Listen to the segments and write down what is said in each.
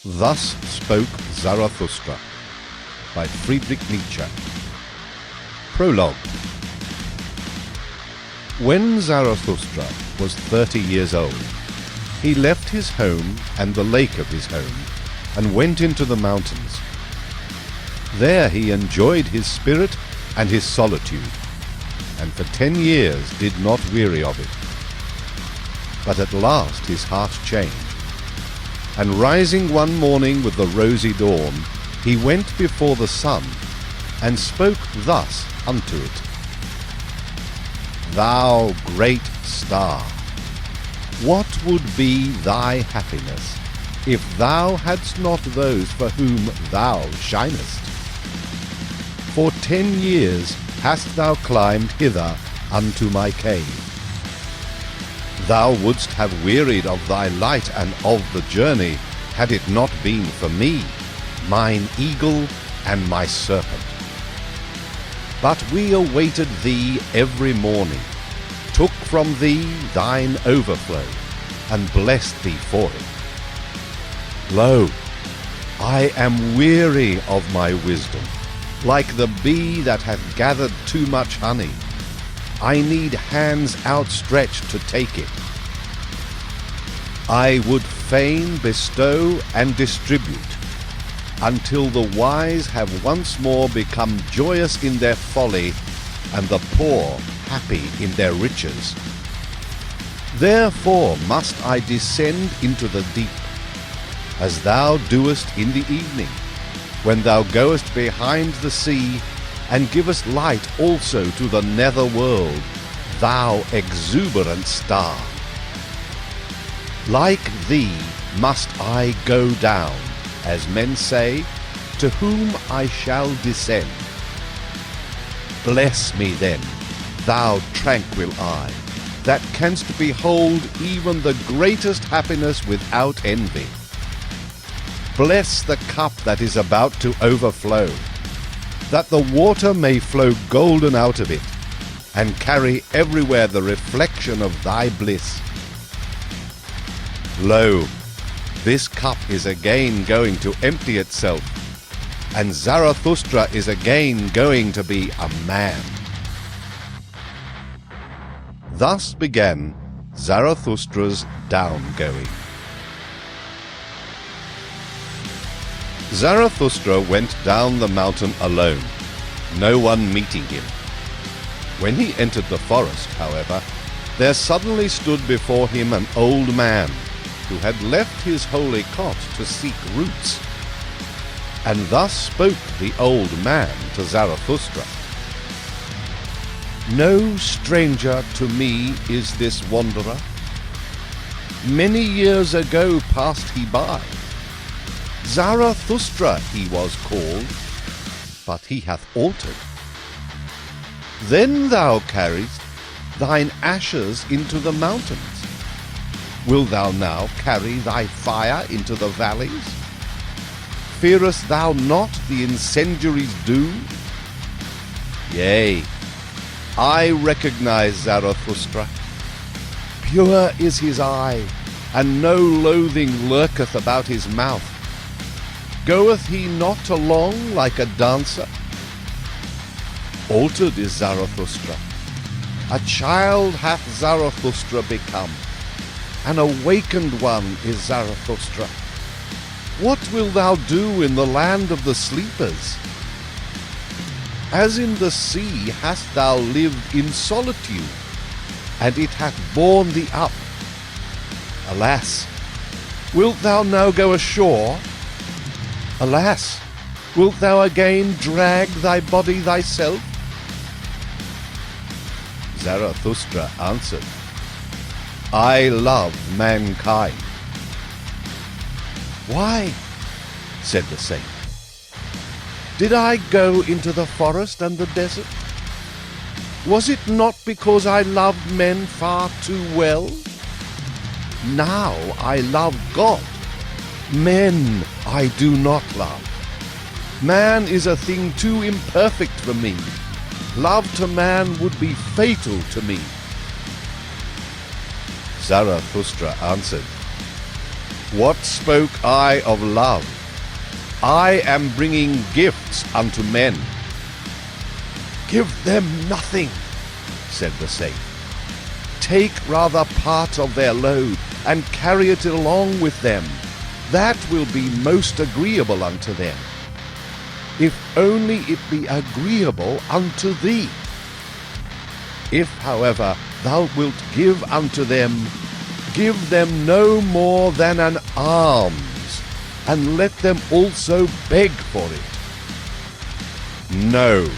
Thus Spoke Zarathustra by Friedrich Nietzsche. Prologue. When Zarathustra was 30 years old, he left his home and the lake of his home, and went into the mountains. There he enjoyed his spirit and his solitude, and for 10 years did not weary of it. But at last his heart changed, and rising one morning with the rosy dawn, he went before the sun, and spoke thus unto it: Thou great star, what would be thy happiness, if thou hadst not those for whom thou shinest? For 10 years hast thou climbed hither unto my cave. Thou wouldst have wearied of thy light and of the journey, had it not been for me, mine eagle and my serpent. But we awaited thee every morning, took from thee thine overflow, and blessed thee for it. Lo, I am weary of my wisdom, like the bee that hath gathered too much honey. I need hands outstretched to take it. I would fain bestow and distribute, until the wise have once more become joyous in their folly, and the poor happy in their riches. Therefore must I descend into the deep, as thou doest in the evening, when thou goest behind the sea, and givest light also to the nether world, thou exuberant star. Like thee must I go down, as men say, to whom I shall descend. Bless me then, thou tranquil eye, that canst behold even the greatest happiness without envy. Bless the cup that is about to overflow, that the water may flow golden out of it, and carry everywhere the reflection of thy bliss. Lo, this cup is again going to empty itself, and Zarathustra is again going to be a man. Thus began Zarathustra's down-going. Zarathustra went down the mountain alone, no one meeting him. When he entered the forest, however, there suddenly stood before him an old man, who had left his holy cot to seek roots. And thus spoke the old man to Zarathustra: No stranger to me is this wanderer. Many years ago passed he by. Zarathustra he was called, but he hath altered. Then thou carriest thine ashes into the mountains. Wilt thou now carry thy fire into the valleys? Fearest thou not the incendiary's doom? Yea, I recognize Zarathustra. Pure is his eye, and no loathing lurketh about his mouth. Goeth he not along like a dancer? Altered is Zarathustra. A child hath Zarathustra become. An awakened one is Zarathustra. What wilt thou do in the land of the sleepers? As in the sea hast thou lived in solitude, and it hath borne thee up. Alas, wilt thou now go ashore? Alas, wilt thou again drag thy body thyself? Zarathustra answered: I love mankind. Why, said the saint, did I go into the forest and the desert? Was it not because I loved men far too well? Now I love God. Men I do not love. Man is a thing too imperfect for me. Love to man would be fatal to me. Zarathustra answered, What spoke I of love? I am bringing gifts unto men. Give them nothing, said the saint. Take rather part of their load, and carry it along with them. That will be most agreeable unto them, if only it be agreeable unto thee. If, however, thou wilt give unto them, give them no more than an alms, and let them also beg for it. No,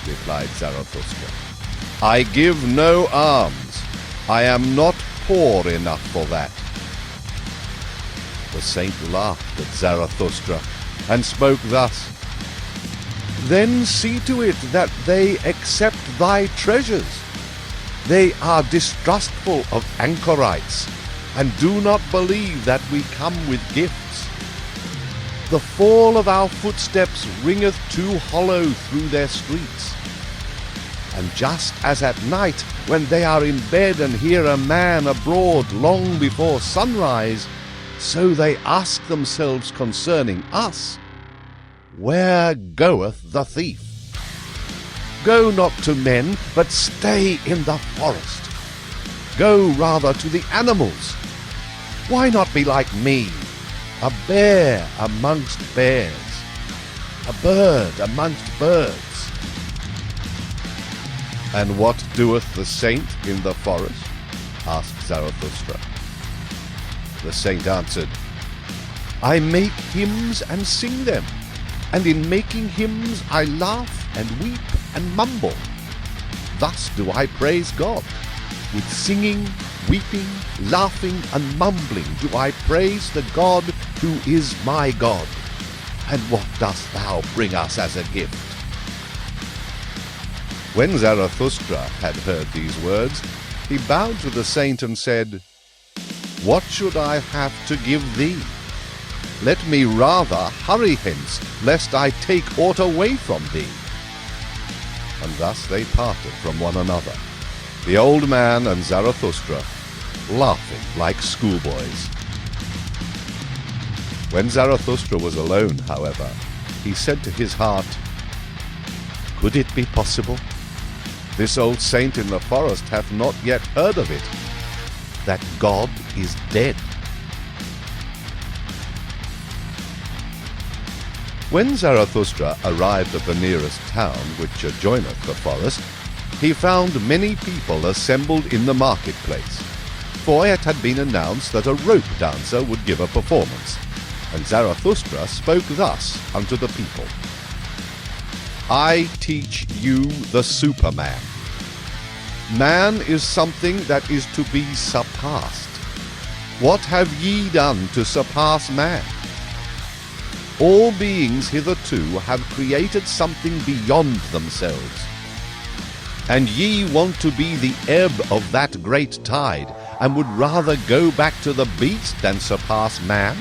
replied Zarathustra, I give no alms. I am not poor enough for that. The saint laughed at Zarathustra, and spoke thus, Then see to it that they accept thy treasures. They are distrustful of anchorites, and do not believe that we come with gifts. The fall of our footsteps ringeth too hollow through their streets. And just as at night, when they are in bed and hear a man abroad long before sunrise, so they ask themselves concerning us, Where goeth the thief? Go not to men, but stay in the forest. Go rather to the animals. Why not be like me, a bear amongst bears, a bird amongst birds? And what doeth the saint in the forest? asked Zarathustra. The saint answered, I make hymns and sing them, and in making hymns I laugh and weep and mumble. Thus do I praise God. With singing, weeping, laughing, and mumbling do I praise the God who is my God. And what dost thou bring us as a gift? When Zarathustra had heard these words, he bowed to the saint and said, What should I have to give thee? Let me rather hurry hence, lest I take aught away from thee. And thus they parted from one another, the old man and Zarathustra, laughing like schoolboys. When Zarathustra was alone, however, he said to his heart, Could it be possible? This old saint in the forest hath not yet heard of it, that God is dead. When Zarathustra arrived at the nearest town which adjoineth the forest, he found many people assembled in the marketplace, for it had been announced that a rope dancer would give a performance, and Zarathustra spoke thus unto the people, I teach you the Superman. Man is something that is to be surpassed. What have ye done to surpass man? All beings hitherto have created something beyond themselves. And ye want to be the ebb of that great tide, and would rather go back to the beast than surpass man?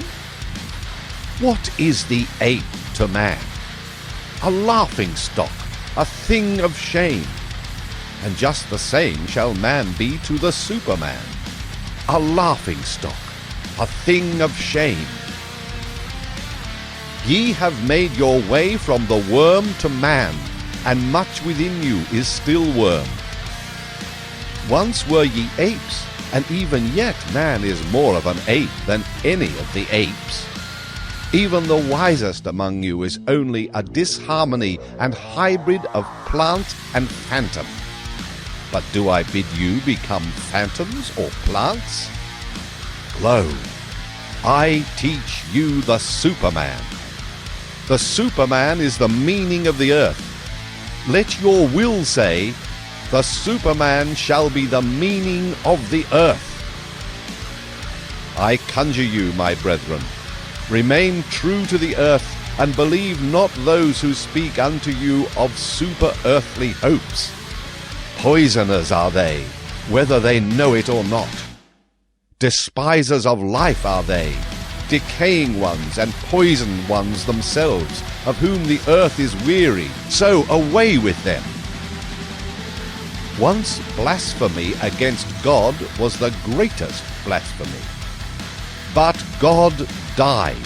What is the ape to man? A laughing stock, a thing of shame. And just the same shall man be to the Superman, a laughing stock, a thing of shame. Ye have made your way from the worm to man, and much within you is still worm. Once were ye apes, and even yet man is more of an ape than any of the apes. Even the wisest among you is only a disharmony and hybrid of plant and phantom. But do I bid you become phantoms or plants? Lo, I teach you the Superman. The Superman is the meaning of the earth. Let your will say, the Superman shall be the meaning of the earth. I conjure you, my brethren, remain true to the earth, and believe not those who speak unto you of super-earthly hopes. Poisoners are they, whether they know it or not. Despisers of life are they, decaying ones and poisoned ones themselves, of whom the earth is weary, so away with them. Once blasphemy against God was the greatest blasphemy. But God died,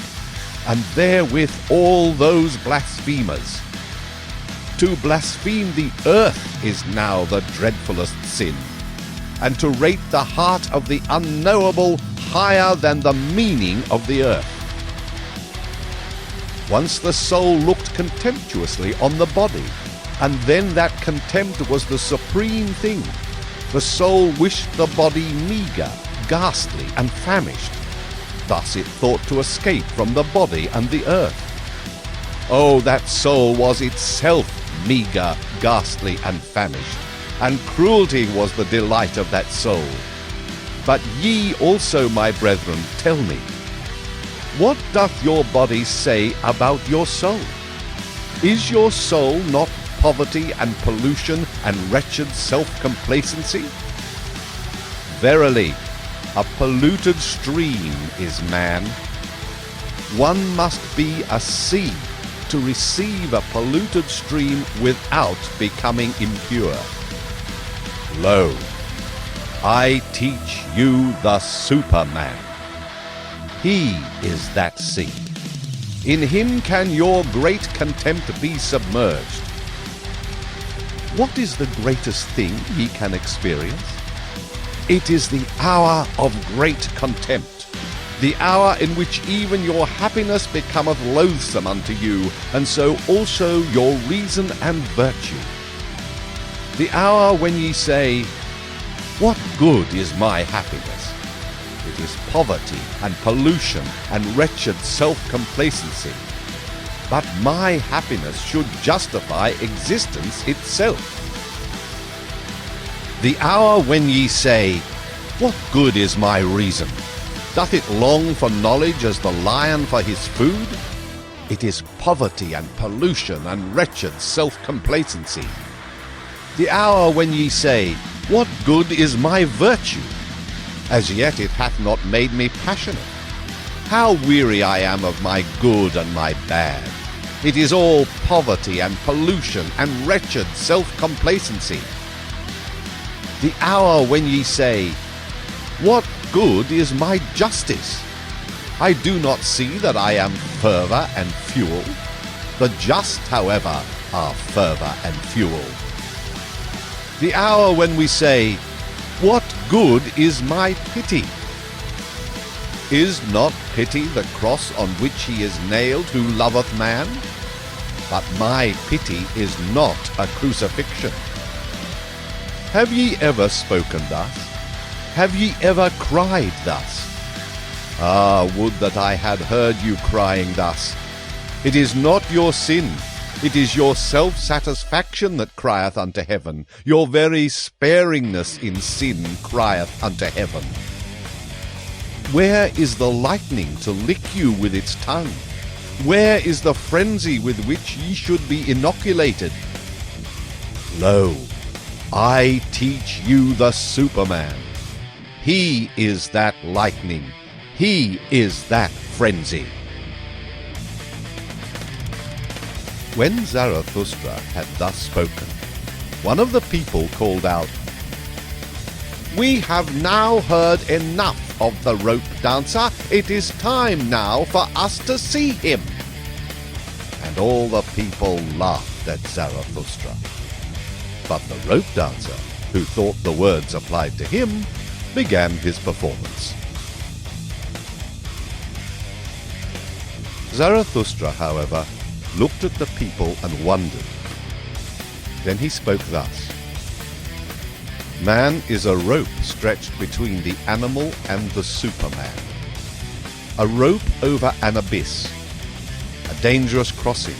and therewith all those blasphemers. To blaspheme the earth is now the dreadfulest sin, and to rate the heart of the unknowable higher than the meaning of the earth. Once the soul looked contemptuously on the body, and then that contempt was the supreme thing. The soul wished the body meagre, ghastly, and famished. Thus it thought to escape from the body and the earth. Oh, that soul was itself meagre, ghastly, and famished, and cruelty was the delight of that soul. But ye also, my brethren, tell me, what doth your body say about your soul? Is your soul not poverty and pollution and wretched self-complacency? Verily, a polluted stream is man. One must be a sea to receive a polluted stream without becoming impure. Lo, I teach you the Superman. He is that sea. In him can your great contempt be submerged. What is the greatest thing ye can experience? It is the hour of great contempt, the hour in which even your happiness becometh loathsome unto you, and so also your reason and virtue. The hour when ye say, what good is my happiness? It is poverty and pollution and wretched self-complacency. But my happiness should justify existence itself. The hour when ye say, what good is my reason? Doth it long for knowledge as the lion for his food? It is poverty and pollution and wretched self-complacency. The hour when ye say, what good is my virtue? As yet it hath not made me passionate. How weary I am of my good and my bad. It is all poverty and pollution and wretched self-complacency. The hour when ye say, what good is my justice? I do not see that I am fervour and fuel. The just, however, are fervour and fuel. The hour when we say, what good is my pity? Is not pity the cross on which he is nailed who loveth man? But my pity is not a crucifixion. Have ye ever spoken thus? Have ye ever cried thus? Ah, would that I had heard you crying thus! It is not your sin, it is your self-satisfaction that crieth unto heaven. Your very sparingness in sin crieth unto heaven. Where is the lightning to lick you with its tongue? Where is the frenzy with which ye should be inoculated? Lo, I teach you the Superman. He is that lightning. He is that frenzy. When Zarathustra had thus spoken, one of the people called out, we have now heard enough of the rope dancer. It is time now for us to see him. And all the people laughed at Zarathustra. But the rope dancer, who thought the words applied to him, began his performance. Zarathustra, however, looked at the people and wondered. Then he spoke thus. Man is a rope stretched between the animal and the Superman. A rope over an abyss. A dangerous crossing.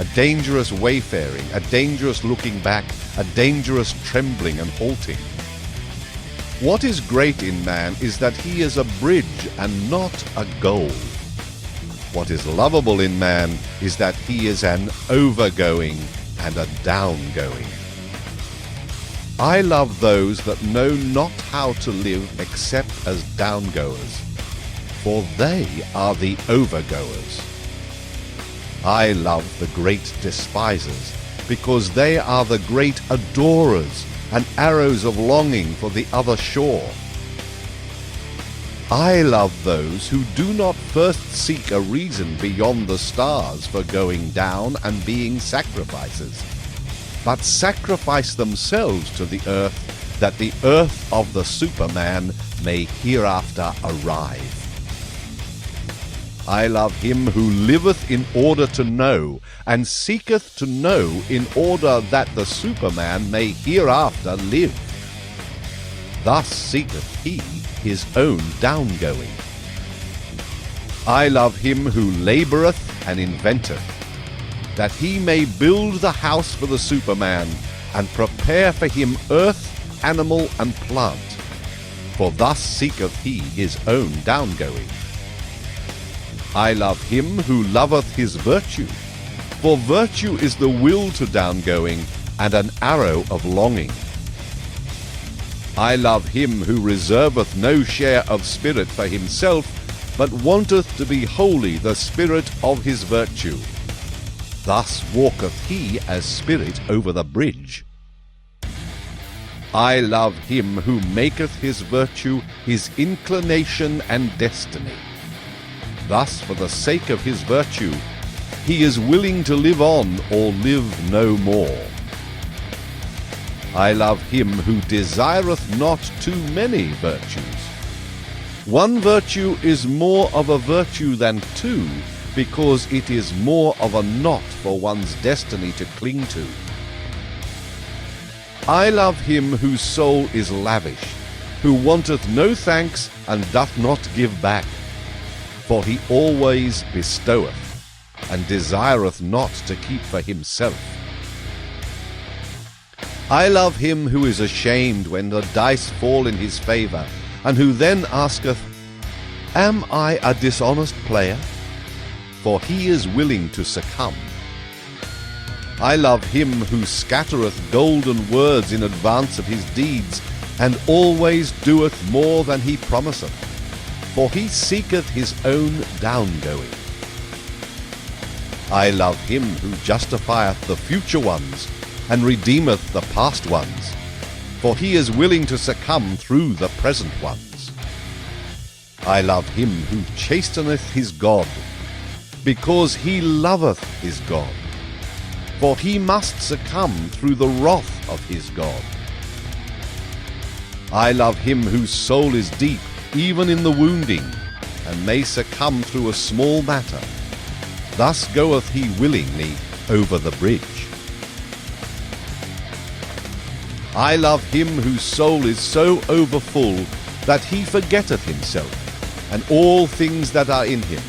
A dangerous wayfaring. A dangerous looking back. A dangerous trembling and halting. What is great in man is that he is a bridge and not a goal. What is lovable in man is that he is an overgoing and a downgoing. I love those that know not how to live except as downgoers, for they are the overgoers. I love the great despisers, because they are the great adorers and arrows of longing for the other shore. I love those who do not first seek a reason beyond the stars for going down and being sacrifices, but sacrifice themselves to the earth, that the earth of the Superman may hereafter arrive. I love him who liveth in order to know, and seeketh to know in order that the Superman may hereafter live. Thus seeketh he his own downgoing. I love him who laboureth and inventeth, that he may build the house for the Superman, and prepare for him earth, animal, and plant, for thus seeketh he his own downgoing. I love him who loveth his virtue, for virtue is the will to downgoing, and an arrow of longing. I love him who reserveth no share of spirit for himself, but wanteth to be wholly the spirit of his virtue. Thus walketh he as spirit over the bridge. I love him who maketh his virtue his inclination and destiny. Thus, for the sake of his virtue, he is willing to live on or live no more. I love him who desireth not too many virtues. One virtue is more of a virtue than two, because it is more of a knot for one's destiny to cling to. I love him whose soul is lavish, who wanteth no thanks and doth not give back. For he always bestoweth, and desireth not to keep for himself. I love him who is ashamed when the dice fall in his favour, and who then asketh, Am I a dishonest player? For he is willing to succumb. I love him who scattereth golden words in advance of his deeds, and always doeth more than he promiseth, for he seeketh his own downgoing. I love him who justifieth the future ones, and redeemeth the past ones, for he is willing to succumb through the present ones. I love him who chasteneth his God, because he loveth his God, for he must succumb through the wrath of his God. I love him whose soul is deep, even in the wounding, and may succumb through a small matter. Thus goeth he willingly over the bridge. I love him whose soul is so overfull that he forgetteth himself, and all things that are in him.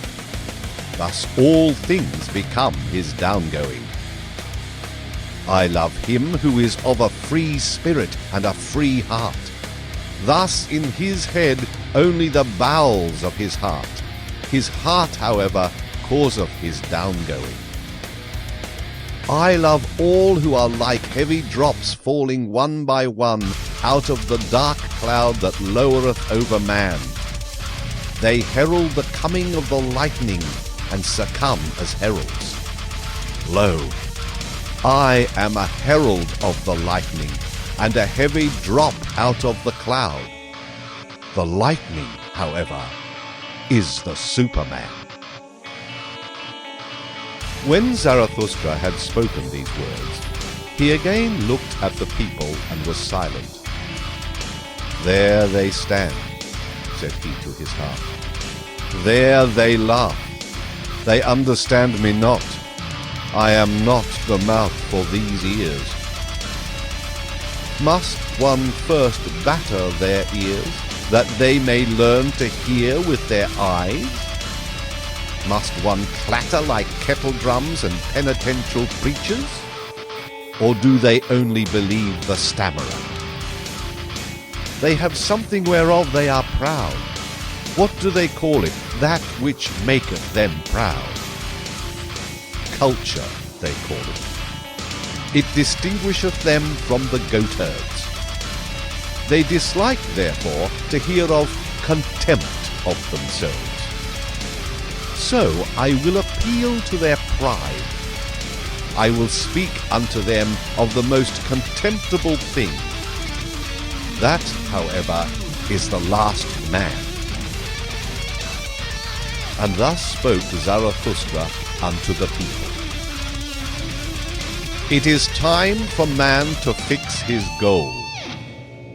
Thus all things become his downgoing. I love him who is of a free spirit and a free heart. Thus in his head only the bowels of his heart. His heart, however, causeth his downgoing. I love all who are like heavy drops falling one by one out of the dark cloud that lowereth over man. They herald the coming of the lightning, and succumb as heralds. Lo, I am a herald of the lightning, and a heavy drop out of the cloud. The lightning, however, is the Superman. When Zarathustra had spoken these words, he again looked at the people and was silent. There they stand, said he to his heart. There they laugh. They understand me not. I am not the mouth for these ears. Must one first batter their ears, that they may learn to hear with their eyes? Must one clatter like kettle drums and penitential preachers? Or do they only believe the stammerer? They have something whereof they are proud. What do they call it, that which maketh them proud? Culture, they call it. It distinguisheth them from the goatherds. They dislike, therefore, to hear of contempt of themselves. So I will appeal to their pride. I will speak unto them of the most contemptible thing. That, however, is the last man. And thus spoke Zarathustra unto the people. It is time for man to fix his goal.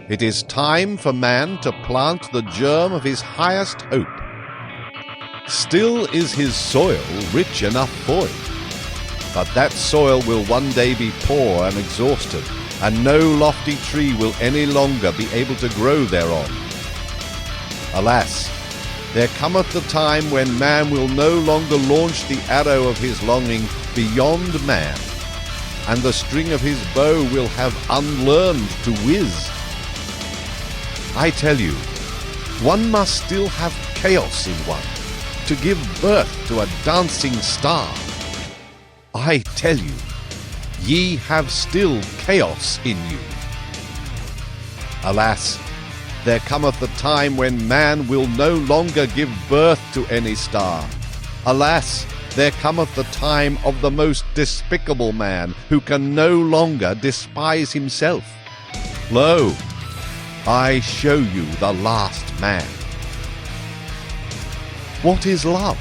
It is time for man to plant the germ of his highest hope. Still is his soil rich enough for it, but that soil will one day be poor and exhausted, and no lofty tree will any longer be able to grow thereon. Alas, there cometh the time when man will no longer launch the arrow of his longing beyond man, and the string of his bow will have unlearned to whiz. I tell you, one must still have chaos in one, to give birth to a dancing star. I tell you, ye have still chaos in you. Alas, there cometh the time when man will no longer give birth to any star. Alas, there cometh the time of the most despicable man, who can no longer despise himself. Lo, I show you the last man. What is love?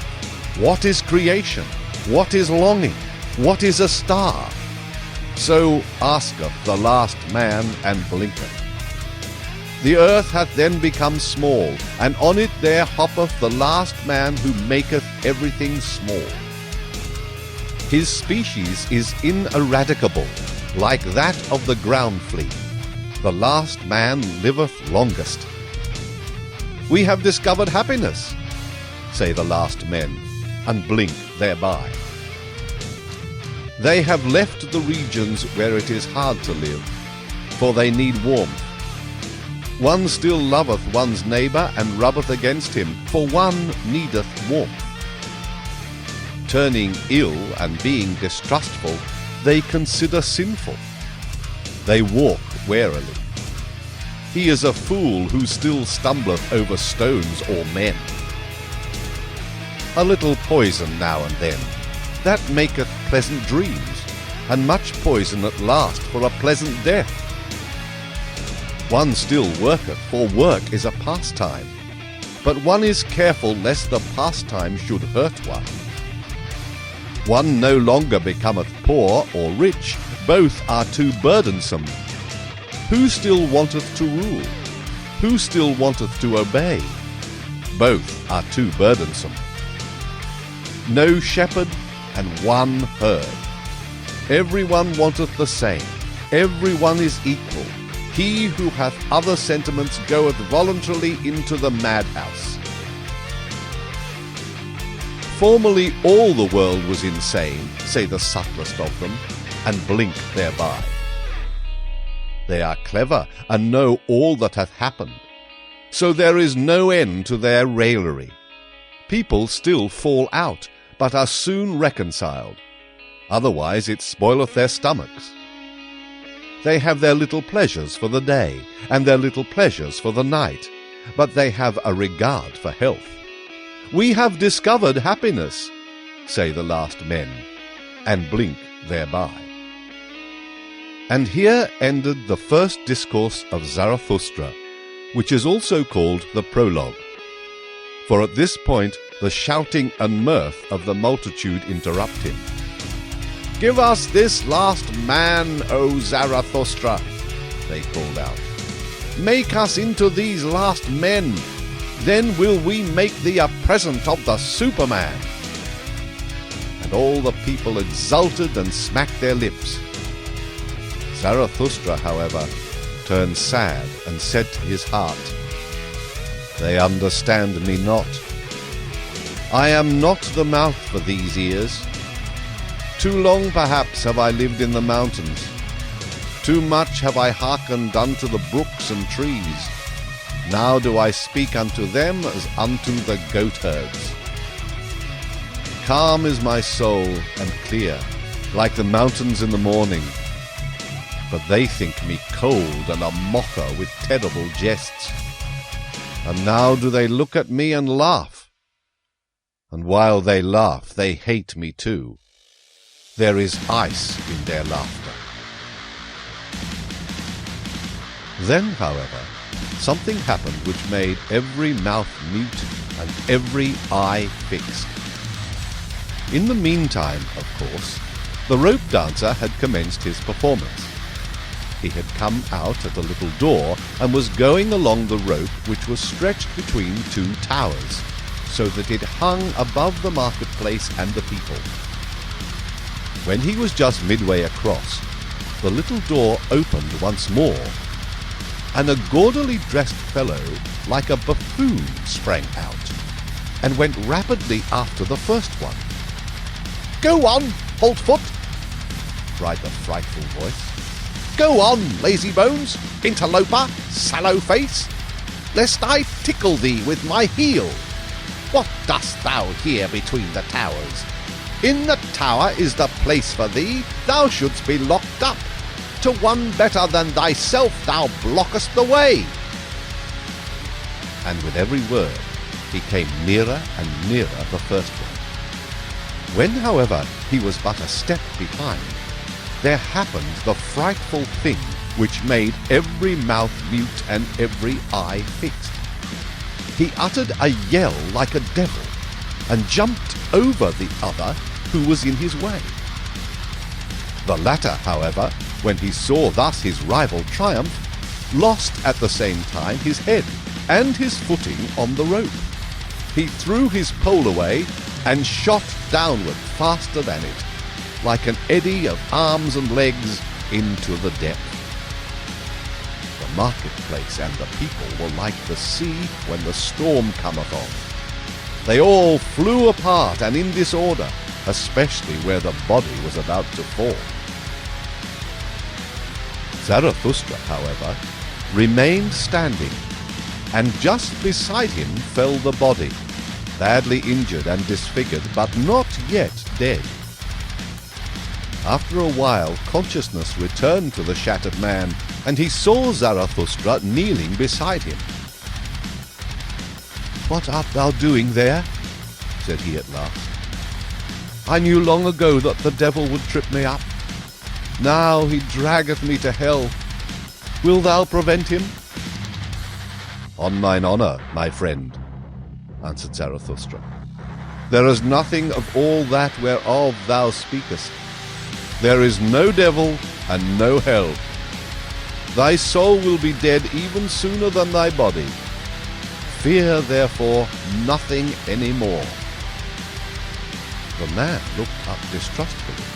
What is creation? What is longing? What is a star? So asketh the last man, and blinketh. The earth hath then become small, and on it there hoppeth the last man, who maketh everything small. His species is ineradicable, like that of the ground flea. The last man liveth longest. We have discovered happiness, say the last men, and blink thereby. They have left the regions where it is hard to live, for they need warmth. One still loveth one's neighbour, and rubbeth against him, for one needeth warmth. Turning ill and being distrustful, they consider sinful. They walk warily. He is a fool who still stumbleth over stones or men. A little poison now and then, that maketh pleasant dreams, and much poison at last for a pleasant death. One still worketh, for work is a pastime, but one is careful lest the pastime should hurt one. One no longer becometh poor or rich, both are too burdensome. Who still wanteth to rule? Who still wanteth to obey? Both are too burdensome. No shepherd and one herd. Every one wanteth the same. Every one is equal. He who hath other sentiments goeth voluntarily into the madhouse. Formerly all the world was insane, say the subtlest of them, and blink thereby. They are clever, and know all that hath happened. So there is no end to their raillery. People still fall out, but are soon reconciled. Otherwise it spoileth their stomachs. They have their little pleasures for the day, and their little pleasures for the night, but they have a regard for health. We have discovered happiness, say the last men, and blink thereby. And here ended the first discourse of Zarathustra, which is also called the prologue. For at this point the shouting and mirth of the multitude interrupt him. "Give us this last man, O Zarathustra," they called out. "Make us into these last men, then will we make thee a present of the Superman." And all the people exulted and smacked their lips. Zarathustra, however, turned sad and said to his heart, "They understand me not. I am not the mouth for these ears. Too long perhaps have I lived in the mountains. Too much have I hearkened unto the brooks and trees. Now do I speak unto them as unto the goatherds. Calm is my soul and clear, like the mountains in the morning. But they think me cold and a mocker with terrible jests. And now do they look at me and laugh. And while they laugh, they hate me too. There is ice in their laughter." Then, however, something happened which made every mouth mute and every eye fixed. In the meantime, of course, the rope dancer had commenced his performance. He had come out at a little door and was going along the rope which was stretched between two towers, so that it hung above the marketplace and the people. When he was just midway across, the little door opened once more, and a gaudily dressed fellow like a buffoon sprang out, and went rapidly after the first one. "Go on, Holtfoot!" cried the frightful voice. "Go on, lazy bones, interloper, sallow face, lest I tickle thee with my heel. What dost thou here between the towers? In the tower is the place for thee. Thou shouldst be locked up. To one better than thyself thou blockest the way." And with every word he came nearer and nearer the first one. When, however, he was but a step behind, there happened the frightful thing which made every mouth mute and every eye fixed. He uttered a yell like a devil, and jumped over the other who was in his way. The latter, however, when he saw thus his rival triumph, lost at the same time his head and his footing on the rope. He threw his pole away and shot downward faster than it, like an eddy of arms and legs into the depth. The marketplace and the people were like the sea when the storm cometh on. They all flew apart and in disorder, especially where the body was about to fall. Zarathustra, however, remained standing, and just beside him fell the body, badly injured and disfigured, but not yet dead. After a while, consciousness returned to the shattered man, and he saw Zarathustra kneeling beside him. "What art thou doing there?" said he at last. "I knew long ago that the devil would trip me up. Now he draggeth me to hell. Wilt thou prevent him?" "On mine honour, my friend," answered Zarathustra, "there is nothing of all that whereof thou speakest. There is no devil and no hell. Thy soul will be dead even sooner than thy body. Fear, therefore, nothing any more." The man looked up distrustfully.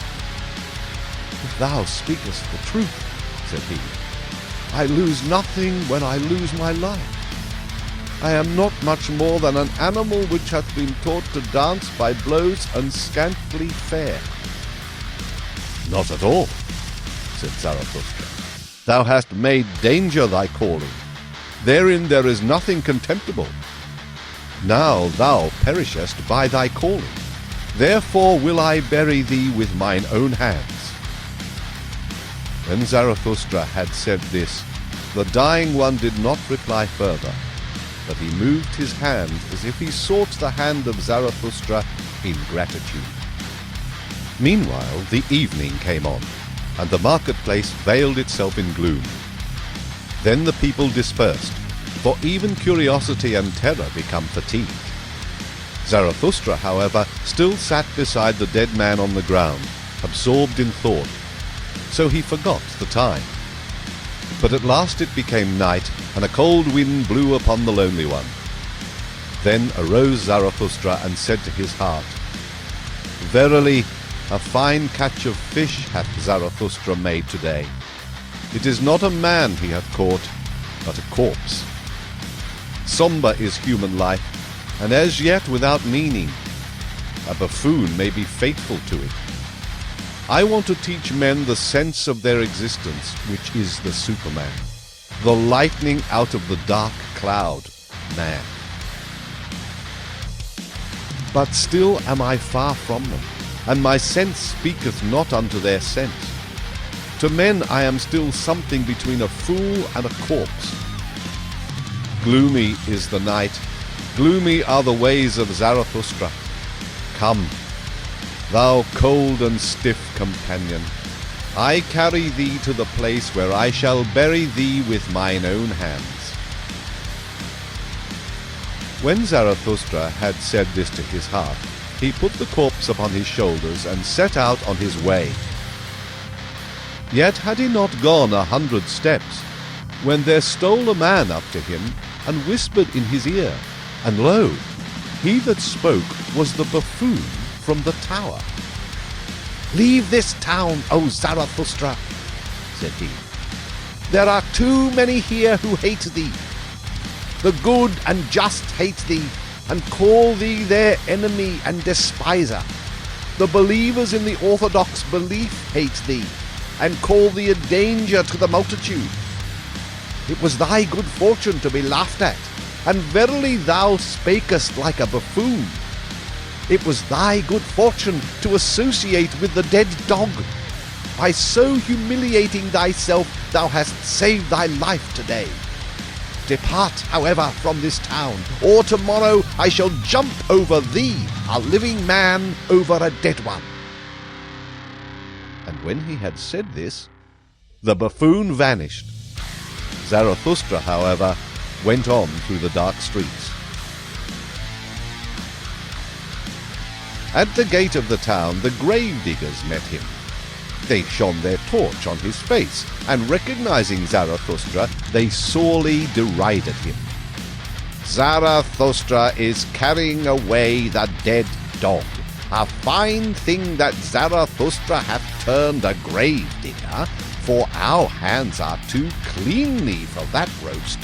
"If thou speakest the truth," said he, "I lose nothing when I lose my life. I am not much more than an animal which hath been taught to dance by blows and scantly fare." "Not at all," said Zarathustra. "Thou hast made danger thy calling. Therein there is nothing contemptible. Now thou perishest by thy calling. Therefore will I bury thee with mine own hands." When Zarathustra had said this, the dying one did not reply further, but he moved his hand as if he sought the hand of Zarathustra in gratitude. Meanwhile the evening came on, and the marketplace veiled itself in gloom. Then the people dispersed, for even curiosity and terror become fatigued. Zarathustra, however, still sat beside the dead man on the ground, absorbed in thought, so he forgot the time. But at last it became night, and a cold wind blew upon the lonely one. Then arose Zarathustra and said to his heart, "Verily, a fine catch of fish hath Zarathustra made today. It is not a man he hath caught, but a corpse. Sombre is human life, and as yet without meaning. A buffoon may be faithful to it. I want to teach men the sense of their existence, which is the Superman, the lightning out of the dark cloud, man. But still am I far from them, and my sense speaketh not unto their sense. To men I am still something between a fool and a corpse. Gloomy is the night, gloomy are the ways of Zarathustra. Come, thou cold and stiff companion, I carry thee to the place where I shall bury thee with mine own hands." When Zarathustra had said this to his heart, he put the corpse upon his shoulders and set out on his way. Yet had he not gone 100 steps, when there stole a man up to him, and whispered in his ear, and lo, he that spoke was the buffoon from the tower. "Leave this town, O Zarathustra," said he. "There are too many here who hate thee. The good and just hate thee, and call thee their enemy and despiser. The believers in the orthodox belief hate thee, and call thee a danger to the multitude. It was thy good fortune to be laughed at, and verily thou spakest like a buffoon. It was thy good fortune to associate with the dead dog. By so humiliating thyself thou hast saved thy life today. Depart, however, from this town, or tomorrow I shall jump over thee, a living man over a dead one." And when he had said this, the buffoon vanished. Zarathustra, however, went on through the dark streets. At the gate of the town the grave-diggers met him. They shone their torch on his face, and recognizing Zarathustra, they sorely derided him. "Zarathustra is carrying away the dead dog. A fine thing that Zarathustra hath turned a grave-digger, for our hands are too cleanly for that roast.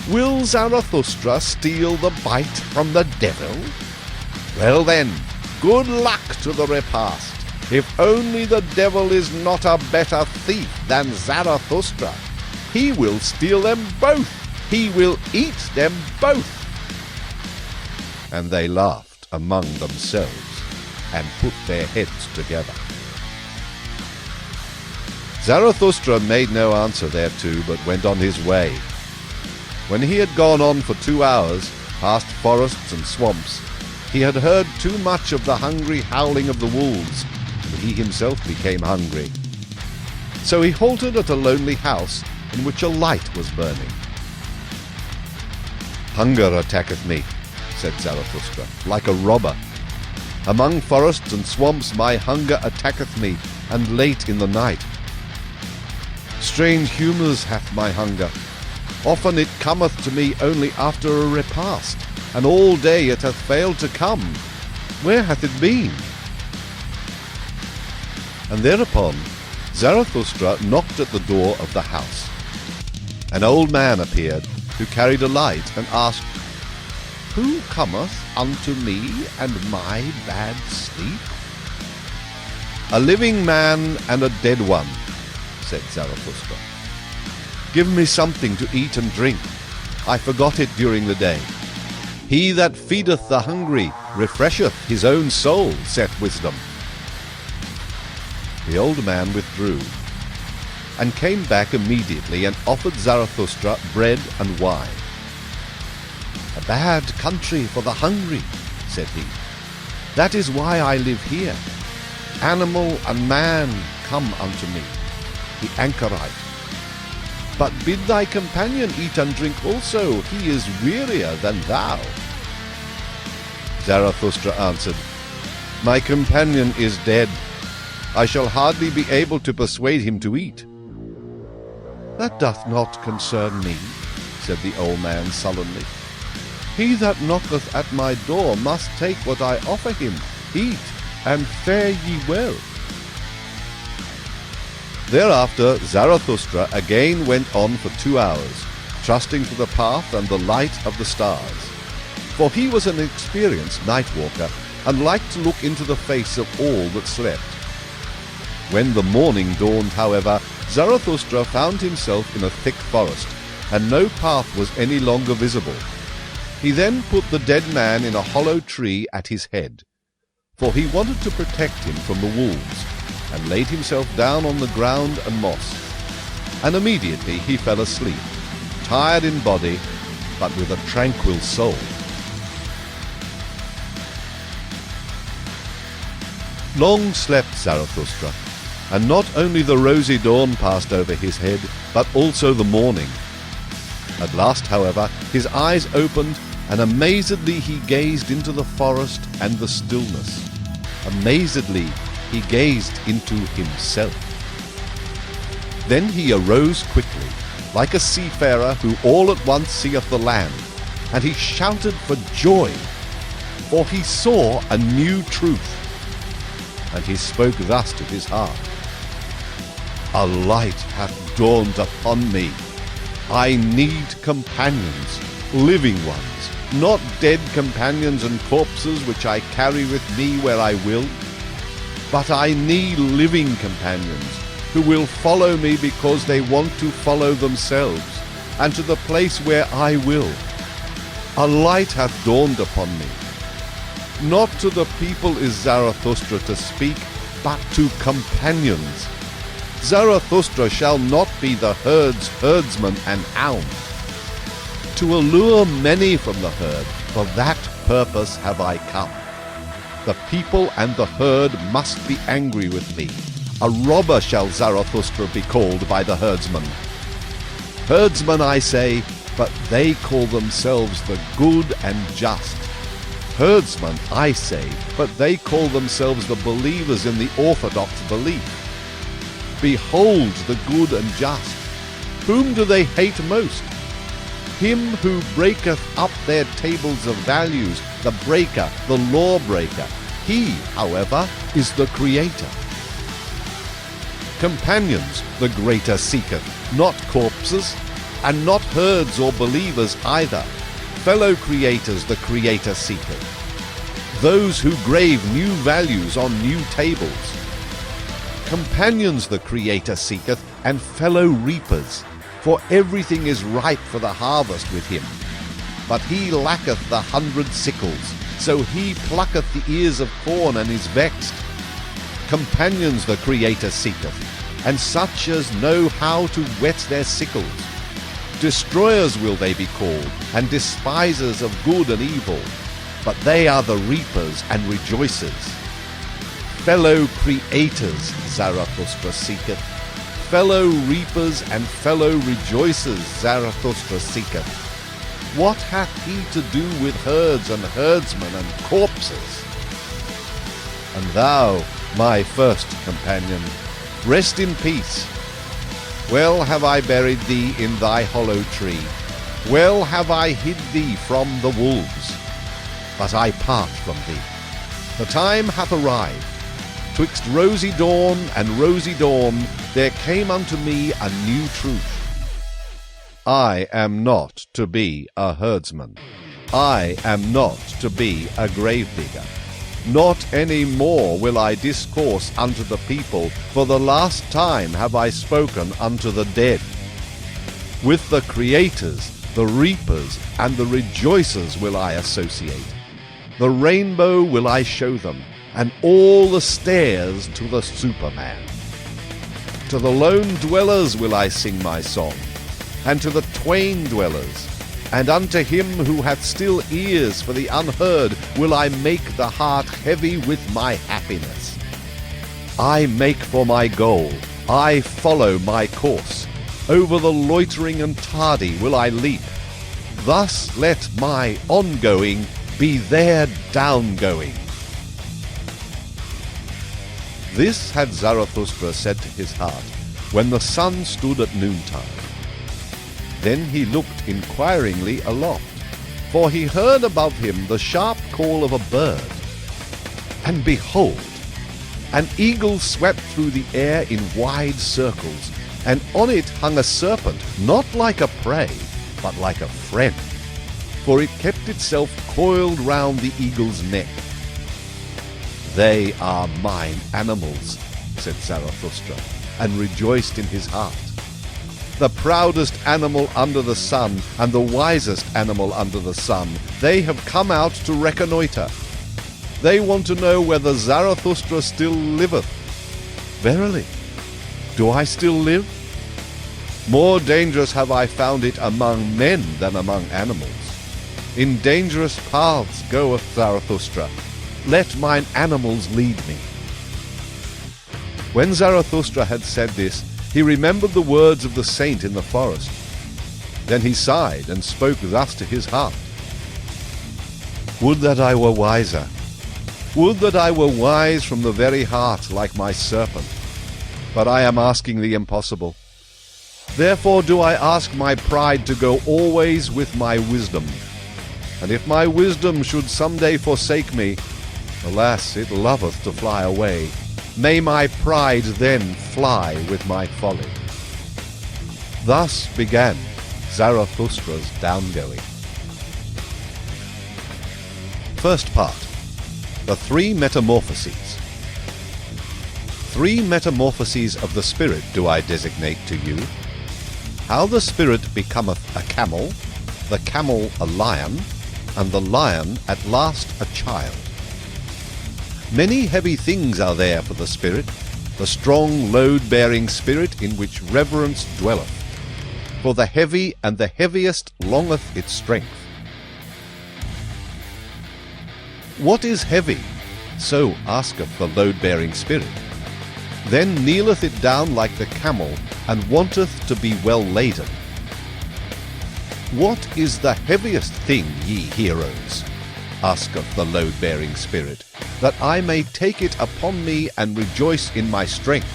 Will Zarathustra steal the bite from the devil? Well then, good luck to the repast. If only the devil is not a better thief than Zarathustra. He will steal them both. He will eat them both." And they laughed among themselves, and put their heads together. Zarathustra made no answer thereto, but went on his way. When he had gone on for 2 hours, past forests and swamps, he had heard too much of the hungry howling of the wolves, and he himself became hungry. So he halted at a lonely house in which a light was burning. "Hunger attacketh me," said Zarathustra, "like a robber. Among forests and swamps my hunger attacketh me, and late in the night. Strange humours hath my hunger. Often it cometh to me only after a repast, and all day it hath failed to come. Where hath it been?" And thereupon Zarathustra knocked at the door of the house. An old man appeared, who carried a light, and asked, "Who cometh unto me and my bad sleep?" "A living man and a dead one," said Zarathustra. "Give me something to eat and drink. I forgot it during the day. He that feedeth the hungry refresheth his own soul, saith wisdom." The old man withdrew, and came back immediately, and offered Zarathustra bread and wine. "A bad country for the hungry," said he. "That is why I live here. Animal and man come unto me, the anchorite. But bid thy companion eat and drink also. He is wearier than thou." Zarathustra answered, "My companion is dead. I shall hardly be able to persuade him to eat." "That doth not concern me," said the old man sullenly. "He that knocketh at my door must take what I offer him. Eat, and fare ye well." Thereafter Zarathustra again went on for 2 hours, trusting to the path and the light of the stars. For he was an experienced night walker, and liked to look into the face of all that slept. When the morning dawned, however, Zarathustra found himself in a thick forest, and no path was any longer visible. He then put the dead man in a hollow tree at his head, for he wanted to protect him from the wolves, and laid himself down on the ground and moss. And immediately he fell asleep, tired in body, but with a tranquil soul. Long slept Zarathustra, and not only the rosy dawn passed over his head, but also the morning. At last, however, his eyes opened, And amazedly he gazed into the forest and the stillness. Amazedly he gazed into himself. Then he arose quickly, like a seafarer who all at once seeth the land, and he shouted for joy, for he saw a new truth. And he spoke thus to his heart: A light hath dawned upon me. I need companions, living ones, not dead companions and corpses which I carry with me where I will, but I need living companions who will follow me because they want to follow themselves, and to the place where I will. A light hath dawned upon me. Not to the people is Zarathustra to speak, but to companions. Zarathustra shall not be the herd's herdsman and hound. To allure many from the herd, for that purpose have I come. The people and the herd must be angry with me. A robber shall Zarathustra be called by the herdsman. Herdsman, I say, but they call themselves the good and just. Herdsman, I say, but they call themselves the believers in the orthodox belief. Behold the good and just. Whom do they hate most? Him who breaketh up their tables of values, the breaker, the lawbreaker. He, however, is the creator. Companions the greater seeketh, not corpses, and not herds or believers either. Fellow creators the creator seeketh, those who grave new values on new tables. Companions the creator seeketh, and fellow reapers, for everything is ripe for the harvest with him. But he lacketh the 100 sickles, so he plucketh the ears of corn and is vexed. Companions the creator seeketh, and such as know how to whet their sickles. Destroyers will they be called, and despisers of good and evil, but they are the reapers and rejoicers. Fellow creators Zarathustra seeketh, fellow reapers and fellow rejoicers Zarathustra seeketh. What hath he to do with herds and herdsmen and corpses? And thou, my first companion, rest in peace. Well have I buried thee in thy hollow tree. Well have I hid thee from the wolves. But I part from thee. The time hath arrived. Twixt rosy dawn and rosy dawn there came unto me a new truth. I am not to be a herdsman. I am not to be a gravedigger. Not any more will I discourse unto the people, for the last time have I spoken unto the dead. With the creators, the reapers, and the rejoicers will I associate. The rainbow will I show them, and all the stairs to the Superman. To the lone dwellers will I sing my song, and to the twain dwellers, and unto him who hath still ears for the unheard will I make the heart heavy with my happiness. I make for my goal, I follow my course. Over the loitering and tardy will I leap. Thus let my ongoing be their downgoing. This had Zarathustra said to his heart, when the sun stood at noontide. Then he looked inquiringly aloft, for he heard above him the sharp call of a bird. And behold, an eagle swept through the air in wide circles, and on it hung a serpent, not like a prey, but like a friend, for it kept itself coiled round the eagle's neck. They are mine animals, said Zarathustra, and rejoiced in his heart. The proudest animal under the sun, and the wisest animal under the sun, they have come out to reconnoitre. They want to know whether Zarathustra still liveth. Verily, do I still live? More dangerous have I found it among men than among animals. In dangerous paths goeth Zarathustra. Let mine animals lead me. When Zarathustra had said this, he remembered the words of the saint in the forest. Then he sighed and spoke thus to his heart. Would that I were wiser. Would that I were wise from the very heart, like my serpent. But I am asking the impossible. Therefore do I ask my pride to go always with my wisdom. And if my wisdom should some day forsake me, alas, it loveth to fly away. May my pride then fly with my folly. Thus began Zarathustra's downgoing. First part. The three metamorphoses. Three metamorphoses of the spirit do I designate to you. How the spirit becometh a camel, the camel a lion, and the lion at last a child. Many heavy things are there for the spirit, the strong load-bearing spirit in which reverence dwelleth. For the heavy and the heaviest longeth its strength. What is heavy? So asketh the load-bearing spirit. Then kneeleth it down like the camel, and wanteth to be well laden. What is the heaviest thing, ye heroes? Asketh the load-bearing spirit, that I may take it upon me and rejoice in my strength.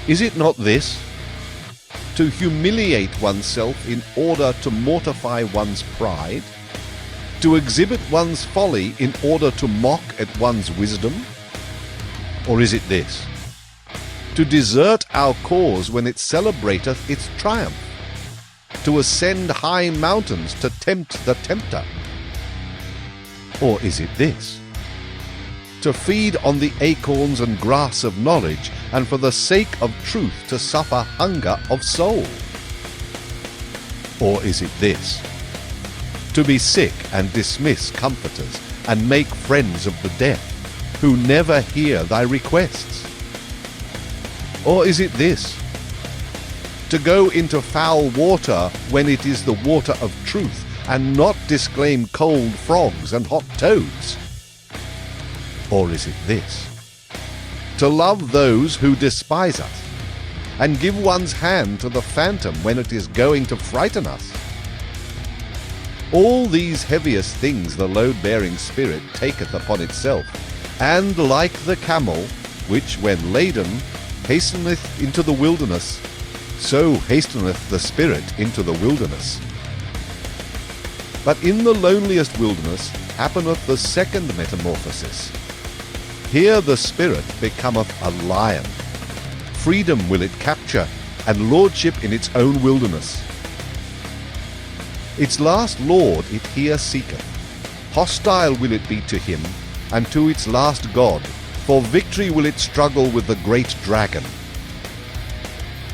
Is it not this? To humiliate oneself in order to mortify one's pride? To exhibit one's folly in order to mock at one's wisdom? Or is it this? To desert our cause when it celebrateth its triumph? To ascend high mountains to tempt the tempter? Or is it this? To feed on the acorns and grass of knowledge, and for the sake of truth to suffer hunger of soul? Or is it this? To be sick and dismiss comforters, and make friends of the deaf, who never hear thy requests? Or is it this? To go into foul water when it is the water of truth, and not disclaim cold frogs and hot toads? Or is it this? To love those who despise us, and give one's hand to the phantom when it is going to frighten us? All these heaviest things the load-bearing spirit taketh upon itself, and like the camel, which when laden hasteneth into the wilderness, so hasteneth the spirit into the wilderness. But in the loneliest wilderness happeneth the second metamorphosis. Here the spirit becometh a lion. Freedom will it capture, and lordship in its own wilderness. Its last lord it here seeketh. Hostile will it be to him, and to its last god, for victory will it struggle with the great dragon.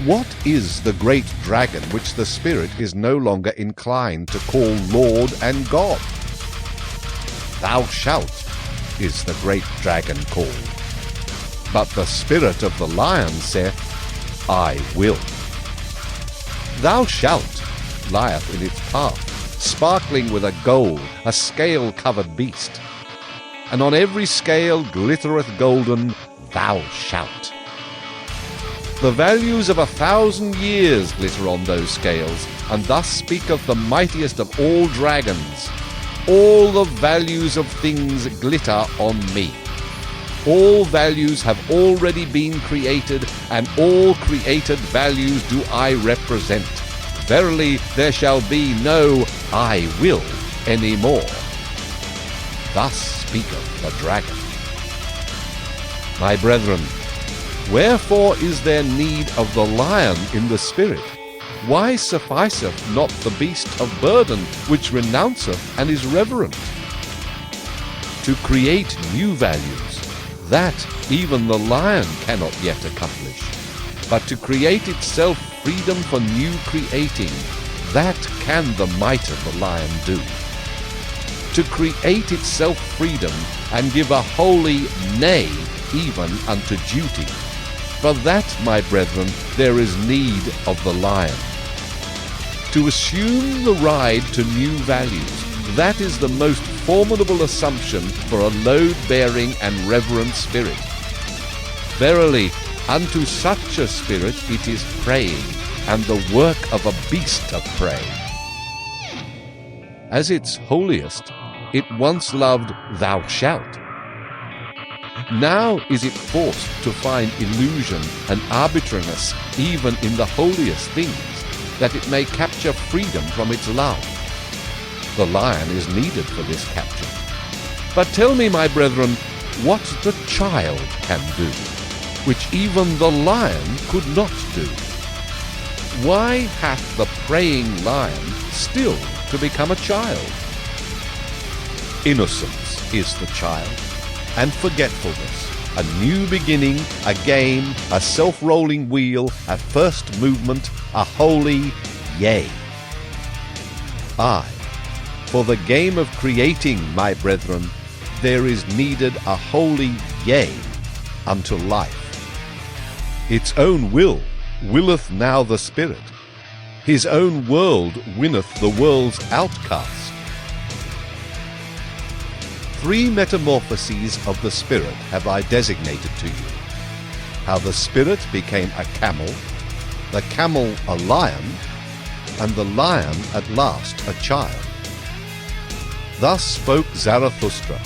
What is the great dragon which the spirit is no longer inclined to call Lord and God? Thou shalt is the great dragon called. But the spirit of the lion saith, I will. Thou shalt lieth in its path, sparkling with a gold, a scale-covered beast. And on every scale glittereth golden, thou shalt. The values of 1,000 years glitter on those scales, and thus speaketh the mightiest of all dragons. All the values of things glitter on me. All values have already been created, and all created values do I represent. Verily, there shall be no I will any more. Thus speaketh the dragon. My brethren, wherefore is there need of the lion in the spirit? Why sufficeth not the beast of burden, which renounceth and is reverent? To create new values, that even the lion cannot yet accomplish. But to create itself freedom for new creating, that can the might of the lion do. To create itself freedom, and give a holy nay even unto duty. For that, my brethren, there is need of the lion. To assume the ride to new values, that is the most formidable assumption for a load-bearing and reverent spirit. Verily, unto such a spirit it is praying, and the work of a beast of prey. As its holiest, it once loved "thou shalt." Now is it forced to find illusion and arbitrariness even in the holiest things, that it may capture freedom from its love. The lion is needed for this capture. But tell me, my brethren, what the child can do, which even the lion could not do. Why hath the preying lion still to become a child? Innocence is the child, and forgetfulness, a new beginning, a game, a self-rolling wheel, a first movement, a holy yea. Aye, for the game of creating, my brethren, there is needed a holy yea unto life. Its own will willeth now the Spirit. His own world winneth the world's outcast. 3 metamorphoses of the Spirit have I designated to you. How the Spirit became a camel, the camel a lion, and the lion at last a child. Thus spoke Zarathustra.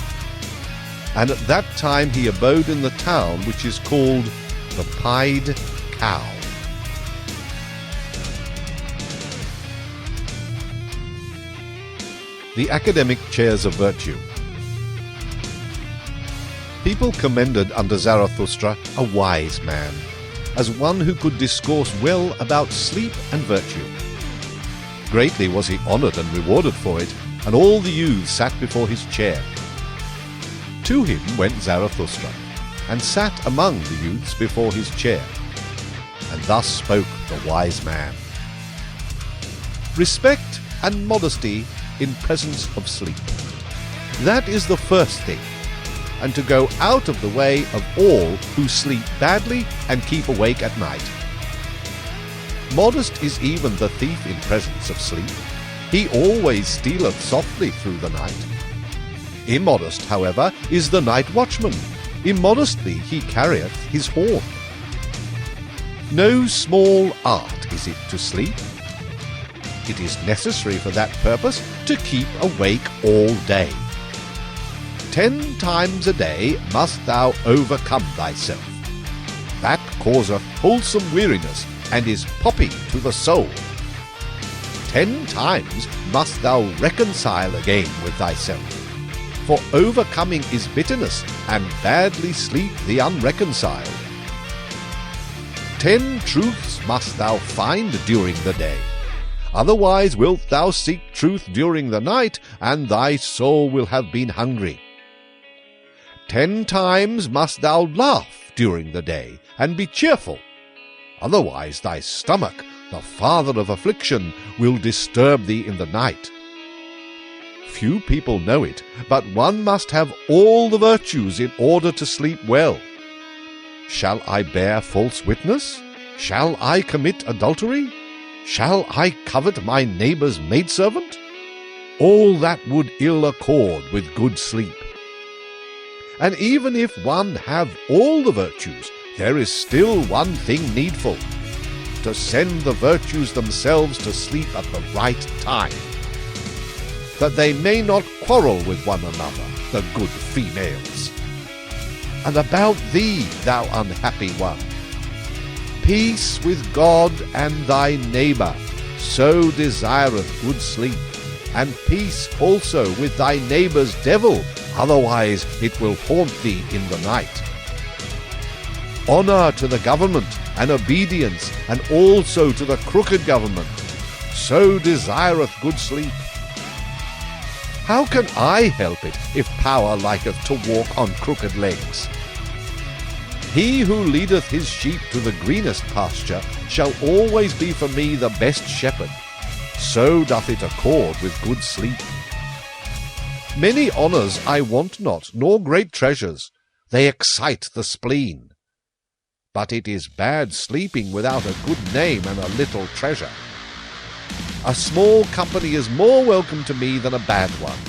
And at that time he abode in the town which is called the Pied Cow. The academic chairs of virtue. People commended under Zarathustra a wise man, as one who could discourse well about sleep and virtue. Greatly was he honoured and rewarded for it, and all the youths sat before his chair. To him went Zarathustra, and sat among the youths before his chair. And thus spoke the wise man. Respect and modesty in presence of sleep. That is the first thing, and to go out of the way of all who sleep badly and keep awake at night. Modest is even the thief in presence of sleep. He always stealeth softly through the night. Immodest, however, is the night watchman. Immodestly he carrieth his horn. No small art is it to sleep. It is necessary for that purpose to keep awake all day. 10 times a day must thou overcome thyself. That causeth wholesome weariness, and is poppy to the soul. 10 times must thou reconcile again with thyself. For overcoming is bitterness, and badly sleep the unreconciled. 10 truths must thou find during the day. Otherwise wilt thou seek truth during the night, and thy soul will have been hungry. 10 times must thou laugh during the day, and be cheerful. Otherwise thy stomach, the father of affliction, will disturb thee in the night. Few people know it, but one must have all the virtues in order to sleep well. Shall I bear false witness? Shall I commit adultery? Shall I covet my neighbour's maidservant? All that would ill accord with good sleep. And even if one have all the virtues, there is still one thing needful: to send the virtues themselves to sleep at the right time, that they may not quarrel with one another, the good females. And about thee, thou unhappy one, peace with God and thy neighbour, so desireth good sleep, and peace also with thy neighbour's devil, otherwise it will haunt thee in the night. Honour to the government, and obedience, and also to the crooked government, so desireth good sleep. How can I help it, if power liketh to walk on crooked legs? He who leadeth his sheep to the greenest pasture shall always be for me the best shepherd. So doth it accord with good sleep. Many honours I want not, nor great treasures. They excite the spleen. But it is bad sleeping without a good name and a little treasure. A small company is more welcome to me than a bad one,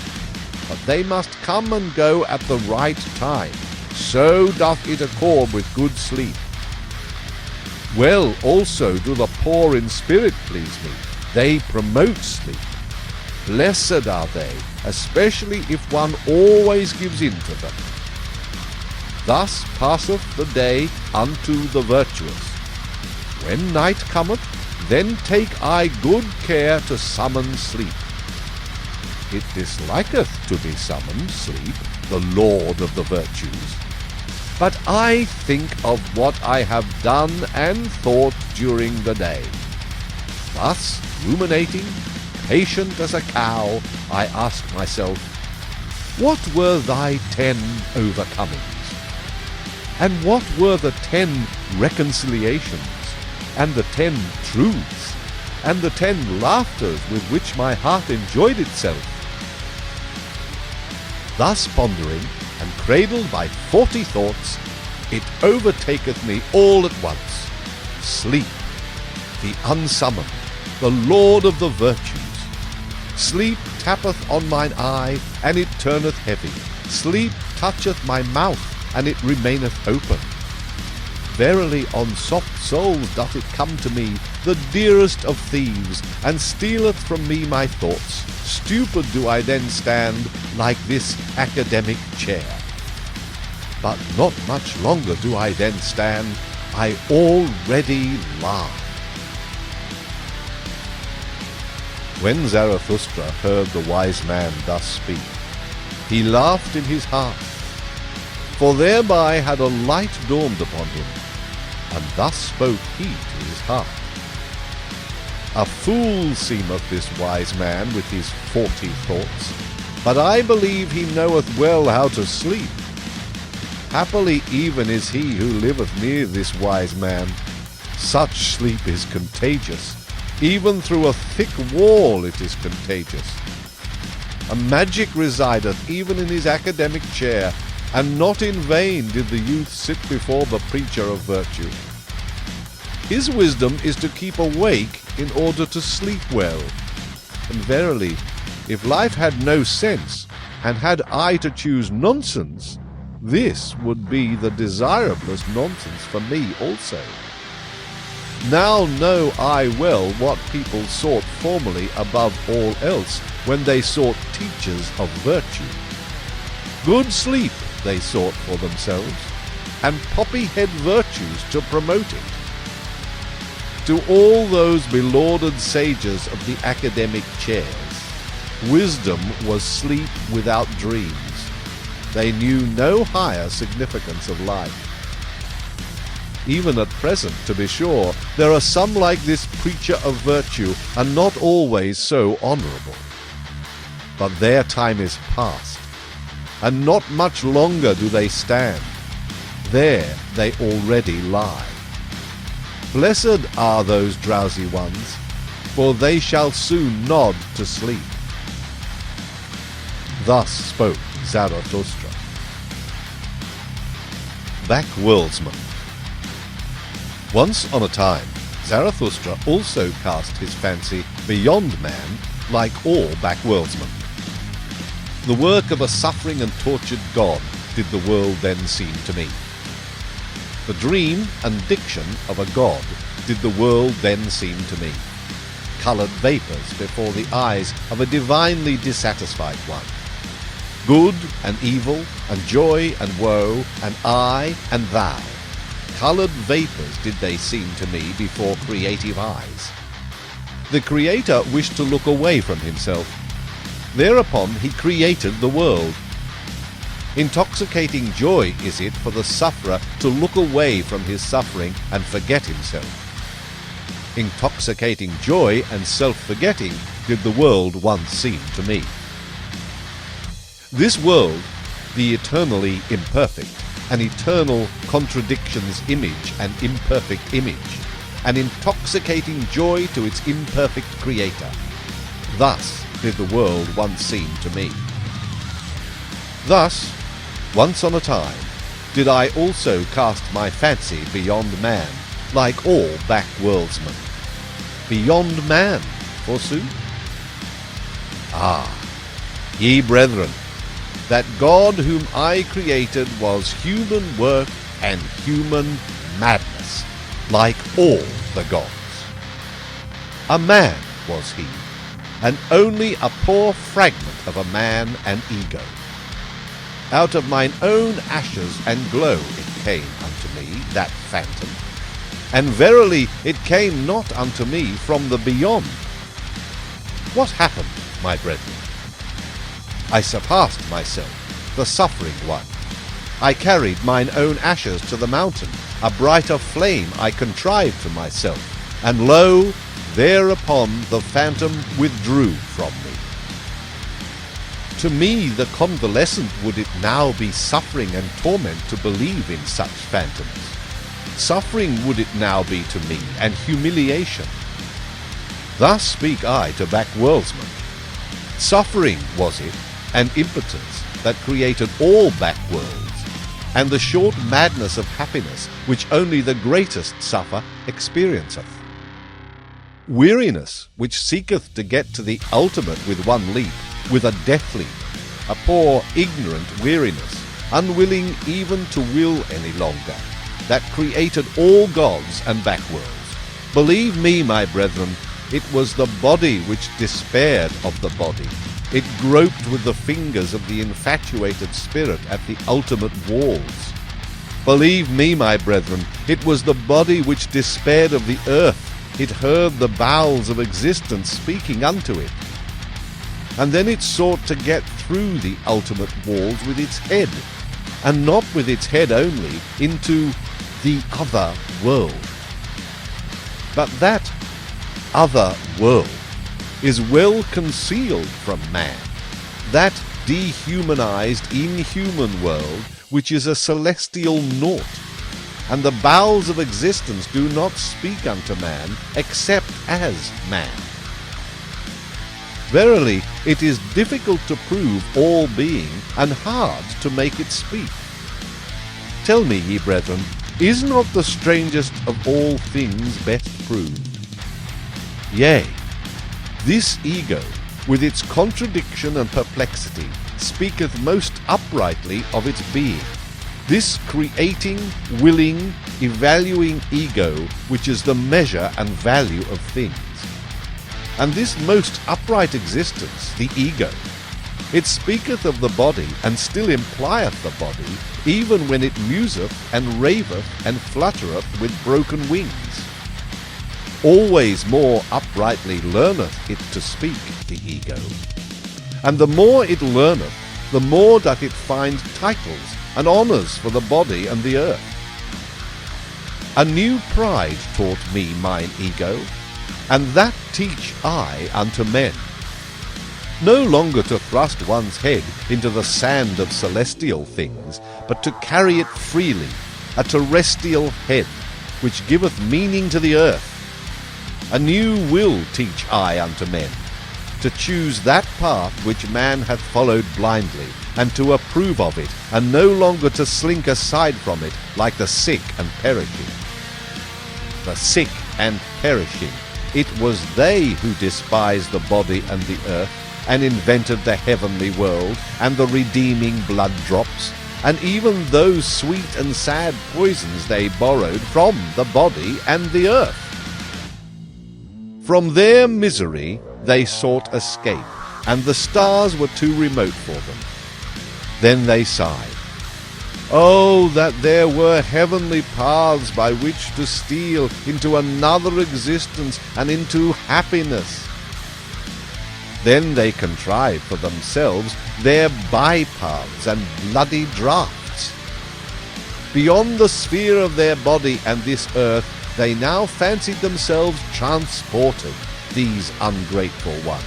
but they must come and go at the right time. So doth it accord with good sleep. Well also do the poor in spirit please me. They promote sleep. Blessed are they, especially if one always gives in to them. Thus passeth the day unto the virtuous. When night cometh, then take I good care to summon sleep. It disliketh to be summoned, sleep, the lord of the virtues. But I think of what I have done and thought during the day. Thus, ruminating, patient as a cow, I ask myself, what were thy 10 overcomings? And what were the 10 reconciliations, and the 10 truths, and the 10 laughters with which my heart enjoyed itself? Thus pondering, and cradled by 40 thoughts, it overtaketh me all at once. Sleep, the unsummoned, the lord of the virtues. Sleep tappeth on mine eye, and it turneth heavy. Sleep toucheth my mouth, and it remaineth open. Verily on soft souls doth it come to me, the dearest of thieves, and stealeth from me my thoughts. Stupid do I then stand, like this academic chair. But not much longer do I then stand, I already laugh. When Zarathustra heard the wise man thus speak, he laughed in his heart, for thereby had a light dawned upon him, and thus spoke he to his heart. A fool seemeth this wise man with his 40 thoughts, but I believe he knoweth well how to sleep. Happily even is he who liveth near this wise man. Such sleep is contagious. Even through a thick wall it is contagious. A magic resideth even in his academic chair, and not in vain did the youth sit before the preacher of virtue. His wisdom is to keep awake in order to sleep well. And verily, if life had no sense, and had I to choose nonsense, this would be the desirablest nonsense for me also. Now know I well what people sought formerly above all else, when they sought teachers of virtue. Good sleep they sought for themselves, and poppy-head virtues to promote it. To all those belauded sages of the academic chairs, wisdom was sleep without dreams. They knew no higher significance of life. Even at present, to be sure, there are some like this preacher of virtue, and not always so honourable. But their time is past, and not much longer do they stand. There they already lie. Blessed are those drowsy ones, for they shall soon nod to sleep. Thus spoke Zarathustra. Backworldsman. Once on a time, Zarathustra also cast his fancy beyond man, like all backworldsmen. The work of a suffering and tortured god did the world then seem to me. The dream and diction of a god did the world then seem to me. Coloured vapours before the eyes of a divinely dissatisfied one. Good and evil, and joy and woe, and I and thou. Coloured vapours did they seem to me before creative eyes. The Creator wished to look away from himself. Thereupon he created the world. Intoxicating joy is it for the sufferer to look away from his suffering and forget himself. Intoxicating joy and self-forgetting did the world once seem to me. This world, the eternally imperfect, an eternal contradictions image and imperfect image, an intoxicating joy to its imperfect creator. Thus did the world once seem to me. Thus, once on a time, did I also cast my fancy beyond man, like all backworldsmen. Beyond man, forsooth? Ah, ye brethren, that God whom I created was human work and human madness, like all the gods. A man was he, and only a poor fragment of a man and ego. Out of mine own ashes and glow it came unto me, that phantom, and verily it came not unto me from the beyond. What happened, my brethren? I surpassed myself, the suffering one. I carried mine own ashes to the mountain, a brighter flame I contrived to myself, and lo, thereupon the phantom withdrew from me. To me, the convalescent, would it now be suffering and torment to believe in such phantoms? Suffering would it now be to me, and humiliation. Thus speak I to backworldsmen. Suffering was it, and impotence, that created all backworlds, and the short madness of happiness which only the greatest suffer experienceth. Weariness, which seeketh to get to the ultimate with one leap, with a death leap, a poor ignorant weariness, unwilling even to will any longer, that created all gods and backworlds. Believe me, my brethren, it was the body which despaired of the body. It groped with the fingers of the infatuated spirit at the ultimate walls. Believe me, my brethren, it was the body which despaired of the earth. It heard the bowels of existence speaking unto it. And then it sought to get through the ultimate walls with its head, and not with its head only, into the other world. But that other world is well concealed from man, that dehumanized, inhuman world which is a celestial naught, and the bowels of existence do not speak unto man except as man. Verily, it is difficult to prove all being, and hard to make it speak. Tell me, ye brethren, is not the strangest of all things best proved? Yea, this ego, with its contradiction and perplexity, speaketh most uprightly of its being. This creating, willing, evaluating ego, which is the measure and value of things. And this most upright existence, the ego, it speaketh of the body, and still implieth the body, even when it museth and raveth and fluttereth with broken wings. Always more uprightly learneth it to speak, the ego. And the more it learneth, the more doth it find titles and honours for the body and the earth. A new pride taught me mine ego, and that teach I unto men. No longer to thrust one's head into the sand of celestial things, but to carry it freely, a terrestrial head, which giveth meaning to the earth. A new will teach I unto men, to choose that path which man hath followed blindly, and to approve of it, and no longer to slink aside from it like the sick and perishing. The sick and perishing, it was they who despised the body and the earth, and invented the heavenly world, and the redeeming blood drops, and even those sweet and sad poisons they borrowed from the body and the earth. From their misery they sought escape, and the stars were too remote for them. Then they sighed, "Oh, that there were heavenly paths by which to steal into another existence and into happiness." Then they contrived for themselves their bypaths and bloody draughts. Beyond the sphere of their body and this earth, they now fancied themselves transported, these ungrateful ones.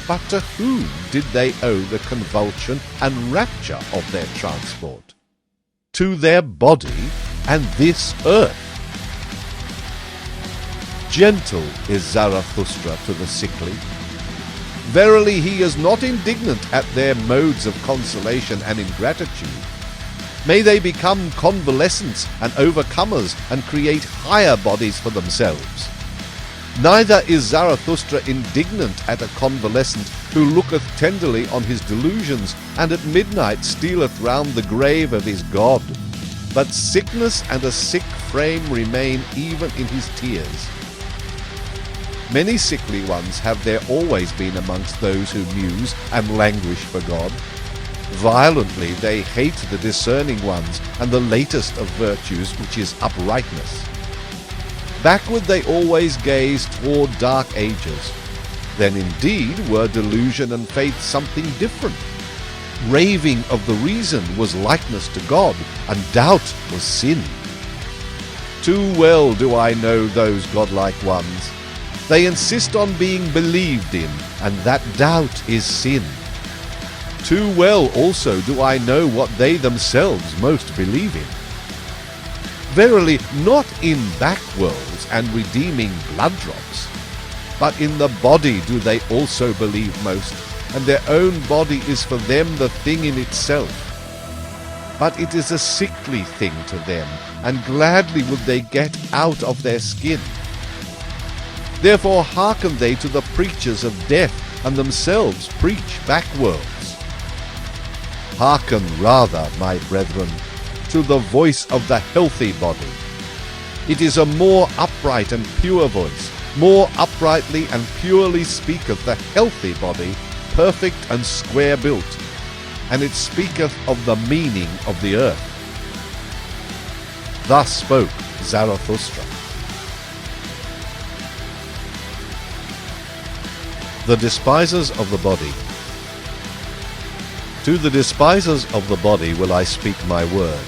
But to whom did they owe the convulsion and rapture of their transport? To their body and this earth. Gentle is Zarathustra to the sickly. Verily he is not indignant at their modes of consolation and ingratitude. May they become convalescents and overcomers and create higher bodies for themselves. Neither is Zarathustra indignant at a convalescent who looketh tenderly on his delusions, and at midnight stealeth round the grave of his God. But sickness and a sick frame remain even in his tears. Many sickly ones have there always been amongst those who muse and languish for God. Violently they hate the discerning ones and the latest of virtues, which is uprightness. Backward they always gaze toward dark ages. Then indeed were delusion and faith something different. Raving of the reason was likeness to God, and doubt was sin. Too well do I know those godlike ones. They insist on being believed in, and that doubt is sin. Too well also do I know what they themselves most believe in. Verily, not in backworlds and redeeming blood drops, but in the body do they also believe most, and their own body is for them the thing in itself. But it is a sickly thing to them, and gladly would they get out of their skin. Therefore hearken they to the preachers of death, and themselves preach backworlds. Hearken rather, my brethren, to the voice of the healthy body. It is a more upright and pure voice. More uprightly and purely speaketh the healthy body, perfect and square built, and it speaketh of the meaning of the earth. Thus spoke Zarathustra. The despisers of the body. To the despisers of the body will I speak my word.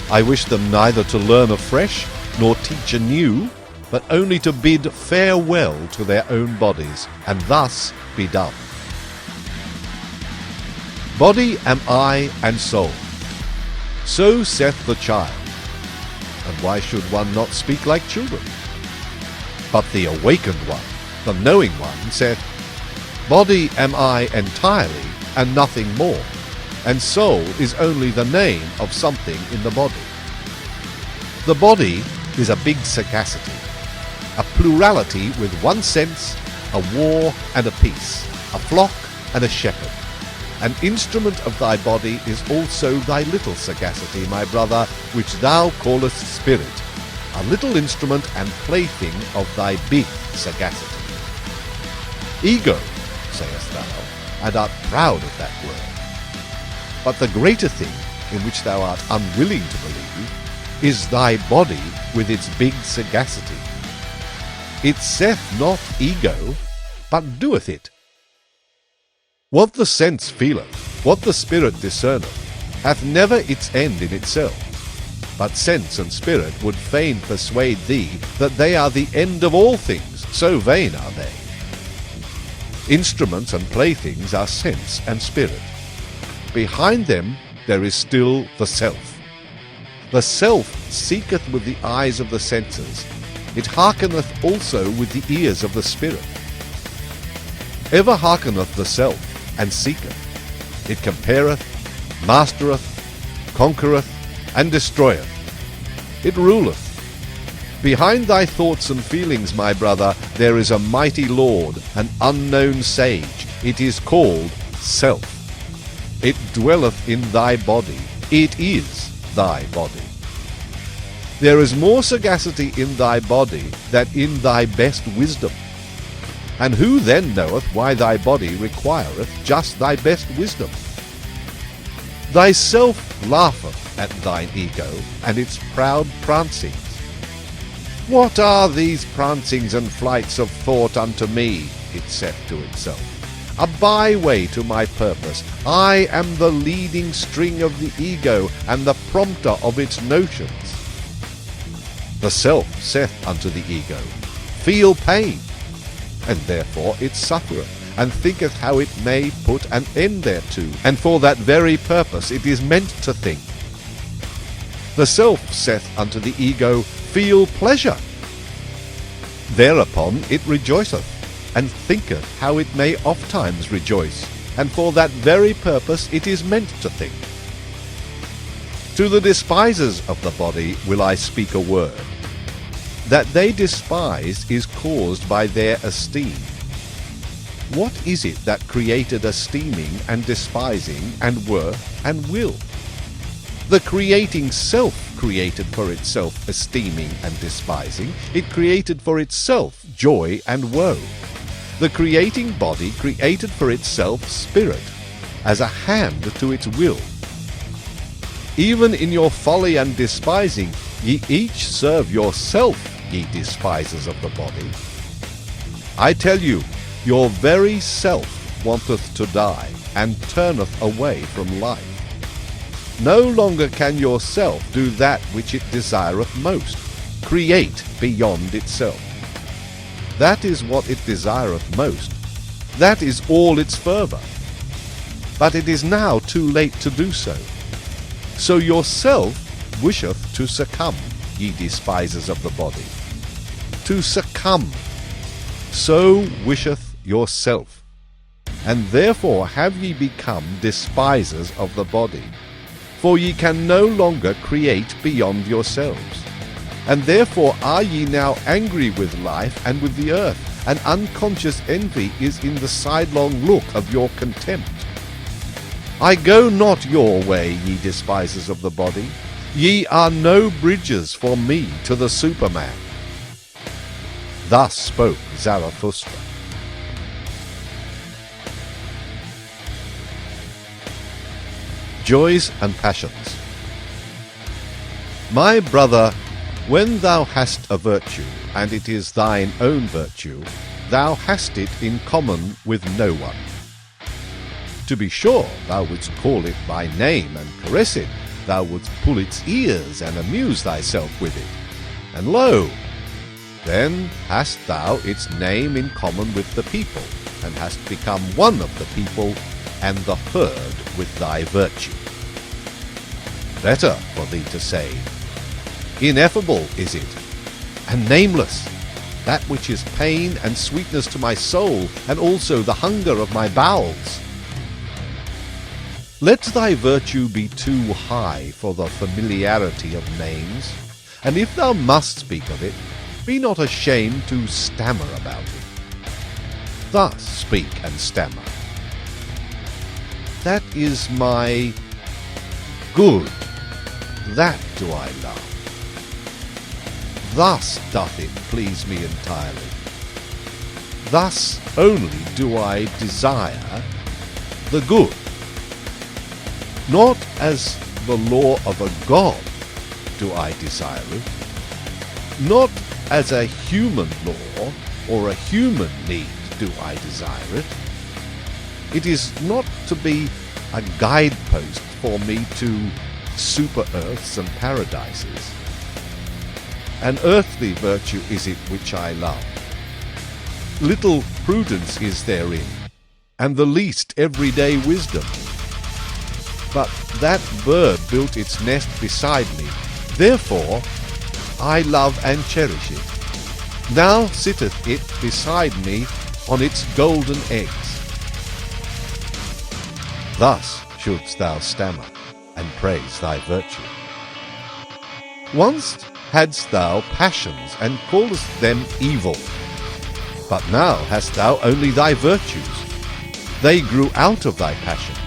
I wish them neither to learn afresh, nor teach anew, but only to bid farewell to their own bodies, and thus be done. Body am I and soul. So saith the child. And why should one not speak like children? But the awakened one, the knowing one, saith, Body am I entirely, and nothing more, and soul is only the name of something in the body. The body is a big sagacity, a plurality with one sense, a war and a peace, a flock and a shepherd. An instrument of thy body is also thy little sagacity, my brother, which thou callest spirit, a little instrument and plaything of thy big sagacity. Ego, sayest thou, and art proud of that word. But the greater thing, in which thou art unwilling to believe, is thy body with its big sagacity. It saith not ego, but doeth it. What the sense feeleth, what the spirit discerneth, hath never its end in itself. But sense and spirit would fain persuade thee that they are the end of all things, so vain are they. Instruments and playthings are sense and spirit. Behind them there is still the self. The self seeketh with the eyes of the senses. It hearkeneth also with the ears of the spirit. Ever hearkeneth the self, and seeketh. It compareth, mastereth, conquereth, and destroyeth. It ruleth. Behind thy thoughts and feelings, my brother, there is a mighty Lord, an unknown sage. It is called self. It dwelleth in thy body. It is thy body. There is more sagacity in thy body than in thy best wisdom. And who then knoweth why thy body requireth just thy best wisdom? Thyself laugheth at thine ego and its proud prancings. What are these prancings and flights of thought unto me? It saith to itself. A byway to my purpose. I am the leading string of the ego and the prompter of its notions. The self saith unto the ego, Feel pain. And therefore it suffereth, and thinketh how it may put an end thereto, and for that very purpose it is meant to think. The self saith unto the ego, Feel pleasure. Thereupon it rejoiceth, and thinketh how it may ofttimes rejoice, and for that very purpose it is meant to think. To the despisers of the body will I speak a word. That they despise is caused by their esteem. What is it that created esteeming and despising and worth and will? The creating self created for itself esteeming and despising. It created for itself joy and woe. The creating body created for itself spirit, as a hand to its will. Even in your folly and despising, ye each serve yourself, ye despisers of the body. I tell you, your very self wanteth to die, and turneth away from life. No longer can yourself do that which it desireth most, create beyond itself. That is what it desireth most, that is all its fervour. But it is now too late to do so. So yourself wisheth to succumb, ye despisers of the body. To succumb, so wisheth yourself. And therefore have ye become despisers of the body. For ye can no longer create beyond yourselves. And therefore are ye now angry with life and with the earth, and unconscious envy is in the sidelong look of your contempt. I go not your way, ye despisers of the body. Ye are no bridges for me to the Superman. Thus spoke Zarathustra. Joys and passions. My brother, when thou hast a virtue, and it is thine own virtue, thou hast it in common with no one. To be sure, thou wouldst call it by name and caress it, thou wouldst pull its ears and amuse thyself with it. And lo, then hast thou its name in common with the people, and hast become one of the people, and the herd with thy virtue. Better for thee to say, ineffable is it, and nameless, that which is pain and sweetness to my soul, and also the hunger of my bowels. Let thy virtue be too high for the familiarity of names, and if thou must speak of it, be not ashamed to stammer about it. Thus speak and stammer. That is my good, that do I love. Thus doth it please me entirely. Thus only do I desire the good. Not as the law of a god do I desire it, not as a human law or a human need do I desire it. It is not to be a guidepost for me to super-earths and paradises. An earthly virtue is it which I love. Little prudence is therein, and the least everyday wisdom. But that bird built its nest beside me, therefore I love and cherish it. Now sitteth it beside me on its golden eggs. Thus shouldst thou stammer and praise thy virtue. Once hadst thou passions, and calledst them evil, but now hast thou only thy virtues. They grew out of thy passions.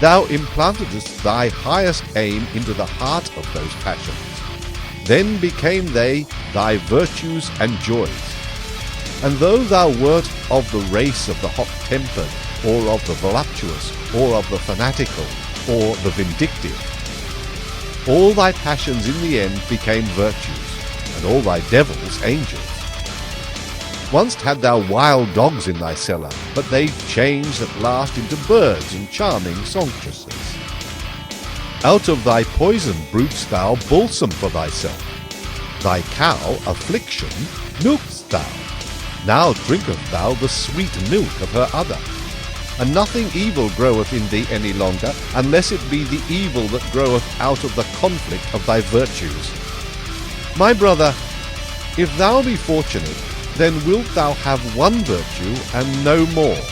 Thou implantedst thy highest aim into the heart of those passions. Then became they thy virtues and joys. And though thou wert of the race of the hot-tempered, or of the voluptuous, or of the fanatical, or the vindictive, all thy passions in the end became virtues, and all thy devils angels. Once had thou wild dogs in thy cellar, but they changed at last into birds and charming songstresses. Out of thy poison brewedst thou balsam for thyself. Thy cow, affliction, milk'st thou. Now drinkest thou the sweet milk of her udder. And nothing evil groweth in thee any longer, unless it be the evil that groweth out of the conflict of thy virtues. My brother, if thou be fortunate, then wilt thou have one virtue and no more.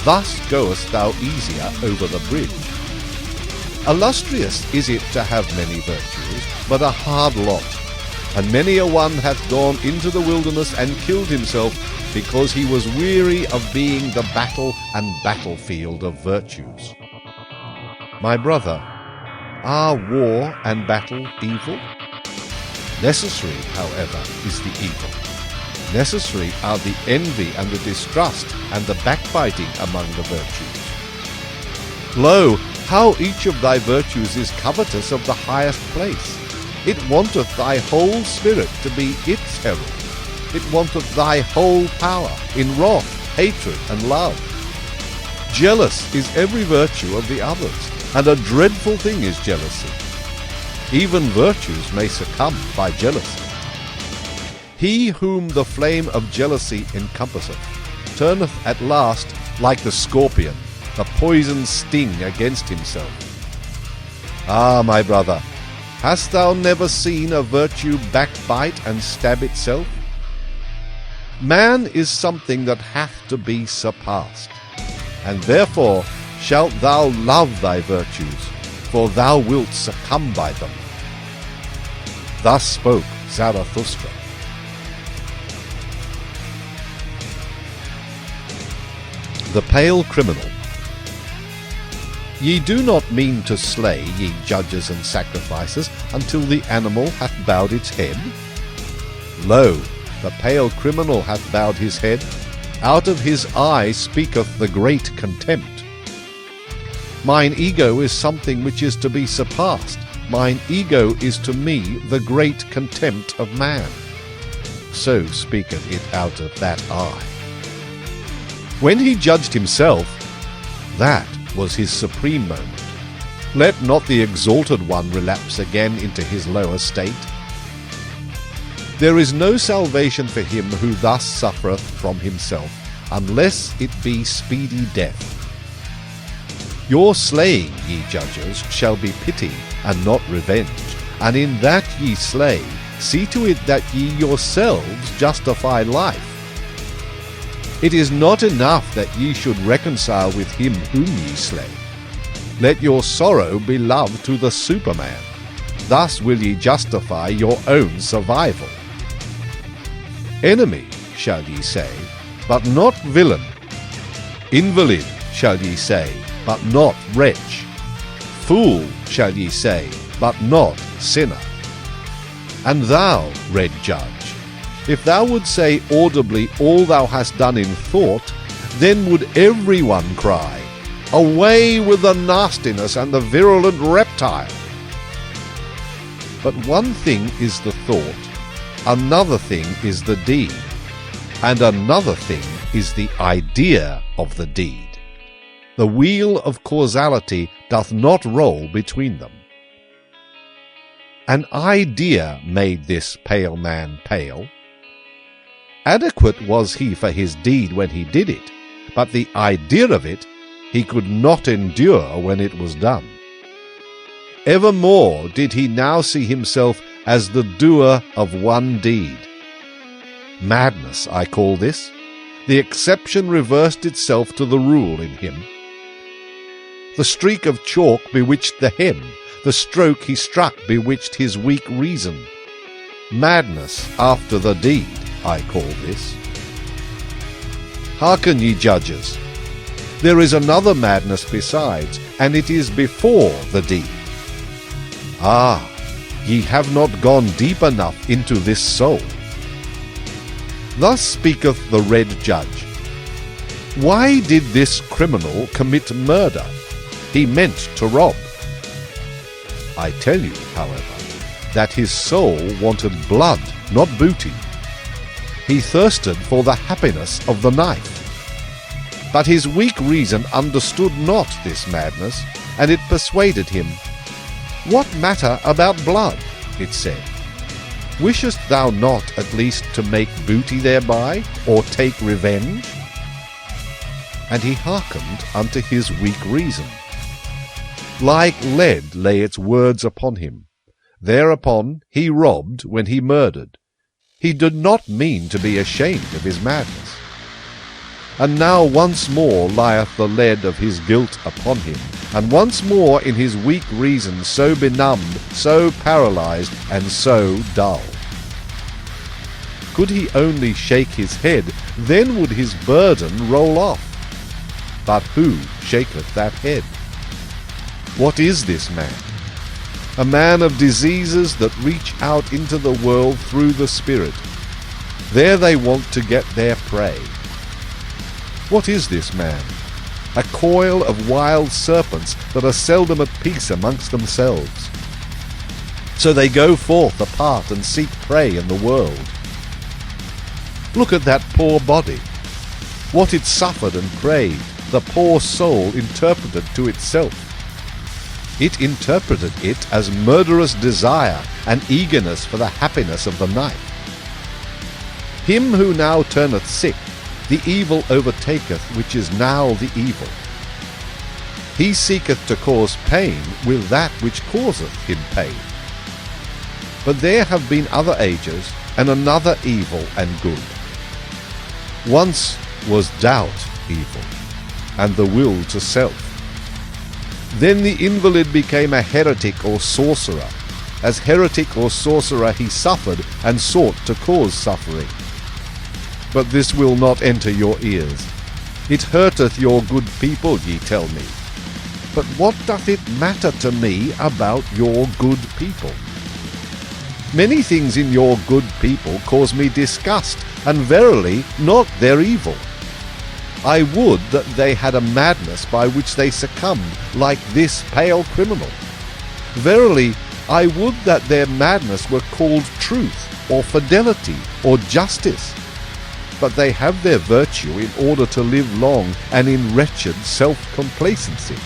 Thus goest thou easier over the bridge. Illustrious is it to have many virtues, but a hard lot. And many a one hath gone into the wilderness and killed himself, because he was weary of being the battle and battlefield of virtues. My brother, are war and battle evil? Necessary, however, is the evil. Necessary are the envy and the distrust and the backbiting among the virtues. Lo, how each of thy virtues is covetous of the highest place. It wanteth thy whole spirit to be its herald. It wanteth thy whole power in wrath, hatred, and love. Jealous is every virtue of the others, and a dreadful thing is jealousy. Even virtues may succumb by jealousy. He whom the flame of jealousy encompasseth turneth at last like the scorpion, the poisoned sting against himself. Ah, my brother, hast thou never seen a virtue backbite and stab itself? Man is something that hath to be surpassed, and therefore shalt thou love thy virtues, for thou wilt succumb by them. Thus spoke Zarathustra. The Pale Criminal. Ye do not mean to slay, ye judges and sacrificers, until the animal hath bowed its head? Lo, the pale criminal hath bowed his head. Out of his eye speaketh the great contempt. Mine ego is something which is to be surpassed. Mine ego is to me the great contempt of man. So speaketh it out of that eye. When he judged himself, that was his supreme moment. Let not the exalted one relapse again into his lower state. There is no salvation for him who thus suffereth from himself, unless it be speedy death. Your slaying, ye judges, shall be pity, and not revenge, and in that ye slay, see to it that ye yourselves justify life. It is not enough that ye should reconcile with him whom ye slay. Let your sorrow be love to the Superman. Thus will ye justify your own survival. Enemy, shall ye say, but not villain. Invalid, shall ye say, but not wretch. Fool, shall ye say, but not sinner. And thou, red judge, if thou would say audibly all thou hast done in thought, then would everyone cry, Away with the nastiness and the virulent reptile! But one thing is the thought, another thing is the deed, and another thing is the idea of the deed. The wheel of causality doth not roll between them. An idea made this pale man pale. Adequate was he for his deed when he did it, but the idea of it he could not endure when it was done. Evermore did he now see himself as the doer of one deed. Madness, I call this. The exception reversed itself to the rule in him. The streak of chalk bewitched the hen, the stroke he struck bewitched his weak reason. Madness after the deed, I call this. Hearken, ye judges, there is another madness besides, and it is before the deed. Ah, ye have not gone deep enough into this soul. Thus speaketh the red judge. Why did this criminal commit murder? He meant to rob. I tell you, however, that his soul wanted blood, not booty. He thirsted for the happiness of the knife. But his weak reason understood not this madness, and it persuaded him. What matter about blood? It said. Wishest thou not at least to make booty thereby, or take revenge? And he hearkened unto his weak reason. Like lead lay its words upon him. Thereupon he robbed when he murdered. He did not mean to be ashamed of his madness. And now once more lieth the lead of his guilt upon him, and once more in his weak reason so benumbed, so paralyzed, and so dull. Could he only shake his head, then would his burden roll off. But who shaketh that head? What is this man? A man of diseases that reach out into the world through the spirit. There they want to get their prey. What is this man? A coil of wild serpents that are seldom at peace amongst themselves. So they go forth apart and seek prey in the world. Look at that poor body. What it suffered and craved, the poor soul interpreted to itself. It interpreted it as murderous desire and eagerness for the happiness of the night. Him who now turneth sick, the evil overtaketh which is now the evil. He seeketh to cause pain with that which causeth him pain. But there have been other ages, and another evil and good. Once was doubt evil, and the will to self. Then the invalid became a heretic or sorcerer. As heretic or sorcerer he suffered and sought to cause suffering. But this will not enter your ears. It hurteth your good people, ye tell me. But what doth it matter to me about your good people? Many things in your good people cause me disgust, and verily not their evil. I would that they had a madness by which they succumbed, like this pale criminal. Verily, I would that their madness were called truth, or fidelity, or justice. But they have their virtue in order to live long and in wretched self-complacency.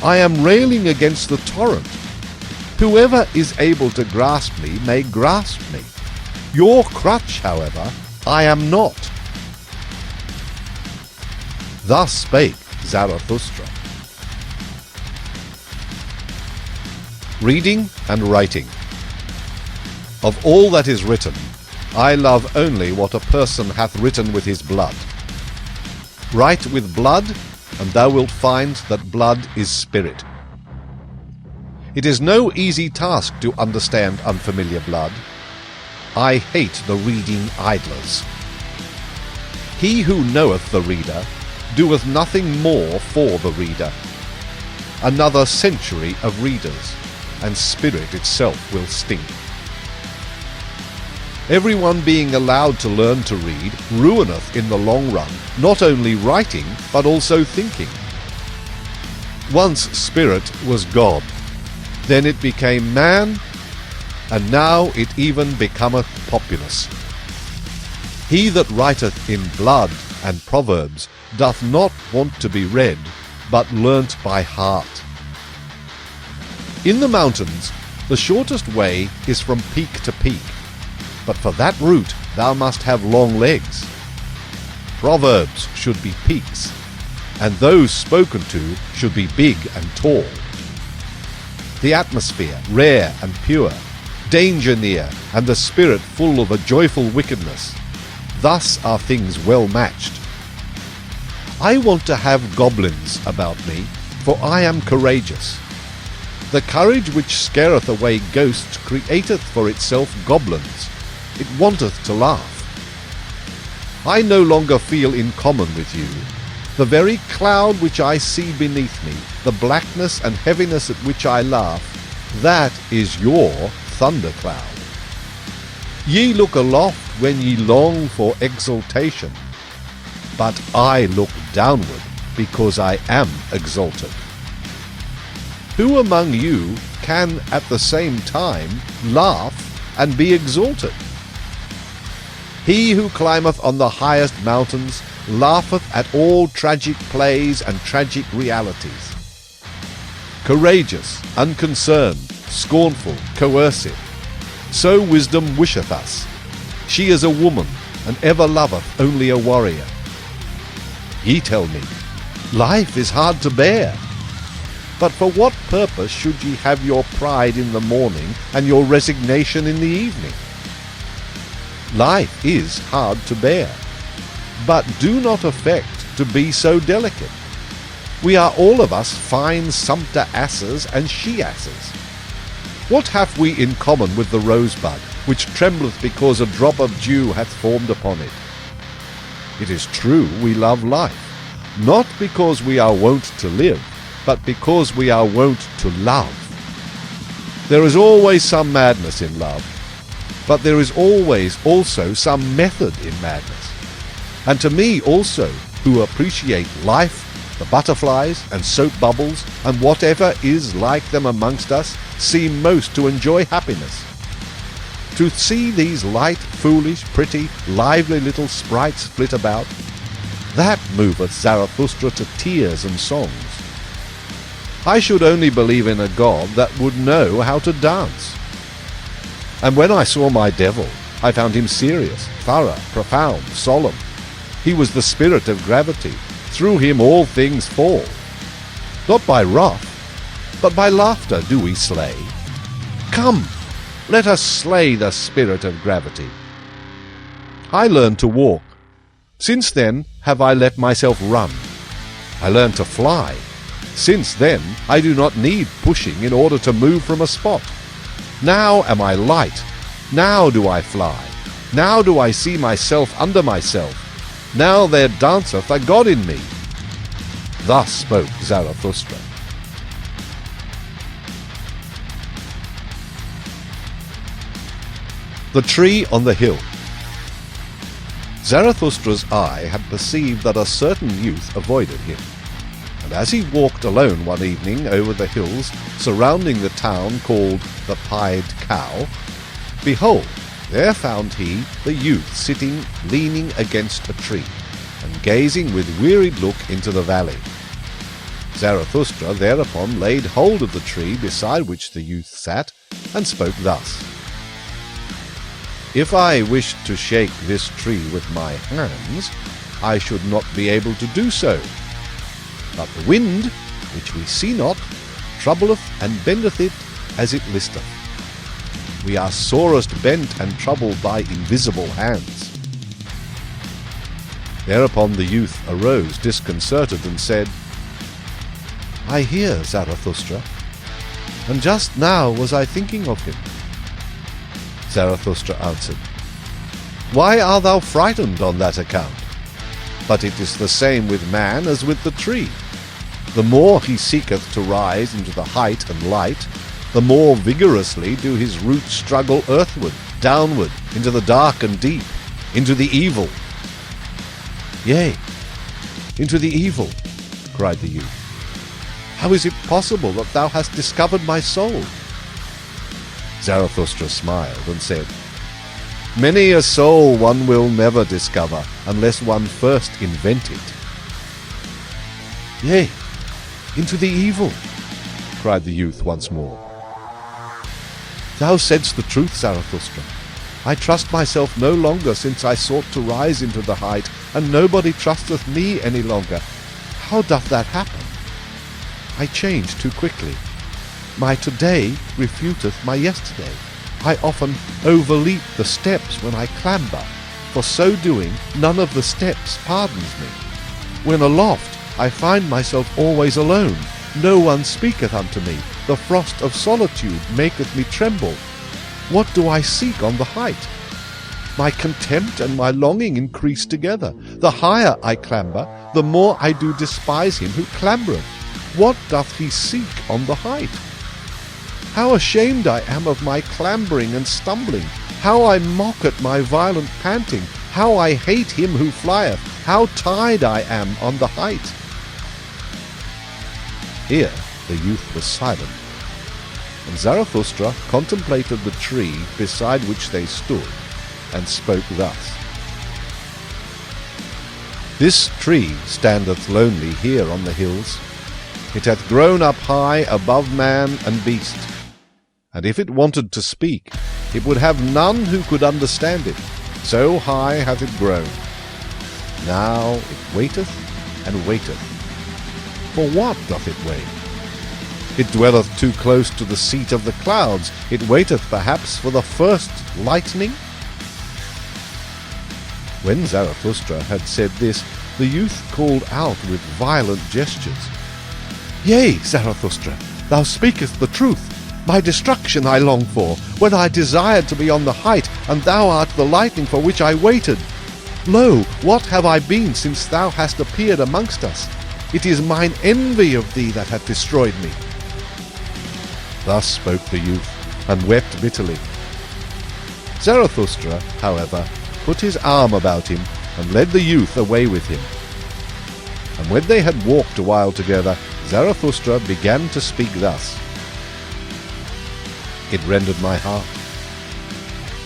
I am railing against the torrent. Whoever is able to grasp me may grasp me. Your crutch, however, I am not. Thus spake Zarathustra. Reading and writing. Of all that is written, I love only what a person hath written with his blood. Write with blood, and thou wilt find that blood is spirit. It is no easy task to understand unfamiliar blood. I hate the reading idlers. He who knoweth the reader doeth nothing more for the reader. Another century of readers, and spirit itself will stink. Everyone being allowed to learn to read ruineth in the long run not only writing but also thinking. Once spirit was God, then it became man, and now it even becometh populace. He that writeth in blood and proverbs doth not want to be read, but learnt by heart. In the mountains the shortest way is from peak to peak, but for that route thou must have long legs. Proverbs should be peaks, and those spoken to should be big and tall. The atmosphere rare and pure, danger near, and the spirit full of a joyful wickedness. Thus are things well matched. I want to have goblins about me, for I am courageous. The courage which scareth away ghosts createth for itself goblins. It wanteth to laugh. I no longer feel in common with you. The very cloud which I see beneath me, the blackness and heaviness at which I laugh, that is your thundercloud. Ye look aloft when ye long for exaltation, but I look downward because I am exalted. Who among you can at the same time laugh and be exalted? He who climbeth on the highest mountains laugheth at all tragic plays and tragic realities. Courageous, unconcerned, scornful, coercive, so wisdom wisheth us. She is a woman, and ever loveth only a warrior. Ye tell me, life is hard to bear. But for what purpose should ye have your pride in the morning and your resignation in the evening? Life is hard to bear, but do not affect to be so delicate. We are all of us fine sumpter asses and she-asses. What have we in common with the rosebud, which trembleth because a drop of dew hath formed upon it? It is true we love life, not because we are wont to live, but because we are wont to love. There is always some madness in love. But there is always also some method in madness. And to me also, who appreciate life, the butterflies and soap bubbles and whatever is like them amongst us, seem most to enjoy happiness. To see these light, foolish, pretty, lively little sprites flit about, that moveth Zarathustra to tears and songs. I should only believe in a God that would know how to dance. And when I saw my devil, I found him serious, thorough, profound, solemn. He was the spirit of gravity. Through him all things fall. Not by wrath, but by laughter do we slay. Come, let us slay the spirit of gravity. I learned to walk. Since then have I let myself run. I learned to fly. Since then I do not need pushing in order to move from a spot. Now am I light. Now do I fly. Now do I see myself under myself. Now there danceth a God in me. Thus spoke Zarathustra. The Tree on the Hill. Zarathustra's eye had perceived that a certain youth avoided him, and as he walked alone one evening over the hills surrounding the town called the Pied Cow, behold, there found he the youth sitting leaning against a tree, and gazing with wearied look into the valley. Zarathustra thereupon laid hold of the tree beside which the youth sat, and spoke thus. If I wished to shake this tree with my hands, I should not be able to do so. But the wind, which we see not, troubleth and bendeth it as it listeth. We are sorest bent and troubled by invisible hands. Thereupon the youth arose disconcerted and said, I hear, Zarathustra, and just now was I thinking of him. Zarathustra answered, Why art thou frightened on that account? But it is the same with man as with the tree. The more he seeketh to rise into the height and light, the more vigorously do his roots struggle earthward, downward, into the dark and deep, into the evil. Yea, into the evil, cried the youth. How is it possible that thou hast discovered my soul? Zarathustra smiled and said, Many a soul one will never discover unless one first invent it. Yea, into the evil, cried the youth once more. Thou saidst the truth, Zarathustra. I trust myself no longer since I sought to rise into the height, and nobody trusteth me any longer. How doth that happen? I change too quickly. My today refuteth my yesterday. I often overleap the steps when I clamber. For so doing, none of the steps pardons me. When aloft, I find myself always alone. No one speaketh unto me. The frost of solitude maketh me tremble. What do I seek on the height? My contempt and my longing increase together. The higher I clamber, the more I do despise him who clambereth. What doth he seek on the height? How ashamed I am of my clambering and stumbling! How I mock at my violent panting! How I hate him who flieth! How tied I am on the height! Here the youth was silent, and Zarathustra contemplated the tree beside which they stood, and spoke thus. This tree standeth lonely here on the hills. It hath grown up high above man and beast, and if it wanted to speak, it would have none who could understand it, so high hath it grown. Now it waiteth and waiteth. For what doth it wait? It dwelleth too close to the seat of the clouds. It waiteth perhaps for the first lightning. When Zarathustra had said this, the youth called out with violent gestures, Yea, Zarathustra, thou speakest the truth. My destruction I long for, when I desired to be on the height, and thou art the lightning for which I waited. Lo, what have I been since thou hast appeared amongst us? It is mine envy of thee that hath destroyed me. Thus spoke the youth, and wept bitterly. Zarathustra, however, put his arm about him and led the youth away with him. And when they had walked a while together, Zarathustra began to speak thus. It rendered my heart.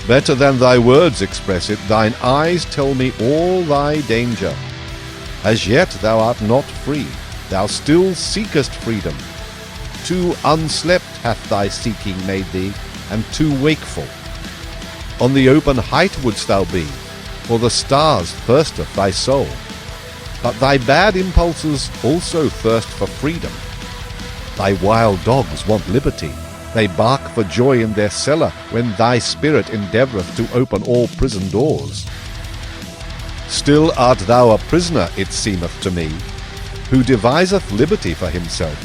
Better than thy words express it, thine eyes tell me all thy danger. As yet thou art not free, thou still seekest freedom. Too unslept hath thy seeking made thee, and too wakeful. On the open height wouldst thou be, for the stars thirsteth thy soul. But thy bad impulses also thirst for freedom. Thy wild dogs want liberty. They bark for joy in their cellar when thy spirit endeavoureth to open all prison doors. Still art thou a prisoner, it seemeth to me, who deviseth liberty for himself.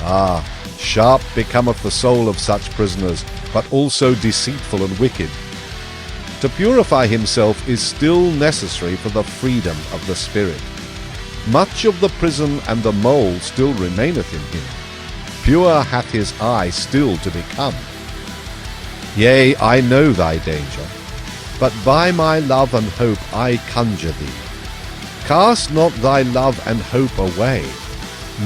Ah, sharp becometh the soul of such prisoners, but also deceitful and wicked. To purify himself is still necessary for the freedom of the spirit. Much of the prison and the mole still remaineth in him. Pure hath his eye still to become. Yea, I know thy danger, but by my love and hope I conjure thee. Cast not thy love and hope away.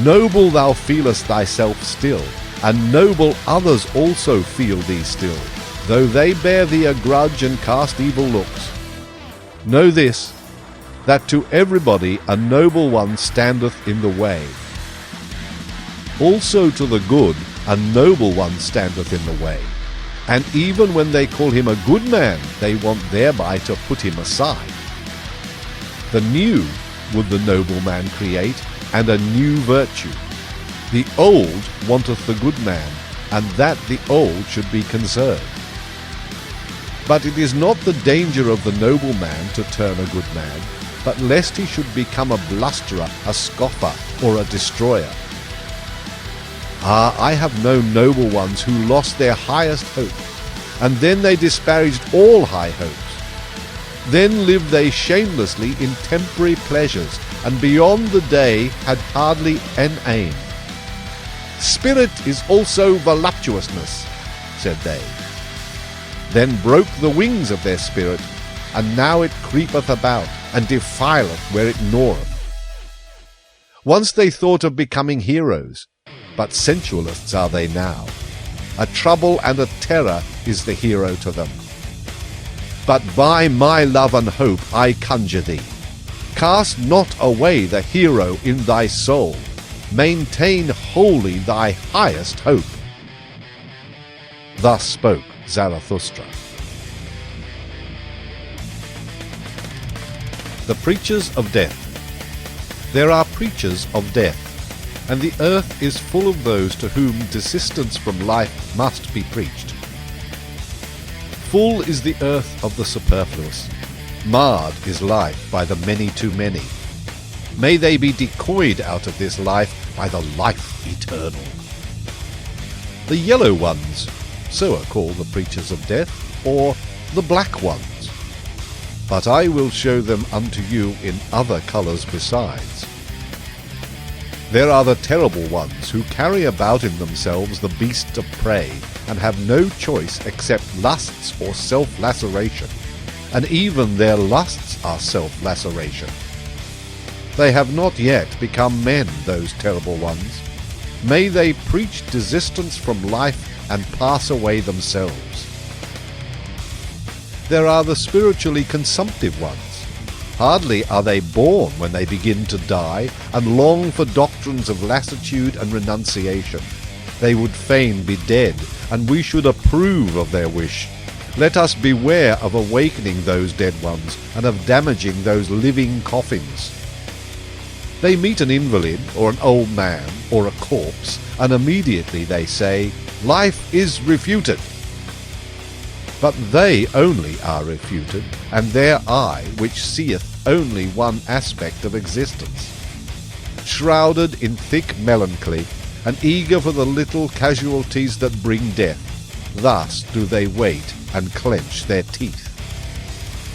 Noble thou feelest thyself still, and noble others also feel thee still, though they bear thee a grudge and cast evil looks. Know this, that to everybody a noble one standeth in the way. Also to the good a noble one standeth in the way, and even when they call him a good man, they want thereby to put him aside. The new would the noble man create, and a new virtue. The old wanteth the good man, and that the old should be conserved. But it is not the danger of the noble man to turn a good man, but lest he should become a blusterer, a scoffer, or a destroyer. Ah, I have known noble ones who lost their highest hope, and then they disparaged all high hopes. Then lived they shamelessly in temporary pleasures, and beyond the day had hardly an aim. Spirit is also voluptuousness, said they. Then broke the wings of their spirit, and now it creepeth about, and defileth where it gnaweth. Once they thought of becoming heroes, but sensualists are they now. A trouble and a terror is the hero to them. But by my love and hope I conjure thee, cast not away the hero in thy soul, maintain wholly thy highest hope. Thus spoke Zarathustra. The preachers of death. There are preachers of death, and the earth is full of those to whom desistance from life must be preached. Full is the earth of the superfluous, marred is life by the many too many. May they be decoyed out of this life by the life eternal. The yellow ones, so are called the preachers of death, or the black ones. But I will show them unto you in other colours besides. There are the terrible ones who carry about in themselves the beasts of prey, and have no choice except lusts or self-laceration, and even their lusts are self-laceration. They have not yet become men, those terrible ones. May they preach desistance from life and pass away themselves. There are the spiritually consumptive ones. Hardly are they born when they begin to die, and long for doctrines of lassitude and renunciation. They would fain be dead, and we should approve of their wish. Let us beware of awakening those dead ones, and of damaging those living coffins. They meet an invalid, or an old man, or a corpse, and immediately they say, "Life is refuted." But they only are refuted, and their eye, which seeth only one aspect of existence. Shrouded in thick melancholy, and eager for the little casualties that bring death, thus do they wait and clench their teeth.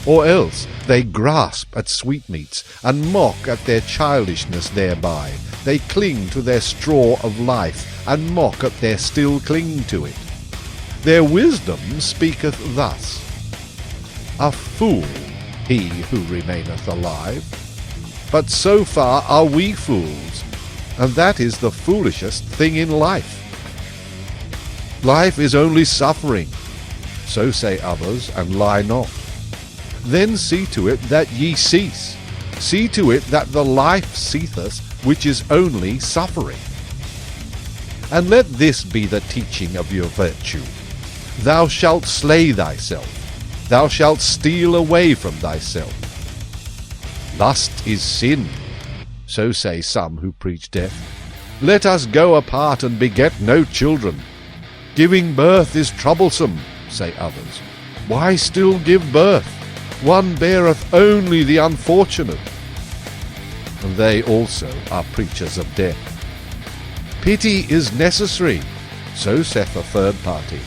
Or else they grasp at sweetmeats, and mock at their childishness thereby. They cling to their straw of life, and mock at their still clinging to it. Their wisdom speaketh thus: A fool he who remaineth alive. But so far are we fools, and that is the foolishest thing in life. Life is only suffering, so say others, and lie not. Then see to it that ye cease. See to it that the life ceaseth which is only suffering. And let this be the teaching of your virtue. Thou shalt slay thyself. Thou shalt steal away from thyself. Lust is sin, so say some who preach death. Let us go apart and beget no children. Giving birth is troublesome, say others. Why still give birth? One beareth only the unfortunate. And they also are preachers of death. Pity is necessary, so saith a third party.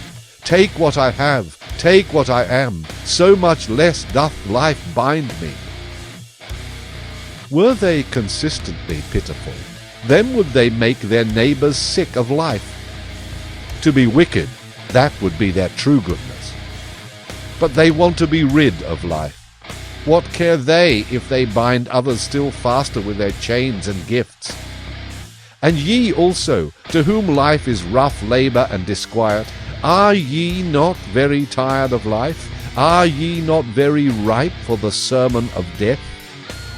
Take what I have, take what I am, so much less doth life bind me. Were they consistently pitiful, then would they make their neighbours sick of life. To be wicked, that would be their true goodness. But they want to be rid of life. What care they if they bind others still faster with their chains and gifts? And ye also, to whom life is rough labour and disquiet, are ye not very tired of life? Are ye not very ripe for the sermon of death?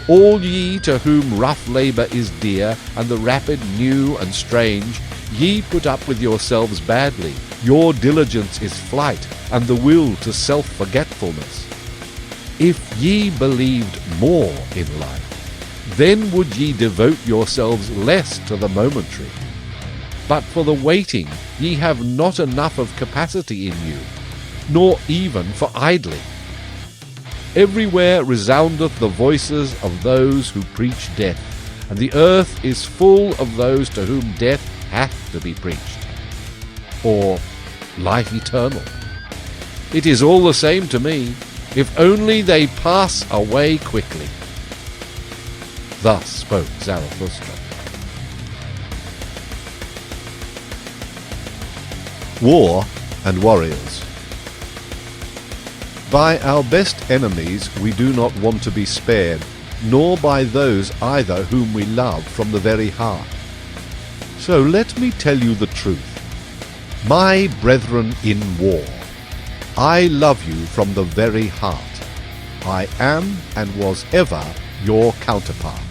All ye to whom rough labour is dear, and the rapid new and strange, ye put up with yourselves badly. Your diligence is flight, and the will to self-forgetfulness. If ye believed more in life, then would ye devote yourselves less to the momentary. But for the waiting ye have not enough of capacity in you, nor even for idling. Everywhere resoundeth the voices of those who preach death, and the earth is full of those to whom death hath to be preached, or life eternal. It is all the same to me, if only they pass away quickly. Thus spoke Zarathustra. War and Warriors. By our best enemies we do not want to be spared, nor by those either whom we love from the very heart. So let me tell you the truth. My brethren in war, I love you from the very heart. I am and was ever your counterpart,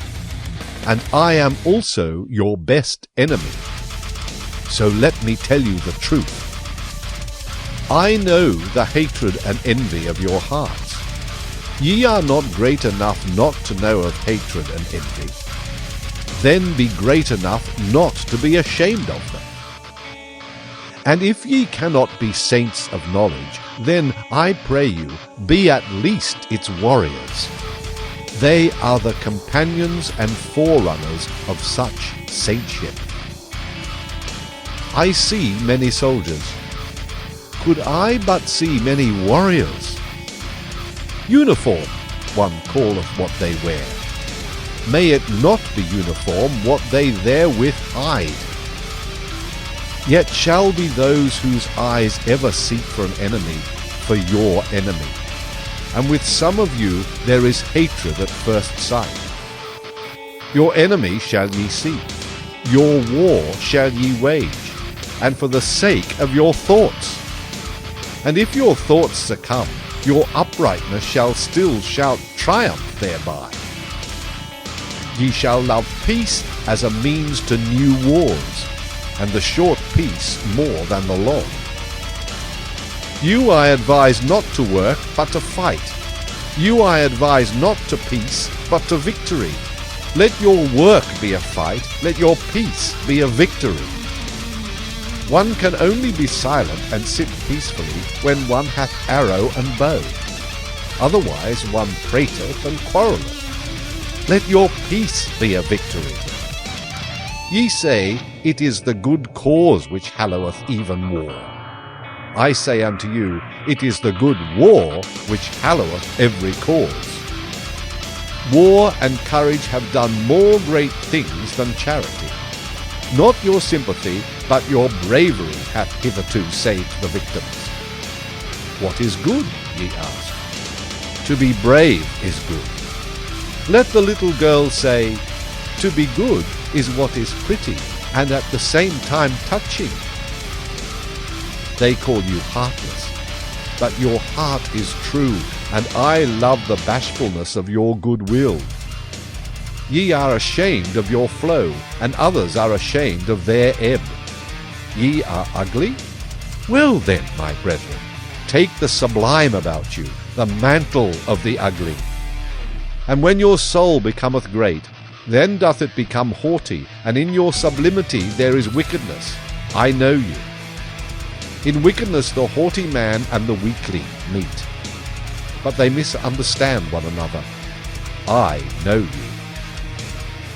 and I am also your best enemy. So let me tell you the truth. I know the hatred and envy of your hearts. Ye are not great enough not to know of hatred and envy. Then be great enough not to be ashamed of them. And if ye cannot be saints of knowledge, then, I pray you, be at least its warriors. They are the companions and forerunners of such saintship. I see many soldiers. Could I but see many warriors? Uniform, one calleth what they wear. May it not be uniform what they therewith hide. Yet shall be those whose eyes ever seek for an enemy, for your enemy. And with some of you there is hatred at first sight. Your enemy shall ye seek, your war shall ye wage, and for the sake of your thoughts. And if your thoughts succumb, your uprightness shall still shout triumph thereby. Ye shall love peace as a means to new wars, and the short peace more than the long. You I advise not to work, but to fight. You I advise not to peace, but to victory. Let your work be a fight, let your peace be a victory. One can only be silent and sit peacefully when one hath arrow and bow. Otherwise one prateth and quarrelleth. Let your peace be a victory. Ye say, it is the good cause which halloweth even war. I say unto you, it is the good war which halloweth every cause. War and courage have done more great things than charity. Not your sympathy, but your bravery hath hitherto saved the victims. What is good, ye ask? To be brave is good. Let the little girl say, to be good is what is pretty and at the same time touching. They call you heartless, but your heart is true, and I love the bashfulness of your goodwill. Ye are ashamed of your flow, and others are ashamed of their ebb. Ye are ugly? Well then, my brethren, take the sublime about you, the mantle of the ugly. And when your soul becometh great, then doth it become haughty, and in your sublimity there is wickedness. I know you. In wickedness the haughty man and the weakling meet, but they misunderstand one another. I know you.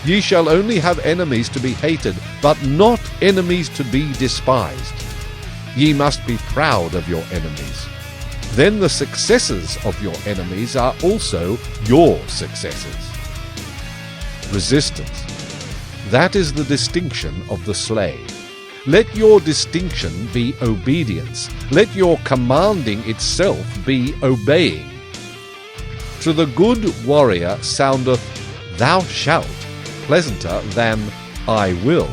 Ye shall only have enemies to be hated, but not enemies to be despised. Ye must be proud of your enemies. Then the successes of your enemies are also your successes. Resistance. That is the distinction of the slave. Let your distinction be obedience. Let your commanding itself be obeying. To the good warrior soundeth, thou shalt, pleasanter than I will.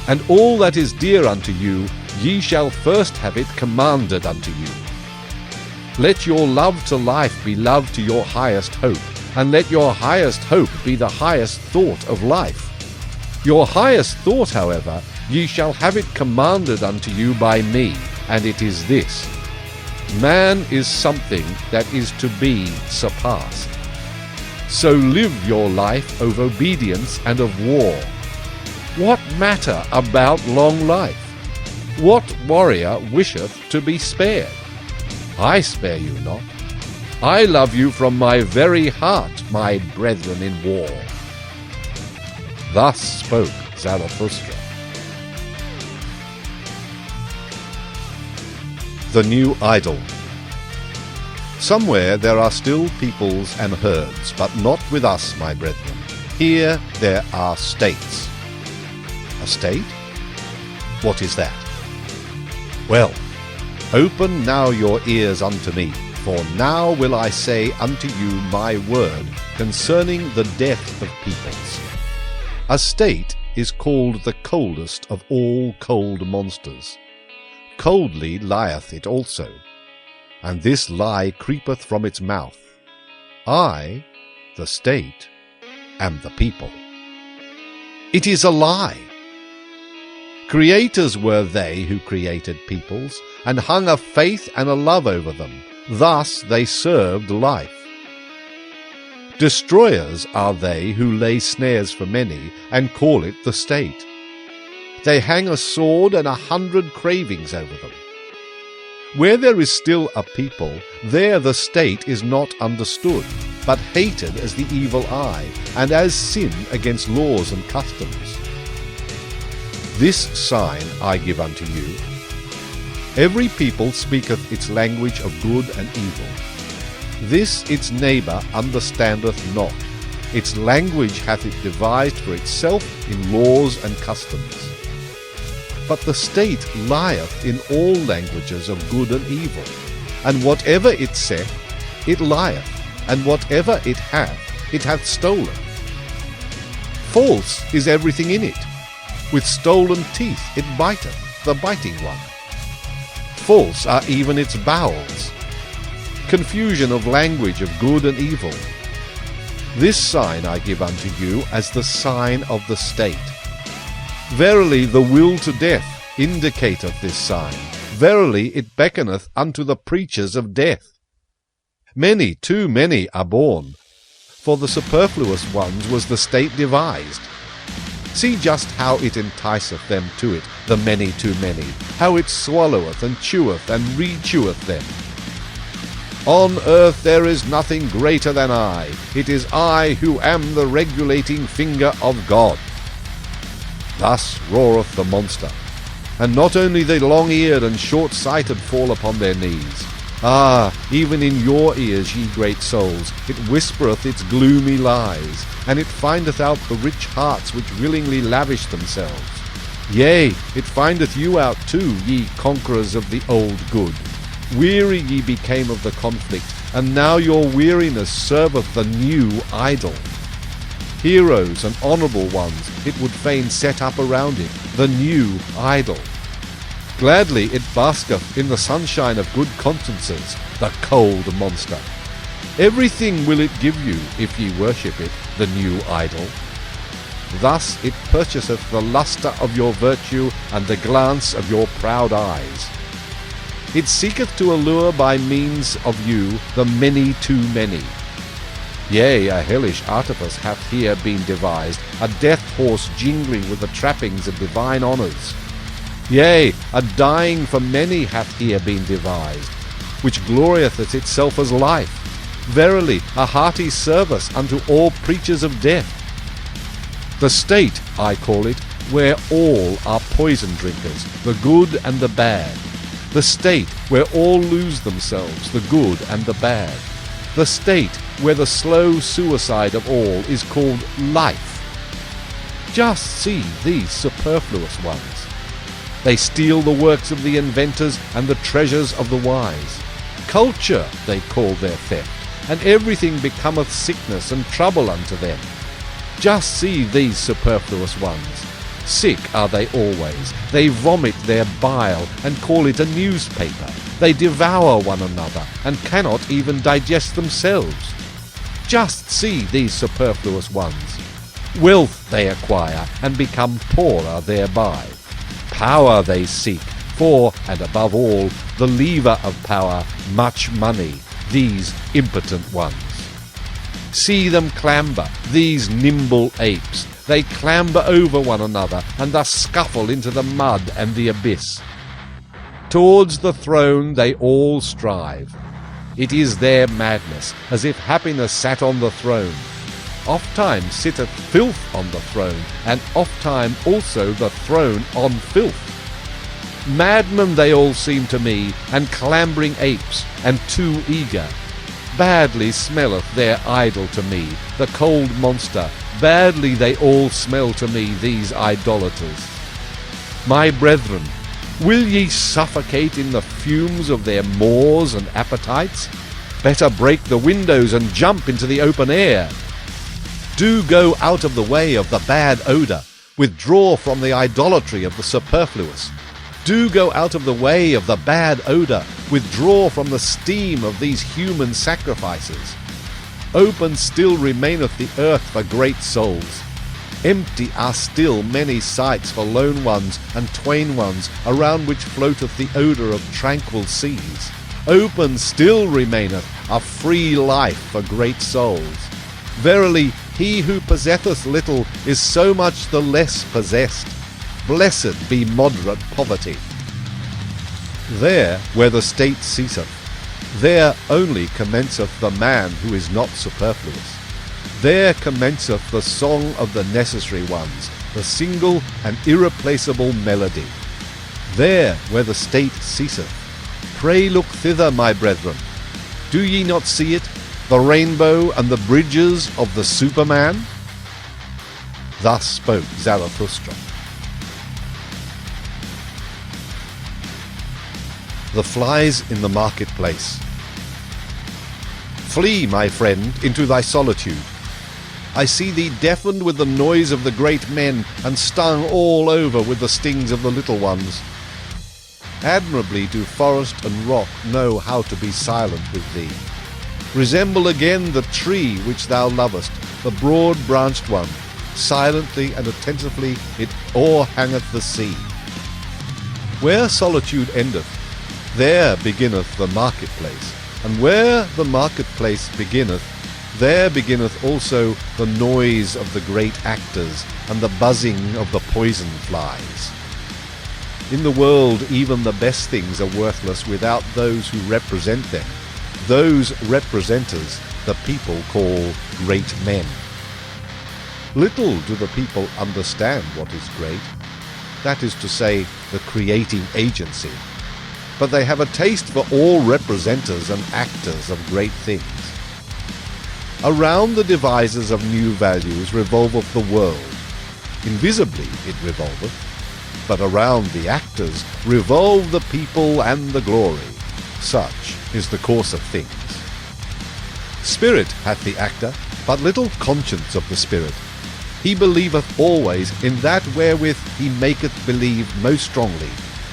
And all that is dear unto you, ye shall first have it commanded unto you. Let your love to life be love to your highest hope, and let your highest hope be the highest thought of life. Your highest thought, however, ye shall have it commanded unto you by me, and it is this: man is something that is to be surpassed. So live your life of obedience and of war. What matter about long life? What warrior wisheth to be spared? I spare you not. I love you from my very heart, my brethren in war. Thus spoke Zarathustra. The new idol. Somewhere there are still peoples and herds, but not with us, my brethren. Here there are states. A state? What is that? Well, open now your ears unto me, for now will I say unto you my word concerning the death of peoples. A state is called the coldest of all cold monsters. Coldly lieth it also, and this lie creepeth from its mouth. I, the state, am the people. It is a lie. Creators were they who created peoples, and hung a faith and a love over them. Thus they served life. Destroyers are they who lay snares for many, and call it the state. They hang a sword and 100 cravings over them. Where there is still a people, there the state is not understood, but hated as the evil eye, and as sin against laws and customs. This sign I give unto you. Every people speaketh its language of good and evil. This its neighbour understandeth not. Its language hath it devised for itself in laws and customs. But the state lieth in all languages of good and evil, and whatever it saith, it lieth, and whatever it hath stolen. False is everything in it. With stolen teeth it biteth, the biting one. False are even its bowels. Confusion of language of good and evil. This sign I give unto you as the sign of the state. Verily the will to death indicateth this sign. Verily it beckoneth unto the preachers of death. Many, too many, are born. For the superfluous ones was the state devised. See just how it enticeth them to it, the many too many, how it swalloweth and cheweth and re-cheweth them. On earth there is nothing greater than I. It is I who am the regulating finger of God. Thus roareth the monster, and not only the long-eared and short-sighted fall upon their knees. Ah, even in your ears, ye great souls, it whispereth its gloomy lies, and it findeth out the rich hearts which willingly lavish themselves. Yea, it findeth you out too, ye conquerors of the old good. Weary ye became of the conflict, and now your weariness serveth the new idol. Heroes and honourable ones it would fain set up around it, the new idol. Gladly it basketh in the sunshine of good consciences, the cold monster. Everything will it give you, if ye worship it, the new idol. Thus it purchaseth the lustre of your virtue and the glance of your proud eyes. It seeketh to allure by means of you the many too many. Yea, a hellish artifice hath here been devised, a death horse jingling with the trappings of divine honours. Yea, a dying for many hath here been devised, which glorieth at itself as life. Verily, a hearty service unto all preachers of death. The state, I call it, where all are poison drinkers, the good and the bad. The state where all lose themselves, the good and the bad. The state where the slow suicide of all is called life. Just see these superfluous ones. They steal the works of the inventors and the treasures of the wise. Culture they call their theft, and everything becometh sickness and trouble unto them. Just see these superfluous ones. Sick are they always. They vomit their bile and call it a newspaper. They devour one another and cannot even digest themselves. Just see these superfluous ones. Wealth they acquire and become poorer thereby. Power they seek, for, and above all, the lever of power, much money, these impotent ones. See them clamber, these nimble apes. They clamber over one another, and thus scuffle into the mud and the abyss. Towards the throne they all strive. It is their madness, as if happiness sat on the throne. Oft-time sitteth filth on the throne, and oft-time also the throne on filth. Madmen they all seem to me, and clambering apes, and too eager. Badly smelleth their idol to me, the cold monster. Badly they all smell to me, these idolaters. My brethren, will ye suffocate in the fumes of their maws and appetites? Better break the windows and jump into the open air. Do go out of the way of the bad odour. Withdraw from the idolatry of the superfluous. Do go out of the way of the bad odour. Withdraw from the steam of these human sacrifices. Open still remaineth the earth for great souls. Empty are still many sites for lone ones and twain ones, around which floateth the odour of tranquil seas. Open still remaineth a free life for great souls. Verily, he who possesseth little is so much the less possessed. Blessed be moderate poverty. There where the state ceaseth, there only commenceth the man who is not superfluous. There commenceth the song of the necessary ones, the single and irreplaceable melody. There where the state ceaseth. Pray look thither, my brethren. Do ye not see it, the rainbow and the bridges of the Superman? Thus spoke Zarathustra. The flies in the marketplace. Flee, my friend, into thy solitude. I see thee deafened with the noise of the great men, and stung all over with the stings of the little ones. Admirably do forest and rock know how to be silent with thee. Resemble again the tree which thou lovest, the broad-branched one. Silently and attentively it o'erhangeth the sea. Where solitude endeth, there beginneth the marketplace, and where the marketplace beginneth, there beginneth also the noise of the great actors, and the buzzing of the poison flies. In the world even the best things are worthless without those who represent them. Those representers the people call great men. Little do the people understand what is great, that is to say, the creating agency. But they have a taste for all representers and actors of great things. Around the devisers of new values revolveth the world. Invisibly it revolveth, but around the actors revolve the people and the glory. Such is the course of things. Spirit hath the actor, but little conscience of the spirit. He believeth always in that wherewith he maketh believe most strongly,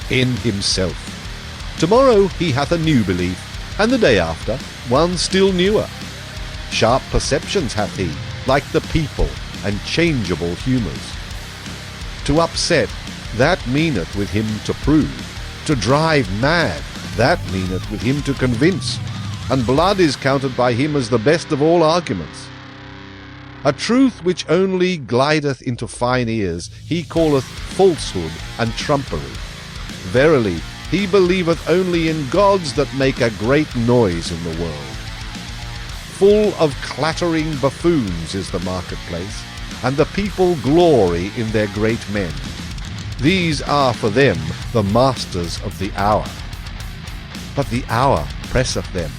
in himself. Tomorrow he hath a new belief, and the day after one still newer. Sharp perceptions hath he, like the people, and changeable humours. To upset, that meaneth with him to prove. To drive mad, that meaneth with him to convince. And blood is counted by him as the best of all arguments. A truth which only glideth into fine ears he calleth falsehood and trumpery. Verily, he believeth only in gods that make a great noise in the world. Full of clattering buffoons is the marketplace, and the people glory in their great men. These are for them the masters of the hour. But the hour presseth them,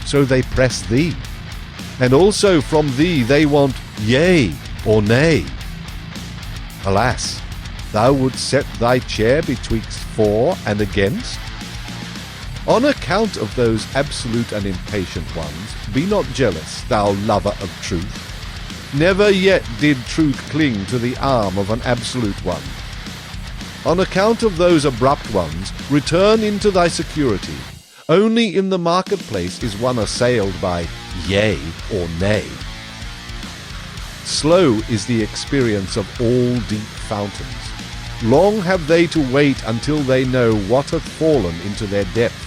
so they press thee, and also from thee they want yea or nay. Alas, thou wouldst set thy chair betwixt for and against? On account of those absolute and impatient ones, be not jealous, thou lover of truth. Never yet did truth cling to the arm of an absolute one. On account of those abrupt ones, return into thy security. Only in the marketplace is one assailed by yea or nay. Slow is the experience of all deep fountains. Long have they to wait until they know what hath fallen into their depth.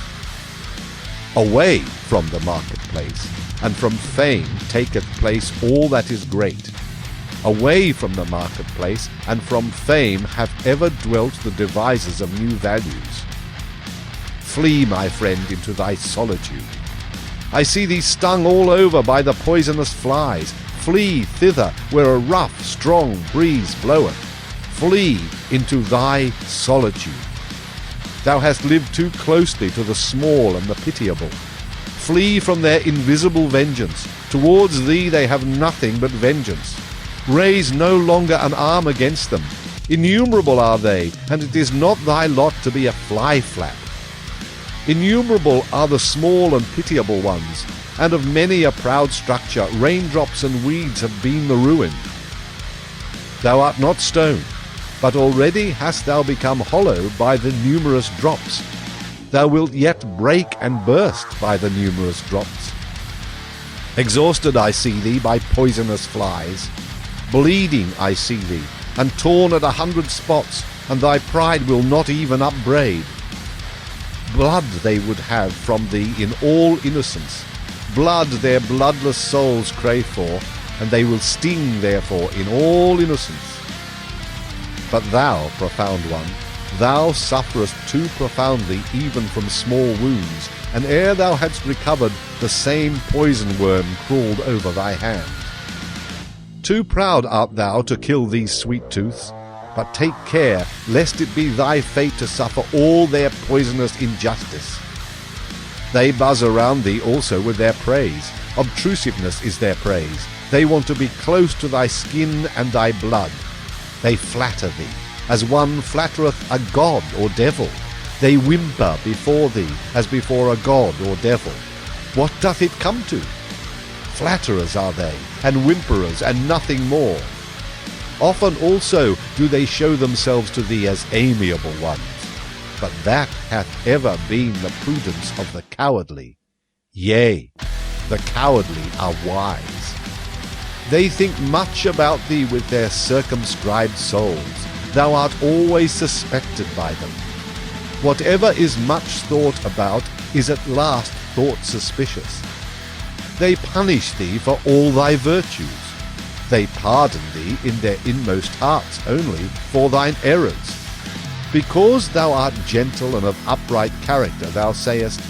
Away from the marketplace, and from fame taketh place all that is great. Away from the marketplace, and from fame have ever dwelt the devisers of new values. Flee, my friend, into thy solitude. I see thee stung all over by the poisonous flies. Flee thither where a rough, strong breeze bloweth. Flee into thy solitude. Thou hast lived too closely to the small and the pitiable. Flee from their invisible vengeance. Towards thee they have nothing but vengeance. Raise no longer an arm against them. Innumerable are they, and it is not thy lot to be a fly-flap. Innumerable are the small and pitiable ones, and of many a proud structure raindrops and weeds have been the ruin. Thou art not stone, but already hast thou become hollow by the numerous drops. Thou wilt yet break and burst by the numerous drops. Exhausted I see thee by poisonous flies. Bleeding I see thee, and torn at 100 spots, and thy pride will not even upbraid. Blood they would have from thee in all innocence. Blood their bloodless souls crave for, and they will sting therefore in all innocence. But thou, profound one, thou sufferest too profoundly even from small wounds, and ere thou hadst recovered, the same poison worm crawled over thy hand. Too proud art thou to kill these sweet tooths, but take care lest it be thy fate to suffer all their poisonous injustice. They buzz around thee also with their praise. Obtrusiveness is their praise. They want to be close to thy skin and thy blood. They flatter thee, as one flattereth a god or devil. They whimper before thee, as before a god or devil. What doth it come to? Flatterers are they, and whimperers, and nothing more. Often also do they show themselves to thee as amiable ones, but that hath ever been the prudence of the cowardly. Yea, the cowardly are wise. They think much about thee with their circumscribed souls. Thou art always suspected by them. Whatever is much thought about is at last thought suspicious. They punish thee for all thy virtues. They pardon thee in their inmost hearts only for thine errors. Because thou art gentle and of upright character, thou sayest,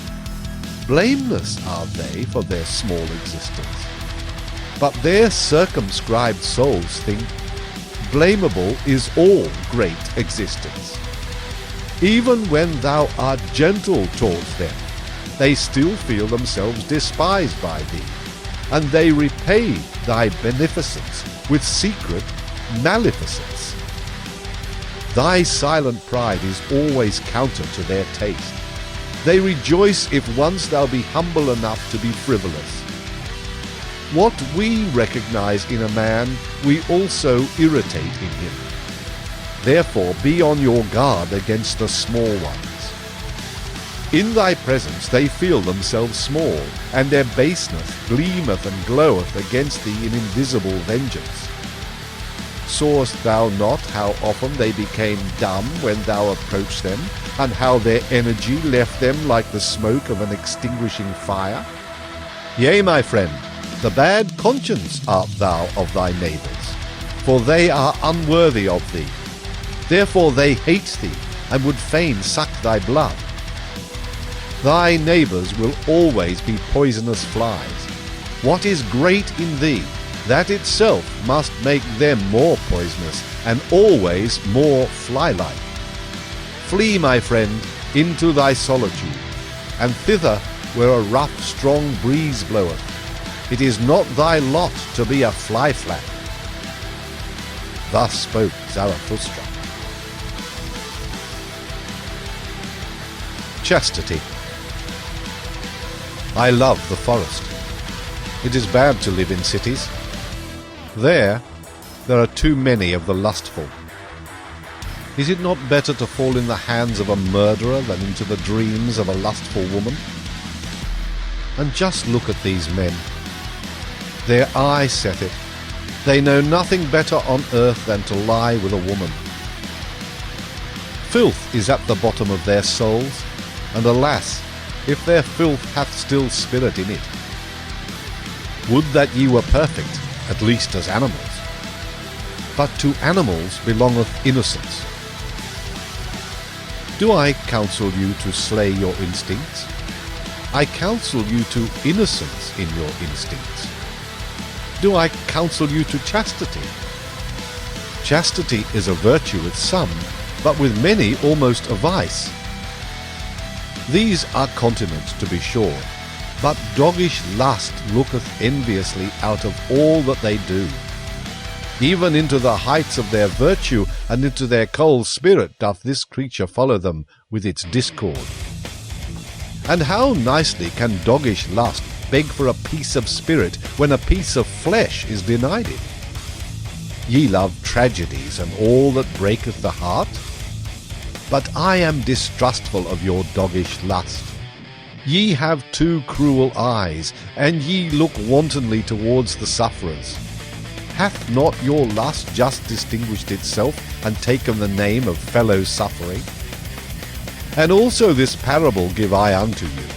blameless are they for their small existence. But their circumscribed souls think, blamable is all great existence. Even when thou art gentle towards them, they still feel themselves despised by thee, and they repay thy beneficence with secret maleficence. Thy silent pride is always counter to their taste. They rejoice if once thou be humble enough to be frivolous. What we recognize in a man, we also irritate in him. Therefore be on your guard against the small ones. In thy presence they feel themselves small, and their baseness gleameth and gloweth against thee in invisible vengeance. Sawest thou not how often they became dumb when thou approached them, and how their energy left them like the smoke of an extinguishing fire? Yea, my friend, the bad conscience art thou of thy neighbours, for they are unworthy of thee. Therefore they hate thee, and would fain suck thy blood. Thy neighbours will always be poisonous flies. What is great in thee, that itself must make them more poisonous, and always more fly-like. Flee, my friend, into thy solitude, and thither where a rough, strong breeze bloweth. It is not thy lot to be a fly-flap. Thus spoke Zarathustra. Chastity. I love the forest. It is bad to live in cities. There are too many of the lustful. Is it not better to fall in the hands of a murderer than into the dreams of a lustful woman? And just look at these men. Their eye set it. They know nothing better on earth than to lie with a woman. Filth is at the bottom of their souls, and alas, if their filth hath still spirit in it. Would that ye were perfect, at least as animals. But to animals belongeth innocence. Do I counsel you to slay your instincts? I counsel you to innocence in your instincts. Do I counsel you to chastity? Chastity is a virtue with some, but with many almost a vice. These are continent, to be sure, but doggish lust looketh enviously out of all that they do. Even into the heights of their virtue, and into their cold spirit doth this creature follow them with its discord. And how nicely can doggish lust beg for a piece of spirit when a piece of flesh is denied it? Ye love tragedies and all that breaketh the heart? But I am distrustful of your doggish lust. Ye have too cruel eyes, and ye look wantonly towards the sufferers. Hath not your lust just distinguished itself, and taken the name of fellow suffering? And also this parable give I unto you.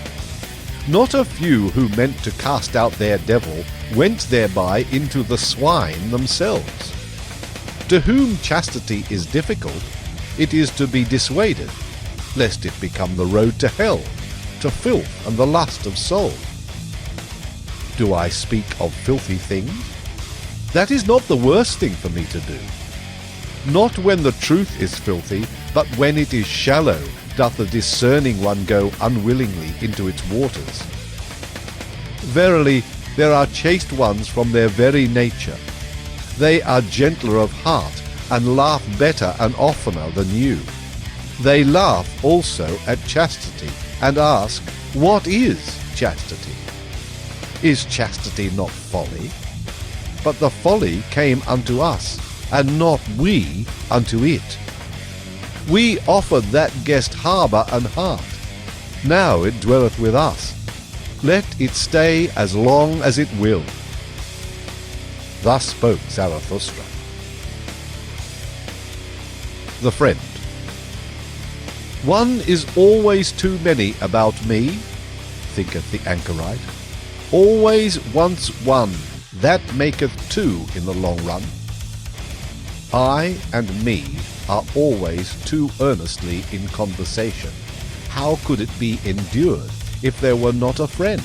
Not a few who meant to cast out their devil went thereby into the swine themselves. To whom chastity is difficult, it is to be dissuaded, lest it become the road to hell, to filth and the lust of soul. Do I speak of filthy things? That is not the worst thing for me to do. Not when the truth is filthy, but when it is shallow, doth the discerning one go unwillingly into its waters. Verily, there are chaste ones from their very nature. They are gentler of heart, and laugh better and oftener than you. They laugh also at chastity, and ask, What is chastity? Is chastity not folly? But the folly came unto us, and not we unto it. We offered that guest harbour and heart. Now it dwelleth with us. Let it stay as long as it will. Thus spoke Zarathustra. The Friend. One is always too many about me, thinketh the anchorite. Always once one, that maketh two in the long run. I and me are always too earnestly in conversation. How could it be endured if there were not a friend?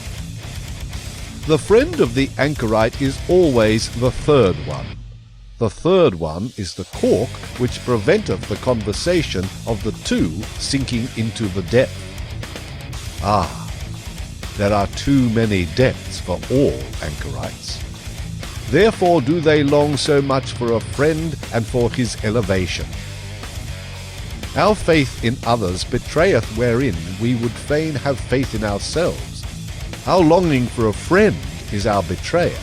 The friend of the anchorite is always the third one. The third one is the cork which preventeth the conversation of the two sinking into the depth. Ah, there are too many depths for all anchorites. Therefore do they long so much for a friend and for his elevation. Our faith in others betrayeth wherein we would fain have faith in ourselves. Our longing for a friend is our betrayer.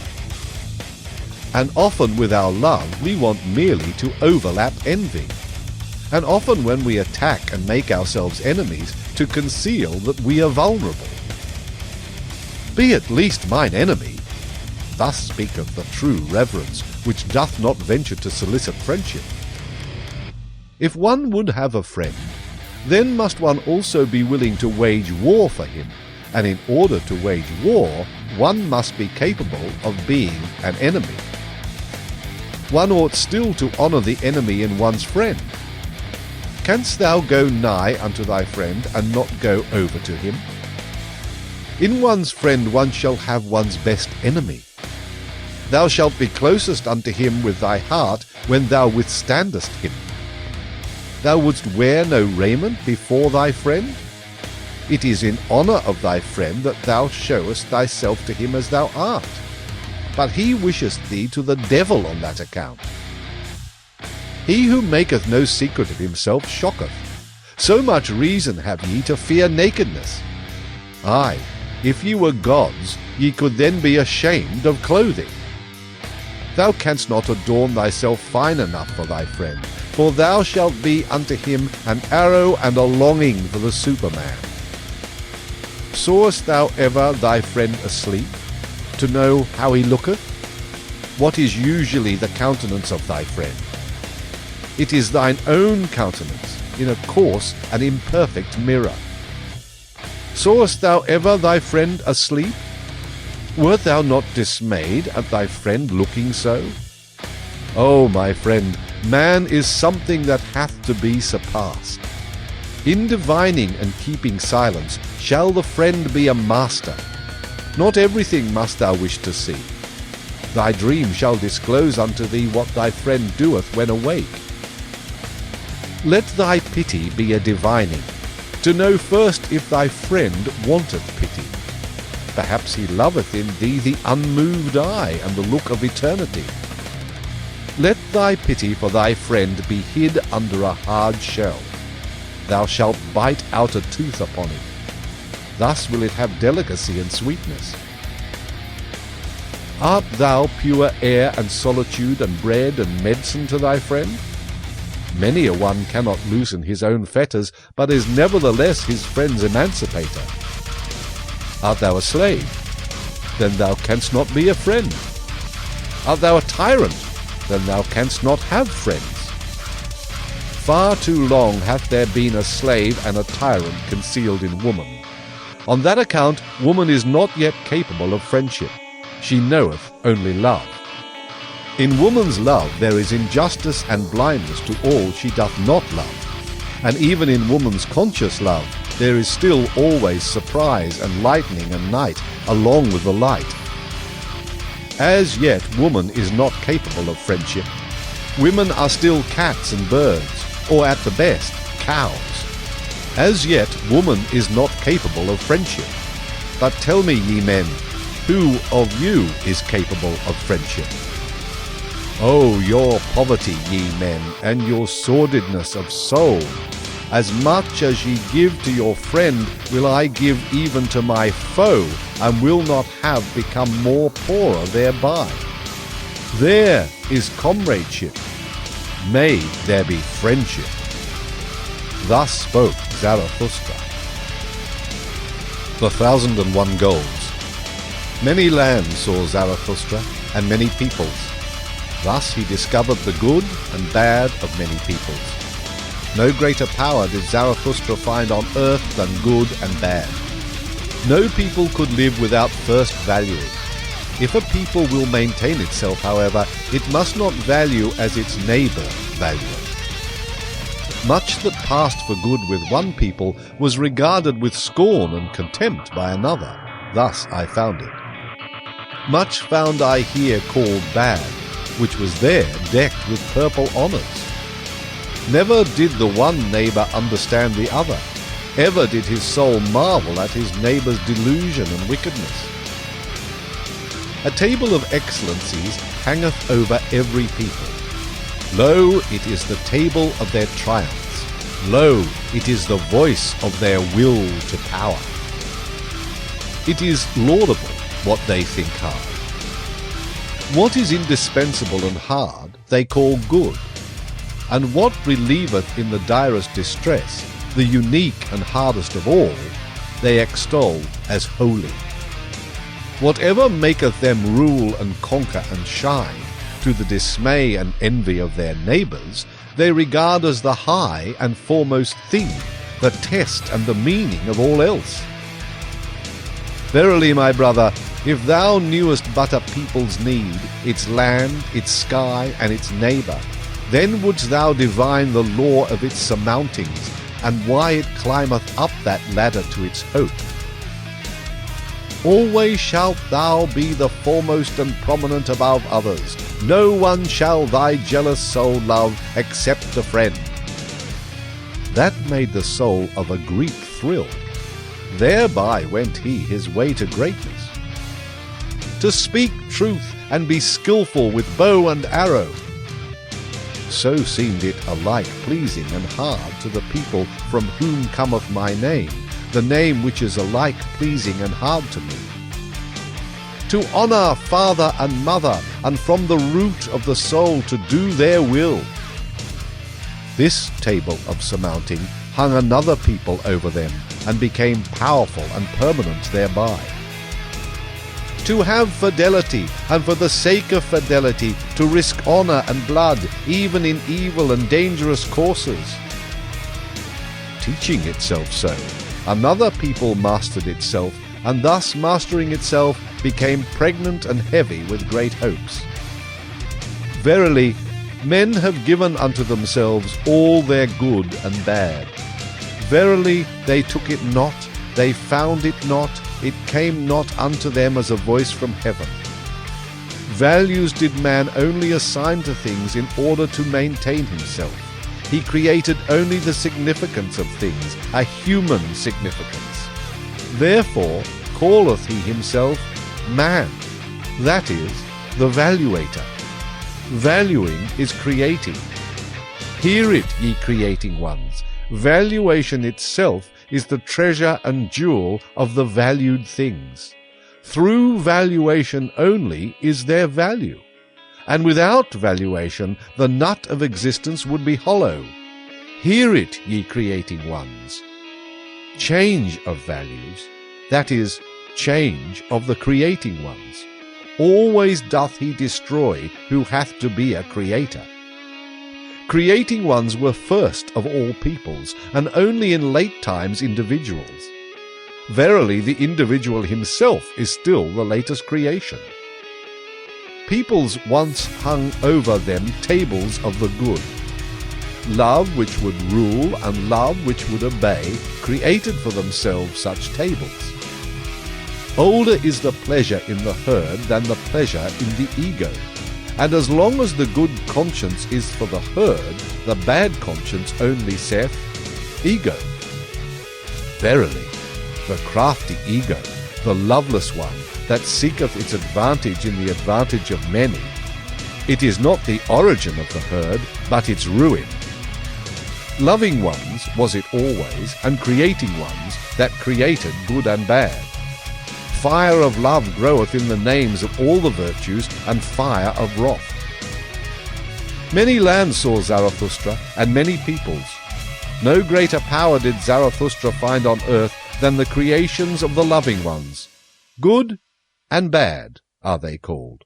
And often with our love we want merely to overlap envy. And often when we attack and make ourselves enemies, to conceal that we are vulnerable. Be at least mine enemy. Thus speaketh the true reverence, which doth not venture to solicit friendship. If one would have a friend, then must one also be willing to wage war for him, and in order to wage war, one must be capable of being an enemy. One ought still to honour the enemy in one's friend. Canst thou go nigh unto thy friend, and not go over to him? In one's friend one shall have one's best enemy. Thou shalt be closest unto him with thy heart, when thou withstandest him. Thou wouldst wear no raiment before thy friend? It is in honour of thy friend that thou showest thyself to him as thou art. But he wisheth thee to the devil on that account. He who maketh no secret of himself shocketh. So much reason have ye to fear nakedness. Ay, if ye were gods, ye could then be ashamed of clothing. Thou canst not adorn thyself fine enough for thy friend, for thou shalt be unto him an arrow and a longing for the Superman. Sawest thou ever thy friend asleep, to know how he looketh? What is usually the countenance of thy friend? It is thine own countenance, in a coarse and imperfect mirror. Sawest thou ever thy friend asleep? Wert thou not dismayed at thy friend looking so? O my friend, man is something that hath to be surpassed. In divining and keeping silence shall the friend be a master. Not everything must thou wish to see. Thy dream shall disclose unto thee what thy friend doeth when awake. Let thy pity be a divining, to know first if thy friend wanteth pity. Perhaps he loveth in thee the unmoved eye and the look of eternity. Let thy pity for thy friend be hid under a hard shell. Thou shalt bite out a tooth upon it. Thus will it have delicacy and sweetness. Art thou pure air and solitude and bread and medicine to thy friend? Many a one cannot loosen his own fetters, but is nevertheless his friend's emancipator. Art thou a slave? Then thou canst not be a friend. Art thou a tyrant? Then thou canst not have friends. Far too long hath there been a slave and a tyrant concealed in woman. On that account woman is not yet capable of friendship. She knoweth only love. In woman's love there is injustice and blindness to all she doth not love. And even in woman's conscious love there is still always surprise and lightning and night along with the light. As yet woman is not capable of friendship. Women are still cats and birds, or at the best, cows. As yet woman is not capable of friendship. But tell me, ye men, who of you is capable of friendship? Oh, your poverty, ye men, and your sordidness of soul! As much as ye give to your friend will I give even to my foe, and will not have become more poorer thereby. There is comradeship. May there be friendship. Thus spoke Zarathustra. The 1,001 Goals. Many lands saw Zarathustra, and many peoples. Thus he discovered the good and bad of many peoples. No greater power did Zarathustra find on earth than good and bad. No people could live without first valuing. If a people will maintain itself, however, it must not value as its neighbour valueth. Much that passed for good with one people was regarded with scorn and contempt by another. Thus I found it. Much found I here called bad, which was there decked with purple honours. Never did the one neighbour understand the other. Ever did his soul marvel at his neighbour's delusion and wickedness. A table of excellencies hangeth over every people. Lo, it is the table of their triumphs. Lo, it is the voice of their will to power. It is laudable what they think hard. What is indispensable and hard they call good, and what relieveth in the direst distress, the unique and hardest of all, they extol as holy. Whatever maketh them rule and conquer and shine, to the dismay and envy of their neighbours, they regard as the high and foremost thing, the test and the meaning of all else. Verily, my brother, if thou knewest but a people's need, its land, its sky, and its neighbour, then wouldst thou divine the law of its surmountings, and why it climbeth up that ladder to its hope. Always shalt thou be the foremost and prominent above others. No one shall thy jealous soul love except a friend. That made the soul of a Greek thrill. Thereby went he his way to greatness. To speak truth and be skilful with bow and arrow. So seemed it alike pleasing and hard to the people from whom cometh my name, the name which is alike pleasing and hard to me. To honour father and mother, and from the root of the soul to do their will. This table of surmounting hung another people over them, and became powerful and permanent thereby. To have fidelity, and for the sake of fidelity to risk honour and blood, even in evil and dangerous courses. Teaching itself so, another people mastered itself, and thus mastering itself became pregnant and heavy with great hopes. Verily, men have given unto themselves all their good and bad. Verily, they took it not, they found it not, it came not unto them as a voice from heaven. Values did man only assign to things in order to maintain himself. He created only the significance of things, a human significance. Therefore calleth he himself man, that is, the valuator. Valuing is creating. Hear it, ye creating ones. Valuation itself is the treasure and jewel of the valued things. Through valuation only is there value, and without valuation the nut of existence would be hollow. Hear it, ye creating ones. Change of values, that is, change of the creating ones. Always doth he destroy who hath to be a creator. Creating ones were first of all peoples, and only in late times individuals. Verily, the individual himself is still the latest creation. Peoples once hung over them tables of the good. Love which would rule and love which would obey created for themselves such tables. Older is the pleasure in the herd than the pleasure in the ego. And as long as the good conscience is for the herd, the bad conscience only saith, ego. Verily, the crafty ego, the loveless one, that seeketh its advantage in the advantage of many, it is not the origin of the herd, but its ruin. Loving ones was it always, and creating ones that created good and bad. Fire of love groweth in the names of all the virtues, and fire of wrath. Many lands saw Zarathustra, and many peoples. No greater power did Zarathustra find on earth than the creations of the loving ones. Good and bad are they called.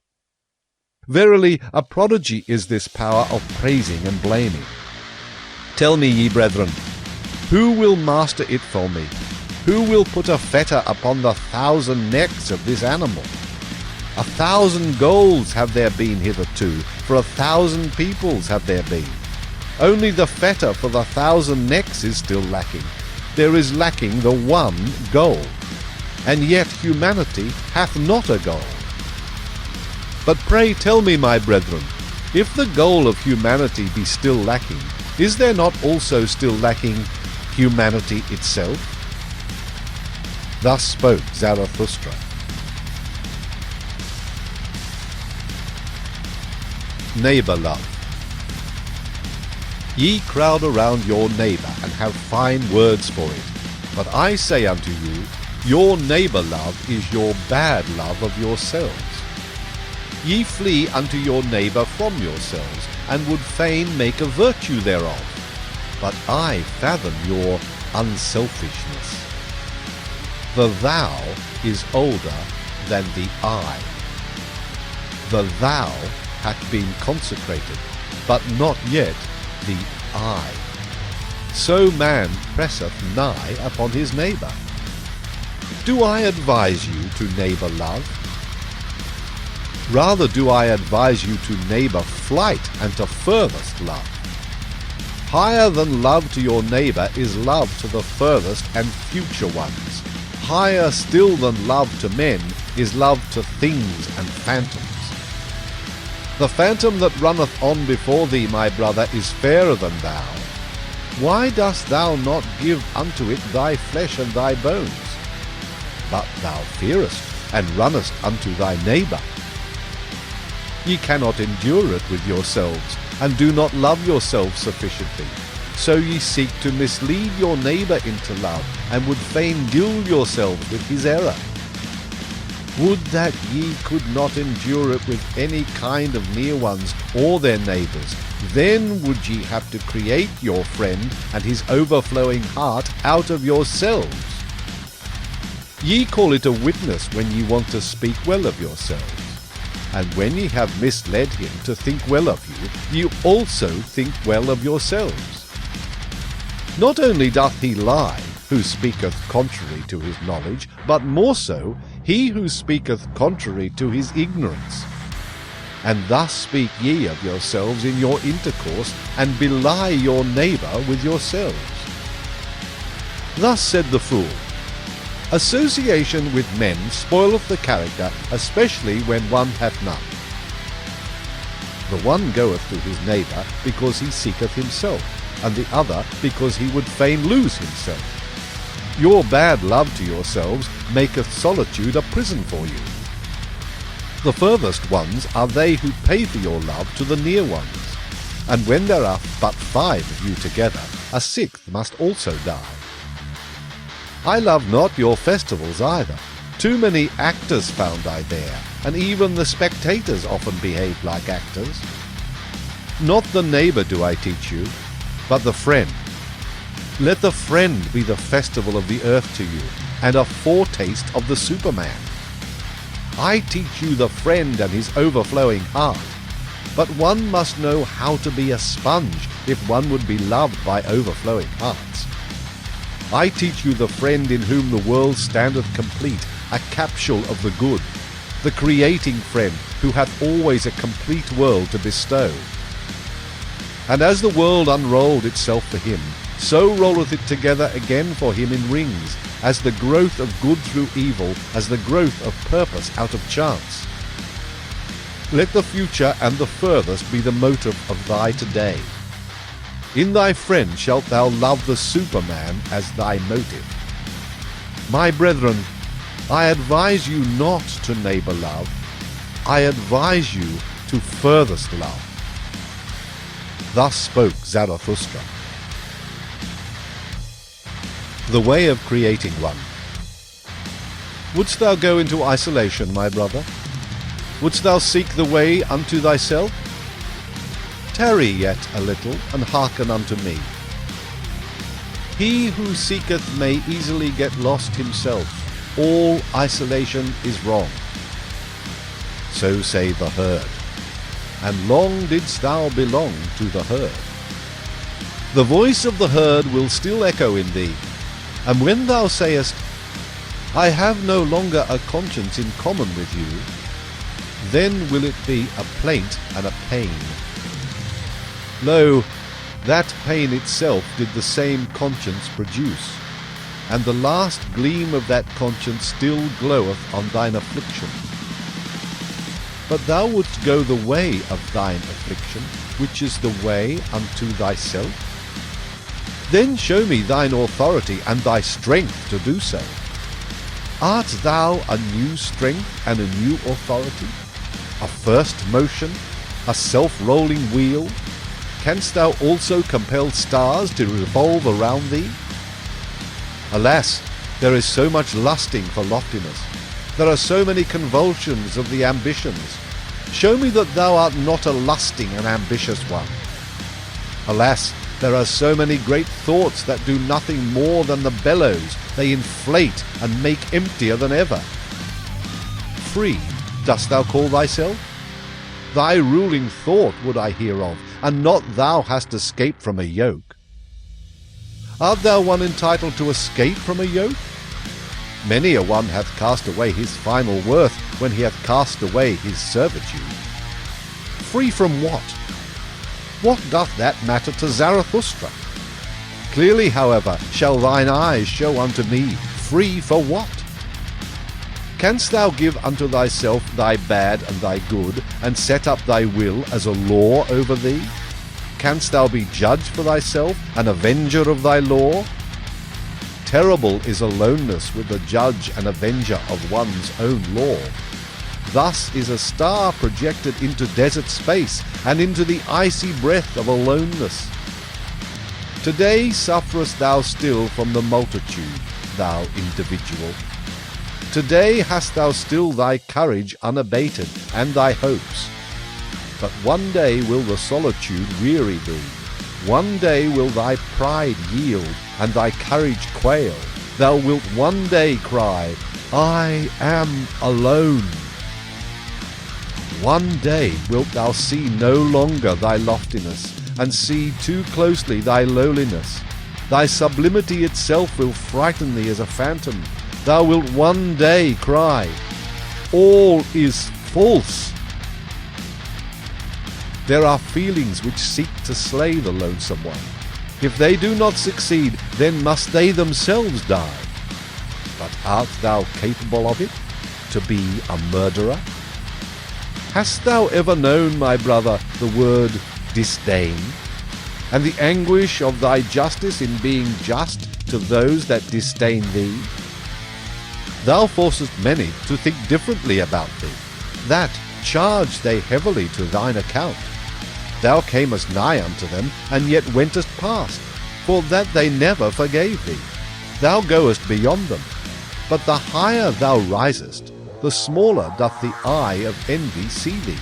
Verily, a prodigy is this power of praising and blaming. Tell me, ye brethren, who will master it for me? Who will put a fetter upon the 1,000 necks of this animal? 1,000 goals have there been hitherto, for 1,000 peoples have there been. Only the fetter for the 1,000 necks is still lacking. There is lacking the one goal, and yet humanity hath not a goal. But pray tell me, my brethren, if the goal of humanity be still lacking, is there not also still lacking humanity itself? Thus spoke Zarathustra. Neighbour love. Ye crowd around your neighbour, and have fine words for it. But I say unto you, your neighbour love is your bad love of yourselves. Ye flee unto your neighbour from yourselves, and would fain make a virtue thereof. But I fathom your unselfishness. The thou is older than the I. The thou hath been consecrated, but not yet the I. So man presseth nigh upon his neighbour. Do I advise you to neighbour love? Rather do I advise you to neighbour flight and to furthest love. Higher than love to your neighbour is love to the furthest and future ones. Higher still than love to men is love to things and phantoms. The phantom that runneth on before thee, my brother, is fairer than thou. Why dost thou not give unto it thy flesh and thy bones? But thou fearest, and runnest unto thy neighbour. Ye cannot endure it with yourselves, and do not love yourselves sufficiently. So ye seek to mislead your neighbour into love, and would fain gild yourselves with his error. Would that ye could not endure it with any kind of near ones or their neighbours, then would ye have to create your friend and his overflowing heart out of yourselves. Ye call it a witness when ye want to speak well of yourselves. And when ye have misled him to think well of you, ye also think well of yourselves. Not only doth he lie, who speaketh contrary to his knowledge, but more so he who speaketh contrary to his ignorance. And thus speak ye of yourselves in your intercourse, and belie your neighbour with yourselves. Thus said the fool, Association with men spoileth the character, especially when one hath none. The one goeth to his neighbour because he seeketh himself, and the other because he would fain lose himself. Your bad love to yourselves maketh solitude a prison for you. The furthest ones are they who pay for your love to the near ones, and when there are but 5 of you together, a 6th must also die. I love not your festivals either. Too many actors found I there, and even the spectators often behave like actors. Not the neighbour do I teach you, but the friend. Let the friend be the festival of the earth to you, and a foretaste of the Superman. I teach you the friend and his overflowing heart, but one must know how to be a sponge if one would be loved by overflowing hearts. I teach you the friend in whom the world standeth complete, a capsule of the good, the creating friend who hath always a complete world to bestow. And as the world unrolled itself for him, so rolleth it together again for him in rings, as the growth of good through evil, as the growth of purpose out of chance. Let the future and the furthest be the motive of thy today. In thy friend shalt thou love the Superman as thy motive. My brethren, I advise you not to neighbour love. I advise you to furthest love. Thus spoke Zarathustra. The way of creating one. Wouldst thou go into isolation, my brother? Wouldst thou seek the way unto thyself? Tarry yet a little, and hearken unto me. He who seeketh may easily get lost himself. All isolation is wrong. So say the herd. And long didst thou belong to the herd. The voice of the herd will still echo in thee, and when thou sayest, I have no longer a conscience in common with you, then will it be a plaint and a pain. Lo, that pain itself did the same conscience produce, and the last gleam of that conscience still gloweth on thine affliction. But thou wouldst go the way of thine affliction, which is the way unto thyself? Then show me thine authority and thy strength to do so. Art thou a new strength and a new authority? A first motion? A self-rolling wheel? Canst thou also compel stars to revolve around thee? Alas, there is so much lusting for loftiness. There are so many convulsions of the ambitions. Show me that thou art not a lusting and ambitious one. Alas, there are so many great thoughts that do nothing more than the bellows they inflate and make emptier than ever. Free dost thou call thyself? Thy ruling thought would I hear of, and not thou hast escaped from a yoke. Art thou one entitled to escape from a yoke? Many a one hath cast away his final worth when he hath cast away his servitude. Free from what? What doth that matter to Zarathustra? Clearly, however, shall thine eyes show unto me, free for what? Canst thou give unto thyself thy bad and thy good, and set up thy will as a law over thee? Canst thou be judge for thyself, and avenger of thy law? Terrible is aloneness with the judge and avenger of one's own law. Thus is a star projected into desert space, and into the icy breath of aloneness. Today sufferest thou still from the multitude, thou individual. Today hast thou still thy courage unabated, and thy hopes. But one day will the solitude weary thee. One day will thy pride yield, and thy courage quail. Thou wilt one day cry, I am alone. One day wilt thou see no longer thy loftiness, and see too closely thy lowliness. Thy sublimity itself will frighten thee as a phantom. Thou wilt one day cry, all is false. There are feelings which seek to slay the lonesome one. If they do not succeed, then must they themselves die. But art thou capable of it, to be a murderer? Hast thou ever known, my brother, the word disdain, and the anguish of thy justice in being just to those that disdain thee? Thou forcest many to think differently about thee. That charge they heavily to thine account. Thou camest nigh unto them, and yet wentest past, for that they never forgave thee. Thou goest beyond them. But the higher thou risest, the smaller doth the eye of envy see thee.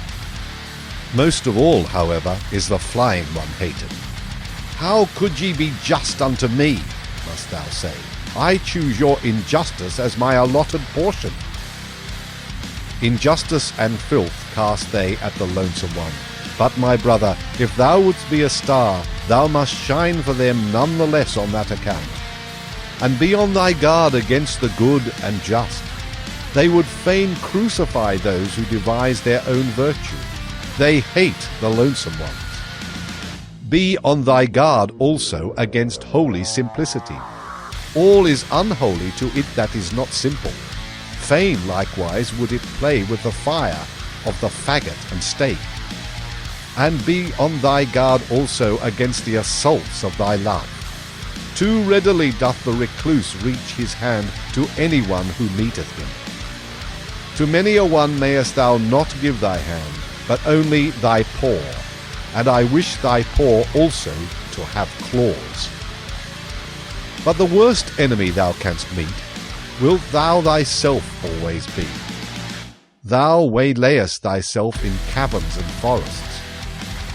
Most of all, however, is the flying one hated. How could ye be just unto me, must thou say? I choose your injustice as my allotted portion. Injustice and filth cast they at the lonesome one. But, my brother, if thou wouldst be a star, thou must shine for them none the less on that account. And be on thy guard against the good and just. They would fain crucify those who devise their own virtue. They hate the lonesome ones. Be on thy guard also against holy simplicity. All is unholy to it that is not simple. Fain likewise would it play with the fire of the faggot and stake. And be on thy guard also against the assaults of thy love. Too readily doth the recluse reach his hand to anyone who meeteth him. To many a one mayest thou not give thy hand, but only thy paw, and I wish thy paw also to have claws. But the worst enemy thou canst meet, wilt thou thyself always be. Thou waylayest thyself in caverns and forests.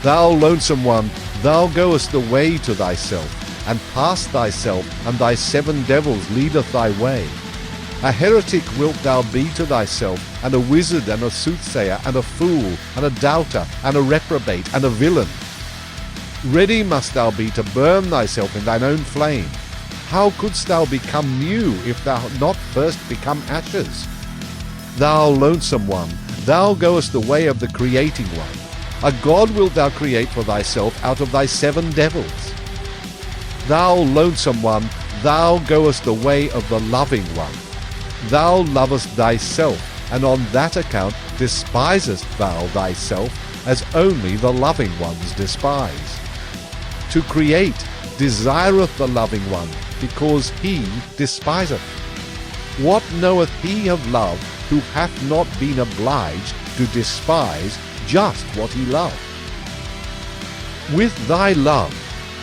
Thou lonesome one, thou goest the way to thyself, and past thyself, and thy 7 devils leadeth thy way. A heretic wilt thou be to thyself, and a wizard, and a soothsayer, and a fool, and a doubter, and a reprobate, and a villain. Ready must thou be to burn thyself in thine own flame. How couldst thou become new if thou not first become ashes? Thou lonesome one, thou goest the way of the creating one. A god wilt thou create for thyself out of thy 7 devils. Thou lonesome one, thou goest the way of the loving one. Thou lovest thyself, and on that account despisest thou thyself, as only the loving ones despise. To create desireth the loving one, because he despiseth. What knoweth he of love, who hath not been obliged to despise just what he loved? With thy love,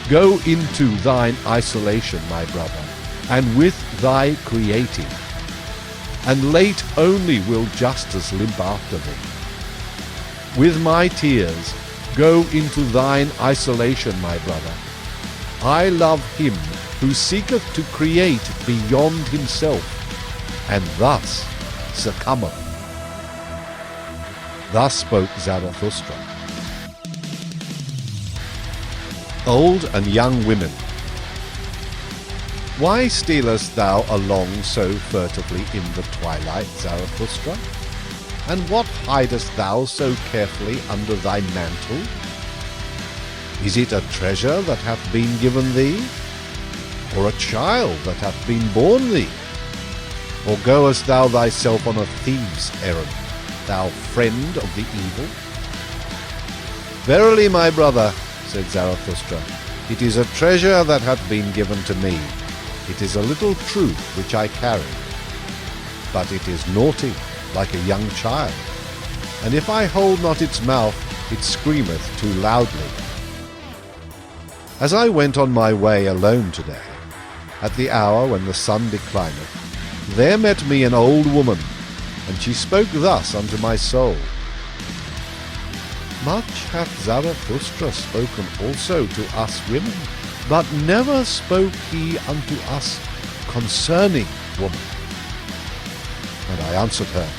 go into thine isolation, my brother, and with thy creating. And late only will justice limp after thee. with my tears, go into thine isolation, my brother. I love him who seeketh to create beyond himself, and thus succumbeth. Thus spoke Zarathustra. Old and young women. Why stealest thou along so furtively in the twilight, Zarathustra? And what hidest thou so carefully under thy mantle? Is it a treasure that hath been given thee? Or a child that hath been born thee? Or goest thou thyself on a thief's errand, thou friend of the evil? Verily, my brother, said Zarathustra, it is a treasure that hath been given to me. It is a little truth which I carry. But it is naughty, like a young child, and if I hold not its mouth, it screameth too loudly. As I went on my way alone today, at the hour when the sun declineth, there met me an old woman, and she spoke thus unto my soul. Much hath Zarathustra spoken also to us women, but never spoke he unto us concerning woman. And I answered her,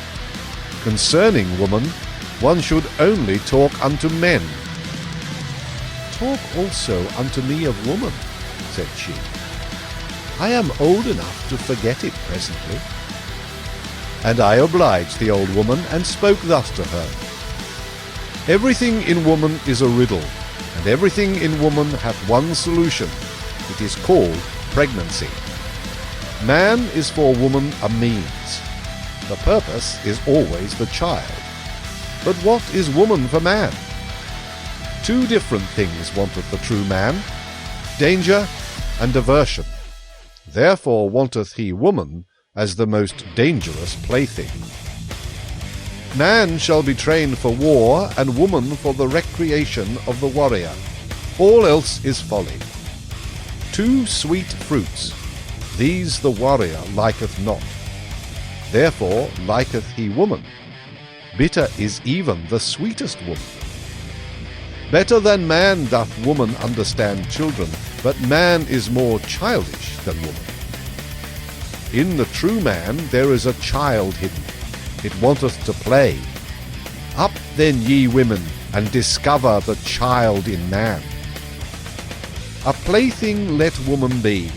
Concerning woman, one should only talk unto men. Talk also unto me of woman, said she. I am old enough to forget it presently. And I obliged the old woman, and spoke thus to her. Everything in woman is a riddle, and everything in woman hath one solution. It is called pregnancy. Man is for woman a means. The purpose is always the child. But what is woman for man? Two different things wanteth the true man, danger and diversion. Therefore wanteth he woman as the most dangerous plaything. Man shall be trained for war, and woman for the recreation of the warrior. All else is folly. Two sweet fruits, these the warrior liketh not. Therefore liketh he woman. Bitter is even the sweetest woman. Better than man doth woman understand children, but man is more childish than woman. In the true man there is a child hidden. It wanteth to play. Up then, ye women, and discover the child in man. A plaything let woman be,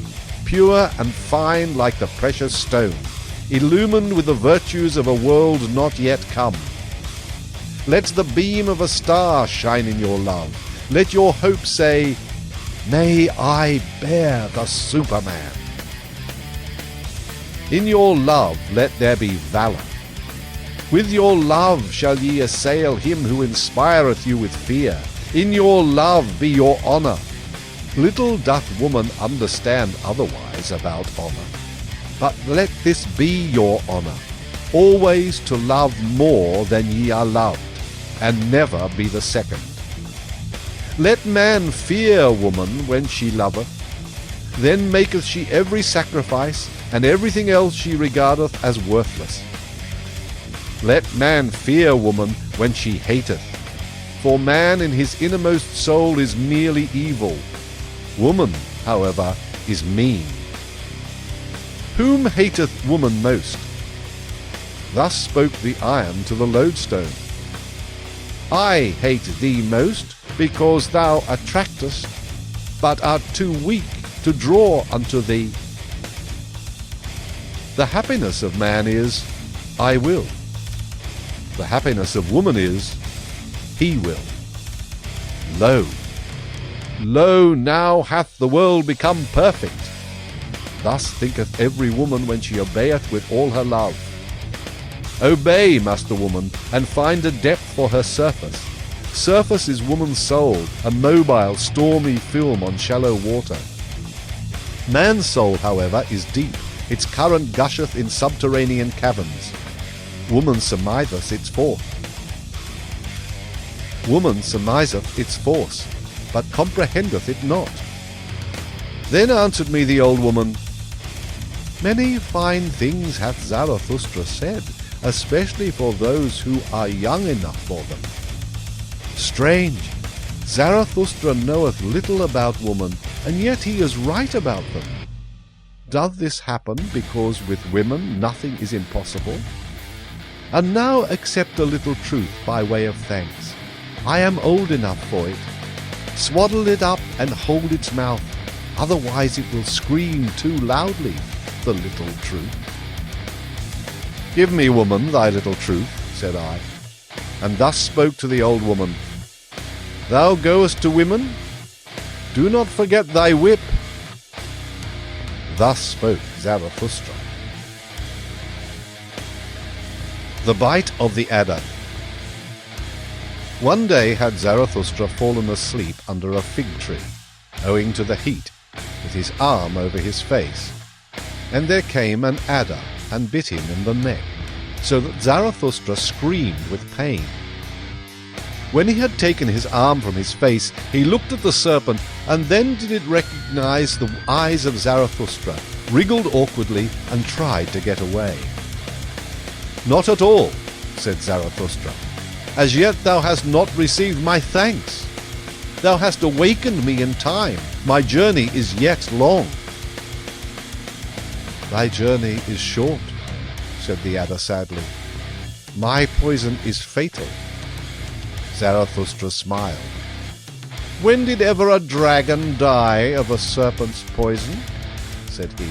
pure and fine like the precious stone, illumined with the virtues of a world not yet come. Let the beam of a star shine in your love. Let your hope say, May I bear the Superman. In your love let there be valour. With your love shall ye assail him who inspireth you with fear. In your love be your honour. Little doth woman understand otherwise about honour. But let this be your honour, always to love more than ye are loved, and never be the second. Let man fear woman when she loveth, then maketh she every sacrifice, and everything else she regardeth as worthless. Let man fear woman when she hateth, for man in his innermost soul is merely evil. Woman, however, is mean. Whom hateth woman most? Thus spoke the iron to the lodestone. I hate thee most, because thou attractest, but art too weak to draw unto thee. The happiness of man is, I will. The happiness of woman is, he will. Lo, lo, now hath the world become perfect. Thus thinketh every woman when she obeyeth with all her love. Obey must the woman, and find a depth for her surface. Surface is woman's soul, a mobile, stormy film on shallow water. Man's soul, however, is deep. Its current gusheth in subterranean caverns. Woman surmiseth its force. Woman surmiseth its force, but comprehendeth it not. Then answered me the old woman, Many fine things hath Zarathustra said, especially for those who are young enough for them. Strange! Zarathustra knoweth little about woman, and yet he is right about them. Doth this happen because with women nothing is impossible? And now accept a little truth by way of thanks. I am old enough for it. Swaddle it up and hold its mouth, otherwise it will scream too loudly, the little truth. Give me, woman, thy little truth, said I, and thus spoke to the old woman. Thou goest to women? Do not forget thy whip. Thus spoke Zarathustra. The Bite of the Adder. One day had Zarathustra fallen asleep under a fig tree, owing to the heat, with his arm over his face. And there came an adder and bit him in the neck, so that Zarathustra screamed with pain. When he had taken his arm from his face, he looked at the serpent, and then did it recognize the eyes of Zarathustra, wriggled awkwardly, and tried to get away. Not at all, said Zarathustra. As yet thou hast not received my thanks. Thou hast awakened me in time. My journey is yet long. Thy journey is short, said the adder sadly. My poison is fatal. Zarathustra smiled. When did ever a dragon die of a serpent's poison? Said he.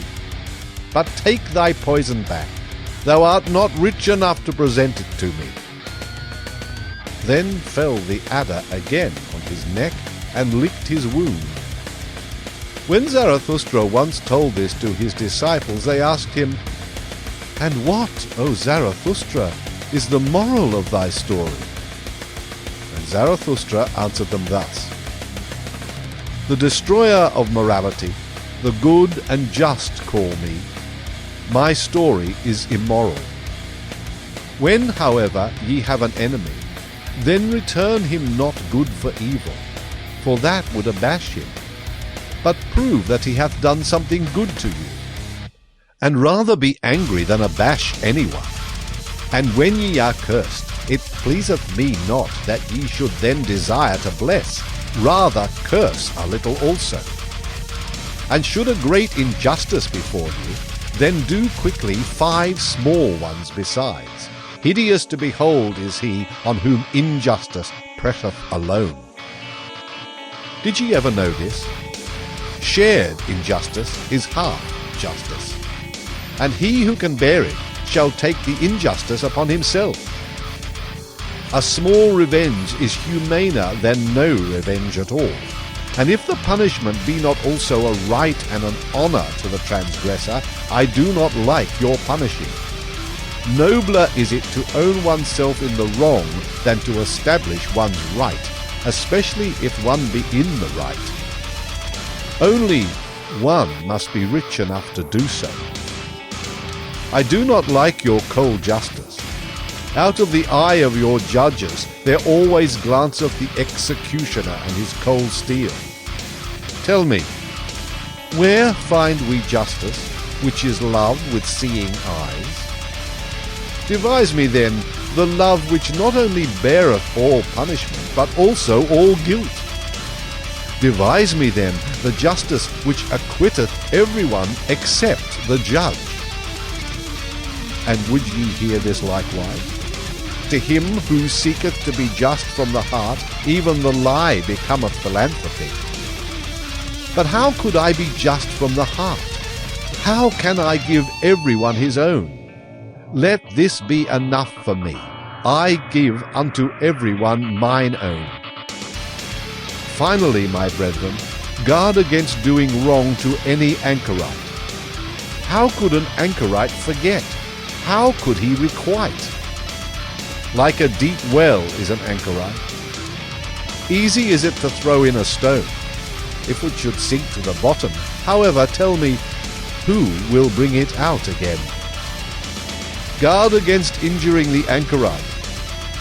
But take thy poison back. Thou art not rich enough to present it to me. Then fell the adder again on his neck and licked his wound. When Zarathustra once told this to his disciples, they asked him, And what, O Zarathustra, is the moral of thy story? And Zarathustra answered them thus. The destroyer of morality, the good and just call me. My story is immoral. When, however, ye have an enemy, then return him not good for evil, for that would abash him, but prove that he hath done something good to you. And rather be angry than abash anyone. And when ye are cursed, it pleaseth me not that ye should then desire to bless, rather curse a little also. And should a great injustice befall you, then do quickly 5 small ones besides. Hideous to behold is he on whom injustice presseth alone. Did ye ever know this? Shared injustice is half justice, and he who can bear it shall take the injustice upon himself. A small revenge is humaner than no revenge at all, and if the punishment be not also a right and an honour to the transgressor, I do not like your punishing. Nobler is it to own oneself in the wrong than to establish one's right, especially if one be in the right. Only one must be rich enough to do so. I do not like your cold justice. Out of the eye of your judges there always glanceth the executioner and his cold steel. Tell me, where find we justice, which is love with seeing eyes? Devise me then the love which not only beareth all punishment, but also all guilt. Devise me then the justice which acquitteth everyone except the judge. And would ye hear this likewise? To him who seeketh to be just from the heart, even the lie becometh philanthropy. But how could I be just from the heart? How can I give everyone his own? Let this be enough for me. I give unto everyone mine own. Finally, my brethren, guard against doing wrong to any anchorite. How could an anchorite forget? How could he requite? Like a deep well is an anchorite. Easy is it to throw in a stone. If it should sink to the bottom, however, tell me, who will bring it out again? Guard against injuring the anchorite.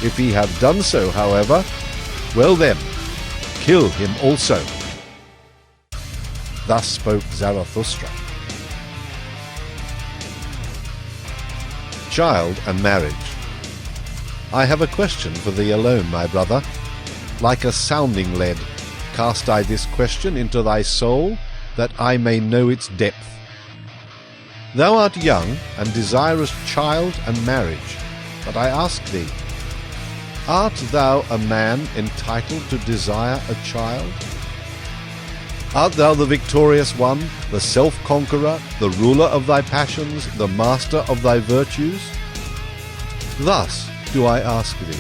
If he have done so, however, well then, kill him also. Thus spoke Zarathustra. Child and marriage. I have a question for thee alone, my brother. Like a sounding lead, cast I this question into thy soul, that I may know its depth. Thou art young, and desirest child and marriage, but I ask thee, art thou a man entitled to desire a child? Art thou the victorious one, the self-conqueror, the ruler of thy passions, the master of thy virtues? Thus do I ask thee.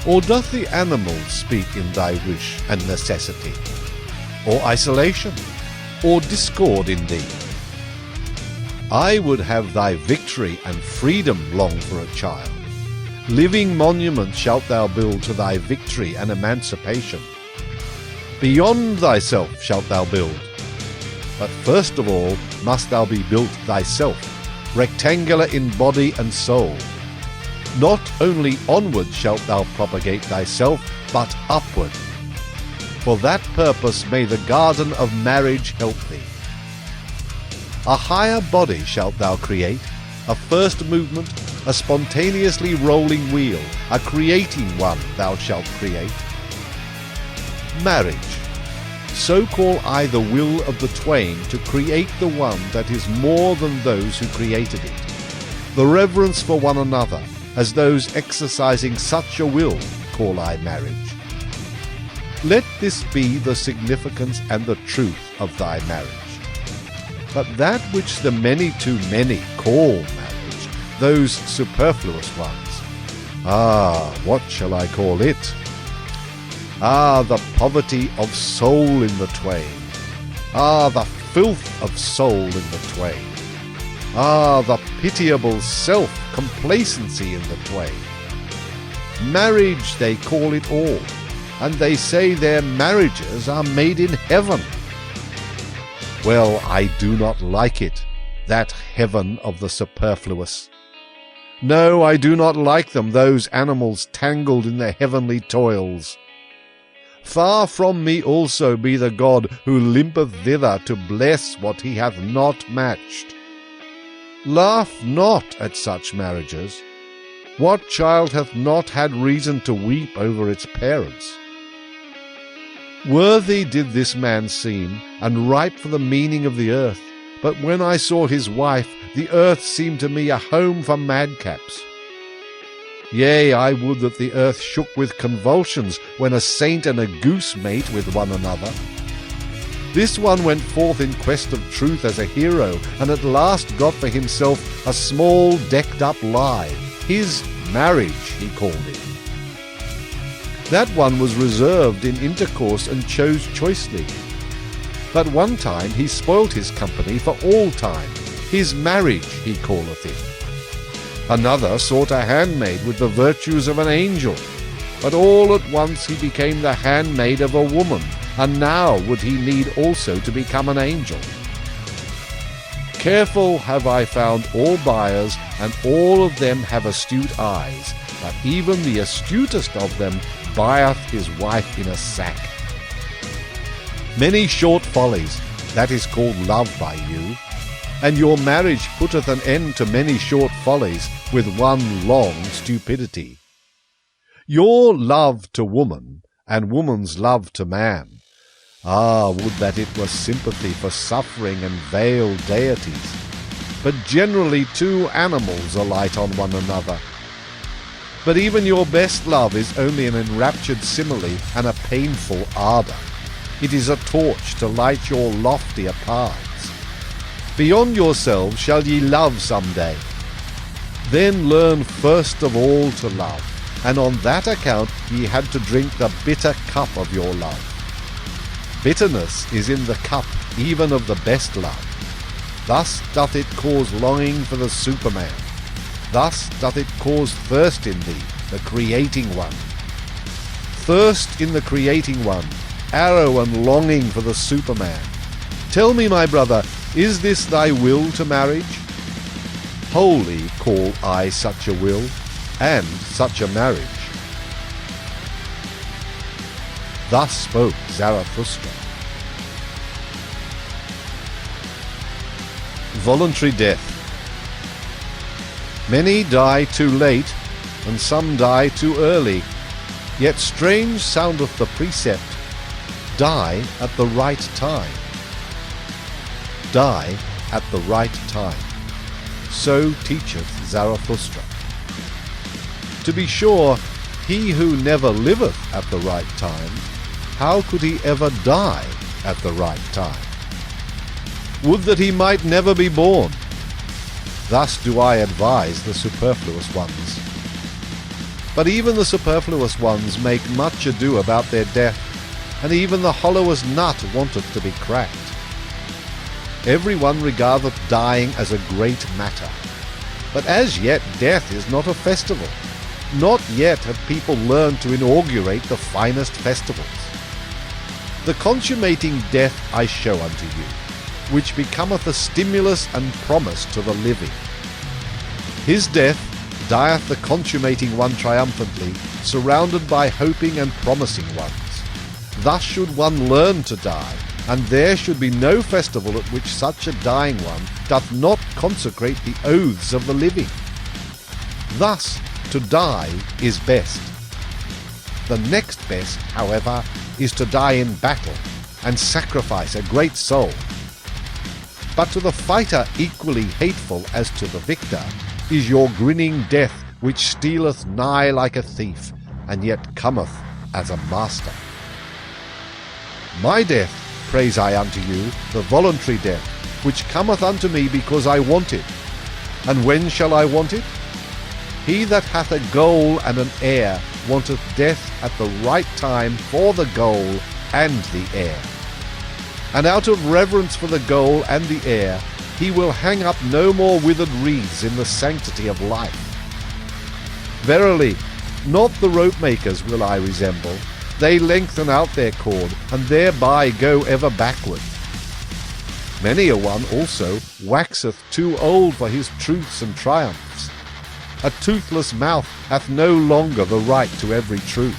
Or doth the animal speak in thy wish and necessity? Or isolation? Or discord in thee? I would have thy victory and freedom long for a child. Living monuments shalt thou build to thy victory and emancipation. Beyond thyself shalt thou build. But first of all must thou be built thyself, rectangular in body and soul. Not only onward shalt thou propagate thyself, but upward. For that purpose may the garden of marriage help thee. A higher body shalt thou create, a first movement, a spontaneously rolling wheel, a creating one thou shalt create. Marriage. So call I the will of the twain to create the one that is more than those who created it. The reverence for one another, as those exercising such a will, call I marriage. Let this be the significance and the truth of thy marriage. But that which the many too many call marriage, those superfluous ones, what shall I call it? The poverty of soul in the twain. The filth of soul in the twain. The pitiable self-complacency in the twain. Marriage they call it all, and they say their marriages are made in heaven. Well, I do not like it, that heaven of the superfluous. No, I do not like them, those animals tangled in their heavenly toils. Far from me also be the God who limpeth thither to bless what he hath not matched. Laugh not at such marriages. What child hath not had reason to weep over its parents? Worthy did this man seem, and ripe for the meaning of the earth, but when I saw his wife, the earth seemed to me a home for madcaps. Yea, I would that the earth shook with convulsions when a saint and a goose mate with one another. This one went forth in quest of truth as a hero, and at last got for himself a small decked-up lie. His marriage, he called it. That one was reserved in intercourse and chose choicely. But one time he spoilt his company for all time. His marriage, he calleth it. Another sought a handmaid with the virtues of an angel, but all at once he became the handmaid of a woman, and now would he need also to become an angel. Careful have I found all buyers, and all of them have astute eyes, but even the astutest of them buyeth his wife in a sack. Many short follies, that is called love by you, and your marriage putteth an end to many short follies with one long stupidity. Your love to woman, and woman's love to man, would that it were sympathy for suffering and veiled deities, but generally two animals alight on one another. But even your best love is only an enraptured simile and a painful ardour. It is a torch to light your loftier paths. Beyond yourselves shall ye love some day. Then learn first of all to love, and on that account ye had to drink the bitter cup of your love. Bitterness is in the cup even of the best love. Thus doth it cause longing for the Superman. Thus doth it cause thirst in thee, the creating one. Thirst in the creating one, arrow and longing for the Superman. Tell me, my brother, is this thy will to marriage? Holy call I such a will, and such a marriage. Thus spoke Zarathustra. Voluntary death. Many die too late, and some die too early. Yet strange soundeth the precept, Die at the right time. Die at the right time. So teacheth Zarathustra. To be sure, he who never liveth at the right time, how could he ever die at the right time? Would that he might never be born. Thus do I advise the superfluous ones. But even the superfluous ones make much ado about their death, and even the hollowest nut wanteth to be cracked. Every one regardeth dying as a great matter. But as yet death is not a festival. Not yet have people learned to inaugurate the finest festivals. The consummating death I show unto you, which becometh a stimulus and promise to the living. His death dieth the consummating one triumphantly, surrounded by hoping and promising ones. Thus should one learn to die, and there should be no festival at which such a dying one doth not consecrate the oaths of the living. Thus to die is best. The next best, however, is to die in battle and sacrifice a great soul. But to the fighter equally hateful as to the victor is your grinning death, which stealeth nigh like a thief, and yet cometh as a master. My death praise I unto you, the voluntary death, which cometh unto me because I want it. And when shall I want it? He that hath a goal and an heir wanteth death at the right time for the goal and the heir. And out of reverence for the goal and the heir, he will hang up no more withered wreaths in the sanctity of life. Verily, not the rope makers will I resemble. They lengthen out their cord, and thereby go ever backward. Many a one also waxeth too old for his truths and triumphs. A toothless mouth hath no longer the right to every truth.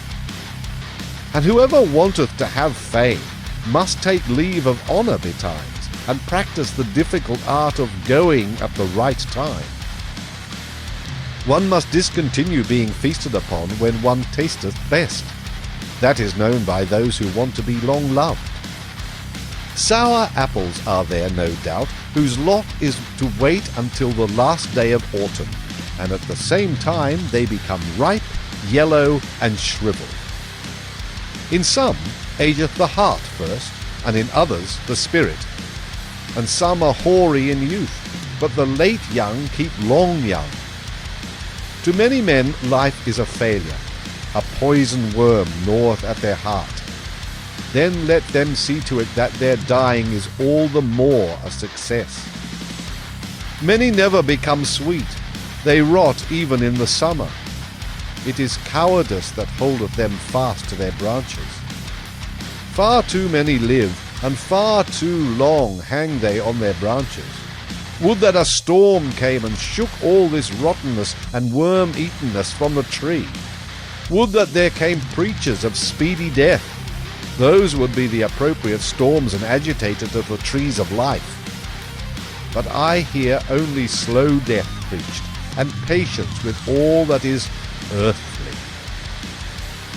And whoever wanteth to have fame must take leave of honour betimes, and practice the difficult art of going at the right time. One must discontinue being feasted upon when one tasteth best. That is known by those who want to be long loved. Sour apples are there, no doubt, whose lot is to wait until the last day of autumn, and at the same time they become ripe, yellow, and shrivel. In some ageth the heart first, and in others the spirit. And some are hoary in youth, but the late young keep long young. To many men life is a failure. A poison worm gnaweth at their heart. Then let them see to it that their dying is all the more a success. Many never become sweet. They rot even in the summer. It is cowardice that holdeth them fast to their branches. Far too many live, and far too long hang they on their branches. Would that a storm came and shook all this rottenness and worm-eatenness from the tree. Would that there came preachers of speedy death. Those would be the appropriate storms and agitators of the trees of life. But I hear only slow death preached, and patience with all that is earthly.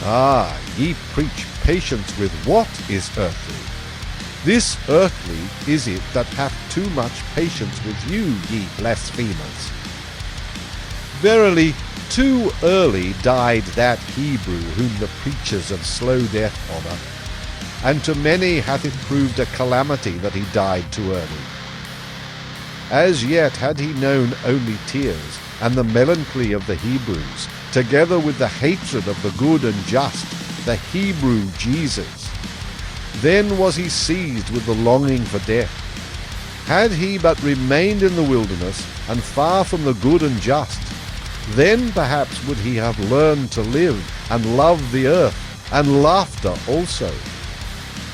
Ah, ye preach patience with what is earthly? This earthly is it that hath too much patience with you, ye blasphemers. Verily, too early died that Hebrew whom the preachers of slow death honour, and to many hath it proved a calamity that he died too early. As yet had he known only tears, and the melancholy of the Hebrews, together with the hatred of the good and just, the Hebrew Jesus. Then was he seized with the longing for death. Had he but remained in the wilderness, and far from the good and just, then perhaps would he have learned to live, and love the earth, and laughter also.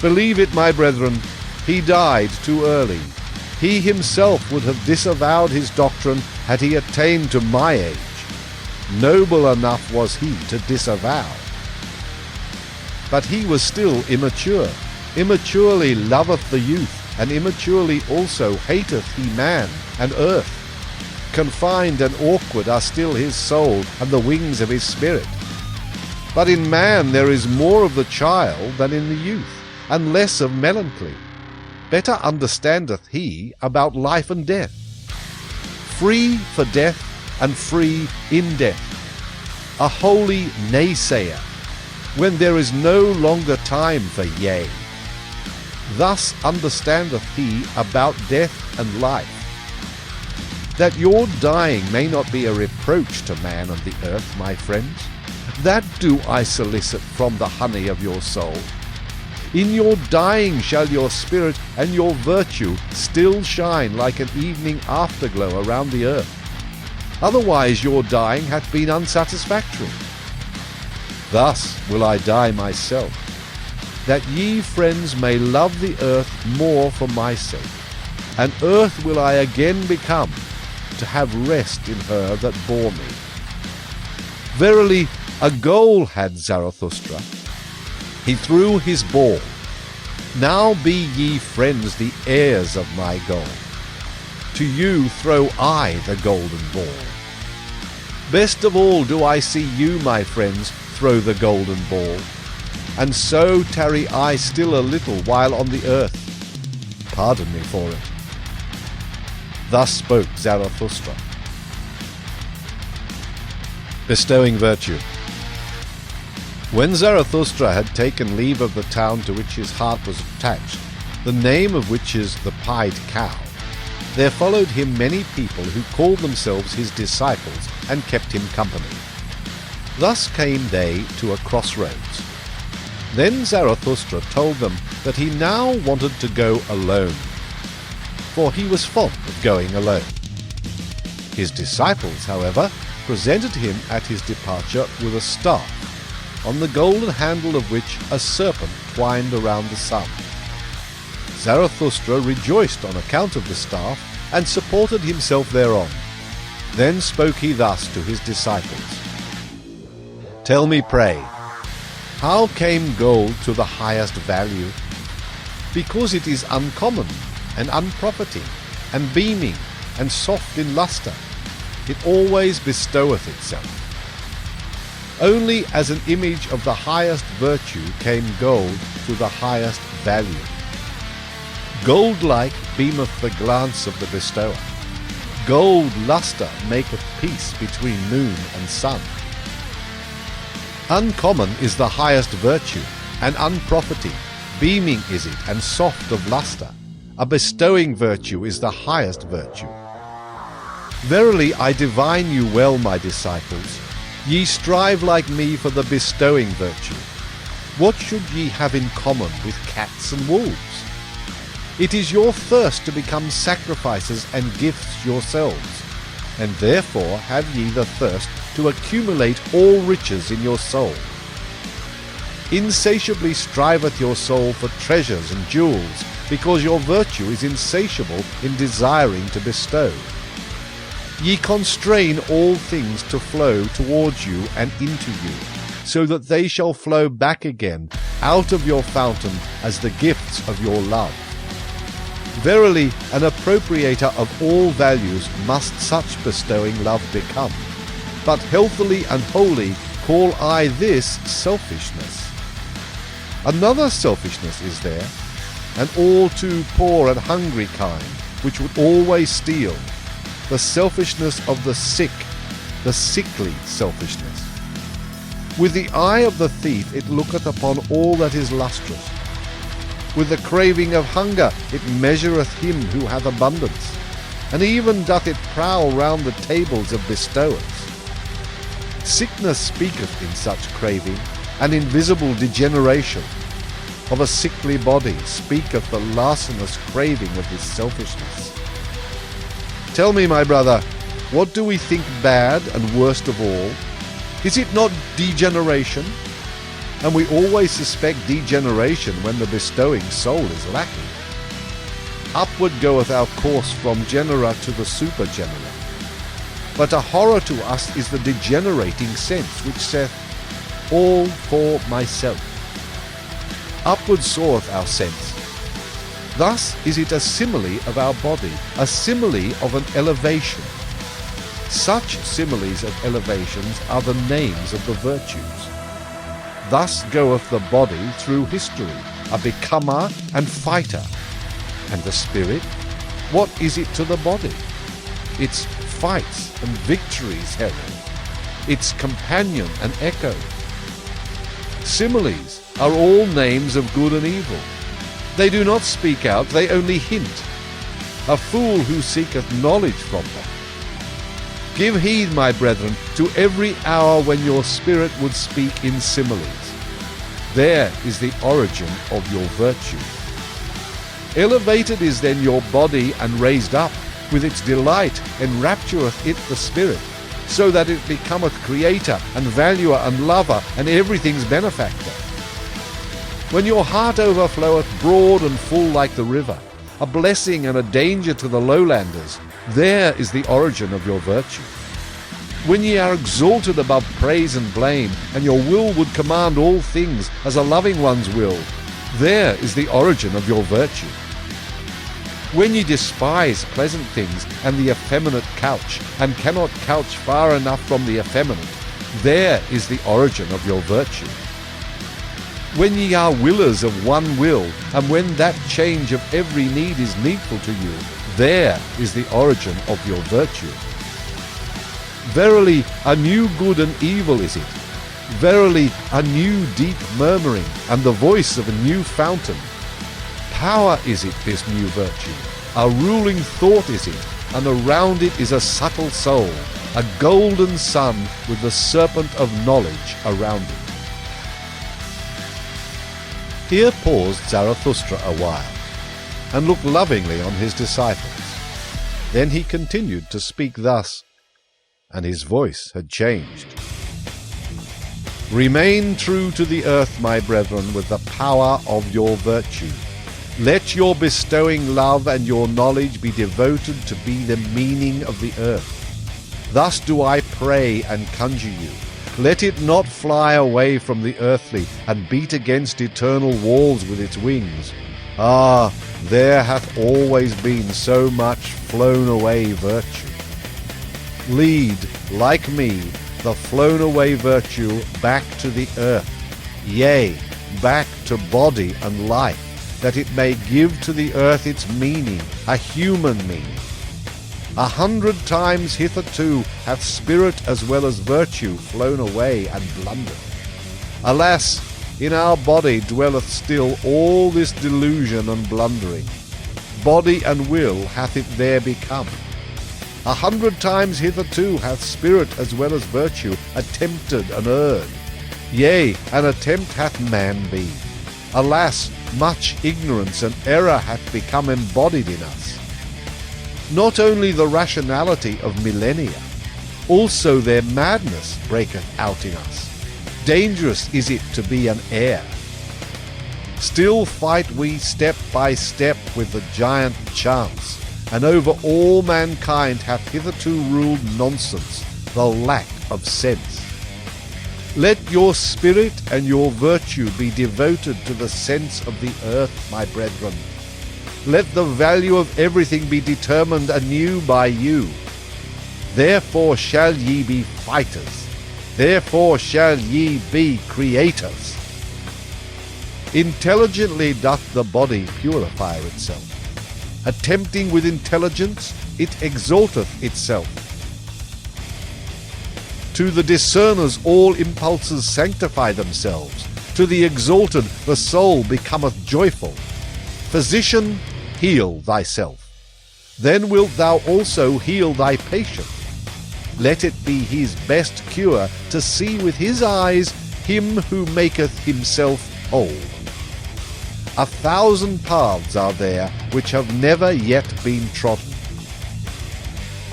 Believe it, my brethren, he died too early. He himself would have disavowed his doctrine had he attained to my age. Noble enough was he to disavow. But he was still immature. Immaturely loveth the youth, and immaturely also hateth he man and earth. Confined and awkward are still his soul and the wings of his spirit. But in man there is more of the child than in the youth, and less of melancholy. Better understandeth he about life and death. Free for death and free in death. A holy naysayer, when there is no longer time for yea. Thus understandeth he about death and life. That your dying may not be a reproach to man on the earth, my friends, that do I solicit from the honey of your soul. In your dying shall your spirit and your virtue still shine like an evening afterglow around the earth. Otherwise your dying hath been unsatisfactory. Thus will I die myself, that ye friends may love the earth more for my sake. And earth will I again become, to have rest in her that bore me. Verily, a goal had Zarathustra. He threw his ball. Now be ye friends the heirs of my goal. To you throw I the golden ball. Best of all do I see you, my friends, throw the golden ball. And so tarry I still a little while on the earth. Pardon me for it. Thus spoke Zarathustra. Bestowing virtue. When Zarathustra had taken leave of the town to which his heart was attached, the name of which is the Pied Cow, there followed him many people who called themselves his disciples and kept him company. Thus came they to a crossroads. Then Zarathustra told them that he now wanted to go alone, for he was fond of going alone. His disciples, however, presented him at his departure with a staff, on the golden handle of which a serpent twined around the sun. Zarathustra rejoiced on account of the staff, and supported himself thereon. Then spoke he thus to his disciples. Tell me, pray, how came gold to the highest value? Because it is uncommon, and unprofiting, and beaming, and soft in lustre. It always bestoweth itself. Only as an image of the highest virtue came gold to the highest value. Gold-like beameth the glance of the bestower. Gold lustre maketh peace between moon and sun. Uncommon is the highest virtue, and unprofiting, beaming is it, and soft of lustre. A bestowing virtue is the highest virtue. Verily I divine you well, my disciples. Ye strive like me for the bestowing virtue. What should ye have in common with cats and wolves? It is your thirst to become sacrifices and gifts yourselves, and therefore have ye the thirst to accumulate all riches in your soul. Insatiably striveth your soul for treasures and jewels, because your virtue is insatiable in desiring to bestow. Ye constrain all things to flow towards you and into you, so that they shall flow back again out of your fountain as the gifts of your love. Verily, an appropriator of all values must such bestowing love become. But healthily and wholly call I this selfishness. Another selfishness is there, an all too poor and hungry kind, which would always steal, the selfishness of the sick, the sickly selfishness. With the eye of the thief it looketh upon all that is lustrous. With the craving of hunger it measureth him who hath abundance, and even doth it prowl round the tables of bestowers. Sickness speaketh in such craving, an invisible degeneration. Of a sickly body speaketh the larcenous craving of his selfishness. Tell me, my brother, what do we think bad and worst of all? Is it not degeneration? And we always suspect degeneration when the bestowing soul is lacking. Upward goeth our course from genera to the supergenera. But a horror to us is the degenerating sense which saith, all for myself. Upward soareth our sense. Thus is it a simile of our body, a simile of an elevation. Such similes of elevations are the names of the virtues. Thus goeth the body through history, a becomer and fighter. And the spirit, what is it to the body? Its fights and victories herald, its companion and echo. Similes are all names of good and evil. They do not speak out, they only hint. A fool who seeketh knowledge from them. Give heed, my brethren, to every hour when your spirit would speak in similes. There is the origin of your virtue. Elevated is then your body and raised up, with its delight enraptureth it the spirit, so that it becometh creator and valuer and lover and everything's benefactor. When your heart overfloweth broad and full like the river, a blessing and a danger to the lowlanders, there is the origin of your virtue. When ye are exalted above praise and blame, and your will would command all things as a loving one's will, there is the origin of your virtue. When ye despise pleasant things and the effeminate couch, and cannot couch far enough from the effeminate, there is the origin of your virtue. When ye are willers of one will, and when that change of every need is needful to you, there is the origin of your virtue. Verily, a new good and evil is it. Verily, a new deep murmuring, and the voice of a new fountain. Power is it, this new virtue. A ruling thought is it, and around it is a subtle soul, a golden sun with the serpent of knowledge around it. Here paused Zarathustra a while, and looked lovingly on his disciples. Then he continued to speak thus, and his voice had changed. Remain true to the earth, my brethren, with the power of your virtue. Let your bestowing love and your knowledge be devoted to be the meaning of the earth. Thus do I pray and conjure you. Let it not fly away from the earthly, and beat against eternal walls with its wings. Ah, there hath always been so much flown away virtue. Lead, like me, the flown away virtue back to the earth, yea, back to body and life, that it may give to the earth its meaning, a human meaning. 100 times hitherto hath spirit as well as virtue flown away and blundered. Alas, in our body dwelleth still all this delusion and blundering. Body and will hath it there become. 100 times hitherto hath spirit as well as virtue attempted and erred. Yea, an attempt hath man been. Alas, much ignorance and error hath become embodied in us. Not only the rationality of millennia, also their madness breaketh out in us. Dangerous is it to be an heir. Still fight we step by step with the giant chance, and over all mankind hath hitherto ruled nonsense, the lack of sense. Let your spirit and your virtue be devoted to the sense of the earth, my brethren. Let the value of everything be determined anew by you. Therefore shall ye be fighters. Therefore shall ye be creators. Intelligently doth the body purify itself. Attempting with intelligence, it exalteth itself. To the discerners all impulses sanctify themselves. To the exalted the soul becometh joyful. Physician, heal thyself. Then wilt thou also heal thy patient. Let it be his best cure to see with his eyes him who maketh himself whole. 1,000 paths are there which have never yet been trodden.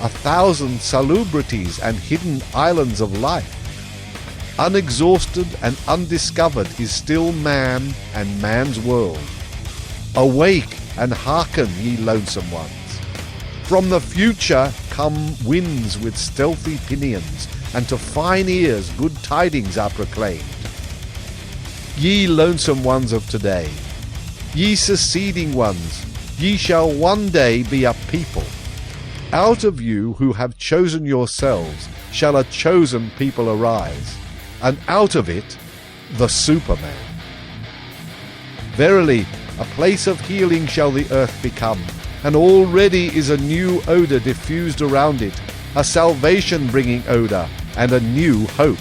1,000 salubrities and hidden islands of life. Unexhausted and undiscovered is still man and man's world. Awake and hearken, ye lonesome ones. From the future come winds with stealthy pinions, and to fine ears good tidings are proclaimed. Ye lonesome ones of today, ye seceding ones, ye shall one day be a people. Out of you who have chosen yourselves shall a chosen people arise, and out of it the Superman. Verily, a place of healing shall the earth become, and already is a new odour diffused around it, a salvation-bringing odour, and a new hope.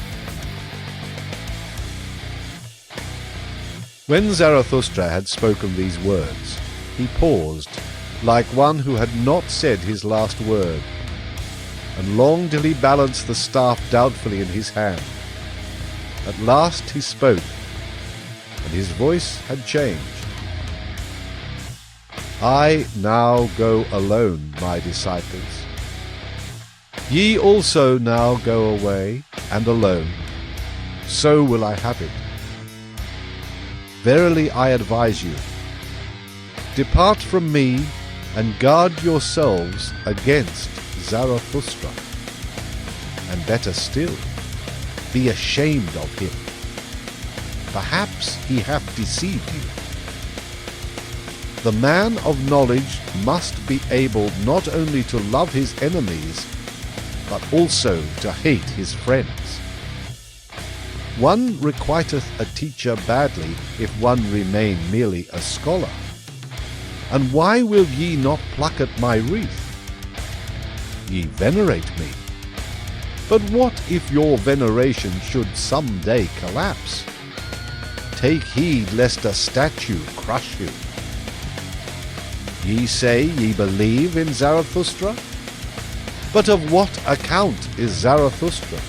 When Zarathustra had spoken these words, he paused, like one who had not said his last word, and long till he balanced the staff doubtfully in his hand. At last he spoke, and his voice had changed. I now go alone, my disciples. Ye also now go away, and alone. So will I have it. Verily I advise you, depart from me, and guard yourselves against Zarathustra. And better still, be ashamed of him. Perhaps he hath deceived you. The man of knowledge must be able not only to love his enemies, but also to hate his friends. One requiteth a teacher badly if one remain merely a scholar. And why will ye not pluck at my wreath? Ye venerate me. But what if your veneration should some day collapse? Take heed lest a statue crush you. Ye say ye believe in Zarathustra? But of what account is Zarathustra?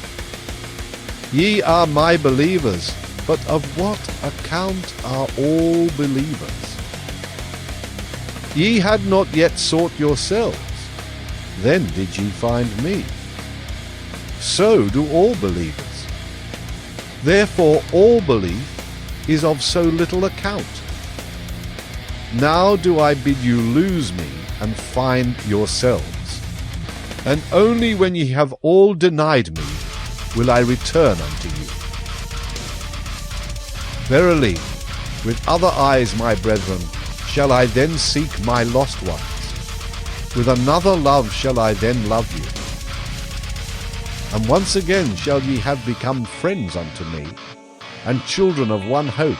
Ye are my believers, but of what account are all believers? Ye had not yet sought yourselves, then did ye find me. So do all believers. Therefore all belief is of so little account. Now do I bid you lose me and find yourselves. And only when ye have all denied me will I return unto you. Verily, with other eyes, my brethren, shall I then seek my lost ones. With another love shall I then love you. And once again shall ye have become friends unto me, and children of one hope.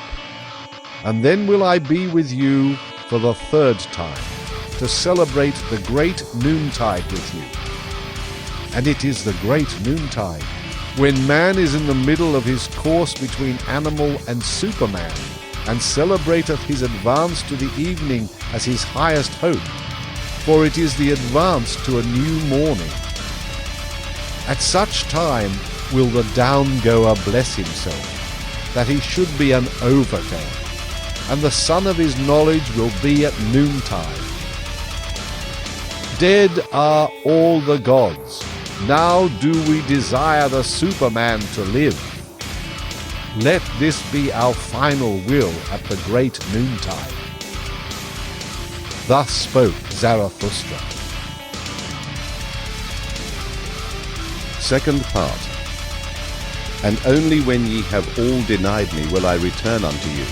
And then will I be with you for the third time, to celebrate the great noontide with you. And it is the great noontide, when man is in the middle of his course between animal and Superman, and celebrateth his advance to the evening as his highest hope, for it is the advance to a new morning. At such time will the down-goer bless himself, that he should be an overgoer, and the sun of his knowledge will be at noontide. Dead are all the gods, now do we desire the Superman to live. Let this be our final will at the great noontide. Thus spoke Zarathustra. Second part. And only when ye have all denied me will I return unto you.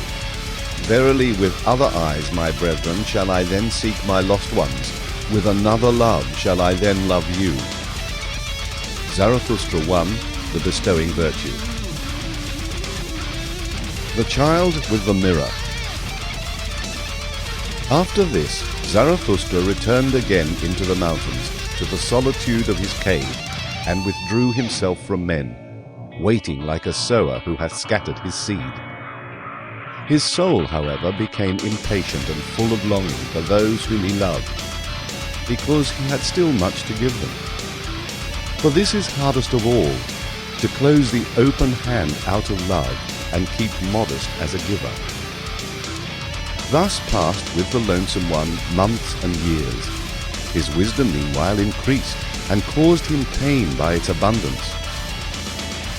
Verily with other eyes, my brethren, shall I then seek my lost ones. With another love shall I then love you. Zarathustra 1, the bestowing virtue. The child with the mirror. After this, Zarathustra returned again into the mountains, to the solitude of his cave, and withdrew himself from men, waiting like a sower who hath scattered his seed. His soul, however, became impatient and full of longing for those whom he loved, because he had still much to give them. For this is hardest of all, to close the open hand out of love, and keep modest as a giver. Thus passed with the lonesome one months and years. His wisdom meanwhile increased, and caused him pain by its abundance.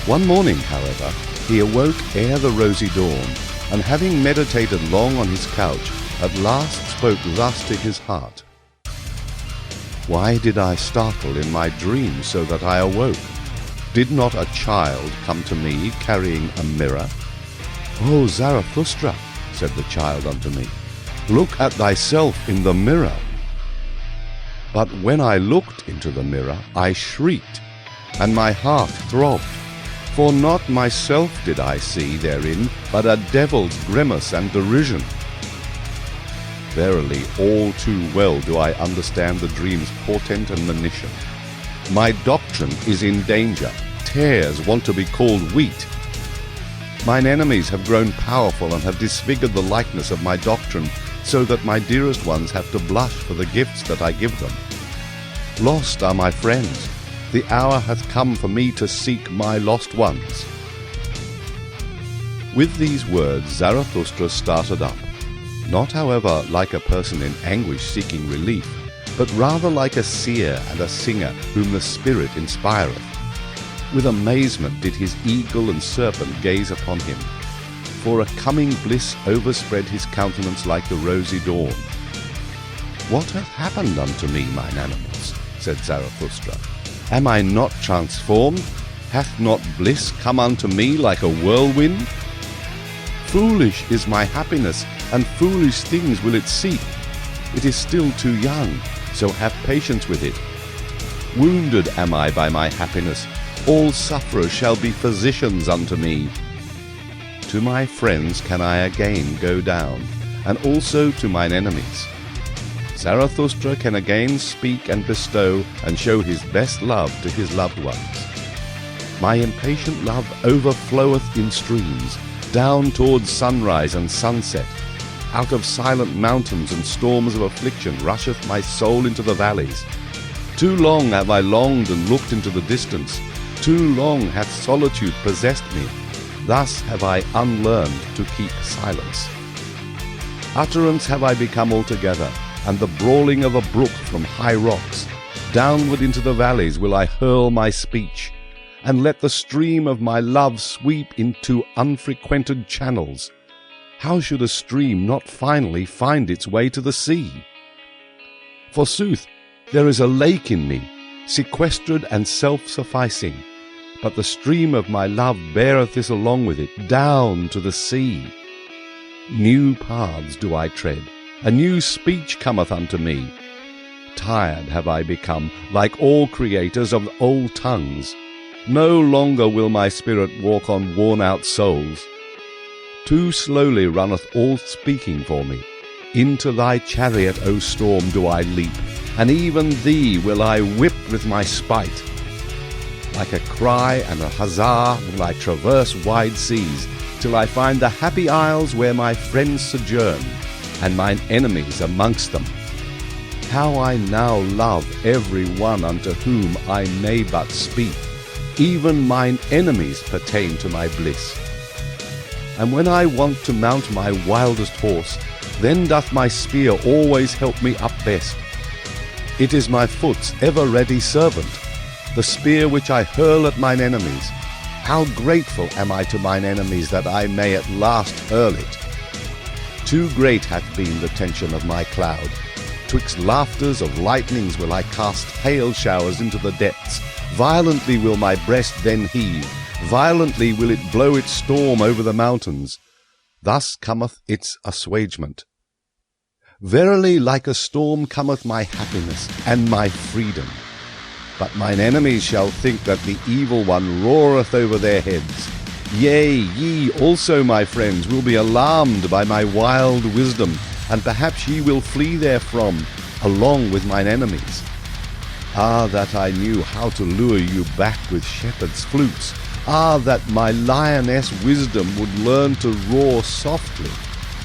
One morning, however, he awoke ere the rosy dawn, and having meditated long on his couch, at last spoke thus to his heart. Why did I startle in my dream so that I awoke? Did not a child come to me carrying a mirror? O Zarathustra, said the child unto me, look at thyself in the mirror. But when I looked into the mirror, I shrieked, and my heart throbbed, For not myself did I see therein, but a devil's grimace and derision. Verily, all too well do I understand the dream's portent and monition. My doctrine is in danger. Tares want to be called wheat. Mine enemies have grown powerful and have disfigured the likeness of my doctrine, so that my dearest ones have to blush for the gifts that I give them. Lost are my friends. The hour hath come for me to seek my lost ones. With these words Zarathustra started up, not however like a person in anguish seeking relief, but rather like a seer and a singer whom the Spirit inspireth. With amazement did his eagle and serpent gaze upon him, for a coming bliss overspread his countenance like the rosy dawn. What hath happened unto me, mine animals? Said Zarathustra. Am I not transformed? Hath not bliss come unto me like a whirlwind? Foolish is my happiness, and foolish things will it seek. It is still too young, so have patience with it. Wounded am I by my happiness. All sufferers shall be physicians unto me. To my friends can I again go down, and also to mine enemies. Zarathustra can again speak and bestow, and show his best love to his loved ones. My impatient love overfloweth in streams, down towards sunrise and sunset. Out of silent mountains and storms of affliction rusheth my soul into the valleys. Too long have I longed and looked into the distance. Too long hath solitude possessed me. Thus have I unlearned to keep silence. Utterance have I become altogether, and the brawling of a brook from high rocks. Downward into the valleys will I hurl my speech, and let the stream of my love sweep into unfrequented channels. How should a stream not finally find its way to the sea? Forsooth, there is a lake in me, sequestered and self-sufficing, but the stream of my love beareth this along with it, down to the sea. New paths do I tread, a new speech cometh unto me. Tired have I become, like all creators of old tongues. No longer will my spirit walk on worn-out souls. Too slowly runneth all speaking for me. Into thy chariot, O storm, do I leap, and even thee will I whip with my spite. Like a cry and a huzzah will I traverse wide seas, till I find the happy isles where my friends sojourn, and mine enemies amongst them. How I now love every one unto whom I may but speak. Even mine enemies pertain to my bliss. And when I want to mount my wildest horse, then doth my spear always help me up best. It is my foot's ever-ready servant, the spear which I hurl at mine enemies. How grateful am I to mine enemies that I may at last hurl it! Too great hath been the tension of my cloud. Twixt laughters of lightnings will I cast hail showers into the depths. Violently will my breast then heave. Violently will it blow its storm over the mountains. Thus cometh its assuagement. Verily, like a storm cometh my happiness and my freedom. But mine enemies shall think that the evil one roareth over their heads. Yea, ye also, my friends, will be alarmed by my wild wisdom, and perhaps ye will flee therefrom, along with mine enemies. Ah, that I knew how to lure you back with shepherds' flutes! Ah, that my lioness wisdom would learn to roar softly!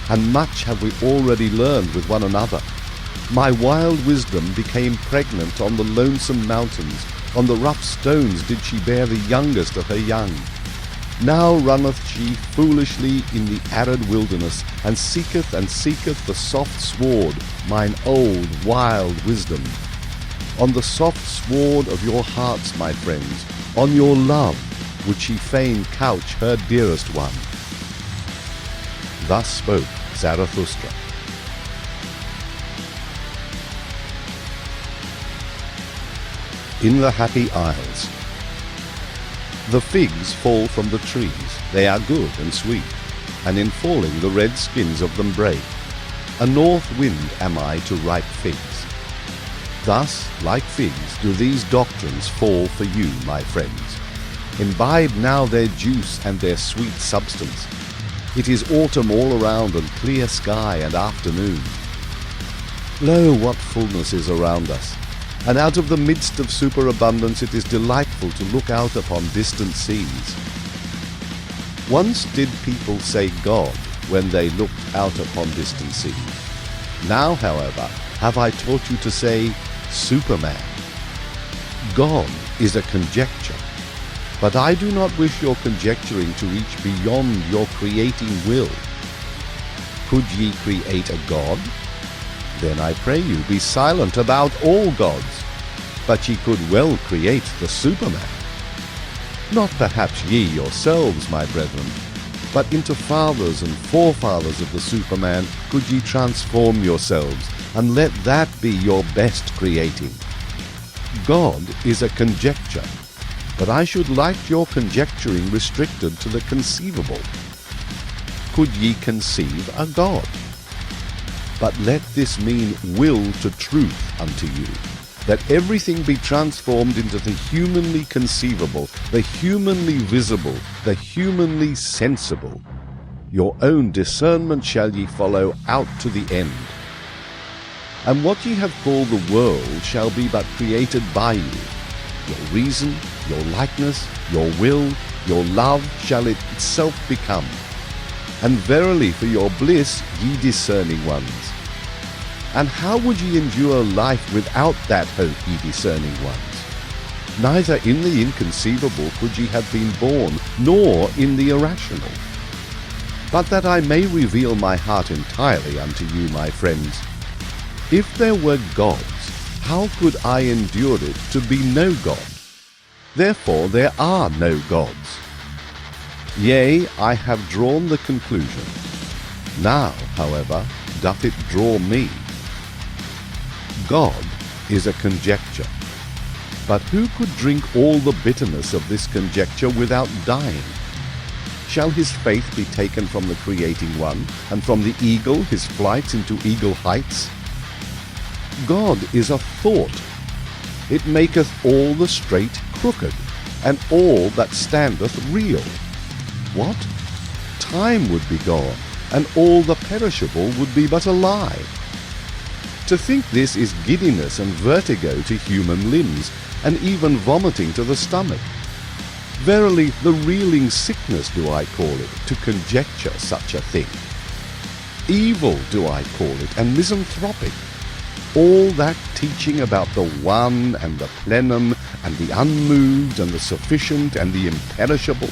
And much have we already learned with one another. My wild wisdom became pregnant on the lonesome mountains. On the rough stones did she bear the youngest of her young. Now runneth she foolishly in the arid wilderness, and seeketh the soft sward, mine old wild wisdom. On the soft sward of your hearts, my friends, on your love, would she fain couch her dearest one. Thus spoke Zarathustra. In the Happy Isles. The figs fall from the trees, they are good and sweet, and in falling the red skins of them break. A north wind am I to ripe figs. Thus, like figs, do these doctrines fall for you, my friends. Imbibe now their juice and their sweet substance. It is autumn all around, and clear sky and afternoon. Lo, what fullness is around us! And out of the midst of superabundance it is delightful to look out upon distant seas. Once did people say God when they looked out upon distant seas. Now, however, have I taught you to say Superman. God is a conjecture, but I do not wish your conjecturing to reach beyond your creating will. Could ye create a God? Then I pray you be silent about all gods, but ye could well create the Superman. Not perhaps ye yourselves, my brethren, but into fathers and forefathers of the Superman could ye transform yourselves, and let that be your best creating. God is a conjecture, but I should like your conjecturing restricted to the conceivable. Could ye conceive a God? But let this mean will to truth unto you, that everything be transformed into the humanly conceivable, the humanly visible, the humanly sensible. Your own discernment shall ye follow out to the end. And what ye have called the world shall be but created by you. Your reason, your likeness, your will, your love shall it itself become. And verily for your bliss, ye discerning ones. And how would ye endure life without that hope, ye discerning ones? Neither in the inconceivable could ye have been born, nor in the irrational. But that I may reveal my heart entirely unto you, my friends, if there were gods, how could I endure it to be no God? Therefore there are no gods. Yea, I have drawn the conclusion. Now, however, doth it draw me. God is a conjecture, but who could drink all the bitterness of this conjecture without dying? Shall his faith be taken from the creating one, and from the eagle his flights into eagle heights? God is a thought. It maketh all the straight crooked, and all that standeth real. What? Time would be gone, and all the perishable would be but a lie. To think this is giddiness and vertigo to human limbs, and even vomiting to the stomach. Verily, the reeling sickness do I call it, to conjecture such a thing. Evil do I call it, and misanthropic. All that teaching about the one and the plenum, and the unmoved and the sufficient and the imperishable.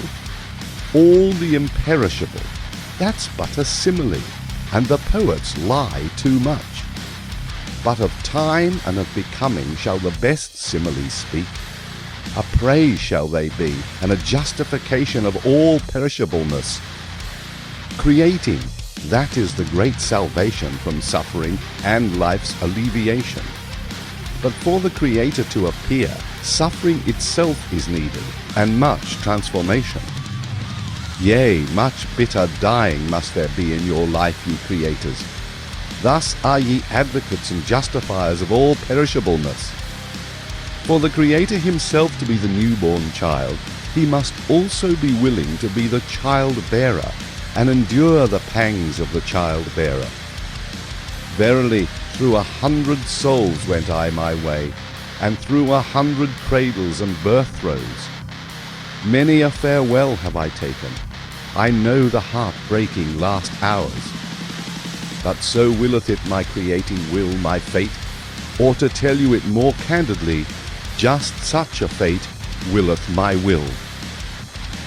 All the imperishable, that's but a simile, and the poets lie too much. But of time and of becoming shall the best similes speak. A praise shall they be, and a justification of all perishableness. Creating, that is the great salvation from suffering and life's alleviation. But for the Creator to appear, suffering itself is needed, and much transformation. Yea, much bitter dying must there be in your life, ye creators. Thus are ye advocates and justifiers of all perishableness. For the Creator himself to be the newborn child, he must also be willing to be the child-bearer, and endure the pangs of the child-bearer. Verily, through 100 souls went I my way, and through 100 cradles and birth throes. Many a farewell have I taken. I know the heart-breaking last hours. But so willeth it my creating will, my fate, or to tell you it more candidly, just such a fate willeth my will.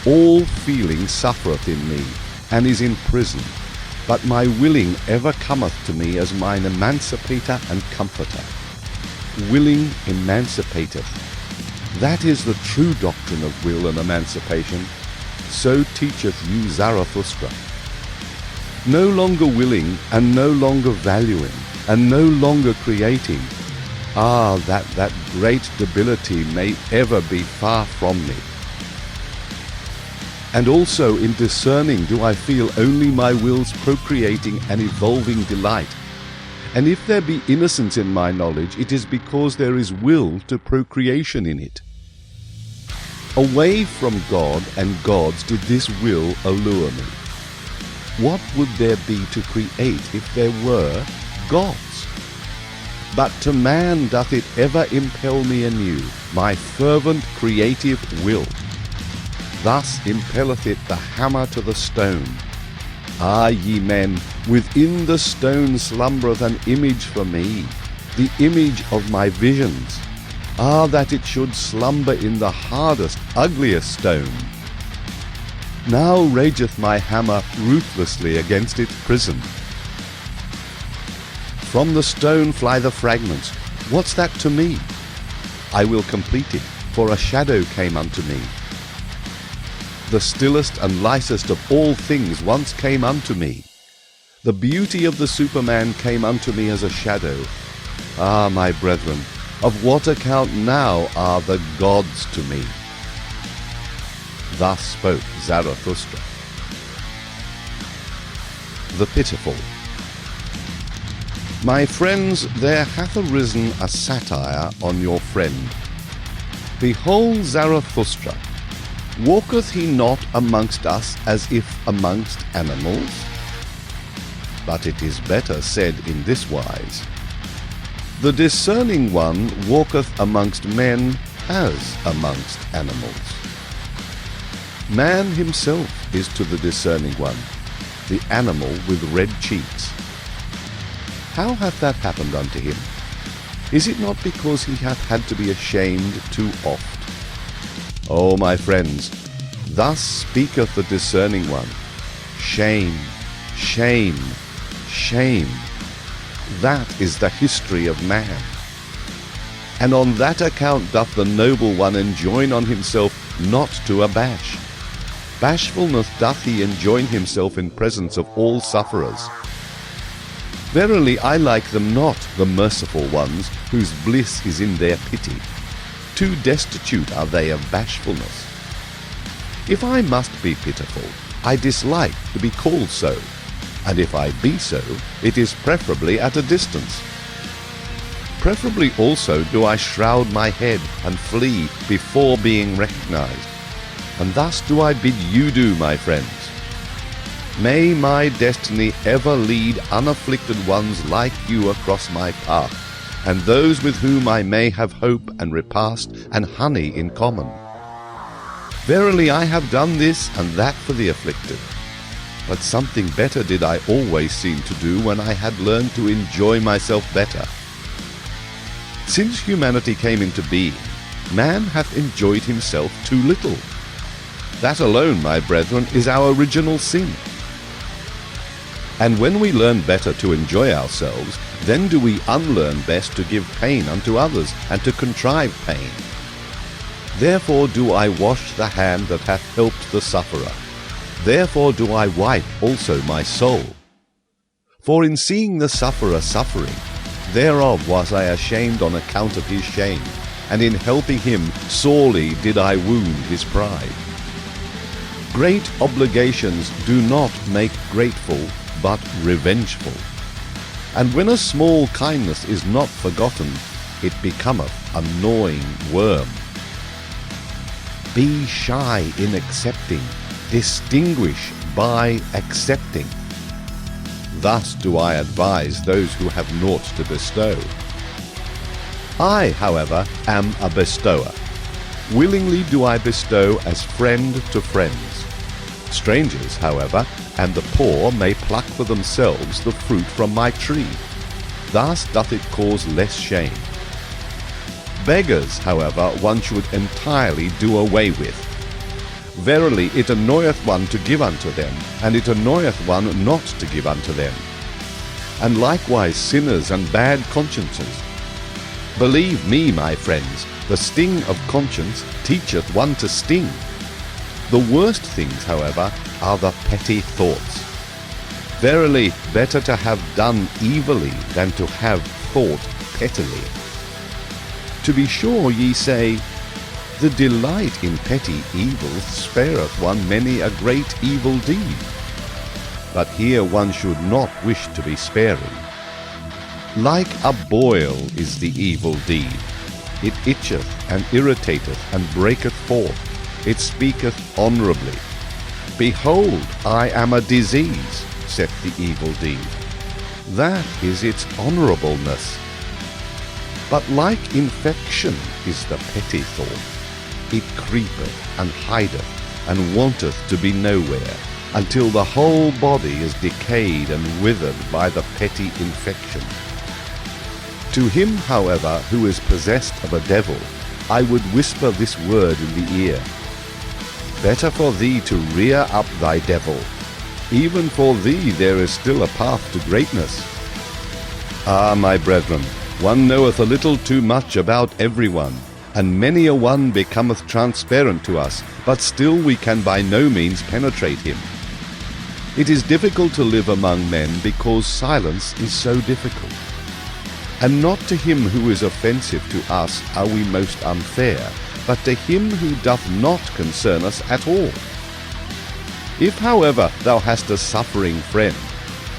All feeling suffereth in me, and is in prison, but my willing ever cometh to me as mine emancipator and comforter. Willing emancipateth. That is the true doctrine of will and emancipation. So teacheth you Zarathustra. No longer willing, and no longer valuing, and no longer creating. Ah, that great debility may ever be far from me. And also in discerning do I feel only my will's procreating and evolving delight. And if there be innocence in my knowledge, it is because there is will to procreation in it. Away from God and gods did this will allure me. What would there be to create if there were gods? But to man doth it ever impel me anew, my fervent creative will. Thus impelleth it the hammer to the stone. Ah, ye men, within the stone slumbereth an image for me, the image of my visions. Ah, that it should slumber in the hardest, ugliest stone. Now rageth my hammer ruthlessly against its prison. From the stone fly the fragments. What's that to me? I will complete it, for a shadow came unto me. The stillest and lightest of all things once came unto me. The beauty of the Superman came unto me as a shadow. Ah, my brethren, of what account now are the gods to me? Thus spoke Zarathustra. The Pitiful. My friends, there hath arisen a satire on your friend. Behold Zarathustra. Walketh he not amongst us as if amongst animals? But it is better said in this wise: the discerning one walketh amongst men as amongst animals. Man himself is to the discerning one, the animal with red cheeks. How hath that happened unto him? Is it not because he hath had to be ashamed too oft? O my friends, thus speaketh the discerning one: shame, shame, shame. That is the history of man. And on that account doth the noble one enjoin on himself not to abash. Bashfulness doth he enjoin himself in presence of all sufferers. Verily I like them not, the merciful ones, whose bliss is in their pity. Too destitute are they of bashfulness. If I must be pitiful, I dislike to be called so, and if I be so, it is preferably at a distance. Preferably also do I shroud my head and flee before being recognized. And thus do I bid you do, my friends. May my destiny ever lead unafflicted ones like you across my path, and those with whom I may have hope and repast and honey in common. Verily I have done this and that for the afflicted, but something better did I always seem to do when I had learned to enjoy myself better. Since humanity came into being, man hath enjoyed himself too little. That alone, my brethren, is our original sin. And when we learn better to enjoy ourselves, then do we unlearn best to give pain unto others, and to contrive pain. Therefore do I wash the hand that hath helped the sufferer. Therefore do I wipe also my soul. For in seeing the sufferer suffering, thereof was I ashamed on account of his shame, and in helping him sorely did I wound his pride. Great obligations do not make grateful, but revengeful. And when a small kindness is not forgotten, it becometh a gnawing worm. Be shy in accepting, distinguish by accepting. Thus do I advise those who have naught to bestow. I, however, am a bestower. Willingly do I bestow as friend to friends. Strangers, however, and the poor may pluck for themselves the fruit from my tree. Thus doth it cause less shame. Beggars, however, one should entirely do away with. Verily it annoyeth one to give unto them, and it annoyeth one not to give unto them. And likewise sinners and bad consciences. Believe me, my friends, the sting of conscience teacheth one to sting. The worst things, however, are the petty thoughts. Verily, better to have done evilly than to have thought pettily. To be sure, ye say, the delight in petty evils spareth one many a great evil deed. But here one should not wish to be sparing. Like a boil is the evil deed. It itcheth and irritateth and breaketh forth, it speaketh honourably. Behold, I am a disease, saith the evil deed. That is its honourableness. But like infection is the petty thought. It creepeth and hideth, and wanteth to be nowhere, until the whole body is decayed and withered by the petty infection. To him, however, who is possessed of a devil, I would whisper this word in the ear. Better for thee to rear up thy devil. Even for thee there is still a path to greatness. Ah, my brethren, one knoweth a little too much about everyone, and many a one becometh transparent to us, but still we can by no means penetrate him. It is difficult to live among men because silence is so difficult. And not to him who is offensive to us are we most unfair, but to him who doth not concern us at all. If, however, thou hast a suffering friend,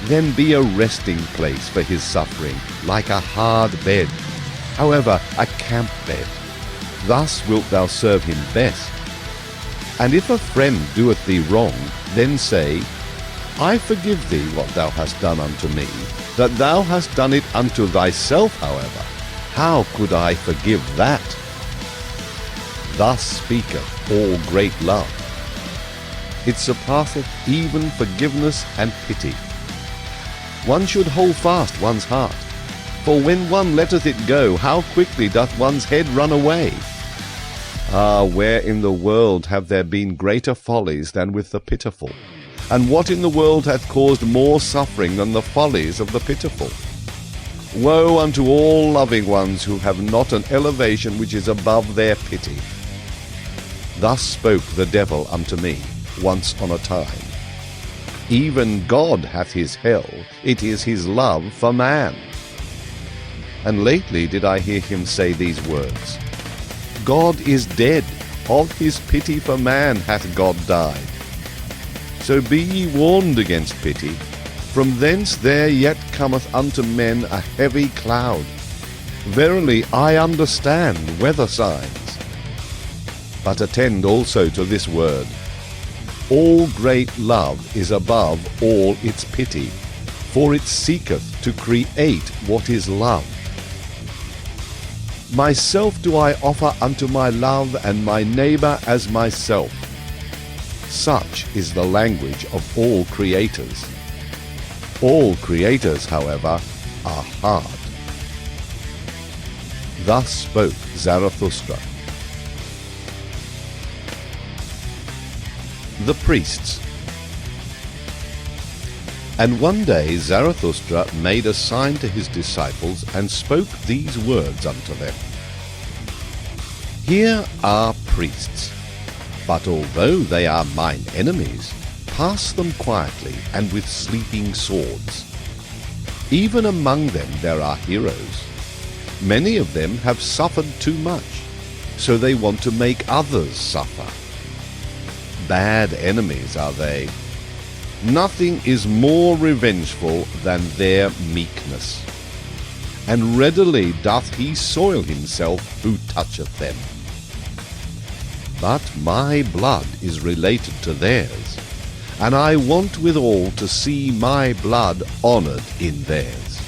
then be a resting place for his suffering, like a hard bed, however, a camp bed. Thus wilt thou serve him best. And if a friend doeth thee wrong, then say, I forgive thee what thou hast done unto me. That thou hast done it unto thyself, however, how could I forgive that? Thus speaketh all great love. It surpasseth even forgiveness and pity. One should hold fast one's heart, for when one letteth it go, how quickly doth one's head run away. Ah, where in the world have there been greater follies than with the pitiful? And what in the world hath caused more suffering than the follies of the pitiful? Woe unto all loving ones who have not an elevation which is above their pity. Thus spoke the devil unto me, once on a time. Even God hath his hell, it is his love for man. And lately did I hear him say these words, God is dead, of his pity for man hath God died. So be ye warned against pity. From thence there yet cometh unto men a heavy cloud. Verily I understand weather signs. But attend also to this word. All great love is above all its pity, for it seeketh to create what is love. Myself do I offer unto my love, and my neighbour as myself. Such is the language of all creators. All creators, however, are hard. Thus spoke Zarathustra. The priests. And one day Zarathustra made a sign to his disciples and spoke these words unto them. Here are priests, but although they are mine enemies, pass them quietly and with sleeping swords. Even among them there are heroes. Many of them have suffered too much, so they want to make others suffer. Bad enemies are they. Nothing is more revengeful than their meekness. And readily doth he soil himself who toucheth them. But my blood is related to theirs, and I want withal to see my blood honoured in theirs.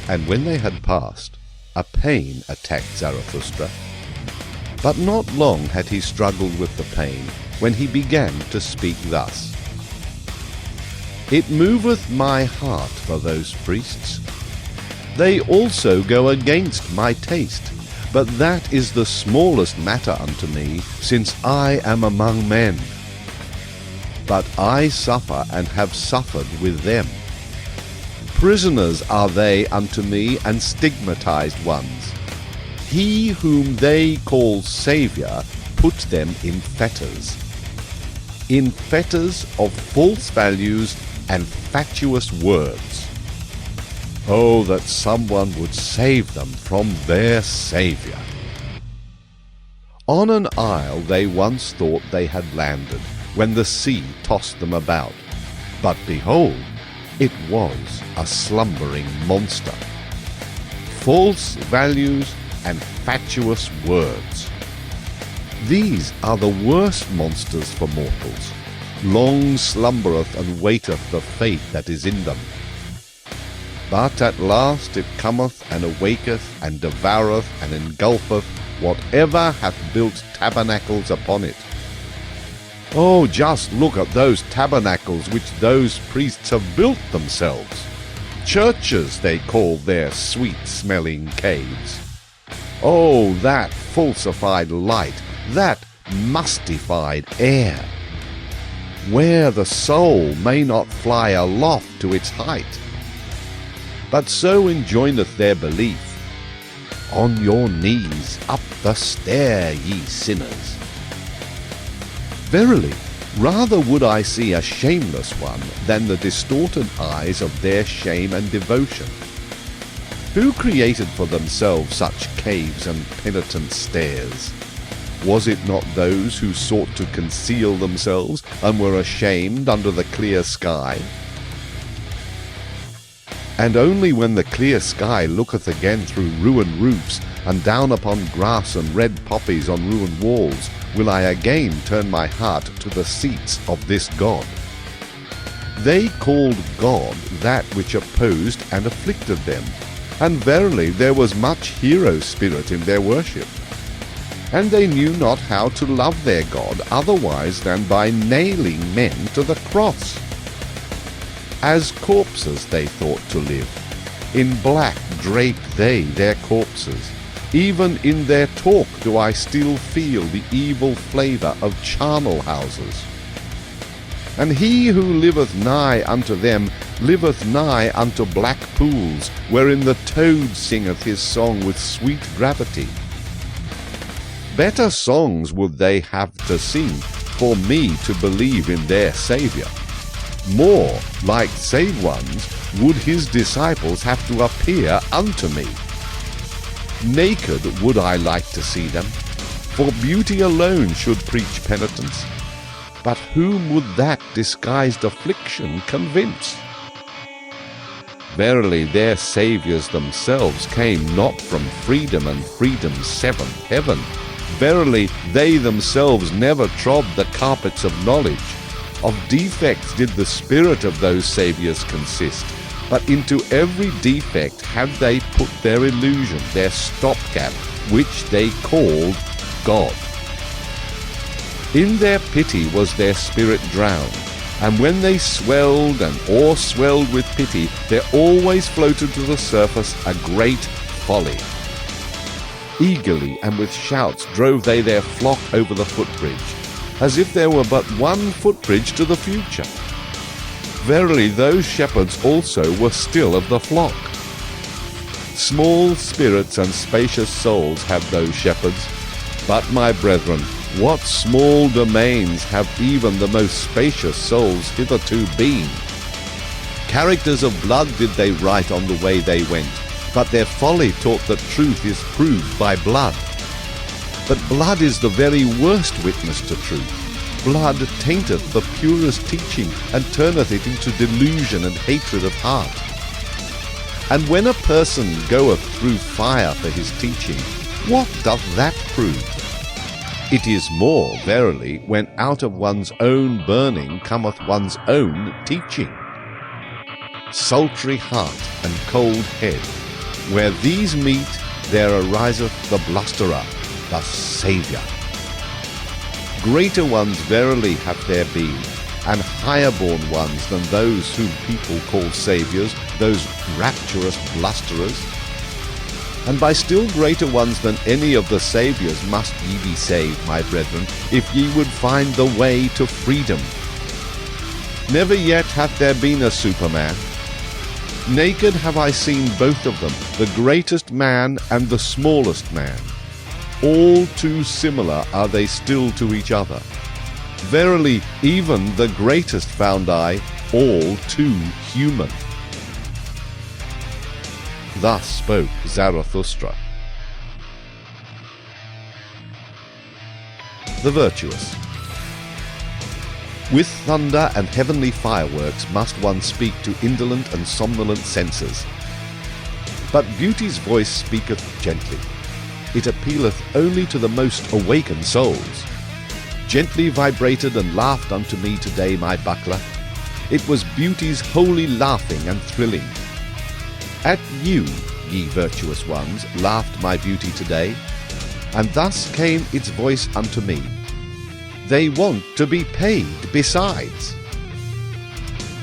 And when they had passed, a pain attacked Zarathustra. But not long had he struggled with the pain, when he began to speak thus. It moveth my heart for those priests. They also go against my taste, but that is the smallest matter unto me, since I am among men. But I suffer and have suffered with them. Prisoners are they unto me, and stigmatized ones. He whom they call Saviour put them in fetters of false values and fatuous words. Oh, that someone would save them from their Saviour. On an isle they once thought they had landed, when the sea tossed them about. But behold, it was a slumbering monster. False values, and fatuous words. These are the worst monsters for mortals. Long slumbereth and waiteth the fate that is in them. But at last it cometh and awaketh and devoureth and engulfeth whatever hath built tabernacles upon it. Oh, just look at those tabernacles which those priests have built themselves. Churches they call their sweet-smelling caves. Oh, that falsified light, that mustified air, where the soul may not fly aloft to its height, but so enjoineth their belief. On your knees up the stair, ye sinners. Verily, rather would I see a shameless one than the distorted eyes of their shame and devotion. Who created for themselves such caves and penitent stairs? Was it not those who sought to conceal themselves and were ashamed under the clear sky? And only when the clear sky looketh again through ruined roofs, and down upon grass and red poppies on ruined walls, will I again turn my heart to the seats of this God. They called God that which opposed and afflicted them, and verily there was much hero spirit in their worship. And they knew not how to love their God otherwise than by nailing men to the cross. As corpses they thought to live. In black draped they their corpses. Even in their talk do I still feel the evil flavour of charnel houses. And he who liveth nigh unto them liveth nigh unto black pools, wherein the toad singeth his song with sweet gravity. Better songs would they have to sing for me to believe in their Saviour. More like saved ones would his disciples have to appear unto me. Naked would I like to see them, for beauty alone should preach penitence. But whom would that disguised affliction convince? Verily their Saviours themselves came not from freedom and freedom's seventh heaven. Verily they themselves never trod the carpets of knowledge. Of defects did the spirit of those Saviours consist, but into every defect had they put their illusion, their stopgap, which they called God. In their pity was their spirit drowned, and when they swelled and o'erswelled with pity, there always floated to the surface a great folly. Eagerly and with shouts drove they their flock over the footbridge, as if there were but one footbridge to the future. Verily those shepherds also were still of the flock. Small spirits and spacious souls have those shepherds. But, my brethren, what small domains have even the most spacious souls hitherto been? Characters of blood did they write on the way they went, but their folly taught that truth is proved by blood. But blood is the very worst witness to truth. Blood tainteth the purest teaching, and turneth it into delusion and hatred of heart. And when a person goeth through fire for his teaching, what doth that prove? It is more, verily, when out of one's own burning cometh one's own teaching. Sultry heart and cold head, where these meet, there ariseth the blusterer, the Saviour. Greater ones verily have there been, and higher born ones than those whom people call saviours, those rapturous blusterers. And by still greater ones than any of the saviours must ye be saved, my brethren, if ye would find the way to freedom. Never yet hath there been a Superman. Naked have I seen both of them, the greatest man and the smallest man. All too similar are they still to each other. Verily, even the greatest found I all too human. Thus spoke Zarathustra. The virtuous. With thunder and heavenly fireworks must one speak to indolent and somnolent senses. But beauty's voice speaketh gently. it appealeth only to the most awakened souls. Gently vibrated and laughed unto me today my buckler. It was beauty's holy laughing and thrilling. At you, ye virtuous ones, laughed my beauty today, and thus came its voice unto me. They want to be paid besides.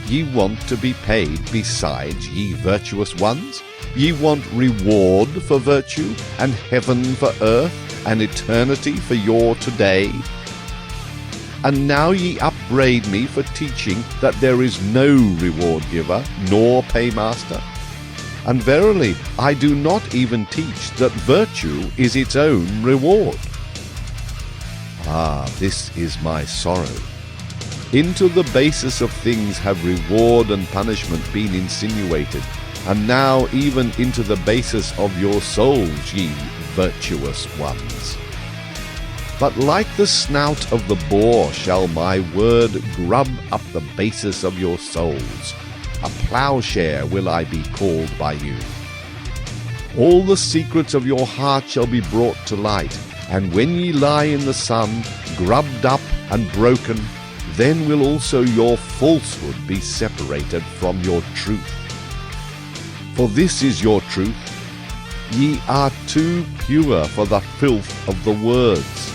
Ye want to be paid besides, ye virtuous ones? Ye want reward for virtue, and heaven for earth, and eternity for your today? And now ye upbraid me for teaching that there is no reward giver, nor paymaster? And verily, I do not even teach that virtue is its own reward. Ah, this is my sorrow. Into the basis of things have reward and punishment been insinuated, and now even into the basis of your souls, ye virtuous ones. But like the snout of the boar shall my word grub up the basis of your souls. A plowshare will I be called by you. All the secrets of your heart shall be brought to light, and when ye lie in the sun, grubbed up and broken, then will also your falsehood be separated from your truth. For this is your truth: ye are too pure for the filth of the words.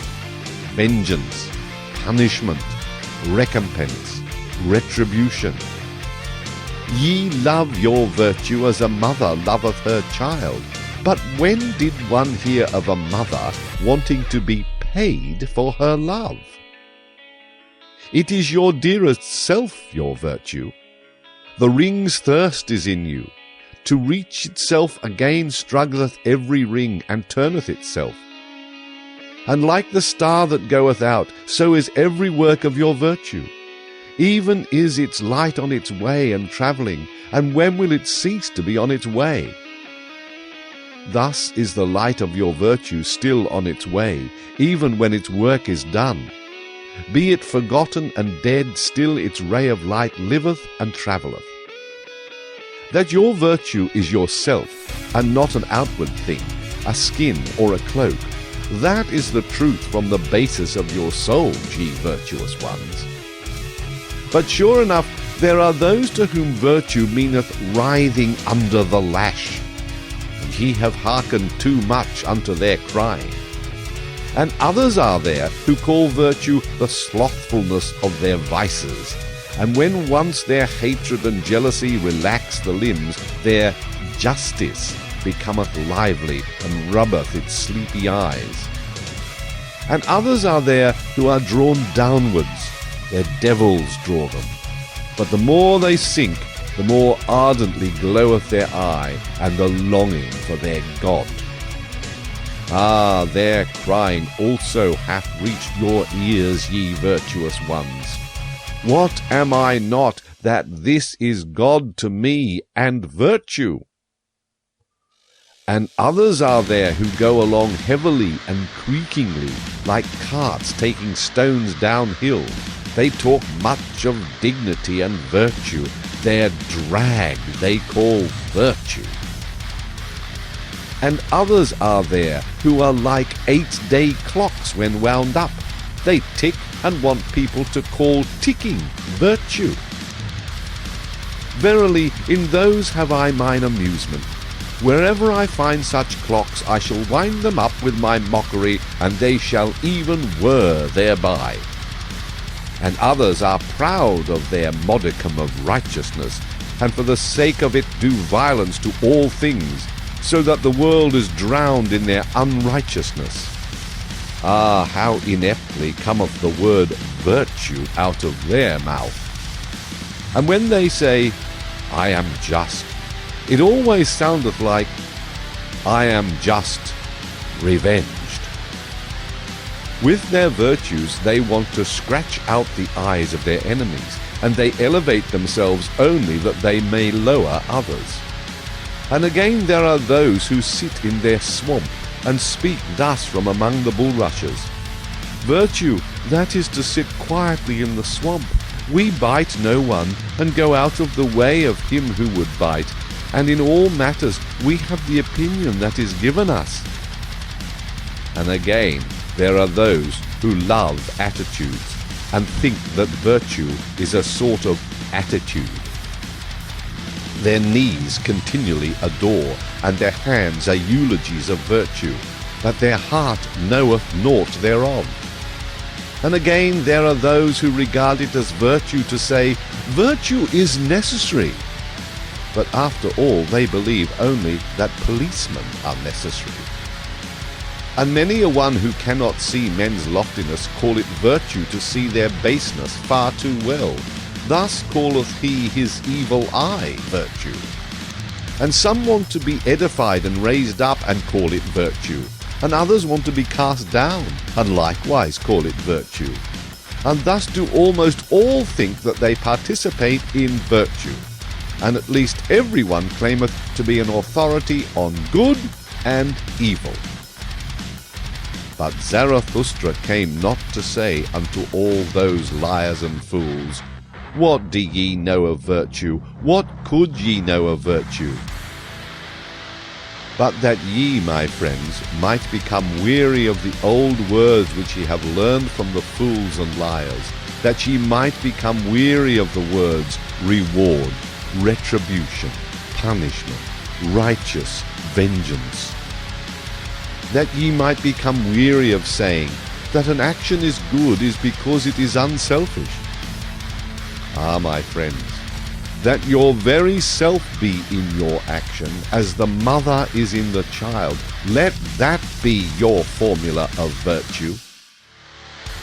Vengeance, punishment, recompense, retribution. Ye love your virtue as a mother loveth her child. But when did one hear of a mother wanting to be paid for her love? It is your dearest self, your virtue. The ring's thirst is in you. To reach itself again struggleth every ring, and turneth itself. And like the star that goeth out, so is every work of your virtue. Even is its light on its way and travelling, and when will it cease to be on its way? Thus is the light of your virtue still on its way, even when its work is done. Be it forgotten and dead, still its ray of light liveth and travelleth. That your virtue is yourself, and not an outward thing, a skin or a cloak, that is the truth from the basis of your souls, ye virtuous ones. But sure enough, there are those to whom virtue meaneth writhing under the lash, and ye have hearkened too much unto their crying. And others are there who call virtue the slothfulness of their vices, and when once their hatred and jealousy relax the limbs, their justice becometh lively and rubbeth its sleepy eyes. And others are there who are drawn downwards, their devils draw them. But the more they sink, the more ardently gloweth their eye, and the longing for their God. Ah, their crying also hath reached your ears, ye virtuous ones. What am I not, that this is God to me, and virtue? And others are there who go along heavily and creakingly, like carts taking stones downhill. They talk much of dignity and virtue. Their drag they call virtue. And others are there who are like 8-day clocks when wound up. They tick and want people to call ticking virtue. Verily, in those have I mine amusement. Wherever I find such clocks, I shall wind them up with my mockery, and they shall even whir thereby. And others are proud of their modicum of righteousness, and for the sake of it do violence to all things, so that the world is drowned in their unrighteousness. Ah, how ineptly cometh the word virtue out of their mouth. And when they say, I am just, it always soundeth like, I am just revenged. With their virtues they want to scratch out the eyes of their enemies, and they elevate themselves only that they may lower others. And again there are those who sit in their swamp, and speak thus from among the bulrushes. Virtue, that is to sit quietly in the swamp. We bite no one, and go out of the way of him who would bite, and in all matters we have the opinion that is given us. And again, there are those who love attitudes and think that virtue is a sort of attitude. Their knees continually adore, and their hands are eulogies of virtue, but their heart knoweth naught thereof. And again there are those who regard it as virtue to say, virtue is necessary. But after all, they believe only that policemen are necessary. And many a one who cannot see men's loftiness call it virtue to see their baseness far too well. Thus calleth he his evil eye virtue. And some want to be edified and raised up and call it virtue, and others want to be cast down and likewise call it virtue. And thus do almost all think that they participate in virtue, and at least everyone claimeth to be an authority on good and evil. But Zarathustra came not to say unto all those liars and fools, what do ye know of virtue? What could ye know of virtue? But that ye, my friends, might become weary of the old words which ye have learned from the fools and liars, that ye might become weary of the words reward, retribution, punishment, righteous, vengeance. That ye might become weary of saying that an action is good is because it is unselfish. Ah, my friends, that your very self be in your action, as the mother is in the child, let that be your formula of virtue.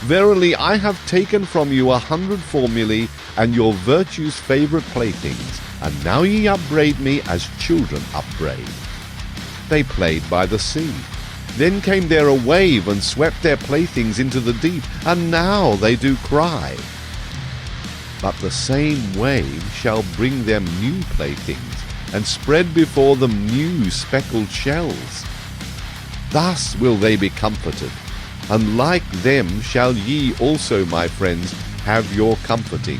Verily, I have taken from you 100 formulae, and your virtue's favourite playthings, and now ye upbraid me as children upbraid. They played by the sea. Then came there a wave, and swept their playthings into the deep, and now they do cry. But the same wave shall bring them new playthings, and spread before them new speckled shells. Thus will they be comforted, and like them shall ye also, my friends, have your comforting,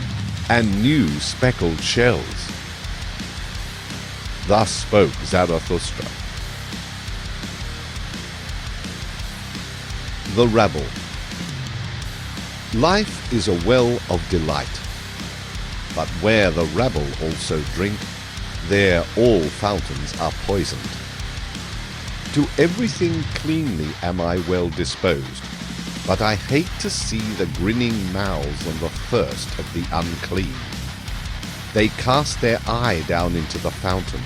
and new speckled shells. Thus spoke Zarathustra. The rabble. Life is a well of delight. But where the rabble also drink, there all fountains are poisoned. To everything cleanly am I well disposed, but I hate to see the grinning mouths and the thirst of the unclean. They cast their eye down into the fountain,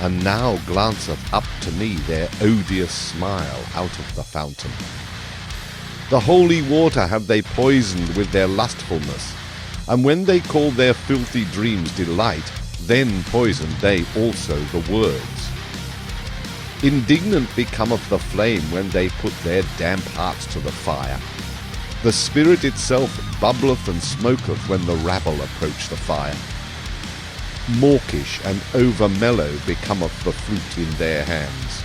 and now glanceth up to me their odious smile out of the fountain. The holy water have they poisoned with their lustfulness, and when they call their filthy dreams delight, then poisoned they also the words. Indignant becometh the flame when they put their damp hearts to the fire. The spirit itself bubbleth and smoketh when the rabble approach the fire. Mawkish and over-mellow becometh the fruit in their hands.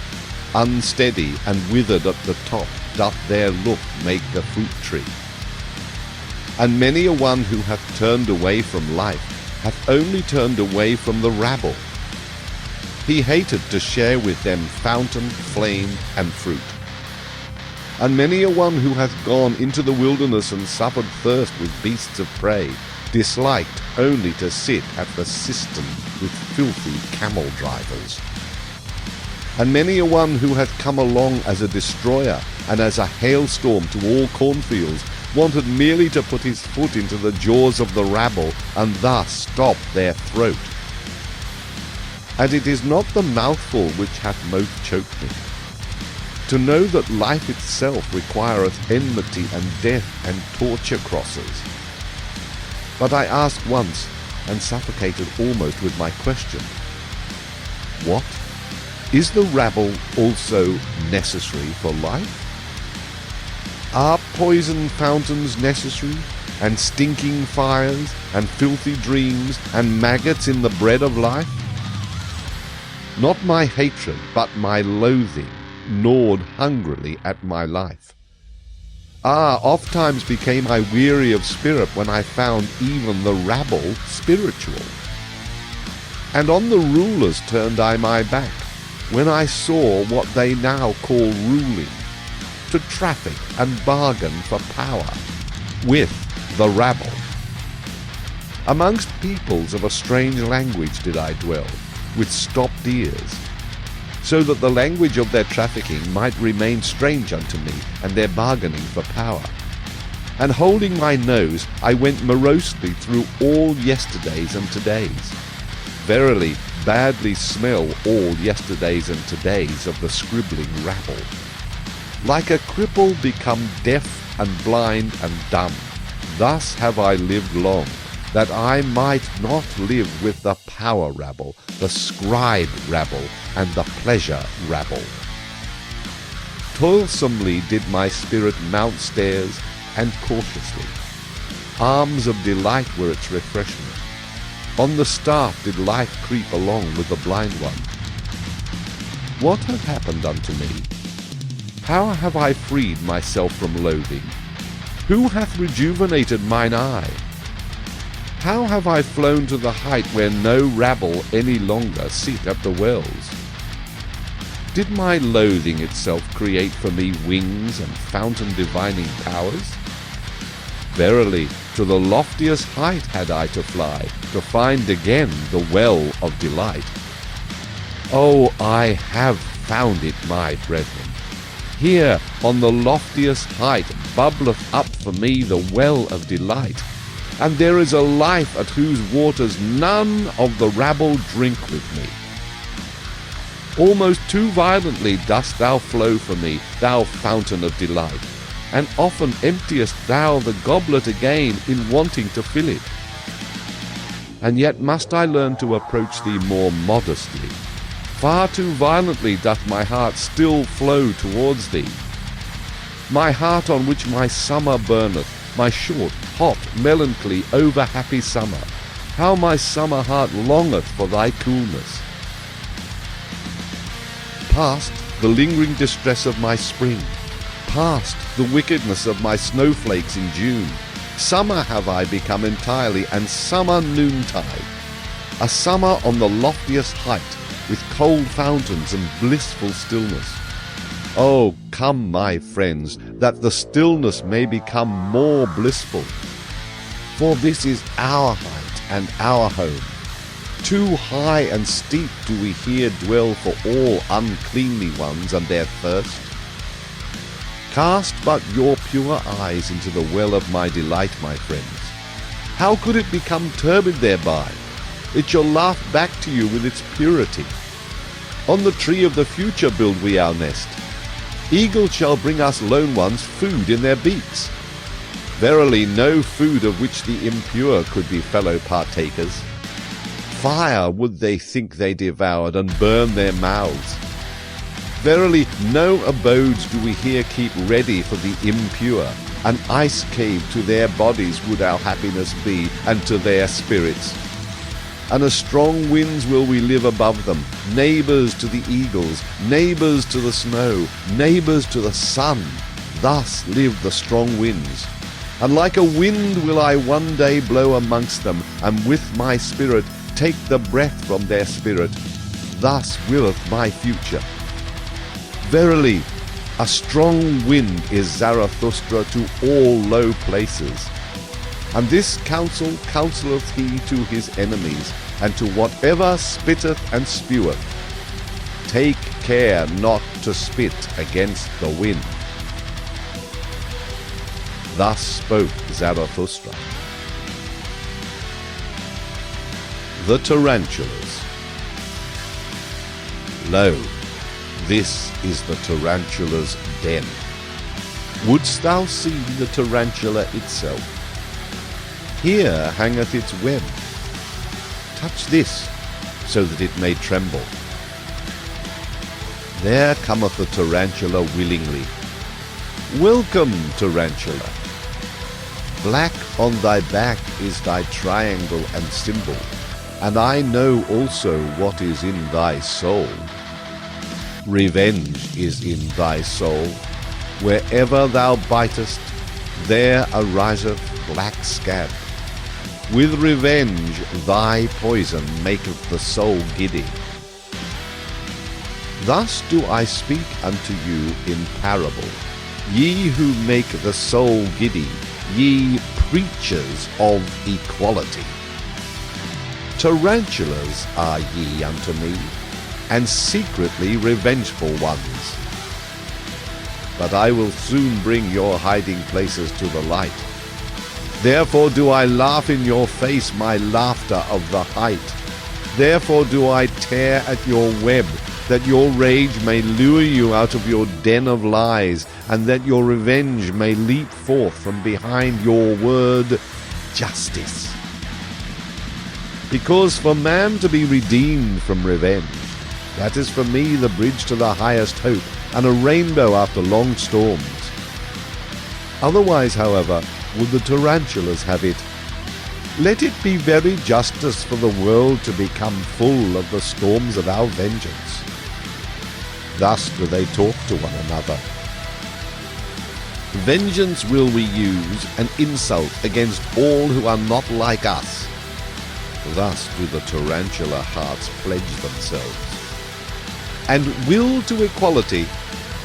Unsteady and withered at the top doth their look make the fruit tree. And many a one who hath turned away from life hath only turned away from the rabble. He hated to share with them fountain, flame, and fruit. And many a one who hath gone into the wilderness and suffered thirst with beasts of prey disliked only to sit at the cistern with filthy camel drivers. And many a one who hath come along as a destroyer and as a hailstorm to all cornfields wanted merely to put his foot into the jaws of the rabble and thus stop their throat. And it is not the mouthful which hath most choked me. To know that life itself requireth enmity and death and torture crosses. But I asked once, and suffocated almost with my question, what? Is the rabble also necessary for life? Are poison fountains necessary, and stinking fires, and filthy dreams, and maggots in the bread of life? Not my hatred, but my loathing, gnawed hungrily at my life. Ah, ofttimes became I weary of spirit when I found even the rabble spiritual. And on the rulers turned I my back, when I saw what they now call ruling. to traffic and bargain for power with the rabble. Amongst peoples of a strange language did I dwell, with stopped ears, so that the language of their trafficking might remain strange unto me, and their bargaining for power. And holding my nose, I went morosely through all yesterdays and todays. Verily, badly smell all yesterdays and todays of the scribbling rabble. Like a cripple become deaf and blind and dumb, thus have I lived long, that I might not live with the power rabble, the scribe rabble, and the pleasure rabble. Toilsomely did my spirit mount stairs, and cautiously. Arms of delight were its refreshment. On the staff did life creep along with the blind one. What hath happened unto me? How have I freed myself from loathing? Who hath rejuvenated mine eye? How have I flown to the height where no rabble any longer sit at the wells? Did my loathing itself create for me wings and fountain divining powers? Verily, to the loftiest height had I to fly, to find again the well of delight. Oh, I have found it, my brethren. Here on the loftiest height bubbleth up for me the well of delight, and there is a life at whose waters none of the rabble drink with me. Almost too violently dost thou flow for me, thou fountain of delight, and often emptiest thou the goblet again in wanting to fill it. And yet must I learn to approach thee more modestly. Far too violently doth my heart still flow towards thee. My heart on which my summer burneth, my short, hot, melancholy, over-happy summer, how my summer heart longeth for thy coolness. Past the lingering distress of my spring, past the wickedness of my snowflakes in June, summer have I become entirely, and summer noontide, a summer on the loftiest height, with cold fountains and blissful stillness. Oh, come, my friends, that the stillness may become more blissful. For this is our height and our home. Too high and steep do we here dwell for all uncleanly ones and their thirst. Cast but your pure eyes into the well of my delight, my friends. How could it become turbid thereby? It shall laugh back to you with its purity. On the tree of the future build we our nest. Eagles shall bring us lone ones food in their beaks. Verily no food of which the impure could be fellow partakers. Fire would they think they devoured, and burn their mouths. Verily no abodes do we here keep ready for the impure. An ice cave to their bodies would our happiness be, and to their spirits. And as strong winds will we live above them, neighbours to the eagles, neighbours to the snow, neighbours to the sun. Thus live the strong winds. And like a wind will I one day blow amongst them, and with my spirit take the breath from their spirit. Thus willeth my future. Verily, a strong wind is Zarathustra to all low places. And this counsel counselleth he to his enemies, and to whatever spitteth and speweth. Take care not to spit against the wind. Thus spoke Zarathustra. The Tarantulas. Lo, this is the tarantula's den. Wouldst thou see the tarantula itself? Here hangeth its web. Touch this, so that it may tremble. There cometh the tarantula willingly. Welcome, tarantula. Black on thy back is thy triangle and symbol, and I know also what is in thy soul. Revenge is in thy soul. Wherever thou bitest, there ariseth black scab. With revenge thy poison maketh the soul giddy. Thus do I speak unto you in parable. Ye who make the soul giddy, ye preachers of equality. Tarantulas are ye unto me, and secretly revengeful ones. But I will soon bring your hiding places to the light. Therefore do I laugh in your face my laughter of the height. Therefore do I tear at your web, that your rage may lure you out of your den of lies, and that your revenge may leap forth from behind your word, justice. Because for man to be redeemed from revenge, that is for me the bridge to the highest hope, and a rainbow after long storms. Otherwise, however, would the tarantulas have it. Let it be very justice for the world to become full of the storms of our vengeance. Thus do they talk to one another. Vengeance will we use, and insult against all who are not like us. Thus do the tarantula hearts pledge themselves. And will to equality,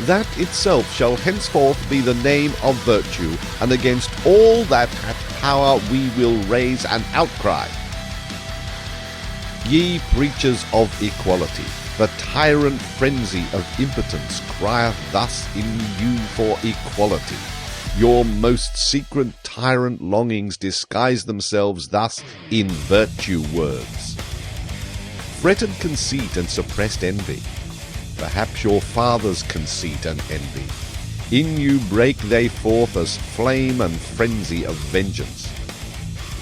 that itself shall henceforth be the name of virtue, and against all that hath power we will raise an outcry. Ye preachers of equality, the tyrant frenzy of impotence crieth thus in you for equality. Your most secret tyrant longings disguise themselves thus in virtue words. Fretted conceit and suppressed envy, perhaps your father's conceit and envy, in you break they forth as flame and frenzy of vengeance.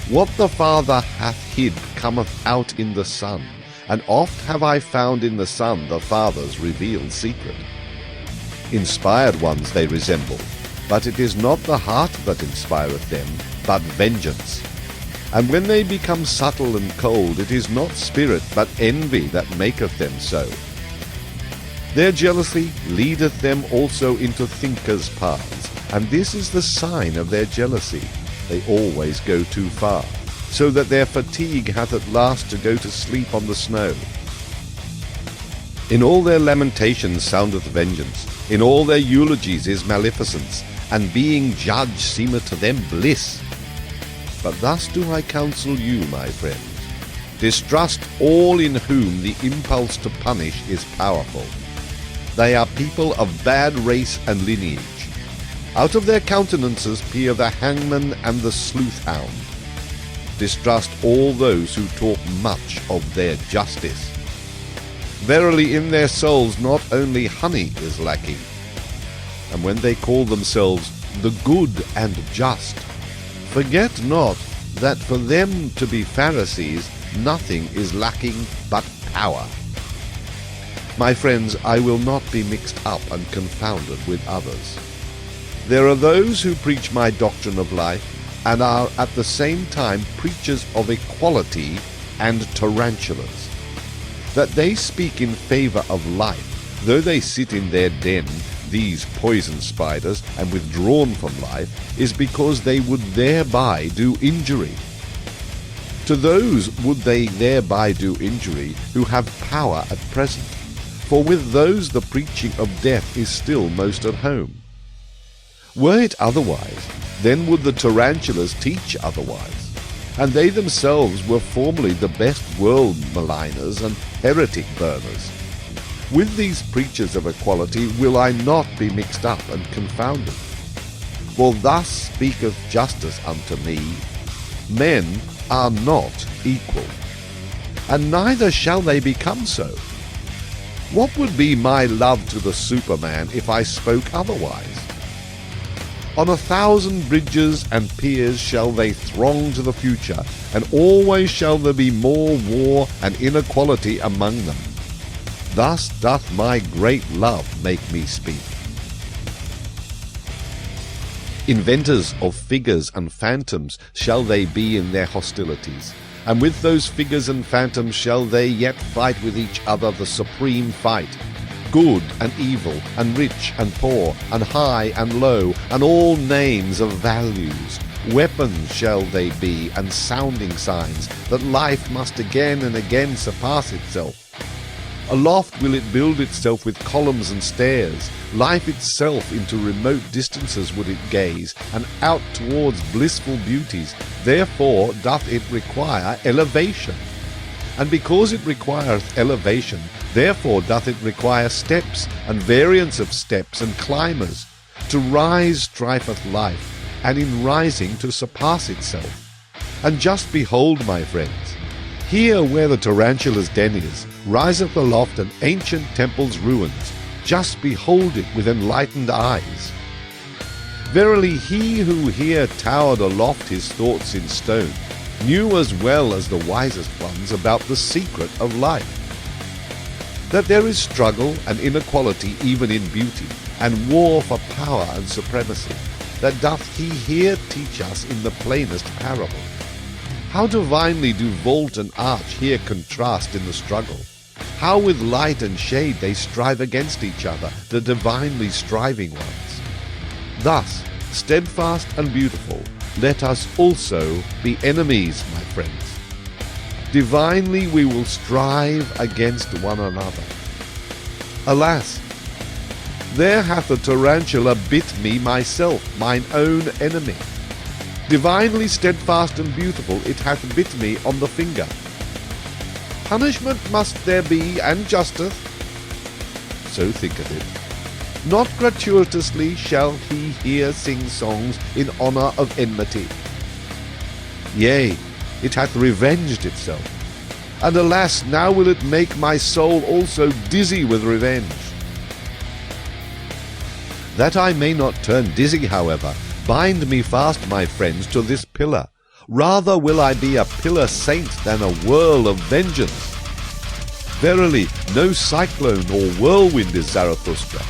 What the Father hath hid cometh out in the Son, and oft have I found in the Son the Father's revealed secret. Inspired ones they resemble, but it is not the heart that inspireth them, but vengeance. And when they become subtle and cold, it is not spirit, but envy that maketh them so. Their jealousy leadeth them also into thinkers' paths, and this is the sign of their jealousy. They always go too far, so that their fatigue hath at last to go to sleep on the snow. In all their lamentations soundeth vengeance, in all their eulogies is maleficence, and being judged seemeth to them bliss. But thus do I counsel you, my friends, distrust all in whom the impulse to punish is powerful. They are people of bad race and lineage. Out of their countenances peer the hangman and the sleuth-hound. Distrust all those who talk much of their justice. Verily in their souls not only honey is lacking, and when they call themselves the good and just, forget not that for them to be Pharisees nothing is lacking but power. My friends, I will not be mixed up and confounded with others. There are those who preach my doctrine of life, and are at the same time preachers of equality and tarantulas. That they speak in favor of life, though they sit in their den, these poison spiders, and withdrawn from life, is because they would thereby do injury. To those would they thereby do injury who have power at present, for with those the preaching of death is still most at home. Were it otherwise, then would the tarantulas teach otherwise, and they themselves were formerly the best world maligners and heretic burners. With these preachers of equality will I not be mixed up and confounded. For thus speaketh justice unto me, men are not equal, and neither shall they become so. What would be my love to the Superman if I spoke otherwise? On 1,000 bridges and piers shall they throng to the future, and always shall there be more war and inequality among them. Thus doth my great love make me speak. Inventors of figures and phantoms shall they be in their hostilities, and with those figures and phantoms shall they yet fight with each other the supreme fight. Good and evil, and rich and poor, and high and low, and all names of values. Weapons shall they be, and sounding signs, that life must again and again surpass itself. Aloft will it build itself with columns and stairs. Life itself into remote distances would it gaze, and out towards blissful beauties. Therefore doth it require elevation. And because it requireth elevation, therefore doth it require steps, and variance of steps, and climbers. To rise striveth life, and in rising to surpass itself. And just behold, my friends, here where the tarantula's den is, riseth aloft an ancient temple's ruins. Just behold it with enlightened eyes. Verily he who here towered aloft his thoughts in stone, knew as well as the wisest ones about the secret of life. That there is struggle and inequality even in beauty, and war for power and supremacy, that doth he here teach us in the plainest parable. How divinely do vault and arch here contrast in the struggle! How with light and shade they strive against each other, the divinely striving ones! Thus, steadfast and beautiful, let us also be enemies, my friends. Divinely we will strive against one another. Alas, there hath a tarantula bit me myself, mine own enemy. Divinely steadfast and beautiful, it hath bit me on the finger. Punishment must there be, and justice. So thinketh it. Not gratuitously shall he here sing songs in honour of enmity. Yea, it hath revenged itself. And alas, now will it make my soul also dizzy with revenge. That I may not turn dizzy, however, bind me fast, my friends, to this pillar. Rather will I be a pillar saint than a whirl of vengeance. Verily, no cyclone or whirlwind is Zarathustra.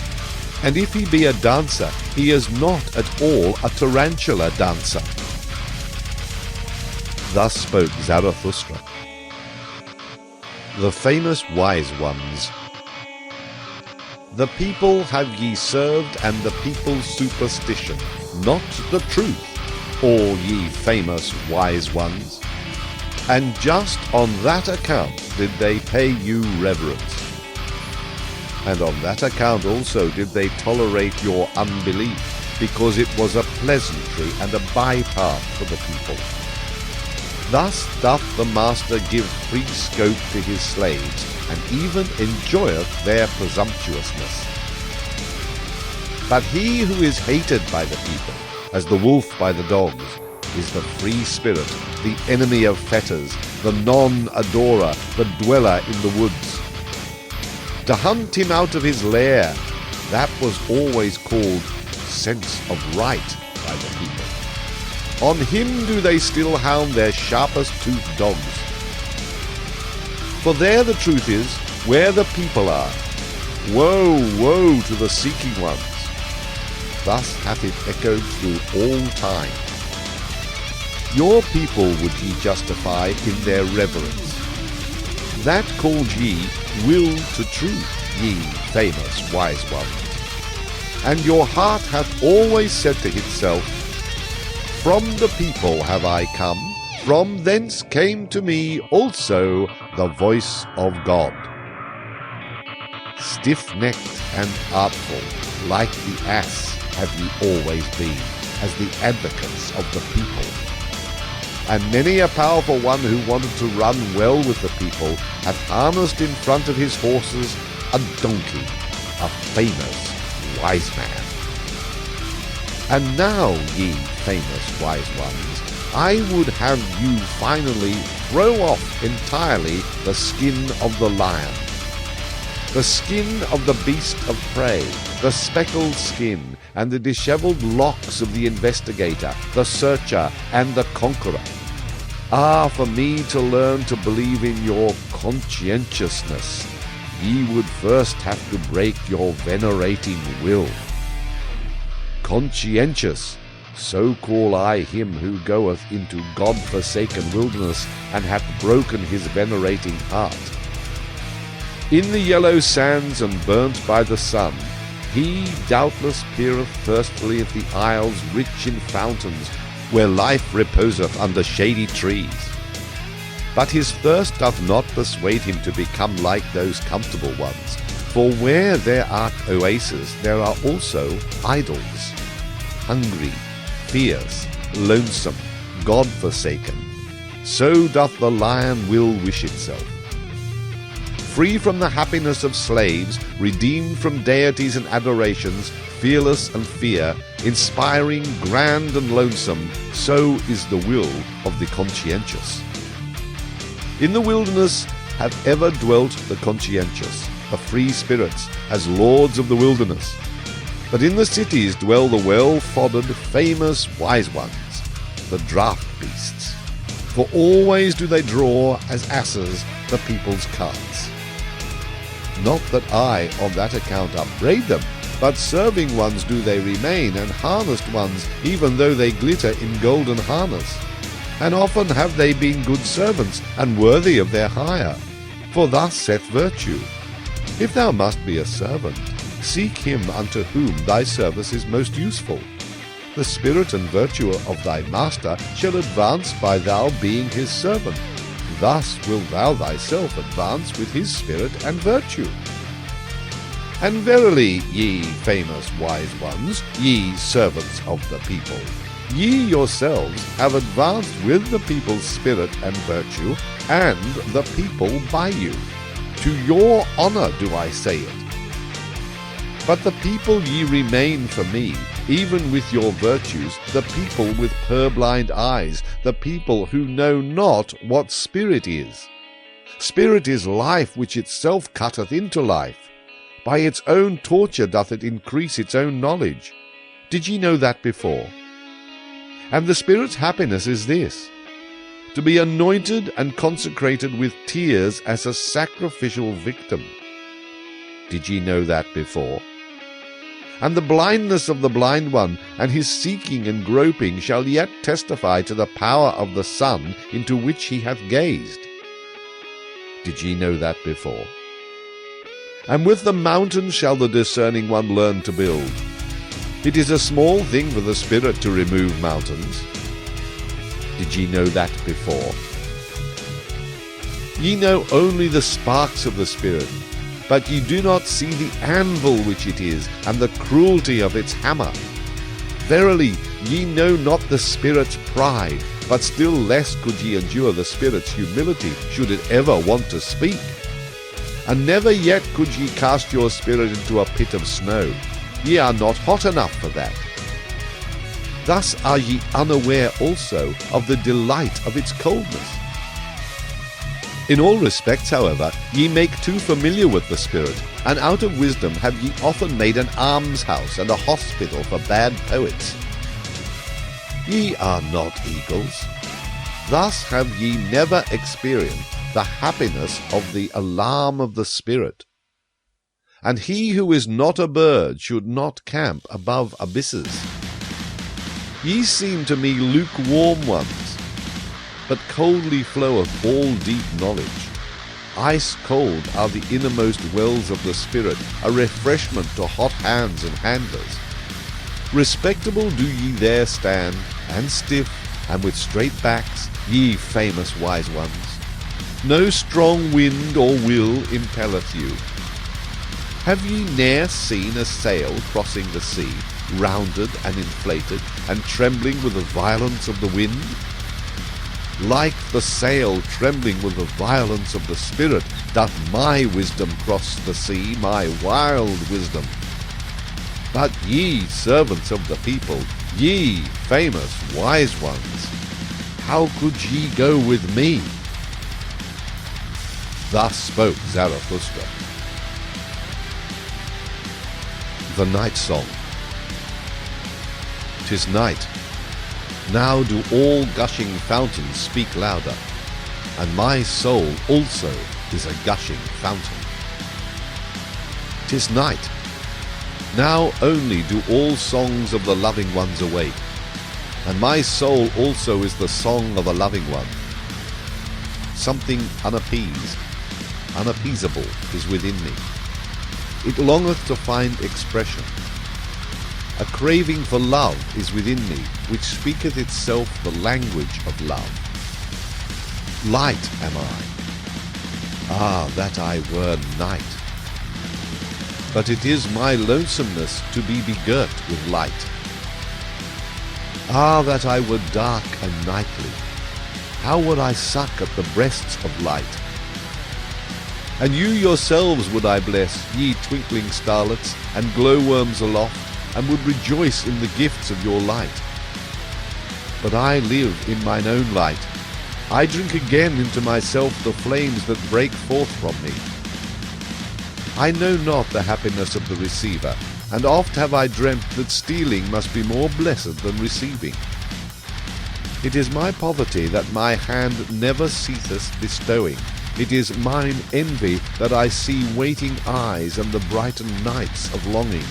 And if he be a dancer, he is not at all a tarantula dancer. Thus spoke Zarathustra. The famous wise ones. The people have ye served, and the people's superstition, not the truth, all ye famous wise ones. And just on that account did they pay you reverence. And on that account also did they tolerate your unbelief, because it was a pleasantry and a bypath for the people. Thus doth the master give free scope to his slaves, and even enjoyeth their presumptuousness. But he who is hated by the people, as the wolf by the dogs, is the free spirit, the enemy of fetters, the non-adorer, the dweller in the woods. To hunt him out of his lair, that was always called sense of right by the people. On him do they still hound their sharpest-toothed dogs. For there the truth is, where the people are. Woe, woe to the seeking ones. Thus hath it echoed through all time. Your people would ye justify in their reverence. That called ye will to truth, ye famous wise ones. And your heart hath always said to itself, From the people have I come, from thence came to me also the voice of God. Stiff-necked and artful, like the ass have ye always been, as the advocates of the people. And many a powerful one who wanted to run well with the people hath harnessed in front of his horses a donkey, a famous wise man. And now, ye famous wise ones, I would have you finally throw off entirely the skin of the lion, the skin of the beast of prey, the speckled skin, and the dishevelled locks of the investigator, the searcher, and the conqueror. Ah, for me to learn to believe in your conscientiousness, ye would first have to break your venerating will. Conscientious, so call I him who goeth into God-forsaken wilderness, and hath broken his venerating heart. In the yellow sands and burnt by the sun, he doubtless peereth thirstily at the isles rich in fountains, where life reposeth under shady trees. But his thirst doth not persuade him to become like those comfortable ones. For where there are oases, there are also idols. Hungry, fierce, lonesome, God-forsaken, so doth the lion will wish itself. Free from the happiness of slaves, redeemed from deities and adorations, fearless and fear, inspiring, grand and lonesome, so is the will of the conscientious. In the wilderness have ever dwelt the conscientious, the free spirits, as lords of the wilderness. But in the cities dwell the well-foddered, famous wise ones, the draught beasts. For always do they draw, as asses, the people's carts. Not that I on that account upbraid them, but serving ones do they remain, and harnessed ones, even though they glitter in golden harness. And often have they been good servants, and worthy of their hire. For thus saith virtue, if thou must be a servant, seek him unto whom thy service is most useful. The spirit and virtue of thy master shall advance by thou being his servant. Thus wilt thou thyself advance with his spirit and virtue. And verily, ye famous wise ones, ye servants of the people, ye yourselves have advanced with the people's spirit and virtue, and the people by you. To your honour do I say it. But the people ye remain for me, even with your virtues, the people with purblind eyes, the people who know not what spirit is. Spirit is life which itself cutteth into life. By its own torture doth it increase its own knowledge. Did ye know that before? And the Spirit's happiness is this, to be anointed and consecrated with tears as a sacrificial victim. Did ye know that before? And the blindness of the blind one, and his seeking and groping, shall yet testify to the power of the sun into which he hath gazed. Did ye know that before? And with the mountains shall the discerning one learn to build. It is a small thing for the Spirit to remove mountains. Did ye know that before? Ye know only the sparks of the Spirit, but ye do not see the anvil which it is, and the cruelty of its hammer. Verily, ye know not the Spirit's pride, but still less could ye endure the Spirit's humility, should it ever want to speak. And never yet could ye cast your spirit into a pit of snow. Ye are not hot enough for that. Thus are ye unaware also of the delight of its coldness. In all respects, however, ye make too familiar with the Spirit, and out of wisdom have ye often made an almshouse and a hospital for bad poets. Ye are not eagles. Thus have ye never experienced the happiness of the alarm of the Spirit. And he who is not a bird should not camp above abysses. Ye seem to me lukewarm ones, but coldly floweth all deep knowledge. Ice cold are the innermost wells of the Spirit, a refreshment to hot hands and handlers. Respectable do ye there stand, and stiff, and with straight backs, ye famous wise ones. No strong wind or will impelleth you. Have ye ne'er seen a sail crossing the sea, rounded and inflated, and trembling with the violence of the wind? Like the sail trembling with the violence of the Spirit, doth my wisdom cross the sea, my wild wisdom. But ye servants of the people, ye famous wise ones, how could ye go with me? Thus spoke Zarathustra. The Night Song. 'Tis night. Now do all gushing fountains speak louder, and my soul also is a gushing fountain. 'Tis night. Now only do all songs of the loving ones awake, and my soul also is the song of a loving one. Something unappeased, unappeasable is within me. It longeth to find expression. A craving for love is within me, which speaketh itself the language of love. light am I. Ah, that I were night. But it is my lonesomeness to be begirt with light. Ah, that I were dark and nightly. How would I suck at the breasts of light? And you yourselves would I bless, ye twinkling starlets, and glowworms aloft, and would rejoice in the gifts of your light. But I live in mine own light. I drink again into myself the flames that break forth from me. I know not the happiness of the receiver, and oft have I dreamt that stealing must be more blessed than receiving. It is my poverty that my hand never ceaseth bestowing. It is mine envy that I see waiting eyes and the brightened nights of longing.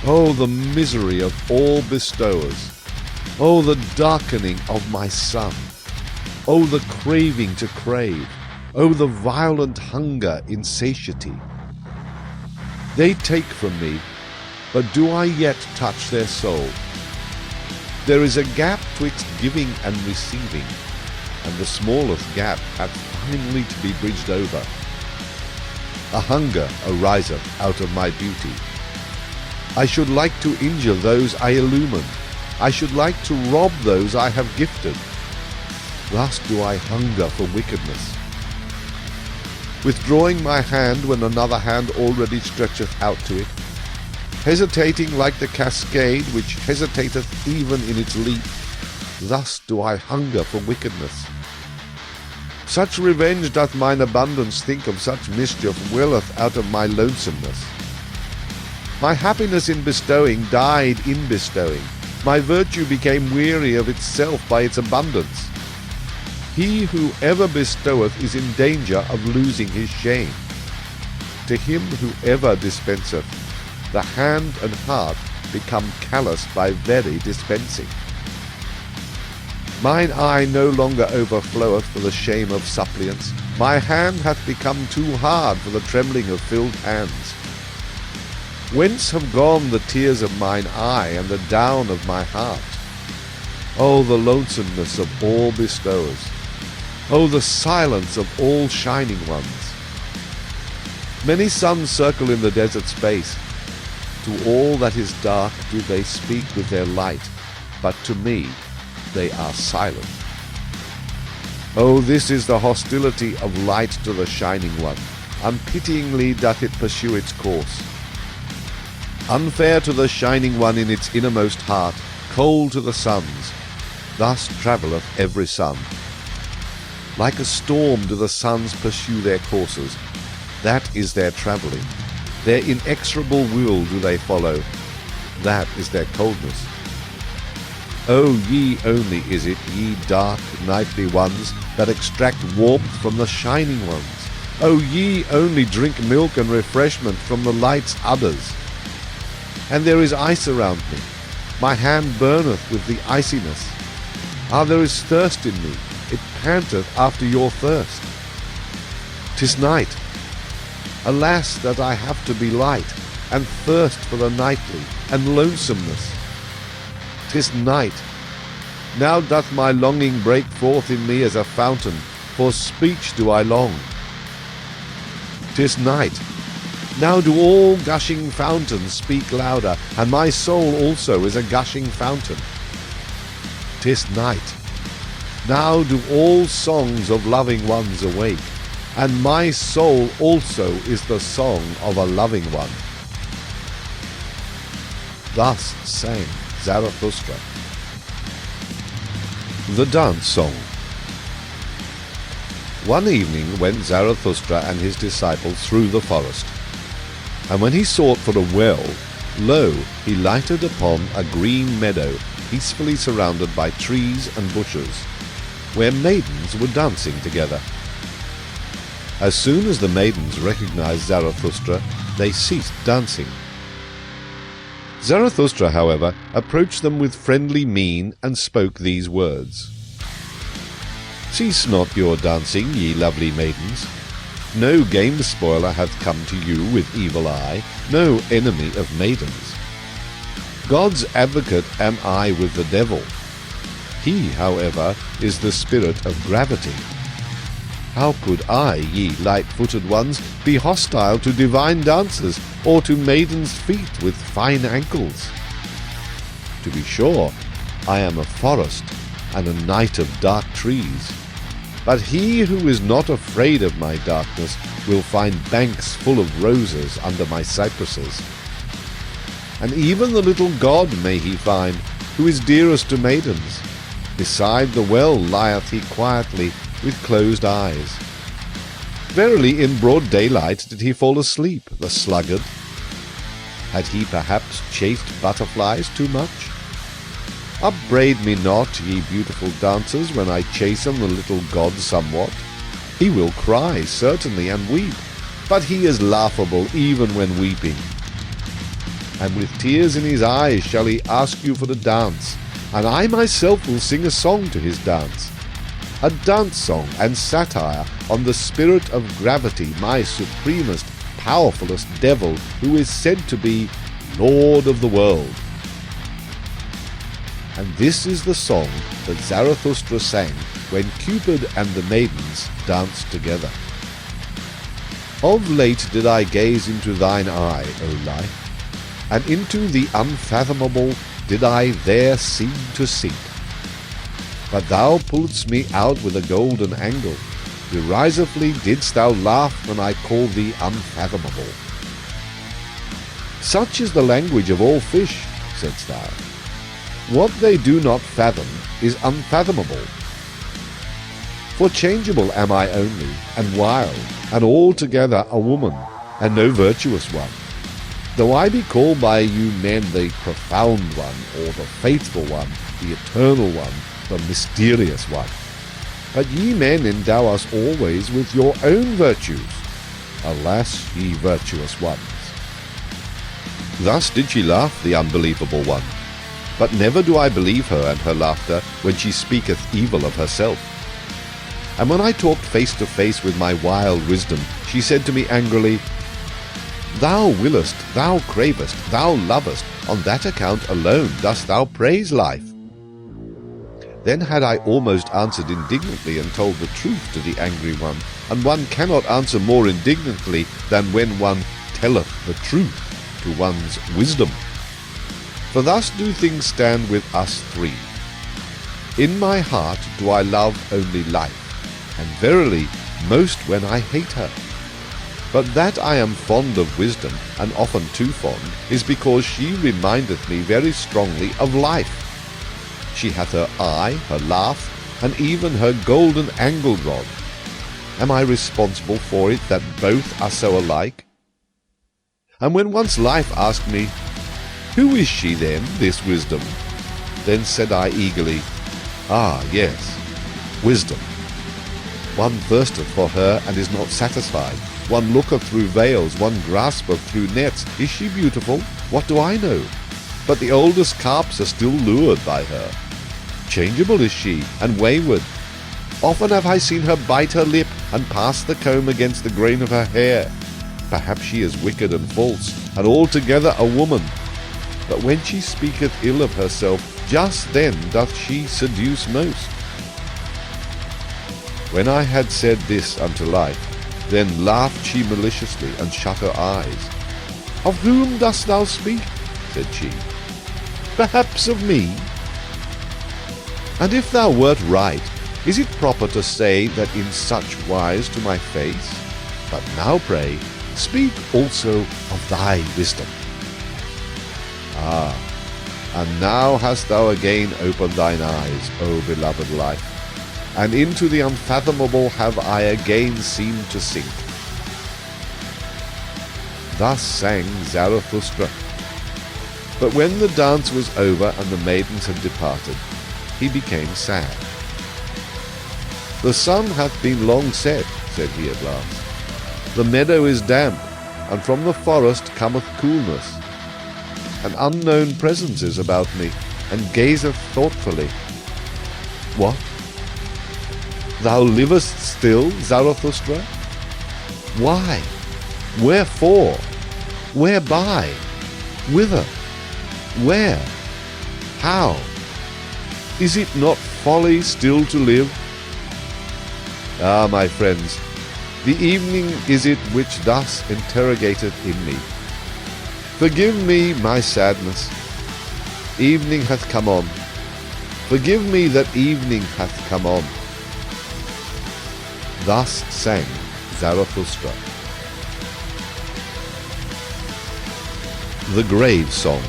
Oh, the misery of all bestowers! Oh, the darkening of my sun! Oh, the craving to crave! Oh, the violent hunger in satiety! They take from me, but do I yet touch their soul? There is a gap twixt giving and receiving, and the smallest gap hath finally to be bridged over. A hunger ariseth out of my beauty. I should like to injure those I illumine. I should like to rob those I have gifted. Thus do I hunger for wickedness. Withdrawing my hand when another hand already stretcheth out to it, hesitating like the cascade which hesitateth even in its leap, thus do I hunger for wickedness. Such revenge doth mine abundance think of, such mischief willeth out of my lonesomeness. My happiness in bestowing died in bestowing. My virtue became weary of itself by its abundance. He who ever bestoweth is in danger of losing his shame. To him who ever dispenseth, the hand and heart become callous by very dispensing. Mine eye no longer overfloweth for the shame of suppliants. My hand hath become too hard for the trembling of filled hands. Whence have gone the tears of mine eye and the down of my heart? Oh, the lonesomeness of all bestowers! Oh, the silence of all shining ones! Many suns circle in the desert space. To all that is dark do they speak with their light, but to me they are silent. Oh, this is the hostility of light to the shining one. Unpityingly doth it pursue its course. Unfair to the shining one in its innermost heart, cold to the suns. Thus travelleth every sun. Like a storm do the suns pursue their courses. That is their travelling. Their inexorable will do they follow. That is their coldness. O ye only is it, ye dark nightly ones, that extract warmth from the shining ones. O ye only drink milk and refreshment from the light's udders. And there is ice around me. My hand burneth with the iciness. Ah, there is thirst in me. It panteth after your thirst. 'Tis night. Alas, that I have to be light, and thirst for the nightly, and lonesomeness. 'Tis night. Now doth my longing break forth in me as a fountain. For speech do I long. 'Tis night. Now do all gushing fountains speak louder, and my soul also is a gushing fountain. 'Tis night. Now do all songs of loving ones awake, and my soul also is the song of a loving one. Thus sang Zarathustra. The Dance Song. One evening went Zarathustra and his disciples through the forest. And when he sought for a well, lo, he lighted upon a green meadow, peacefully surrounded by trees and bushes, where maidens were dancing together. As soon as the maidens recognized Zarathustra, they ceased dancing. Zarathustra, however, approached them with friendly mien and spoke these words. Cease not your dancing, ye lovely maidens. No game spoiler hath come to you with evil eye, no enemy of maidens. God's advocate am I with the devil. He, however, is the spirit of gravity. How could I, ye light-footed ones, be hostile to divine dancers, or to maidens' feet with fine ankles? To be sure, I am a forest, and a night of dark trees. But he who is not afraid of my darkness will find banks full of roses under my cypresses. And even the little god may he find, who is dearest to maidens. Beside the well lieth he quietly, with closed eyes. Verily in broad daylight did he fall asleep, the sluggard. Had he perhaps chased butterflies too much? Upbraid me not, ye beautiful dancers, when I chasten the little god somewhat. He will cry, certainly, and weep, but he is laughable even when weeping. And with tears in his eyes shall he ask you for the dance, and I myself will sing a song to his dance. A dance song and satire on the spirit of gravity, my supremest, powerfulest devil, who is said to be Lord of the world. And this is the song that Zarathustra sang when Cupid and the maidens danced together. Of late did I gaze into thine eye, O life, and into the unfathomable did I there seem to sink. But thou pulledst me out with a golden angle. Derisively didst thou laugh when I called thee unfathomable. Such is the language of all fish, saidst thou. What they do not fathom is unfathomable. For changeable am I only, and wild, and altogether a woman, and no virtuous one. Though I be called by you men the profound one, or the faithful one, the eternal one, the mysterious one. But ye men endow us always with your own virtues. Alas, ye virtuous ones. Thus did she laugh, the unbelievable one. But never do I believe her and her laughter when she speaketh evil of herself. And when I talked face to face with my wild wisdom, she said to me angrily, Thou willest, thou cravest, thou lovest, on that account alone dost thou praise life. Then had I almost answered indignantly and told the truth to the angry one, and one cannot answer more indignantly than when one telleth the truth to one's wisdom. For thus do things stand with us three. In my heart do I love only life, and verily most when I hate her. But that I am fond of wisdom, and often too fond, is because she remindeth me very strongly of life. She hath her eye, her laugh, and even her golden angled rod. Am I responsible for it that both are so alike? And when once life asked me, Who is she then, this wisdom? Then said I eagerly, Ah, yes, wisdom. One thirsteth for her and is not satisfied. One looketh through veils, one graspeth through nets. Is she beautiful? What do I know? But the oldest carps are still lured by her. Changeable is she, and wayward. Often have I seen her bite her lip, and pass the comb against the grain of her hair. Perhaps she is wicked and false, and altogether a woman. But when she speaketh ill of herself, just then doth she seduce most. When I had said this unto life, then laughed she maliciously, and shut her eyes. Of whom dost thou speak? said she. Perhaps of me? And if thou wert right, is it proper to say that in such wise to my face? But now pray, speak also of thy wisdom. Ah, and now hast thou again opened thine eyes, O beloved life, and into the unfathomable have I again seemed to sink. Thus sang Zarathustra. But when the dance was over and the maidens had departed, he became sad. The sun hath been long set, said he at last. The meadow is damp, and from the forest cometh coolness. An unknown presence is about me, and gazeth thoughtfully. What? Thou livest still, Zarathustra? Why? Wherefore? Whereby? Whither? Where? How? Is it not folly still to live? Ah, my friends, the evening is it which thus interrogateth in me. Forgive me my sadness. Evening hath come on. Forgive me that evening hath come on. Thus sang Zarathustra. The Grave Song.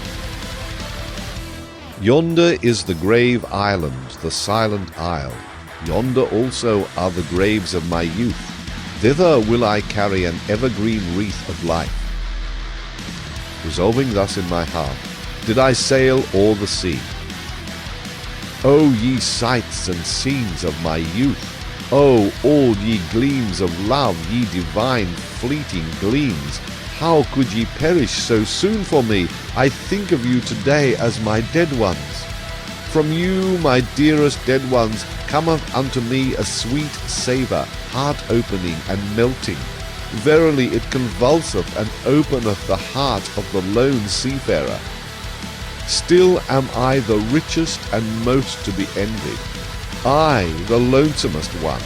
Yonder is the grave island, the silent isle. Yonder also are the graves of my youth. Thither will I carry an evergreen wreath of life. Resolving thus in my heart, did I sail o'er the sea. O ye sights and scenes of my youth! O all ye gleams of love, ye divine fleeting gleams! How could ye perish so soon for me? I think of you today as my dead ones. From you, my dearest dead ones, cometh unto me a sweet savour, heart-opening and melting. Verily it convulseth and openeth the heart of the lone seafarer. Still am I the richest and most to be envied, I, the lonesomest one.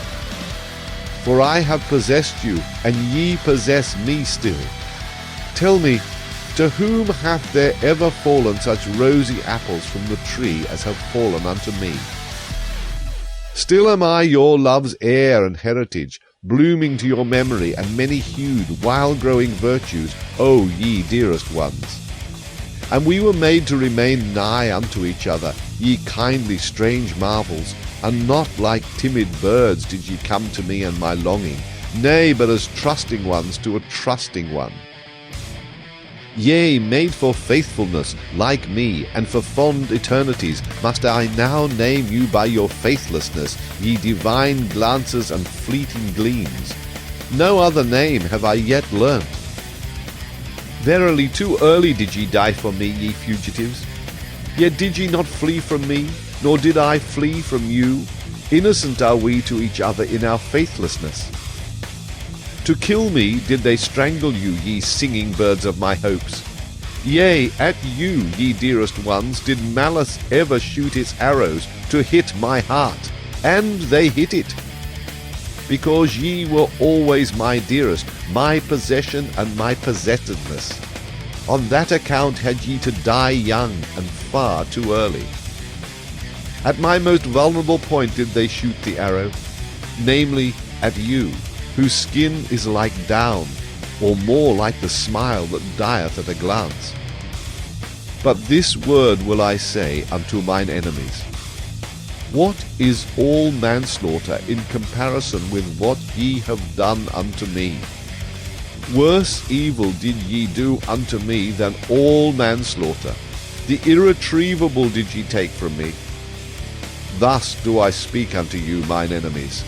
For I have possessed you, and ye possess me still. Tell me, to whom hath there ever fallen such rosy apples from the tree as have fallen unto me? Still am I your love's heir and heritage, blooming to your memory, and many-hued, wild-growing virtues, O ye dearest ones. And we were made to remain nigh unto each other, ye kindly strange marvels, and not like timid birds did ye come to me and my longing, nay, but as trusting ones to a trusting one. Yea, made for faithfulness, like me, and for fond eternities, must I now name you by your faithlessness, ye divine glances and fleeting gleams. No other name have I yet learnt. Verily, too early did ye die for me, ye fugitives. Yet did ye not flee from me, nor did I flee from you. Innocent are we to each other in our faithlessness. To kill me did they strangle you, ye singing birds of my hopes. Yea, at you, ye dearest ones, did malice ever shoot its arrows to hit my heart, and they hit it. Because ye were always my dearest, my possession and my possessedness. On that account had ye to die young and far too early. At my most vulnerable point did they shoot the arrow, namely at you, whose skin is like down, or more like the smile that dieth at a glance. But this word will I say unto mine enemies. What is all manslaughter in comparison with what ye have done unto me? Worse evil did ye do unto me than all manslaughter. The irretrievable did ye take from me. Thus do I speak unto you, mine enemies.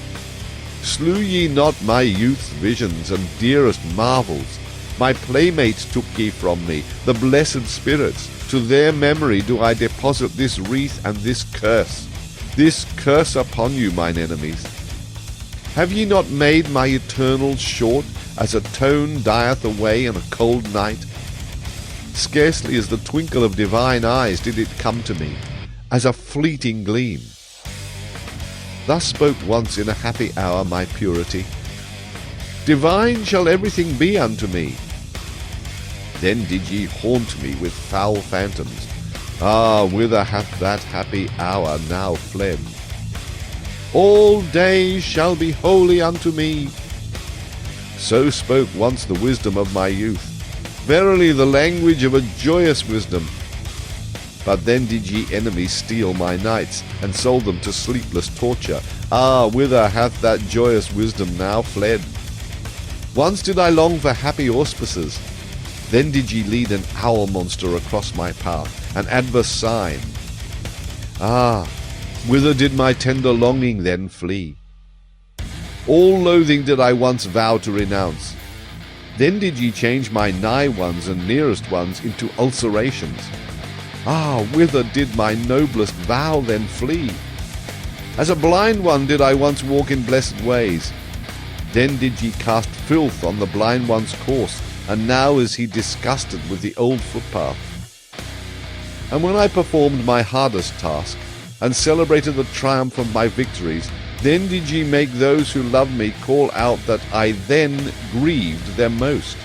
Slew ye not my youth's visions and dearest marvels? My playmates took ye from me, the blessed spirits. To their memory do I deposit this wreath and this curse upon you, mine enemies. Have ye not made my eternals short, as a tone dieth away in a cold night? Scarcely as the twinkle of divine eyes did it come to me, as a fleeting gleam. Thus spoke once in a happy hour my purity. Divine shall everything be unto me. Then did ye haunt me with foul phantoms. Ah, whither hath that happy hour now fled? All days shall be holy unto me. So spoke once the wisdom of my youth, verily the language of a joyous wisdom. But then did ye enemies steal my nights, and sold them to sleepless torture. Ah, whither hath that joyous wisdom now fled? Once did I long for happy auspices. Then did ye lead an owl monster across my path, an adverse sign. Ah, whither did my tender longing then flee? All loathing did I once vow to renounce. Then did ye change my nigh ones and nearest ones into ulcerations. Ah, whither did my noblest vow then flee? As a blind one did I once walk in blessed ways. Then did ye cast filth on the blind one's course, and now is he disgusted with the old footpath. And when I performed my hardest task, and celebrated the triumph of my victories, then did ye make those who love me call out that I then grieved them most.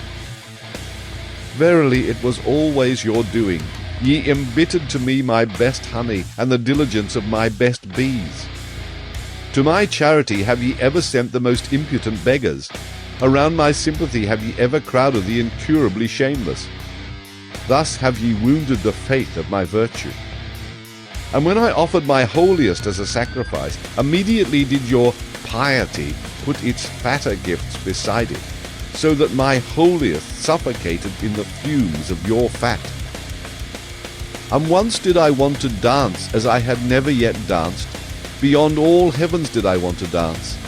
Verily it was always your doing. Ye embittered to me my best honey, and the diligence of my best bees. To my charity have ye ever sent the most impudent beggars. Around my sympathy have ye ever crowded the incurably shameless. Thus have ye wounded the faith of my virtue. And when I offered my holiest as a sacrifice, immediately did your piety put its fatter gifts beside it, so that my holiest suffocated in the fumes of your fat. And once did I want to dance as I had never yet danced. Beyond all heavens did I want to dance.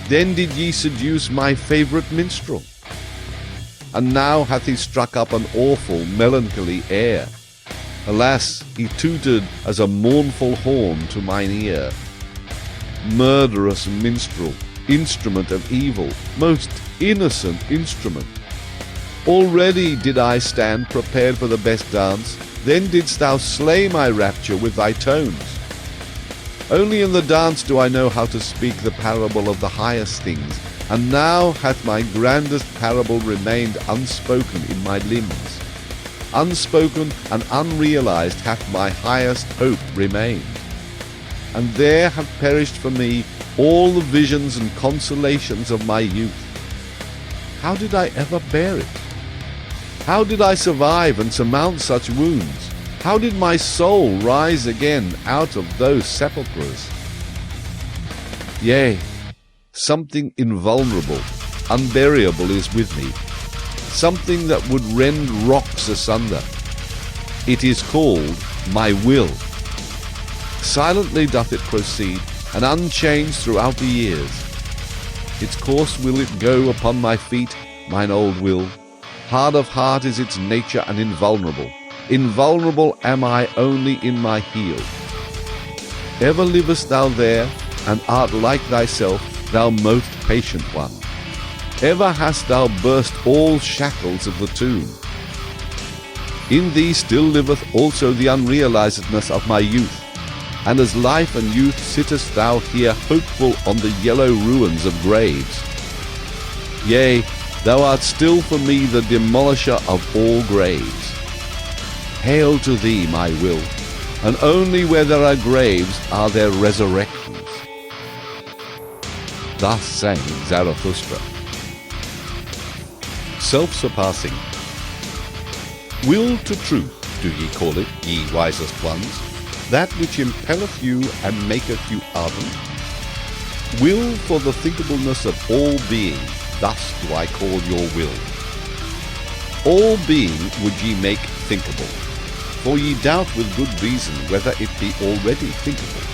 Then did ye seduce my favourite minstrel. And now hath he struck up an awful melancholy air. Alas, he tooted as a mournful horn to mine ear. Murderous minstrel, instrument of evil, most innocent instrument. Already did I stand prepared for the best dance, then didst thou slay my rapture with thy tones. Only in the dance do I know how to speak the parable of the highest things, and now hath my grandest parable remained unspoken in my limbs. Unspoken and unrealized hath my highest hope remained. And there have perished for me all the visions and consolations of my youth. How did I ever bear it? How did I survive and surmount such wounds? How did my soul rise again out of those sepulchres? Yea, something invulnerable, unburiable is with me, something that would rend rocks asunder. It is called my will. Silently doth it proceed, and unchanged throughout the years. Its course will it go upon my feet, mine old will. Hard of heart is its nature and invulnerable. Invulnerable am I only in my heel. Ever livest thou there, and art like thyself, thou most patient one. Ever hast thou burst all shackles of the tomb. In thee still liveth also the unrealizedness of my youth, and as life and youth sittest thou here hopeful on the yellow ruins of graves. Yea, thou art still for me the demolisher of all graves. Hail to thee, my will, and only where there are graves are there resurrections. Thus sang Zarathustra. Self-surpassing. Will to truth, do ye call it, ye wisest ones, that which impelleth you and maketh you ardent? Will for the thinkableness of all being, thus do I call your will. All being would ye make thinkable, for ye doubt with good reason whether it be already thinkable.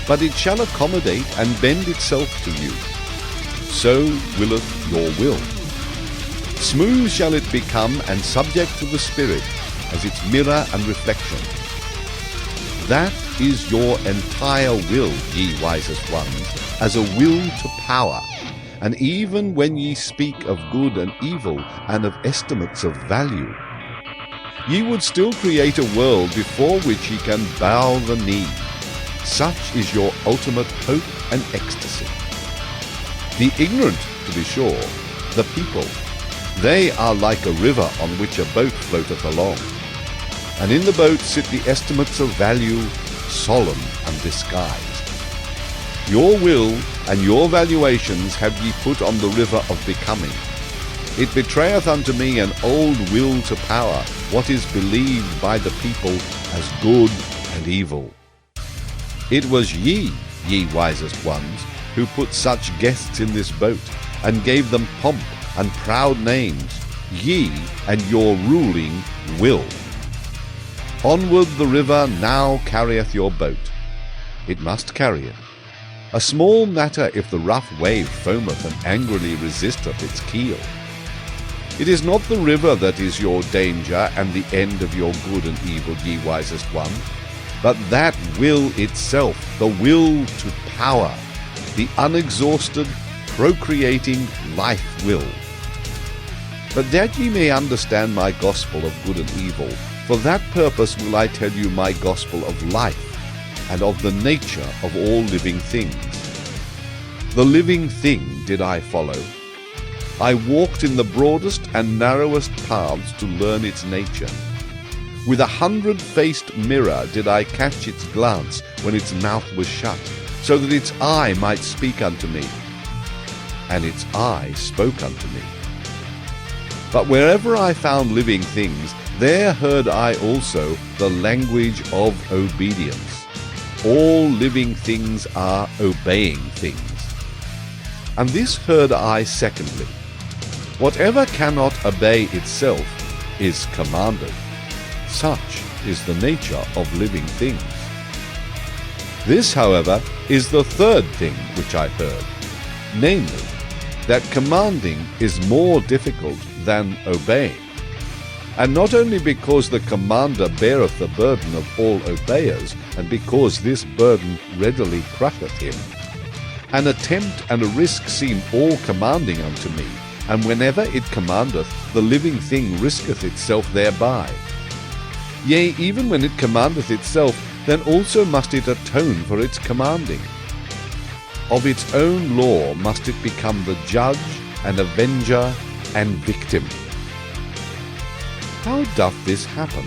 But it shall accommodate and bend itself to you. So willeth your will. Smooth shall it become and subject to the spirit as its mirror and reflection. That is your entire will, ye wisest ones, as a will to power. And even when ye speak of good and evil and of estimates of value, ye would still create a world before which ye can bow the knee. Such is your ultimate hope and ecstasy. The ignorant, to be sure, the people, they are like a river on which a boat floateth along. And in the boat sit the estimates of value, solemn and disguised. Your will and your valuations have ye put on the river of becoming. It betrayeth unto me an old will to power, what is believed by the people as good and evil. It was ye, ye wisest ones, who put such guests in this boat, and gave them pomp and proud names, ye and your ruling will. Onward the river now carrieth your boat. It must carry it. A small matter if the rough wave foameth and angrily resisteth its keel. It is not the river that is your danger and the end of your good and evil, ye wisest one, but that will itself, the will to power, the unexhausted, procreating life will. But that ye may understand my gospel of good and evil, for that purpose will I tell you my gospel of life. and of the nature of all living things. The living thing did I follow. I walked in the broadest and narrowest paths to learn its nature. With 100-faced mirror did I catch its glance when its mouth was shut, so that its eye might speak unto me. And its eye spoke unto me. But wherever I found living things, there heard I also the language of obedience. All living things are obeying things. And this heard I secondly. Whatever cannot obey itself is commanded. Such is the nature of living things. This, however, is the third thing which I heard, namely, that commanding is more difficult than obeying, and not only because the commander beareth the burden of all obeyers, and because this burden readily crusheth him. An attempt and a risk seem all commanding unto me, and whenever it commandeth, the living thing risketh itself thereby. Yea, even when it commandeth itself, then also must it atone for its commanding. Of its own law must it become the judge and avenger and victim. How doth this happen?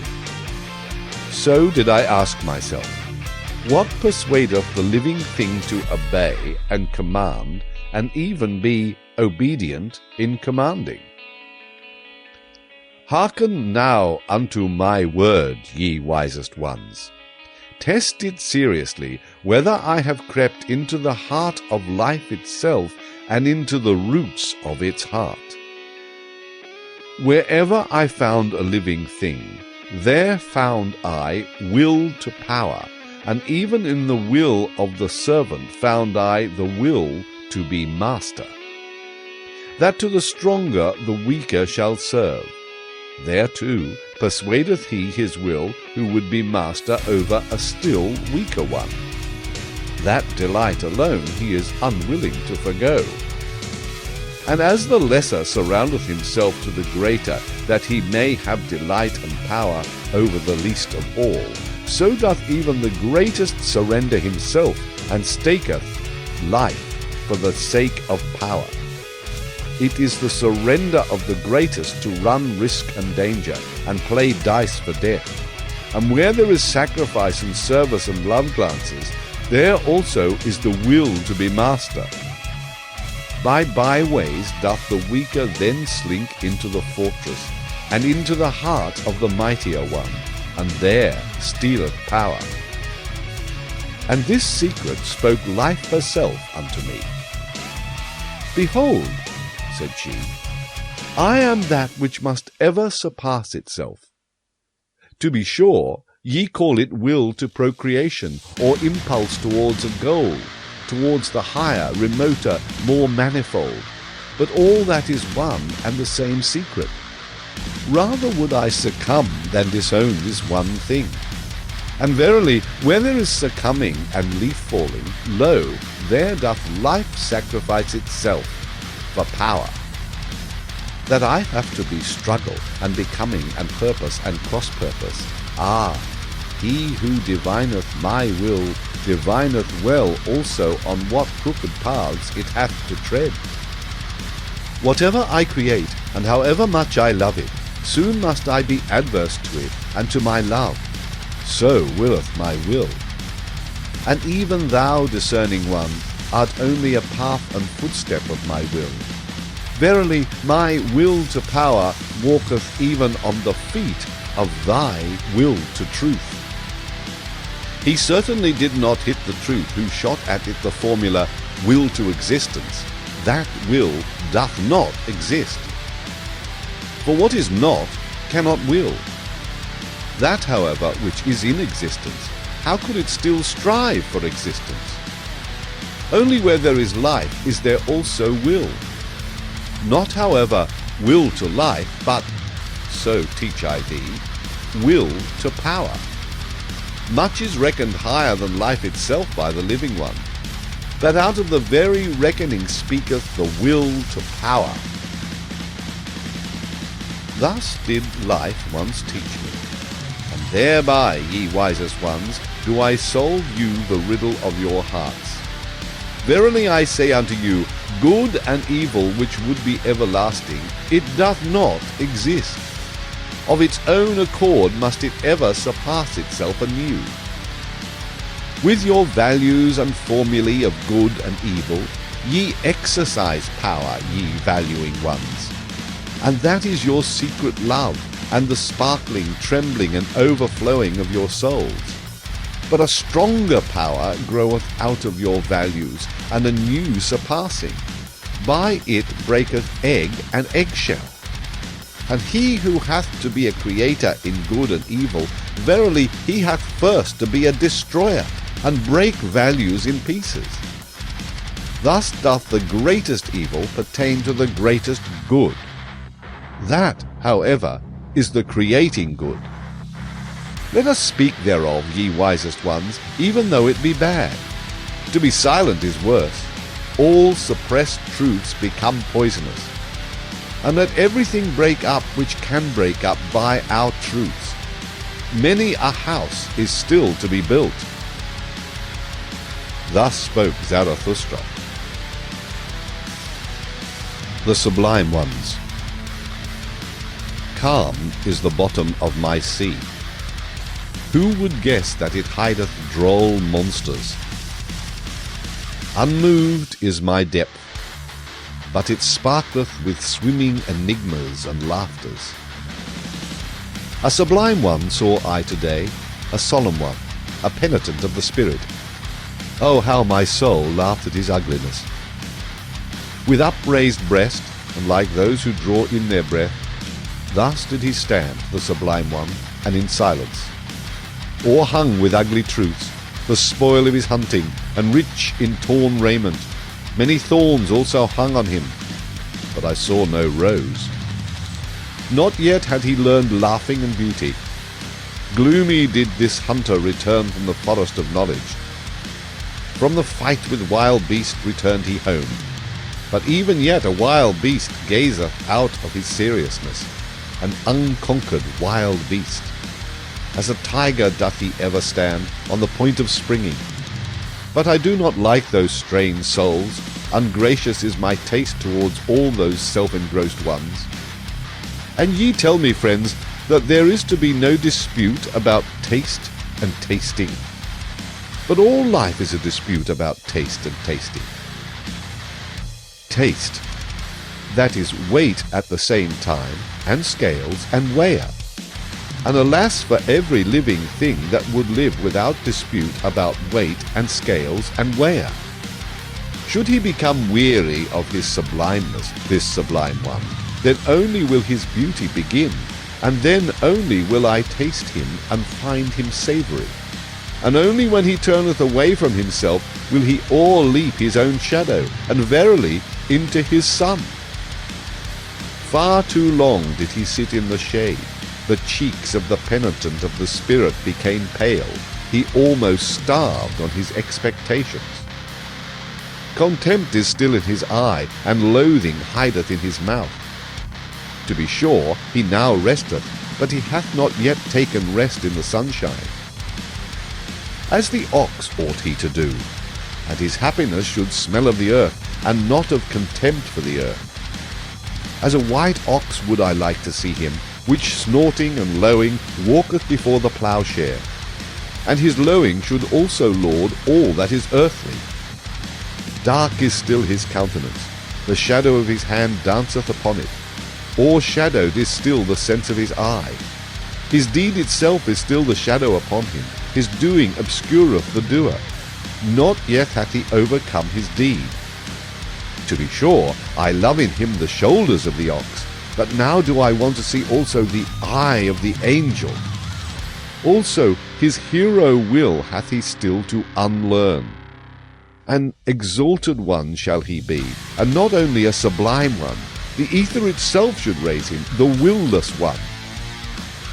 So did I ask myself, what persuadeth the living thing to obey and command, and even be obedient in commanding? Hearken now unto my word, ye wisest ones. Test it seriously whether I have crept into the heart of life itself and into the roots of its heart. Wherever I found a living thing, there found I will to power, and even in the will of the servant found I the will to be master. That to the stronger the weaker shall serve. Thereto persuadeth he his will who would be master over a still weaker one. That delight alone he is unwilling to forgo. And as the lesser surroundeth himself to the greater, that he may have delight and power over the least of all, so doth even the greatest surrender himself, and staketh life for the sake of power. It is the surrender of the greatest to run risk and danger, and play dice for death. And where there is sacrifice and service and love glances, there also is the will to be master. By byways doth the weaker then slink into the fortress, and into the heart of the mightier one, and there stealeth power. And this secret spoke life herself unto me. Behold, said she, I am that which must ever surpass itself. To be sure, ye call it will to procreation, or impulse towards a goal, towards the higher, remoter, more manifold, but all that is one and the same secret. Rather would I succumb than disown this one thing. And verily, where there is succumbing and leaf falling, lo, there doth life sacrifice itself for power. That I have to be struggle and becoming and purpose and cross-purpose, he who divineth my will divineth well also on what crooked paths it hath to tread. Whatever I create, and however much I love it, soon must I be adverse to it and to my love. So willeth my will. And even thou, discerning one, art only a path and footstep of my will. Verily, my will to power walketh even on the feet of thy will to truth. He certainly did not hit the truth who shot at it the formula, will to existence. That will doth not exist. For what is not cannot will. That, however, which is in existence, how could it still strive for existence? Only where there is life is there also will. Not, however, will to life, but, so teach I thee, will to power. Much is reckoned higher than life itself by the living one, that out of the very reckoning speaketh the will to power. Thus did life once teach me, and thereby, ye wisest ones, do I solve you the riddle of your hearts. Verily I say unto you, good and evil which would be everlasting, it doth not exist. Of its own accord must it ever surpass itself anew. With your values and formulae of good and evil, ye exercise power, ye valuing ones. And that is your secret love, and the sparkling, trembling, and overflowing of your souls. But a stronger power groweth out of your values, and a new surpassing. By it breaketh egg and eggshell. And he who hath to be a creator in good and evil, verily he hath first to be a destroyer, and break values in pieces. Thus doth the greatest evil pertain to the greatest good. That, however, is the creating good. Let us speak thereof, ye wisest ones, even though it be bad. To be silent is worse. All suppressed truths become poisonous. And let everything break up which can break up by our truths. Many a house is still to be built. Thus spoke Zarathustra. The Sublime Ones. Calm is the bottom of my sea. Who would guess that it hideth droll monsters? Unmoved is my depth, but it sparkleth with swimming enigmas and laughters. A sublime one saw I today, a solemn one, a penitent of the spirit. Oh, how my soul laughed at his ugliness. With upraised breast, and like those who draw in their breath, thus did he stand, the sublime one, and in silence, o'erhung with ugly truths, the spoil of his hunting, and rich in torn raiment. Many thorns also hung on him, but I saw no rose. Not yet had he learned laughing and beauty. Gloomy did this hunter return from the forest of knowledge. From the fight with wild beast returned he home. But even yet a wild beast gazeth out of his seriousness, an unconquered wild beast. As a tiger doth he ever stand, on the point of springing. But I do not like those strange souls. Ungracious is my taste towards all those self-engrossed ones. And ye tell me, friends, that there is to be no dispute about taste and tasting. But all life is a dispute about taste and tasting. Taste, that is weight at the same time, and scales and weigher. And alas for every living thing that would live without dispute about weight and scales and weigher. Should he become weary of his sublimeness, this sublime one, then only will his beauty begin, and then only will I taste him and find him savoury. And only when he turneth away from himself will he o'erleap his own shadow, and verily into his sun. Far too long did he sit in the shade. The cheeks of the penitent of the spirit became pale. He almost starved on his expectations. Contempt is still in his eye, and loathing hideth in his mouth. To be sure, he now resteth, but he hath not yet taken rest in the sunshine. As the ox ought he to do, and his happiness should smell of the earth, and not of contempt for the earth. As a white ox would I like to see him, which snorting and lowing walketh before the ploughshare, and his lowing should also lord all that is earthly. Dark is still his countenance, the shadow of his hand danceth upon it. O'ershadowed is still the sense of his eye. His deed itself is still the shadow upon him, his doing obscureth the doer. Not yet hath he overcome his deed. To be sure, I love in him the shoulders of the ox, but now do I want to see also the eye of the angel. Also his hero will hath he still to unlearn. An exalted one shall he be, and not only a sublime one. The ether itself should raise him, the will-less one.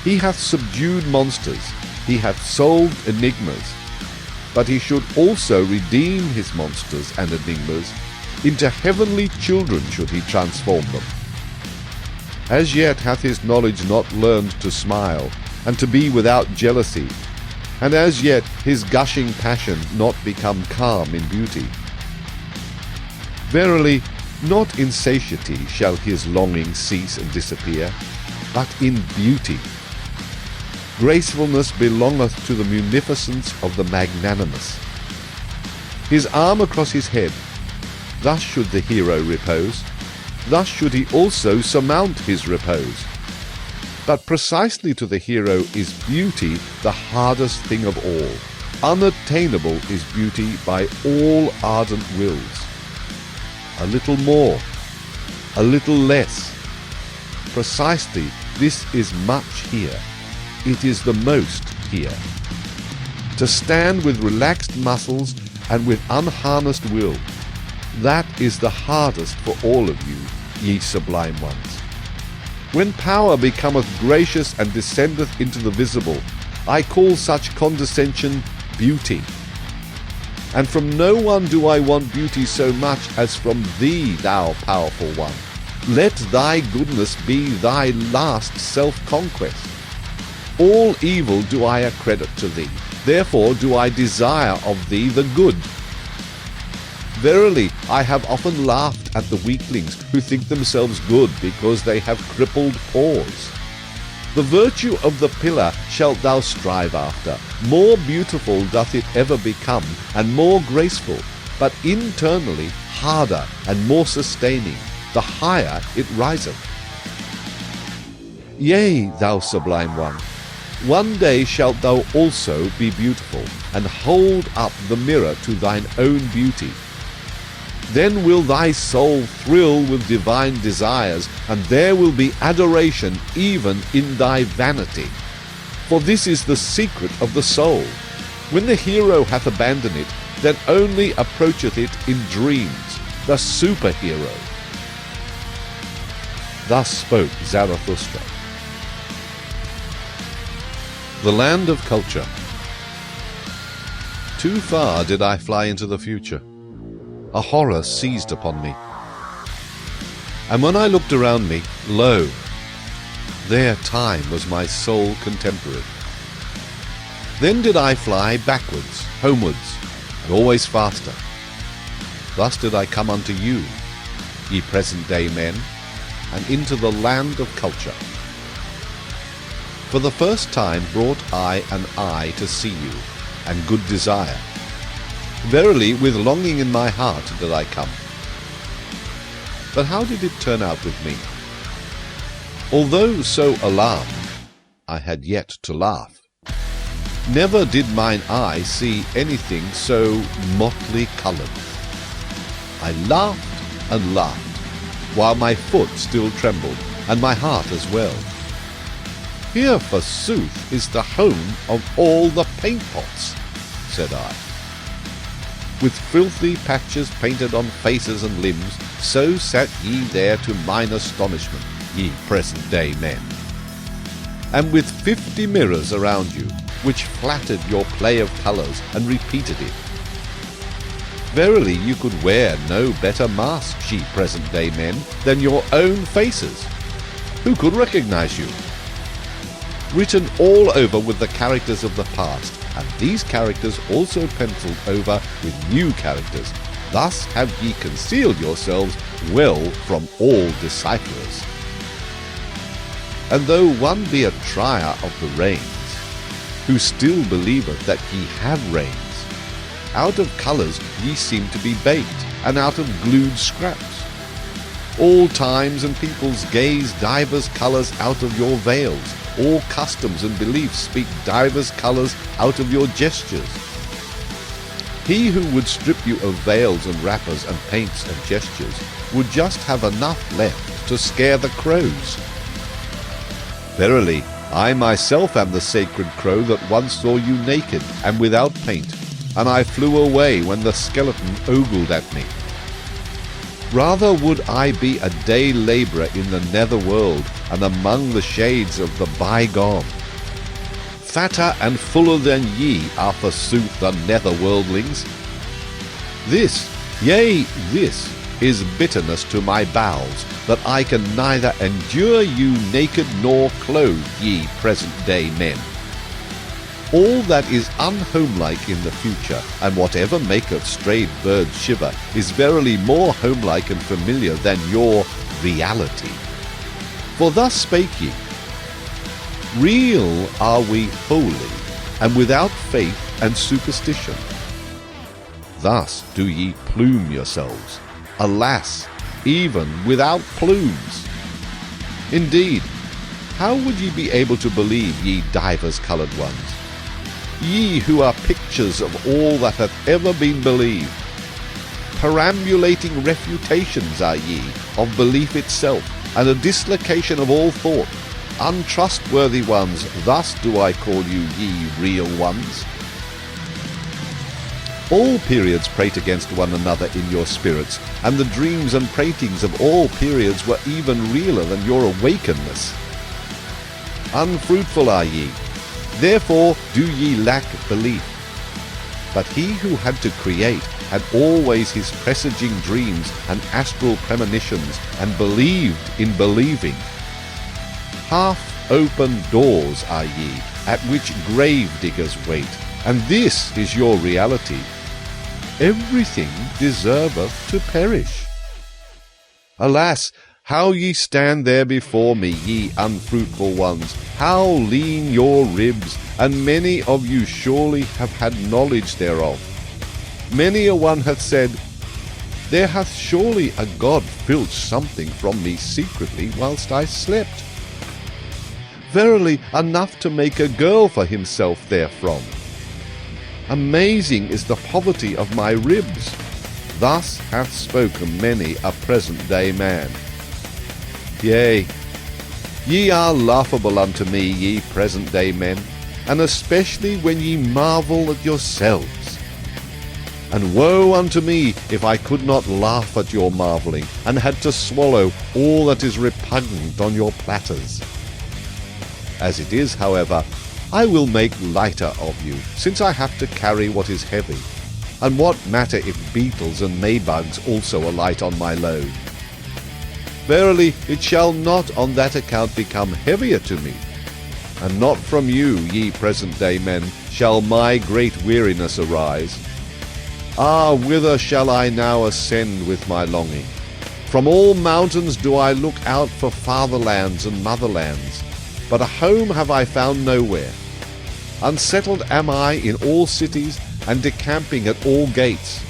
He hath subdued monsters, he hath solved enigmas, but he should also redeem his monsters and enigmas. Into heavenly children should he transform them. As yet hath his knowledge not learned to smile, and to be without jealousy. and as yet his gushing passion not become calm in beauty. Verily, not in satiety shall his longing cease and disappear, but in beauty. Gracefulness belongeth to the munificence of the magnanimous. His arm across his head, thus should the hero repose, thus should he also surmount his repose. But precisely to the hero is beauty the hardest thing of all. Unattainable is beauty by all ardent wills. A little more, a little less. Precisely this is much here. It is the most here. To stand with relaxed muscles and with unharnessed will, that is the hardest for all of you, ye sublime ones. When power becometh gracious and descendeth into the visible, I call such condescension beauty. And from no one do I want beauty so much as from thee, thou powerful one. Let thy goodness be thy last self-conquest. All evil do I accredit to thee, therefore do I desire of thee the good. Verily, I have often laughed at the weaklings who think themselves good because they have crippled paws. The virtue of the pillar shalt thou strive after. More beautiful doth it ever become, and more graceful, but internally harder and more sustaining, the higher it riseth. Yea, thou sublime one day shalt thou also be beautiful, and hold up the mirror to thine own beauty. Then will thy soul thrill with divine desires, and there will be adoration even in thy vanity. For this is the secret of the soul. When the hero hath abandoned it, then only approacheth it in dreams, the superhero. Thus spoke Zarathustra. The land of culture. Too far did I fly into the future. A horror seized upon me. And when I looked around me, lo, there time was my sole contemporary. Then did I fly backwards, homewards, and always faster. Thus did I come unto you, ye present-day men, and into the land of culture. For the first time brought I an eye to see you, and good desire. Verily, with longing in my heart did I come. But how did it turn out with me? Although so alarmed, I had yet to laugh. Never did mine eye see anything so motley coloured. I laughed and laughed, while my foot still trembled, and my heart as well. Here, forsooth, is the home of all the paint pots, said I. With filthy patches painted on faces and limbs, so sat ye there to mine astonishment, ye present-day men. And with 50 mirrors around you, which flattered your play of colours and repeated it. Verily you could wear no better masks, ye present-day men, than your own faces. Who could recognize you? Written all over with the characters of the past, and these characters also penciled over with new characters. Thus have ye concealed yourselves well from all decipherers. And though one be a trier of the reins, who still believeth that ye have reins, out of colours ye seem to be baked, and out of glued scraps. All times and peoples gaze divers colours out of your veils. All customs and beliefs speak divers colours out of your gestures. He who would strip you of veils and wrappers and paints and gestures would just have enough left to scare the crows. Verily, I myself am the sacred crow that once saw you naked and without paint, and I flew away when the skeleton ogled at me. Rather would I be a day labourer in the nether world and among the shades of the bygone. Fatter and fuller than ye are forsooth the nether worldlings. This, yea, this is bitterness to my bowels, that I can neither endure you naked nor clothed, ye present-day men. All that is unhomelike in the future, and whatever maketh strayed birds shiver, is verily more homelike and familiar than your reality. For thus spake ye, real are we wholly, and without faith and superstition. Thus do ye plume yourselves, alas, even without plumes. Indeed, how would ye be able to believe, ye divers-coloured ones? Ye who are pictures of all that hath ever been believed. Perambulating refutations are ye of belief itself, and a dislocation of all thought. Untrustworthy ones, thus do I call you, ye real ones. All periods prate against one another in your spirits, and the dreams and pratings of all periods were even realer than your awakenedness. Unfruitful are ye, therefore do ye lack belief. But he who had to create had always his presaging dreams and astral premonitions, and believed in believing. Half-open doors are ye, at which grave diggers wait, and this is your reality. Everything deserveth to perish. Alas, how ye stand there before me, ye unfruitful ones! How lean your ribs, and many of you surely have had knowledge thereof. Many a one hath said, there hath surely a God filched something from me secretly whilst I slept. Verily, enough to make a girl for himself therefrom. Amazing is the poverty of my ribs. Thus hath spoken many a present-day man. Yea, ye are laughable unto me, ye present-day men, and especially when ye marvel at yourselves. And woe unto me if I could not laugh at your marvelling, and had to swallow all that is repugnant on your platters. As it is, however, I will make lighter of you, since I have to carry what is heavy. And what matter if beetles and maybugs also alight on my load? Verily, it shall not on that account become heavier to me. And not from you, ye present-day men, shall my great weariness arise. Ah, whither shall I now ascend with my longing? From all mountains do I look out for fatherlands and motherlands, but a home have I found nowhere. Unsettled am I in all cities, and decamping at all gates.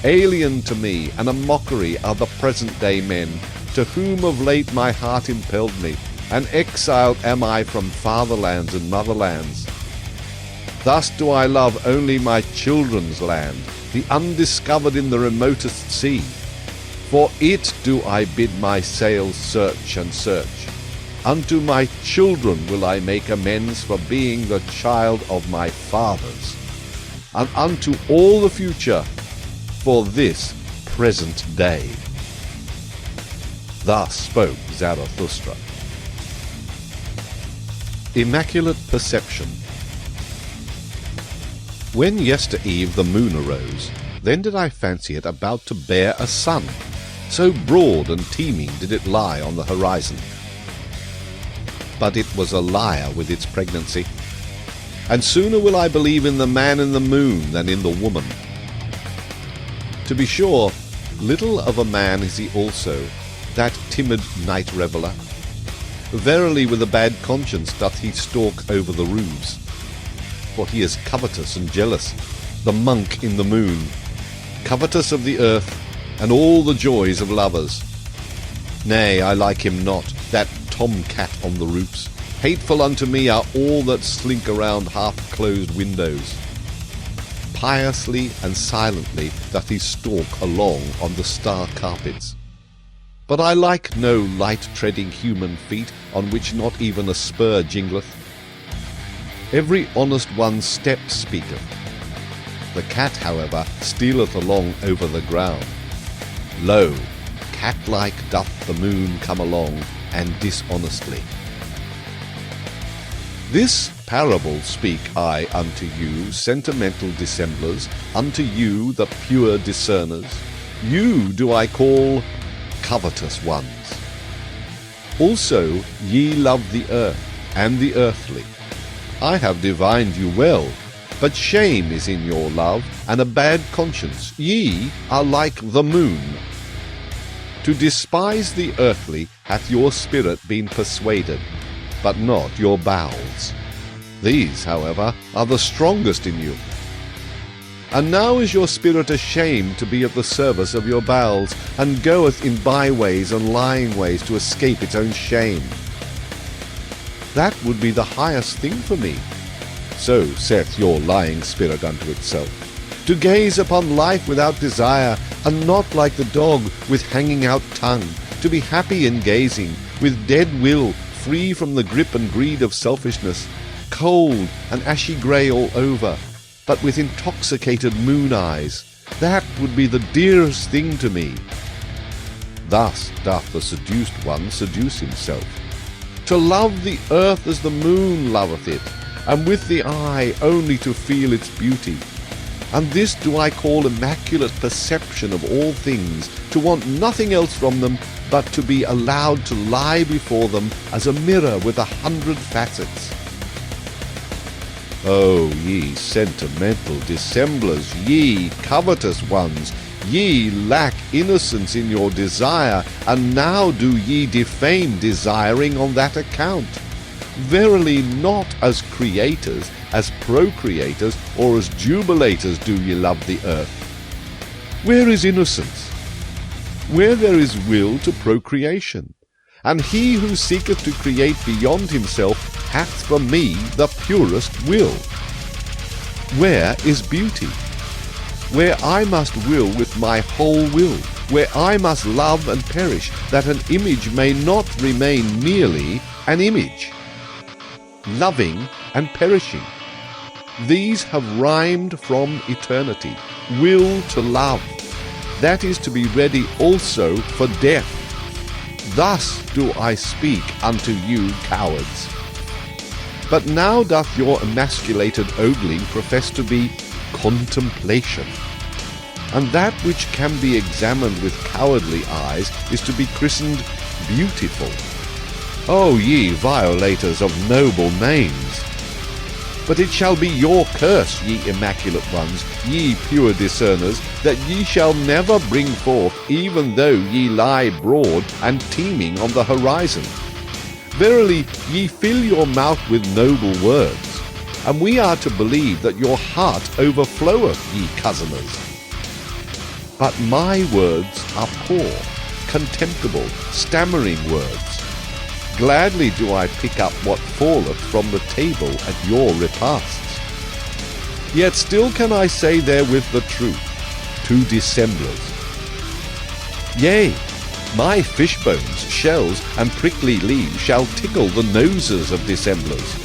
Alien to me, and a mockery are the present-day men, to whom of late my heart impelled me, and exiled am I from fatherlands and motherlands. Thus do I love only my children's land, the undiscovered in the remotest sea. For it do I bid my sails search and search. Unto my children will I make amends for being the child of my fathers, and unto all the future for this present day. Thus spoke Zarathustra. Immaculate Perception. When yestereve the moon arose, then did I fancy it about to bear a son, so broad and teeming did it lie on the horizon. But it was a liar with its pregnancy, and sooner will I believe in the man in the moon than in the woman. To be sure, little of a man is he also, that timid night reveller. Verily with a bad conscience doth he stalk over the roofs. For he is covetous and jealous, the monk in the moon, covetous of the earth, and all the joys of lovers. Nay, I like him not, that tomcat on the roofs. Hateful unto me are all that slink around half-closed windows. Piously and silently doth he stalk along on the star carpets. But I like no light-treading human feet, on which not even a spur jingleth. Every honest one's step speaketh. The cat, however, stealeth along over the ground. Lo, cat-like doth the moon come along, and dishonestly. This parable speak I unto you, sentimental dissemblers, unto you, the pure discerners. You do I call covetous ones. Also ye love the earth and the earthly. I have divined you well. But shame is in your love, and a bad conscience. Ye are like the moon. To despise the earthly hath your spirit been persuaded, but not your bowels. These, however, are the strongest in you. And now is your spirit ashamed to be at the service of your bowels, and goeth in byways and lying ways to escape its own shame. That would be the highest thing for me. So saith your lying spirit unto itself, to gaze upon life without desire, and not like the dog with hanging out tongue, to be happy in gazing, with dead will, free from the grip and greed of selfishness, cold and ashy grey all over, but with intoxicated moon eyes. That would be the dearest thing to me. Thus doth the seduced one seduce himself, to love the earth as the moon loveth it, and with the eye only to feel its beauty. And this do I call immaculate perception of all things, to want nothing else from them but to be allowed to lie before them as a mirror with 100 facets. O ye sentimental dissemblers, ye covetous ones, ye lack innocence in your desire, and now do ye defame desiring on that account. Verily not as creators, as procreators, or as jubilators do ye love the earth. Where is innocence? Where there is will to procreation. And he who seeketh to create beyond himself hath for me the purest will. Where is beauty? Where I must will with my whole will, where I must love and perish, that an image may not remain merely an image. Loving and perishing. These have rhymed from eternity. Will to love. That is to be ready also for death. Thus do I speak unto you cowards. But now doth your emasculated ogling profess to be contemplation. And that which can be examined with cowardly eyes is to be christened beautiful. O ye violators of noble names! But it shall be your curse, ye immaculate ones, ye pure discerners, that ye shall never bring forth, even though ye lie broad and teeming on the horizon. Verily, ye fill your mouth with noble words, and we are to believe that your heart overfloweth, ye cozeners. But my words are poor, contemptible, stammering words. Gladly do I pick up what falleth from the table at your repasts. Yet still can I say therewith the truth, to dissemblers. Yea, my fish bones, shells, and prickly leaves shall tickle the noses of dissemblers.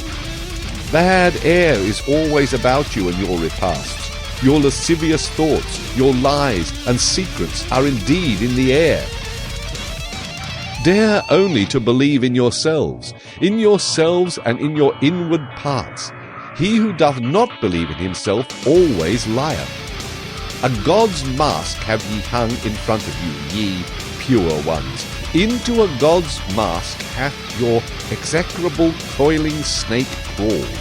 Bad air is always about you and your repasts. Your lascivious thoughts, your lies, and secrets are indeed in the air. Dare only to believe in yourselves and in your inward parts. He who doth not believe in himself always lieth. A God's mask have ye hung in front of you, ye pure ones. Into a God's mask hath your execrable toiling snake crawled.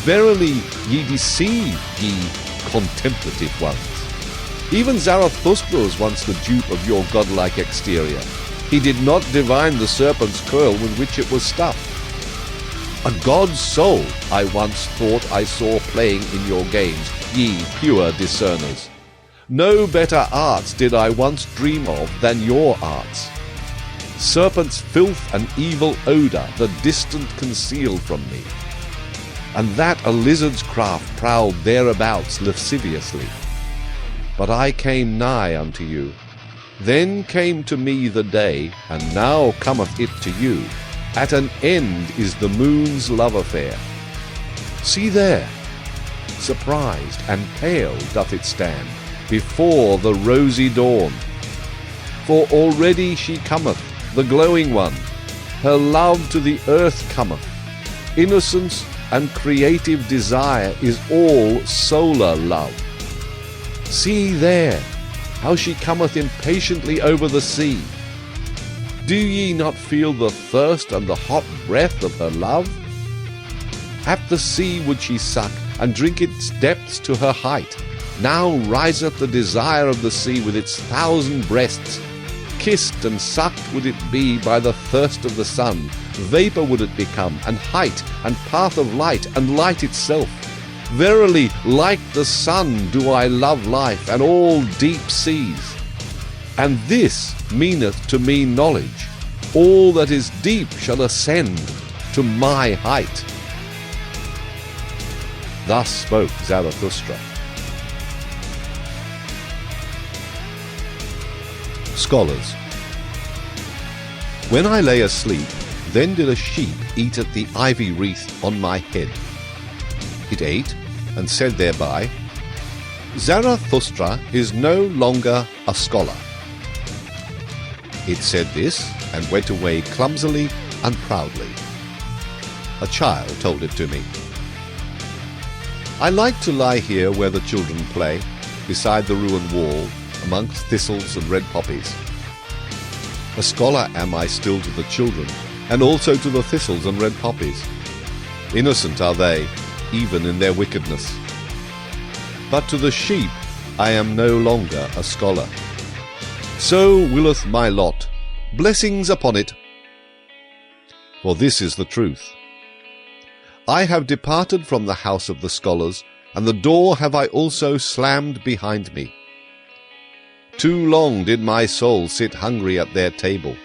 Verily ye deceive, ye contemplative ones. Even Zarathustra was once the dupe of your godlike exterior. He did not divine the serpent's coil with which it was stuffed. A God's soul I once thought I saw playing in your games, ye pure discerners. No better arts did I once dream of than your arts. Serpent's filth and evil odour the distant concealed from me, and that a lizard's craft prowled thereabouts lasciviously. But I came nigh unto you. Then came to me the day, and now cometh it to you. At an end is the moon's love affair. See there, surprised and pale doth it stand, before the rosy dawn. For already she cometh, the glowing one, her love to the earth cometh. Innocence and creative desire is all solar love. See there, how she cometh impatiently over the sea. Do ye not feel the thirst and the hot breath of her love? At the sea would she suck, and drink its depths to her height. Now riseth the desire of the sea with its 1,000 breasts. Kissed and sucked would it be by the thirst of the sun. Vapour would it become, and height, and path of light, and light itself. Verily, like the sun do I love life, and all deep seas. And this meaneth to me knowledge. All that is deep shall ascend to my height. Thus spoke Zarathustra. Scholars. When I lay asleep, then did a sheep eat at the ivy wreath on my head. It ate, and said thereby, Zarathustra is no longer a scholar. It said this, and went away clumsily and proudly. A child told it to me. I like to lie here where the children play, beside the ruined wall, amongst thistles and red poppies. A scholar am I still to the children, and also to the thistles and red poppies. Innocent are they, even in their wickedness. But to the sheep I am no longer a scholar. So willeth my lot. Blessings upon it. For this is the truth. I have departed from the house of the scholars, and the door have I also slammed behind me. Too long did my soul sit hungry at their table.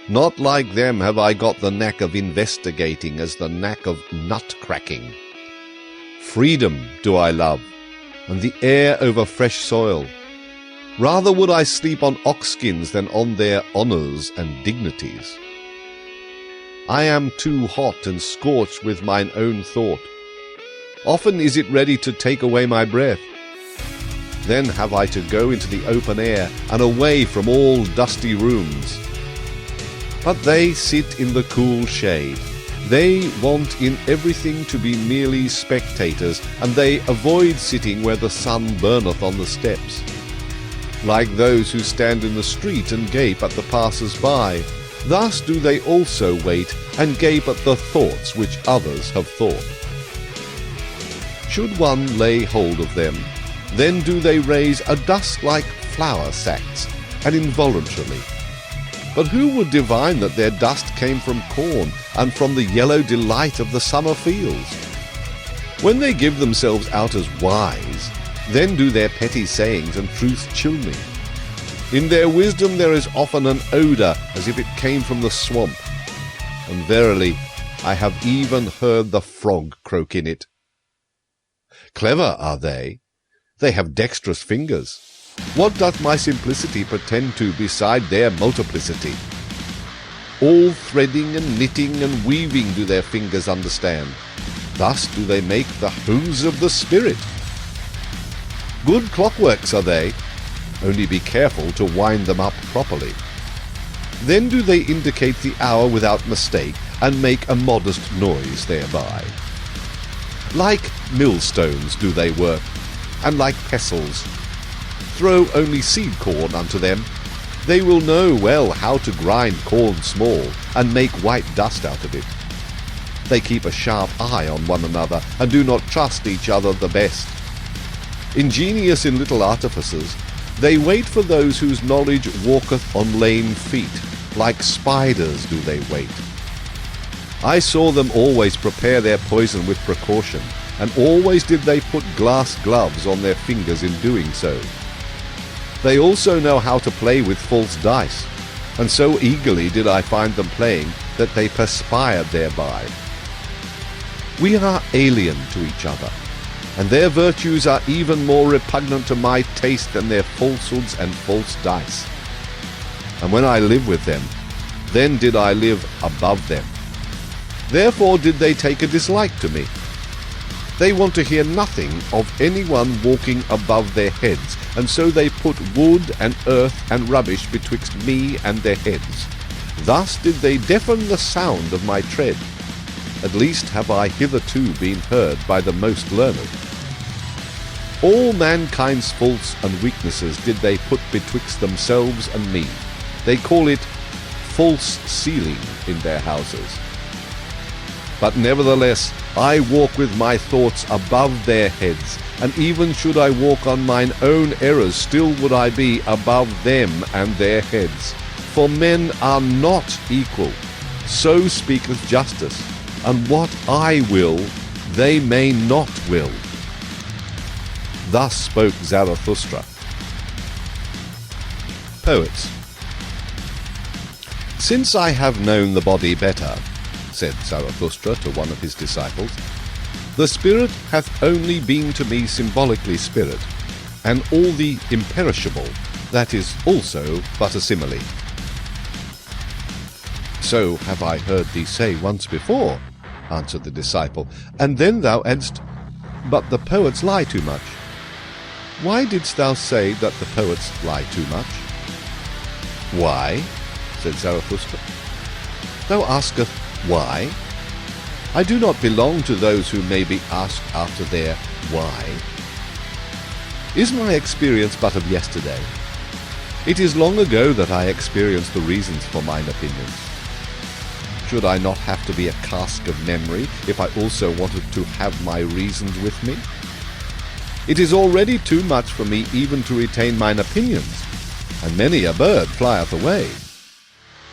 Not like them have I got the knack of investigating as the knack of nut-cracking. Freedom do I love, and the air over fresh soil. Rather would I sleep on ox-skins than on their honours and dignities. I am too hot and scorched with mine own thought. Often is it ready to take away my breath. Then have I to go into the open air and away from all dusty rooms. But they sit in the cool shade. They want in everything to be merely spectators, and they avoid sitting where the sun burneth on the steps. Like those who stand in the street and gape at the passers-by, thus do they also wait and gape at the thoughts which others have thought. Should one lay hold of them, then do they raise a dust like flour sacks, and involuntarily. But who would divine that their dust came from corn, and from the yellow delight of the summer fields? When they give themselves out as wise, then do their petty sayings and truth chill me. In their wisdom there is often an odour as if it came from the swamp, and verily I have even heard the frog croak in it. Clever are they. They have dexterous fingers. What doth my simplicity pretend to beside their multiplicity? All threading and knitting and weaving do their fingers understand. Thus do they make the hose of the spirit. Good clockworks are they, only be careful to wind them up properly. Then do they indicate the hour without mistake, and make a modest noise thereby. Like millstones do they work, and like pestles. Throw only seed corn unto them. They will know well how to grind corn small, and make white dust out of it. They keep a sharp eye on one another, and do not trust each other the best. Ingenious in little artifices, they wait for those whose knowledge walketh on lame feet. Like spiders do they wait. I saw them always prepare their poison with precaution, and always did they put glass gloves on their fingers in doing so. They also know how to play with false dice, and so eagerly did I find them playing that they perspired thereby. We are alien to each other, and their virtues are even more repugnant to my taste than their falsehoods and false dice. And when I lived with them, then did I live above them. Therefore did they take a dislike to me. They want to hear nothing of anyone walking above their heads, and so they put wood and earth and rubbish betwixt me and their heads. Thus did they deafen the sound of my tread. At least have I hitherto been heard by the most learned. All mankind's faults and weaknesses did they put betwixt themselves and me. They call it false ceiling in their houses. But nevertheless I walk with my thoughts above their heads, and even should I walk on mine own errors, still would I be above them and their heads. For men are not equal, so speaketh justice, and what I will, they may not will. Thus spoke Zarathustra. Poets. Since I have known the body better, said Zarathustra to one of his disciples, the spirit hath only been to me symbolically spirit, and all the imperishable, that is also but a simile. So have I heard thee say once before, answered the disciple, and then thou addest, but the poets lie too much. Why didst thou say that the poets lie too much? Why? Said Zarathustra. Thou askest why? I do not belong to those who may be asked after their why. Is my experience but of yesterday? It is long ago that I experienced the reasons for mine opinions. Should I not have to be a cask of memory if I also wanted to have my reasons with me? It is already too much for me even to retain mine opinions, and many a bird flieth away.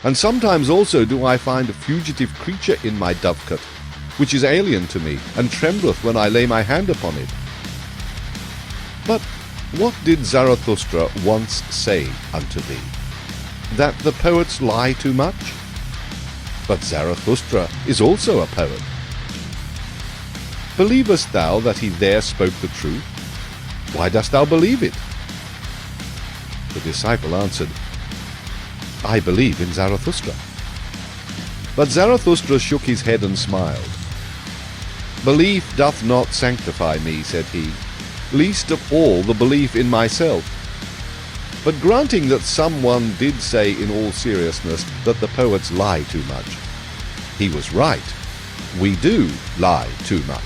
And sometimes also do I find a fugitive creature in my dovecote, which is alien to me, and trembleth when I lay my hand upon it. But what did Zarathustra once say unto thee? That the poets lie too much? But Zarathustra is also a poet. Believest thou that he there spoke the truth? Why dost thou believe it? The disciple answered, I believe in Zarathustra. But Zarathustra shook his head and smiled. Belief doth not sanctify me, said he, least of all the belief in myself. But granting that someone did say in all seriousness that the poets lie too much, he was right. We do lie too much.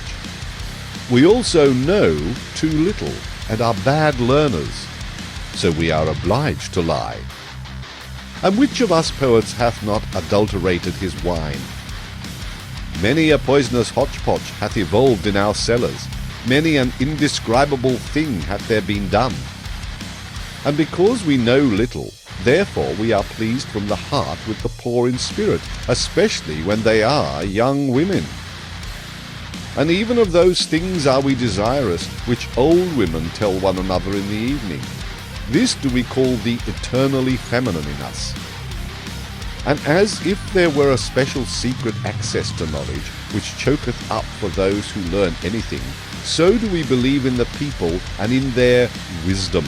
We also know too little and are bad learners, so we are obliged to lie. And which of us poets hath not adulterated his wine? Many a poisonous hotchpotch hath evolved in our cellars, many an indescribable thing hath there been done. And because we know little, therefore we are pleased from the heart with the poor in spirit, especially when they are young women. And even of those things are we desirous, which old women tell one another in the evening. This do we call the eternally feminine in us. And as if there were a special secret access to knowledge, which choketh up for those who learn anything, so do we believe in the people and in their wisdom.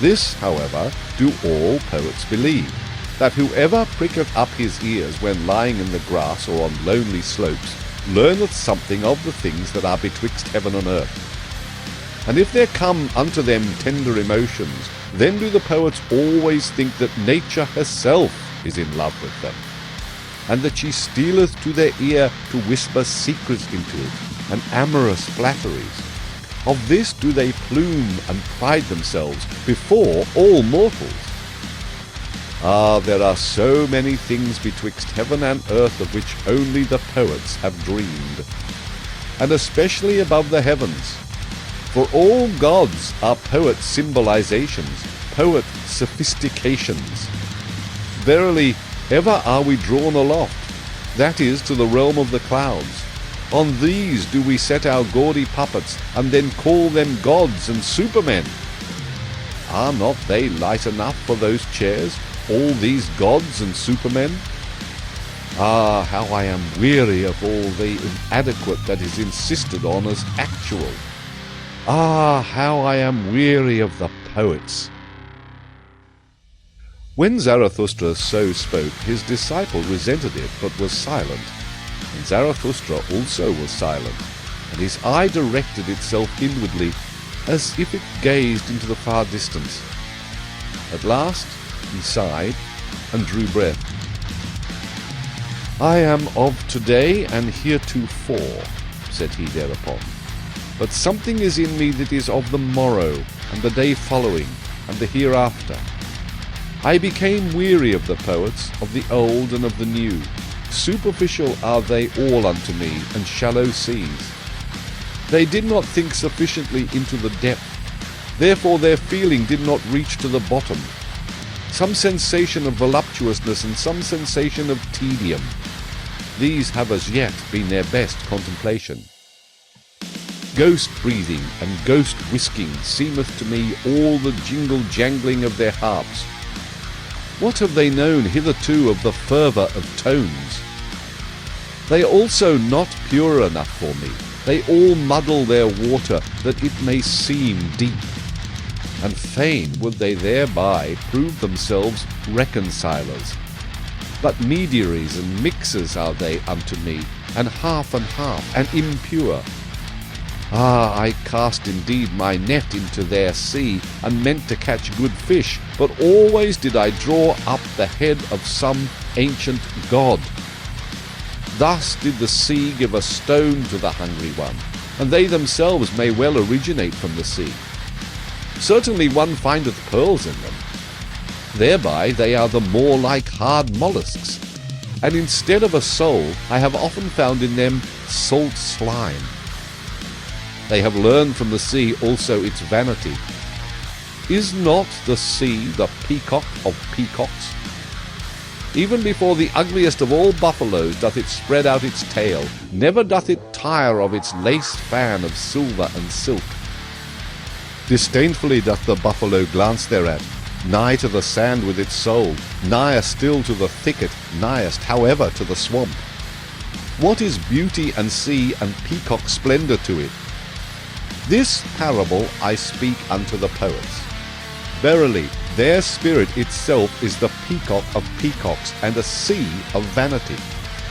This, however, do all poets believe, that whoever pricketh up his ears when lying in the grass or on lonely slopes, learneth something of the things that are betwixt heaven and earth. And if there come unto them tender emotions, then do the poets always think that nature herself is in love with them, and that she stealeth to their ear to whisper secrets into it, and amorous flatteries. Of this do they plume and pride themselves before all mortals. Ah, there are so many things betwixt heaven and earth of which only the poets have dreamed, and especially above the heavens. For all gods are poet symbolizations, poet sophistications. Verily, ever are we drawn aloft, that is, to the realm of the clouds. On these do we set our gaudy puppets, and then call them gods and supermen. Are not they light enough for those chairs, all these gods and supermen? Ah, how I am weary of all the inadequate that is insisted on as actual. Ah, how I am weary of the poets. When Zarathustra so spoke, his disciple resented it, but was silent. And Zarathustra also was silent, and his eye directed itself inwardly, as if it gazed into the far distance. At last he sighed and drew breath. I am of today and heretofore, said he thereupon. But something is in me that is of the morrow, and the day following, and the hereafter. I became weary of the poets, of the old and of the new. superficial are they all unto me, and shallow seas. They did not think sufficiently into the depth, therefore their feeling did not reach to the bottom. Some sensation of voluptuousness and some sensation of tedium, these have as yet been their best contemplation. Ghost breathing and ghost whisking seemeth to me all the jingle-jangling of their harps. What have they known hitherto of the fervour of tones? They are also not pure enough for me. They all muddle their water that it may seem deep. And fain would they thereby prove themselves reconcilers. But mediaries and mixers are they unto me, and half, and impure. Ah, I cast indeed my net into their sea, and meant to catch good fish, but always did I draw up the head of some ancient god. Thus did the sea give a stone to the hungry one, and they themselves may well originate from the sea. Certainly one findeth pearls in them. Thereby they are the more like hard mollusks, and instead of a soul I have often found in them salt slime. They have learned from the sea also its vanity. Is not the sea the peacock of peacocks? Even before the ugliest of all buffaloes doth it spread out its tail, never doth it tire of its laced fan of silver and silk. Disdainfully doth the buffalo glance thereat, nigh to the sand with its soul, nigher still to the thicket, nighest, however, to the swamp. What is beauty and sea and peacock splendour to it? This parable I speak unto the poets. Verily, their spirit itself is the peacock of peacocks, and a sea of vanity.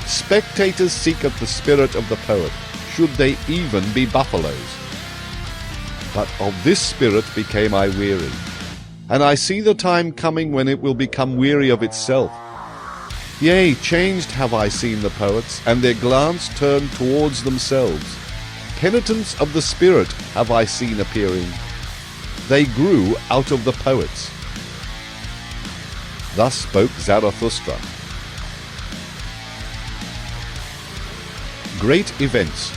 Spectators seeketh the spirit of the poet, should they even be buffaloes. But of this spirit became I weary, and I see the time coming when it will become weary of itself. Yea, changed have I seen the poets, and their glance turned towards themselves. Penitents of the spirit have I seen appearing. They grew out of the poets. Thus spoke Zarathustra. Great events.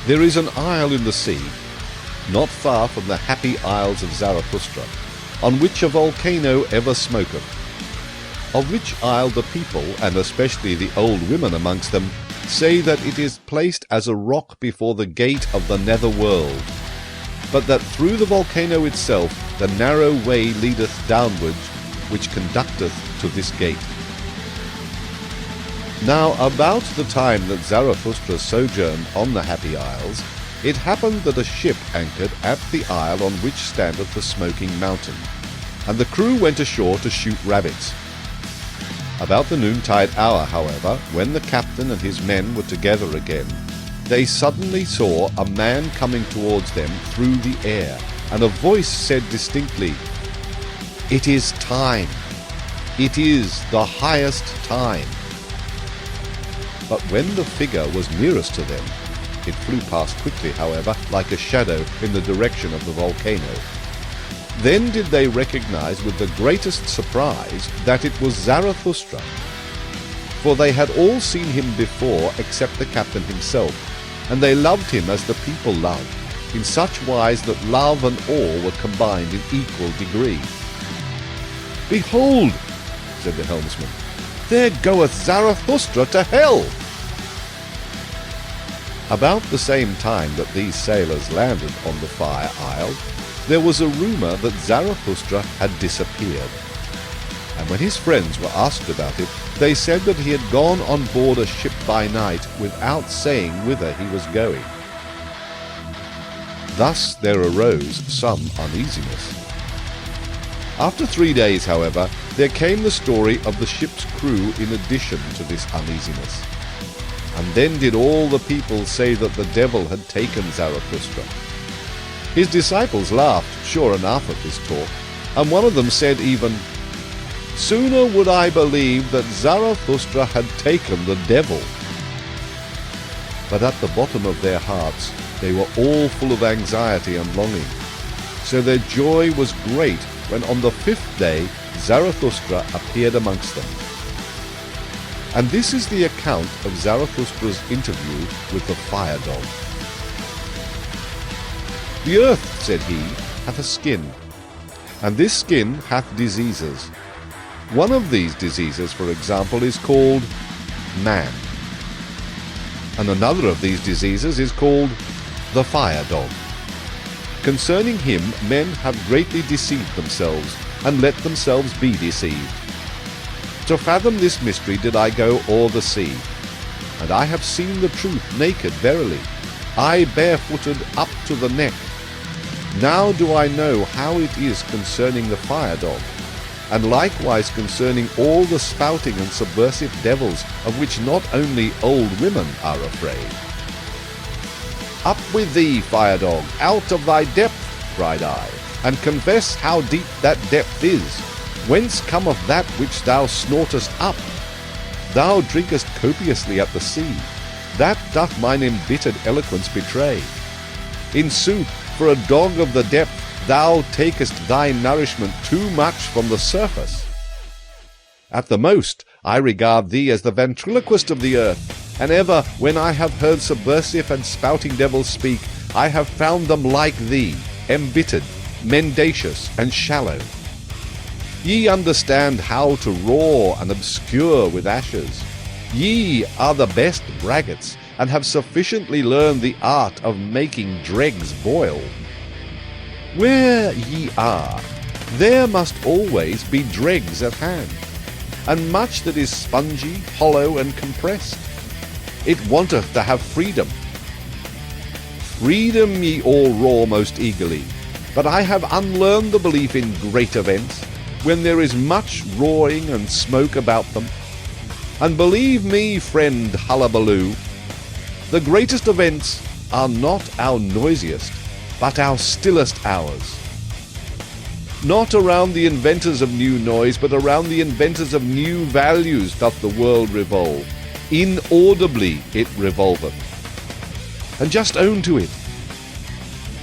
There is an isle in the sea, not far from the happy isles of Zarathustra, on which a volcano ever smoketh, of which isle the people, and especially the old women amongst them, say that it is placed as a rock before the gate of the nether world, but that through the volcano itself the narrow way leadeth downwards, which conducteth to this gate. Now about the time that Zarathustra sojourned on the Happy Isles, it happened that a ship anchored at the isle on which standeth the smoking mountain, and the crew went ashore to shoot rabbits. About the noontide hour, however, when the captain and his men were together again, they suddenly saw a man coming towards them through the air, and a voice said distinctly, "It is time. It is the highest time." But when the figure was nearest to them, it flew past quickly, however, like a shadow in the direction of the volcano. Then did they recognize with the greatest surprise that it was Zarathustra, for they had all seen him before except the captain himself, and they loved him as the people love, in such wise that love and awe were combined in equal degree. "Behold," said the helmsman, "there goeth Zarathustra to hell." About the same time that these sailors landed on the Fire Isle, there was a rumour that Zarathustra had disappeared. And when his friends were asked about it, they said that he had gone on board a ship by night without saying whither he was going. Thus there arose some uneasiness. After 3 days, however, there came the story of the ship's crew in addition to this uneasiness. And then did all the people say that the devil had taken Zarathustra. His disciples laughed, sure enough, at this talk, and one of them said even, "Sooner would I believe that Zarathustra had taken the devil." But at the bottom of their hearts they were all full of anxiety and longing. So their joy was great when on the 5th day Zarathustra appeared amongst them. And this is the account of Zarathustra's interview with the fire dog. "The earth," said he, "hath a skin, and this skin hath diseases. One of these diseases, for example, is called man. And another of these diseases is called the fire dog. Concerning him men have greatly deceived themselves, and let themselves be deceived. To fathom this mystery did I go o'er the sea, and I have seen the truth naked verily, I barefooted up to the neck. Now do I know how it is concerning the fire dog, and likewise concerning all the spouting and subversive devils, of which not only old women are afraid. Up with thee, fire dog, out of thy depth, cried I, and confess how deep that depth is. Whence cometh that which thou snortest up? Thou drinkest copiously at the sea. That doth mine embittered eloquence betray. In sooth, for a dog of the depth, thou takest thy nourishment too much from the surface. At the most, I regard thee as the ventriloquist of the earth, and ever when I have heard subversive and spouting devils speak, I have found them like thee, embittered, mendacious, and shallow. Ye understand how to roar and obscure with ashes. Ye are the best braggarts, and have sufficiently learned the art of making dregs boil. Where ye are, there must always be dregs at hand, and much that is spongy, hollow, and compressed. It wanteth to have freedom. Freedom ye all roar most eagerly, but I have unlearned the belief in great events, when there is much roaring and smoke about them. And believe me, friend Hullabaloo, the greatest events are not our noisiest, but our stillest hours. Not around the inventors of new noise, but around the inventors of new values doth the world revolve. Inaudibly it revolveth. And just own to it.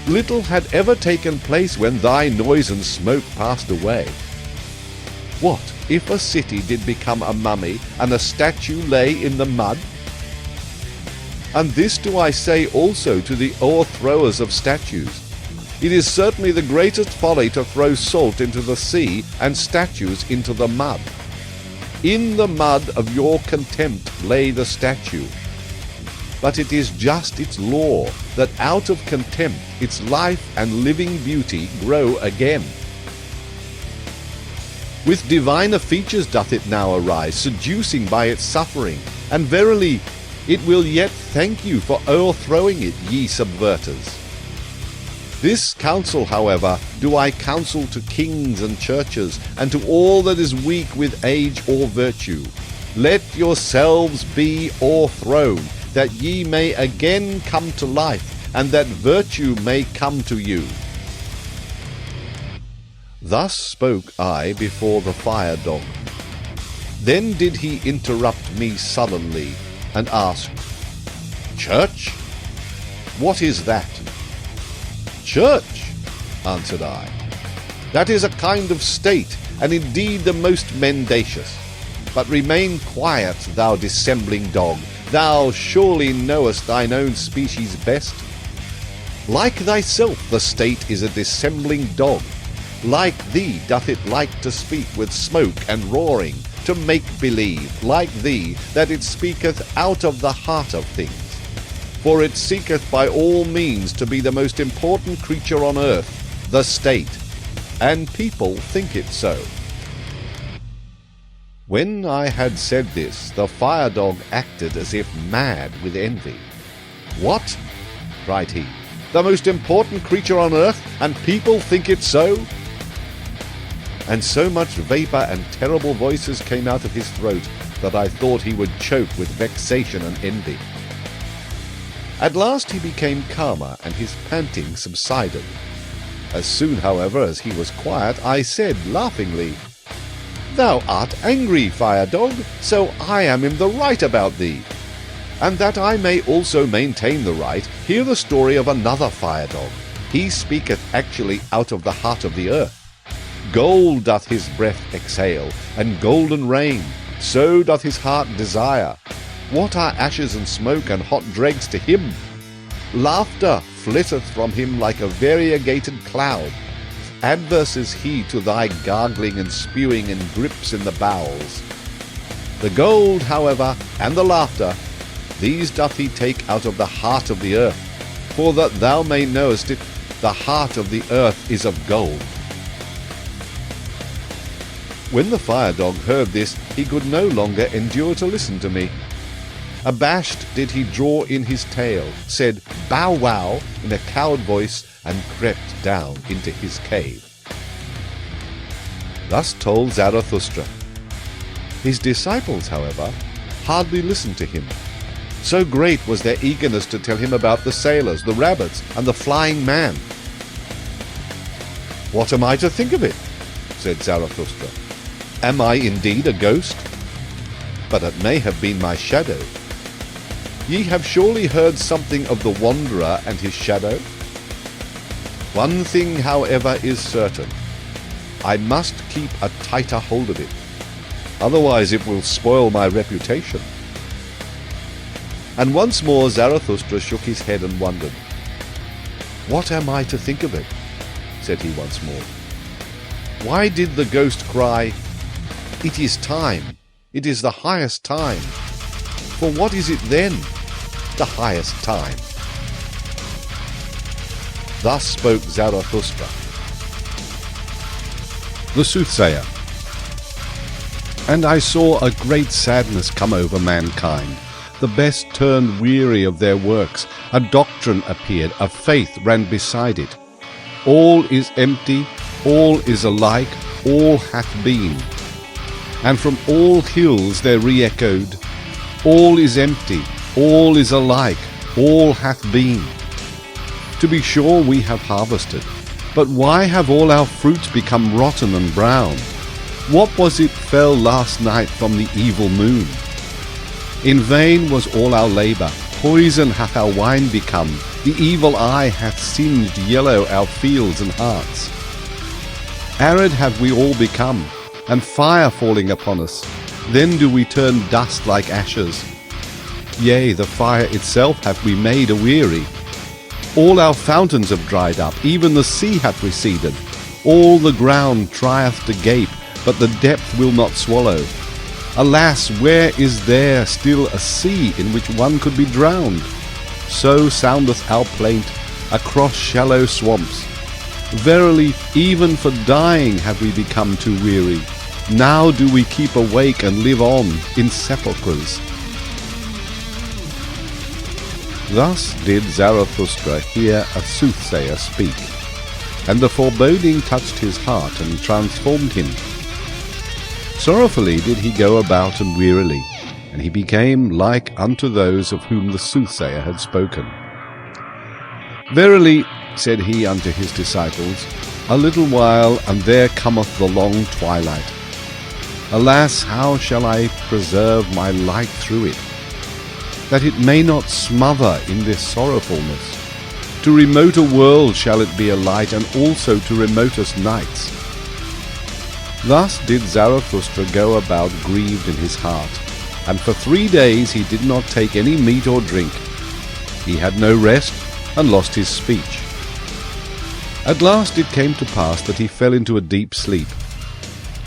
Little had ever taken place when thy noise and smoke passed away. What if a city did become a mummy, and a statue lay in the mud? And this do I say also to the o'erthrowers of statues. It is certainly the greatest folly to throw salt into the sea and statues into the mud. In the mud of your contempt lay the statue. But it is just its law that out of contempt its life and living beauty grow again. With diviner features doth it now arise, seducing by its suffering, and verily it will yet thank you for o'erthrowing it, ye subverters. This counsel, however, do I counsel to kings and churches, and to all that is weak with age or virtue. Let yourselves be o'erthrown, that ye may again come to life, and that virtue may come to you. Thus spoke I before the fire dog. Then did he interrupt me sullenly, and asked, Church? What is that? Church, answered I. That is a kind of state, and indeed the most mendacious. But remain quiet, thou dissembling dog. Thou surely knowest thine own species best. Like thyself, the state is a dissembling dog. Like thee doth it like to speak with smoke and roaring, to make believe, like thee, that it speaketh out of the heart of things. For it seeketh by all means to be the most important creature on earth, the state, and people think it so. When I had said this, the fire dog acted as if mad with envy. What? cried he. The most important creature on earth, and people think it so? And so much vapour and terrible voices came out of his throat that I thought he would choke with vexation and envy. At last he became calmer, and his panting subsided. As soon, however, as he was quiet, I said laughingly, Thou art angry, fire dog, so I am in the right about thee. And that I may also maintain the right, hear the story of another fire dog. He speaketh actually out of the heart of the earth. Gold doth his breath exhale, and golden rain, so doth his heart desire. What are ashes and smoke and hot dregs to him? Laughter flitteth from him like a variegated cloud. Adverse is he to thy gargling and spewing and grips in the bowels. The gold, however, and the laughter, these doth he take out of the heart of the earth, for that thou may knowest it, the heart of the earth is of gold. When the fire dog heard this, he could no longer endure to listen to me. Abashed did he draw in his tail, said bow wow in a cowed voice, and crept down into his cave. Thus told Zarathustra. His disciples, however, hardly listened to him. So great was their eagerness to tell him about the sailors, the rabbits, and the flying man. "What am I to think of it?" said Zarathustra. "Am I indeed a ghost? But it may have been my shadow. Ye have surely heard something of the wanderer and his shadow? One thing, however, is certain. I must keep a tighter hold of it. Otherwise it will spoil my reputation." And once more Zarathustra shook his head and wondered. "What am I to think of it?" said he once more. "Why did the ghost cry, 'It is time, it is the highest time'? For what is it then, the highest time?" Thus spoke Zarathustra. The Soothsayer. And I saw a great sadness come over mankind. The best turned weary of their works. A doctrine appeared, a faith ran beside it. All is empty, all is alike, all hath been. And from all hills there re-echoed, all is empty, all is alike, all hath been. To be sure we have harvested, but why have all our fruits become rotten and brown? What was it fell last night from the evil moon? In vain was all our labour, poison hath our wine become, the evil eye hath singed yellow our fields and hearts. Arid have we all become, and fire falling upon us, then do we turn dust like ashes. Yea, the fire itself hath we made aweary. All our fountains have dried up, even the sea hath receded. All the ground trieth to gape, but the depth will not swallow. Alas, where is there still a sea in which one could be drowned? So soundeth our plaint across shallow swamps. Verily, even for dying have we become too weary. Now do we keep awake and live on in sepulchres. Thus did Zarathustra hear a soothsayer speak, and the foreboding touched his heart and transformed him. Sorrowfully did he go about and wearily, and he became like unto those of whom the soothsayer had spoken. Verily, said he unto his disciples, a little while, and there cometh the long twilight. Alas, how shall I preserve my light through it, that it may not smother in this sorrowfulness? To remoter worlds shall it be a light, and also to remotest nights. Thus did Zarathustra go about grieved in his heart, and for 3 days he did not take any meat or drink. He had no rest, and lost his speech. At last it came to pass that he fell into a deep sleep.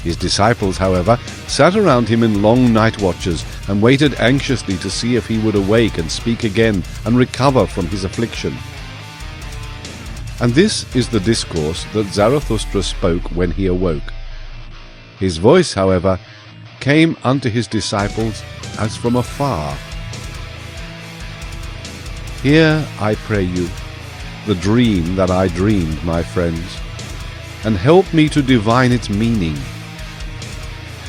His disciples, however, sat around him in long night watches, and waited anxiously to see if he would awake and speak again, and recover from his affliction. And this is the discourse that Zarathustra spoke when he awoke. His voice, however, came unto his disciples as from afar. Hear, I pray you, the dream that I dreamed, my friends, and help me to divine its meaning.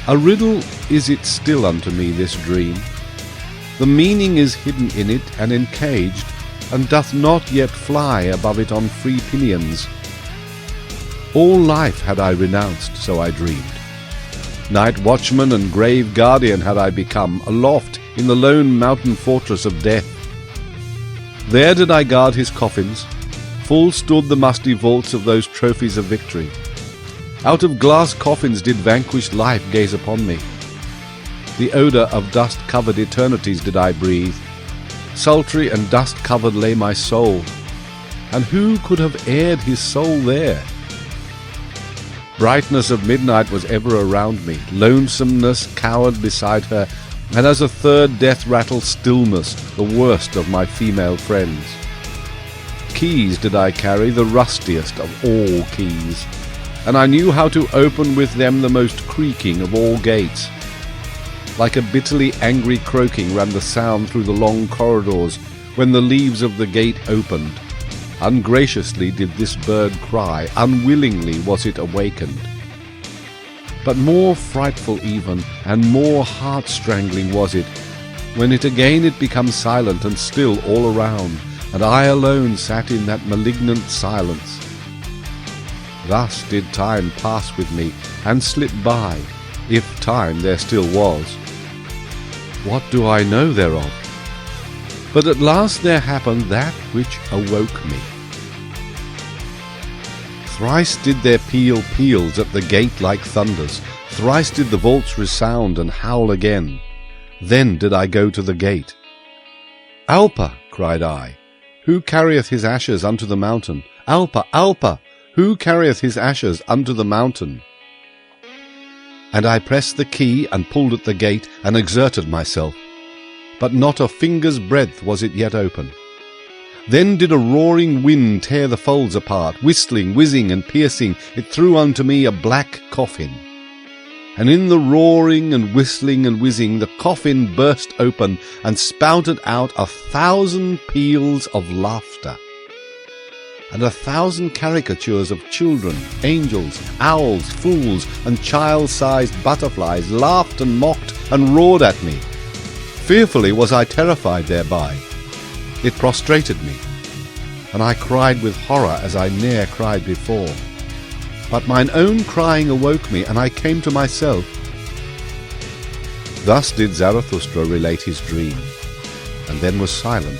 A riddle is it still unto me, this dream. The meaning is hidden in it and encaged, and doth not yet fly above it on free pinions. All life had I renounced, so I dreamed. Night watchman and grave guardian had I become, aloft in the lone mountain fortress of death. There did I guard his coffins, full stood the musty vaults of those trophies of victory. Out of glass coffins did vanquished life gaze upon me. The odour of dust-covered eternities did I breathe. Sultry and dust-covered lay my soul, and who could have aired his soul there? Brightness of midnight was ever around me, lonesomeness cowered beside her, and as a third death rattle stillness, the worst of my female friends. Keys did I carry, the rustiest of all keys, and I knew how to open with them the most creaking of all gates. Like a bitterly angry croaking ran the sound through the long corridors when the leaves of the gate opened. Ungraciously did this bird cry, unwillingly was it awakened. But more frightful even, and more heart-strangling was it, when it became silent and still all around, and I alone sat in that malignant silence. Thus did time pass with me, and slip by, if time there still was. What do I know thereof? But at last there happened that which awoke me. Thrice did their peal peals at the gate like thunders, thrice did the vaults resound and howl again. Then did I go to the gate. Alpa, cried I, who carrieth his ashes unto the mountain? Alpa, Alpa, who carrieth his ashes unto the mountain? And I pressed the key and pulled at the gate and exerted myself, but not a finger's breadth was it yet open. Then did a roaring wind tear the folds apart, whistling, whizzing, and piercing, it threw unto me a black coffin. And in the roaring and whistling and whizzing, the coffin burst open and spouted out 1,000 peals of laughter, and 1,000 caricatures of children, angels, owls, fools, and child-sized butterflies laughed and mocked and roared at me. Fearfully was I terrified thereby. It prostrated me, and I cried with horror as I ne'er cried before. But mine own crying awoke me, and I came to myself. Thus did Zarathustra relate his dream, and then was silent,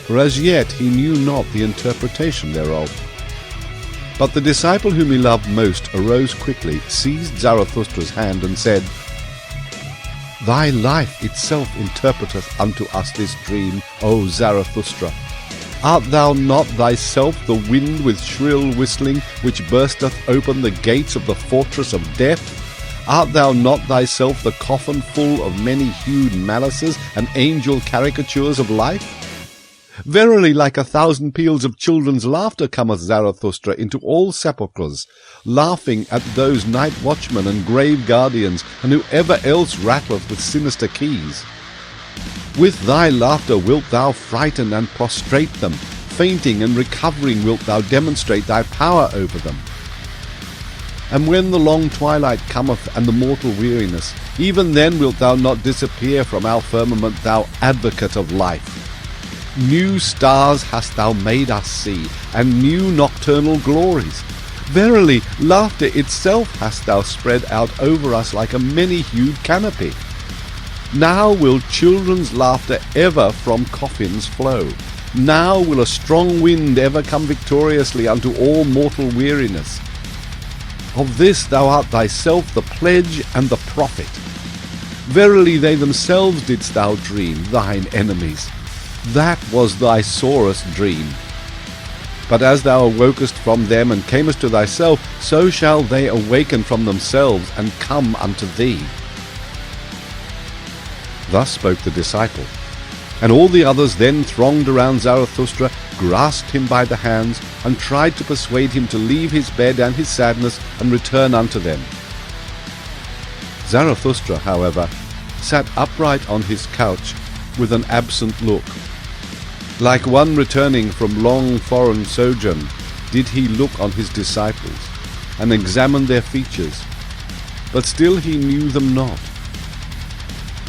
for as yet he knew not the interpretation thereof. But the disciple whom he loved most arose quickly, seized Zarathustra's hand, and said, Thy life itself interpreteth unto us this dream, O Zarathustra. Art thou not thyself the wind with shrill whistling, which bursteth open the gates of the fortress of death? Art thou not thyself the coffin full of many-hued malices and angel caricatures of life? Verily, like 1,000 peals of children's laughter cometh Zarathustra into all sepulchres, laughing at those night watchmen and grave guardians, and whoever else rattleth with sinister keys. With thy laughter wilt thou frighten and prostrate them, fainting and recovering wilt thou demonstrate thy power over them. And when the long twilight cometh and the mortal weariness, even then wilt thou not disappear from our firmament, thou advocate of life. New stars hast thou made us see, and new nocturnal glories. Verily, laughter itself hast thou spread out over us like a many-hued canopy. Now will children's laughter ever from coffins flow. Now will a strong wind ever come victoriously unto all mortal weariness. Of this thou art thyself the pledge and the prophet. Verily they themselves didst thou dream, thine enemies. That was thy sorest dream. But as thou awokest from them and camest to thyself, so shall they awaken from themselves and come unto thee. Thus spoke the disciple, and all the others then thronged around Zarathustra, grasped him by the hands, and tried to persuade him to leave his bed and his sadness and return unto them. Zarathustra, however, sat upright on his couch with an absent look. Like one returning from long foreign sojourn, did he look on his disciples, and examine their features, but still he knew them not.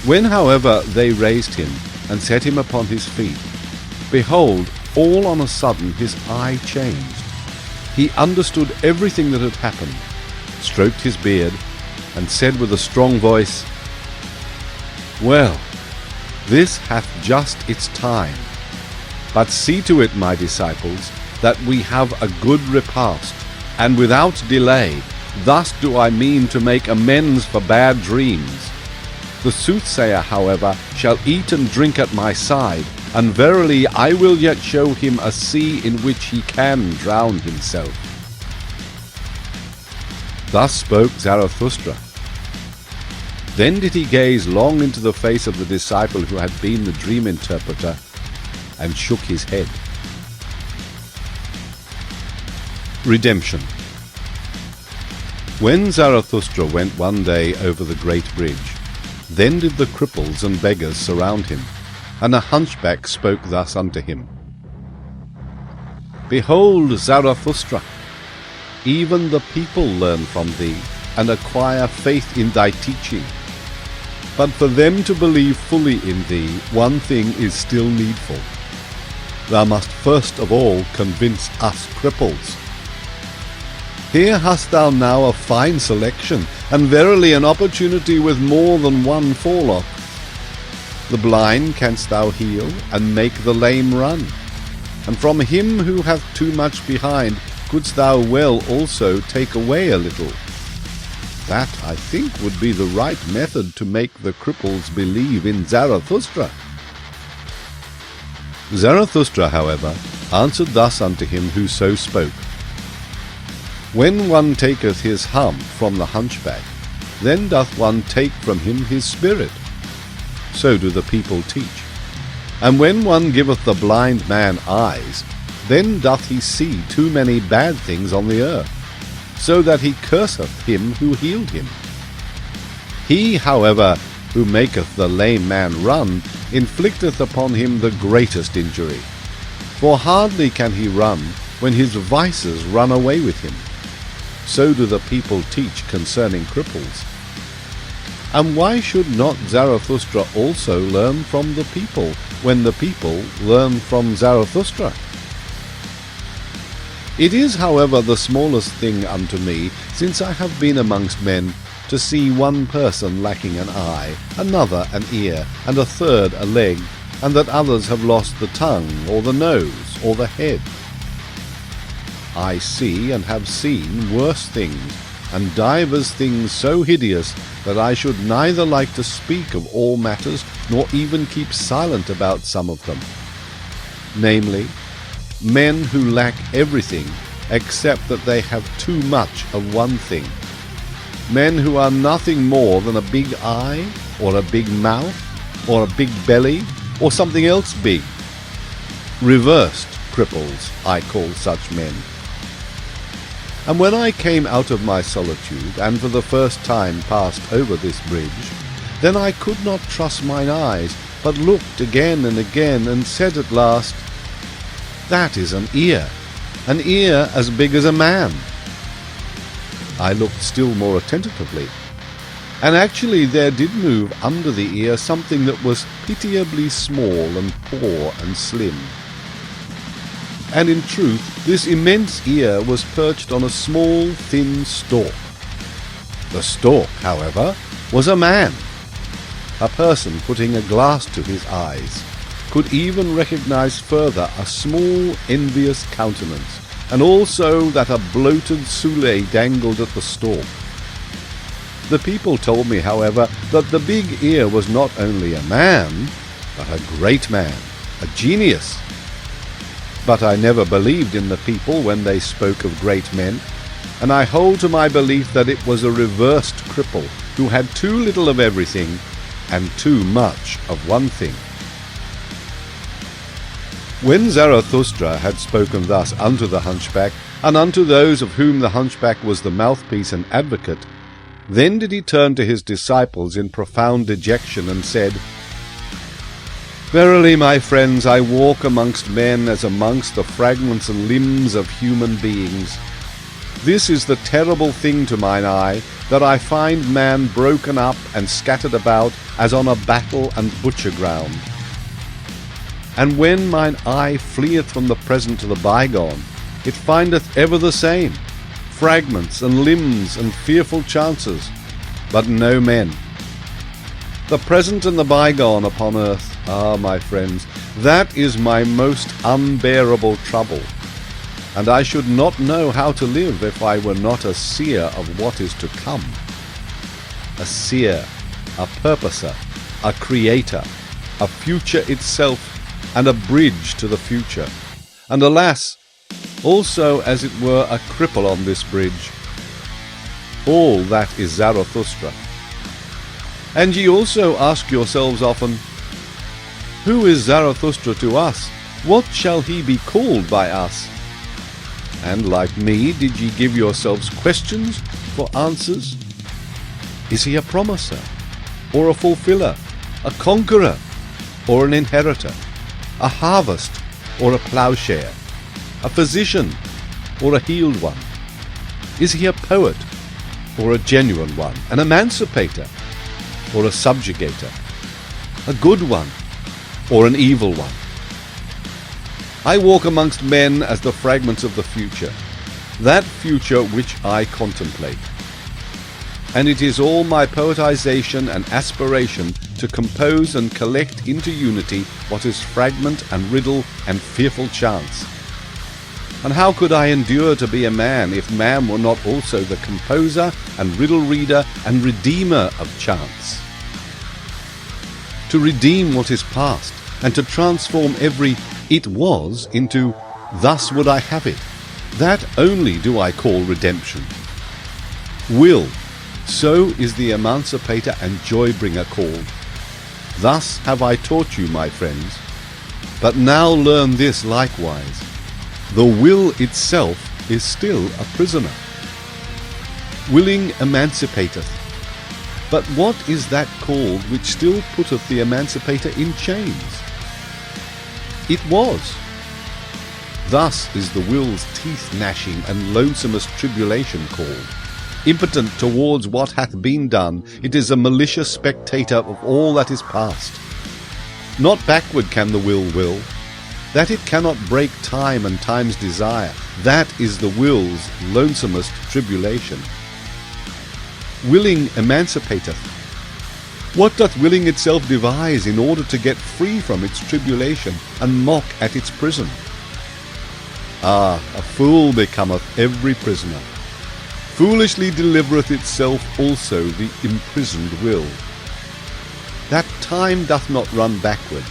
When, however, they raised him, and set him upon his feet, behold, all on a sudden his eye changed. He understood everything that had happened, stroked his beard, and said with a strong voice, Well, this hath just its time. But see to it, my disciples, that we have a good repast, and without delay. Thus do I mean to make amends for bad dreams. The soothsayer, however, shall eat and drink at my side, and verily I will yet show him a sea in which he can drown himself. Thus spoke Zarathustra. Then did he gaze long into the face of the disciple who had been the dream interpreter, and shook his head. Redemption. When Zarathustra went one day over the great bridge, then did the cripples and beggars surround him, and a hunchback spoke thus unto him. Behold, Zarathustra, even the people learn from thee, and acquire faith in thy teaching. But for them to believe fully in thee, one thing is still needful. Thou must first of all convince us cripples. Here hast thou now a fine selection, and verily an opportunity with more than one forelock. The blind canst thou heal, and make the lame run. And from him who hath too much behind, couldst thou well also take away a little. That, I think, would be the right method to make the cripples believe in Zarathustra. Zarathustra, however, answered thus unto him who so spoke. When one taketh his hump from the hunchback, then doth one take from him his spirit. So do the people teach. And when one giveth the blind man eyes, then doth he see too many bad things on the earth, so that he curseth him who healed him. He, however, who maketh the lame man run, inflicteth upon him the greatest injury. For hardly can he run when his vices run away with him. So do the people teach concerning cripples. And why should not Zarathustra also learn from the people, when the people learn from Zarathustra? It is, however, the smallest thing unto me, since I have been amongst men, to see one person lacking an eye, another an ear, and a third a leg, and that others have lost the tongue, or the nose, or the head. I see and have seen worse things, and divers things so hideous, that I should neither like to speak of all matters, nor even keep silent about some of them. Namely, men who lack everything, except that they have too much of one thing. Men who are nothing more than a big eye, or a big mouth, or a big belly, or something else big. Reversed cripples, I call such men. And when I came out of my solitude, and for the first time passed over this bridge, then I could not trust mine eyes, but looked again and again, and said at last, That is an ear as big as a man. I looked still more attentively, and actually there did move under the ear something that was pitiably small and poor and slim. And in truth, this immense ear was perched on a small, thin stalk. The stalk, however, was a man. A person putting a glass to his eyes could even recognize further a small, envious countenance, and also that a bloated soule dangled at the stalk. The people told me, however, that the big ear was not only a man, but a great man, a genius. But I never believed in the people when they spoke of great men, and I hold to my belief that it was a reversed cripple who had too little of everything and too much of one thing. When Zarathustra had spoken thus unto the hunchback, and unto those of whom the hunchback was the mouthpiece and advocate, then did he turn to his disciples in profound dejection, and said, Verily, my friends, I walk amongst men as amongst the fragments and limbs of human beings. This is the terrible thing to mine eye, that I find man broken up and scattered about as on a battle and butcher ground. And when mine eye fleeth from the present to the bygone, it findeth ever the same, fragments and limbs and fearful chances, but no men. The present and the bygone upon earth, my friends, that is my most unbearable trouble, and I should not know how to live if I were not a seer of what is to come. A seer, a purposer, a creator, a future itself, and a bridge to the future. And alas, also as it were a cripple on this bridge. All that is Zarathustra. And ye also ask yourselves often, who is Zarathustra to us? What shall he be called by us? And like me, did ye give yourselves questions for answers? Is he a promiser, or a fulfiller, a conqueror, or an inheritor, a harvest, or a ploughshare, a physician, or a healed one? Is he a poet, or a genuine one, an emancipator, or a subjugator, a good one, or an evil one? I walk amongst men as the fragments of the future, that future which I contemplate. And it is all my poetization and aspiration to compose and collect into unity what is fragment and riddle and fearful chance. And how could I endure to be a man if man were not also the composer and riddle reader and redeemer of chance? To redeem what is past, and to transform every "it was" into "thus would I have it," that only do I call redemption. Will, so is the emancipator and joy-bringer called. Thus have I taught you, my friends. But now learn this likewise: the will itself is still a prisoner. Willing emancipateth. But what is that called which still putteth the emancipator in chains? It was. Thus is the will's teeth-gnashing and lonesomest tribulation called. Impotent towards what hath been done, it is a malicious spectator of all that is past. Not backward can the will, that it cannot break time and time's desire, that is the will's lonesomest tribulation. Willing emancipateth. What doth willing itself devise in order to get free from its tribulation and mock at its prison? Ah, a fool becometh every prisoner. Foolishly delivereth itself also the imprisoned will. That time doth not run backward,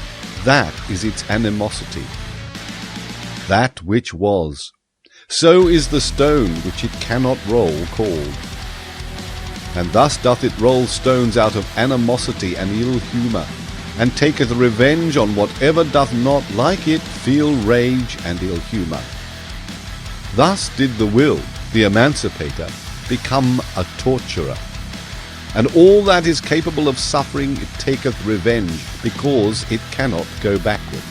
that is its animosity. That which was, so is the stone which it cannot roll called. And thus doth it roll stones out of animosity and ill humour, and taketh revenge on whatever doth not, like it, feel rage and ill humour. Thus did the will, the emancipator, become a torturer. And all that is capable of suffering it taketh revenge, because it cannot go backward.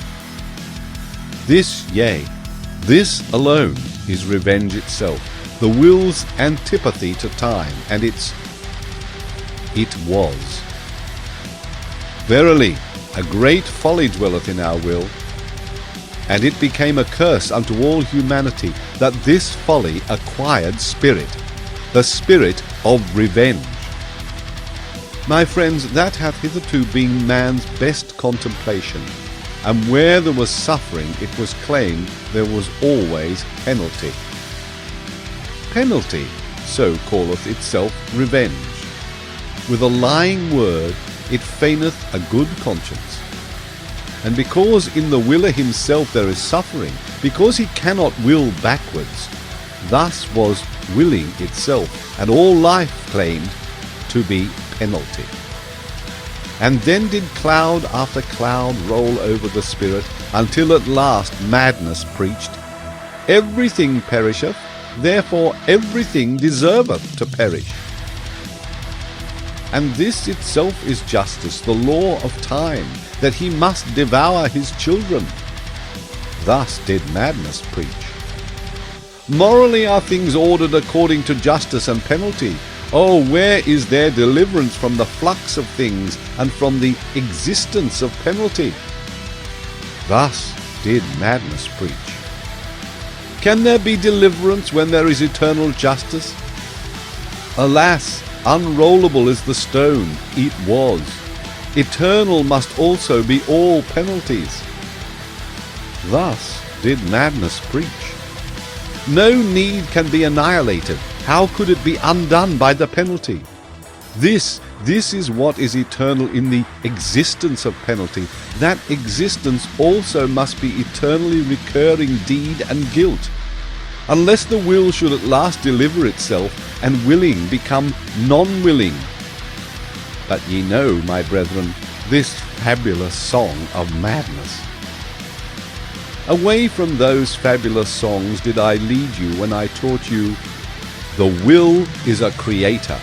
This, yea, this alone is revenge itself, the will's antipathy to time, and its "it was." Verily, a great folly dwelleth in our will, and it became a curse unto all humanity that this folly acquired spirit, the spirit of revenge. My friends, that hath hitherto been man's best contemplation, and where there was suffering it was claimed there was always penalty. Penalty, so calleth itself revenge. With a lying word it feigneth a good conscience. And because in the willer himself there is suffering, because he cannot will backwards, thus was willing itself, and all life claimed to be penalty. And then did cloud after cloud roll over the spirit, until at last madness preached, "Everything perisheth, therefore everything deserveth to perish." And this itself is justice, the law of time, that he must devour his children. Thus did madness preach. Morally are things ordered according to justice and penalty. Oh, where is there deliverance from the flux of things and from the existence of penalty? Thus did madness preach. Can there be deliverance when there is eternal justice? Alas, unrollable is the stone, it was. Eternal must also be all penalties. Thus did madness preach. No need can be annihilated. How could it be undone by the penalty? This is what is eternal in the existence of penalty. That existence also must be eternally recurring deed and guilt. Unless the will should at last deliver itself, and willing become non-willing. But ye know, my brethren, this fabulous song of madness. Away from those fabulous songs did I lead you when I taught you, the will is a creator.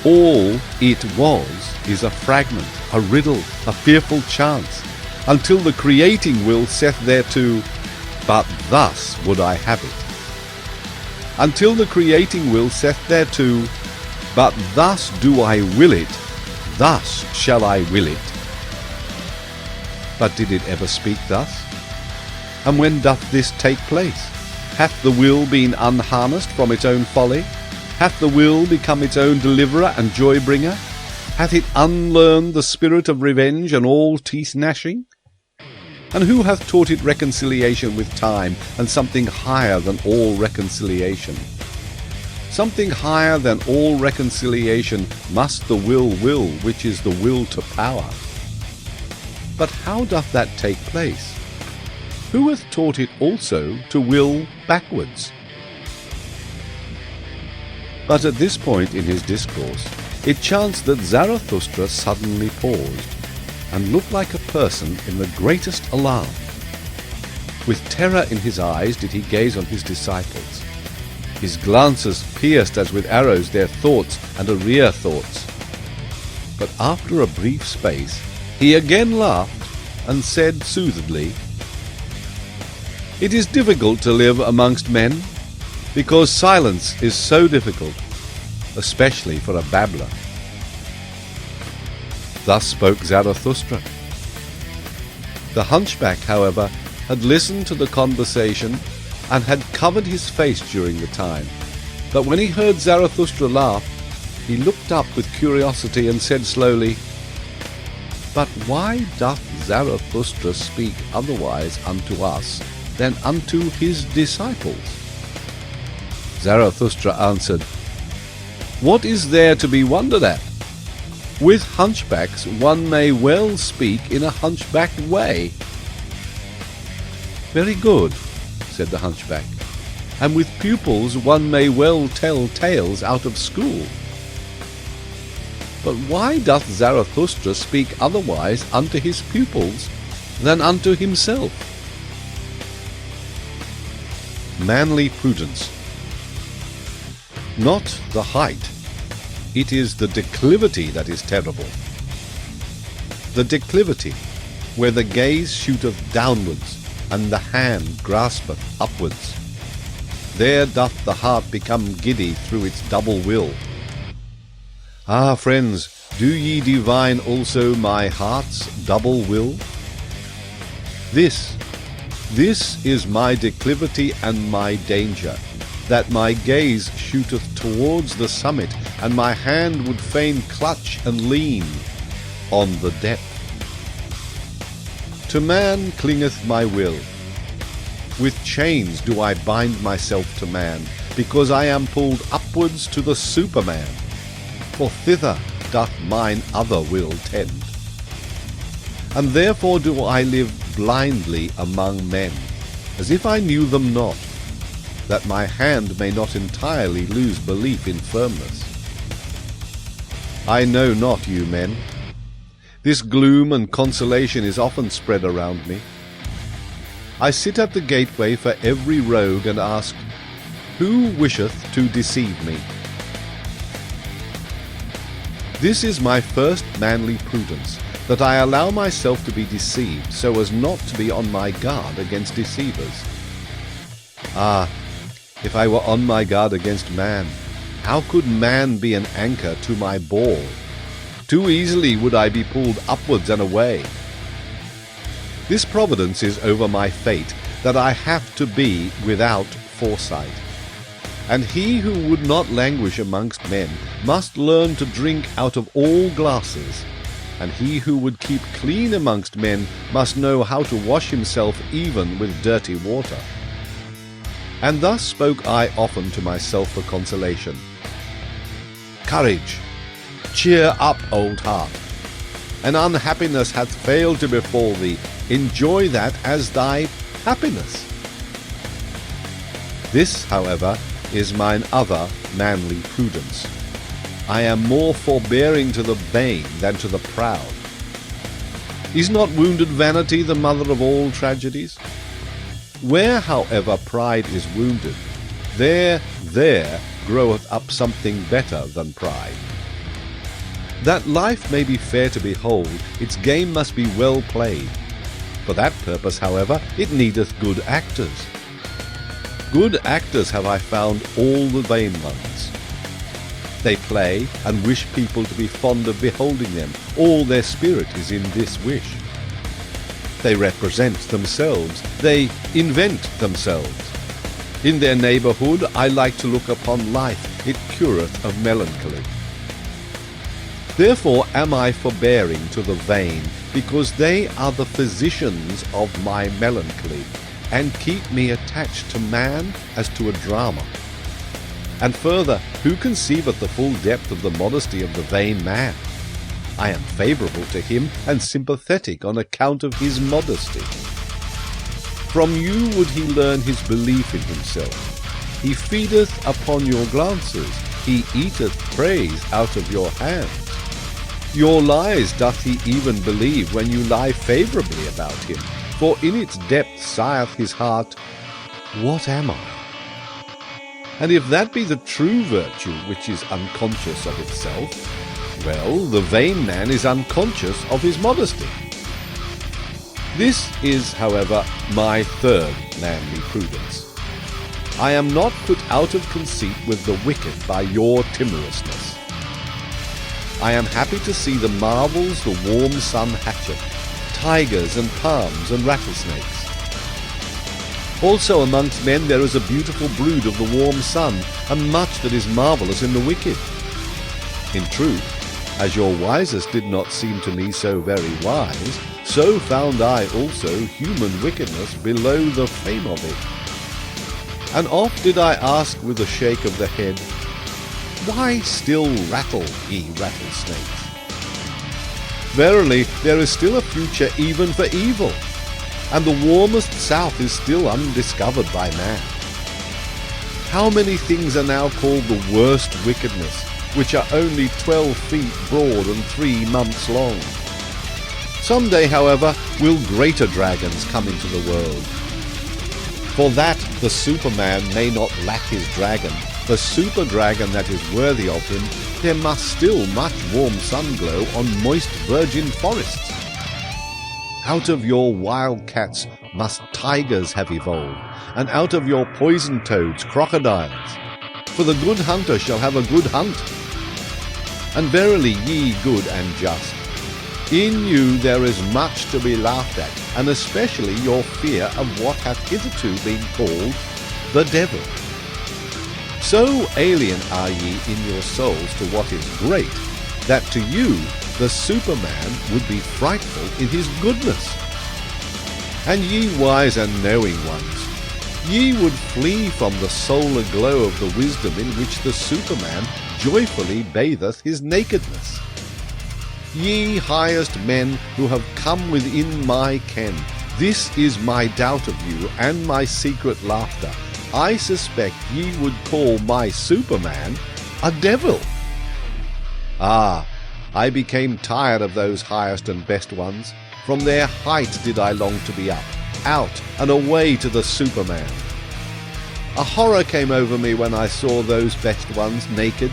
All it was is a fragment, a riddle, a fearful chance, until the creating will saith thereto, but thus would I have it. Until the creating will saith thereto, but thus do I will it, thus shall I will it. But did it ever speak thus? And when doth this take place? Hath the will been unharnessed from its own folly? Hath the will become its own deliverer and joy-bringer? Hath it unlearned the spirit of revenge and all teeth-gnashing? And who hath taught it reconciliation with time, and something higher than all reconciliation? Something higher than all reconciliation must the will, which is the will to power. But how doth that take place? Who hath taught it also to will backwards? But at this point in his discourse, it chanced that Zarathustra suddenly paused, and looked like a person in the greatest alarm. With terror in his eyes did he gaze on his disciples. His glances pierced as with arrows their thoughts and arrear thoughts. But after a brief space he again laughed, and said soothedly, "It is difficult to live amongst men, because silence is so difficult, especially for a babbler." Thus spoke Zarathustra. The hunchback, however, had listened to the conversation and had covered his face during the time. But when he heard Zarathustra laugh, he looked up with curiosity and said slowly, "But why doth Zarathustra speak otherwise unto us than unto his disciples?" Zarathustra answered, "What is there to be wondered at? With hunchbacks one may well speak in a hunchbacked way." "Very good," said the hunchback, "and with pupils one may well tell tales out of school. But why doth Zarathustra speak otherwise unto his pupils than unto himself?" Manly prudence. Not the height, it is the declivity that is terrible. The declivity, where the gaze shooteth downwards, and the hand graspeth upwards. There doth the heart become giddy through its double will. Ah, friends, do ye divine also my heart's double will? This is my declivity and my danger, that my gaze shooteth towards the summit, and my hand would fain clutch and lean on the depth. To man clingeth my will. With chains do I bind myself to man, because I am pulled upwards to the Superman, for thither doth mine other will tend. And therefore do I live blindly among men, as if I knew them not, that my hand may not entirely lose belief in firmness. I know not you men. This gloom and consolation is often spread around me. I sit at the gateway for every rogue and ask, who wisheth to deceive me? This is my first manly prudence, that I allow myself to be deceived, so as not to be on my guard against deceivers. Ah, if I were on my guard against man, how could man be an anchor to my ball? Too easily would I be pulled upwards and away. This providence is over my fate, that I have to be without foresight. And he who would not languish amongst men must learn to drink out of all glasses, and he who would keep clean amongst men must know how to wash himself even with dirty water. And thus spoke I often to myself for consolation. Courage, Cheer up, old heart. An unhappiness hath failed to befall thee. Enjoy that as thy happiness. This, however, is mine other manly prudence. I am more forbearing to the vain than to the proud. Is not wounded vanity the mother of all tragedies? Where, however, pride is wounded, there groweth up something better than pride. That life may be fair to behold, its game must be well played. For that purpose, however, it needeth good actors. Good actors have I found all the vain ones. They play and wish people to be fond of beholding them. All their spirit is in this wish. They represent themselves. They invent themselves. In their neighbourhood I like to look upon life. It cureth of melancholy. Therefore am I forbearing to the vain, because they are the physicians of my melancholy, and keep me attached to man as to a drama. And further, who conceiveth the full depth of the modesty of the vain man? I am favourable to him, and sympathetic on account of his modesty. From you would he learn his belief in himself. He feedeth upon your glances, he eateth praise out of your hands. Your lies doth he even believe when you lie favourably about him, for in its depth sigheth his heart, What am I? And if that be the true virtue which is unconscious of itself, well, the vain man is unconscious of his modesty. This is, however, my third manly prudence. I am not put out of conceit with the wicked by your timorousness. I am happy to see the marvels the warm sun hatcheth, tigers and palms and rattlesnakes. Also amongst men there is a beautiful brood of the warm sun, and much that is marvellous in the wicked. In truth, as your wisest did not seem to me so very wise, so found I also human wickedness below the fame of it. And oft did I ask with a shake of the head, Why still rattle, ye rattlesnakes? Verily, there is still a future even for evil, and the warmest south is still undiscovered by man. How many things are now called the worst wickedness, which are only 12 feet broad and 3 months long? Some day, however, will greater dragons come into the world. For that the Superman may not lack his dragon, the super dragon that is worthy of him, there must still much warm sun glow on moist virgin forests. Out of your wild cats must tigers have evolved, and out of your poison toads crocodiles. For the good hunter shall have a good hunt. And verily, ye good and just, in you there is much to be laughed at, and especially your fear of what hath hitherto been called the devil. So alien are ye in your souls to what is great, that to you the Superman would be frightful in his goodness. And ye wise and knowing ones, ye would flee from the solar glow of the wisdom in which the Superman joyfully batheth his nakedness. Ye highest men who have come within my ken, this is my doubt of you and my secret laughter. I suspect ye would call my Superman a devil. Ah, I became tired of those highest and best ones. From their height did I long to be up, out and away to the Superman. A horror came over me when I saw those best ones naked.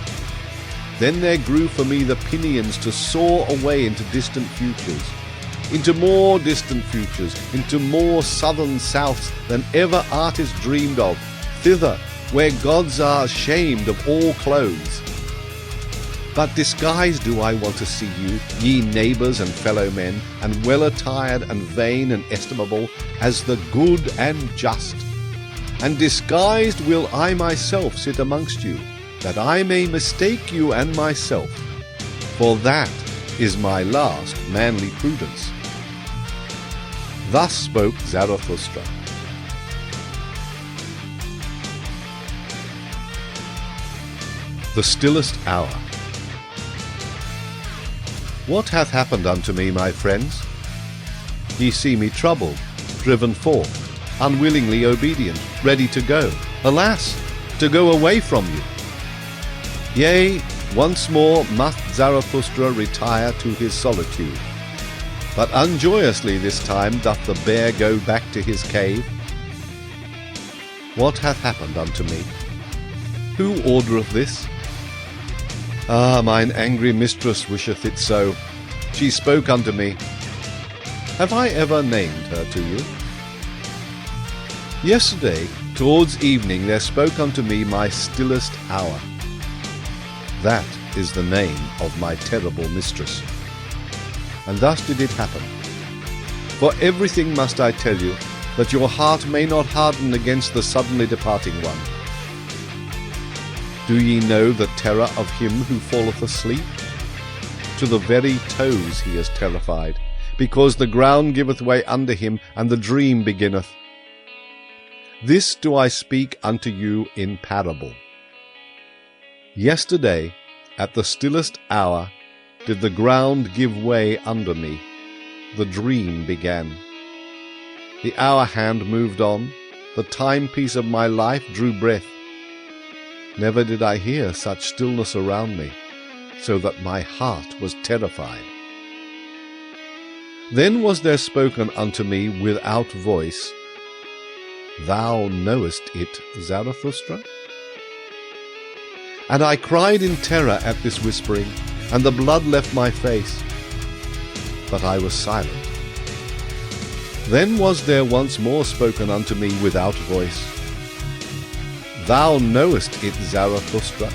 Then there grew for me the pinions to soar away into distant futures, into more distant futures, into more southern souths than ever artist dreamed of, thither where gods are ashamed of all clothes. But disguised do I want to see you, ye neighbours and fellow men, and well attired and vain and estimable, as the good and just. And disguised will I myself sit amongst you, that I may mistake you and myself. For that is my last manly prudence. Thus spoke Zarathustra. The stillest hour. What hath happened unto me, my friends? Ye see me troubled, driven forth, unwillingly obedient, ready to go. Alas, to go away from you. Yea, once more must Zarathustra retire to his solitude. But unjoyously this time doth the bear go back to his cave. What hath happened unto me? Who ordereth this? Ah, mine angry mistress wisheth it so. She spoke unto me. Have I ever named her to you? Yesterday, towards evening, there spoke unto me my stillest hour. That is the name of my terrible mistress. And thus did it happen. For everything must I tell you, that your heart may not harden against the suddenly departing one. Do ye know the terror of him who falleth asleep? To the very toes he is terrified, because the ground giveth way under him, and the dream beginneth. This do I speak unto you in parable. Yesterday, at the stillest hour, did the ground give way under me. The dream began. The hour hand moved on. The timepiece of my life drew breath. Never did I hear such stillness around me, so that my heart was terrified. Then was there spoken unto me without voice, Thou knowest it, Zarathustra? And I cried in terror at this whispering, and the blood left my face. But I was silent. Then was there once more spoken unto me without voice, Thou knowest it, Zarathustra,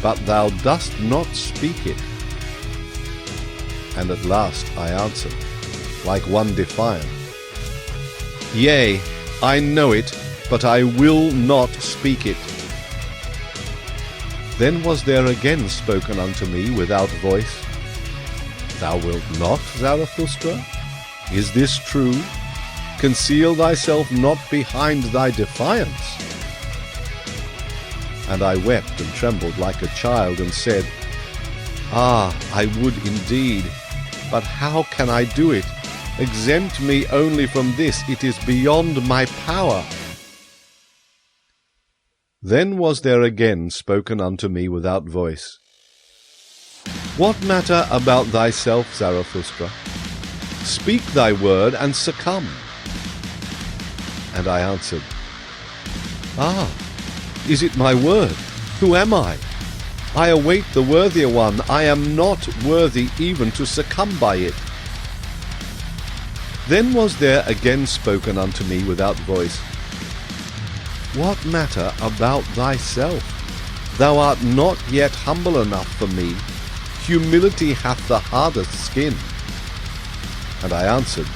but thou dost not speak it. And at last I answered, like one defiant, Yea, I know it, but I will not speak it. Then was there again spoken unto me without voice, Thou wilt not, Zarathustra? Is this true? Conceal thyself not behind thy defiance. And I wept and trembled like a child, and said, Ah, I would indeed, but how can I do it? Exempt me only from this, it is beyond my power. Then was there again spoken unto me without voice, What matter about thyself, Zarathustra? Speak thy word and succumb. And I answered, Ah, is it my word? Who am I? I await the worthier one. I am not worthy even to succumb by it. Then was there again spoken unto me without voice, What matter about thyself? Thou art not yet humble enough for me. Humility hath the hardest skin. And I answered,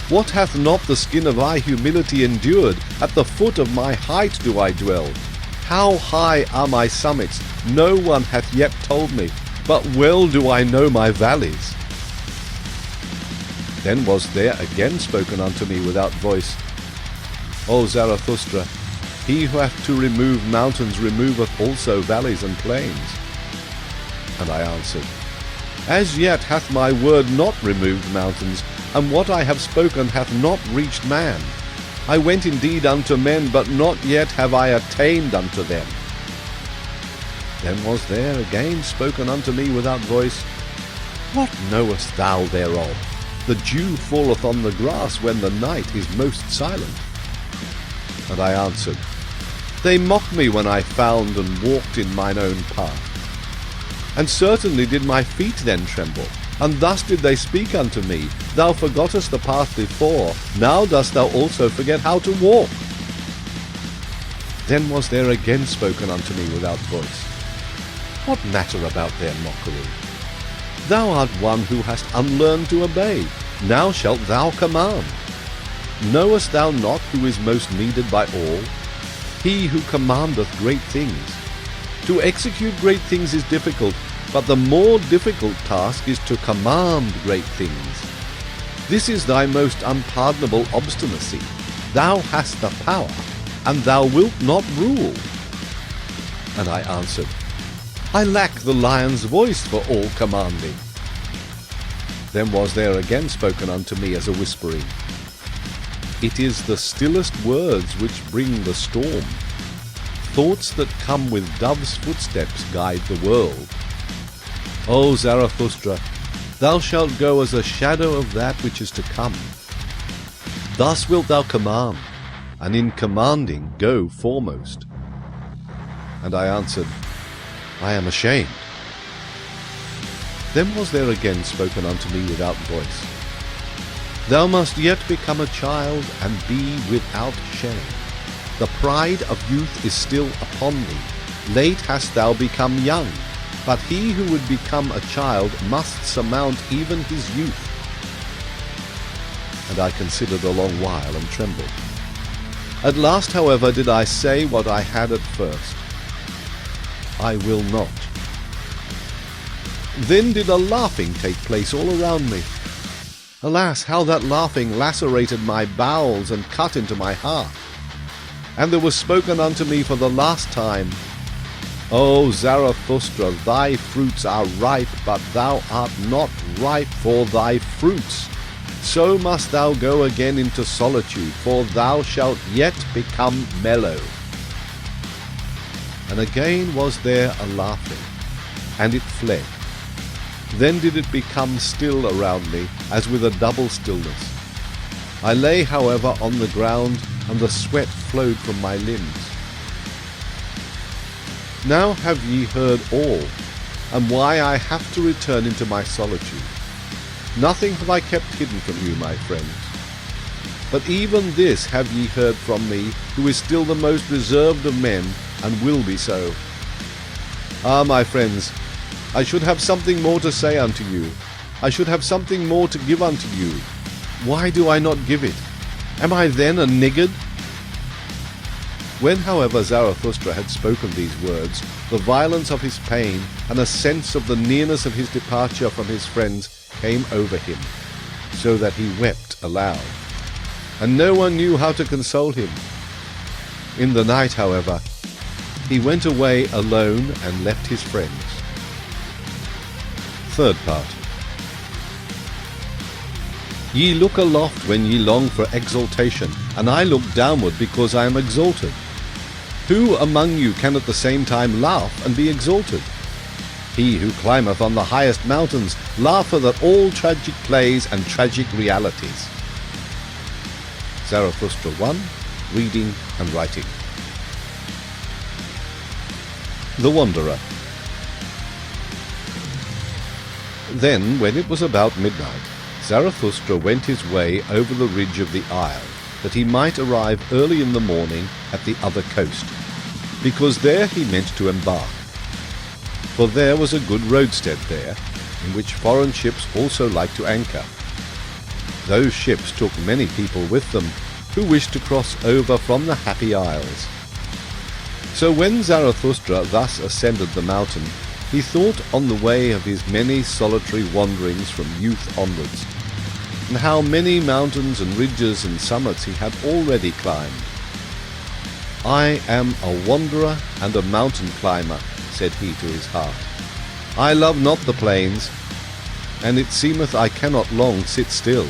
What hath not the skin of thy humility endured? At the foot of my height do I dwell. How high are my summits? No one hath yet told me, but well do I know my valleys. Then was there again spoken unto me without voice, O Zarathustra, he who hath to remove mountains removeth also valleys and plains. And I answered, As yet hath my word not removed mountains, and what I have spoken hath not reached man. I went indeed unto men, but not yet have I attained unto them. Then was there again spoken unto me without voice, What knowest thou thereof? The dew falleth on the grass when the night is most silent. And I answered, They mocked me when I found and walked in mine own path. And certainly did my feet then tremble, and thus did they speak unto me, Thou forgottest the path before, now dost thou also forget how to walk. Then was there again spoken unto me without voice, What matter about their mockery? Thou art one who hast unlearned to obey, now shalt thou command. Knowest thou not who is most needed by all? He who commandeth great things. To execute great things is difficult, but the more difficult task is to command great things. This is thy most unpardonable obstinacy. Thou hast the power, and thou wilt not rule. And I answered, I lack the lion's voice for all commanding. Then was there again spoken unto me as a whispering, It is the stillest words which bring the storm. Thoughts that come with dove's footsteps guide the world. O Zarathustra, thou shalt go as a shadow of that which is to come. Thus wilt thou command, and in commanding go foremost. And I answered, I am ashamed. Then was there again spoken unto me without voice, Thou must yet become a child and be without shame. The pride of youth is still upon thee. Late hast thou become young, but he who would become a child must surmount even his youth. And I considered a long while and trembled. At last, however, did I say what I had at first, I will not. Then did a laughing take place all around me. Alas, how that laughing lacerated my bowels and cut into my heart. And there was spoken unto me for the last time, O Zarathustra, thy fruits are ripe, but thou art not ripe for thy fruits. So must thou go again into solitude, for thou shalt yet become mellow. And again was there a laughing, and it fled. Then did it become still around me, as with a double stillness. I lay, however, on the ground, and the sweat flowed from my limbs. Now have ye heard all, and why I have to return into my solitude. Nothing have I kept hidden from you, my friends. But even this have ye heard from me, who is still the most reserved of men, and will be so. Ah, my friends, I should have something more to say unto you. I should have something more to give unto you. Why do I not give it? Am I then a niggard? When, however, Zarathustra had spoken these words, the violence of his pain and a sense of the nearness of his departure from his friends came over him, so that he wept aloud, and no one knew how to console him. In the night, however, he went away alone and left his friends. Third part. Ye look aloft when ye long for exaltation, and I look downward because I am exalted. Who among you can at the same time laugh and be exalted? He who climbeth on the highest mountains laugheth at all tragic plays and tragic realities. Zarathustra 1, Reading and Writing. The Wanderer. Then, when it was about midnight, Zarathustra went his way over the ridge of the isle, that he might arrive early in the morning at the other coast, because there he meant to embark. For there was a good roadstead there, in which foreign ships also liked to anchor. Those ships took many people with them, who wished to cross over from the Happy Isles. So when Zarathustra thus ascended the mountain, he thought on the way of his many solitary wanderings from youth onwards, and how many mountains and ridges and summits he had already climbed. I am a wanderer and a mountain climber, said he to his heart. I love not the plains, and it seemeth I cannot long sit still.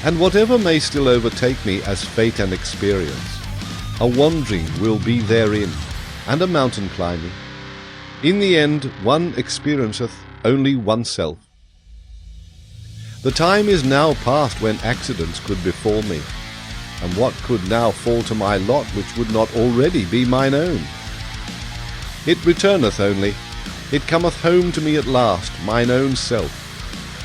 And whatever may still overtake me as fate and experience, a wandering will be therein, and a mountain climbing. In the end, one experienceth only oneself. The time is now past when accidents could befall me, and what could now fall to my lot which would not already be mine own? It returneth only, it cometh home to me at last, mine own self,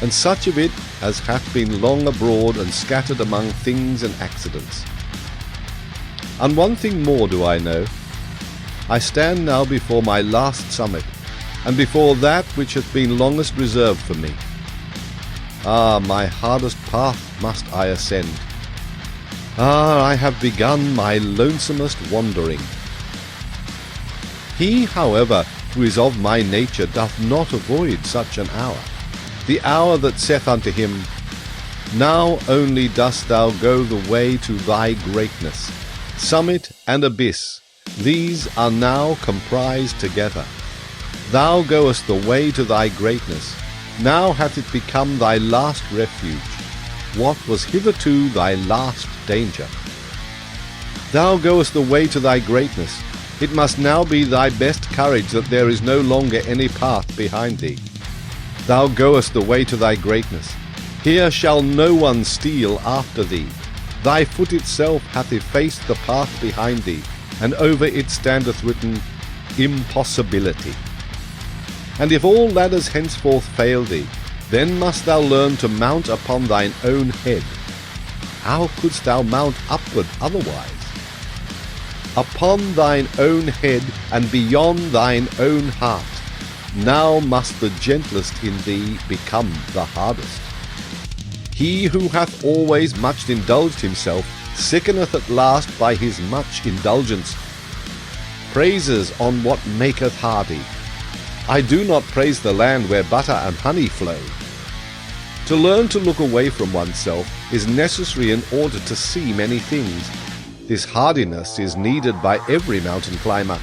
and such of it as hath been long abroad and scattered among things and accidents. And one thing more do I know, I stand now before my last summit, and before that which hath been longest reserved for me. Ah, my hardest path must I ascend. Ah, I have begun my lonesomest wandering. He, however, who is of my nature doth not avoid such an hour, the hour that saith unto him, Now only dost thou go the way to thy greatness. Summit and abyss, these are now comprised together. Thou goest the way to thy greatness, Now hath it become thy last refuge, what was hitherto thy last danger. Thou goest the way to thy greatness. It must now be thy best courage that there is no longer any path behind thee. Thou goest the way to thy greatness. Here shall no one steal after thee. Thy foot itself hath effaced the path behind thee, and over it standeth written, Impossibility. And if all ladders henceforth fail thee, then must thou learn to mount upon thine own head. How couldst thou mount upward otherwise? Upon thine own head, and beyond thine own heart. Now must the gentlest in thee become the hardest. He who hath always much indulged himself sickeneth at last by his much indulgence. Praises on what maketh hardy. I do not praise the land where butter and honey flow. To learn to look away from oneself is necessary in order to see many things. This hardiness is needed by every mountain climber.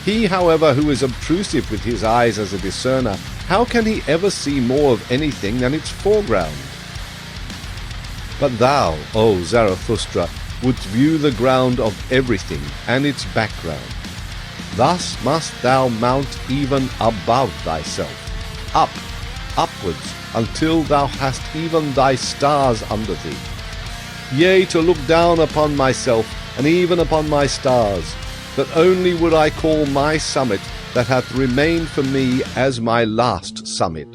He, however, who is obtrusive with his eyes as a discerner, how can he ever see more of anything than its foreground? But thou, O Zarathustra, wouldst view the ground of everything and its background. Thus must thou mount even above thyself, upwards, until thou hast even thy stars under thee. Yea, to look down upon myself, and even upon my stars, that only would I call my summit that hath remained for me as my last summit.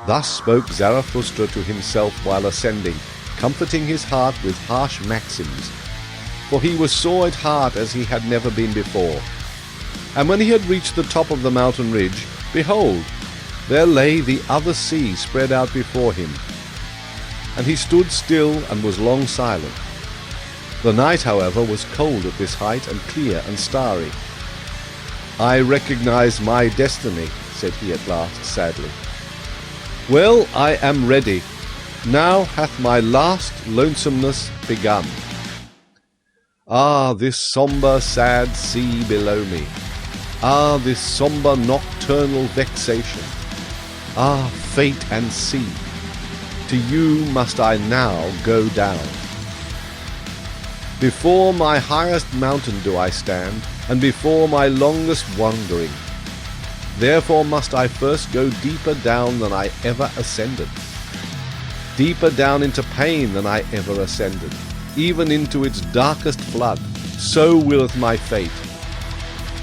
Thus spoke Zarathustra to himself while ascending, comforting his heart with harsh maxims, for he was sore at heart as he had never been before. And when he had reached the top of the mountain ridge, behold, there lay the other sea spread out before him. And he stood still and was long silent. The night, however, was cold at this height, and clear and starry. I recognize my destiny, said he at last, sadly. Well, I am ready. Now hath my last lonesomeness begun. Ah, this sombre, sad sea below me. Ah, this sombre nocturnal vexation. Ah, fate and sea. To you must I now go down. Before my highest mountain do I stand, and before my longest wandering. Therefore must I first go deeper down than I ever ascended. Deeper down into pain than I ever ascended, even into its darkest flood. So willeth my fate.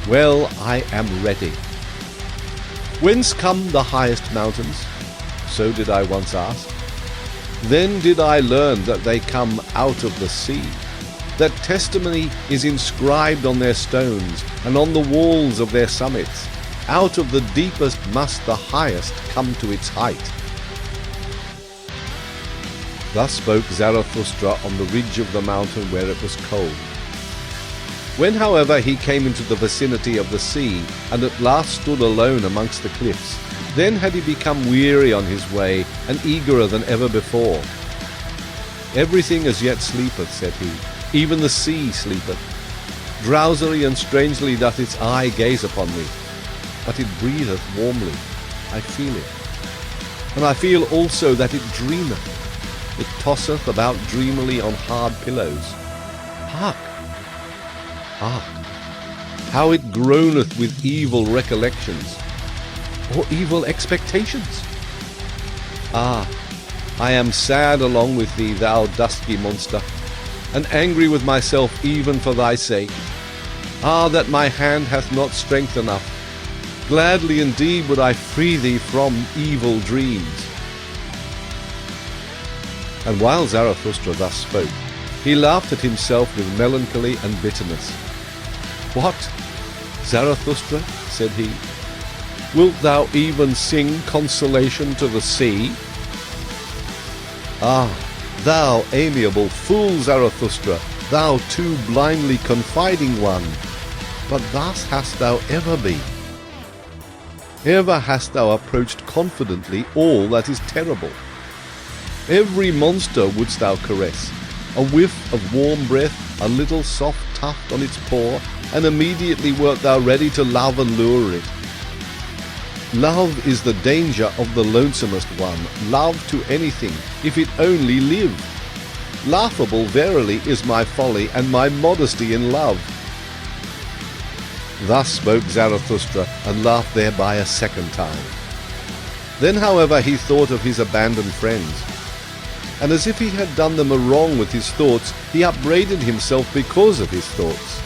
Well, I am ready. Whence come the highest mountains? So did I once ask. Then did I learn that they come out of the sea, that testimony is inscribed on their stones and on the walls of their summits. Out of the deepest must the highest come to its height. Thus spoke Zarathustra on the ridge of the mountain where it was cold. When, however, he came into the vicinity of the sea, and at last stood alone amongst the cliffs, then had he become weary on his way, and eagerer than ever before. Everything as yet sleepeth, said he, even the sea sleepeth. Drowsily and strangely doth its eye gaze upon me, but it breatheth warmly, I feel it. And I feel also that it dreameth. It tosseth about dreamily on hard pillows. Hark! Hark! How it groaneth with evil recollections, or evil expectations. Ah, I am sad along with thee, thou dusky monster, and angry with myself even for thy sake. Ah, that my hand hath not strength enough. Gladly indeed would I free thee from evil dreams. And while Zarathustra thus spoke, he laughed at himself with melancholy and bitterness. What, Zarathustra, said he, wilt thou even sing consolation to the sea? Ah, thou amiable fool Zarathustra, thou too blindly confiding one, but thus hast thou ever been. Ever hast thou approached confidently all that is terrible. Every monster wouldst thou caress, a whiff of warm breath, a little soft tuft on its paw, and immediately wert thou ready to love and lure it. Love is the danger of the lonesomest one, love to anything, if it only live. Laughable verily is my folly, and my modesty in love. Thus spoke Zarathustra, and laughed thereby a second time. Then, however, he thought of his abandoned friends, and as if he had done them a wrong with his thoughts, he upbraided himself because of his thoughts.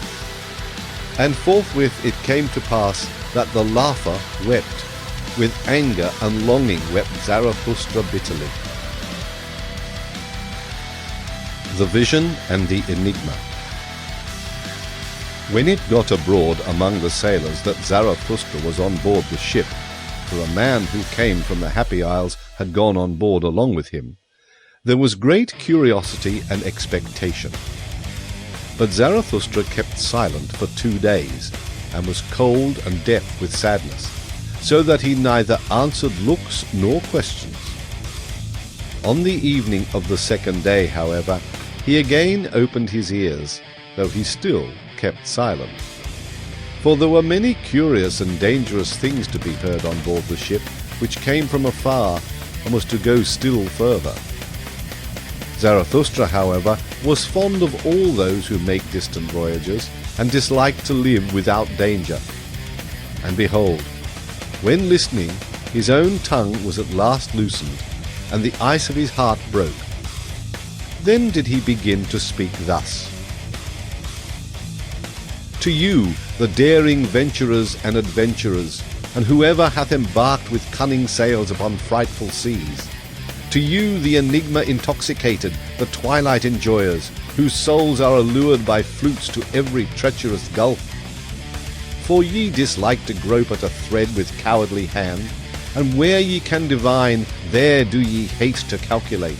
And forthwith it came to pass that the laugher wept. With anger and longing wept Zarathustra bitterly. The Vision and the Enigma. When it got abroad among the sailors that Zarathustra was on board the ship, for a man who came from the Happy Isles had gone on board along with him, there was great curiosity and expectation. But Zarathustra kept silent for 2 days, and was cold and deaf with sadness, so that he neither answered looks nor questions. On the evening of the second day, however, he again opened his ears, though he still kept silent. For there were many curious and dangerous things to be heard on board the ship, which came from afar, and was to go still further. Zarathustra, however, was fond of all those who make distant voyages, and disliked to live without danger. And behold, when listening, his own tongue was at last loosened, and the ice of his heart broke. Then did he begin to speak thus. To you, the daring venturers and adventurers, and whoever hath embarked with cunning sails upon frightful seas, to you, the enigma intoxicated, the twilight enjoyers, whose souls are allured by flutes to every treacherous gulf. For ye dislike to grope at a thread with cowardly hand, and where ye can divine, there do ye hate to calculate.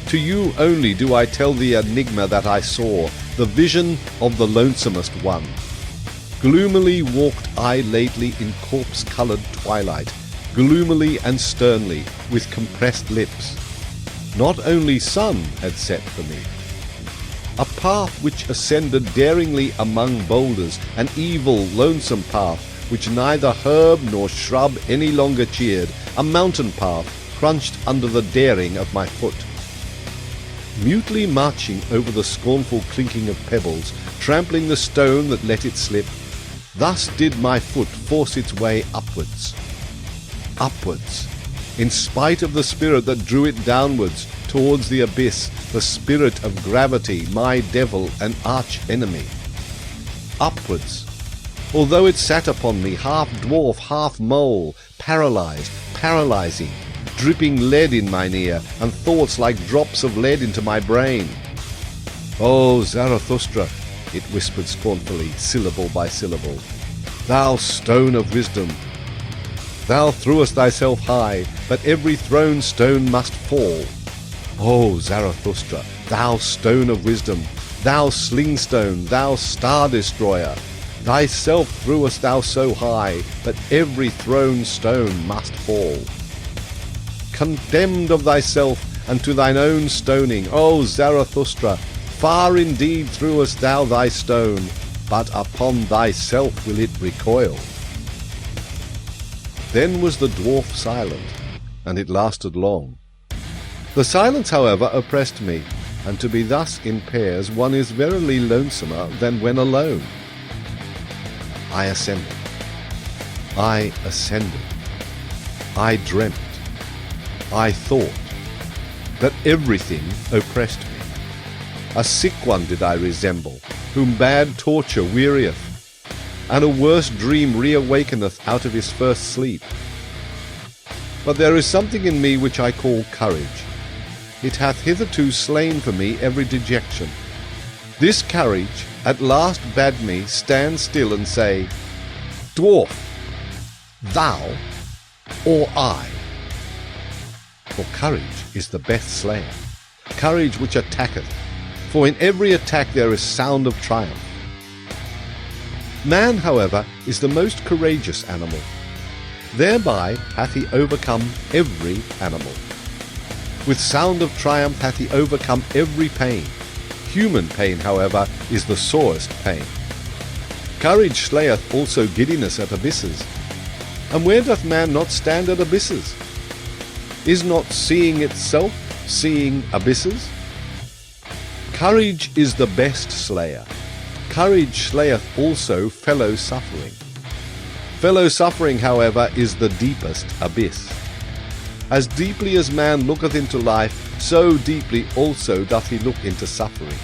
To you only do I tell the enigma that I saw, the vision of the lonesomest one. Gloomily walked I lately in corpse-coloured twilight, gloomily and sternly, with compressed lips. Not only sun had set for me. A path which ascended daringly among boulders, an evil, lonesome path, which neither herb nor shrub any longer cheered, a mountain path, crunched under the daring of my foot. Mutely marching over the scornful clinking of pebbles, trampling the stone that let it slip, thus did my foot force its way upwards. Upwards, in spite of the spirit that drew it downwards towards the abyss, the spirit of gravity, my devil and arch-enemy. Upwards, although it sat upon me, half dwarf, half mole, paralyzed, paralyzing, dripping lead in mine ear, and thoughts like drops of lead into my brain. "O Zarathustra," it whispered scornfully, syllable by syllable, "thou stone of wisdom! Thou threwest thyself high, but every thrown stone must fall. O Zarathustra, thou stone of wisdom, thou slingstone, thou star-destroyer! Thyself threwest thou so high, but every thrown stone must fall. Condemned of thyself, and to thine own stoning, O Zarathustra, far indeed threwest thou thy stone, but upon thyself will it recoil." Then was the dwarf silent, and it lasted long. The silence, however, oppressed me, and to be thus in pairs one is verily lonesomer than when alone. I ascended. I ascended. I dreamt. I thought that everything oppressed me. A sick one did I resemble, whom bad torture wearieth, and a worse dream reawakeneth out of his first sleep. But there is something in me which I call courage. It hath hitherto slain for me every dejection. This courage at last bade me stand still and say, "Dwarf, thou or I?" For courage is the best slayer, courage which attacketh, for in every attack there is sound of triumph. Man, however, is the most courageous animal. Thereby hath he overcome every animal. With sound of triumph hath he overcome every pain. Human pain, however, is the sorest pain. Courage slayeth also giddiness at abysses. And where doth man not stand at abysses? Is not seeing itself seeing abysses? Courage is the best slayer. Courage slayeth also fellow suffering. Fellow suffering, however, is the deepest abyss. As deeply as man looketh into life, so deeply also doth he look into suffering.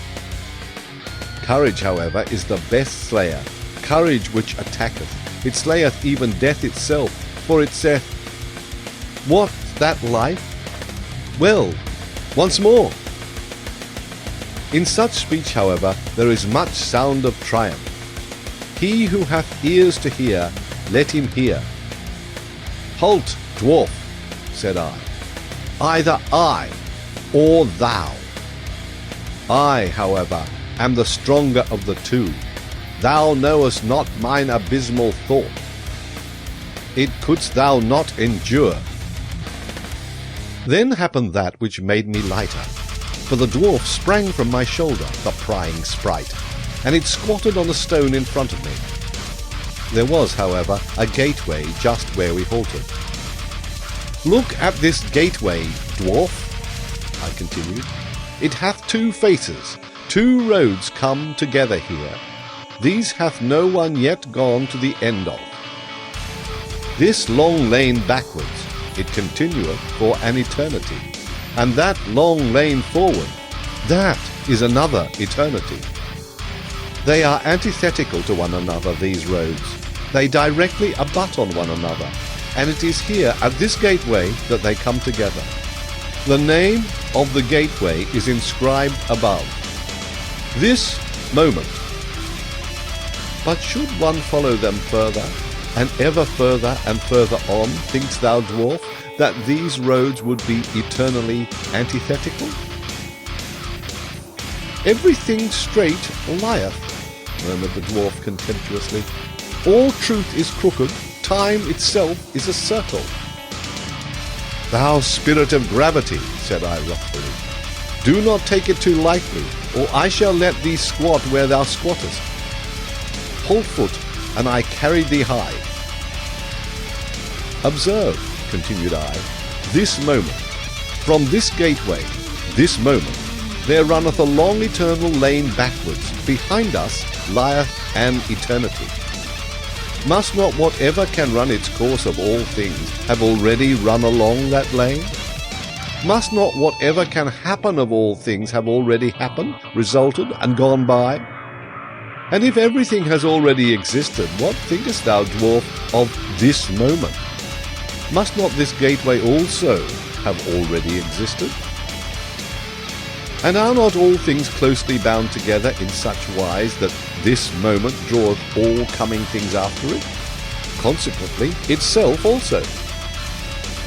Courage, however, is the best slayer, courage which attacketh. It slayeth even death itself, for it saith, "What, that life? Well, once more." In such speech, however, there is much sound of triumph. He who hath ears to hear, let him hear. "Halt, dwarf," said I, "either I or thou. I, however, am the stronger of the two. Thou knowest not mine abysmal thought. It couldst thou not endure." Then happened that which made me lighter, for the dwarf sprang from my shoulder, the prying sprite, and it squatted on a stone in front of me. There was, however, a gateway just where we halted. "Look at this gateway, dwarf," I continued. "It hath two faces. Two roads come together here. These hath no one yet gone to the end of. This long lane backwards, it continueth for an eternity, and that long lane forward, that is another eternity. They are antithetical to one another, these roads. They directly abut on one another, and it is here at this gateway that they come together. The name of the gateway is inscribed above. This moment. But should one follow them further, and ever further and further on, thinkst thou, dwarf, that these roads would be eternally antithetical?" "Everything straight lieth," murmured the dwarf contemptuously. "All truth is crooked, time itself is a circle." "Thou spirit of gravity," said I wrathfully, "do not take it too lightly, or I shall let thee squat where thou squattest. Hold foot, and I carried thee high. Observe," continued I, "this moment. From this gateway, this moment, there runneth a long eternal lane backwards. Behind us lieth an eternity. Must not whatever can run its course of all things have already run along that lane? Must not whatever can happen of all things have already happened, resulted, and gone by? And if everything has already existed, what thinkest thou, dwarf, of this moment? Must not this gateway also have already existed? And are not all things closely bound together in such wise that this moment draweth all coming things after it? Consequently, itself also.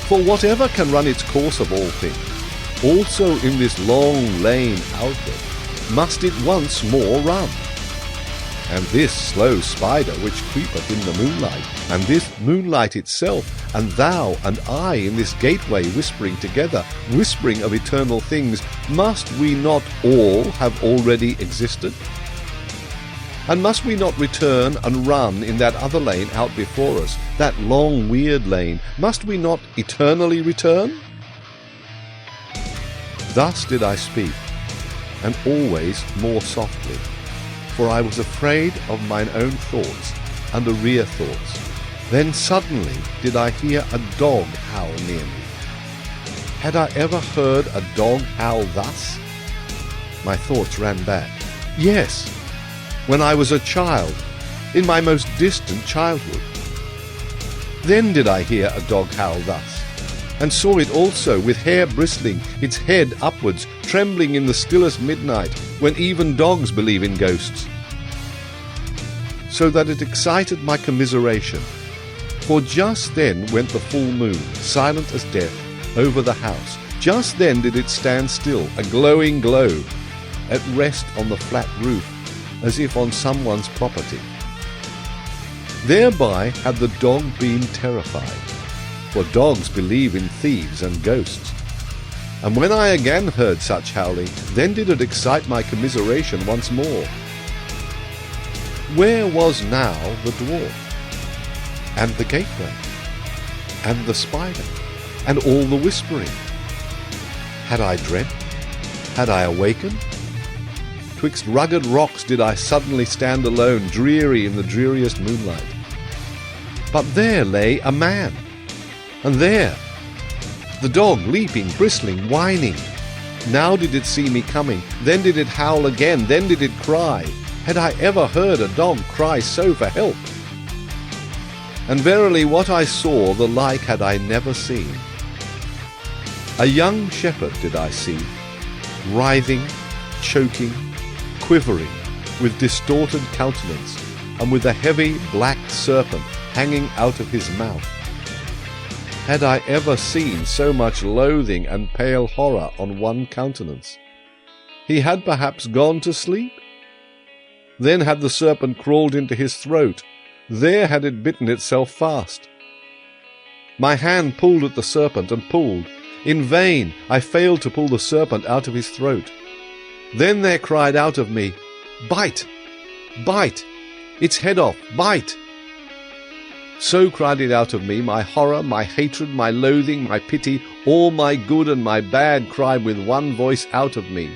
For whatever can run its course of all things, also in this long lane outward, must it once more run. And this slow spider which creepeth in the moonlight, and this moonlight itself, and thou and I in this gateway whispering together, whispering of eternal things, must we not all have already existed? And must we not return and run in that other lane out before us, that long weird lane? Must we not eternally return? Thus did I speak, and always more softly, for I was afraid of mine own thoughts and the rear thoughts. Then suddenly did I hear a dog howl near me. Had I ever heard a dog howl thus? My thoughts ran back. Yes, when I was a child, in my most distant childhood. Then did I hear a dog howl thus, and saw it also, with hair bristling, its head upwards, trembling in the stillest midnight, when even dogs believe in ghosts. So that it excited my commiseration, for just then went the full moon, silent as death, over the house. Just then did it stand still, a glowing globe, at rest on the flat roof, as if on someone's property. Thereby had the dog been terrified, for dogs believe in thieves and ghosts. And when I again heard such howling, then did it excite my commiseration once more. Where was now the dwarf? And the gateway? and the spider, and all the whispering? Had I dreamt? Had I awakened? Twixt rugged rocks did I suddenly stand alone, dreary in the dreariest moonlight. But there lay a man, and there the dog, leaping, bristling, whining. Now did it see me coming, then did it howl again, then did it cry. Had I ever heard a dog cry so for help? And verily what I saw, the like had I never seen. A young shepherd did I see, writhing, choking, quivering, with distorted countenance, and with a heavy black serpent hanging out of his mouth. Had I ever seen so much loathing and pale horror on one countenance? He had perhaps gone to sleep? Then had the serpent crawled into his throat. There had it bitten itself fast. My hand pulled at the serpent and pulled. In vain I failed to pull the serpent out of his throat. Then there cried out of me, "Bite! Bite! Its head off! Bite!" So cried it out of me, my horror, my hatred, my loathing, my pity, all my good and my bad cried with one voice out of me.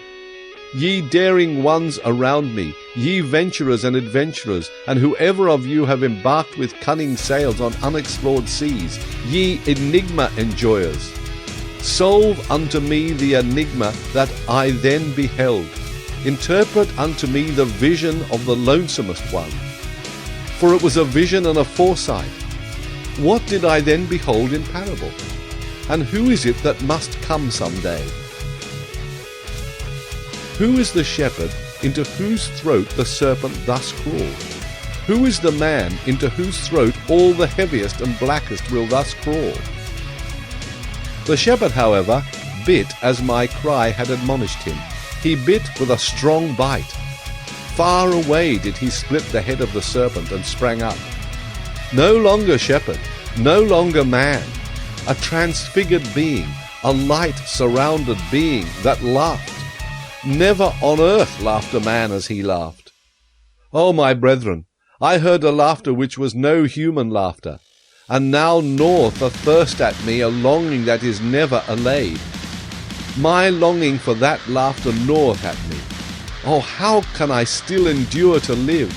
Ye daring ones around me, ye venturers and adventurers, and whoever of you have embarked with cunning sails on unexplored seas, ye enigma enjoyers, solve unto me the enigma that I then beheld. Interpret unto me the vision of the lonesomest one. For it was a vision and a foresight. What did I then behold in parable? And who is it that must come some day? Who is the shepherd into whose throat the serpent thus crawled? Who is the man into whose throat all the heaviest and blackest will thus crawl? The shepherd, however, bit as my cry had admonished him. He bit with a strong bite. Far away did he split the head of the serpent and sprang up. No longer shepherd, no longer man, a transfigured being, a light-surrounded being that laughed. Never on earth laughed a man as he laughed. Oh, my brethren, I heard a laughter which was no human laughter, and now gnaweth athirst at me a longing that is never allayed. My longing for that laughter gnaweth at me. Oh, how can I still endure to live,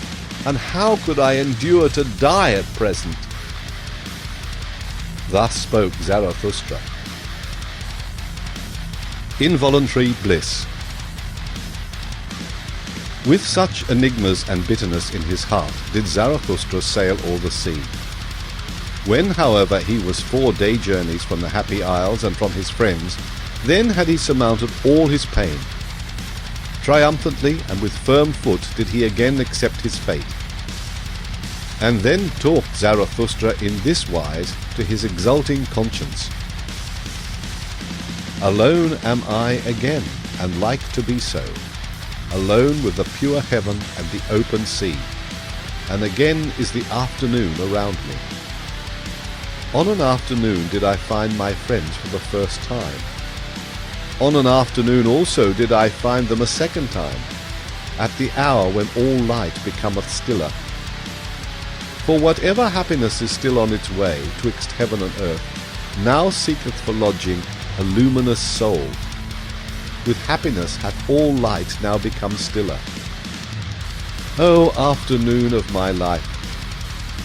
and how could I endure to die at present? Thus spoke Zarathustra. Involuntary bliss. With such enigmas and bitterness in his heart did Zarathustra sail all the sea. When, however, he was 4 day journeys from the Happy Isles and from his friends, then had he surmounted all his pain. Triumphantly and with firm foot did he again accept his fate. And then talked Zarathustra in this wise to his exulting conscience. Alone am I again, and like to be so, alone with the pure heaven and the open sea, and again is the afternoon around me. On an afternoon did I find my friends for the first time. On an afternoon also did I find them a second time, at the hour when all light becometh stiller. For whatever happiness is still on its way twixt heaven and earth, now seeketh for lodging a luminous soul. With happiness hath all light now become stiller. O afternoon of my life!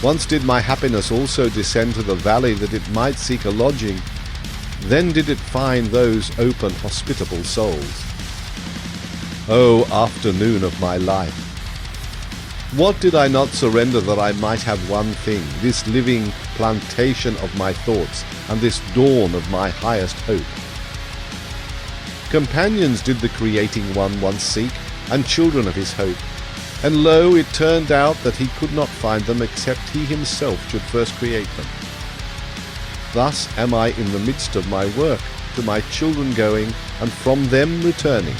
Once did my happiness also descend to the valley that it might seek a lodging. Then did it find those open, hospitable souls. O afternoon of my life! What did I not surrender that I might have one thing, this living plantation of my thoughts, and this dawn of my highest hope? Companions did the creating one once seek, and children of his hope. And lo, it turned out that he could not find them except he himself should first create them. Thus am I in the midst of my work, to my children going, and from them returning.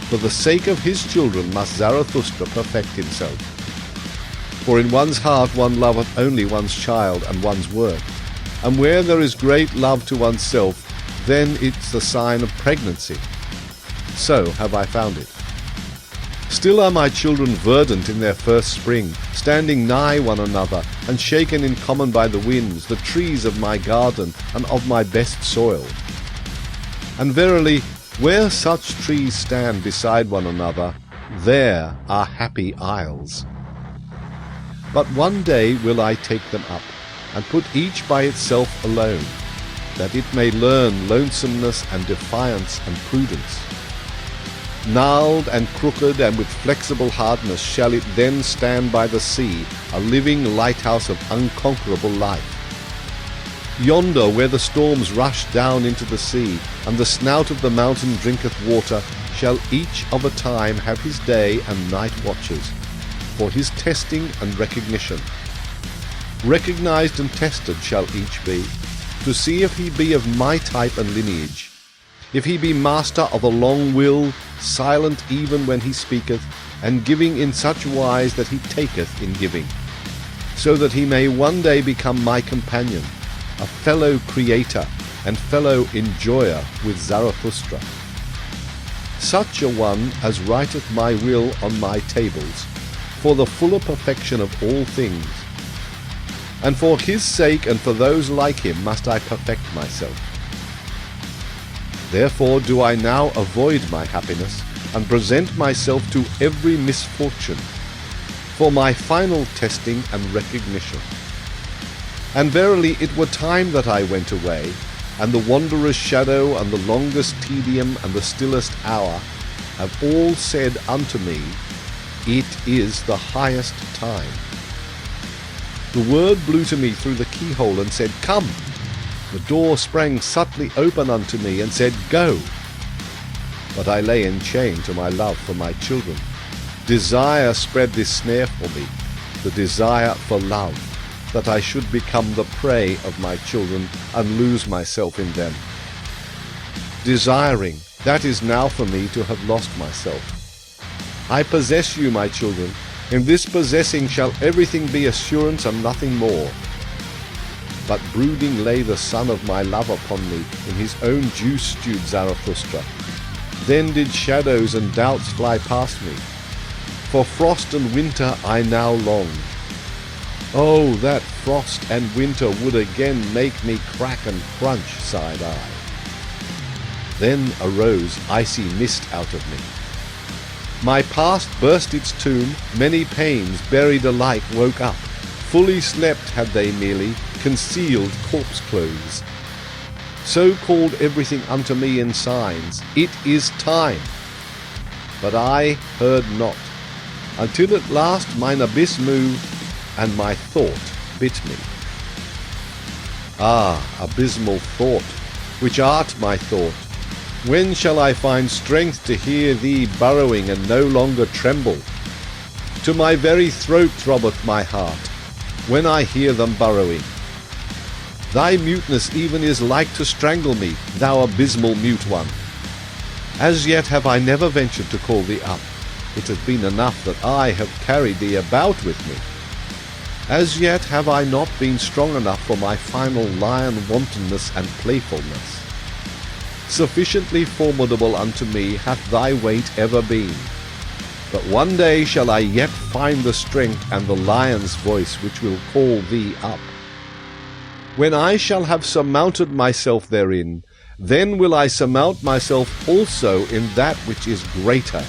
For the sake of his children must Zarathustra perfect himself. For in one's heart one loveth only one's child and one's work, and where there is great love to oneself, then it's the sign of pregnancy. So have I found it. Still are my children verdant in their first spring, standing nigh one another, and shaken in common by the winds, the trees of my garden and of my best soil. And verily, where such trees stand beside one another, there are happy isles. But one day will I take them up, and put each by itself alone, that it may learn lonesomeness and defiance and prudence. Gnarled and crooked and with flexible hardness shall it then stand by the sea, a living lighthouse of unconquerable life. Yonder, where the storms rush down into the sea, and the snout of the mountain drinketh water, shall each of a time have his day and night watches, for his testing and recognition. Recognized and tested shall each be, to see if he be of my type and lineage, if he be master of a long will, silent even when he speaketh, and giving in such wise that he taketh in giving, so that he may one day become my companion, a fellow creator and fellow enjoyer with Zarathustra. Such a one as writeth my will on my tables, for the fuller perfection of all things. And for his sake and for those like him must I perfect myself. Therefore do I now avoid my happiness, and present myself to every misfortune, for my final testing and recognition. And verily it were time that I went away, and the wanderer's shadow and the longest tedium and the stillest hour have all said unto me, it is the highest time. The word blew to me through the keyhole and said, Come! The door sprang subtly open unto me and said, Go! But I lay enchained to my love for my children. Desire spread this snare for me, the desire for love, that I should become the prey of my children and lose myself in them. Desiring, that is now for me to have lost myself. I possess you, my children. In this possessing shall everything be assurance and nothing more. But brooding lay the son of my love upon me in his own juice-stewed Zarathustra. Then did shadows and doubts fly past me. For frost and winter I now longed. Oh, that frost and winter would again make me crack and crunch, sighed I. Then arose icy mist out of me. My past burst its tomb, many pains buried alike woke up. Fully slept had they merely, concealed corpse clothes. So called everything unto me in signs, it is time. But I heard not, until at last mine abyss moved, and my thought bit me. Ah, abysmal thought, which art my thought, when shall I find strength to hear thee burrowing and no longer tremble? To my very throat throbbeth my heart, when I hear them burrowing. Thy muteness even is like to strangle me, thou abysmal mute one. As yet have I never ventured to call thee up. It has been enough that I have carried thee about with me. As yet have I not been strong enough for my final lion wantonness and playfulness. Sufficiently formidable unto me hath thy weight ever been. But one day shall I yet find the strength and the lion's voice which will call thee up. When I shall have surmounted myself therein, then will I surmount myself also in that which is greater,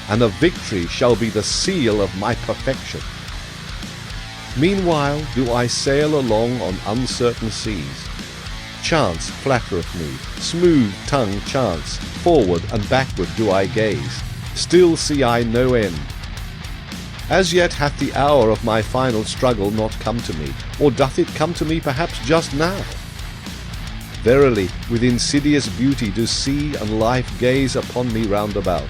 and a victory shall be the seal of my perfection. Meanwhile do I sail along on uncertain seas. Chance flattereth me, smooth-tongued chance, forward and backward do I gaze. Still see I no end. As yet hath the hour of my final struggle not come to me, or doth it come to me perhaps just now? Verily, with insidious beauty do sea and life gaze upon me round about.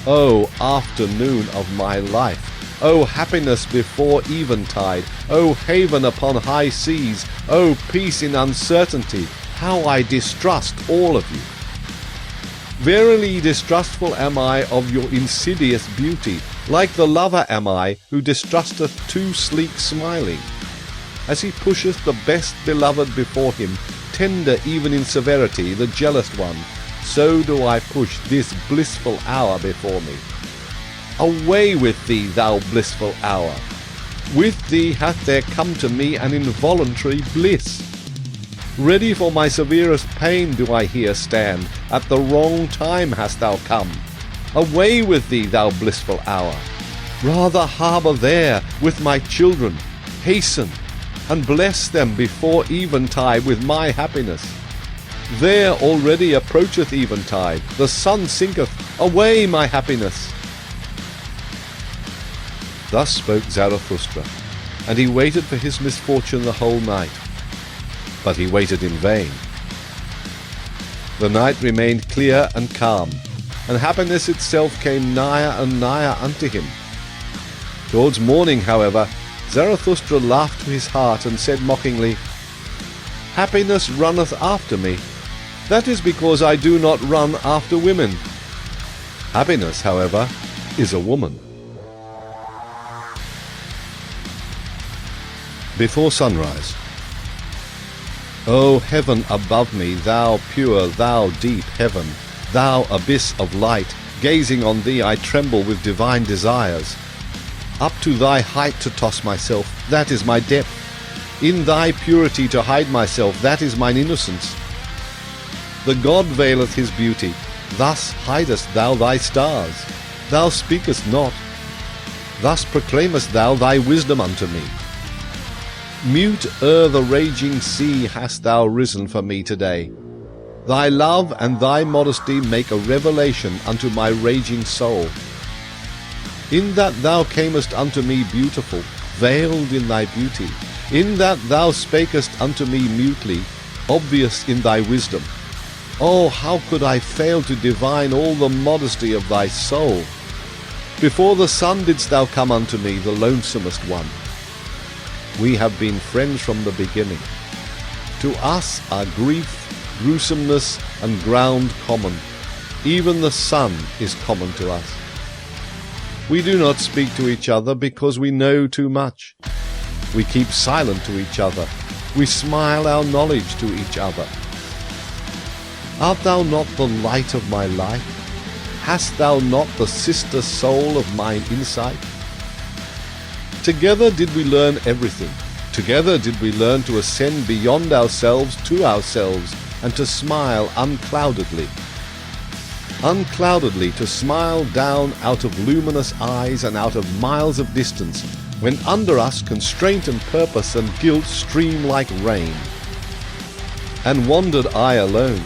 O afternoon of my life! O happiness before eventide! O haven upon high seas! O peace in uncertainty! How I distrust all of you! Verily distrustful am I of your insidious beauty, like the lover am I, who distrusteth too sleek smiling. As he pusheth the best beloved before him, tender even in severity, the jealous one, so do I push this blissful hour before me. Away with thee, thou blissful hour! With thee hath there come to me an involuntary bliss. Ready for my severest pain do I here stand, at the wrong time hast thou come. Away with thee, thou blissful hour! Rather harbour there with my children, hasten, and bless them before eventide with my happiness. There already approacheth eventide, the sun sinketh, away my happiness! Thus spoke Zarathustra, and he waited for his misfortune the whole night. But he waited in vain. The night remained clear and calm, and happiness itself came nigher and nigher unto him. Towards morning, however, Zarathustra laughed to his heart and said mockingly, "Happiness runneth after me. That is because I do not run after women. Happiness, however, is a woman." Before sunrise. O heaven above me, thou pure, thou deep heaven, thou abyss of light, gazing on thee I tremble with divine desires. Up to thy height to toss myself, that is my depth. In thy purity to hide myself, that is mine innocence. The god veileth his beauty, thus hidest thou thy stars. Thou speakest not, thus proclaimest thou thy wisdom unto me. Mute o'er the raging sea hast thou risen for me today. Thy love and thy modesty make a revelation unto my raging soul. In that thou camest unto me beautiful, veiled in thy beauty, in that thou spakest unto me mutely, obvious in thy wisdom. Oh, how could I fail to divine all the modesty of thy soul? Before the sun didst thou come unto me, the lonesomest one. We have been friends from the beginning. To us are grief, gruesomeness, and ground common. Even the sun is common to us. We do not speak to each other because we know too much. We keep silent to each other. We smile our knowledge to each other. Art thou not the light of my life? Hast thou not the sister soul of mine insight? Together did we learn everything. Together did we learn to ascend beyond ourselves to ourselves, and to smile uncloudedly. Uncloudedly to smile down out of luminous eyes and out of miles of distance, when under us constraint and purpose and guilt stream like rain. And wandered I alone,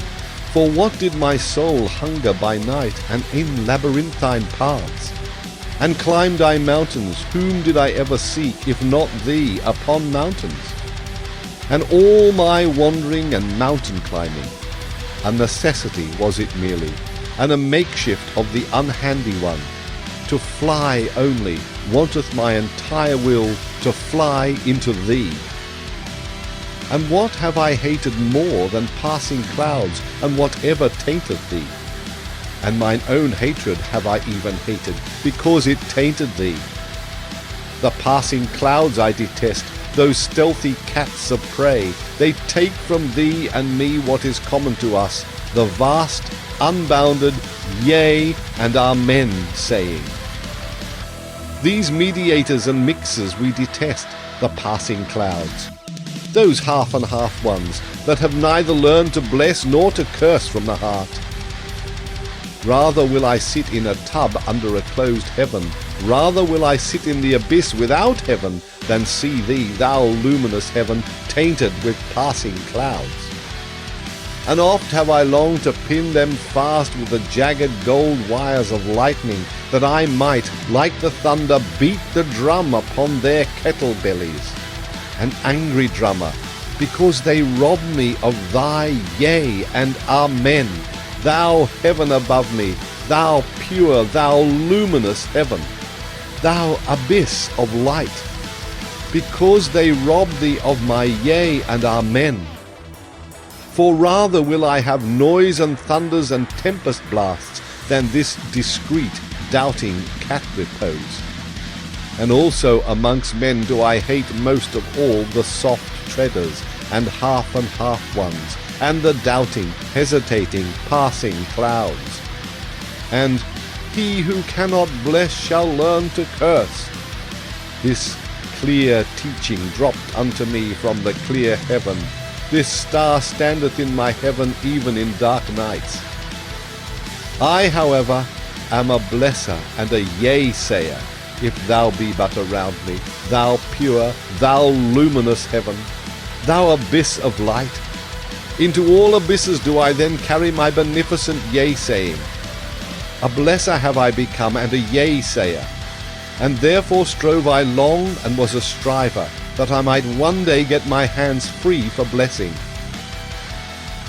for what did my soul hunger by night and in labyrinthine paths? And climbed I mountains, whom did I ever seek, if not thee, upon mountains? And all my wandering and mountain climbing, a necessity was it merely, and a makeshift of the unhandy one. To fly only wanteth my entire will, to fly into thee. And what have I hated more than passing clouds, and whatever tainteth thee? And mine own hatred have I even hated, because it tainted thee. The passing clouds I detest, those stealthy cats of prey. They take from thee and me what is common to us, the vast, unbounded, yea and amen saying. These mediators and mixers we detest, the passing clouds. Those half and half ones that have neither learned to bless nor to curse from the heart. Rather will I sit in a tub under a closed heaven, rather will I sit in the abyss without heaven, than see thee, thou luminous heaven, tainted with passing clouds. And oft have I longed to pin them fast with the jagged gold wires of lightning, that I might, like the thunder, beat the drum upon their kettle bellies. An angry drummer, because they rob me of thy yea and amen. Thou heaven above me, thou pure, thou luminous heaven, thou abyss of light, because they rob thee of my yea and amen. For rather will I have noise and thunders and tempest blasts than this discreet, doubting cat repose. And also amongst men do I hate most of all the soft treaders and half ones, and the doubting, hesitating, passing clouds. And He who cannot bless shall learn to curse. This clear teaching dropped unto me from the clear heaven. This star standeth in my heaven even in dark nights. I, however, am a blesser and a yea-sayer, if thou be but around me, thou pure, thou luminous heaven, thou abyss of light. Into all abysses do I then carry my beneficent yea-saying. A blesser have I become and a yea-sayer, and therefore strove I long and was a striver, that I might one day get my hands free for blessing.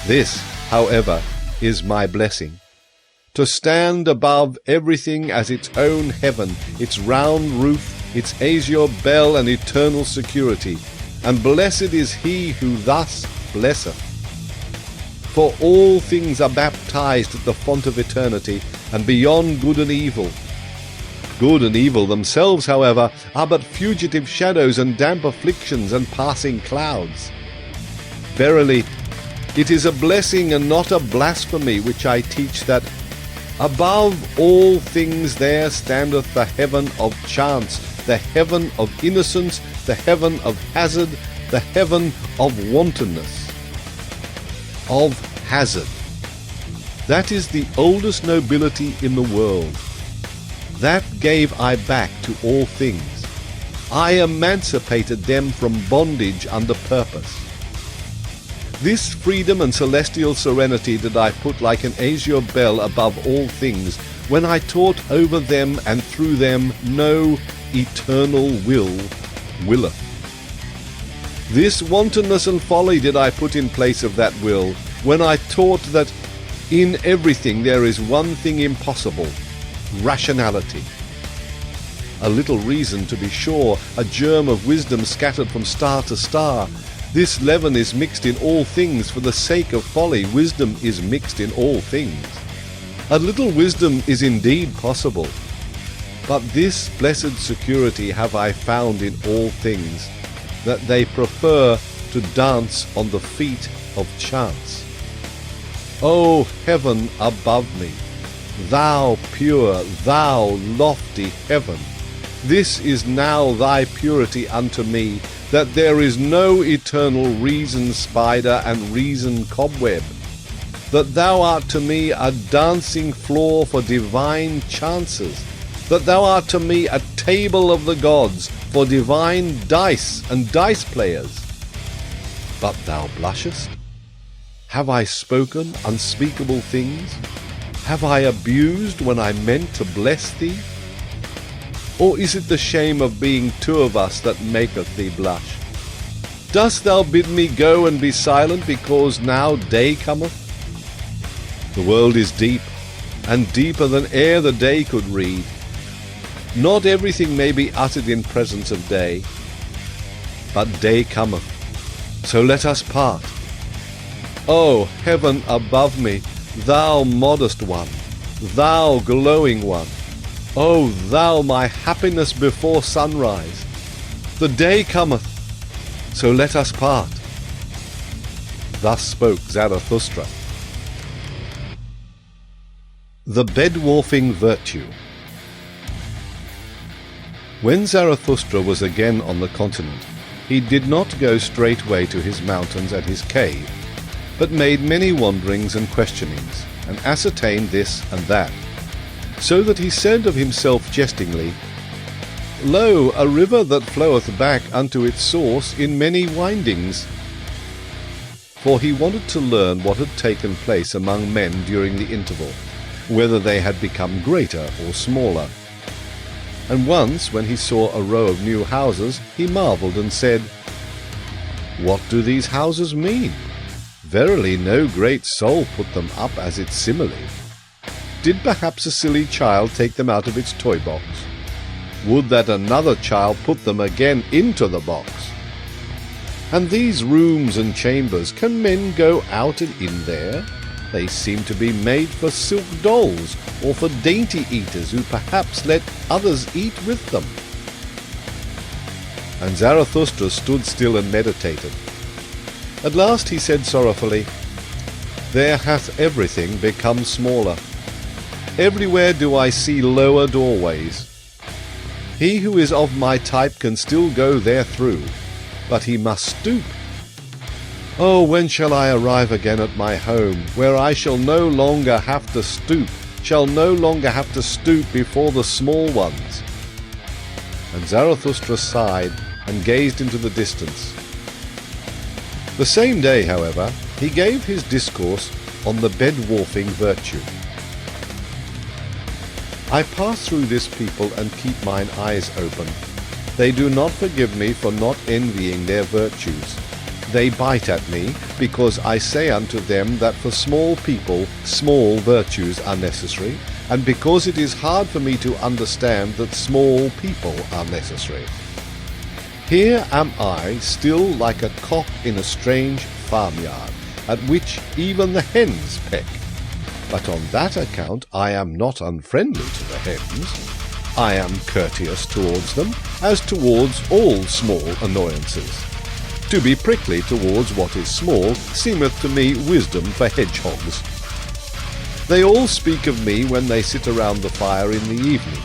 This, however, is my blessing: to stand above everything as its own heaven, its round roof, its azure bell and eternal security, and blessed is he who thus blesseth. For all things are baptized at the font of eternity, and beyond good and evil. Good and evil themselves, however, are but fugitive shadows and damp afflictions and passing clouds. Verily, it is a blessing and not a blasphemy which I teach, that above all things there standeth the heaven of chance, the heaven of innocence, the heaven of hazard, the heaven of wantonness. Of hazard. That is the oldest nobility in the world. That gave I back to all things. I emancipated them from bondage under purpose. This freedom and celestial serenity did I put like an azure bell above all things, when I taught over them and through them no eternal will willeth. This wantonness and folly did I put in place of that will, when I taught that in everything there is one thing impossible: rationality. A little reason, to be sure, a germ of wisdom scattered from star to star. This leaven is mixed in all things. For the sake of folly, wisdom is mixed in all things. A little wisdom is indeed possible, but this blessed security have I found in all things, that they prefer to dance on the feet of chance. O heaven above me, thou pure, thou lofty heaven, this is now thy purity unto me, that there is no eternal reason spider and reason cobweb, that thou art to me a dancing floor for divine chances, that thou art to me a table of the gods for divine dice and dice players. But thou blushest? Have I spoken unspeakable things? Have I abused when I meant to bless thee? Or is it the shame of being two of us that maketh thee blush? Dost thou bid me go and be silent, because now day cometh? The world is deep, and deeper than e'er the day could read. Not everything may be uttered in presence of day, but day cometh, so let us part. O heaven above me, thou modest one, thou glowing one, O thou my happiness before sunrise, the day cometh, so let us part. Thus spoke Zarathustra. The bed-warfing virtue. When Zarathustra was again on the continent, he did not go straightway to his mountains and his cave, but made many wanderings and questionings, and ascertained this and that, so that he said of himself jestingly, Lo, a river that floweth back unto its source in many windings. For he wanted to learn what had taken place among men during the interval, whether they had become greater or smaller. And once, when he saw a row of new houses, he marvelled and said, What do these houses mean? Verily no great soul put them up as its simile. Did perhaps a silly child take them out of its toy box? Would that another child put them again into the box. And these rooms and chambers, can men go out and in there? They seem to be made for silk dolls, or for dainty eaters who perhaps let others eat with them. And Zarathustra stood still and meditated. At last he said sorrowfully, There hath everything become smaller. Everywhere do I see lower doorways. He who is of my type can still go there through, but he must stoop. Oh, when shall I arrive again at my home, where I shall no longer have to stoop, before the small ones? And Zarathustra sighed and gazed into the distance. The same day, however, he gave his discourse on the bed-warfing virtue. I pass through this people and keep mine eyes open. They do not forgive me for not envying their virtues. They bite at me, because I say unto them that for small people small virtues are necessary, and because it is hard for me to understand that small people are necessary. Here am I, still like a cock in a strange farmyard, at which even the hens peck. But on that account I am not unfriendly to the hens. I am courteous towards them, as towards all small annoyances. To be prickly towards what is small seemeth to me wisdom for hedgehogs. They all speak of me when they sit around the fire in the evening.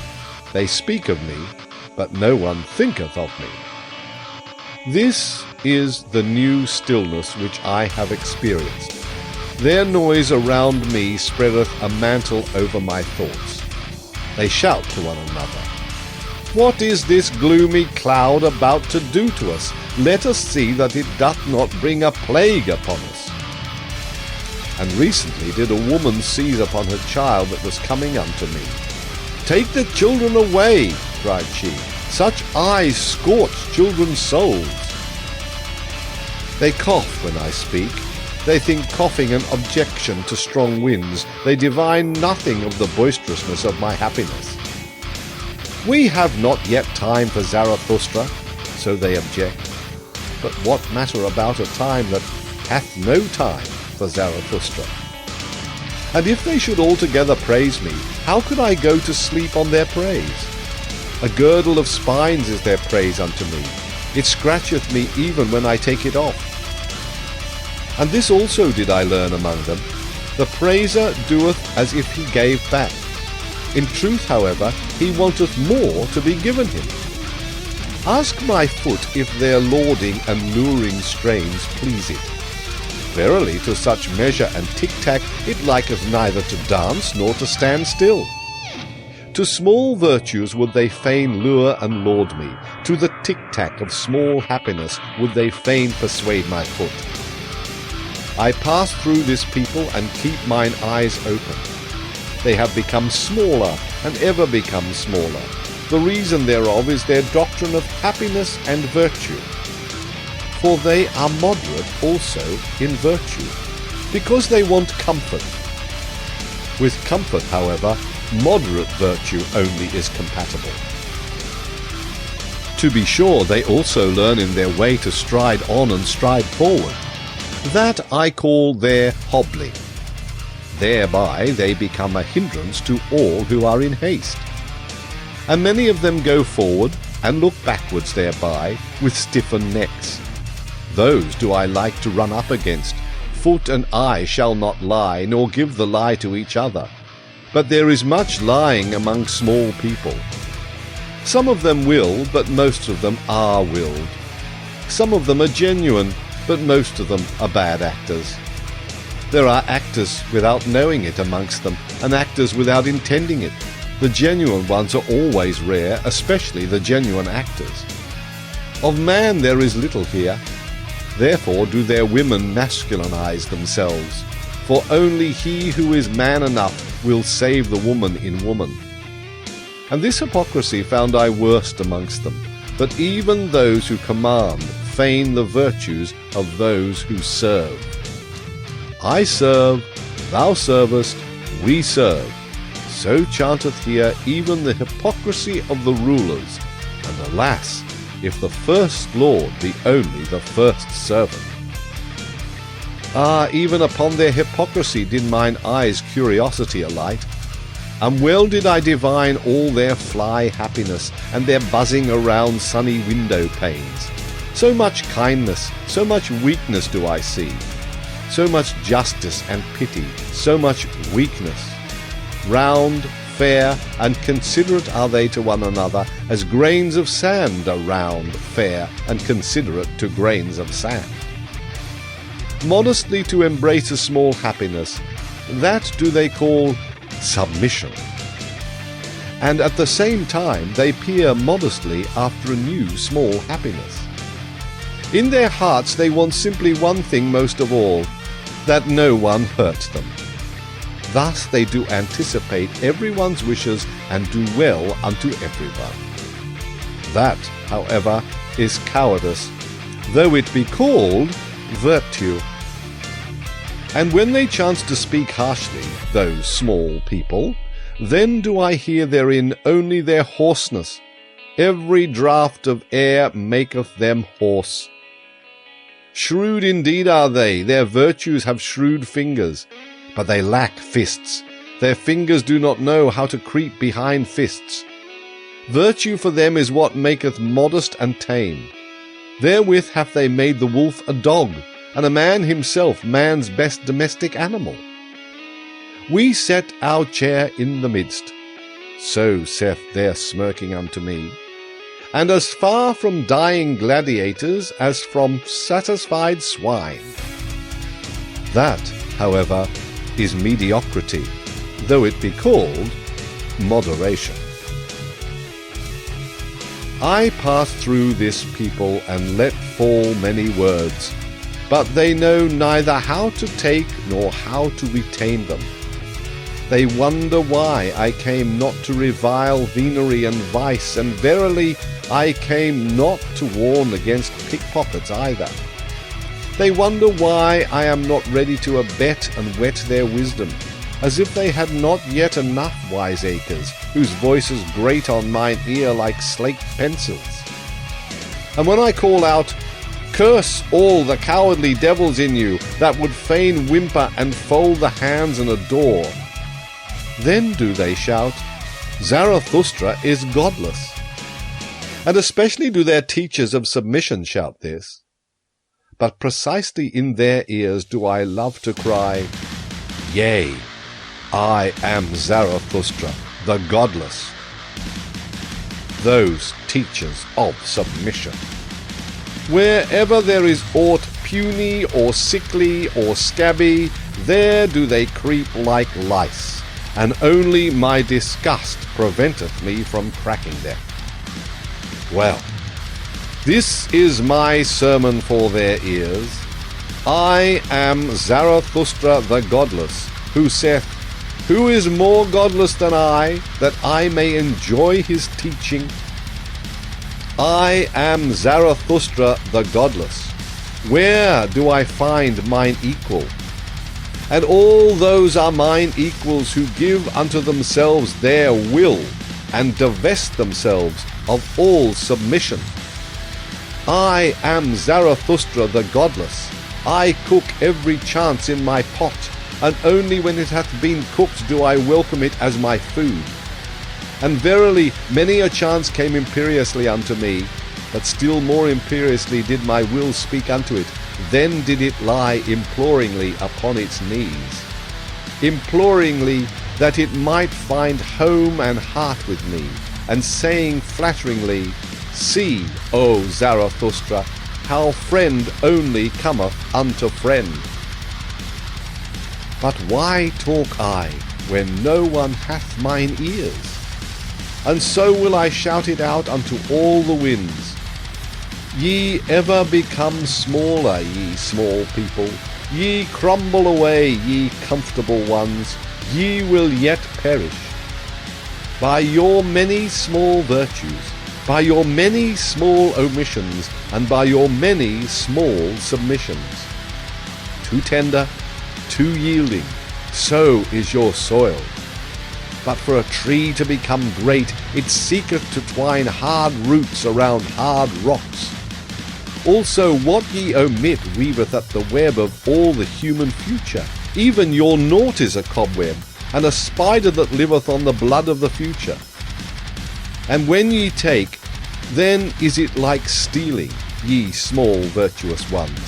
They speak of me, but no one thinketh of me. This is the new stillness which I have experienced. Their noise around me spreadeth a mantle over my thoughts. They shout to one another, "What is this gloomy cloud about to do to us? Let us see that it doth not bring a plague upon us." And recently did a woman seize upon her child that was coming unto me. "Take the children away," cried she. "Such eyes scorch children's souls." They cough when I speak. They think coughing an objection to strong winds. They divine nothing of the boisterousness of my happiness. "We have not yet time for Zarathustra," so they object. But what matter about a time that hath no time for Zarathustra? And if they should altogether praise me, how could I go to sleep on their praise? A girdle of spines is their praise unto me. It scratcheth me even when I take it off. And this also did I learn among them. The praiser doeth as if he gave back. In truth, however, he wanteth more to be given him. Ask my foot if their lauding and luring strains please it. Verily, to such measure and tic-tac it liketh neither to dance nor to stand still. To small virtues would they fain lure and laud me. To the tic-tac of small happiness would they fain persuade my foot. I pass through this people and keep mine eyes open. They have become smaller and ever become smaller. The reason thereof is their doctrine of happiness and virtue. For they are moderate also in virtue, because they want comfort. With comfort, however, moderate virtue only is compatible. To be sure, they also learn in their way to stride on and stride forward. That I call their hobbling. Thereby they become a hindrance to all who are in haste. And many of them go forward and look backwards thereby with stiffened necks. Those do I like to run up against. Foot and eye shall not lie, nor give the lie to each other. But there is much lying among small people. Some of them will, but most of them are willed. Some of them are genuine, but most of them are bad actors. There are actors without knowing it amongst them, and actors without intending it. The genuine ones are always rare, especially the genuine actors. Of man there is little here. Therefore do their women masculinize themselves, for only he who is man enough will save the woman in woman. And this hypocrisy found I worst amongst them, that even those who command feign the virtues of those who serve. I serve, thou servest, we serve. So chanteth here even the hypocrisy of the rulers, and alas, if the first lord be only the first servant. Ah, even upon their hypocrisy did mine eyes' curiosity alight, and well did I divine all their fly happiness, and their buzzing around sunny window panes. So much kindness, so much weakness do I see, so much justice and pity, so much weakness. round, fair, and considerate are they to one another, as grains of sand are round, fair, and considerate to grains of sand. Modestly to embrace a small happiness, that do they call submission. And at the same time they peer modestly after a new small happiness. In their hearts they want simply one thing most of all, that no one hurt them. Thus they do anticipate everyone's wishes and do well unto everyone. That, however, is cowardice, though it be called virtue. And when they chance to speak harshly, those small people, then do I hear therein only their hoarseness. Every draught of air maketh them hoarse. Shrewd indeed are they, their virtues have shrewd fingers, but they lack fists. Their fingers do not know how to creep behind fists. Virtue for them is what maketh modest and tame. Therewith have they made the wolf a dog, and a man himself man's best domestic animal. We set our chair in the midst, so saith their smirking unto me, and as far from dying gladiators as from satisfied swine. That, however, is mediocrity, though it be called moderation. I pass through this people and let fall many words, but they know neither how to take nor how to retain them. They wonder why I came not to revile venery and vice, and verily I came not to warn against pickpockets either. They wonder why I am not ready to abet and whet their wisdom, as if they had not yet enough wiseacres, whose voices grate on mine ear like slate pencils. And when I call out, "Curse all the cowardly devils in you, that would fain whimper and fold the hands and adore," then do they shout, "Zarathustra is godless." And especially do their teachers of submission shout this. But precisely in their ears do I love to cry, "Yea, I am Zarathustra, the godless." Those teachers of submission. Wherever there is aught puny or sickly or scabby, there do they creep like lice, and only my disgust preventeth me from cracking them. Well, this is my sermon for their ears. I am Zarathustra the godless, who saith, "Who is more godless than I, that I may enjoy his teaching?" I am Zarathustra the godless. Where do I find mine equal? And all those are mine equals who give unto themselves their will, and divest themselves of all submission. I am Zarathustra the godless. I cook every chance in my pot, and only when it hath been cooked do I welcome it as my food. And verily many a chance came imperiously unto me, but still more imperiously did my will speak unto it. Then did it lie imploringly upon its knees, imploringly that it might find home and heart with me, and saying flatteringly, "See, O Zarathustra, how friend only cometh unto friend." But why talk I, when no one hath mine ears? And so will I shout it out unto all the winds. Ye ever become smaller, ye small people. Ye crumble away, ye comfortable ones. Ye will yet perish. By your many small virtues, by your many small omissions, and by your many small submissions. Too tender, too yielding, so is your soil. But for a tree to become great, it seeketh to twine hard roots around hard rocks. Also what ye omit weaveth at the web of all the human future. Even your naught is a cobweb, and a spider that liveth on the blood of the future. And when ye take, then is it like stealing, ye small virtuous ones.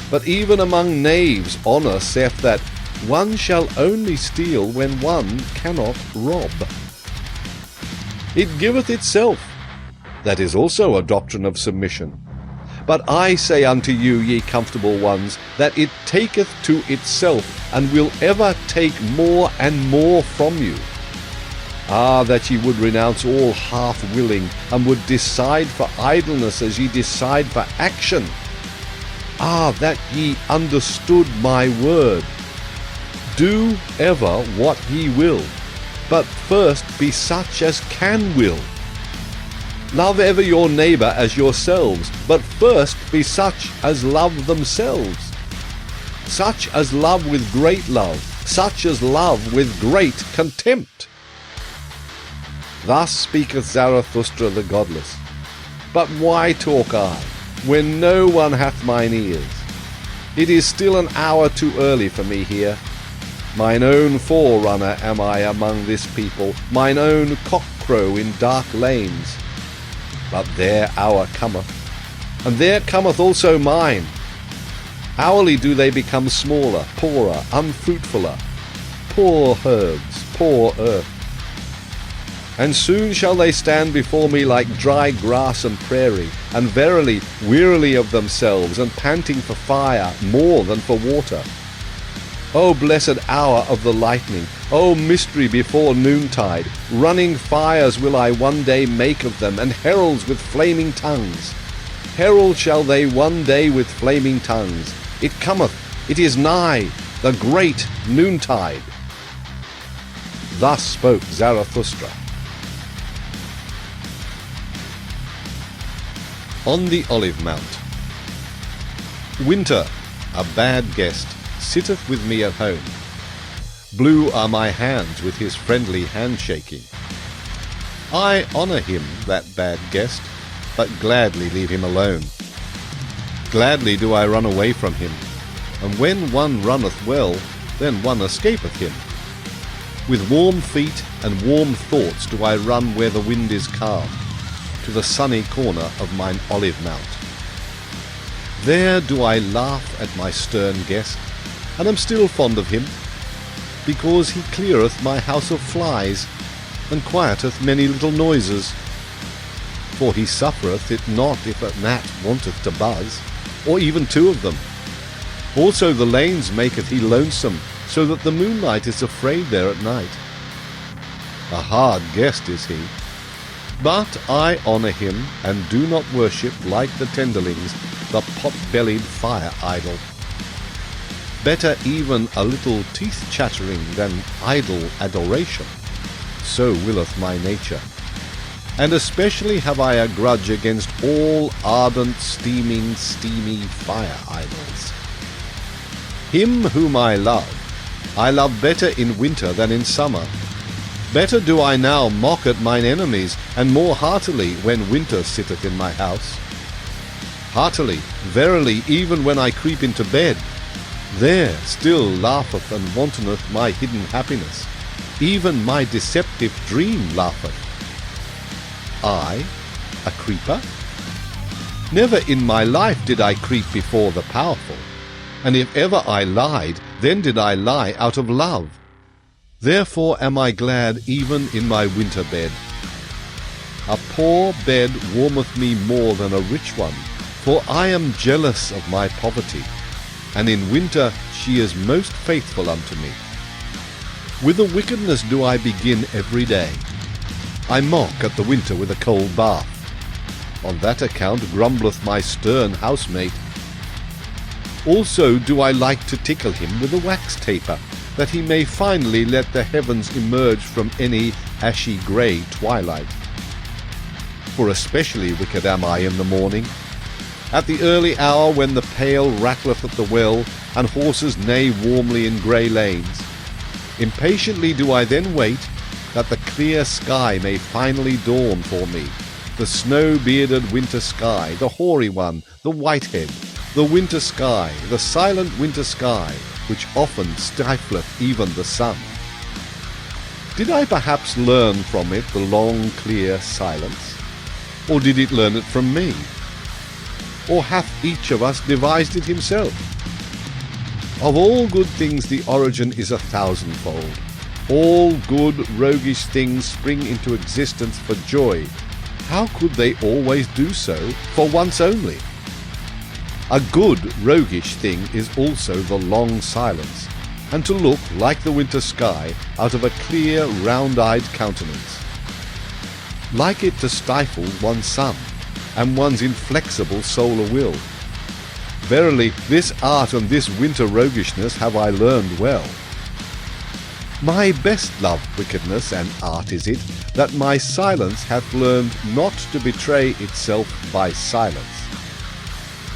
But even among knaves honour saith that, One shall only steal when one cannot rob. It giveth itself. That is also a doctrine of submission. But I say unto you, ye comfortable ones, that it taketh to itself, and will ever take more and more from you. Ah, that ye would renounce all half-willing, and would decide for idleness as ye decide for action. Ah, that ye understood my word. Do ever what ye will, but first be such as can will. Love ever your neighbour as yourselves, but first be such as love themselves. Such as love with great love, such as love with great contempt. Thus speaketh Zarathustra the godless. But why talk I, when no one hath mine ears? It is still an hour too early for me here. Mine own forerunner am I among this people, mine own cockcrow in dark lanes. But their hour cometh, and there cometh also mine. Hourly do they become smaller, poorer, unfruitfuller. Poor herds, poor earth. And soon shall they stand before me like dry grass and prairie, and verily wearily of themselves, and panting for fire more than for water. O blessed hour of the lightning, O mystery before noontide, running fires will I one day make of them, and heralds with flaming tongues. Herald shall they one day with flaming tongues. It cometh, it is nigh, the great noontide. Thus spoke Zarathustra. On the Olive Mount. Winter, a bad guest, sitteth with me at home. Blue are my hands with his friendly handshaking. I honour him, that bad guest, but gladly leave him alone. Gladly do I run away from him, and when one runneth well, then one escapeth him. With warm feet and warm thoughts do I run where the wind is calm, to the sunny corner of mine olive mount. There do I laugh at my stern guest, and am still fond of him, because he cleareth my house of flies, and quieteth many little noises. For he suffereth it not if a gnat wanteth to buzz, or even two of them. Also the lanes maketh he lonesome, so that the moonlight is afraid there at night. A hard guest is he. But I honour him, and do not worship, like the tenderlings, the pot-bellied fire idol. Better even a little teeth-chattering than idle adoration. So willeth my nature. And especially have I a grudge against all ardent, steamy fire idols. Him whom I love better in winter than in summer. Better do I now mock at mine enemies, and more heartily when winter sitteth in my house. Heartily, verily, even when I creep into bed, there still laugheth and wantoneth my hidden happiness. Even my deceptive dream laugheth. I, a creeper? Never in my life did I creep before the powerful, and if ever I lied, then did I lie out of love. Therefore am I glad even in my winter bed. A poor bed warmeth me more than a rich one, for I am jealous of my poverty, and in winter she is most faithful unto me. With a wickedness do I begin every day. I mock at the winter with a cold bath. On that account grumbleth my stern housemate. Also do I like to tickle him with a wax taper, that he may finally let the heavens emerge from any ashy grey twilight. For especially wicked am I in the morning, at the early hour when the pail rattleth at the well, and horses neigh warmly in grey lanes. Impatiently do I then wait, that the clear sky may finally dawn for me, the snow-bearded winter sky, the hoary one, the whitehead, the winter sky, the silent winter sky, which often stifleth even the sun. Did I perhaps learn from it the long, clear silence? Or did it learn it from me? Or hath each of us devised it himself? Of all good things the origin is 1,000-fold. All good roguish things spring into existence for joy. How could they always do so for once only? A good roguish thing is also the long silence, and to look like the winter sky out of a clear, round-eyed countenance. Like it to stifle one's sun, and one's inflexible solar will. Verily, this art and this winter roguishness have I learned well. My best loved wickedness and art is it, that my silence hath learned not to betray itself by silence.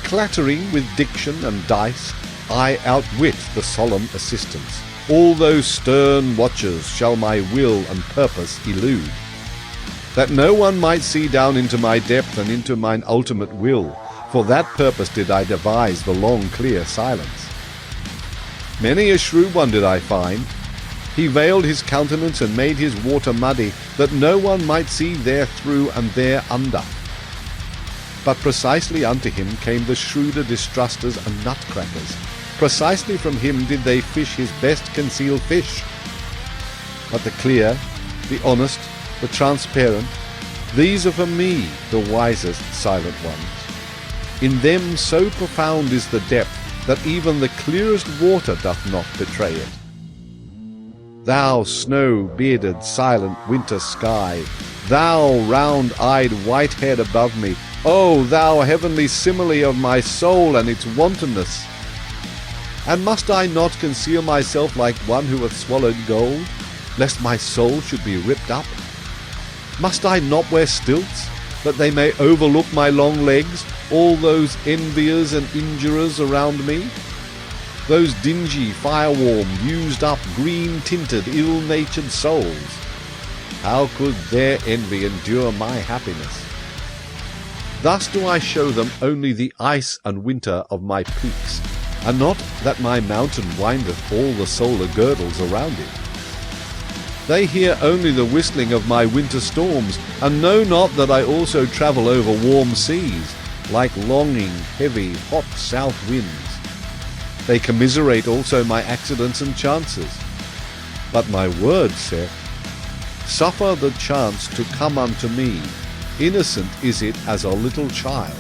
Clattering with diction and dice, I outwit the solemn assistants. All those stern watchers shall my will and purpose elude. That no one might see down into my depth and into mine ultimate will, for that purpose did I devise the long clear silence. Many a shrewd one did I find. He veiled his countenance and made his water muddy, that no one might see therethrough and thereunder. But precisely unto him came the shrewder distrusters and nutcrackers. Precisely from him did they fish his best concealed fish. But the clear, the honest, the transparent, these are for me the wisest silent ones. In them so profound is the depth that even the clearest water doth not betray it. Thou snow-bearded silent winter sky, thou round-eyed white head above me, O thou heavenly simile of my soul and its wantonness! And must I not conceal myself like one who hath swallowed gold, lest my soul should be ripped up? Must I not wear stilts, that they may overlook my long legs, all those enviers and injurers around me? Those dingy, fire-warm, used-up, green-tinted, ill-natured souls? How could their envy endure my happiness? Thus do I show them only the ice and winter of my peaks, and not that my mountain windeth all the solar girdles around it. They hear only the whistling of my winter storms, and know not that I also travel over warm seas, like longing, heavy, hot south winds. They commiserate also my accidents and chances. But my word saith, Suffer the chance to come unto me, innocent is it as a little child.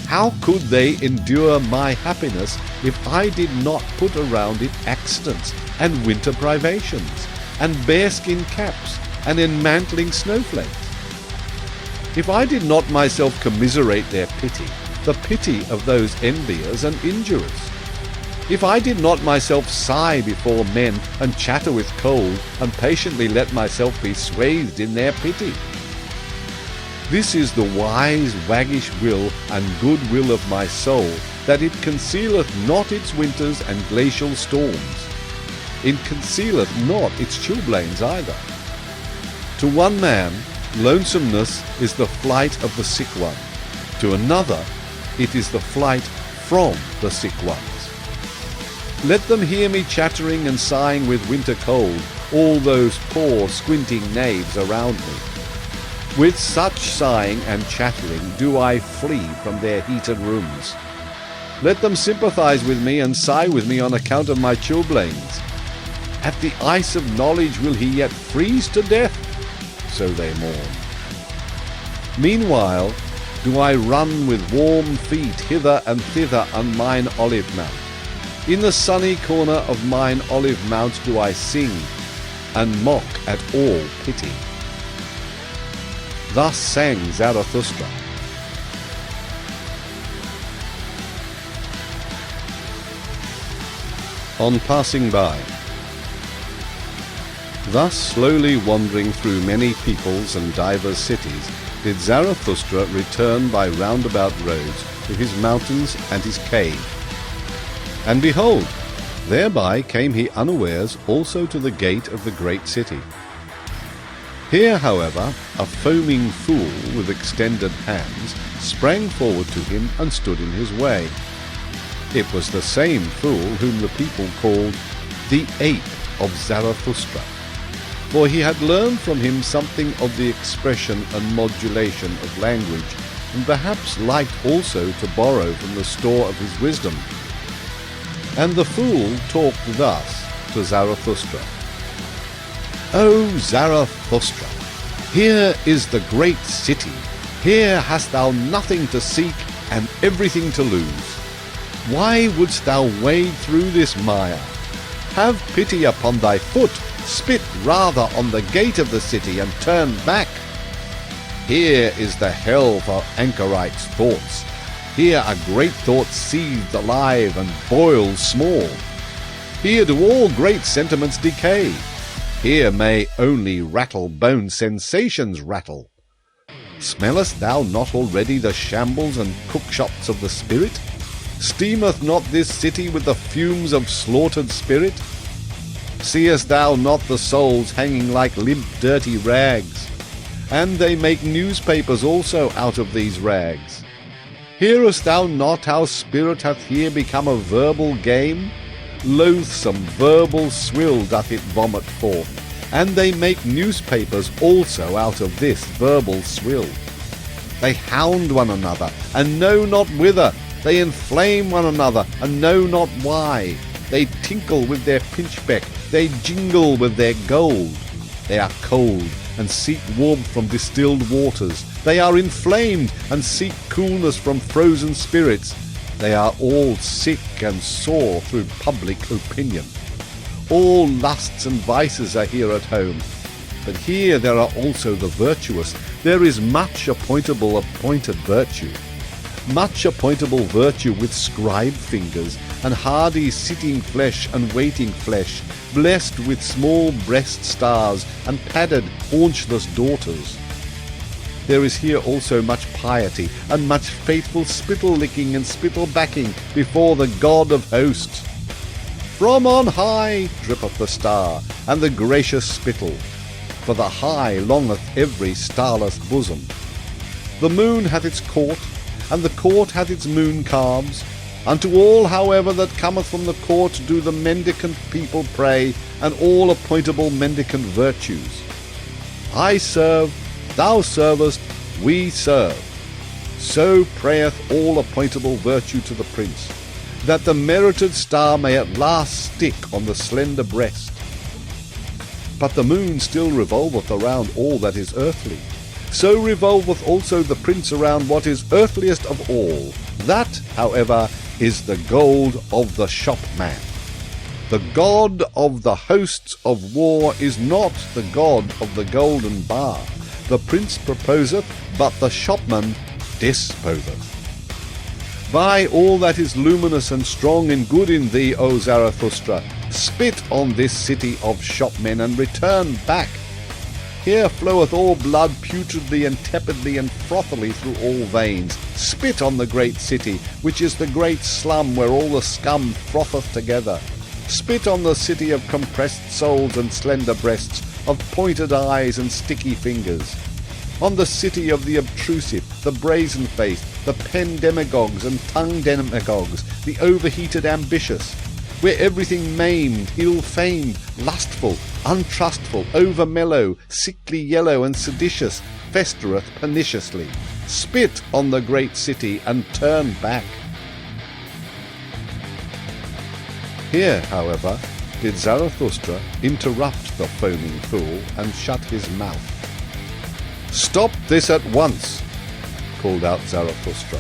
How could they endure my happiness if I did not put around it accidents and winter privations, and bearskin caps and enmantling snowflakes? If I did not myself commiserate their pity, the pity of those enviers and injurers? If I did not myself sigh before men and chatter with cold, and patiently let myself be swathed in their pity? This is the wise waggish will and good will of my soul, that it concealeth not its winters and glacial storms. It concealeth not its chilblains either. To one man, lonesomeness is the flight of the sick one. To another, it is the flight from the sick ones. Let them hear me chattering and sighing with winter cold, all those poor squinting knaves around me. With such sighing and chattering do I flee from their heated rooms. Let them sympathize with me and sigh with me on account of my chilblains. At the ice of knowledge will he yet freeze to death? So they mourn. Meanwhile do I run with warm feet hither and thither on mine olive mount. In the sunny corner of mine olive mount do I sing, and mock at all pity. Thus sang Zarathustra. On passing by. Thus slowly wandering through many peoples and divers cities, did Zarathustra return by roundabout roads to his mountains and his cave. And behold, thereby came he unawares also to the gate of the great city. Here, however, a foaming fool with extended hands sprang forward to him and stood in his way. It was the same fool whom the people called the ape of Zarathustra, for he had learned from him something of the expression and modulation of language, and perhaps liked also to borrow from the store of his wisdom. And the fool talked thus to Zarathustra. O Zarathustra, here is the great city. Here hast thou nothing to seek and everything to lose. Why wouldst thou wade through this mire? Have pity upon thy foot, spit rather on the gate of the city, and turn back. Here is the hell for anchorites' thoughts. Here are great thoughts seethed alive and boiled small. Here do all great sentiments decay. Here may only rattle-bone sensations rattle. Smellest thou not already the shambles and cookshops of the spirit? Steameth not this city with the fumes of slaughtered spirit? Seest thou not the souls hanging like limp dirty rags? And they make newspapers also out of these rags. Hearest thou not how spirit hath here become a verbal game? Loathsome verbal swill doth it vomit forth, and they make newspapers also out of this verbal swill. They hound one another, and know not whither. They inflame one another, and know not why. They tinkle with their pinchbeck, they jingle with their gold. They are cold, and seek warmth from distilled waters. They are inflamed, and seek coolness from frozen spirits. They are all sick and sore through public opinion. All lusts and vices are here at home. But here there are also the virtuous. There is much appointed virtue. Much appointable virtue with scribe fingers, and hardy sitting flesh and waiting flesh, blessed with small breast stars and padded haunchless daughters. There is here also much piety, and much faithful spittle-licking and spittle-backing before the God of hosts. From on high drippeth the star, and the gracious spittle, for the high longeth every starless bosom. The moon hath its court, and the court hath its moon calves. Unto all, however, that cometh from the court do the mendicant people pray, and all appointable mendicant virtues. I serve, thou servest, we serve. So prayeth all appointable virtue to the prince, that the merited star may at last stick on the slender breast. But the moon still revolveth around all that is earthly. So revolveth also the prince around what is earthliest of all. That, however, is the gold of the shopman. The god of the hosts of war is not the god of the golden bar. The prince proposeth, but the shopman disposeth. By all that is luminous and strong and good in thee, O Zarathustra, spit on this city of shopmen and return back. Here floweth all blood putridly and tepidly and frothily through all veins. Spit on the great city, which is the great slum where all the scum frotheth together. Spit on the city of compressed souls and slender breasts, of pointed eyes and sticky fingers. On the city of the obtrusive, the brazen-faced, the pen demagogues and tongue demagogues, the overheated ambitious, where everything maimed, ill-famed, lustful, untrustful, over-mellow, sickly yellow and seditious, festereth perniciously. Spit on the great city and turn back. Here, however, did Zarathustra interrupt the foaming fool and shut his mouth. "Stop this at once," called out Zarathustra.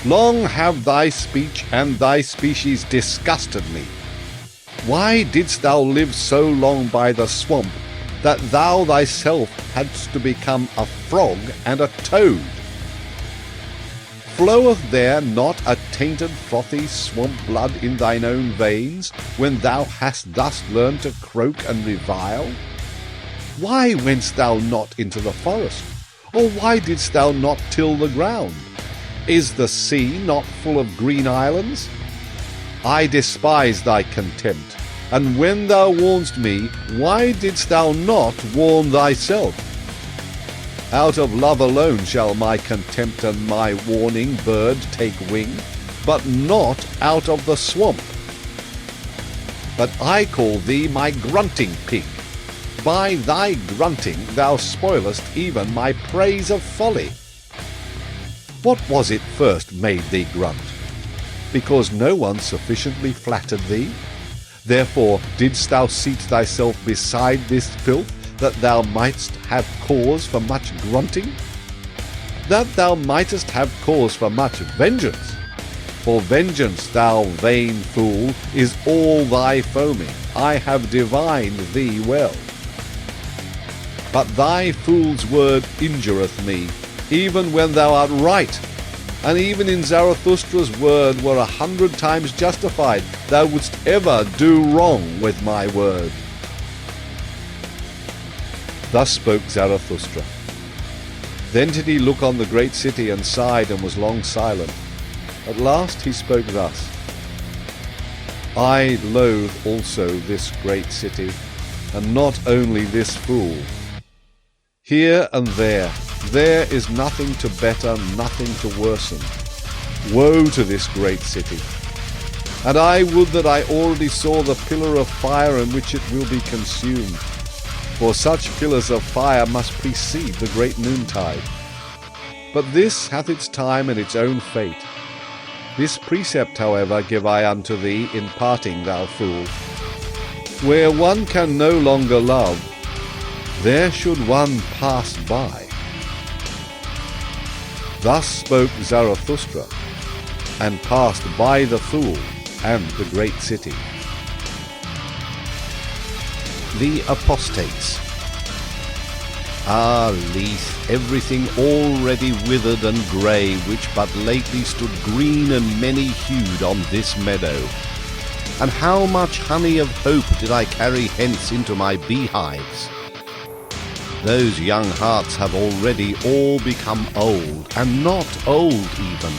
"Long have thy speech and thy species disgusted me. Why didst thou live so long by the swamp, that thou thyself hadst to become a frog and a toad? Floweth there not a tainted frothy swamp blood in thine own veins, when thou hast thus learned to croak and revile? Why wentst thou not into the forest? Or why didst thou not till the ground? Is the sea not full of green islands? I despise thy contempt, and when thou warnedst me, why didst thou not warn thyself? Out of love alone shall my contempt and my warning bird take wing, but not out of the swamp. But I call thee my grunting pig. By thy grunting thou spoilest even my praise of folly. What was it first made thee grunt? because no one sufficiently flattered thee? Therefore didst thou seat thyself beside this filth, that thou mightst have cause for much grunting? That thou mightest have cause for much vengeance. For vengeance, thou vain fool, is all thy foaming. I have divined thee well. But thy fool's word injureth me, even when thou art right. And even in Zarathustra's word were 100 times justified, thou wouldst ever do wrong with my word. Thus spoke Zarathustra. Then did he look on the great city and sighed and was long silent. At last he spoke thus: I loathe also this great city, and not only this fool. Here and there is nothing to better, nothing to worsen. Woe to this great city! And I would that I already saw the pillar of fire in which it will be consumed. For such pillars of fire must precede the great noontide. But this hath its time and its own fate. This precept, however, give I unto thee in parting, thou fool. Where one can no longer love, there should one pass by. Thus spoke Zarathustra, and passed by the fool and the great city. The Apostates. Ah, Leith, everything already withered and grey, which but lately stood green and many-hued on this meadow. And how much honey of hope did I carry hence into my beehives? Those young hearts have already all become old, and not old even,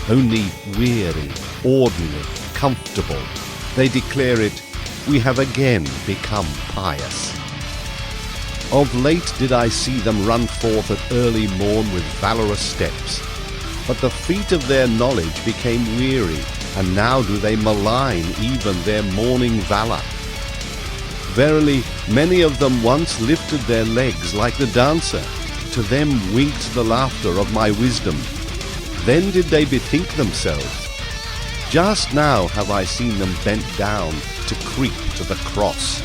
only weary, ordinary, comfortable. They declare it, we have again become pious. Of late did I see them run forth at early morn with valorous steps, but the feet of their knowledge became weary, and now do they malign even their morning valour. Verily, many of them once lifted their legs like the dancer, to them winked the laughter of my wisdom. Then did they bethink themselves. Just now have I seen them bent down to creep to the cross.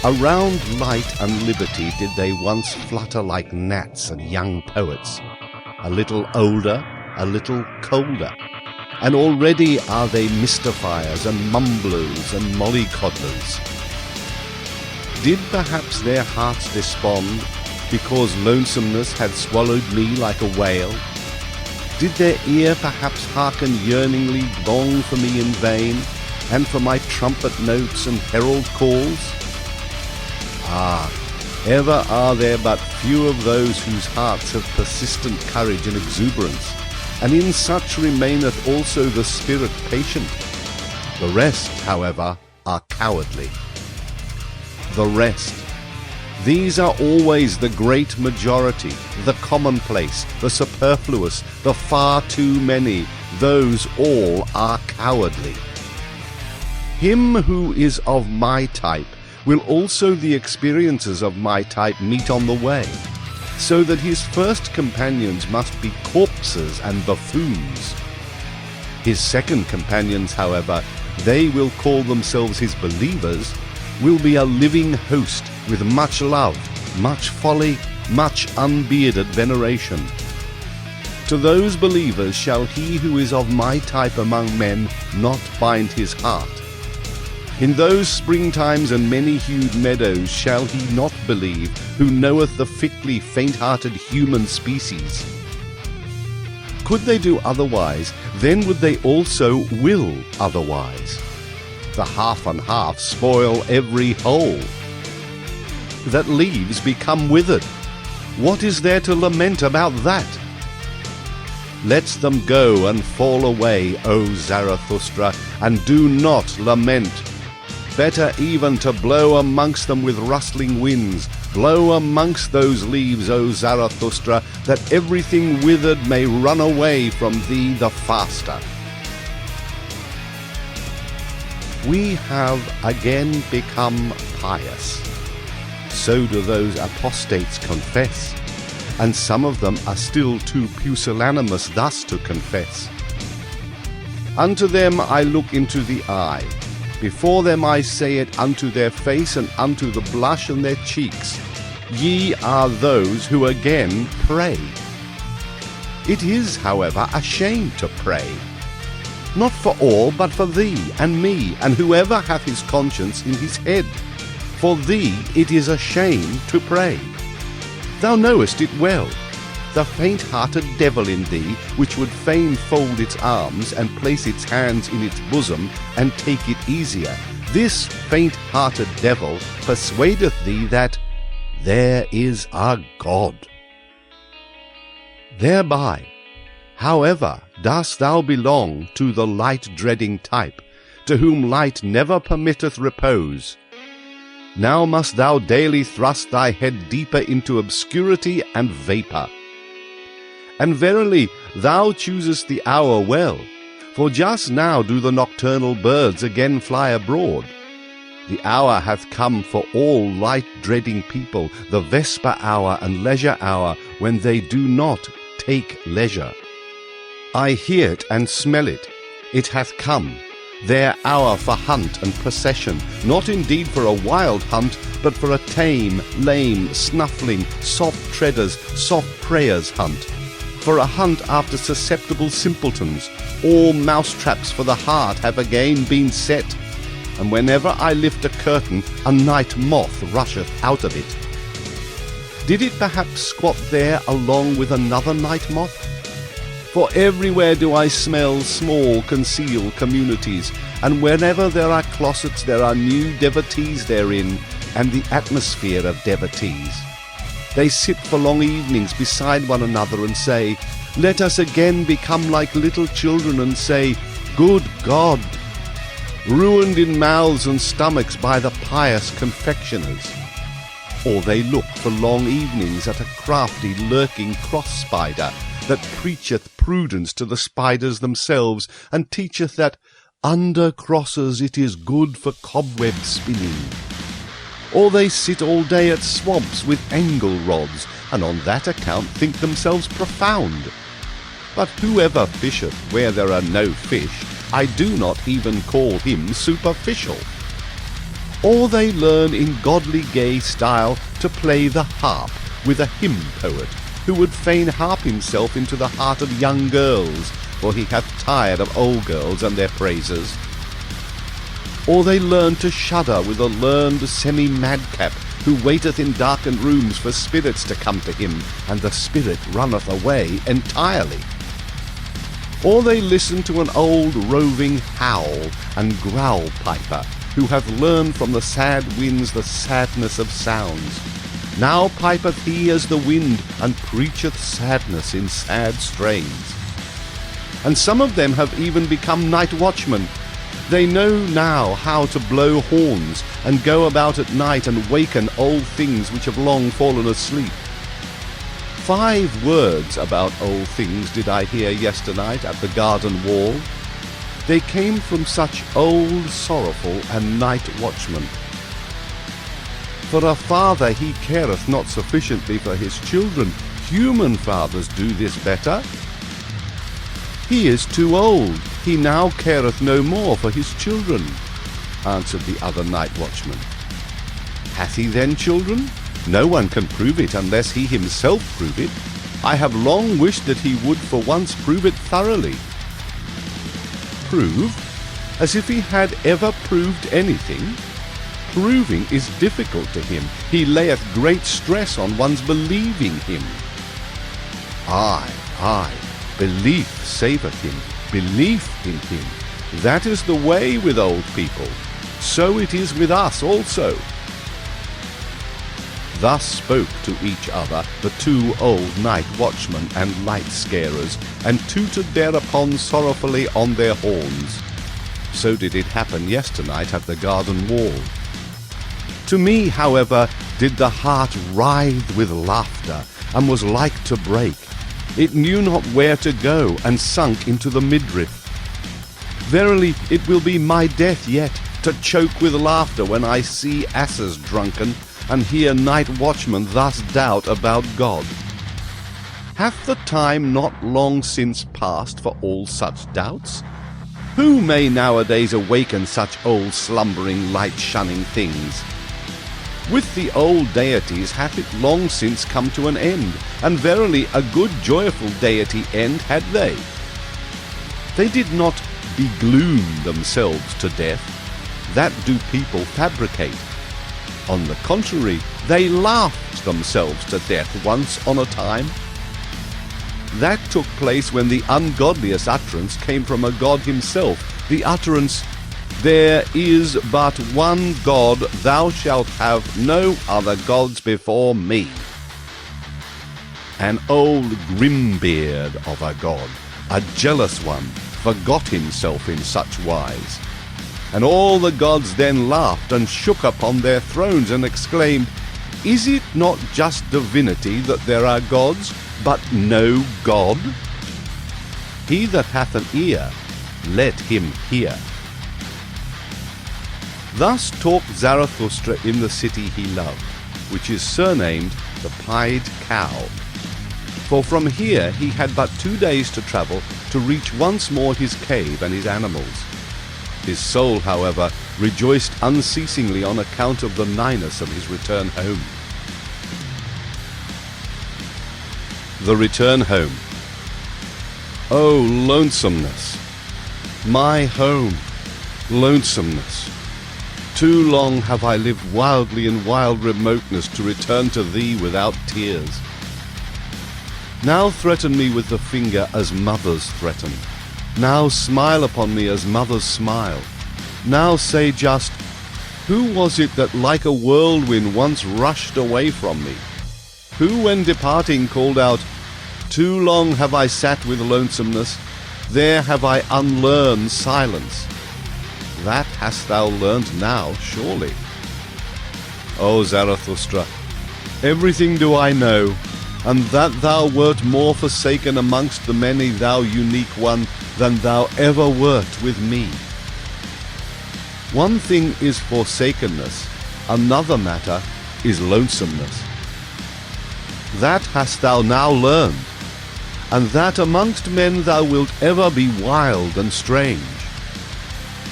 Around light and liberty did they once flutter like gnats and young poets, a little older, a little colder, and already are they mystifiers and mumblers and mollycoddlers. Did perhaps their hearts despond because lonesomeness had swallowed me like a whale? Did their ear perhaps hearken yearningly long for me in vain, and for my trumpet notes and herald calls? Ah, ever are there but few of those whose hearts have persistent courage and exuberance, and in such remaineth also the spirit patient. The rest, however, are cowardly. The rest. These are always the great majority, the commonplace, the superfluous, the far too many. Those all are cowardly. Him who is of my type will also the experiences of my type meet on the way, so that his first companions must be corpses and buffoons. His second companions, however, they will call themselves his believers, will be a living host with much love, much folly, much unbearded veneration. To those believers shall he who is of my type among men not bind his heart. In those springtimes and many-hued meadows shall he not believe, who knoweth the fitly faint-hearted human species. Could they do otherwise, then would they also will otherwise. The half and half spoil every whole. That leaves become withered. What is there to lament about that? Let them go and fall away, O Zarathustra, and do not lament. Better even to blow amongst them with rustling winds. Blow amongst those leaves, O Zarathustra, that everything withered may run away from thee the faster. We have again become pious. So do those apostates confess, and some of them are still too pusillanimous thus to confess. Unto them I look into the eye. Before them I say it unto their face, and unto the blush on their cheeks. Ye are those who again pray. It is, however, a shame to pray. Not for all, but for thee, and me, and whoever hath his conscience in his head. For thee it is a shame to pray. Thou knowest it well, the faint-hearted devil in thee, which would fain fold its arms, and place its hands in its bosom, and take it easier. This faint-hearted devil persuadeth thee that there is a God. Thereby, however, dost thou belong to the light-dreading type, to whom light never permitteth repose. Now must thou daily thrust thy head deeper into obscurity and vapour. And verily, thou choosest the hour well, for just now do the nocturnal birds again fly abroad. The hour hath come for all light-dreading people, the vesper hour and leisure hour, when they do not take leisure. I hear it and smell it. It hath come, their hour for hunt and procession, not indeed for a wild hunt, but for a tame, lame, snuffling, soft treaders, soft prayers hunt. For a hunt after susceptible simpletons, all mousetraps for the heart have again been set, and whenever I lift a curtain, a night moth rusheth out of it. Did it perhaps squat there along with another night moth? For everywhere do I smell small concealed communities, and wherever there are closets there are new devotees therein, and the atmosphere of devotees. They sit for long evenings beside one another and say, Let us again become like little children, and say, Good God! Ruined in mouths and stomachs by the pious confectioners. Or they look for long evenings at a crafty lurking cross spider, that preacheth prudence to the spiders themselves, and teacheth that under crosses it is good for cobweb spinning. Or they sit all day at swamps with angle rods, and on that account think themselves profound. But whoever fisheth where there are no fish, I do not even call him superficial. Or they learn in godly gay style to play the harp with a hymn poet, who would fain harp himself into the heart of young girls, for he hath tired of old girls and their praises. Or they learn to shudder with a learned semi-madcap, who waiteth in darkened rooms for spirits to come to him, and the spirit runneth away entirely. Or they listen to an old roving howl and growl piper, who hath learned from the sad winds the sadness of sounds. Now pipeth he as the wind, and preacheth sadness in sad strains. And some of them have even become night watchmen. They know now how to blow horns, and go about at night and waken old things which have long fallen asleep. 5 words about old things did I hear yesternight at the garden wall. They came from such old, sorrowful, and night watchmen. For a father he careth not sufficiently for his children. Human fathers do this better. He is too old, he now careth no more for his children, answered the other night watchman. Hath he then children? No one can prove it unless he himself prove it. I have long wished that he would for once prove it thoroughly. Prove? As if he had ever proved anything? Proving is difficult to him. He layeth great stress on one's believing him. Aye, belief saveth him, belief in him. That is the way with old people. So it is with us also. Thus spoke to each other the 2 old night watchmen and light scarers, and tooted thereupon sorrowfully on their horns. So did it happen yesternight at the garden wall. To me, however, did the heart writhe with laughter, and was like to break. It knew not where to go, and sunk into the midriff. Verily, it will be my death yet, to choke with laughter when I see asses drunken, and hear night watchmen thus doubt about God. Hath the time not long since passed for all such doubts? Who may nowadays awaken such old slumbering, light-shunning things? With the old deities hath it long since come to an end, and verily a good joyful deity end had they. They did not begloom themselves to death, that do people fabricate. On the contrary, they laughed themselves to death once on a time. That took place when the ungodliest utterance came from a god himself, the utterance, "There is but one God, thou shalt have no other gods before me." An old grimbeard of a god, a jealous one, forgot himself in such wise. And all the gods then laughed and shook upon their thrones and exclaimed, "Is it not just divinity that there are gods, but no God? He that hath an ear, let him hear." Thus talked Zarathustra in the city he loved, which is surnamed the Pied Cow. For from here he had but 2 days to travel to reach once more his cave and his animals. His soul, however, rejoiced unceasingly on account of the nighness of his return home. The return home. Oh, lonesomeness! My home, lonesomeness! Too long have I lived wildly in wild remoteness to return to thee without tears. Now threaten me with the finger as mothers threaten. Now smile upon me as mothers smile. Now say just, "Who was it that like a whirlwind once rushed away from me? Who when departing called out, 'Too long have I sat with lonesomeness, there have I unlearned silence'? That hast thou learnt now, surely. O Zarathustra, everything do I know, and that thou wert more forsaken amongst the many, thou unique one, than thou ever wert with me. One thing is forsakenness, another matter is lonesomeness. That hast thou now learned, and that amongst men thou wilt ever be wild and strange.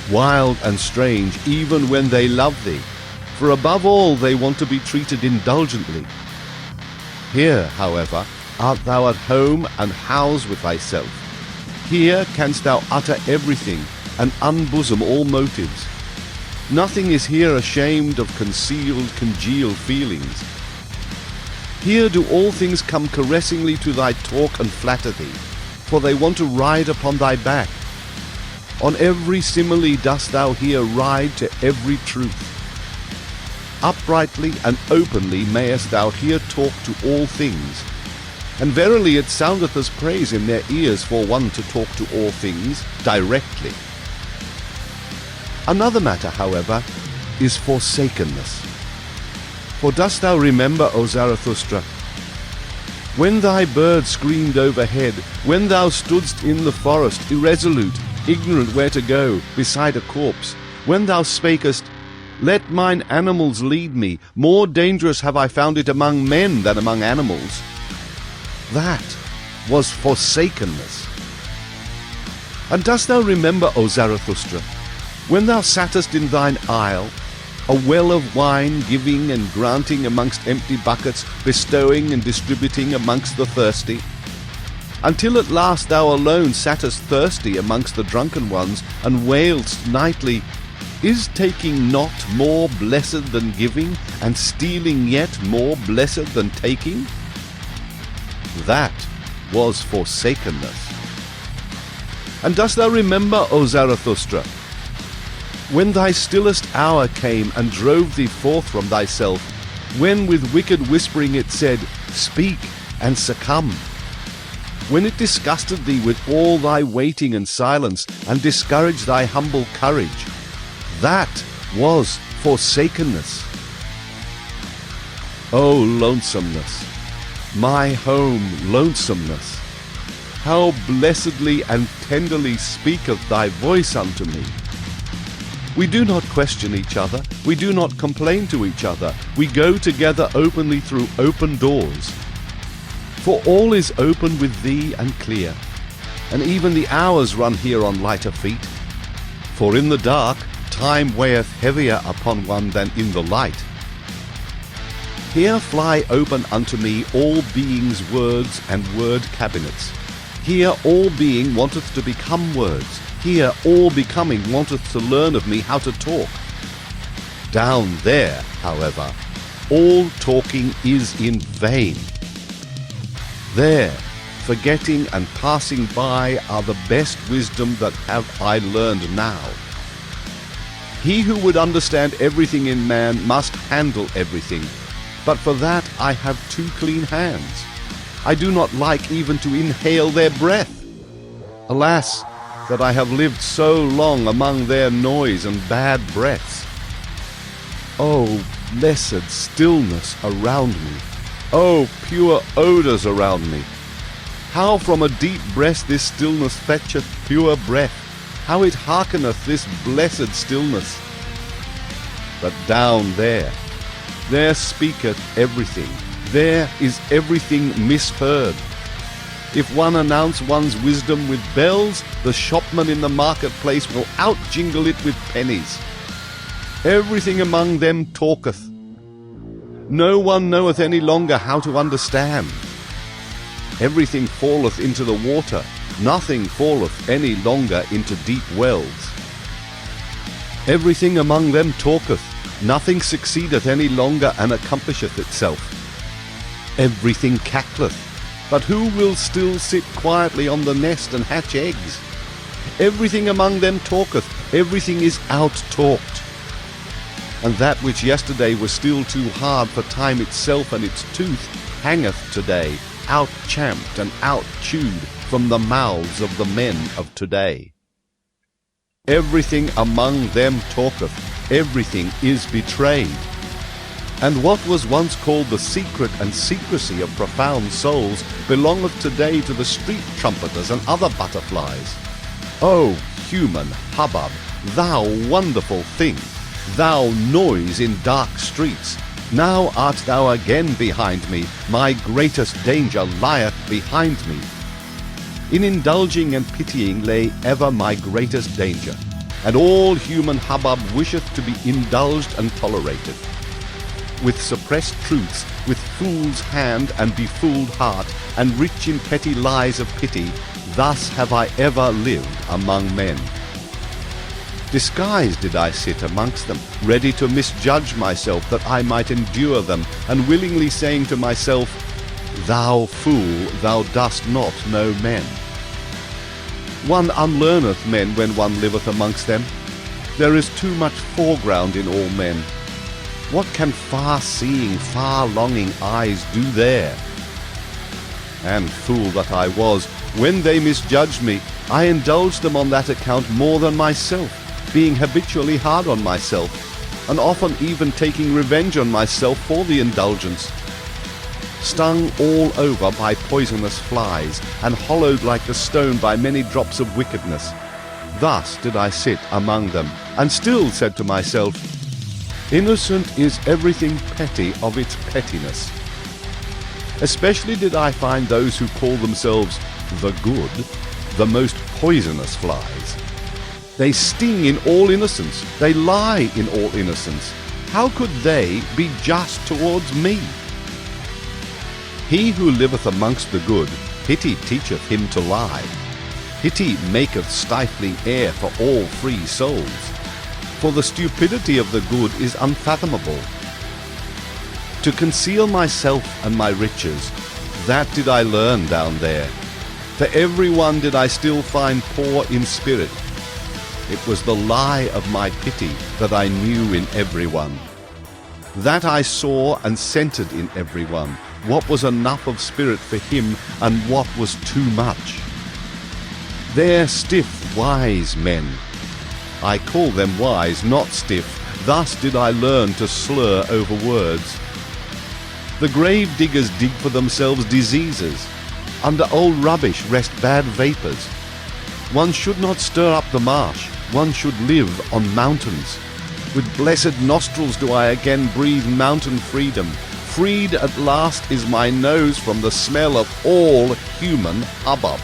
Wild and strange even when they love thee, for above all they want to be treated indulgently. Here, however, art thou at home and housed with thyself. Here canst thou utter everything and unbosom all motives. Nothing is here ashamed of concealed, congealed feelings. Here do all things come caressingly to thy talk and flatter thee, for they want to ride upon thy back. On every simile dost thou here ride to every truth. Uprightly and openly mayest thou here talk to all things, and verily it soundeth as praise in their ears for one to talk to all things directly. Another matter, however, is forsakenness. For dost thou remember, O Zarathustra, when thy bird screamed overhead, when thou stoodst in the forest, irresolute, ignorant where to go, beside a corpse, when thou spakest, "Let mine animals lead me, more dangerous have I found it among men than among animals"? That was forsakenness. And dost thou remember, O Zarathustra, when thou sattest in thine isle, a well of wine giving and granting amongst empty buckets, bestowing and distributing amongst the thirsty, until at last thou alone sattest thirsty amongst the drunken ones, and wailedst nightly, "Is taking not more blessed than giving, and stealing yet more blessed than taking?" That was forsakenness. And dost thou remember, O Zarathustra, when thy stillest hour came and drove thee forth from thyself, when with wicked whispering it said, "Speak and succumb"? When it disgusted thee with all thy waiting and silence, and discouraged thy humble courage? That was forsakenness. O lonesomeness, my home, lonesomeness, how blessedly and tenderly speaketh thy voice unto me! We do not question each other, we do not complain to each other, we go together openly through open doors. For all is open with thee and clear, and even the hours run here on lighter feet. For in the dark time weigheth heavier upon one than in the light. Here fly open unto me all being's words and word cabinets. Here all being wanteth to become words. Here all becoming wanteth to learn of me how to talk. Down there, however, all talking is in vain. There, forgetting and passing by are the best wisdom that have I learned now. He who would understand everything in man must handle everything, but for that I have 2 clean hands. I do not like even to inhale their breath. Alas, that I have lived so long among their noise and bad breaths. Oh, blessed stillness around me. Oh, pure odours around me. How from a deep breast this stillness fetcheth pure breath. How it hearkeneth this blessed stillness. But down there speaketh everything. There is everything misheard. If one announce one's wisdom with bells, the shopman in the marketplace will out-jingle it with pennies. Everything among them talketh. No one knoweth any longer how to understand. Everything falleth into the water. Nothing falleth any longer into deep wells. Everything among them talketh. Nothing succeedeth any longer and accomplisheth itself. Everything cackleth. But who will still sit quietly on the nest and hatch eggs? Everything among them talketh. Everything is out-talked. And that which yesterday was still too hard for time itself and its tooth hangeth today, out-champed and out-chewed from the mouths of the men of today. Everything among them talketh. Everything is betrayed. And what was once called the secret and secrecy of profound souls belongeth today to the street trumpeters and other butterflies. O human hubbub, thou wonderful thing, thou noise in dark streets, now art thou again behind me, my greatest danger lieth behind me. In indulging and pitying lay ever my greatest danger, and all human hubbub wisheth to be indulged and tolerated. With suppressed truths, with fool's hand and befooled heart, and rich in petty lies of pity, thus have I ever lived among men. Disguised did I sit amongst them, ready to misjudge myself that I might endure them, and willingly saying to myself, Thou fool, thou dost not know men. One unlearneth men when one liveth amongst them. There is too much foreground in all men. What can far-seeing, far-longing eyes do there? And fool that I was, when they misjudged me, I indulged them on that account more than myself, being habitually hard on myself, and often even taking revenge on myself for the indulgence. Stung all over by poisonous flies, and hollowed like the stone by many drops of wickedness, thus did I sit among them, and still said to myself, Innocent is everything petty of its pettiness. Especially did I find those who call themselves the good, the most poisonous flies. They sting in all innocence, they lie in all innocence. How could they be just towards me? He who liveth amongst the good, pity teacheth him to lie. Pity maketh stifling air for all free souls. For the stupidity of the good is unfathomable. To conceal myself and my riches, that did I learn down there. For every one did I still find poor in spirit. It was the lie of my pity that I knew in every one. That I saw and scented in every one, what was enough of spirit for him and what was too much. They're stiff, wise men. I call them wise, not stiff. Thus did I learn to slur over words. The grave diggers dig for themselves diseases. Under old rubbish rest bad vapours. One should not stir up the marsh. One should live on mountains. With blessed nostrils do I again breathe mountain freedom. Freed at last is my nose from the smell of all human hubbub.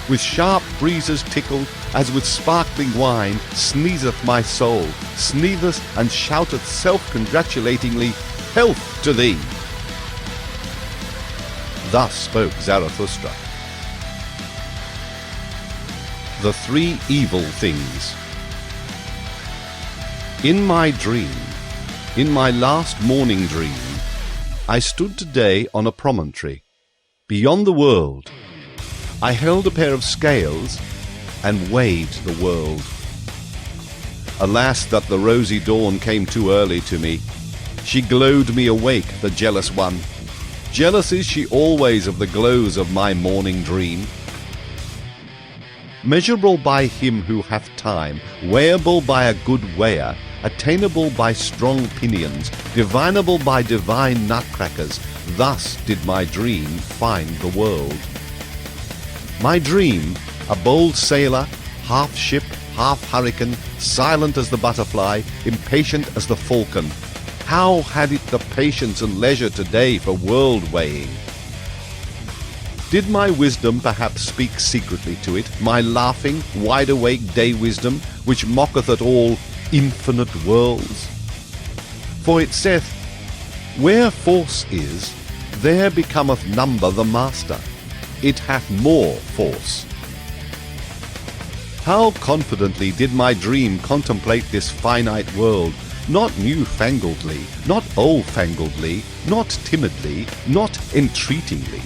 With sharp breezes tickled, as with sparkling wine sneezeth my soul, sneezeth and shouteth self-congratulatingly, health to thee. Thus spoke Zarathustra. The three evil things. In my dream, in my last morning dream, I stood today on a promontory, beyond the world. I held a pair of scales and weighed the world. Alas, that the rosy dawn came too early to me. She glowed me awake, the jealous one. Jealous is she always of the glows of my morning dream. Measurable by him who hath time, weighable by a good weigher, attainable by strong pinions, divinable by divine nutcrackers, thus did my dream find the world. My dream, a bold sailor, half ship, half hurricane, silent as the butterfly, impatient as the falcon, how had it the patience and leisure today for world weighing? Did my wisdom perhaps speak secretly to it, my laughing, wide-awake day-wisdom, which mocketh at all infinite worlds? For it saith, where force is, there becometh number the master. It hath more force. How confidently did my dream contemplate this finite world, not new-fangledly, not old-fangledly, not timidly, not entreatingly.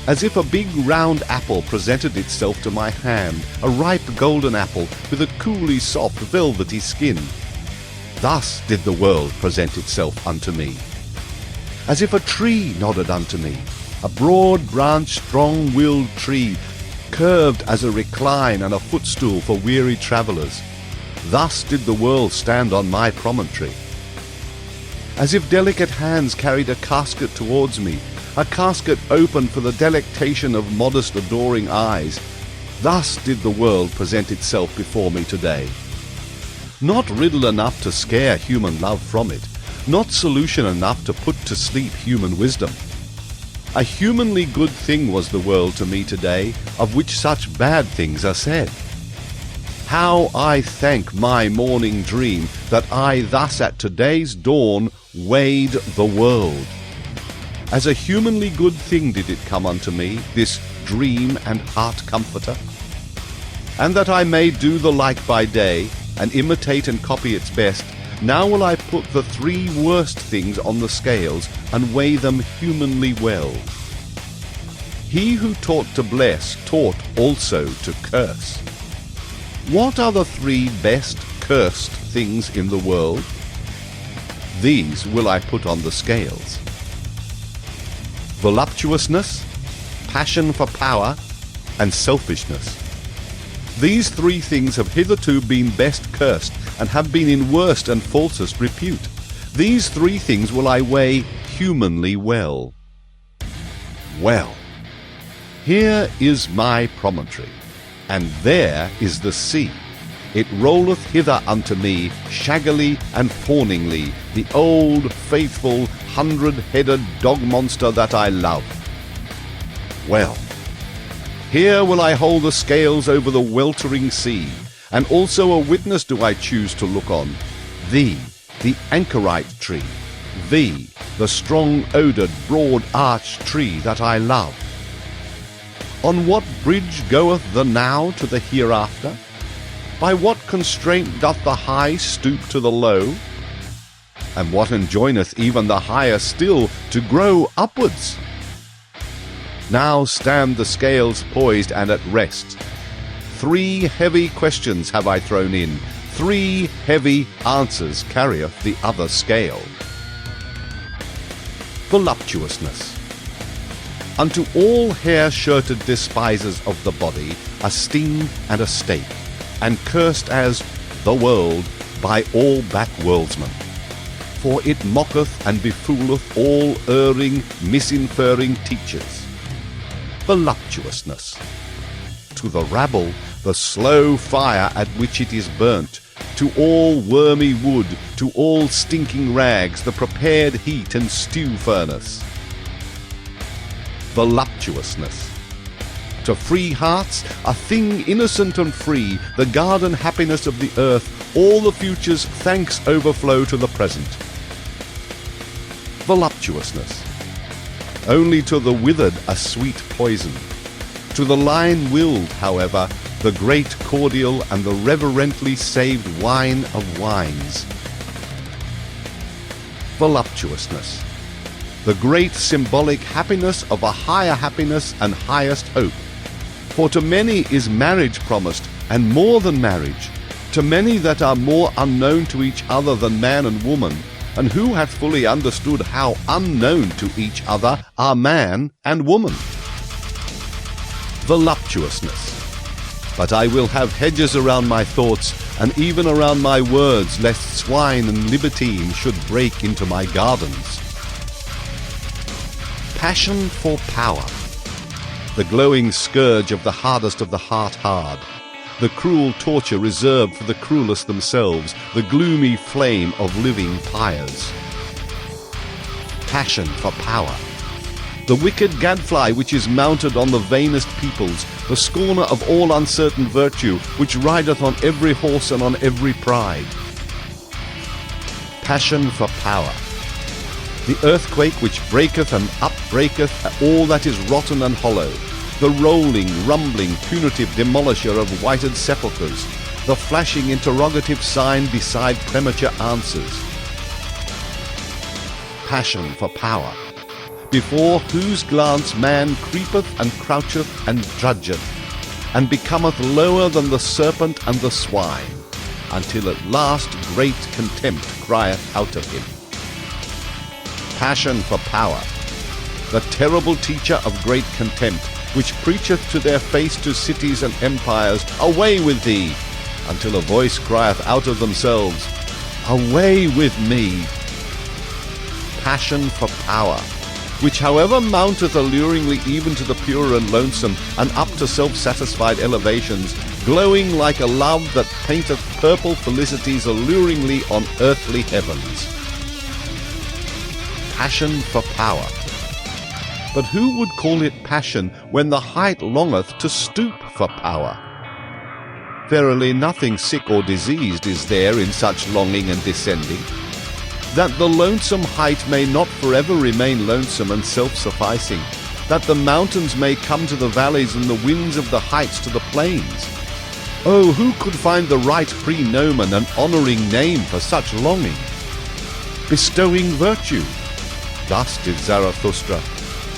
As if a big round apple presented itself to my hand, a ripe golden apple with a coolly soft velvety skin. Thus did the world present itself unto me. As if a tree nodded unto me, a broad-branched, strong-willed tree, curved as a recline and a footstool for weary travellers. Thus did the world stand on my promontory. As if delicate hands carried a casket towards me, a casket open for the delectation of modest adoring eyes, thus did the world present itself before me today. Not riddle enough to scare human love from it, not solution enough to put to sleep human wisdom. A humanly good thing was the world to me today, of which such bad things are said. How I thank my morning dream that I thus at today's dawn weighed the world. As a humanly good thing did it come unto me, this dream and heart comforter. And that I may do the like by day, and imitate and copy its best, now will I put the three worst things on the scales, and weigh them humanly well. He who taught to bless, taught also to curse. What are the three best cursed things in the world? These will I put on the scales. Voluptuousness, passion for power, and selfishness. These three things have hitherto been best cursed, and have been in worst and falsest repute. These three things will I weigh humanly well. Well, here is my promontory, and there is the sea. It rolleth hither unto me, shaggily and fawningly, the old, faithful, 100-headed dog monster that I love. Well, here will I hold the scales over the weltering sea, and also a witness do I choose to look on, thee, the anchorite tree, thee, the strong-odoured, broad-arched tree that I love. On what bridge goeth the now to the hereafter? By what constraint doth the high stoop to the low? And what enjoineth even the higher still to grow upwards? Now stand the scales poised and at rest. 3 heavy questions have I thrown in, 3 heavy answers carrieth the other scale. Voluptuousness. Unto all hair-shirted despisers of the body, a sting and a stake, and cursed as the world by all backworldsmen. For it mocketh and befooleth all erring, misinferring teachers. Voluptuousness. To the rabble, the slow fire at which it is burnt, to all wormy wood, to all stinking rags, the prepared heat and stew furnace. Voluptuousness. To free hearts, a thing innocent and free, the garden happiness of the earth, all the future's thanks overflow to the present. Voluptuousness. Only to the withered a sweet poison. To the lion-willed, however, the great cordial and the reverently saved wine of wines. Voluptuousness. The great symbolic happiness of a higher happiness and highest hope. For to many is marriage promised, and more than marriage, to many that are more unknown to each other than man and woman, and who hath fully understood how unknown to each other are man and woman. Voluptuousness. But I will have hedges around my thoughts, and even around my words, lest swine and libertine should break into my gardens. Passion for power. The glowing scourge of the hardest of the heart hard, the cruel torture reserved for the cruelest themselves, the gloomy flame of living pyres. Passion for power. The wicked gadfly which is mounted on the vainest peoples, the scorner of all uncertain virtue, which rideth on every horse and on every pride. Passion for power. The earthquake which breaketh and upbreaketh all that is rotten and hollow, the rolling, rumbling, punitive demolisher of whited sepulchres, the flashing interrogative sign beside premature answers. Passion for power, before whose glance man creepeth and croucheth and drudgeth, and becometh lower than the serpent and the swine, until at last great contempt crieth out of him. Passion for power, the terrible teacher of great contempt, which preacheth to their face to cities and empires, Away with thee! Until a voice crieth out of themselves, Away with me! Passion for power, which however mounteth alluringly even to the pure and lonesome, and up to self-satisfied elevations, glowing like a love that painteth purple felicities alluringly on earthly heavens. Passion for power. But who would call it passion when the height longeth to stoop for power? Verily nothing sick or diseased is there in such longing and descending, that the lonesome height may not forever remain lonesome and self-sufficing, that the mountains may come to the valleys and the winds of the heights to the plains. Oh, who could find the right praenomen and honouring name for such longing? Bestowing virtue. Thus did Zarathustra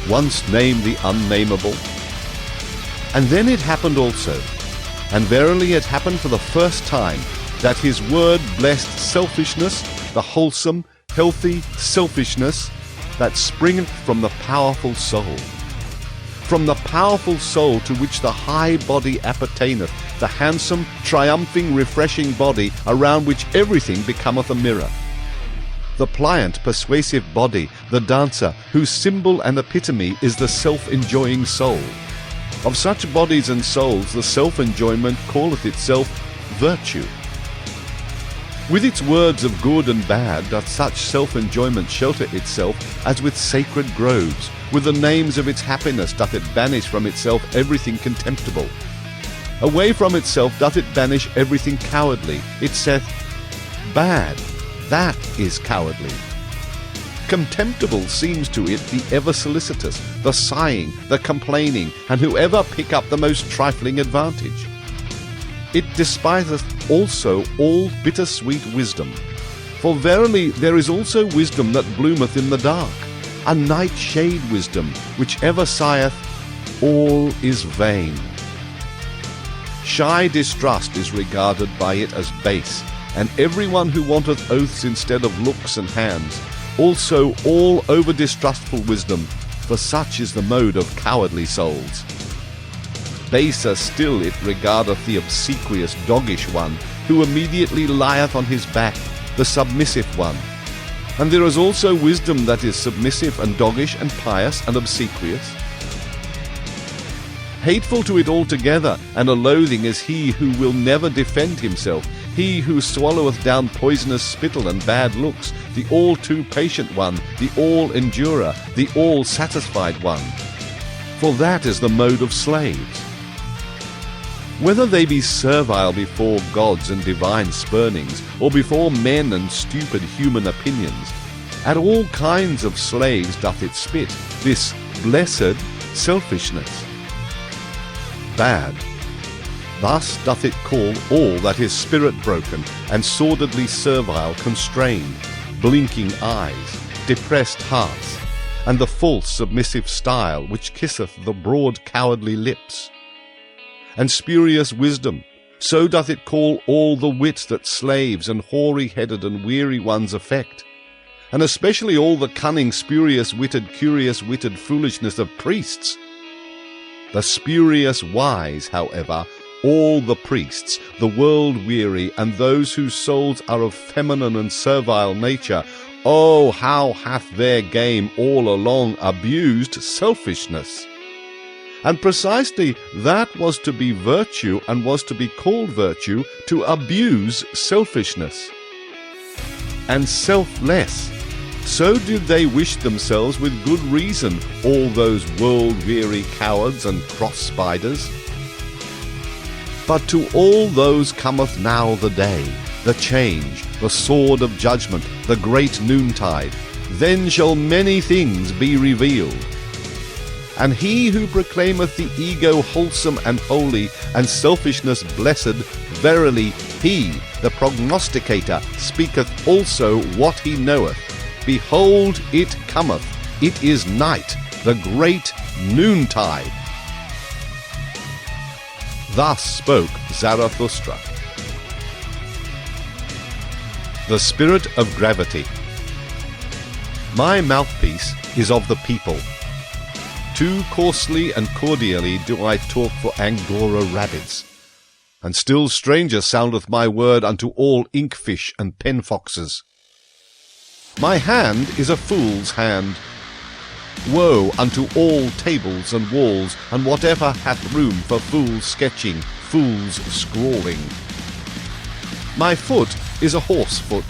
once name the unnameable. And then it happened also, and verily it happened for the first time, that his word blessed selfishness, the wholesome, healthy selfishness that springeth from the powerful soul. From the powerful soul to which the high body appertaineth, the handsome, triumphing, refreshing body around which everything becometh a mirror. The pliant, persuasive body, the dancer, whose symbol and epitome is the self-enjoying soul. Of such bodies and souls the self-enjoyment calleth itself virtue. With its words of good and bad doth such self-enjoyment shelter itself as with sacred groves. With the names of its happiness doth it banish from itself everything contemptible. Away from itself doth it banish everything cowardly. It saith, Bad, that is cowardly. Contemptible seems to it the ever-solicitous, the sighing, the complaining, and whoever pick up the most trifling advantage. It despiseth also all bitter-sweet wisdom. For verily there is also wisdom that bloometh in the dark, a night-shade wisdom, which ever sigheth, All is vain. Shy distrust is regarded by it as base, and everyone who wanteth oaths instead of looks and hands, also all over-distrustful wisdom, for such is the mode of cowardly souls. Baser still it regardeth the obsequious doggish one, who immediately lieth on his back, the submissive one. And there is also wisdom that is submissive and doggish and pious and obsequious. Hateful to it altogether, and a loathing is he who will never defend himself, he who swalloweth down poisonous spittle and bad looks, the all too patient one, the all-endurer, the all-satisfied one. for that is the mode of slaves. Whether they be servile before gods and divine spurnings, or before men and stupid human opinions, at all kinds of slaves doth it spit, this blessed selfishness. Bad. Thus doth it call all that is spirit-broken and sordidly servile, constrained, blinking eyes, depressed hearts, and the false submissive style which kisseth the broad cowardly lips. And spurious wisdom, so doth it call all the wit that slaves and hoary-headed and weary ones affect, and especially all the cunning, spurious-witted, curious-witted foolishness of priests. The spurious wise, however, all the priests, the world-weary, and those whose souls are of feminine and servile nature, oh, how hath their game all along abused selfishness! And precisely that was to be virtue, and was to be called virtue, to abuse selfishness. And selfless. So did they wish themselves with good reason, all those world-weary cowards and cross-spiders. But to all those cometh now the day, the change, the sword of judgment, the great noontide. Then shall many things be revealed. And he who proclaimeth the ego wholesome and holy, and selfishness blessed, verily he, the prognosticator, speaketh also what he knoweth. Behold, it cometh, it is night, the great noontide. Thus spoke Zarathustra. The spirit of gravity. My mouthpiece is of the people. Too coarsely and cordially do I talk for Angora rabbits, and still stranger soundeth my word unto all inkfish and pen foxes. My hand is a fool's hand. Woe unto all tables and walls, and whatever hath room for fools sketching, fools scrawling. My foot is a horse foot.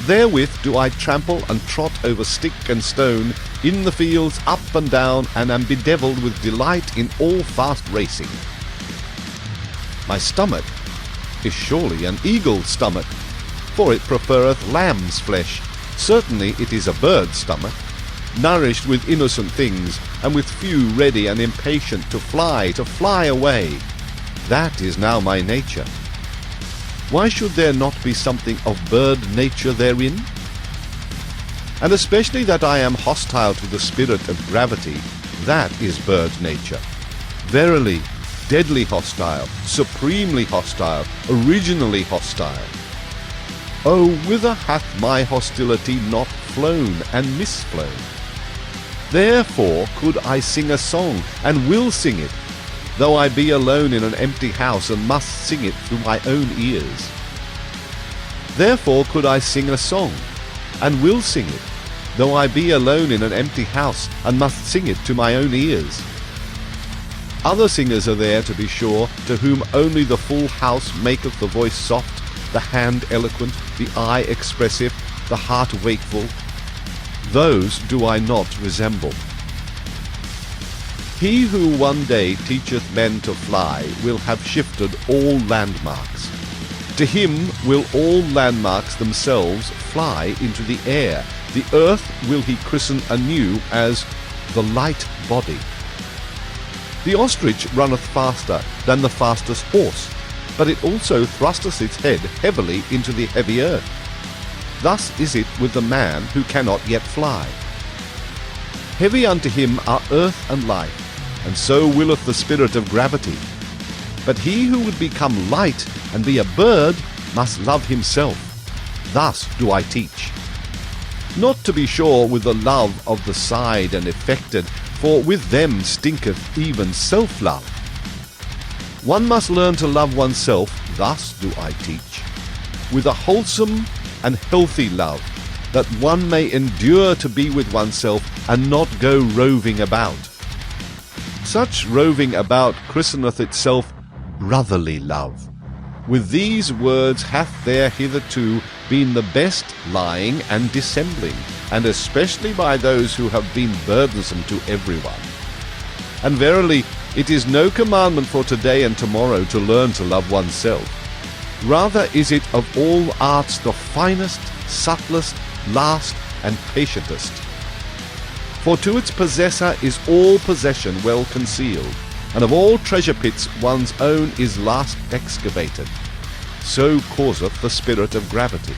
Therewith do I trample and trot over stick and stone, in the fields up and down, and am bedevilled with delight in all fast racing. My stomach is surely an eagle's stomach, for it preferreth lamb's flesh. Certainly it is a bird's stomach, nourished with innocent things, and with few ready and impatient to fly away. That is now my nature. Why should there not be something of bird nature therein? And especially that I am hostile to the spirit of gravity, that is bird nature. Verily, deadly hostile, supremely hostile, originally hostile. Oh, whither hath my hostility not flown and misflown? Therefore could I sing a song, and will sing it, though I be alone in an empty house, and must sing it through my own ears. Therefore could I sing a song, and will sing it, though I be alone in an empty house, and must sing it to my own ears. Other singers are there, to be sure, to whom only the full house maketh the voice soft, the hand eloquent, the eye expressive, the heart wakeful. Those do I not resemble. He who one day teacheth men to fly will have shifted all landmarks. To him will all landmarks themselves fly into the air. The earth will he christen anew as the light body. The ostrich runneth faster than the fastest horse, but it also thrusteth its head heavily into the heavy earth. Thus is it with the man who cannot yet fly. Heavy unto him are earth and life, and so willeth the spirit of gravity. But he who would become light and be a bird must love himself. Thus do I teach. Not to be sure with the love of the side and affected, for with them stinketh even self-love. One must learn to love oneself, thus do I teach, with a wholesome and healthy love, that one may endure to be with oneself and not go roving about. Such roving about christeneth itself brotherly love. With these words hath there hitherto been the best lying and dissembling, and especially by those who have been burdensome to everyone. And verily, it is no commandment for today and tomorrow to learn to love oneself. Rather is it of all arts the finest, subtlest, last, and patientest. For to its possessor is all possession well concealed, and of all treasure pits one's own is last excavated. So causeth the spirit of gravity.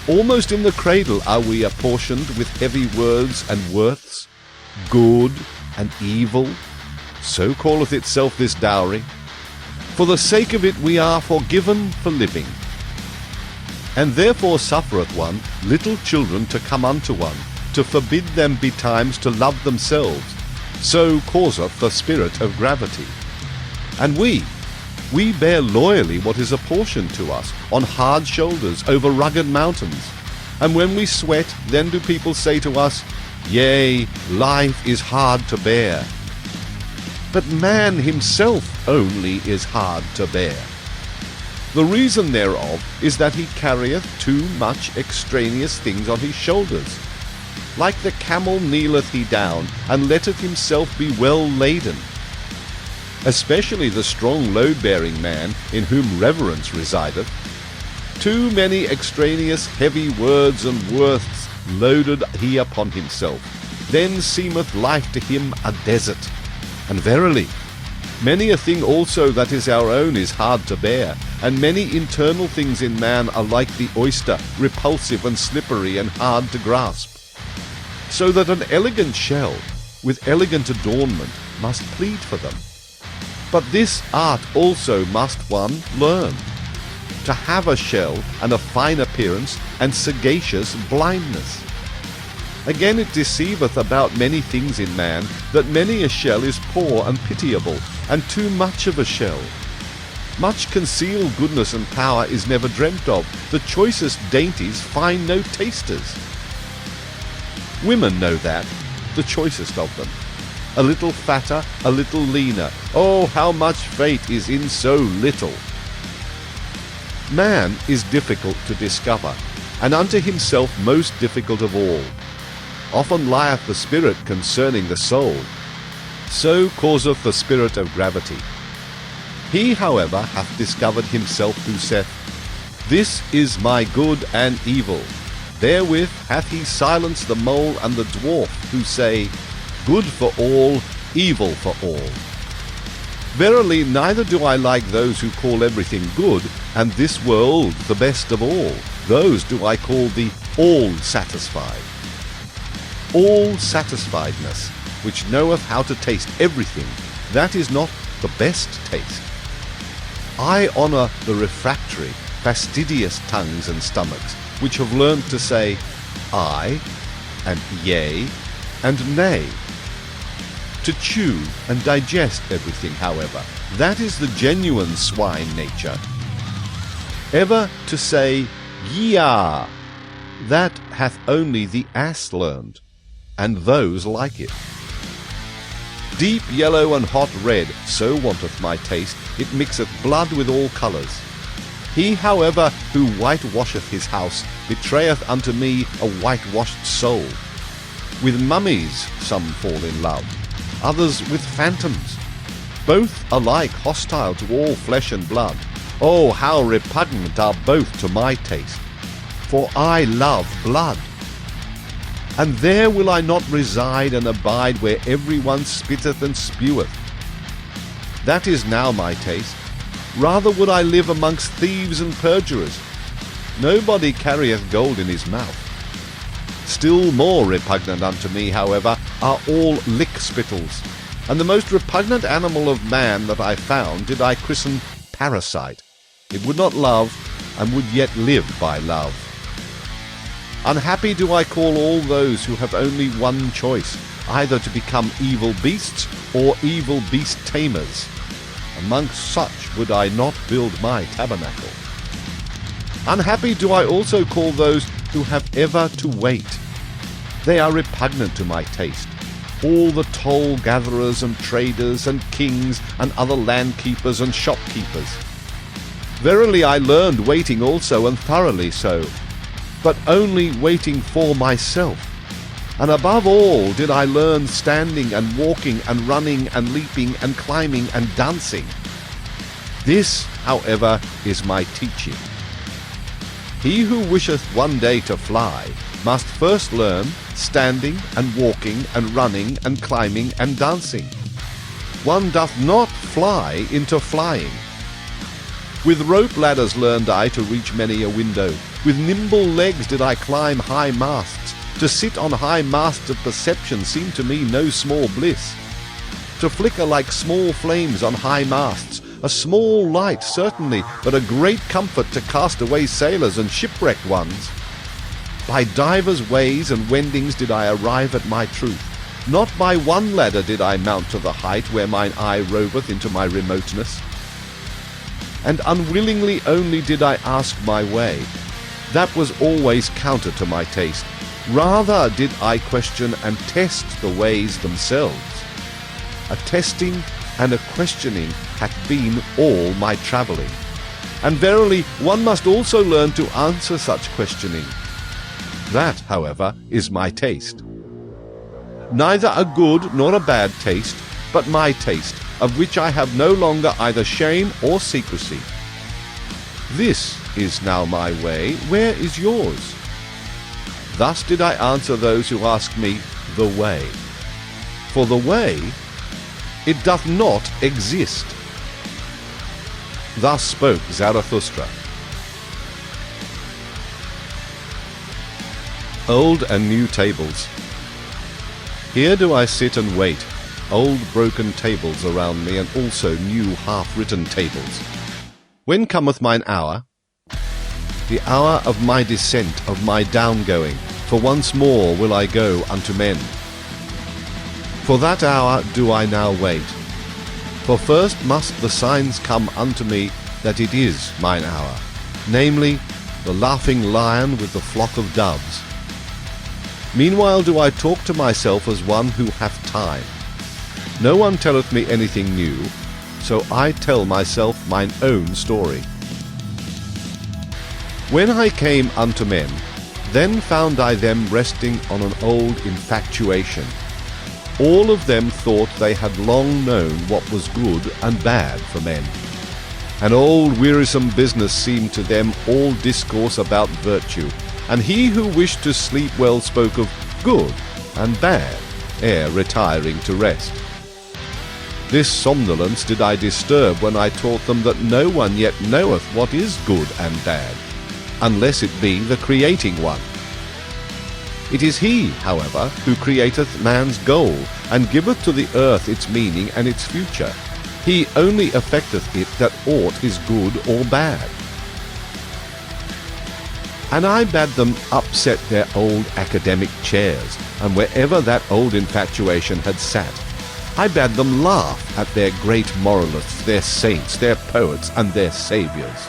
Almost in the cradle are we apportioned with heavy words and worths, good and evil, so calleth itself this dowry. For the sake of it we are forgiven for living. And therefore suffereth one little children to come unto one, to forbid them betimes to love themselves, so causeth the spirit of gravity. And we bear loyally what is apportioned to us, on hard shoulders, over rugged mountains. And when we sweat, then do people say to us, Yea, life is hard to bear. But man himself only is hard to bear. The reason thereof is that he carrieth too much extraneous things on his shoulders. Like the camel kneeleth he down, and letteth himself be well laden. Especially the strong load-bearing man, in whom reverence resideth. Too many extraneous heavy words and worths loaded he upon himself. Then seemeth life to him a desert. And verily, many a thing also that is our own is hard to bear, and many internal things in man are like the oyster, repulsive and slippery and hard to grasp. So that an elegant shell, with elegant adornment, must plead for them. But this art also must one learn, to have a shell and a fine appearance and sagacious blindness. Again it deceiveth about many things in man, that many a shell is poor and pitiable, and too much of a shell. Much concealed goodness and power is never dreamt of. The choicest dainties find no tasters. Women know that, the choicest of them. A little fatter, a little leaner. Oh, how much fate is in so little! Man is difficult to discover, and unto himself most difficult of all. Often lieth the spirit concerning the soul. So causeth the spirit of gravity. He, however, hath discovered himself who saith, This is my good and evil. Therewith hath he silenced the mole and the dwarf, who say, Good for all, evil for all. Verily, neither do I like those who call everything good, and this world the best of all. Those do I call the all-satisfied. All-satisfiedness, which knoweth how to taste everything, that is not the best taste. I honour the refractory, fastidious tongues and stomachs, which have learned to say I, and yea, and nay. To chew and digest everything, however, that is the genuine swine nature. Ever to say ye are, that hath only the ass learned, and those like it. Deep yellow and hot red, so wanteth my taste, it mixeth blood with all colours. He, however, who whitewasheth his house, betrayeth unto me a whitewashed soul. With mummies some fall in love, others with phantoms, both alike hostile to all flesh and blood. Oh, how repugnant are both to my taste! For I love blood. And there will I not reside and abide where every one spitteth and speweth. That is now my taste. Rather would I live amongst thieves and perjurers. Nobody carrieth gold in his mouth. Still more repugnant unto me, however, are all lick-spittles, and the most repugnant animal of man that I found did I christen Parasite. It would not love, and would yet live by love. Unhappy do I call all those who have only one choice, either to become evil beasts or evil beast tamers. Amongst such would I not build my tabernacle. Unhappy do I also call those who have ever to wait. They are repugnant to my taste. All the toll-gatherers and traders and kings and other land-keepers and shopkeepers. Verily I learned waiting also, and thoroughly so, but only waiting for myself. And above all did I learn standing and walking and running and leaping and climbing and dancing. This, however, is my teaching. He who wisheth one day to fly must first learn standing and walking and running and climbing and dancing. One doth not fly into flying. With rope ladders learned I to reach many a window. With nimble legs did I climb high masts. To sit on high masts of perception seemed to me no small bliss. To flicker like small flames on high masts, a small light certainly, but a great comfort to cast-away sailors and shipwrecked ones. By divers ways and wendings did I arrive at my truth. Not by one ladder did I mount to the height where mine eye roveth into my remoteness. And unwillingly only did I ask my way. That was always counter to my taste. Rather did I question and test the ways themselves. A testing and a questioning hath been all my travelling. And verily, one must also learn to answer such questioning. That, however, is my taste. Neither a good nor a bad taste, but my taste, of which I have no longer either shame or secrecy. This is now my way, where is yours? Thus did I answer those who ask me the way. For the way, it doth not exist. Thus spoke Zarathustra. Old and new tables. Here do I sit and wait, old broken tables around me, and also new half-written tables. When cometh mine hour? The hour of my descent, of my downgoing, for once more will I go unto men. For that hour do I now wait. For first must the signs come unto me that it is mine hour, namely, the laughing lion with the flock of doves. Meanwhile do I talk to myself as one who hath time. No one telleth me anything new, so I tell myself mine own story. When I came unto men, then found I them resting on an old infatuation. All of them thought they had long known what was good and bad for men. An old wearisome business seemed to them all discourse about virtue, and he who wished to sleep well spoke of good and bad, ere retiring to rest. This somnolence did I disturb when I taught them that no one yet knoweth what is good and bad, unless it be the creating one. It is he, however, who createth man's goal, and giveth to the earth its meaning and its future. He only effecteth it that aught is good or bad. And I bade them upset their old academic chairs, and wherever that old infatuation had sat, I bade them laugh at their great moralists, their saints, their poets, and their saviours.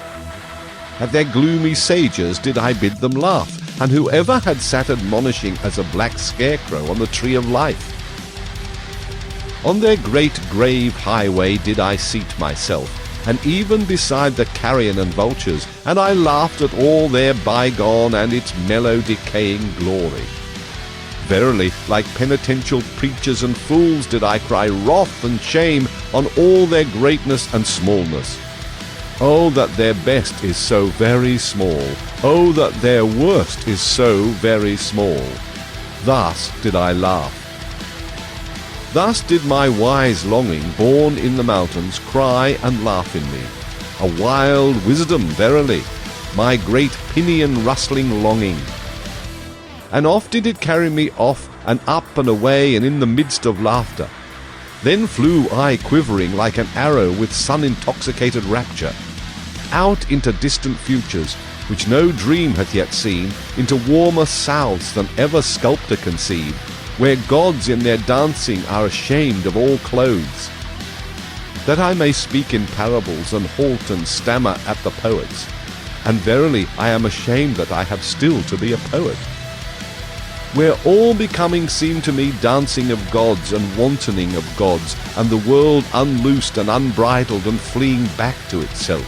At their gloomy sages did I bid them laugh, and whoever had sat admonishing as a black scarecrow on the tree of life. On their great grave highway did I seat myself, and even beside the carrion and vultures, and I laughed at all their bygone and its mellow decaying glory. Verily, like penitential preachers and fools did I cry wrath and shame on all their greatness and smallness. Oh, that their best is so very small. Oh, that their worst is so very small. Thus did I laugh. Thus did my wise longing, born in the mountains, cry and laugh in me. A wild wisdom, verily, my great pinion-rustling longing. And oft did it carry me off and up and away and in the midst of laughter. Then flew I quivering like an arrow with sun-intoxicated rapture, out into distant futures, which no dream hath yet seen, into warmer souths than ever sculptor conceived, where gods in their dancing are ashamed of all clothes, that I may speak in parables and halt and stammer at the poets. And verily I am ashamed that I have still to be a poet. Where all becoming seemed to me dancing of gods and wantoning of gods, and the world unloosed and unbridled and fleeing back to itself.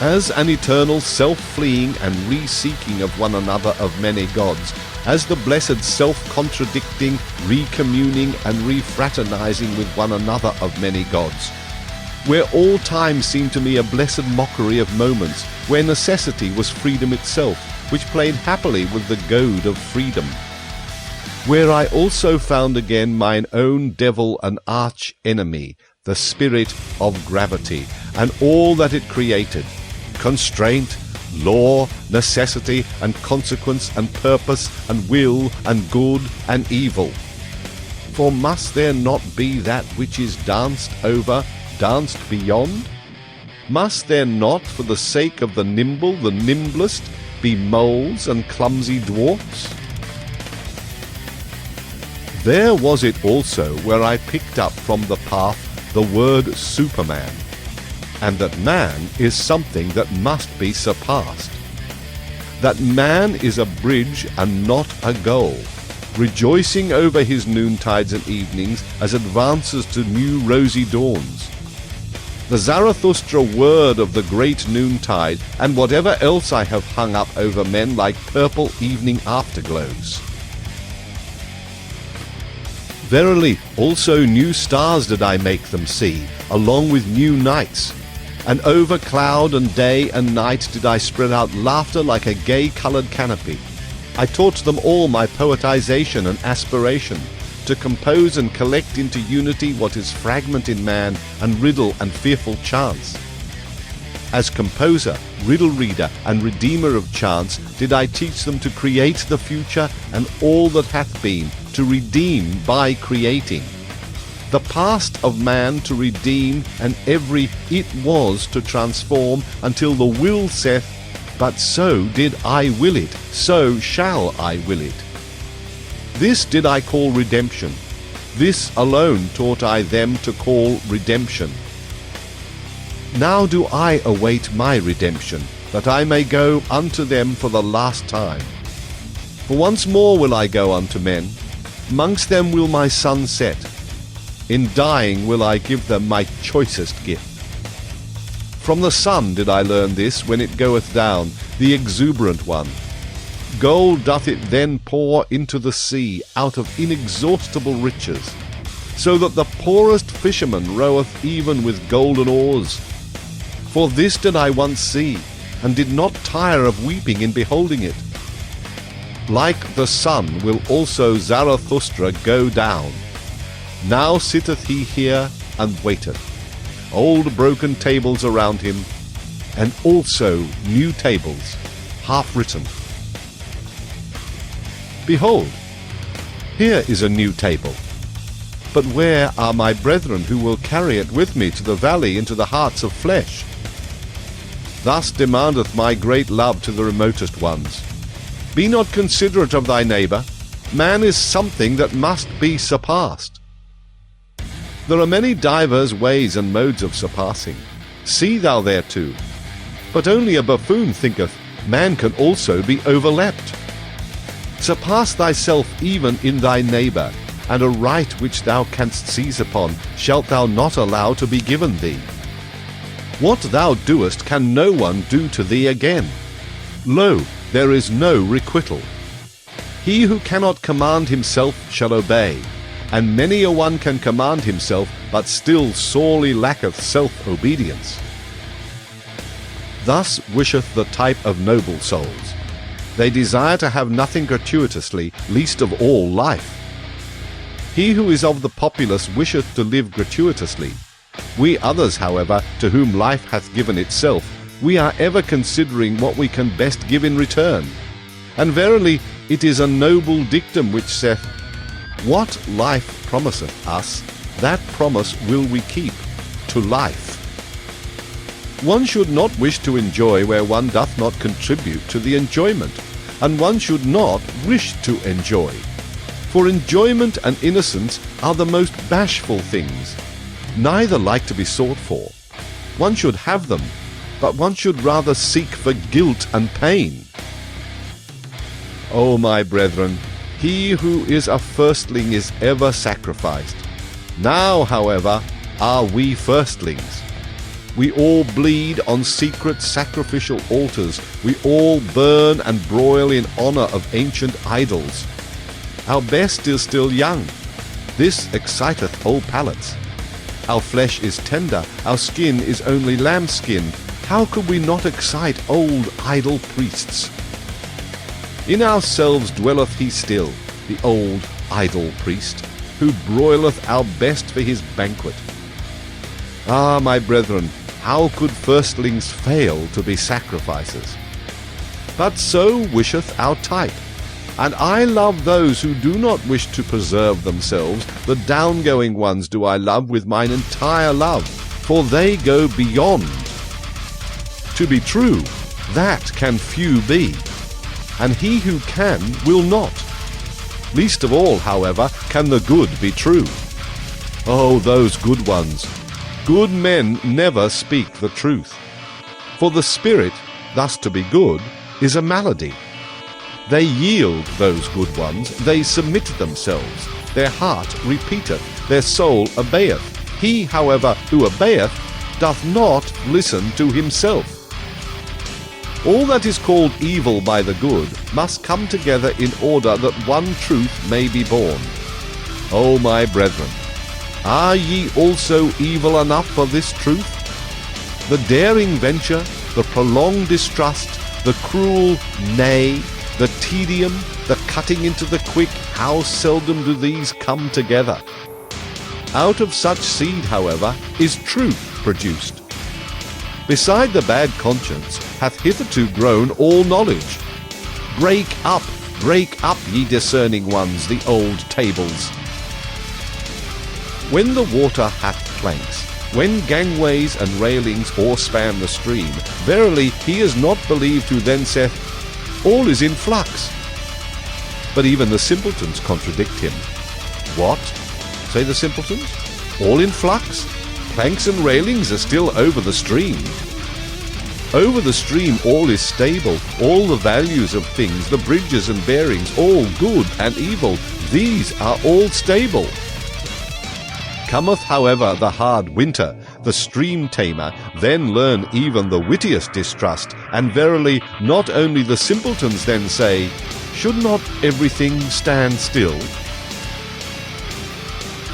As an eternal self-fleeing and re-seeking of one another of many gods, as the blessed self-contradicting, recommuning and refraternizing with one another of many gods, where all time seemed to me a blessed mockery of moments, where necessity was freedom itself, which played happily with the goad of freedom, where I also found again mine own devil and arch-enemy, the spirit of gravity, and all that it created, constraint, law, necessity, and consequence, and purpose, and will, and good, and evil. For must there not be that which is danced over, danced beyond? Must there not, for the sake of the nimble, the nimblest, be moles and clumsy dwarfs? There was it also where I picked up from the path the word Superman, and that man is something that must be surpassed, that man is a bridge and not a goal, rejoicing over his noontides and evenings as advances to new rosy dawns. The Zarathustra word of the great noontide, and whatever else I have hung up over men like purple evening afterglows. Verily, also new stars did I make them see, along with new nights. And over cloud and day and night did I spread out laughter like a gay-coloured canopy. I taught them all my poetization and aspiration, to compose and collect into unity what is fragment in man and riddle and fearful chance. As composer, riddle reader, and redeemer of chance did I teach them to create the future and all that hath been, to redeem by creating. The past of man to redeem, and every it was to transform, until the will saith, but so did I will it, so shall I will it. This did I call redemption. This alone taught I them to call redemption. Now do I await my redemption, that I may go unto them for the last time. For once more will I go unto men, amongst them will my sun set. In dying will I give them my choicest gift. From the sun did I learn this when it goeth down, the exuberant one. Gold doth it then pour into the sea out of inexhaustible riches, so that the poorest fisherman roweth even with golden oars. For this did I once see, and did not tire of weeping in beholding it. Like the sun will also Zarathustra go down. Now sitteth he here and waiteth, old broken tables around him, and also new tables, half written. Behold, here is a new table. But where are my brethren who will carry it with me to the valley into the hearts of flesh? Thus demandeth my great love to the remotest ones. Be not considerate of thy neighbour. Man is something that must be surpassed. There are many divers ways and modes of surpassing. See thou thereto. But only a buffoon thinketh man can also be overleapt. Surpass thyself even in thy neighbour, and a right which thou canst seize upon shalt thou not allow to be given thee. What thou doest can no one do to thee again. Lo, there is no requital. He who cannot command himself shall obey, and many a one can command himself, but still sorely lacketh self-obedience. Thus wisheth the type of noble souls. They desire to have nothing gratuitously, least of all life. He who is of the populace wisheth to live gratuitously. We others, however, to whom life hath given itself, we are ever considering what we can best give in return. And verily, it is a noble dictum which saith, what life promiseth us, that promise will we keep, to life. One should not wish to enjoy where one doth not contribute to the enjoyment, and one should not wish to enjoy. For enjoyment and innocence are the most bashful things, neither like to be sought for. One should have them, but one should rather seek for guilt and pain. O my brethren, he who is a firstling is ever sacrificed. Now, however, are we firstlings. We all bleed on secret sacrificial altars. We all burn and broil in honor of ancient idols. Our best is still young. This exciteth whole palates. Our flesh is tender. Our skin is only lambskin. How could we not excite old idol priests? In ourselves dwelleth he still, the old idol priest, who broileth our best for his banquet. Ah, my brethren, how could firstlings fail to be sacrifices? But so wisheth our type, and I love those who do not wish to preserve themselves. The downgoing ones do I love with mine entire love, for they go beyond. To be true, that can few be, and he who can will not. Least of all, however, can the good be true. Oh, those good ones! Good men never speak the truth. For the spirit, thus to be good, is a malady. They yield, those good ones, they submit themselves. Their heart repeateth, their soul obeyeth. He, however, who obeyeth, doth not listen to himself. All that is called evil by the good must come together in order that one truth may be born. O my brethren, are ye also evil enough for this truth? The daring venture, the prolonged distrust, the cruel nay, the tedium, the cutting into the quick, how seldom do these come together? Out of such seed, however, is truth produced. Beside the bad conscience hath hitherto grown all knowledge. Break up, ye discerning ones, the old tables. When the water hath planks, when gangways and railings o'erspan the stream, verily he is not believed who then saith, all is in flux. But even the simpletons contradict him. What? Say the simpletons? All in flux? Planks and railings are still over the stream. Over the stream all is stable, all the values of things, the bridges and bearings, all good and evil, these are all stable. Cometh, however, the hard winter, the stream tamer, then learn even the wittiest distrust, and verily not only the simpletons then say, should not everything stand still?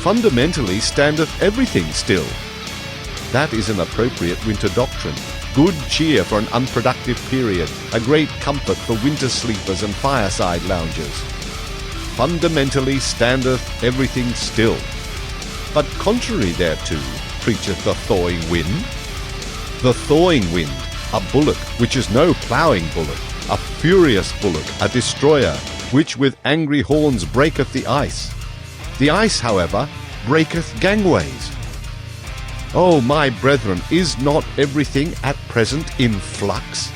Fundamentally standeth everything still. That is an appropriate winter doctrine. Good cheer for an unproductive period, a great comfort for winter sleepers and fireside loungers. Fundamentally standeth everything still. But contrary thereto, preacheth the thawing wind. The thawing wind, a bullock, which is no ploughing bullock, a furious bullock, a destroyer, which with angry horns breaketh the ice. The ice, however, breaketh gangways. O my brethren, is not everything at present in flux?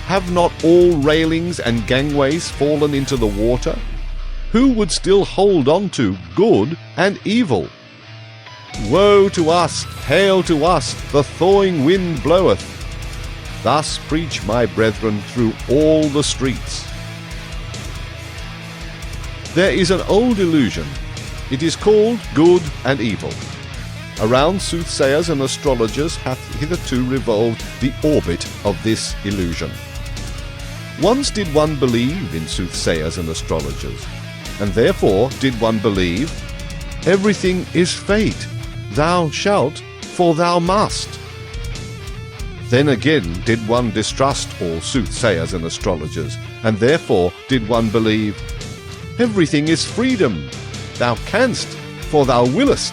Have not all railings and gangways fallen into the water? Who would still hold on to good and evil? Woe to us, hail to us, the thawing wind bloweth. Thus preach my brethren through all the streets. There is an old illusion. It is called good and evil. Around soothsayers and astrologers hath hitherto revolved the orbit of this illusion. Once did one believe in soothsayers and astrologers, and therefore did one believe, everything is fate, thou shalt, for thou must. Then again did one distrust all soothsayers and astrologers, and therefore did one believe, everything is freedom, thou canst, for thou willest.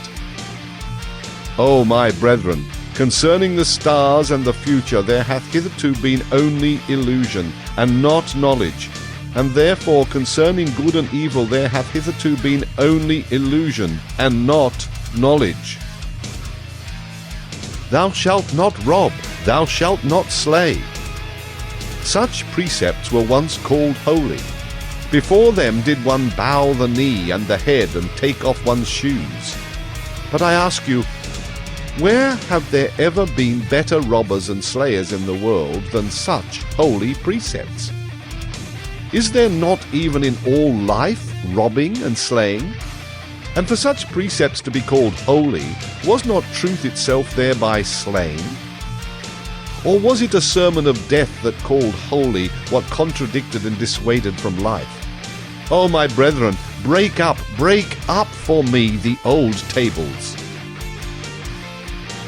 O my brethren, concerning the stars and the future there hath hitherto been only illusion, and not knowledge, and therefore concerning good and evil there hath hitherto been only illusion, and not knowledge. Thou shalt not rob, thou shalt not slay. Such precepts were once called holy. Before them did one bow the knee and the head and take off one's shoes. But I ask you, where have there ever been better robbers and slayers in the world than such holy precepts? Is there not even in all life robbing and slaying? And for such precepts to be called holy, was not truth itself thereby slain? Or was it a sermon of death that called holy what contradicted and dissuaded from life? O my brethren, break up for me the old tables.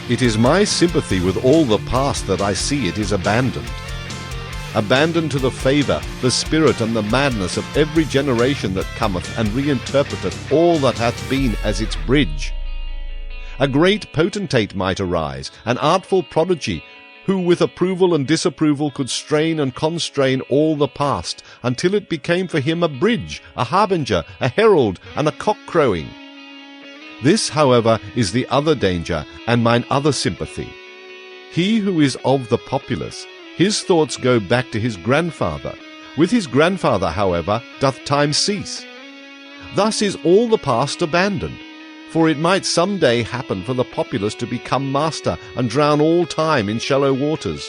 It is my sympathy with all the past that I see it is abandoned. Abandoned to the favour, the spirit, and the madness of every generation that cometh, and reinterpreteth all that hath been as its bridge. A great potentate might arise, an artful prodigy, who with approval and disapproval could strain and constrain all the past, until it became for him a bridge, a harbinger, a herald, and a cock-crowing. This, however, is the other danger, and mine other sympathy. He who is of the populace, his thoughts go back to his grandfather. With his grandfather, however, doth time cease. Thus is all the past abandoned. For it might some day happen for the populace to become master, and drown all time in shallow waters.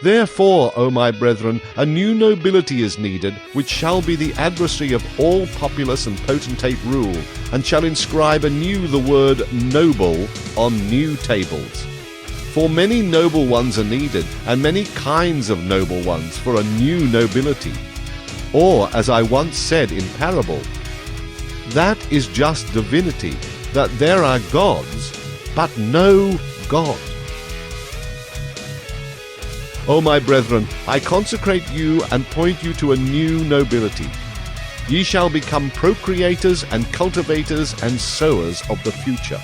Therefore, O my brethren, a new nobility is needed, which shall be the adversary of all populace and potentate rule, and shall inscribe anew the word noble on new tables. For many noble ones are needed, and many kinds of noble ones for a new nobility. Or, as I once said in parable, that is just divinity, that there are gods, but no God. O my brethren, I consecrate you and point you to a new nobility. Ye shall become procreators and cultivators and sowers of the future.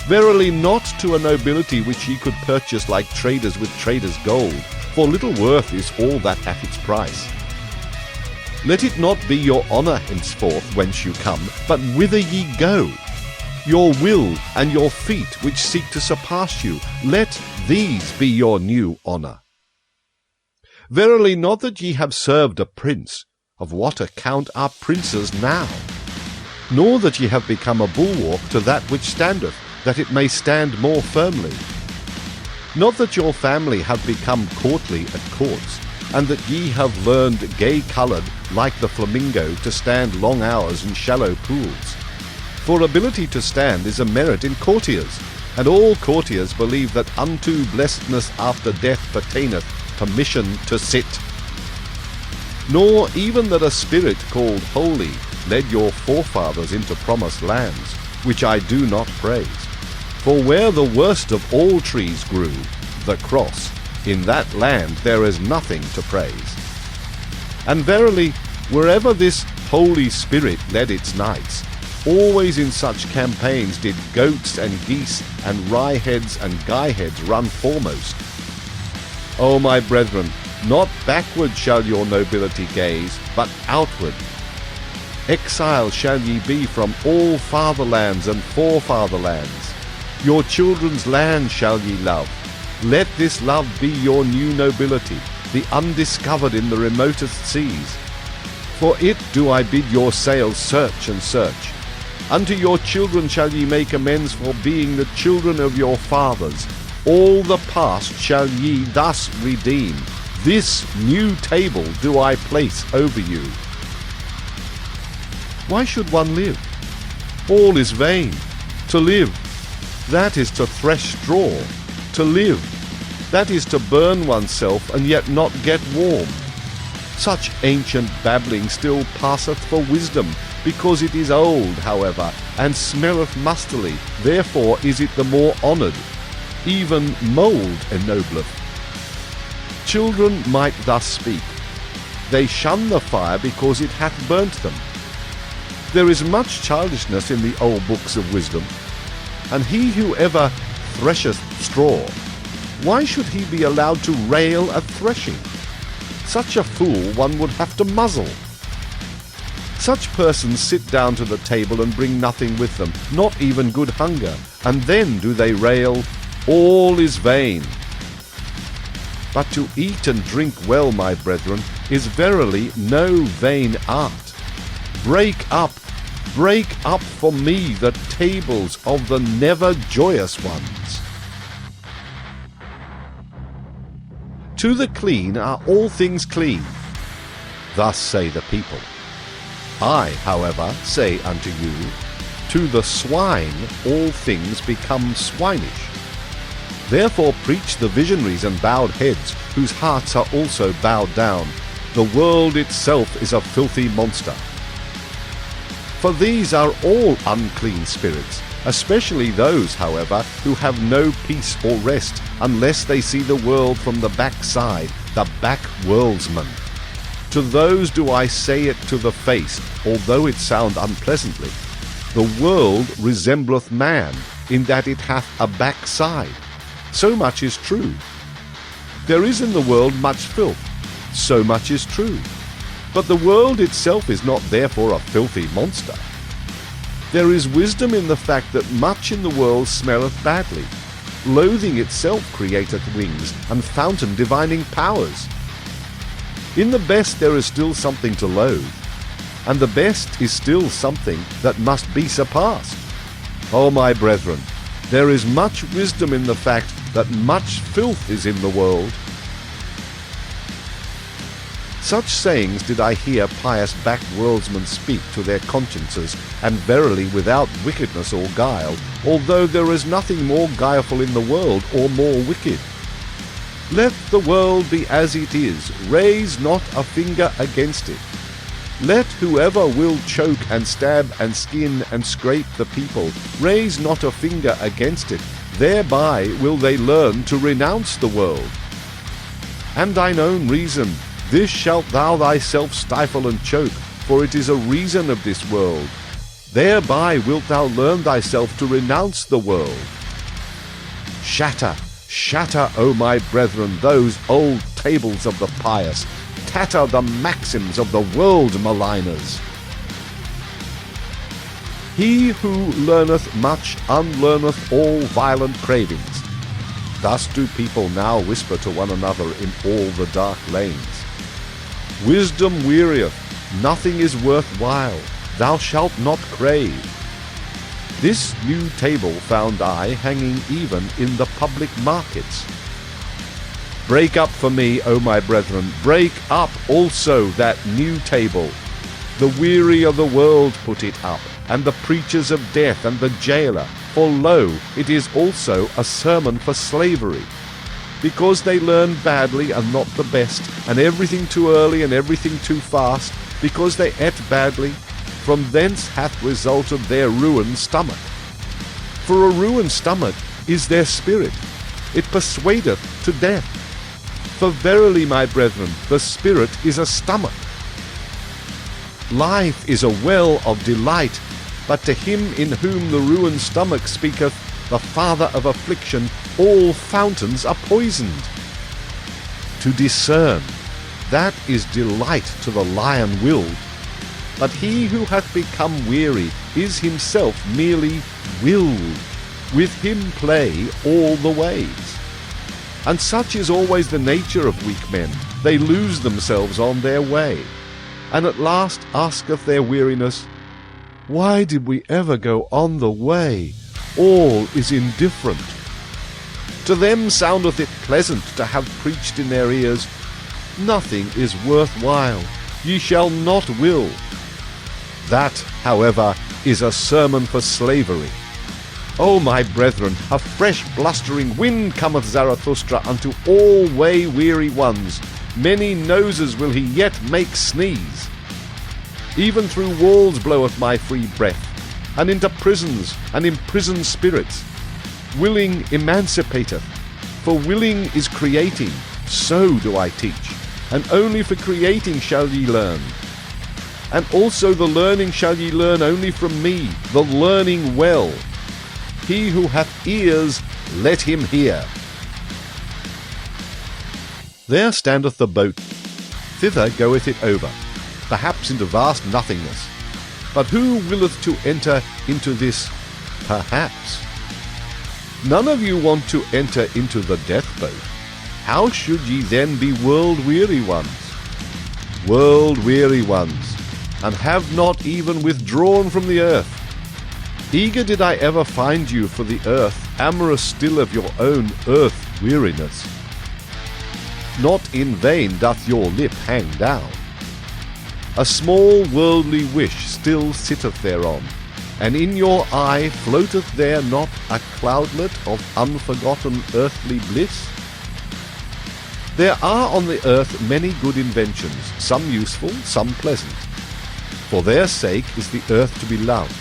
Verily not to a nobility which ye could purchase like traders with traders' gold, for little worth is all that hath its price. Let it not be your honour henceforth whence you come, but whither ye go. Your will and your feet which seek to surpass you, let these be your new honour. Verily not that ye have served a prince, of what account are princes now? Nor that ye have become a bulwark to that which standeth, that it may stand more firmly. Not that your family have become courtly at courts, and that ye have learned gay-coloured, like the flamingo, to stand long hours in shallow pools. For ability to stand is a merit in courtiers, and all courtiers believe that unto blessedness after death pertaineth permission to sit. Nor even that a spirit called holy led your forefathers into promised lands, which I do not praise. For where the worst of all trees grew, the cross, in that land there is nothing to praise. And verily, wherever this Holy Spirit led its knights, always in such campaigns did goats and geese and rye-heads and guy-heads run foremost. O my brethren, not backward shall your nobility gaze, but outward. Exile shall ye be from all fatherlands and forefatherlands. Your children's land shall ye love. Let this love be your new nobility, the undiscovered in the remotest seas. For it do I bid your sails search and search. Unto your children shall ye make amends for being the children of your fathers. All the past shall ye thus redeem. This new table do I place over you. Why should one live? All is vain. To live, that is to thresh straw. To live, that is to burn oneself and yet not get warm. Such ancient babbling still passeth for wisdom, because it is old, however, and smelleth mustily, therefore is it the more honoured. Even mould ennobleth. Children might thus speak. They shun the fire because it hath burnt them. There is much childishness in the old books of wisdom. And he who ever thresheth straw, why should he be allowed to rail at threshing? Such a fool one would have to muzzle. Such persons sit down to the table and bring nothing with them, not even good hunger, and then do they rail, all is vain. But to eat and drink well, my brethren, is verily no vain art. Break up for me the tables of the never joyous ones. To the clean are all things clean. Thus say the people. I, however, say unto you, to the swine all things become swinish. Therefore preach the visionaries and bowed heads, whose hearts are also bowed down. The world itself is a filthy monster. For these are all unclean spirits, especially those, however, who have no peace or rest, unless they see the world from the backside, the back-worldsman. To those do I say it to the face, although it sound unpleasantly. The world resembleth man, in that it hath a backside. So much is true. There is in the world much filth. So much is true. But the world itself is not therefore a filthy monster. There is wisdom in the fact that much in the world smelleth badly. Loathing itself createth wings, and fountain divining powers. In the best there is still something to loathe, and the best is still something that must be surpassed. O my brethren, there is much wisdom in the fact that much filth is in the world. Such sayings did I hear pious back-worldsmen speak to their consciences, and verily without wickedness or guile, although there is nothing more guileful in the world or more wicked. Let the world be as it is, raise not a finger against it. Let whoever will choke and stab and skin and scrape the people, raise not a finger against it, thereby will they learn to renounce the world. And thine own reason, this shalt thou thyself stifle and choke, for it is a reason of this world. Thereby wilt thou learn thyself to renounce the world. Shatter, shatter, O my brethren, those old tables of the pious. Tatter the maxims of the world maligners. He who learneth much unlearneth all violent cravings. Thus do people now whisper to one another in all the dark lanes. Wisdom wearieth, nothing is worthwhile, thou shalt not crave. This new table found I hanging even in the public markets. Break up for me, O my brethren, break up also that new table. The weary of the world put it up, and the preachers of death and the jailer, for lo, it is also a sermon for slavery. Because they learn badly and not the best, and everything too early and everything too fast, because they ate badly, from thence hath resulted their ruined stomach. For a ruined stomach is their spirit, it persuadeth to death. For verily, my brethren, the spirit is a stomach. Life is a well of delight, but to him in whom the ruined stomach speaketh, the father of affliction, all fountains are poisoned. To discern, that is delight to the lion-willed. But he who hath become weary is himself merely willed. With him play all the ways. And such is always the nature of weak men. They lose themselves on their way, and at last asketh their weariness, why did we ever go on the way? All is indifferent. To them soundeth it pleasant to have preached in their ears, nothing is worthwhile, ye shall not will. That, however, is a sermon for slavery. O my brethren, a fresh blustering wind cometh Zarathustra unto all way-weary ones. Many noses will he yet make sneeze. Even through walls bloweth my free breath, and into prisons and imprisoned spirits. Willing emancipateth, for willing is creating, so do I teach, and only for creating shall ye learn. And also the learning shall ye learn only from me, the learning well. He who hath ears, let him hear. There standeth the boat, thither goeth it over, perhaps into vast nothingness. But who willeth to enter into this perhaps? None of you want to enter into the death boat. How should ye then be world-weary ones? World-weary ones, and have not even withdrawn from the earth. Eager did I ever find you for the earth, amorous still of your own earth-weariness. Not in vain doth your lip hang down. A small worldly wish still sitteth thereon, And in your eye floateth there not a cloudlet of unforgotten earthly bliss? There are on the earth many good inventions, some useful, some pleasant. For their sake is the earth to be loved.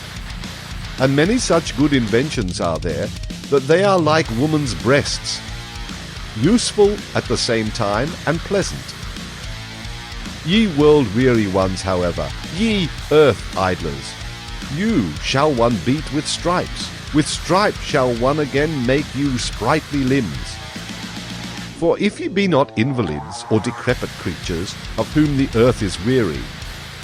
And many such good inventions are there, that they are like woman's breasts, useful at the same time and pleasant. Ye world-weary ones, however, ye earth-idlers, you shall one beat with stripes shall one again make you sprightly limbs. For if ye be not invalids or decrepit creatures, of whom the earth is weary,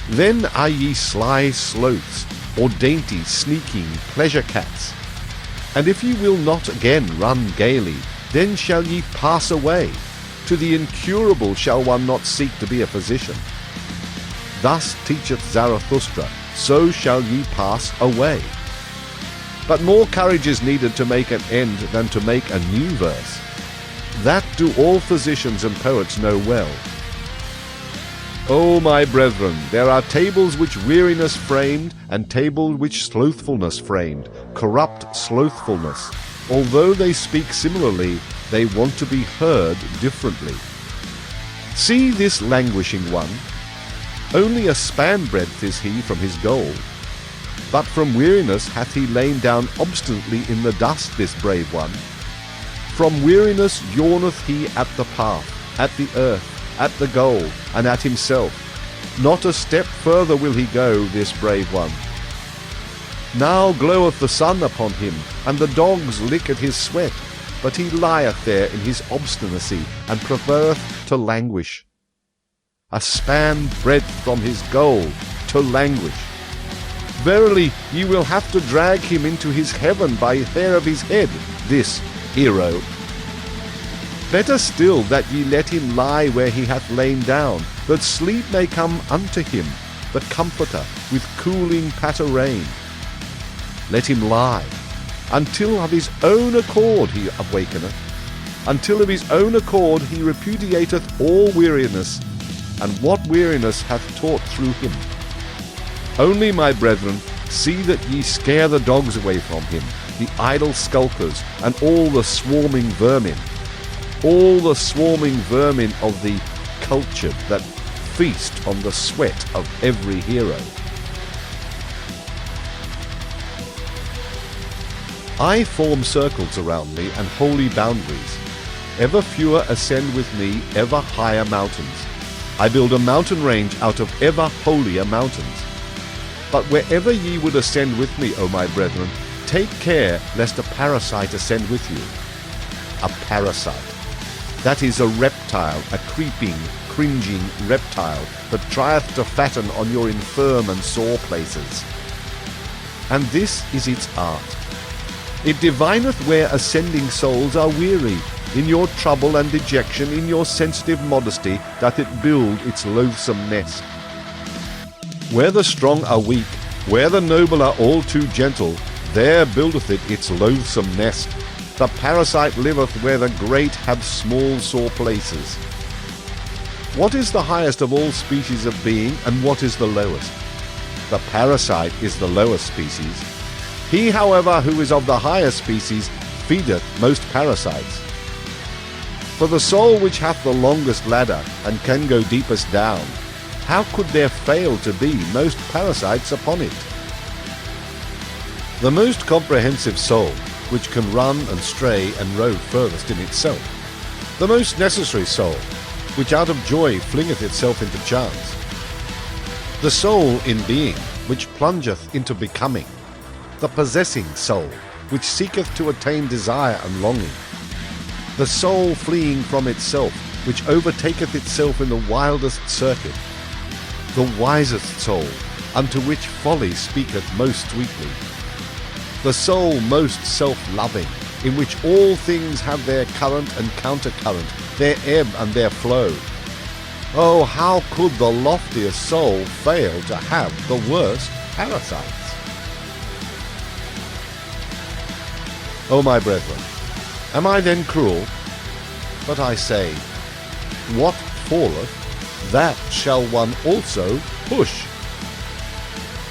then are ye sly sloths, or dainty, sneaking pleasure cats. And if ye will not again run gaily, then shall ye pass away. To the incurable shall one not seek to be a physician. Thus teacheth Zarathustra, so shall ye pass away. But more courage is needed to make an end than to make a new verse. That do all physicians and poets know well. O my brethren, there are tables which weariness framed, and tables which slothfulness framed, corrupt slothfulness. Although they speak similarly, they want to be heard differently. See this languishing one. Only a span breadth is he from his goal. But from weariness hath he lain down obstinately in the dust, this brave one. From weariness yawneth he at the path, at the earth, at the goal, and at himself. Not a step further will he go, this brave one. Now gloweth the sun upon him, and the dogs lick at his sweat, but he lieth there in his obstinacy, and preferreth to languish. A span breadth from his goal, to languish. Verily, ye will have to drag him into his heaven by hair of his head, this hero. Better still that ye let him lie where he hath lain down, that sleep may come unto him, the comforter, with cooling patter rain. Let him lie, until of his own accord he awakeneth, until of his own accord he repudiateth all weariness, and what weariness hath taught through him. Only, my brethren, see that ye scare the dogs away from him, the idle skulkers, and all the swarming vermin of the cultured that feast on the sweat of every hero. I form circles around me and holy boundaries. Ever fewer ascend with me ever higher mountains. I build a mountain range out of ever holier mountains. But wherever ye would ascend with me, O my brethren, take care lest a parasite ascend with you. A parasite. That is a reptile, a creeping, cringing reptile that trieth to fatten on your infirm and sore places. And this is its art. It divineth where ascending souls are weary. In your trouble and dejection, in your sensitive modesty, doth it build its loathsome nest. Where the strong are weak, where the noble are all too gentle, there buildeth it its loathsome nest. The parasite liveth where the great have small sore places. What is the highest of all species of being, and what is the lowest? The parasite is the lowest species. He, however, who is of the higher species, feedeth most parasites. For the soul which hath the longest ladder, and can go deepest down, how could there fail to be most parasites upon it? The most comprehensive soul, which can run and stray and rove furthest in itself. The most necessary soul, which out of joy flingeth itself into chance. The soul in being, which plungeth into becoming. The possessing soul, which seeketh to attain desire and longing. The soul fleeing from itself, which overtaketh itself in the wildest circuit. The wisest soul, unto which folly speaketh most sweetly. The soul most self-loving, in which all things have their current and countercurrent, their ebb and their flow. Oh, how could the loftiest soul fail to have the worst parasites? O my brethren, am I then cruel? But I say, what falleth, that shall one also push.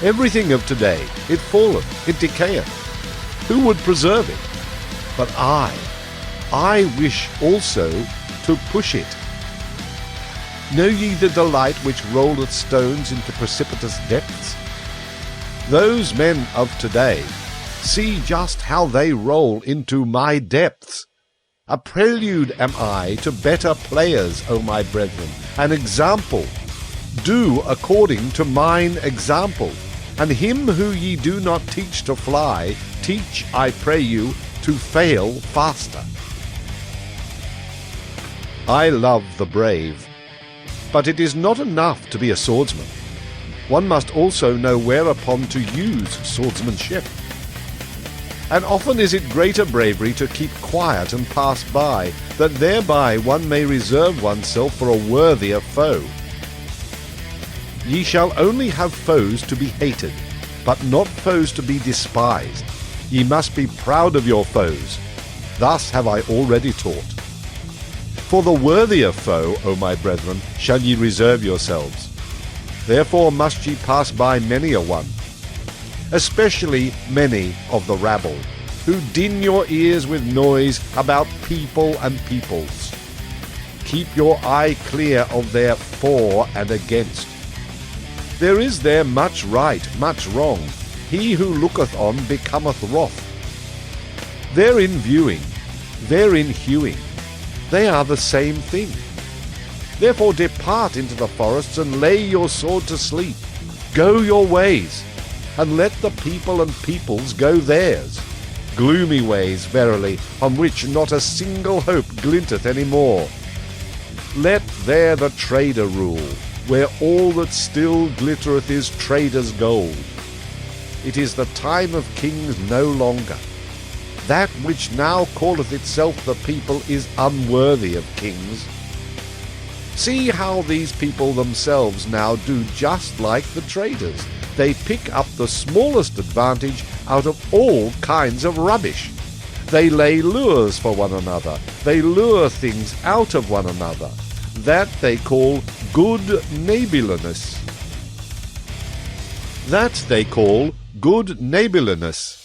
Everything of today, it falleth, it decayeth. Who would preserve it? But I wish also to push it. Know ye the delight which rolleth stones into precipitous depths? Those men of today, see just how they roll into my depths. A prelude am I to better players, O my brethren, an example. Do according to mine example, and him who ye do not teach to fly, teach, I pray you, to fail faster. I love the brave, but it is not enough to be a swordsman. One must also know whereupon to use swordsmanship. And often is it greater bravery to keep quiet and pass by, that thereby one may reserve oneself for a worthier foe. Ye shall only have foes to be hated, but not foes to be despised. Ye must be proud of your foes. Thus have I already taught. For the worthier foe, O my brethren, shall ye reserve yourselves. Therefore must ye pass by many a one, especially many of the rabble, who din your ears with noise about people and peoples. Keep your eye clear of their for and against. There is there much right, much wrong. He who looketh on becometh wroth. Therein viewing, therein hewing, they are the same thing. Therefore depart into the forests, and lay your sword to sleep. Go your ways, and let the people and peoples go theirs. Gloomy ways, verily, on which not a single hope glinteth any more. Let there the trader rule, where all that still glittereth is trader's gold. It is the time of kings no longer. That which now calleth itself the people is unworthy of kings. See how these people themselves now do just like the traders. They pick up the smallest advantage out of all kinds of rubbish. They lay lures for one another. They lure things out of one another. That they call good neighbourliness. That they call good neighbourliness.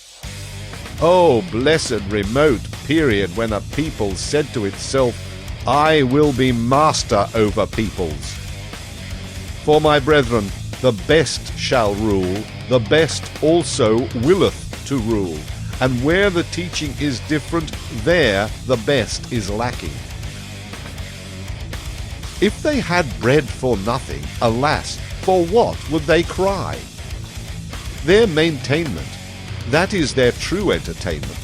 Oh, blessed remote period when a people said to itself, I will be master over peoples. For my brethren, the best shall rule, the best also willeth to rule, and where the teaching is different, there the best is lacking. If they had bread for nothing, alas, for what would they cry? Their maintainment, that is their true entertainment,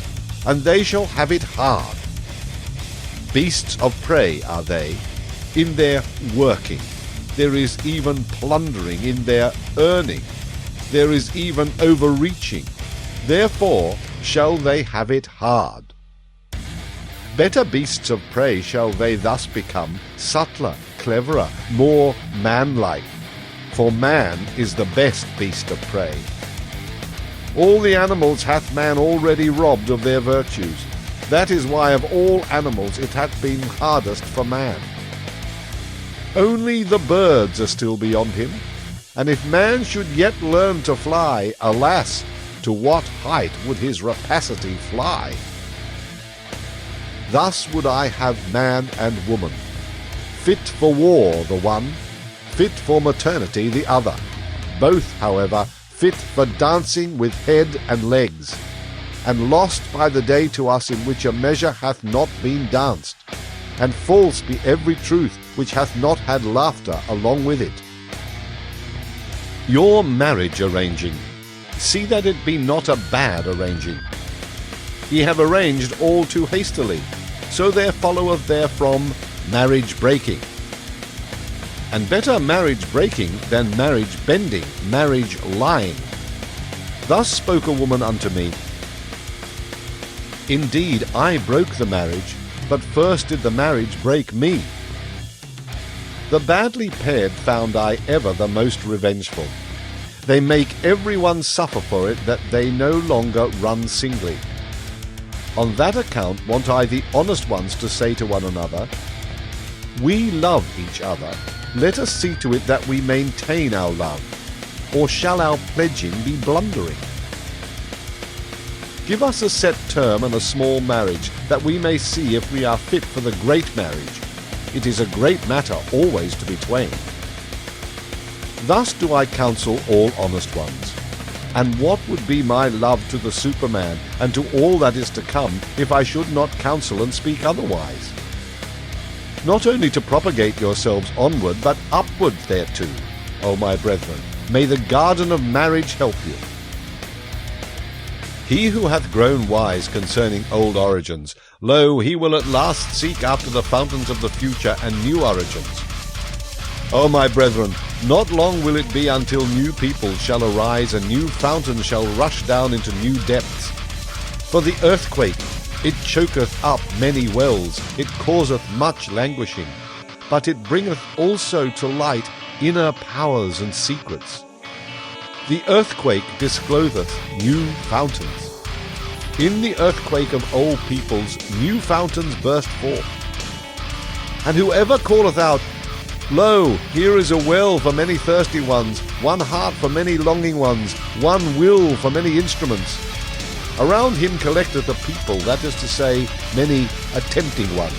and they shall have it hard. Beasts of prey are they, in their working. There is even plundering in their earning. There is even overreaching. Therefore shall they have it hard. Better beasts of prey shall they thus become, subtler, cleverer, more manlike. For man is the best beast of prey. All the animals hath man already robbed of their virtues. That is why of all animals it hath been hardest for man. Only the birds are still beyond him, and if man should yet learn to fly, alas, to what height would his rapacity fly? Thus would I have man and woman, fit for war the one, fit for maternity the other, both, however, fit for dancing with head and legs, and lost by the day to us in which a measure hath not been danced, and false be every truth which hath not had laughter along with it. Your marriage arranging, see that it be not a bad arranging. Ye have arranged all too hastily, so there followeth therefrom marriage breaking. And better marriage breaking than marriage bending, marriage lying. Thus spoke a woman unto me, Indeed, I broke the marriage, but first did the marriage break me. The badly paired found I ever the most revengeful. They make every one suffer for it that they no longer run singly. On that account want I the honest ones to say to one another, We love each other. Let us see to it that we maintain our love. or shall our pledging be blundering? Give us a set term and a small marriage, that we may see if we are fit for the great marriage. It is a great matter always to be twain. Thus do I counsel all honest ones. And what would be my love to the Superman and to all that is to come if I should not counsel and speak otherwise? Not only to propagate yourselves onward, but upward thereto, O my brethren, may the garden of marriage help you. He who hath grown wise concerning old origins, lo, he will at last seek after the fountains of the future and new origins. O my brethren, not long will it be until new peoples shall arise and new fountains shall rush down into new depths. For the earthquake, it choketh up many wells, it causeth much languishing, but it bringeth also to light inner powers and secrets. The earthquake discloseth new fountains. In the earthquake of old peoples, new fountains burst forth. And whoever calleth out, Lo, here is a well for many thirsty ones, one heart for many longing ones, one will for many instruments. Around him collecteth a people, that is to say, many attempting ones.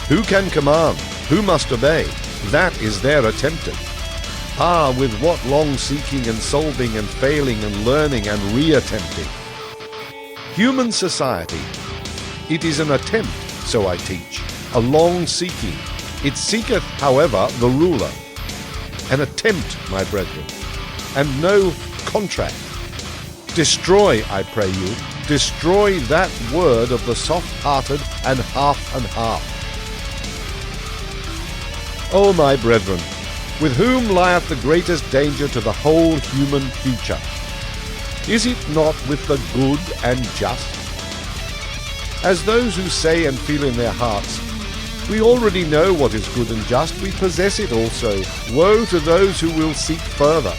Who can command? Who must obey? That is their attempted. Ah, with what long seeking and solving and failing and learning and re-attempting. Human society, it is an attempt, so I teach, a long seeking. It seeketh, however, the ruler. An attempt, my brethren, and no contract. Destroy, I pray you, destroy that word of the soft-hearted and half and half. O my brethren, with whom lieth the greatest danger to the whole human future? Is it not with the good and just? As those who say and feel in their hearts, we already know what is good and just, we possess it also. Woe to those who will seek further.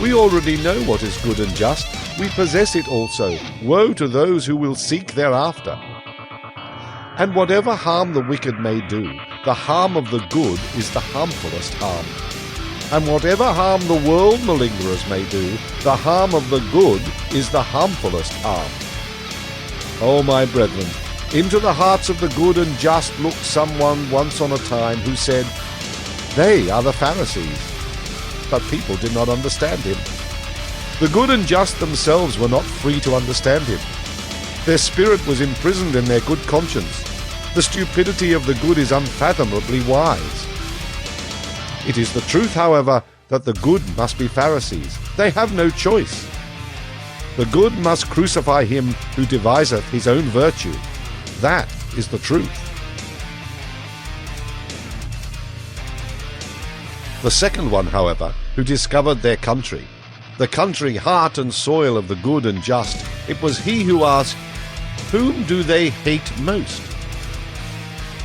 We already know what is good and just, we possess it also. Woe to those who will seek thereafter. And whatever harm the wicked may do, the harm of the good is the harmfulest harm. And whatever harm the world malingerers may do, the harm of the good is the harmfulest harm. O my brethren, into the hearts of the good and just looked someone once on a time who said, They are the Pharisees. But people did not understand him. The good and just themselves were not free to understand him. Their spirit was imprisoned in their good conscience. The stupidity of the good is unfathomably wise. It is the truth, however, that the good must be Pharisees. They have no choice. The good must crucify him who deviseth his own virtue. That is the truth. The second one, however, who discovered their country, the country, heart and soil of the good and just, it was he who asked, Whom do they hate most?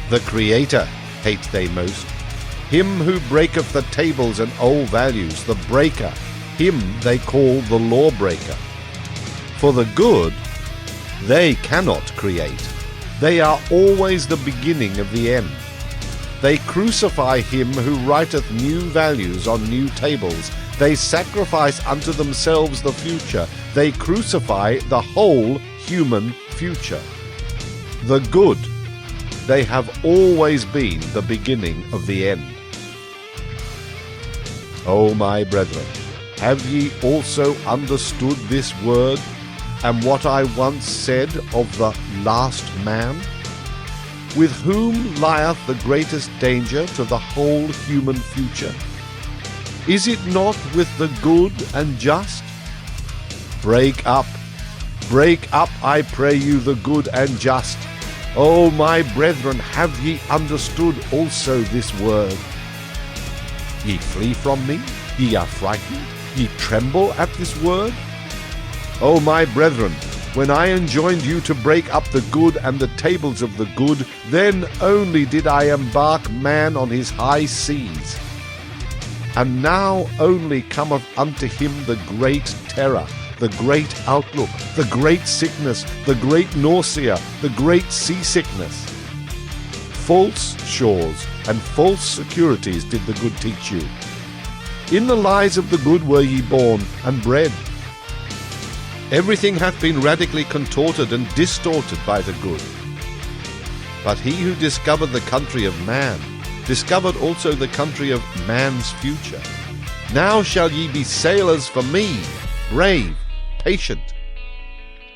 The Creator hate they most. Him who breaketh the tables and old values, the breaker, him they call the lawbreaker. For the good, they cannot create. They are always the beginning of the end. They crucify him who writeth new values on new tables. They sacrifice unto themselves the future. They crucify the whole human future. The good, they have always been the beginning of the end. O my brethren, have ye also understood this word, and what I once said of the last man? With whom lieth the greatest danger to the whole human future? Is it not with the good and just? Break up, I pray you, the good and just. O my brethren, have ye understood also this word? Ye flee from me, ye are frightened, ye tremble at this word? O my brethren, when I enjoined you to break up the good and the tables of the good, then only did I embark man on his high seas. And now only cometh unto him the great terror, the great outlook, the great sickness, the great nausea, the great seasickness. False shores, and false securities did the good teach you. In the lies of the good were ye born and bred. Everything hath been radically contorted and distorted by the good. But he who discovered the country of man, discovered also the country of man's future. Now shall ye be sailors for me, brave, patient.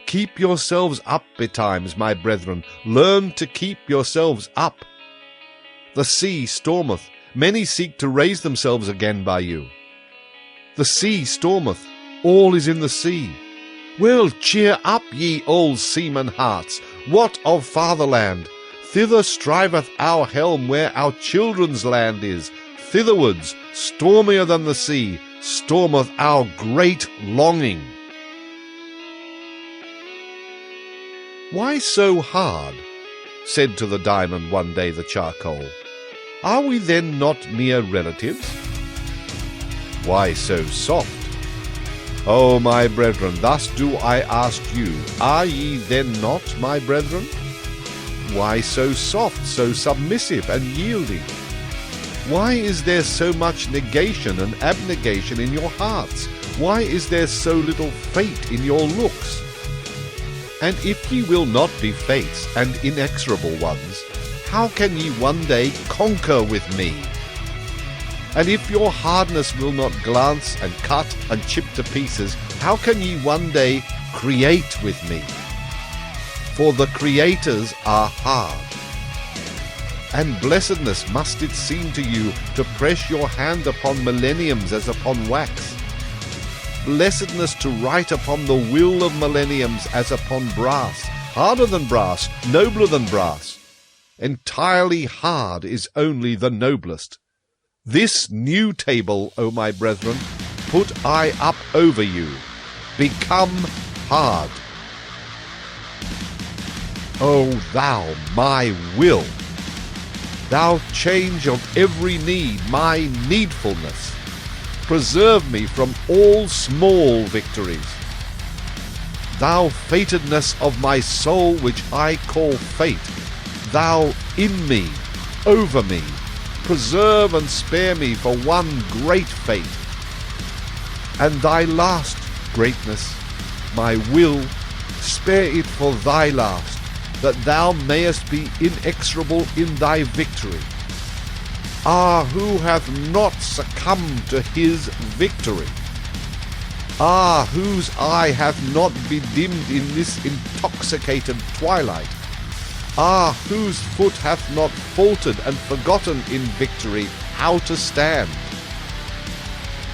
Keep yourselves up betimes, my brethren, learn to keep yourselves up. The sea stormeth, many seek to raise themselves again by you. The sea stormeth, all is in the sea. Well, cheer up, ye old seaman hearts, what of fatherland? Thither striveth our helm where our children's land is. Thitherwards, stormier than the sea, stormeth our great longing. Why so hard? Said to the diamond one day the charcoal. Are we then not near relatives? Why so soft? O my brethren, thus do I ask you, are ye then not my brethren? Why so soft, so submissive and yielding? Why is there so much negation and abnegation in your hearts? Why is there so little fate in your looks? And if ye will not be fates and inexorable ones, how can ye one day conquer with me? And if your hardness will not glance and cut and chip to pieces, how can ye one day create with me? For the creators are hard. And blessedness must it seem to you to press your hand upon millenniums as upon wax. Blessedness to write upon the will of millenniums as upon brass, harder than brass, nobler than brass. Entirely hard is only the noblest. This new table, O my brethren, put I up over you. Become hard. O thou, my will, thou change of every need, my needfulness, preserve me from all small victories. Thou fatedness of my soul, which I call fate, thou in me, over me, preserve and spare me for one great fate. And thy last greatness, my will, spare it for thy last, that thou mayest be inexorable in thy victory. Ah, who hath not succumbed to his victory? Ah, whose eye hath not bedimmed in this intoxicated twilight? Ah, whose foot hath not faltered and forgotten in victory how to stand?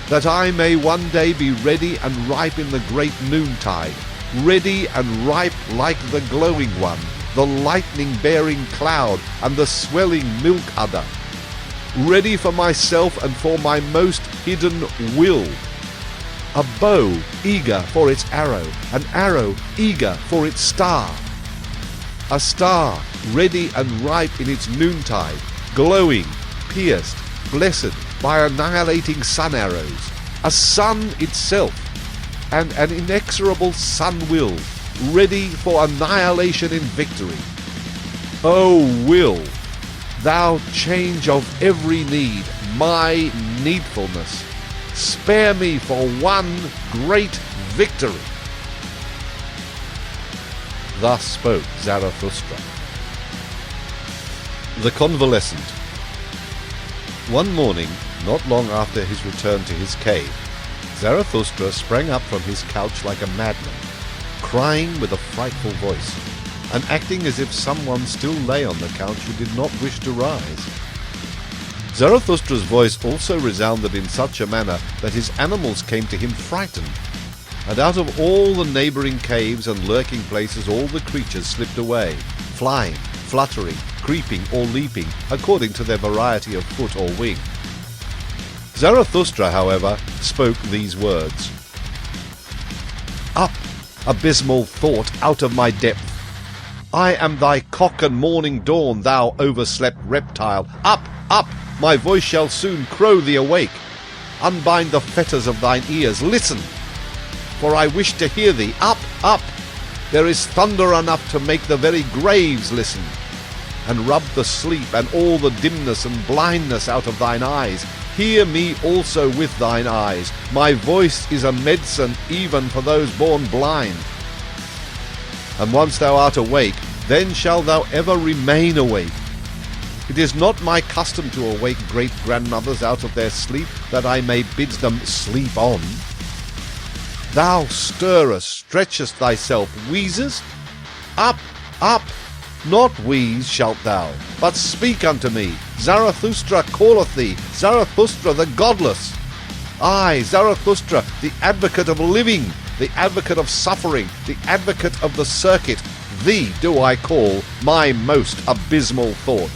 That I may one day be ready and ripe in the great noontide, ready and ripe like the glowing one, the lightning-bearing cloud, and the swelling milk udder, ready for myself and for my most hidden will. A bow eager for its arrow, an arrow eager for its star. A star ready and ripe in its noontide, glowing, pierced, blessed by annihilating sun arrows. A sun itself, and an inexorable sun-will, ready for annihilation in victory. O will, thou change of every need, my needfulness, spare me for one great victory. Thus spoke Zarathustra. The Convalescent. One morning, not long after his return to his cave, Zarathustra sprang up from his couch like a madman, crying with a frightful voice, and acting as if someone still lay on the couch who did not wish to rise. Zarathustra's voice also resounded in such a manner that his animals came to him frightened, and out of all the neighbouring caves and lurking places all the creatures slipped away, flying, fluttering, creeping or leaping, according to their variety of foot or wing. Zarathustra, however, spoke these words. Up, abysmal thought, out of my depth. I am thy cock and morning dawn, thou overslept reptile. Up, up, my voice shall soon crow thee awake. Unbind the fetters of thine ears, listen, for I wish to hear thee. Up, up, there is thunder enough to make the very graves listen. and rub the sleep and all the dimness and blindness out of thine eyes. Hear me also with thine eyes. My voice is a medicine even for those born blind. And once thou art awake, then shalt thou ever remain awake. It is not my custom to awake great-grandmothers out of their sleep, that I may bid them sleep on. Thou stirrest, stretchest thyself, wheezest? Up, up! Not wheeze shalt thou, but speak unto me. Zarathustra calleth thee, Zarathustra the godless. I, Zarathustra, the advocate of living, the advocate of suffering, the advocate of the circuit, thee do I call my most abysmal thought.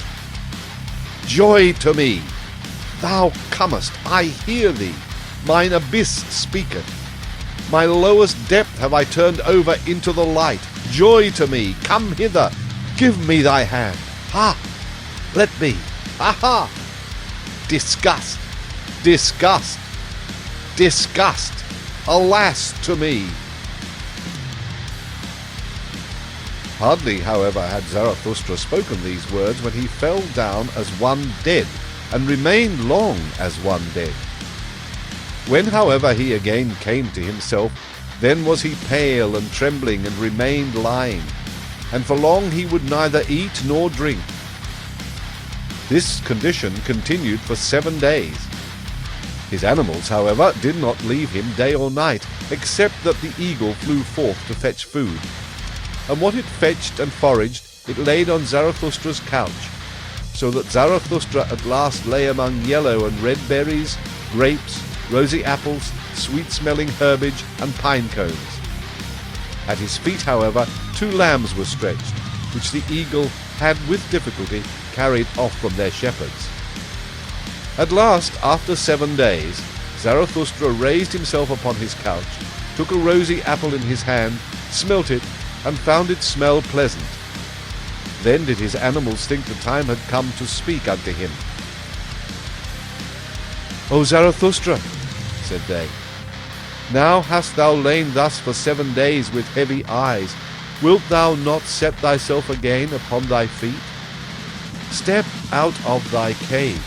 Joy to me! Thou comest, I hear thee, mine abyss speaketh. My lowest depth have I turned over into the light. Joy to me, come hither, give me thy hand. Ha! Let me. Ha ha! Disgust! Disgust! Disgust! Alas to me! Hardly, however, had Zarathustra spoken these words when he fell down as one dead, and remained long as one dead. When, however, he again came to himself, then was he pale and trembling, and remained lying, and for long he would neither eat nor drink. This condition continued for 7 days. His animals, however, did not leave him day or night, except that the eagle flew forth to fetch food. And what it fetched and foraged, it laid on Zarathustra's couch, so that Zarathustra at last lay among yellow and red berries, grapes, rosy apples, sweet-smelling herbage, and pine cones. At his feet, however, 2 lambs were stretched, which the eagle had with difficulty carried off from their shepherds. At last, after 7 days, Zarathustra raised himself upon his couch, took a rosy apple in his hand, smelt it, and found it smell pleasant. Then did his animals think the time had come to speak unto him. O Zarathustra, said they, now hast thou lain thus for 7 days with heavy eyes. Wilt thou not set thyself again upon thy feet? Step out of thy cave.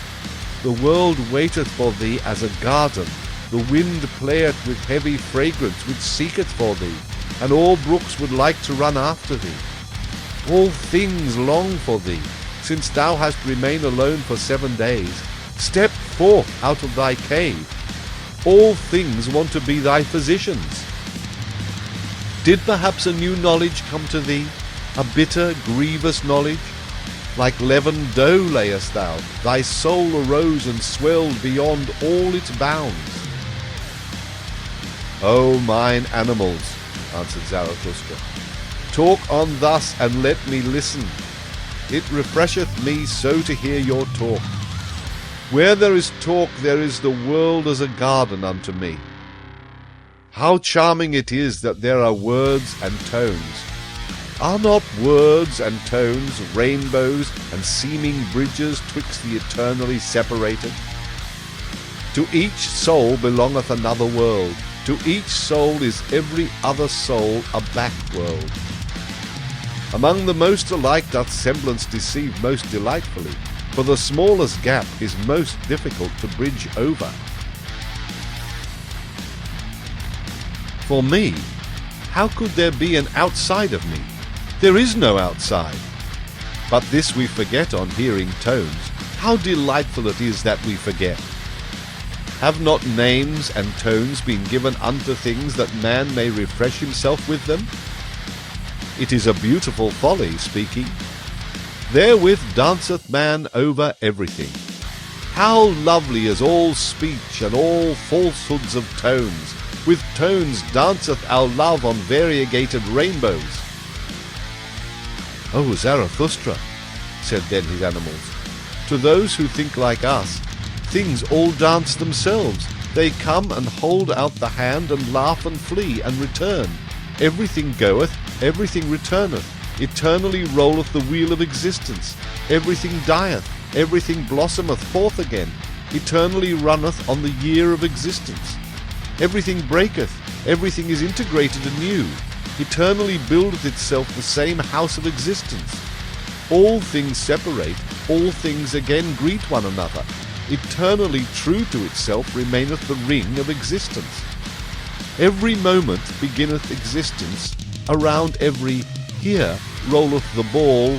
The world waiteth for thee as a garden. The wind playeth with heavy fragrance which seeketh for thee, and all brooks would like to run after thee. All things long for thee, since thou hast remained alone for 7 days. Step forth out of thy cave. All things want to be thy physicians. Did perhaps a new knowledge come to thee, a bitter, grievous knowledge? Like leavened dough layest thou, thy soul arose and swelled beyond all its bounds. O mine animals, answered Zarathustra, talk on thus and let me listen. It refresheth me so to hear your talk. Where there is talk, there is the world as a garden unto me. How charming it is that there are words and tones. Are not words and tones rainbows and seeming bridges twixt the eternally separated? To each soul belongeth another world. To each soul is every other soul a back world. Among the most alike doth semblance deceive most delightfully, for the smallest gap is most difficult to bridge over. For me, how could there be an outside of me? There is no outside. But this we forget on hearing tones. How delightful it is that we forget. Have not names and tones been given unto things that man may refresh himself with them? It is a beautiful folly, speaking. Therewith danceth man over everything. How lovely is all speech and all falsehoods of tones! With tones danceth our love on variegated rainbows. O Zarathustra, said then his animals, to those who think like us, things all dance themselves. They come and hold out the hand and laugh and flee and return. Everything goeth, everything returneth. Eternally rolleth the wheel of existence. Everything dieth, everything blossometh forth again. Eternally runneth on the year of existence. Everything breaketh, everything is integrated anew. Eternally buildeth itself the same house of existence. All things separate, all things again greet one another. Eternally true to itself remaineth the ring of existence. Every moment beginneth existence, around every here rolleth the ball,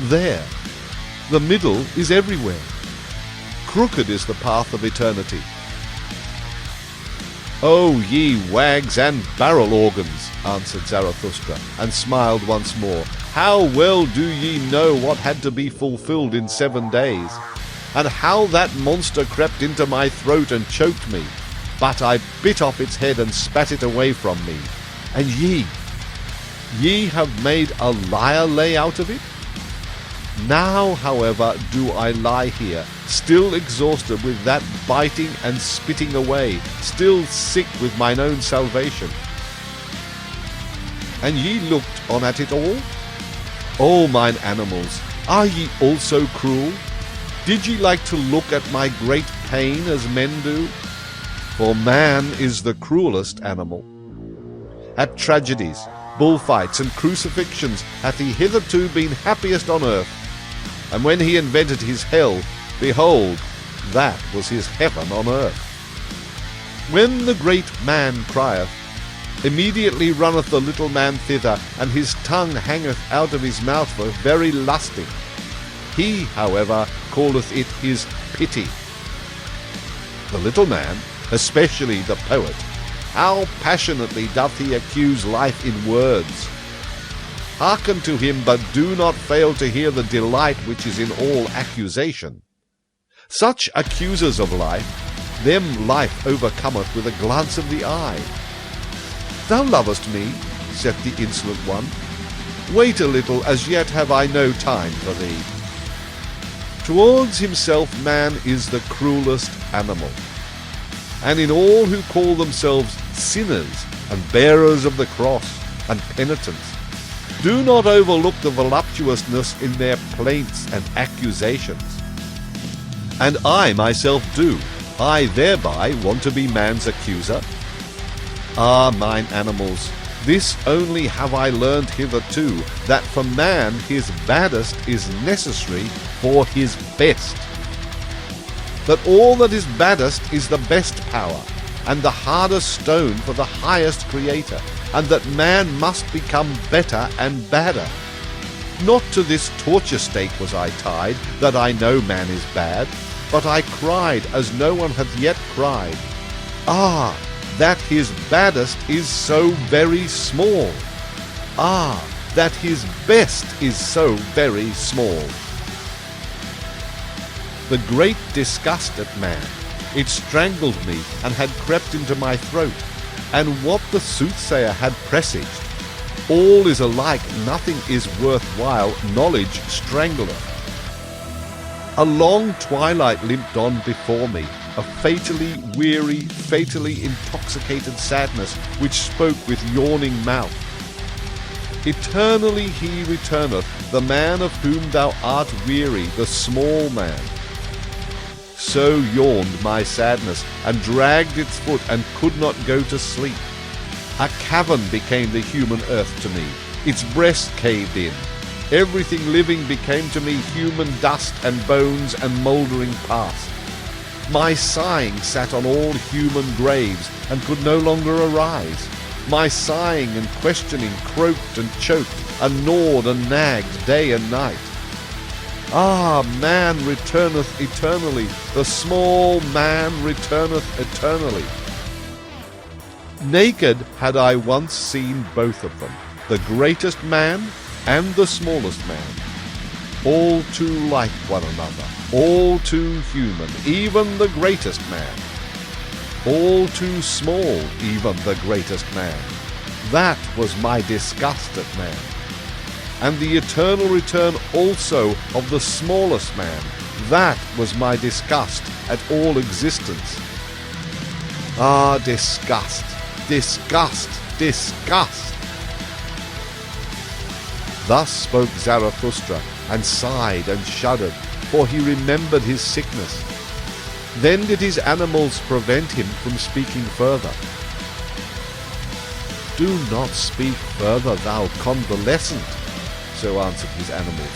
there. The middle is everywhere. Crooked is the path of eternity. O ye wags and barrel organs, answered Zarathustra, and smiled once more, how well do ye know what had to be fulfilled in 7 days, and how that monster crept into my throat and choked me, but I bit off its head and spat it away from me. And ye have made a liar lay out of it? Now, however, do I lie here, still exhausted with that biting and spitting away, still sick with mine own salvation. And ye looked on at it all? O mine animals, are ye also cruel? Did ye like to look at my great pain as men do? For man is the cruelest animal. At tragedies, bullfights, and crucifixions hath he hitherto been happiest on earth. And when he invented his hell, behold, that was his heaven on earth. When the great man crieth, immediately runneth the little man thither, and his tongue hangeth out of his mouth for very lusting. He, however, calleth it his pity. The little man, especially the poet, how passionately doth he accuse life in words! Hearken to him, but do not fail to hear the delight which is in all accusation. Such accusers of life, them life overcometh with a glance of the eye. Thou lovest me, saith the insolent one. Wait a little, as yet have I no time for thee. Towards himself man is the cruelest animal. And in all who call themselves sinners and bearers of the cross and penitents, do not overlook the voluptuousness in their plaints and accusations. And I myself do. I thereby want to be man's accuser. Ah, mine animals, this only have I learned hitherto, that for man his baddest is necessary for his best. That all that is baddest is the best power, and the hardest stone for the highest creator, and that man must become better and badder. Not to this torture stake was I tied, that I know man is bad, but I cried as no one hath yet cried. Ah, that his baddest is so very small. Ah, that his best is so very small. The great disgust at man, it strangled me and had crept into my throat, and what the soothsayer had presaged, all is alike, nothing is worthwhile, knowledge strangleth. A long twilight limped on before me, a fatally weary, fatally intoxicated sadness which spoke with yawning mouth. Eternally he returneth, the man of whom thou art weary, the small man. So yawned my sadness, and dragged its foot, and could not go to sleep. A cavern became the human earth to me, its breast caved in. Everything living became to me human dust and bones and mouldering past. My sighing sat on all human graves, and could no longer arise. My sighing and questioning croaked and choked, and gnawed and nagged day and night. Ah, man returneth eternally, the small man returneth eternally. Naked had I once seen both of them, the greatest man and the smallest man, all too like one another, all too human, even the greatest man, all too small, even the greatest man. That was my disgust at man. And the eternal return also of the smallest man, that was my disgust at all existence. Ah, disgust, disgust, disgust! Thus spoke Zarathustra, and sighed and shuddered, for he remembered his sickness. Then did his animals prevent him from speaking further. Do not speak further, thou convalescent, so answered his animals.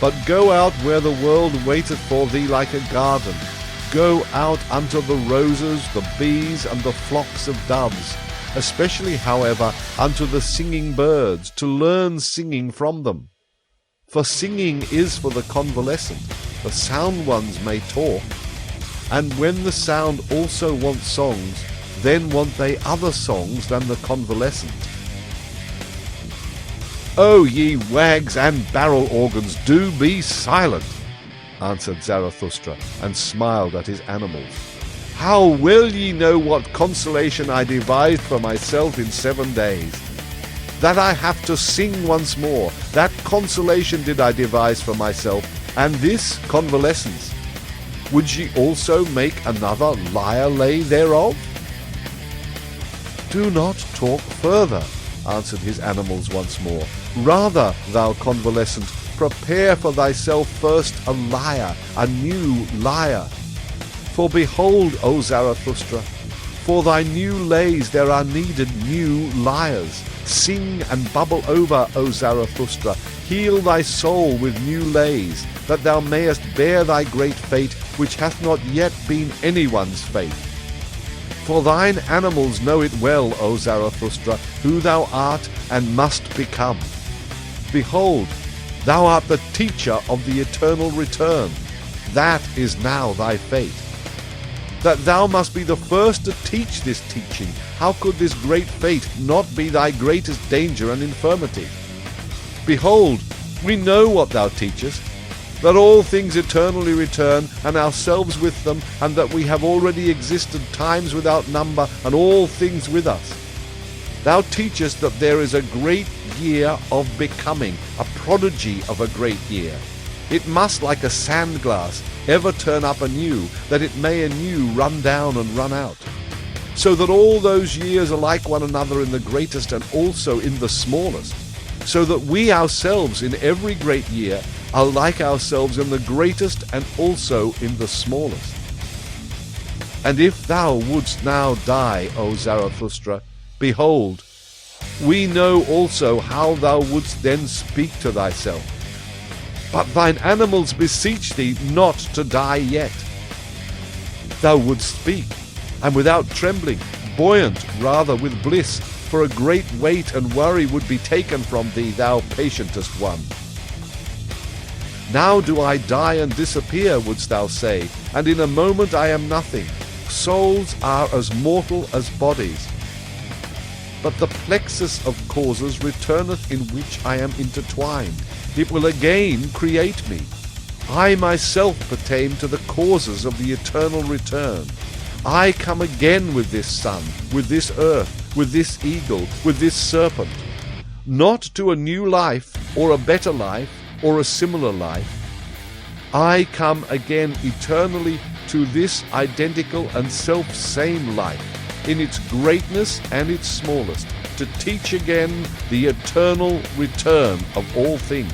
But go out where the world waiteth for thee like a garden. Go out unto the roses, the bees, and the flocks of doves, especially, however, unto the singing birds, to learn singing from them. For singing is for the convalescent, the sound ones may talk, and when the sound also want songs, then want they other songs than the convalescent. O ye wags and barrel organs, do be silent, answered Zarathustra, and smiled at his animals. How well ye know what consolation I devised for myself in 7 days? That I have to sing once more, that consolation did I devise for myself, and this convalescence. Would ye also make another lyre lay thereof? Do not talk further, answered his animals once more. Rather, thou convalescent, prepare for thyself first a lyre, a new lyre. For behold, O Zarathustra, for thy new lays there are needed new lyres. Sing and bubble over, O Zarathustra, heal thy soul with new lays, that thou mayest bear thy great fate, which hath not yet been anyone's fate. For thine animals know it well, O Zarathustra, who thou art and must become. Behold, thou art the teacher of the eternal return. That is now thy fate. That thou must be the first to teach this teaching. How could this great fate not be thy greatest danger and infirmity? Behold, we know what thou teachest, that all things eternally return, and ourselves with them, and that we have already existed times without number, and all things with us. Thou teachest that there is a great year of becoming, a prodigy of a great year. It must, like a sand-glass, ever turn up anew, that it may anew run down and run out. So that all those years are like one another in the greatest and also in the smallest. So that we ourselves in every great year are like ourselves in the greatest and also in the smallest. And if thou wouldst now die, O Zarathustra, behold, we know also how thou wouldst then speak to thyself. But thine animals beseech thee not to die yet. Thou wouldst speak, and without trembling, buoyant rather with bliss, for a great weight and worry would be taken from thee, thou patientest one. Now do I die and disappear, wouldst thou say, and in a moment I am nothing. Souls are as mortal as bodies. But the plexus of causes returneth in which I am intertwined. It will again create me. I myself pertain to the causes of the eternal return. I come again with this sun, with this earth, with this eagle, with this serpent, not to a new life, or a better life, or a similar life. I come again eternally to this identical and self-same life, in its greatness and its smallest, to teach again the eternal return of all things,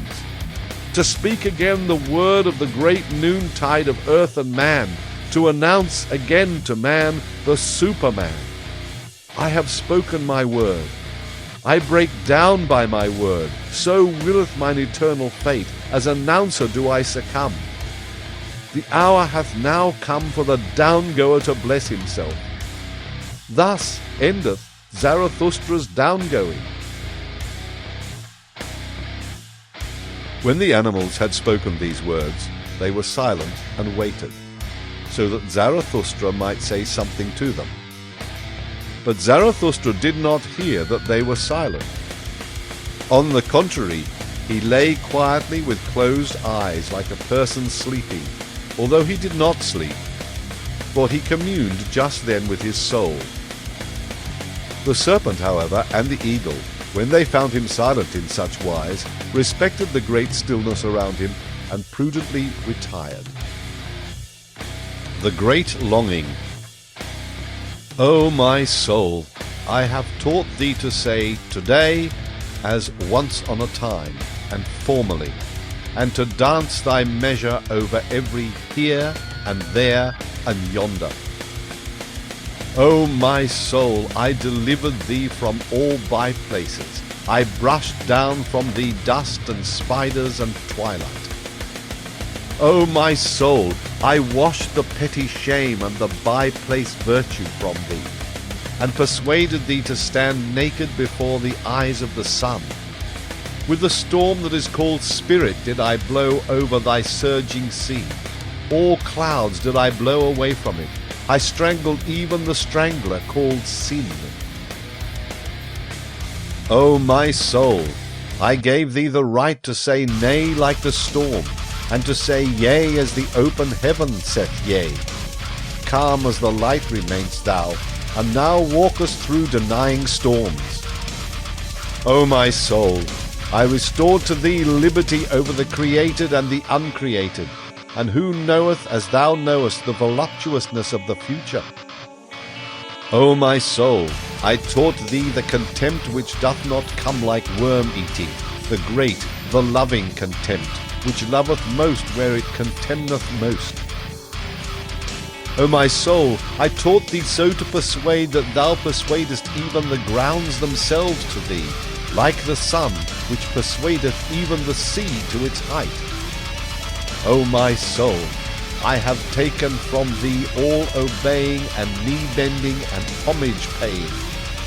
to speak again the word of the great noontide of earth and man, to announce again to man the Superman. I have spoken my word. I break down by my word. So willeth mine eternal fate. As announcer do I succumb. The hour hath now come for the down-goer to bless himself. Thus endeth Zarathustra's down-going. When the animals had spoken these words, they were silent and waited, so that Zarathustra might say something to them. But Zarathustra did not hear that they were silent. On the contrary, he lay quietly with closed eyes like a person sleeping, although he did not sleep, for he communed just then with his soul. The serpent, however, and the eagle, when they found him silent in such wise, respected the great stillness around him, and prudently retired. The Great Longing. O my soul, I have taught thee to say today as once on a time, and formerly, and to dance thy measure over every here and there and yonder. O my soul, I delivered thee from all by places. I brushed down from thee dust and spiders and twilight. O my soul, I washed the petty shame and the by-place virtue from thee, and persuaded thee to stand naked before the eyes of the sun. With the storm that is called Spirit did I blow over thy surging sea. All clouds did I blow away from it. I strangled even the strangler called Sin. O my soul, I gave thee the right to say nay like the storm, and to say yea as the open heaven saith yea. Calm as the light remainest thou, and now walkest through denying storms. O my soul, I restored to thee liberty over the created and the uncreated, and who knoweth as thou knowest the voluptuousness of the future? O my soul, I taught thee the contempt which doth not come like worm-eating, the great, the loving contempt, which loveth most where it contemneth most. O my soul, I taught thee so to persuade that thou persuadest even the grounds themselves to thee, like the sun, which persuadeth even the sea to its height. O my soul, I have taken from thee all obeying and knee-bending and homage-paying.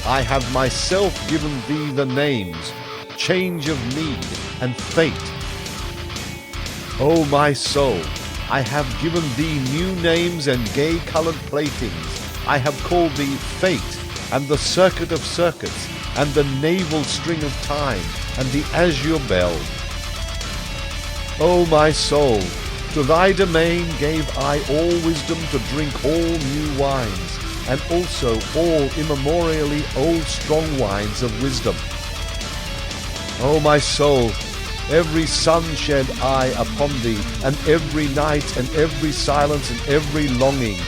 I have myself given thee the names, change of need, and fate. O my soul, I have given thee new names and gay-coloured playthings. I have called thee Fate, and the Circuit of Circuits, and the Navel String of Time, and the Azure Bell. O my soul, to thy domain gave I all wisdom to drink all new wines, and also all immemorially old strong wines of wisdom. O my soul, every sun shed I upon thee, and every night, and every silence, and every longing.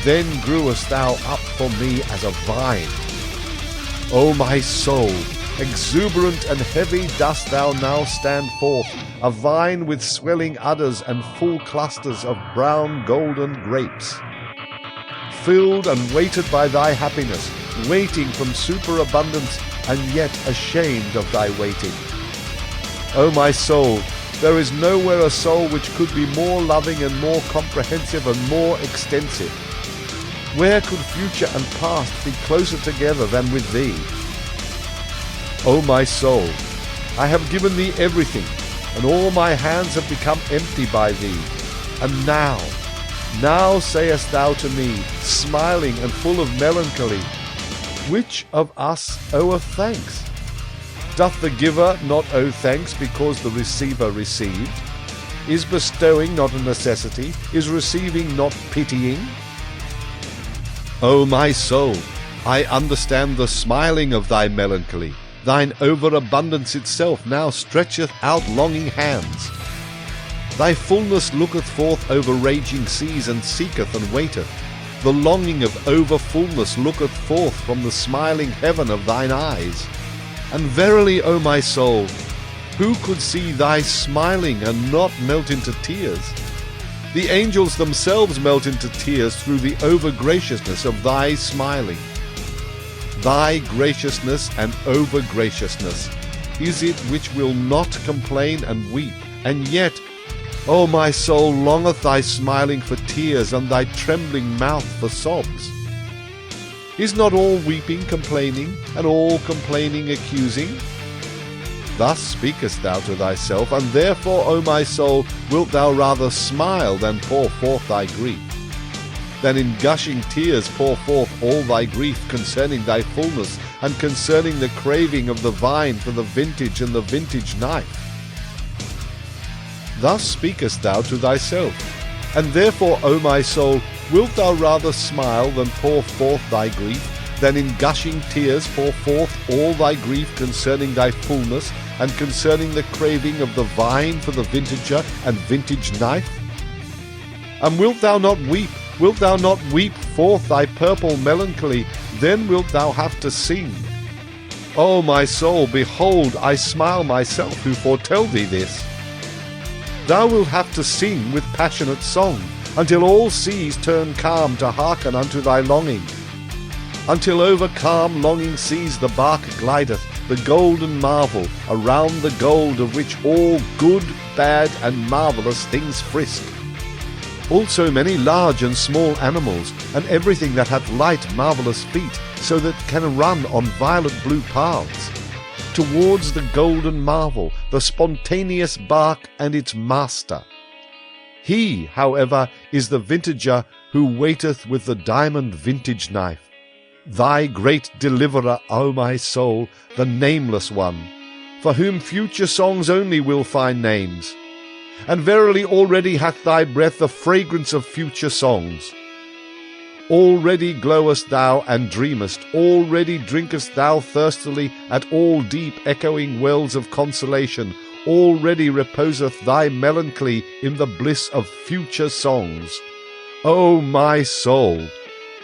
Then grewest thou up for me as a vine. O my soul, exuberant and heavy dost thou now stand forth, a vine with swelling udders and full clusters of brown golden grapes. Filled and weighted by thy happiness, waiting from superabundance, and yet ashamed of thy waiting. O my soul, there is nowhere a soul which could be more loving and more comprehensive and more extensive. Where could future and past be closer together than with thee? O my soul, I have given thee everything, and all my hands have become empty by thee. And now sayest thou to me, smiling and full of melancholy, which of us oweth thanks? Doth the giver not owe thanks because the receiver received? Is bestowing not a necessity? Is receiving not pitying? O my soul, I understand the smiling of thy melancholy. Thine overabundance itself now stretcheth out longing hands. Thy fullness looketh forth over raging seas, and seeketh and waiteth. The longing of over-fullness looketh forth from the smiling heaven of thine eyes. And verily, O my soul, who could see thy smiling and not melt into tears? The angels themselves melt into tears through the over-graciousness of thy smiling. Thy graciousness and over-graciousness is it which will not complain and weep, and yet, O my soul, longeth thy smiling for tears, and thy trembling mouth for sobs. Is not all weeping complaining, and all complaining accusing? Thus speakest thou to thyself, and therefore, O my soul, wilt thou rather smile than pour forth thy grief, than in gushing tears pour forth all thy grief concerning thy fullness, and concerning the craving of the vine for the vintage and the vintage knife. Thus speakest thou to thyself, and therefore, O my soul, wilt thou rather smile than pour forth thy grief, than in gushing tears pour forth all thy grief concerning thy fullness, and concerning the craving of the vine for the vintager and vintage knife? And wilt thou not weep? Wilt thou not weep forth thy purple melancholy? Then wilt thou have to sing. O my soul, behold, I smile myself who foretell thee this. Thou wilt have to sing with passionate song, until all seas turn calm to hearken unto thy longing. Until over calm longing seas the bark glideth, the golden marvel, around the gold of which all good, bad, and marvellous things frisk. Also many large and small animals, and everything that hath light marvellous feet, so that can run on violet blue paths. Towards the golden marvel, the spontaneous bark and its master. He, however, is the vintager who waiteth with the diamond vintage knife. Thy great deliverer, O my soul, the nameless one, for whom future songs only will find names. And verily already hath thy breath the fragrance of future songs. Already glowest thou and dreamest, already drinkest thou thirstily at all deep echoing wells of consolation, already reposeth thy melancholy in the bliss of future songs. O my soul,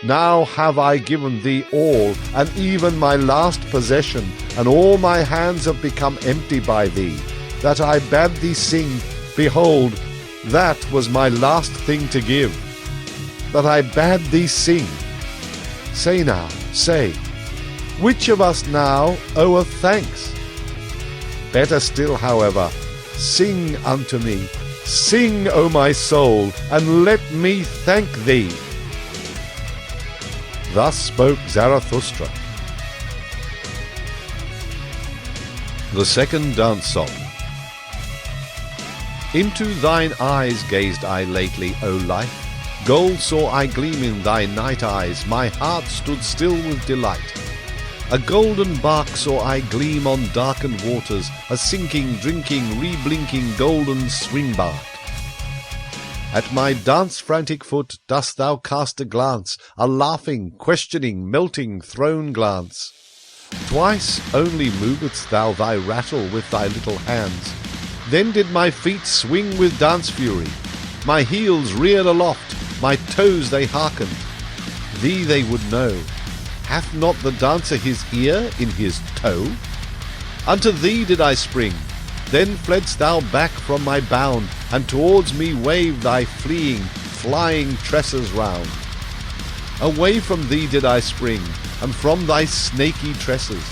now have I given thee all, and even my last possession, and all my hands have become empty by thee, that I bade thee sing. Behold, that was my last thing to give, that I bade thee sing. Say now, say, which of us now oweth thanks? Better still, however, sing unto me, sing, O my soul, and let me thank thee. Thus spoke Zarathustra. The second dance song. Into thine eyes gazed I lately, O life. Gold saw I gleam in thy night eyes, my heart stood still with delight. A golden bark saw I gleam on darkened waters, a sinking, drinking, re-blinking golden swing bark. At my dance-frantic foot dost thou cast a glance, a laughing, questioning, melting, thrown glance. Twice only movedst thou thy rattle with thy little hands. Then did my feet swing with dance fury, my heels reared aloft, my toes they hearkened. Thee they would know. Hath not the dancer his ear in his toe? Unto thee did I spring. Then fledst thou back from my bound, and towards me waved thy fleeing, flying tresses round. Away from thee did I spring, and from thy snaky tresses.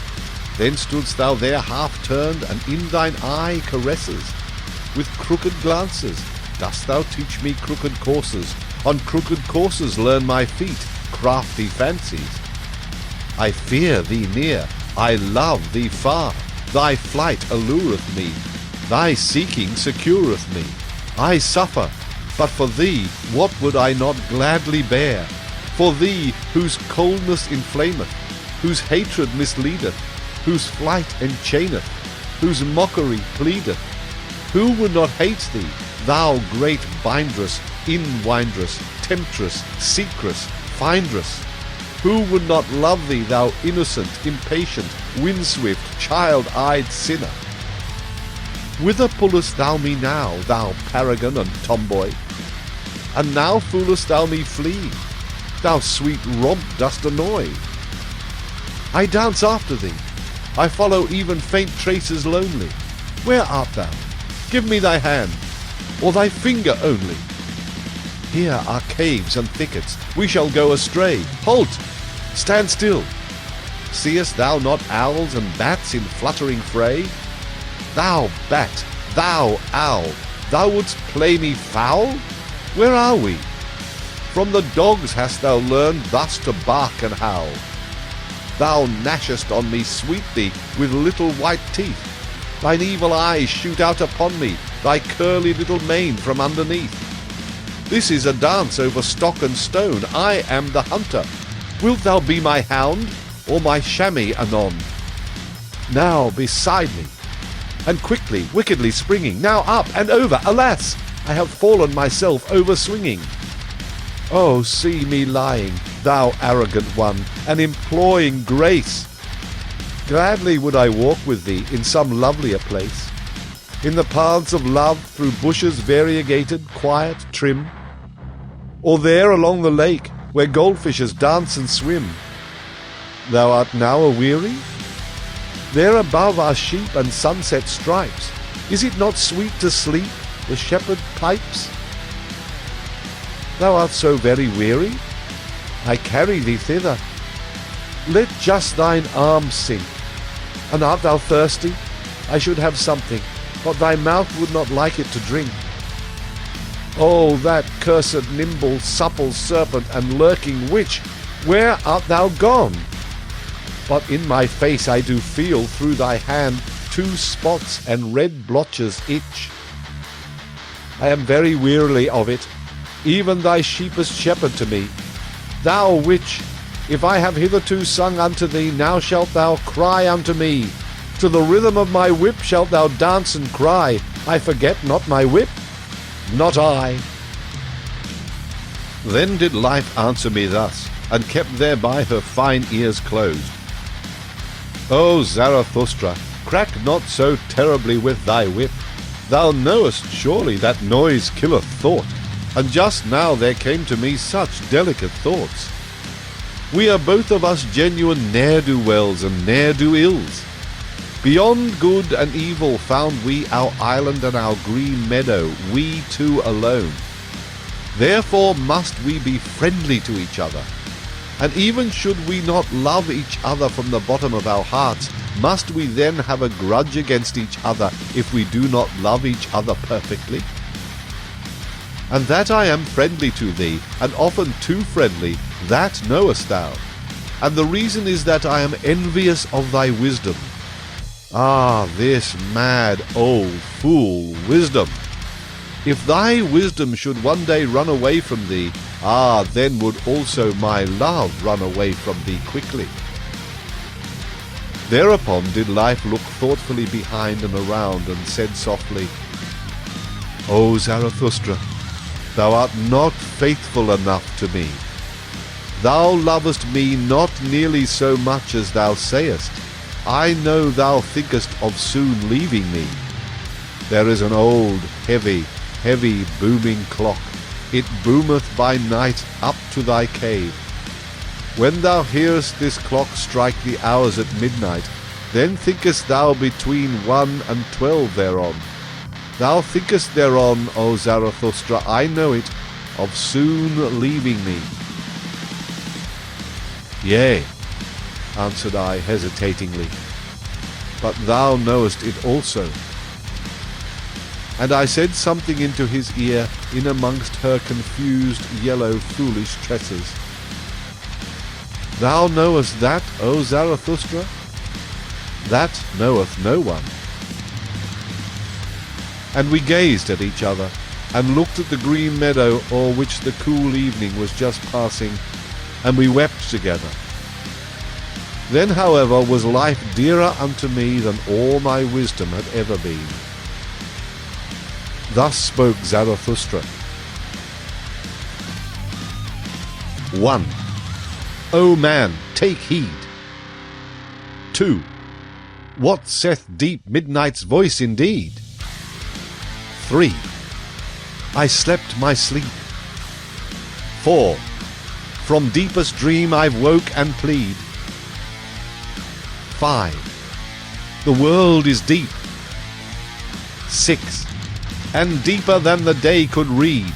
Then stoodst thou there half turned, and in thine eye caresses. With crooked glances dost thou teach me crooked courses, on crooked courses learn my feet crafty fancies. I fear thee near, I love thee far, thy flight allureth me, thy seeking secureth me. I suffer, but for thee what would I not gladly bear? For thee whose coldness inflameth, whose hatred misleadeth, whose flight enchaineth, whose mockery pleadeth. Who would not hate thee, thou great bindress, inwindress, temptress, seekress, findress? Who would not love thee, thou innocent, impatient, windswift, child-eyed sinner? Whither pullest thou me now, thou paragon and tomboy? And now foolest thou me flee, thou sweet romp dost annoy. I dance after thee, I follow even faint traces lonely. Where art thou? Give me thy hand, or thy finger only. Here are caves and thickets, we shall go astray. Halt! Stand still! Seest thou not owls and bats in fluttering fray? Thou bat, thou owl, thou wouldst play me foul? Where are we? From the dogs hast thou learned thus to bark and howl. Thou gnashest on me sweetly with little white teeth. Thine evil eyes shoot out upon me, thy curly little mane from underneath. This is a dance over stock and stone, I am the hunter. Wilt thou be my hound, or my chamois anon? Now beside me, and quickly, wickedly springing, now up and over, alas! I have fallen myself over swinging. Oh, see me lying, thou arrogant one, and imploring grace. Gladly would I walk with thee in some lovelier place, in the paths of love through bushes variegated, quiet, trim, or there along the lake where goldfishes dance and swim. Thou art now aweary? There above are sheep and sunset stripes. Is it not sweet to sleep, the shepherd pipes? Thou art so very weary? I carry thee thither. Let just thine arm sink, And art thou thirsty? I should have something, but thy mouth would not like it to drink. Oh, that cursed nimble, supple serpent and lurking witch, where art thou gone? But in my face I do feel through thy hand 2 spots and red blotches itch. I am very wearily of it, even thy sheepest shepherd to me. Thou witch, if I have hitherto sung unto thee, now shalt thou cry unto me. To the rhythm of my whip shalt thou dance and cry, I forget not my whip, not I. Then did life answer me thus, and kept thereby her fine ears closed. O Zarathustra, crack not so terribly with thy whip. Thou knowest surely that noise killeth thought, and just now there came to me such delicate thoughts. We are both of us genuine ne'er-do-wells and ne'er-do-ills. Beyond good and evil found we our island and our green meadow, we two alone. Therefore must we be friendly to each other. And even should we not love each other from the bottom of our hearts, must we then have a grudge against each other if we do not love each other perfectly? And that I am friendly to thee, and often too friendly, that knowest thou. And the reason is that I am envious of thy wisdom. Ah, this mad old fool wisdom! If thy wisdom should one day run away from thee, then would also my love run away from thee quickly. Thereupon did life look thoughtfully behind and around, and said softly, O Zarathustra, thou art not faithful enough to me. Thou lovest me not nearly so much as thou sayest. I know thou thinkest of soon leaving me. There is an old, heavy booming clock. It boometh by night up to thy cave. When thou hearest this clock strike the hours at midnight, then thinkest thou between 1 and 12 thereon. Thou thinkest thereon, O Zarathustra, I know it, of soon leaving me. Yea, answered I hesitatingly, but thou knowest it also. And I said something into his ear in amongst her confused yellow foolish tresses. Thou knowest that, O Zarathustra? That knoweth no one. And we gazed at each other, and looked at the green meadow o'er which the cool evening was just passing, and we wept together. Then, however, was life dearer unto me than all my wisdom had ever been. Thus spoke Zarathustra. 1. O man, take heed. 2. What saith deep midnight's voice indeed? 3. I slept my sleep. 4. From deepest dream I've woke and plead. 5. The world is deep. 6. And deeper than the day could read.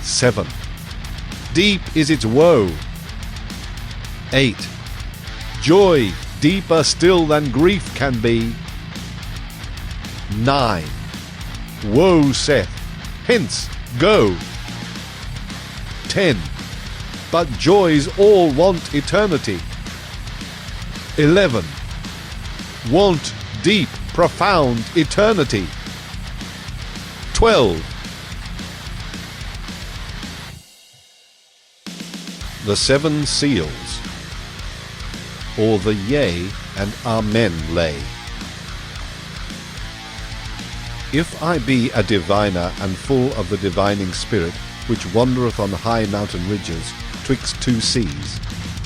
7. Deep is its woe. 8. Joy deeper still than grief can be. 9. Woe saith, hence, go. 10. But joys all want eternity. 11. Want deep, profound eternity. 12. The 7 seals, or the yea and amen lay. If I be a diviner and full of the divining spirit, which wandereth on high mountain ridges, twixt 2 seas,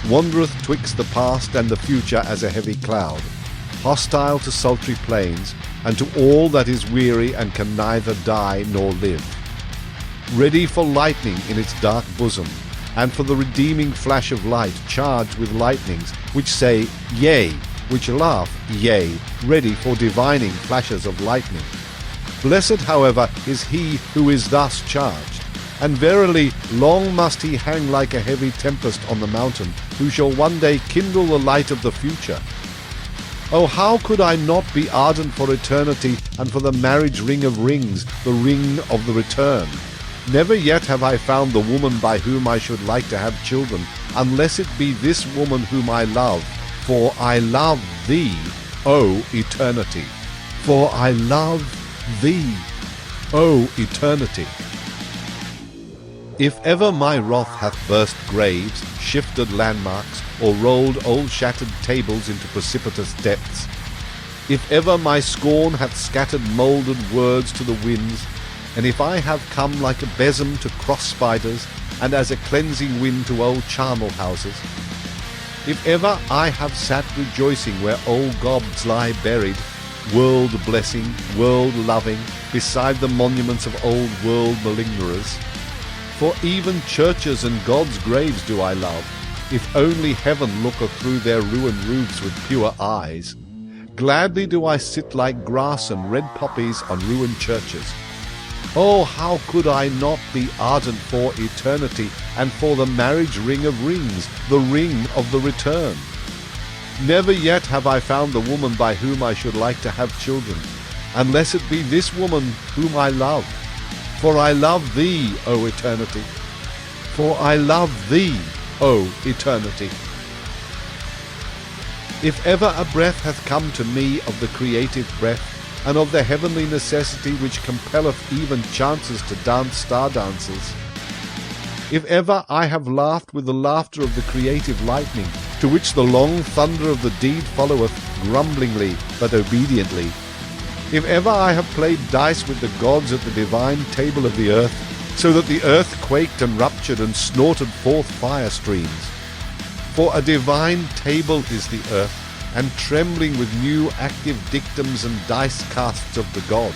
wandereth twixt the past and the future as a heavy cloud, hostile to sultry plains, and to all that is weary and can neither die nor live, ready for lightning in its dark bosom, and for the redeeming flash of light charged with lightnings, which say, yea, which laugh, yea, ready for divining flashes of lightning. Blessed, however, is he who is thus charged, and verily long must he hang like a heavy tempest on the mountain, who shall one day kindle the light of the future. Oh, how could I not be ardent for eternity and for the marriage ring of rings, the ring of the return? Never yet have I found the woman by whom I should like to have children, unless it be this woman whom I love, for I love thee, O eternity. For I love thee, O eternity. If ever my wrath hath burst graves, shifted landmarks, or rolled old shattered tables into precipitous depths, if ever my scorn hath scattered mouldered words to the winds, and if I have come like a besom to cross spiders, and as a cleansing wind to old charnel houses, if ever I have sat rejoicing where old gobs lie buried, world-blessing, world-loving, beside the monuments of old world malingerers, for even churches and God's graves do I love, if only heaven looketh through their ruined roofs with pure eyes. Gladly do I sit like grass and red poppies on ruined churches. Oh, how could I not be ardent for eternity and for the marriage ring of rings, the ring of the return? Never yet have I found the woman by whom I should like to have children, unless it be this woman whom I love. For I love thee, O eternity. For I love thee, O eternity. If ever a breath hath come to me of the creative breath, and of the heavenly necessity which compelleth even chances to dance star dances, if ever I have laughed with the laughter of the creative lightning, to which the long thunder of the deed followeth grumblingly but obediently, if ever I have played dice with the gods at the divine table of the earth, so that the earth quaked and ruptured and snorted forth fire streams. For a divine table is the earth, and trembling with new active dictums and dice casts of the gods.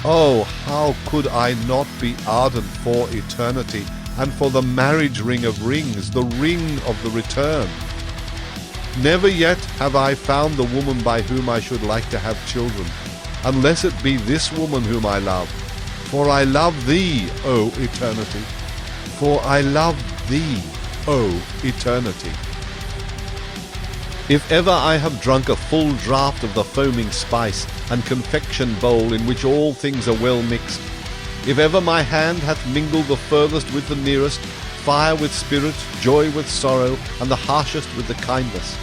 Oh, how could I not be ardent for eternity, and for the marriage ring of rings, the ring of the return? Never yet have I found the woman by whom I should like to have children, unless it be this woman whom I love. For I love thee, O eternity. For I love thee, O eternity. If ever I have drunk a full draught of the foaming spice and confection bowl in which all things are well mixed, if ever my hand hath mingled the furthest with the nearest, fire with spirit, joy with sorrow, and the harshest with the kindest,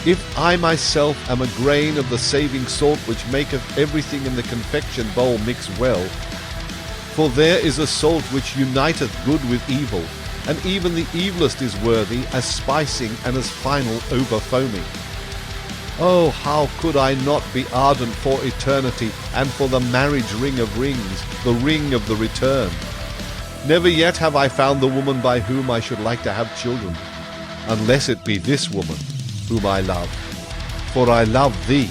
if I myself am a grain of the saving salt which maketh everything in the confection bowl mix well, for there is a salt which uniteth good with evil, and even the evilest is worthy as spicing and as final over-foaming. Oh, how could I not be ardent for eternity and for the marriage ring of rings, the ring of the return? Never yet have I found the woman by whom I should like to have children, unless it be this woman whom I love. For I love thee,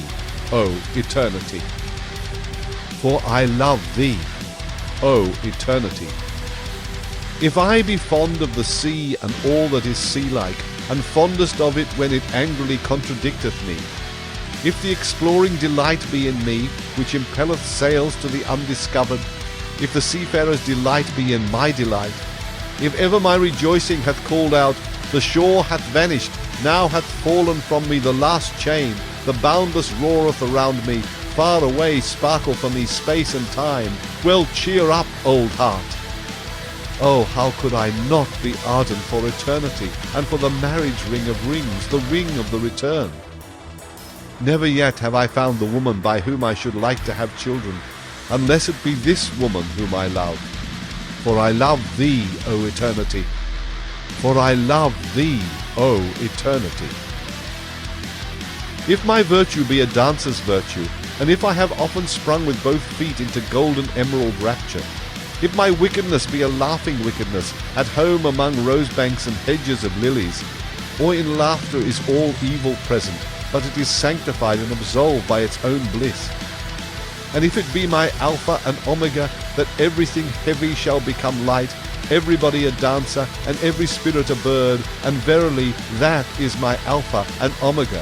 O eternity. For I love thee, O eternity. If I be fond of the sea and all that is sea-like, and fondest of it when it angrily contradicteth me, if the exploring delight be in me, which impelleth sails to the undiscovered, if the seafarer's delight be in my delight, if ever my rejoicing hath called out, the shore hath vanished, now hath fallen from me the last chain, the boundless roareth around me, far away sparkle for me space and time, well cheer up, old heart. Oh, how could I not be ardent for eternity, and for the marriage ring of rings, the ring of the return? Never yet have I found the woman by whom I should like to have children, unless it be this woman whom I love. For I love thee, O eternity. For I love thee, O eternity. If my virtue be a dancer's virtue, and if I have often sprung with both feet into golden emerald rapture, if my wickedness be a laughing wickedness, at home among rosebanks and hedges of lilies, or in laughter is all evil present, but it is sanctified and absolved by its own bliss, and if it be my Alpha and Omega, that everything heavy shall become light, everybody a dancer, and every spirit a bird, and verily that is my Alpha and Omega.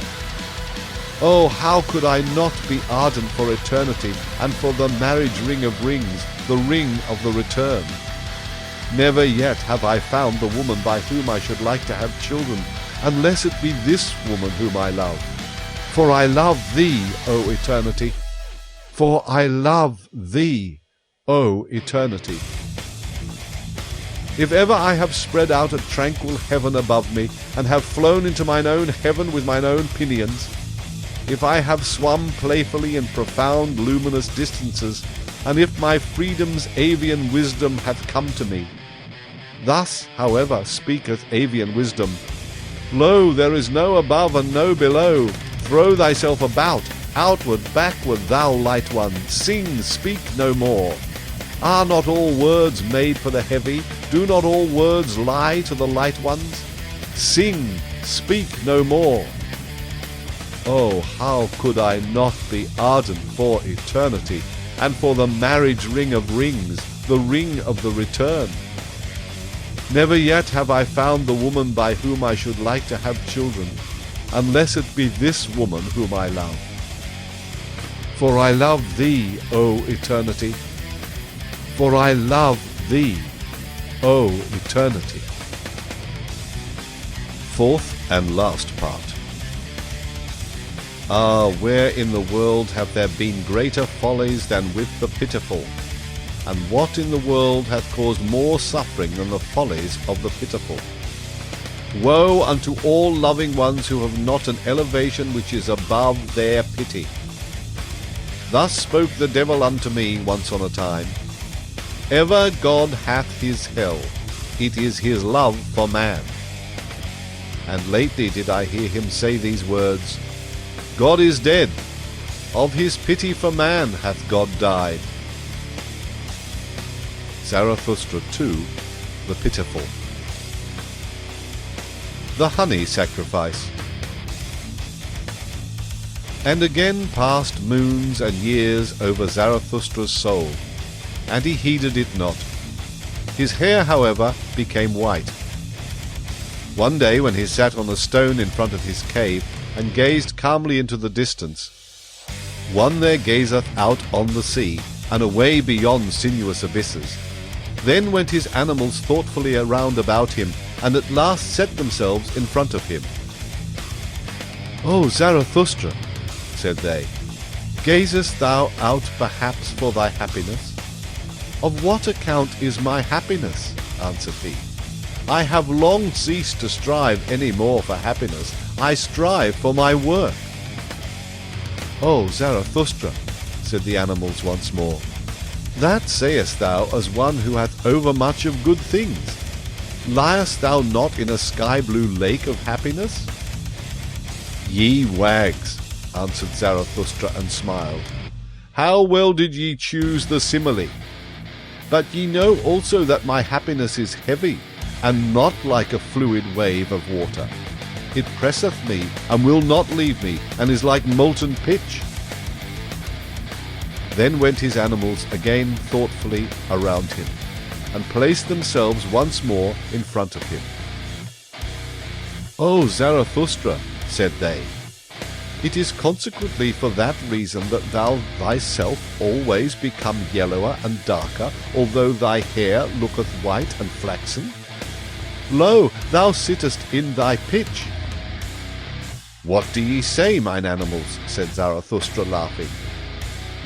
Oh, how could I not be ardent for eternity, and for the marriage ring of rings, the ring of the return? Never yet have I found the woman by whom I should like to have children, unless it be this woman whom I love. For I love thee, O eternity. For I love thee, O eternity. If ever I have spread out a tranquil heaven above me, and have flown into mine own heaven with mine own pinions, if I have swum playfully in profound luminous distances, and if my freedom's avian wisdom hath come to me, thus, however, speaketh avian wisdom, Lo, there is no above and no below. Throw thyself about, outward, backward, thou light one. Sing, speak no more. Are not all words made for the heavy? Do not all words lie to the light ones? Sing, speak no more. Oh, how could I not be ardent for eternity, and for the marriage ring of rings, the ring of the return? Never yet have I found the woman by whom I should like to have children, unless it be this woman whom I love. For I love thee, O eternity. For I love thee, O eternity. Fourth and last part. Ah, where in the world have there been greater follies than with the pitiful? And what in the world hath caused more suffering than the follies of the pitiful? Woe unto all loving ones who have not an elevation which is above their pity. Thus spoke the devil unto me once on a time. Ever God hath his hell, it is his love for man. And lately did I hear him say these words, God is dead, of his pity for man hath God died. Zarathustra 2, The Pitiful. The Honey Sacrifice. And again passed moons and years over Zarathustra's soul, and he heeded it not. His hair, however, became white. One day when he sat on a stone in front of his cave, and gazed calmly into the distance, one there gazeth out on the sea, and away beyond sinuous abysses. Then went his animals thoughtfully around about him, and at last set themselves in front of him. O Zarathustra, said they, gazest thou out perhaps for thy happiness? Of what account is my happiness? Answered he. I have long ceased to strive any more for happiness. I strive for my work. O Zarathustra, said the animals once more, that sayest thou as one who hath overmuch of good things. Liest thou not in a sky-blue lake of happiness? Ye wags, answered Zarathustra and smiled, how well did ye choose the simile? But ye know also that my happiness is heavy, and not like a fluid wave of water. It presseth me, and will not leave me, and is like molten pitch. Then went his animals again thoughtfully around him, and placed themselves once more in front of him. O Zarathustra, said they, it is consequently for that reason that thou thyself always become yellower and darker, although thy hair looketh white and flaxen. Lo, thou sittest in thy pitch. What do ye say, mine animals? Said Zarathustra, laughing.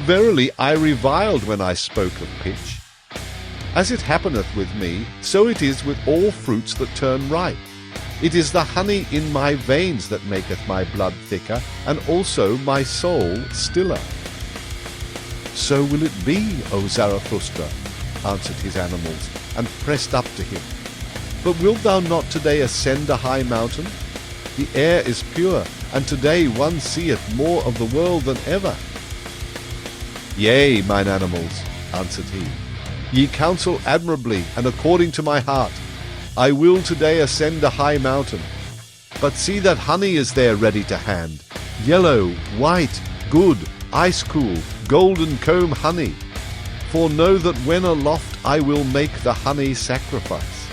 Verily, I reviled when I spoke of pitch. As it happeneth with me, so it is with all fruits that turn ripe. It is the honey in my veins that maketh my blood thicker, and also my soul stiller. So will it be, O Zarathustra, answered his animals, and pressed up to him. But wilt thou not today ascend a high mountain? The air is pure, and today one seeth more of the world than ever. Yea, mine animals, answered he, ye counsel admirably, and according to my heart. I will today ascend a high mountain. But see that honey is there ready to hand, yellow, white, good, ice-cool, golden comb honey. For know that when aloft I will make the honey sacrifice.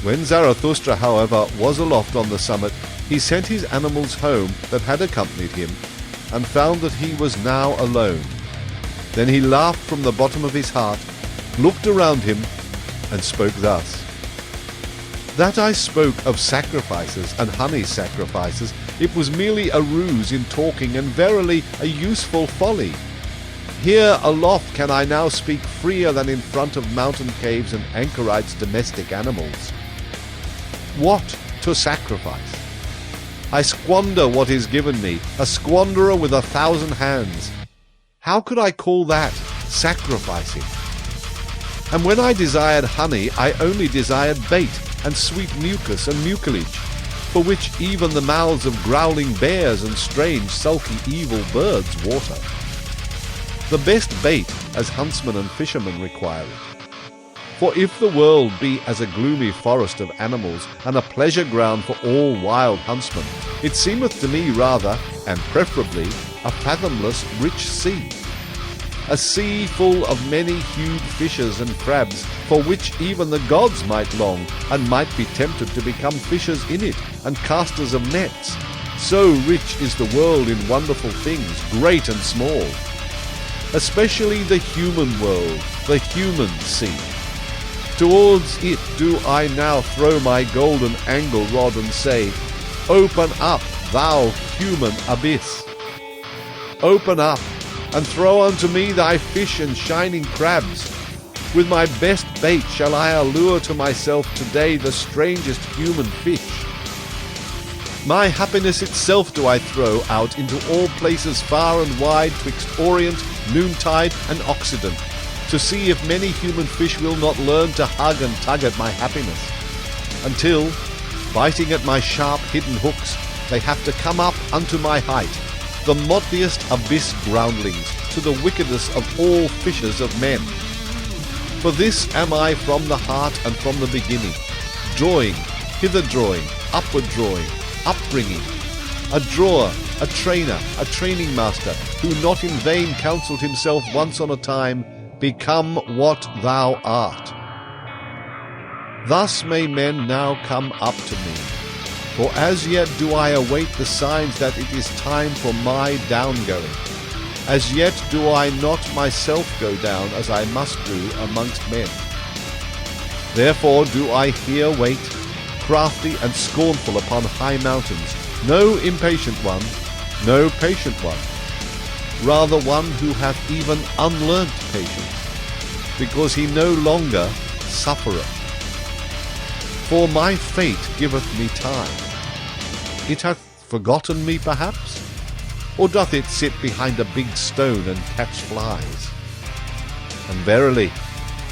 When Zarathustra, however, was aloft on the summit, he sent his animals home that had accompanied him, and found that he was now alone. Then he laughed from the bottom of his heart, looked around him, and spoke thus. That I spoke of sacrifices and honey sacrifices It was merely a ruse in talking, and verily a useful folly. Here aloft can I now speak freer than in front of mountain caves and anchorites' domestic animals. What to sacrifice? I squander what is given me, a squanderer with 1,000 hands. How could I call that sacrificing? And when I desired honey, I only desired bait, and sweet mucus and mucilage, for which even the mouths of growling bears and strange, sulky, evil birds water. The best bait, as huntsmen and fishermen require it. For if the world be as a gloomy forest of animals, and a pleasure ground for all wild huntsmen, it seemeth to me rather, and preferably, a fathomless rich sea. A sea full of many-hued fishes and crabs, for which even the gods might long, and might be tempted to become fishers in it, and casters of nets. So rich is the world in wonderful things, great and small. Especially the human world, the human sea. Towards it do I now throw my golden angle rod and say, Open up, thou human abyss. Open up, and throw unto me thy fish and shining crabs. With my best bait shall I allure to myself today the strangest human fish. My happiness itself do I throw out into all places far and wide twixt Orient, noontide, and Occident, to see if many human fish will not learn to hug and tug at my happiness, until, biting at my sharp hidden hooks, they have to come up unto my height, the motliest abyss groundlings, to the wickedest of all fishers of men. For this am I from the heart and from the beginning, drawing, hither drawing, upward drawing, upbringing, a drawer, a trainer, a training master, who not in vain counselled himself once on a time, Become what thou art. Thus may men now come up to me, for as yet do I await the signs that it is time for my downgoing. As yet do I not myself go down as I must do amongst men. Therefore do I here wait, crafty and scornful upon high mountains, no impatient one, no patient one, rather one who hath even unlearnt patience, because he no longer suffereth. For my fate giveth me time. It hath forgotten me perhaps, or doth it sit behind a big stone and catch flies? And verily,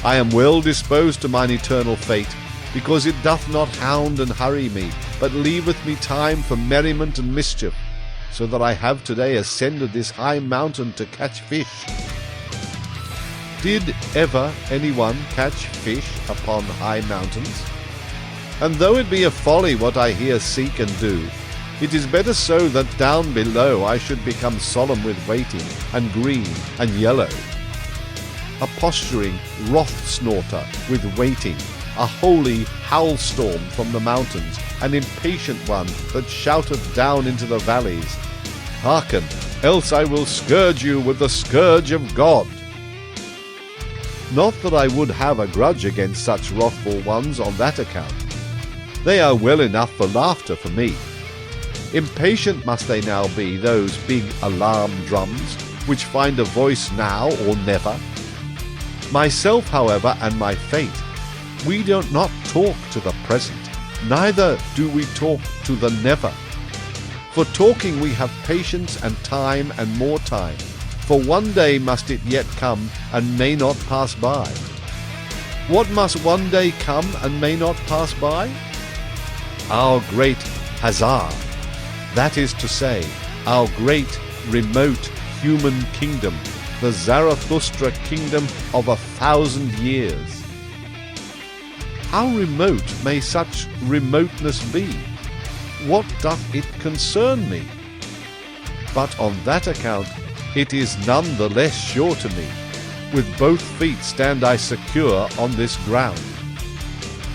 I am well disposed to mine eternal fate, because it doth not hound and hurry me, but leaveth me time for merriment and mischief, so that I have today ascended this high mountain to catch fish. Did ever anyone catch fish upon high mountains? And though it be a folly what I here seek and do, it is better so that down below I should become solemn with waiting, and green and yellow. A posturing wrath snorter with waiting, a holy howlstorm from the mountains, an impatient one that shouteth down into the valleys, Hearken, else I will scourge you with the scourge of God. Not that I would have a grudge against such wrathful ones on that account. They are well enough for laughter for me. Impatient must they now be, those big alarm drums, which find a voice now or never. Myself, however, and my fate, we do not talk to the present, neither do we talk to the never. For talking we have patience and time and more time, for one day must it yet come and may not pass by. What must one day come and may not pass by? Our great Hazar, that is to say, our great remote human kingdom, the Zarathustra kingdom of 1,000 years. How remote may such remoteness be? What doth it concern me? But on that account it is none the less sure to me. With both feet stand I secure on this ground,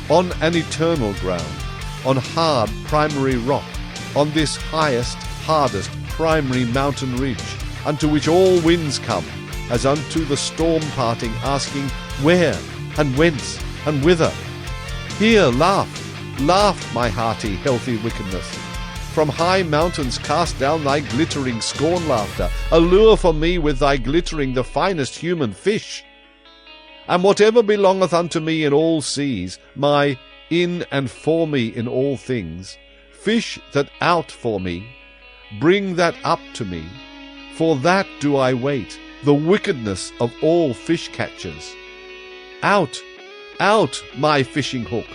on an eternal ground, on hard primary rock, on this highest, hardest primary mountain ridge, unto which all winds come, as unto the storm parting, asking, where, and whence, and whither? Here laugh, laugh, my hearty, healthy wickedness. From high mountains cast down thy glittering scorn laughter. Allure for me with thy glittering the finest human fish. And whatever belongeth unto me in all seas, my in and for me in all things, fish that out for me, bring that up to me. For that do I wait, the wickedness of all fish catchers. Out, out, my fishing hook,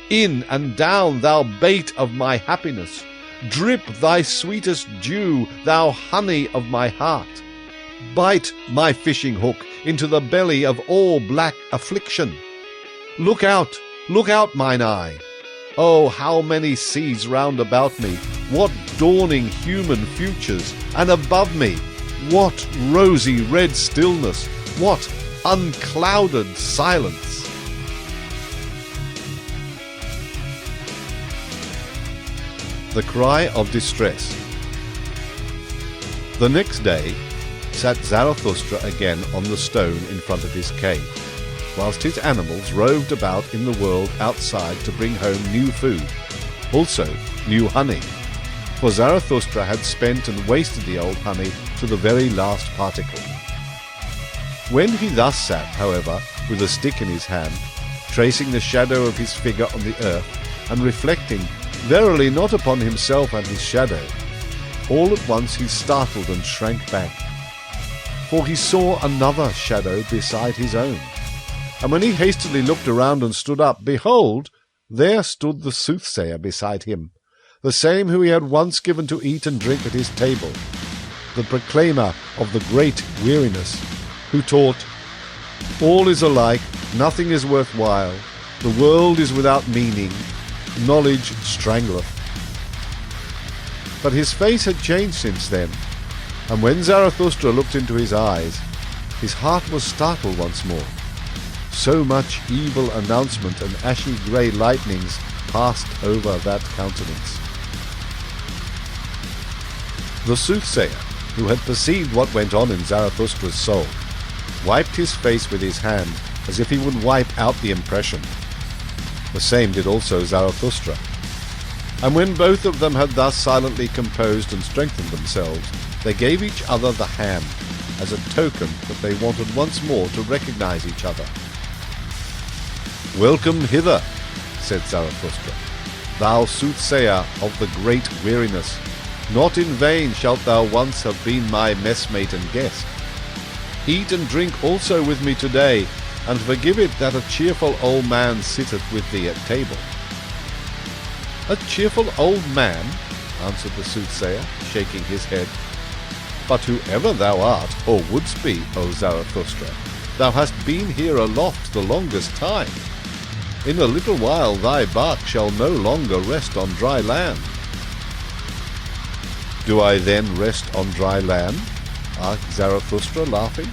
in and down, thou bait of my happiness. Drip thy sweetest dew, thou honey of my heart. Bite, my fishing hook, into the belly of all black affliction. Look out, mine eye. Oh, how many seas round about me, what dawning human futures, and above me, what rosy red stillness, what unclouded silence. The cry of distress. The next day sat Zarathustra again on the stone in front of his cave, whilst his animals roved about in the world outside to bring home new food, also new honey. For Zarathustra had spent and wasted the old honey to the very last particle. When he thus sat, however, with a stick in his hand, tracing the shadow of his figure on the earth, and reflecting verily not upon himself and his shadow, all at once he startled and shrank back, for he saw another shadow beside his own. And when he hastily looked around and stood up, behold, there stood the soothsayer beside him, the same who he had once given to eat and drink at his table, the proclaimer of the great weariness, who taught, all is alike, nothing is worthwhile, the world is without meaning, knowledge strangleth. But his face had changed since then, and when Zarathustra looked into his eyes, his heart was startled once more. So much evil announcement and ashy grey lightnings passed over that countenance. The soothsayer, who had perceived what went on in Zarathustra's soul, wiped his face with his hand as if he would wipe out the impression. The same did also Zarathustra. And when both of them had thus silently composed and strengthened themselves, they gave each other the hand, as a token that they wanted once more to recognize each other. Welcome hither, said Zarathustra, thou soothsayer of the great weariness. Not in vain shalt thou once have been my messmate and guest. Eat and drink also with me today, and forgive it that a cheerful old man sitteth with thee at table. A cheerful old man, answered the soothsayer, shaking his head. But whoever thou art, or wouldst be, O Zarathustra, thou hast been here aloft the longest time. In a little while thy bark shall no longer rest on dry land. Do I then rest on dry land? asked Zarathustra, laughing.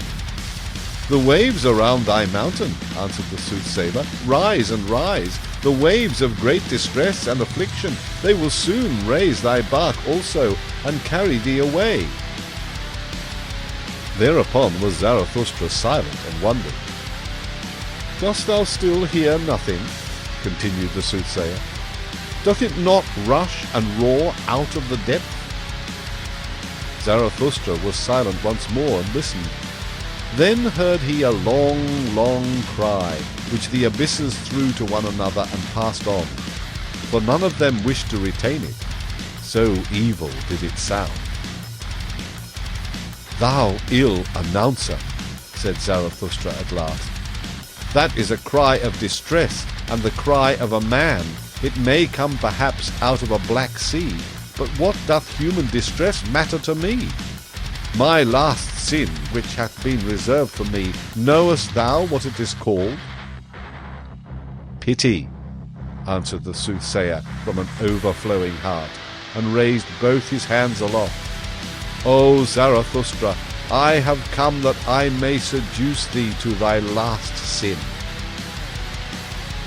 The waves around thy mountain, answered the soothsayer, rise and rise, the waves of great distress and affliction. They will soon raise thy bark also, and carry thee away. Thereupon was Zarathustra silent and wondered. Dost thou still hear nothing? Continued the soothsayer. Doth it not rush and roar out of the depth? Zarathustra was silent once more and listened. Then heard he a long, long cry, which the abysses threw to one another and passed on, for none of them wished to retain it, so evil did it sound. Thou ill announcer, said Zarathustra at last. That is a cry of distress, and the cry of a man. It may come perhaps out of a black sea, but what doth human distress matter to me? My last sin, which hath been reserved for me, knowest thou what it is called? Pity, answered the soothsayer from an overflowing heart, and raised both his hands aloft. O Zarathustra, I have come that I may seduce thee to thy last sin.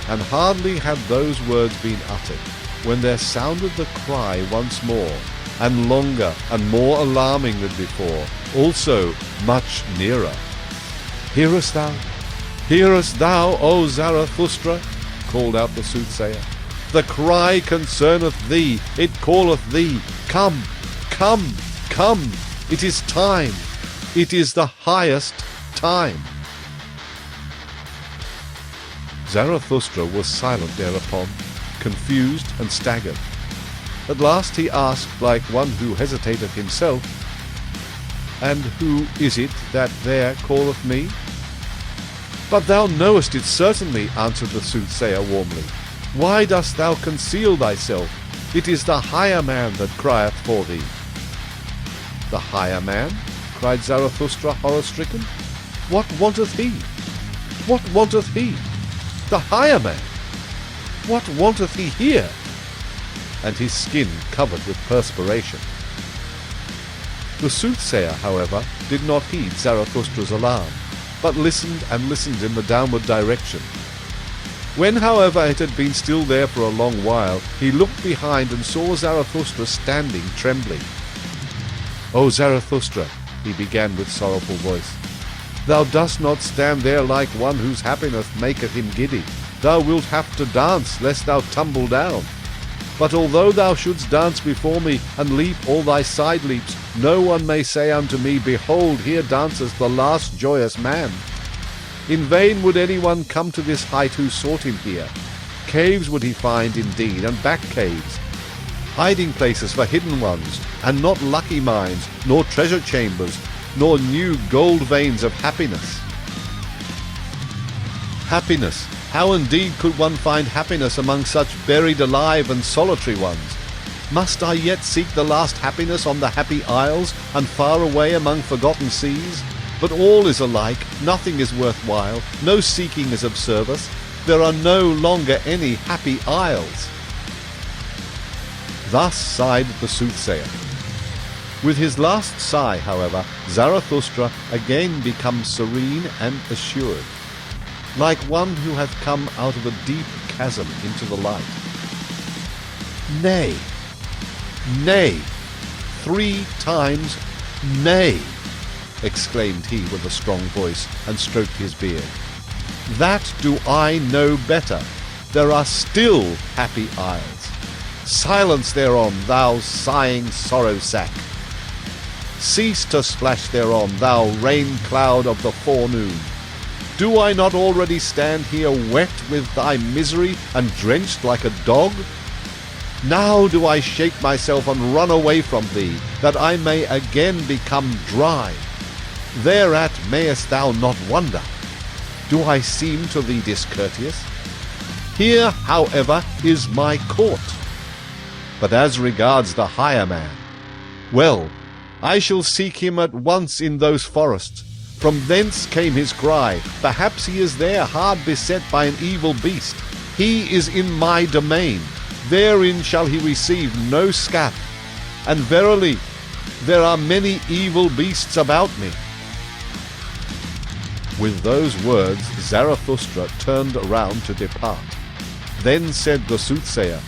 And hardly had those words been uttered, when there sounded the cry once more, and longer and more alarming than before, also much nearer. Hearest thou? Hearest thou, O Zarathustra? Called out the soothsayer. The cry concerneth thee, it calleth thee. Come, come, come, it is time. It is the highest time. Zarathustra was silent thereupon, confused and staggered. At last he asked, like one who hesitateth himself, And who is it that there calleth me? But thou knowest it certainly, answered the soothsayer warmly. Why dost thou conceal thyself? It is the higher man that crieth for thee. The higher man? Cried Zarathustra, horror-stricken. What wanteth he? What wanteth he? The higher man? What wanteth he here? And his skin covered with perspiration. The soothsayer, however, did not heed Zarathustra's alarm, but listened and listened in the downward direction. When, however, it had been still there for a long while, he looked behind and saw Zarathustra standing trembling. O Zarathustra, he began with sorrowful voice, thou dost not stand there like one whose happiness maketh him giddy. Thou wilt have to dance, lest thou tumble down. But although thou shouldst dance before me, and leap all thy side leaps, no one may say unto me, Behold, here dances the last joyous man. In vain would anyone come to this height who sought him here. Caves would he find indeed, and back caves, hiding places for hidden ones, and not lucky mines, nor treasure chambers, nor new gold veins of happiness. Happiness! How indeed could one find happiness among such buried alive and solitary ones? Must I yet seek the last happiness on the happy isles, and far away among forgotten seas? But all is alike, nothing is worthwhile, no seeking is of service, there are no longer any happy isles. Thus sighed the soothsayer. With his last sigh, however, Zarathustra again becomes serene and assured, like one who hath come out of a deep chasm into the light. Nay, nay, 3 times nay, exclaimed he with a strong voice, and stroked his beard. That do I know better. There are still happy isles. Silence thereon, thou sighing sorrow sack. Cease to splash thereon, thou rain cloud of the forenoon. Do I not already stand here wet with thy misery and drenched like a dog? Now do I shake myself and run away from thee, that I may again become dry. Thereat mayest thou not wonder. Do I seem to thee discourteous? Here, however, is my court. But as regards the higher man, well, I shall seek him at once in those forests. From thence came his cry. Perhaps he is there, hard beset by an evil beast. He is in my domain. Therein shall he receive no scath. And verily, there are many evil beasts about me. With those words, Zarathustra turned around to depart. Then said the soothsayer,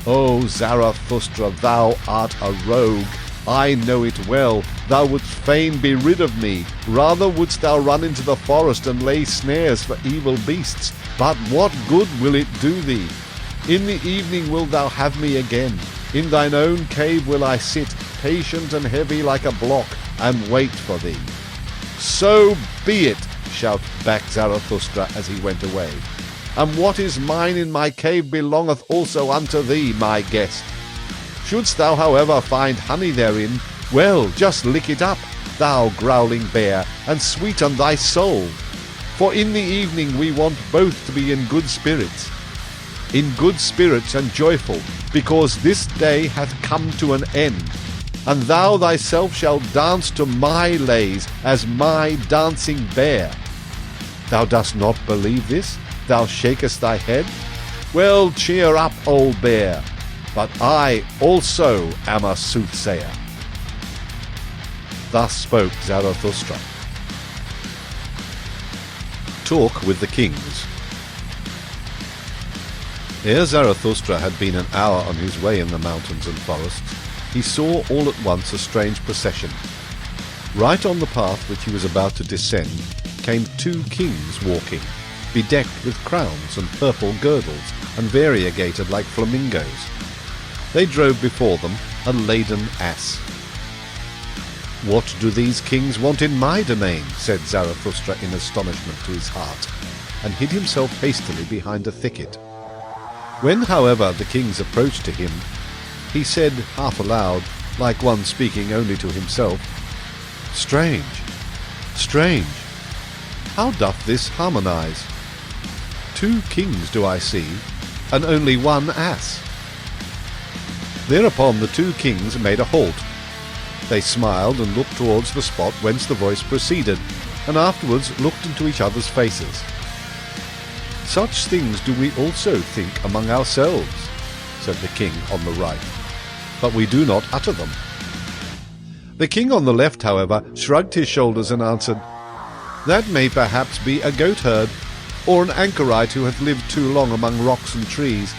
O Zarathustra, thou art a rogue. I know it well. Thou wouldst fain be rid of me. Rather wouldst thou run into the forest and lay snares for evil beasts. But what good will it do thee? In the evening wilt thou have me again. In thine own cave will I sit, patient and heavy like a block, and wait for thee. So be it, shouted back Zarathustra as he went away. And what is mine in my cave belongeth also unto thee, my guest. Shouldst thou, however, find honey therein, well, just lick it up, thou growling bear, and sweeten thy soul. For in the evening we want both to be in good spirits and joyful, because this day hath come to an end. And thou thyself shalt dance to my lays as my dancing bear. Thou dost not believe this? Thou shakest thy head? Well, cheer up, old bear. But I also am a soothsayer. Thus spoke Zarathustra. Talk with the Kings. Ere Zarathustra had been an hour on his way in the mountains and forests, he saw all at once a strange procession. Right on the path which he was about to descend came 2 kings walking, bedecked with crowns and purple girdles, and variegated like flamingos. They drove before them a laden ass. "What do these kings want in my domain?" said Zarathustra in astonishment to his heart, and hid himself hastily behind a thicket. When, however, the kings approached to him, he said half aloud, like one speaking only to himself, "Strange, strange, how doth this harmonize? 2 kings do I see, and only 1 ass." Thereupon the 2 kings made a halt. They smiled and looked towards the spot whence the voice proceeded, and afterwards looked into each other's faces. "Such things do we also think among ourselves," said the king on the right, "but we do not utter them." The king on the left, however, shrugged his shoulders and answered, "That may perhaps be a goatherd, or an anchorite who hath lived too long among rocks and trees,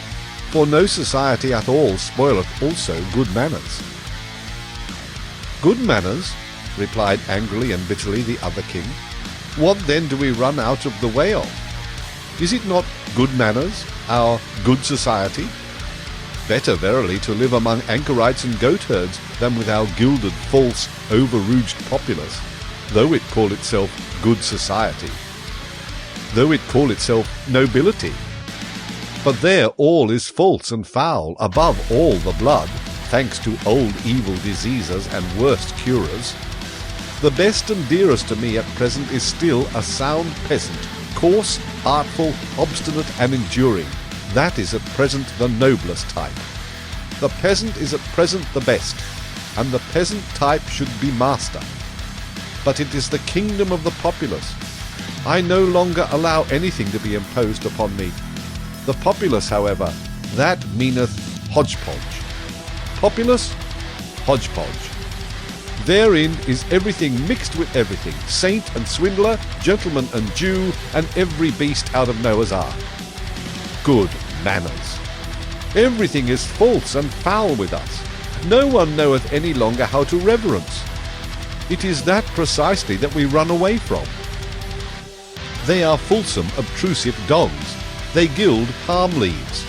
for no society at all spoileth also good manners." "Good manners?" replied angrily and bitterly the other king. "What then do we run out of the way of? Is it not good manners, our good society? Better verily to live among anchorites and goatherds than with our gilded, false, over-rouged populace, though it call itself good society, though it call itself nobility. But there all is false and foul, above all the blood, thanks to old evil diseases and worst curers. The best and dearest to me at present is still a sound peasant, coarse, artful, obstinate, and enduring. That is at present the noblest type. The peasant is at present the best, and the peasant type should be master. But it is the kingdom of the populace. I no longer allow anything to be imposed upon me. The populace, however, that meaneth hodgepodge. Populace, hodgepodge. Therein is everything mixed with everything, saint and swindler, gentleman and Jew, and every beast out of Noah's Ark. Good manners. Everything is false and foul with us. No one knoweth any longer how to reverence. It is that precisely that we run away from. They are fulsome, obtrusive dogs. They gild palm leaves.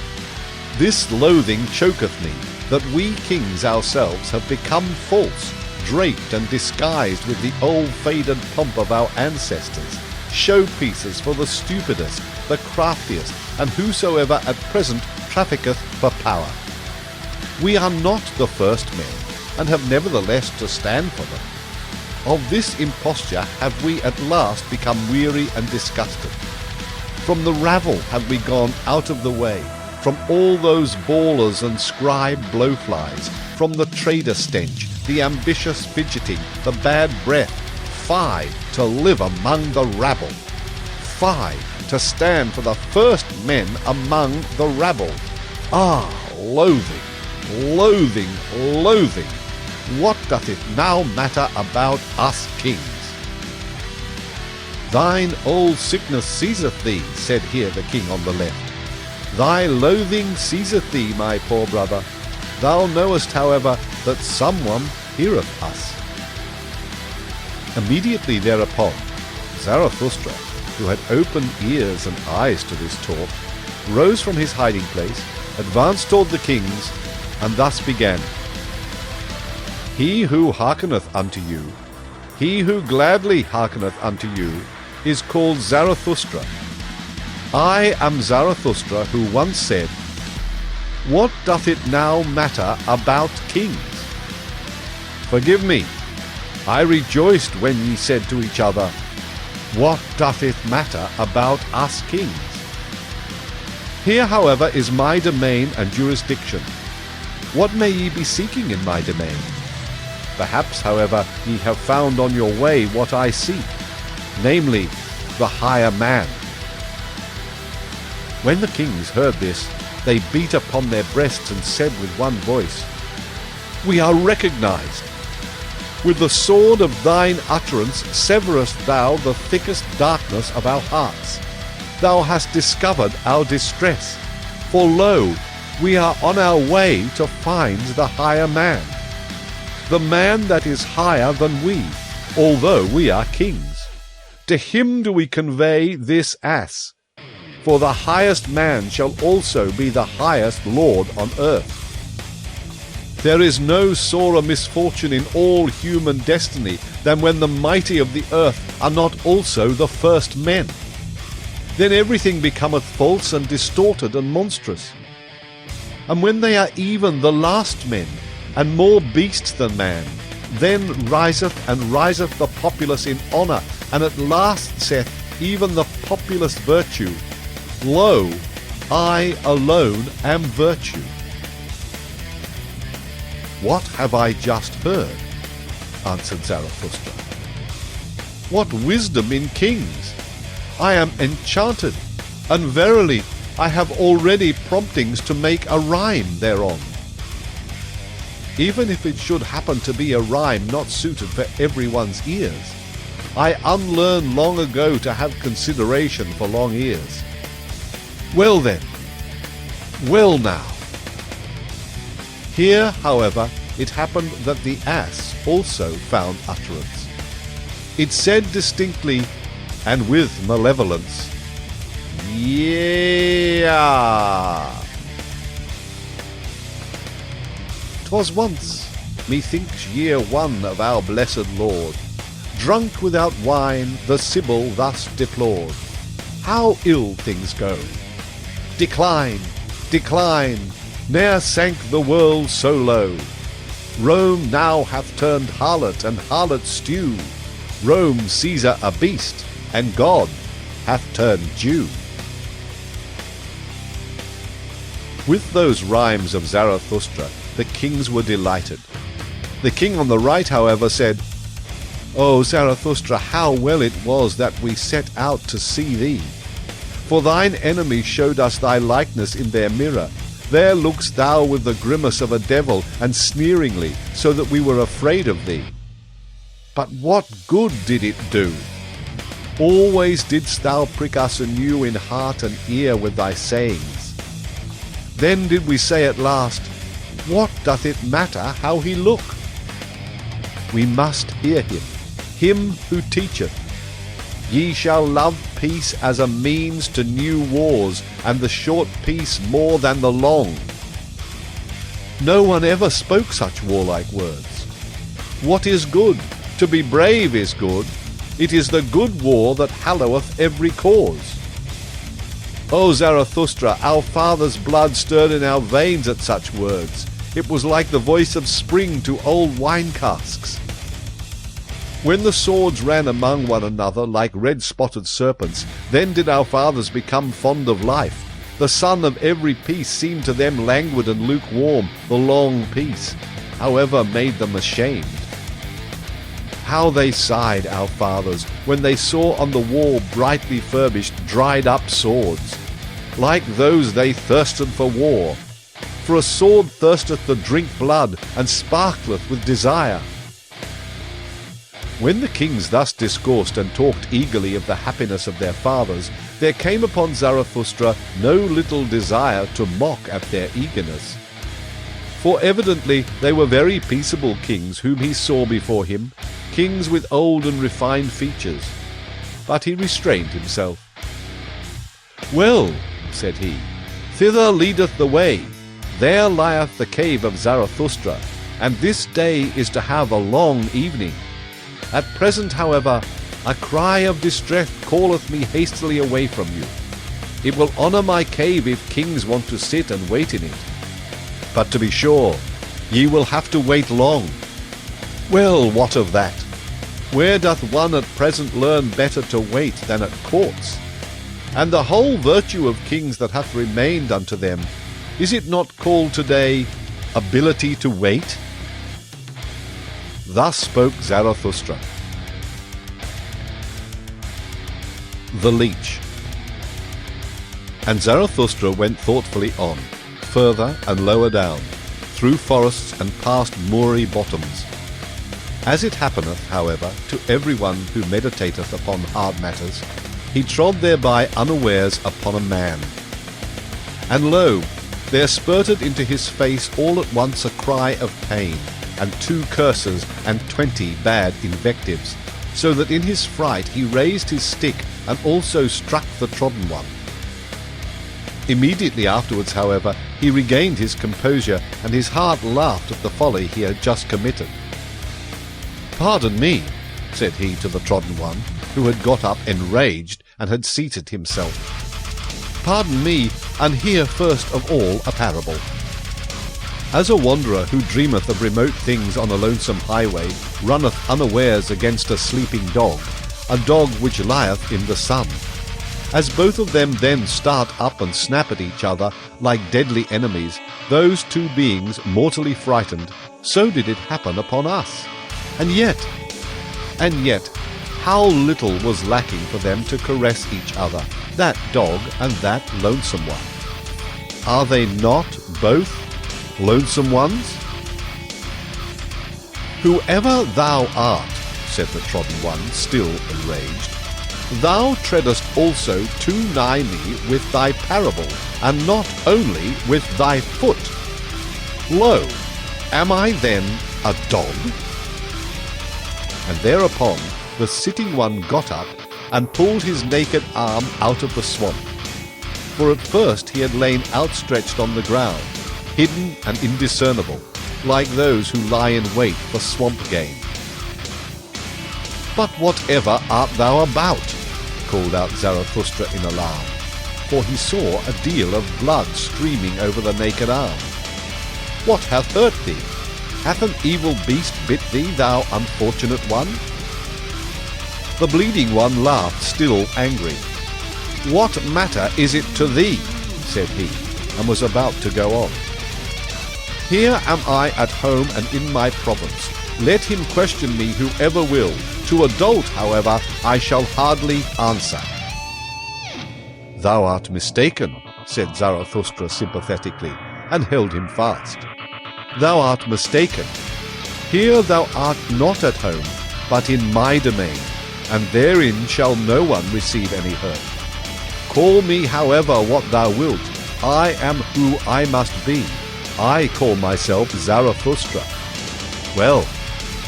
This loathing choketh me, that we kings ourselves have become false, draped and disguised with the old faded pomp of our ancestors, showpieces for the stupidest, the craftiest, and whosoever at present trafficketh for power. We are not the first men, and have nevertheless to stand for them. Of this imposture have we at last become weary and disgusted. From the rabble have we gone out of the way, from all those bawlers and scribe blowflies, from the trader stench, the ambitious fidgeting, the bad breath. Fie, to live among the rabble. Fie, to stand for the first men among the rabble. Ah, loathing, loathing, loathing. What doth it now matter about us kings? Thine old sickness seizeth thee, said here the king on the left. Thy loathing seizeth thee, my poor brother. Thou knowest, however, that someone heareth us. Immediately thereupon, Zarathustra, who had open ears and eyes to this talk, rose from his hiding place, advanced toward the kings, and thus began. He who hearkeneth unto you, he who gladly hearkeneth unto you, is called Zarathustra. I am Zarathustra, who once said, What doth it now matter about kings? Forgive me, I rejoiced when ye said to each other, What doth it matter about us kings? Here, however, is my domain and jurisdiction. What may ye be seeking in my domain? Perhaps, however, ye have found on your way what I seek, namely, the higher man. When the kings heard this, they beat upon their breasts and said with one voice, We are recognized. With the sword of thine utterance severest thou the thickest darkness of our hearts. Thou hast discovered our distress, for lo, we are on our way to find the higher man, the man that is higher than we, although we are kings. To him do we convey this ass. For the highest man shall also be the highest lord on earth. There is no sorer misfortune in all human destiny than when the mighty of the earth are not also the first men. Then everything becometh false and distorted and monstrous. And when they are even the last men, and more beasts than man, then riseth the populace in honour, and at last saith even the populace virtue, Lo, I alone am virtue. What have I just heard? Answered Zarathustra. What wisdom in kings! I am enchanted, and verily I have already promptings to make a rhyme thereon. Even if it should happen to be a rhyme not suited for everyone's ears, I unlearned long ago to have consideration for long ears. Well then, well now. Here, however, it happened that the ass also found utterance. It said distinctly, and with malevolence, Yeah. 'Twas once, methinks year one of our blessed Lord, drunk without wine, the Sibyl thus deplored. How ill things go! Decline, decline, ne'er sank the world so low. Rome now hath turned harlot and harlot stew. Rome Caesar a beast, and God hath turned Jew. With those rhymes of Zarathustra, the kings were delighted. The king on the right, however, said, O Zarathustra, how well it was that we set out to see thee! For thine enemies showed us thy likeness in their mirror. There look'st thou with the grimace of a devil, and sneeringly, so that we were afraid of thee. But what good did it do? Always didst thou prick us anew in heart and ear with thy sayings. Then did we say at last, What doth it matter how he look? We must hear him who teacheth. Ye shall love peace as a means to new wars, and the short peace more than the long. No one ever spoke such warlike words. What is good? To be brave is good. It is the good war that halloweth every cause. O Zarathustra, our fathers' blood stirred in our veins at such words. It was like the voice of spring to old wine casks. When the swords ran among one another like red-spotted serpents, then did our fathers become fond of life. The sun of every peace seemed to them languid and lukewarm. The long peace, however, made them ashamed. How they sighed, our fathers, when they saw on the wall brightly furbished, dried-up swords. Like those they thirsted for war. For a sword thirsteth to drink blood, and sparkleth with desire. When the kings thus discoursed and talked eagerly of the happiness of their fathers, there came upon Zarathustra no little desire to mock at their eagerness. For evidently they were very peaceable kings whom he saw before him, kings with old and refined features. But he restrained himself. Well, said he, thither leadeth the way. There lieth the cave of Zarathustra, and this day is to have a long evening. At present, however, a cry of distress calleth me hastily away from you. It will honour my cave if kings want to sit and wait in it. But to be sure, ye will have to wait long. Well, what of that? Where doth one at present learn better to wait than at courts? And the whole virtue of kings that hath remained unto them, is it not called today ability to wait? Thus spoke Zarathustra. The Leech. And Zarathustra went thoughtfully on, further and lower down, through forests and past moory bottoms. As it happeneth, however, to every one who meditateth upon hard matters, he trod thereby unawares upon a man. And lo, there spurted into his face all at once a cry of pain, and 2 curses, and 20 bad invectives, so that in his fright he raised his stick, and also struck the trodden one. Immediately afterwards, however, he regained his composure, and his heart laughed at the folly he had just committed. "Pardon me," said he to the trodden one, who had got up enraged and had seated himself. "Pardon me, and hear first of all a parable. As a wanderer who dreameth of remote things on a lonesome highway runneth unawares against a sleeping dog, a dog which lieth in the sun. As both of them then start up and snap at each other like deadly enemies, those two beings mortally frightened, so did it happen upon us. And yet, how little was lacking for them to caress each other, that dog and that lonesome one. Are they not both lonesome ones?" "Whoever thou art," said the trodden one, still enraged, "thou treadest also too nigh me with thy parable, and not only with thy foot. Lo, am I then a dog?" And thereupon the sitting one got up and pulled his naked arm out of the swamp. For at first he had lain outstretched on the ground, hidden and indiscernible, like those who lie in wait for swamp game. "But whatever art thou about?" called out Zarathustra in alarm, for he saw a deal of blood streaming over the naked arm. "What hath hurt thee? Hath an evil beast bit thee, thou unfortunate one?" The bleeding one laughed, still angry. "What matter is it to thee?" said he, and was about to go on. "Here am I at home and in my province. Let him question me whoever will. To a dolt, however, I shall hardly answer." "Thou art mistaken," said Zarathustra sympathetically, and held him fast. "Thou art mistaken. Here thou art not at home, but in my domain, and therein shall no one receive any hurt. Call me however what thou wilt, I am who I must be. I call myself Zarathustra. Well,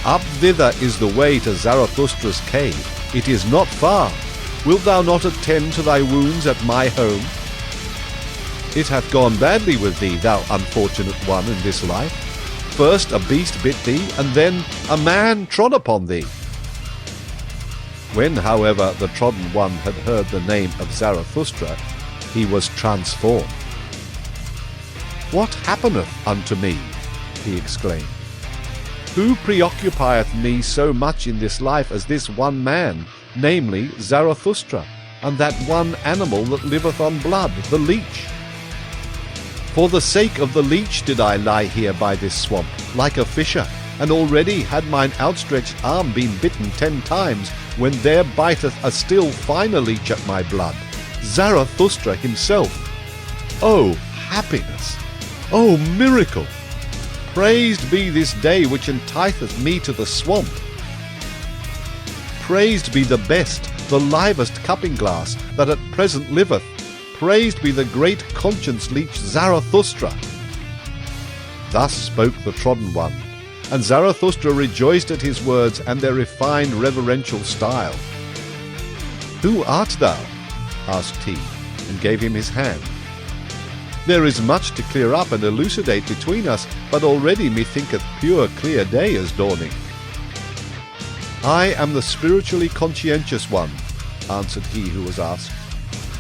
up thither is the way to Zarathustra's cave. It is not far. Wilt thou not attend to thy wounds at my home? It hath gone badly with thee, thou unfortunate one, in this life. First a beast bit thee, and then a man trod upon thee." When, however, the trodden one had heard the name of Zarathustra, he was transformed. "What happeneth unto me?" he exclaimed. "Who preoccupieth me so much in this life as this one man, namely Zarathustra, and that one animal that liveth on blood, the leech? For the sake of the leech did I lie here by this swamp, like a fisher, and already had mine outstretched arm been bitten 10 times, when there biteth a still finer leech at my blood, Zarathustra himself. O happiness! O miracle! Praised be this day which enticeth me to the swamp. Praised be the best, the livest cupping glass that at present liveth. Praised be the great conscience leech Zarathustra." Thus spoke the trodden one, and Zarathustra rejoiced at his words and their refined reverential style. "Who art thou?" asked he, and gave him his hand. "There is much to clear up and elucidate between us, but already methinketh pure clear day is dawning." "I am the spiritually conscientious one," answered he who was asked,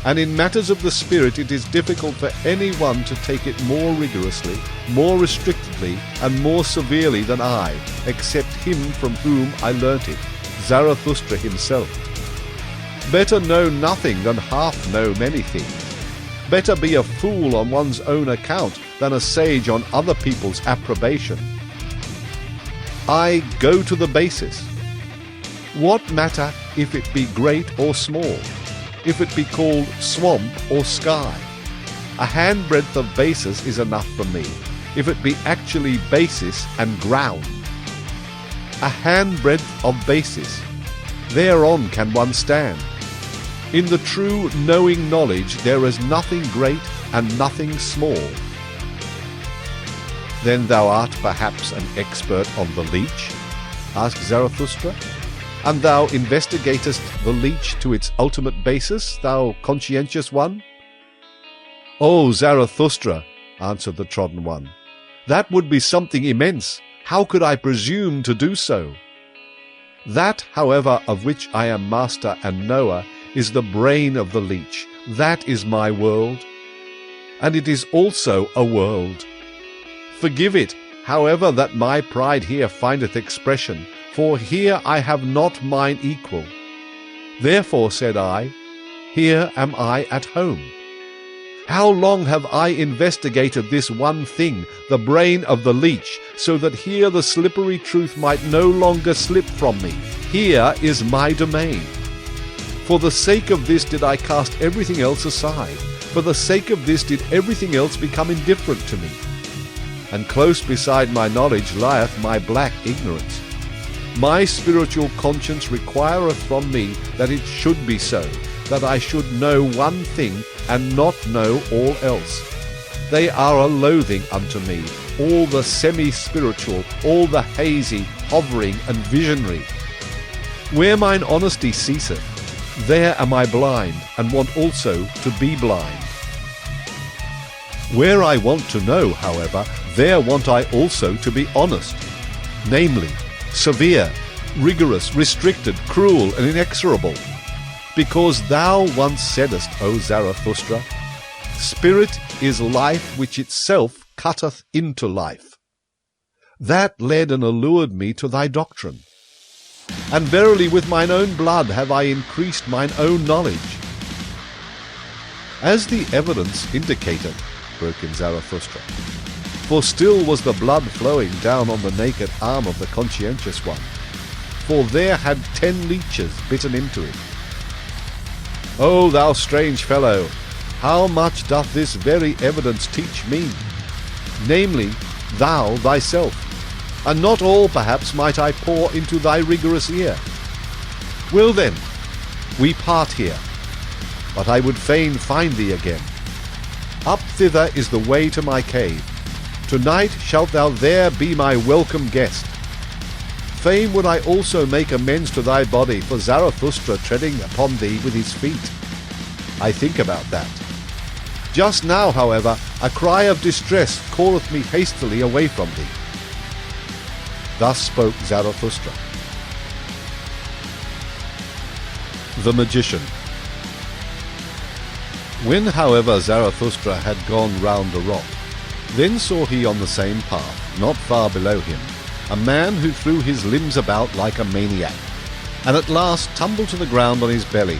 "and in matters of the spirit it is difficult for any one to take it more rigorously, more restrictedly, and more severely than I, except him from whom I learnt it, Zarathustra himself. Better know nothing than half know many things. Better be a fool on one's own account than a sage on other people's approbation. I go to the basis. What matter if it be great or small, if it be called swamp or sky? A handbreadth of basis is enough for me, if it be actually basis and ground. A handbreadth of basis, thereon can one stand. In the true knowing knowledge there is nothing great and nothing small." "Then thou art perhaps an expert on the leech?" asked Zarathustra. "And thou investigatest the leech to its ultimate basis, thou conscientious one?" "O Zarathustra," answered the trodden one, "that would be something immense. How could I presume to do so? That, however, of which I am master and knower, is the brain of the leech. That is my world, and it is also a world. Forgive it, however, that my pride here findeth expression, for here I have not mine equal. Therefore, said I, here am I at home. How long have I investigated this one thing, the brain of the leech, so that here the slippery truth might no longer slip from me. Here is my domain. For the sake of this did I cast everything else aside. For the sake of this did everything else become indifferent to me. And close beside my knowledge lieth my black ignorance. My spiritual conscience requireth from me that it should be so, that I should know one thing and not know all else. They are a loathing unto me, all the semi-spiritual, all the hazy, hovering, and visionary. Where mine honesty ceaseth, there am I blind, and want also to be blind. Where I want to know, however, there want I also to be honest, namely, severe, rigorous, restricted, cruel, and inexorable. Because thou once saidest, O Zarathustra, spirit is life which itself cutteth into life. That led and allured me to thy doctrine. And verily with mine own blood have I increased mine own knowledge. As the evidence indicateth, broke in Zarathustra, for still was the blood flowing down on the naked arm of the conscientious one, for there had 10 leeches bitten into it. O thou strange fellow, how much doth this very evidence teach me? Namely, thou thyself, and not all perhaps might I pour into thy rigorous ear. Well then, we part here, but I would fain find thee again. Up thither is the way to my cave. Tonight shalt thou there be my welcome guest. Fain would I also make amends to thy body for Zarathustra treading upon thee with his feet. I think about that. Just now, however, a cry of distress calleth me hastily away from thee. Thus spoke Zarathustra. The Magician. When, however, Zarathustra had gone round a rock, then saw he on the same path, not far below him, a man who threw his limbs about like a maniac, and at last tumbled to the ground on his belly.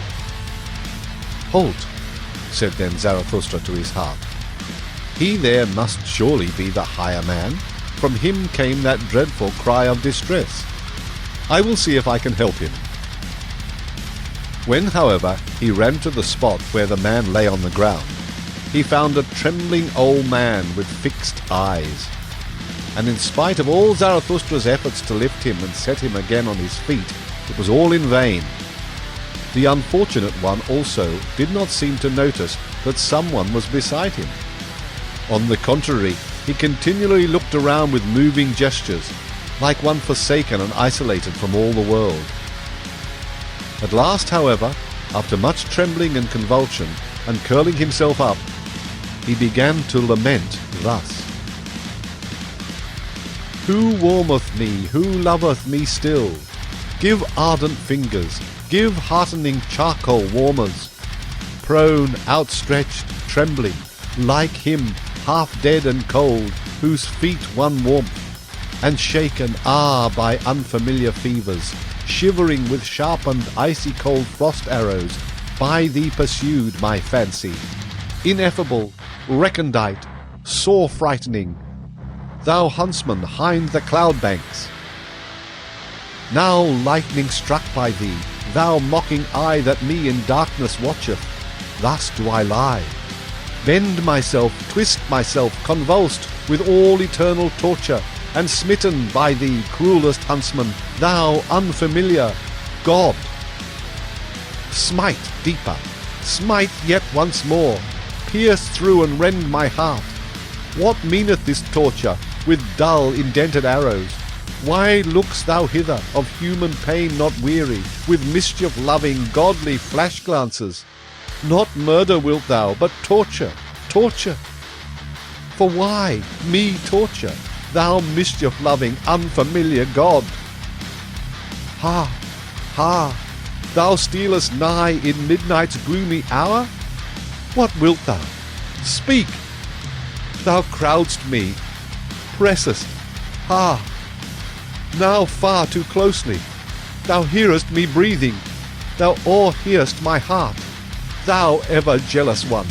Halt, said then Zarathustra to his heart. He there must surely be the higher man. From him came that dreadful cry of distress. I will see if I can help him. When, however, he ran to the spot where the man lay on the ground, he found a trembling old man with fixed eyes. And in spite of all Zarathustra's efforts to lift him and set him again on his feet, it was all in vain. The unfortunate one also did not seem to notice that someone was beside him. On the contrary, he continually looked around with moving gestures, like one forsaken and isolated from all the world. At last, however, after much trembling and convulsion, and curling himself up, he began to lament thus. Who warmeth me, who loveth me still? Give ardent fingers, give heartening charcoal warmers. Prone, outstretched, trembling, like him, half dead and cold, whose feet won warmth, and shaken, by unfamiliar fevers, shivering with sharpened icy cold frost arrows, by thee pursued, my fancy, ineffable, recondite, sore frightening, thou huntsman hind the cloud banks. Now lightning struck by thee, thou mocking eye that me in darkness watcheth, thus do I lie, bend myself, twist myself, convulsed with all eternal torture, and smitten by thee, cruelest huntsman, thou unfamiliar God. Smite deeper, smite yet once more, pierce through and rend my heart. What meaneth this torture, with dull indented arrows? Why look'st thou hither, of human pain not weary, with mischief-loving, godly flash-glances? Not murder wilt thou, but torture, torture? For why me torture, thou mischief-loving, unfamiliar God? Ha, ha, thou stealest nigh in midnight's gloomy hour? What wilt thou? Speak! Thou crowdst me, pressest, ha! Now far too closely, thou hearest me breathing, thou o'erhearest my heart, thou ever jealous one.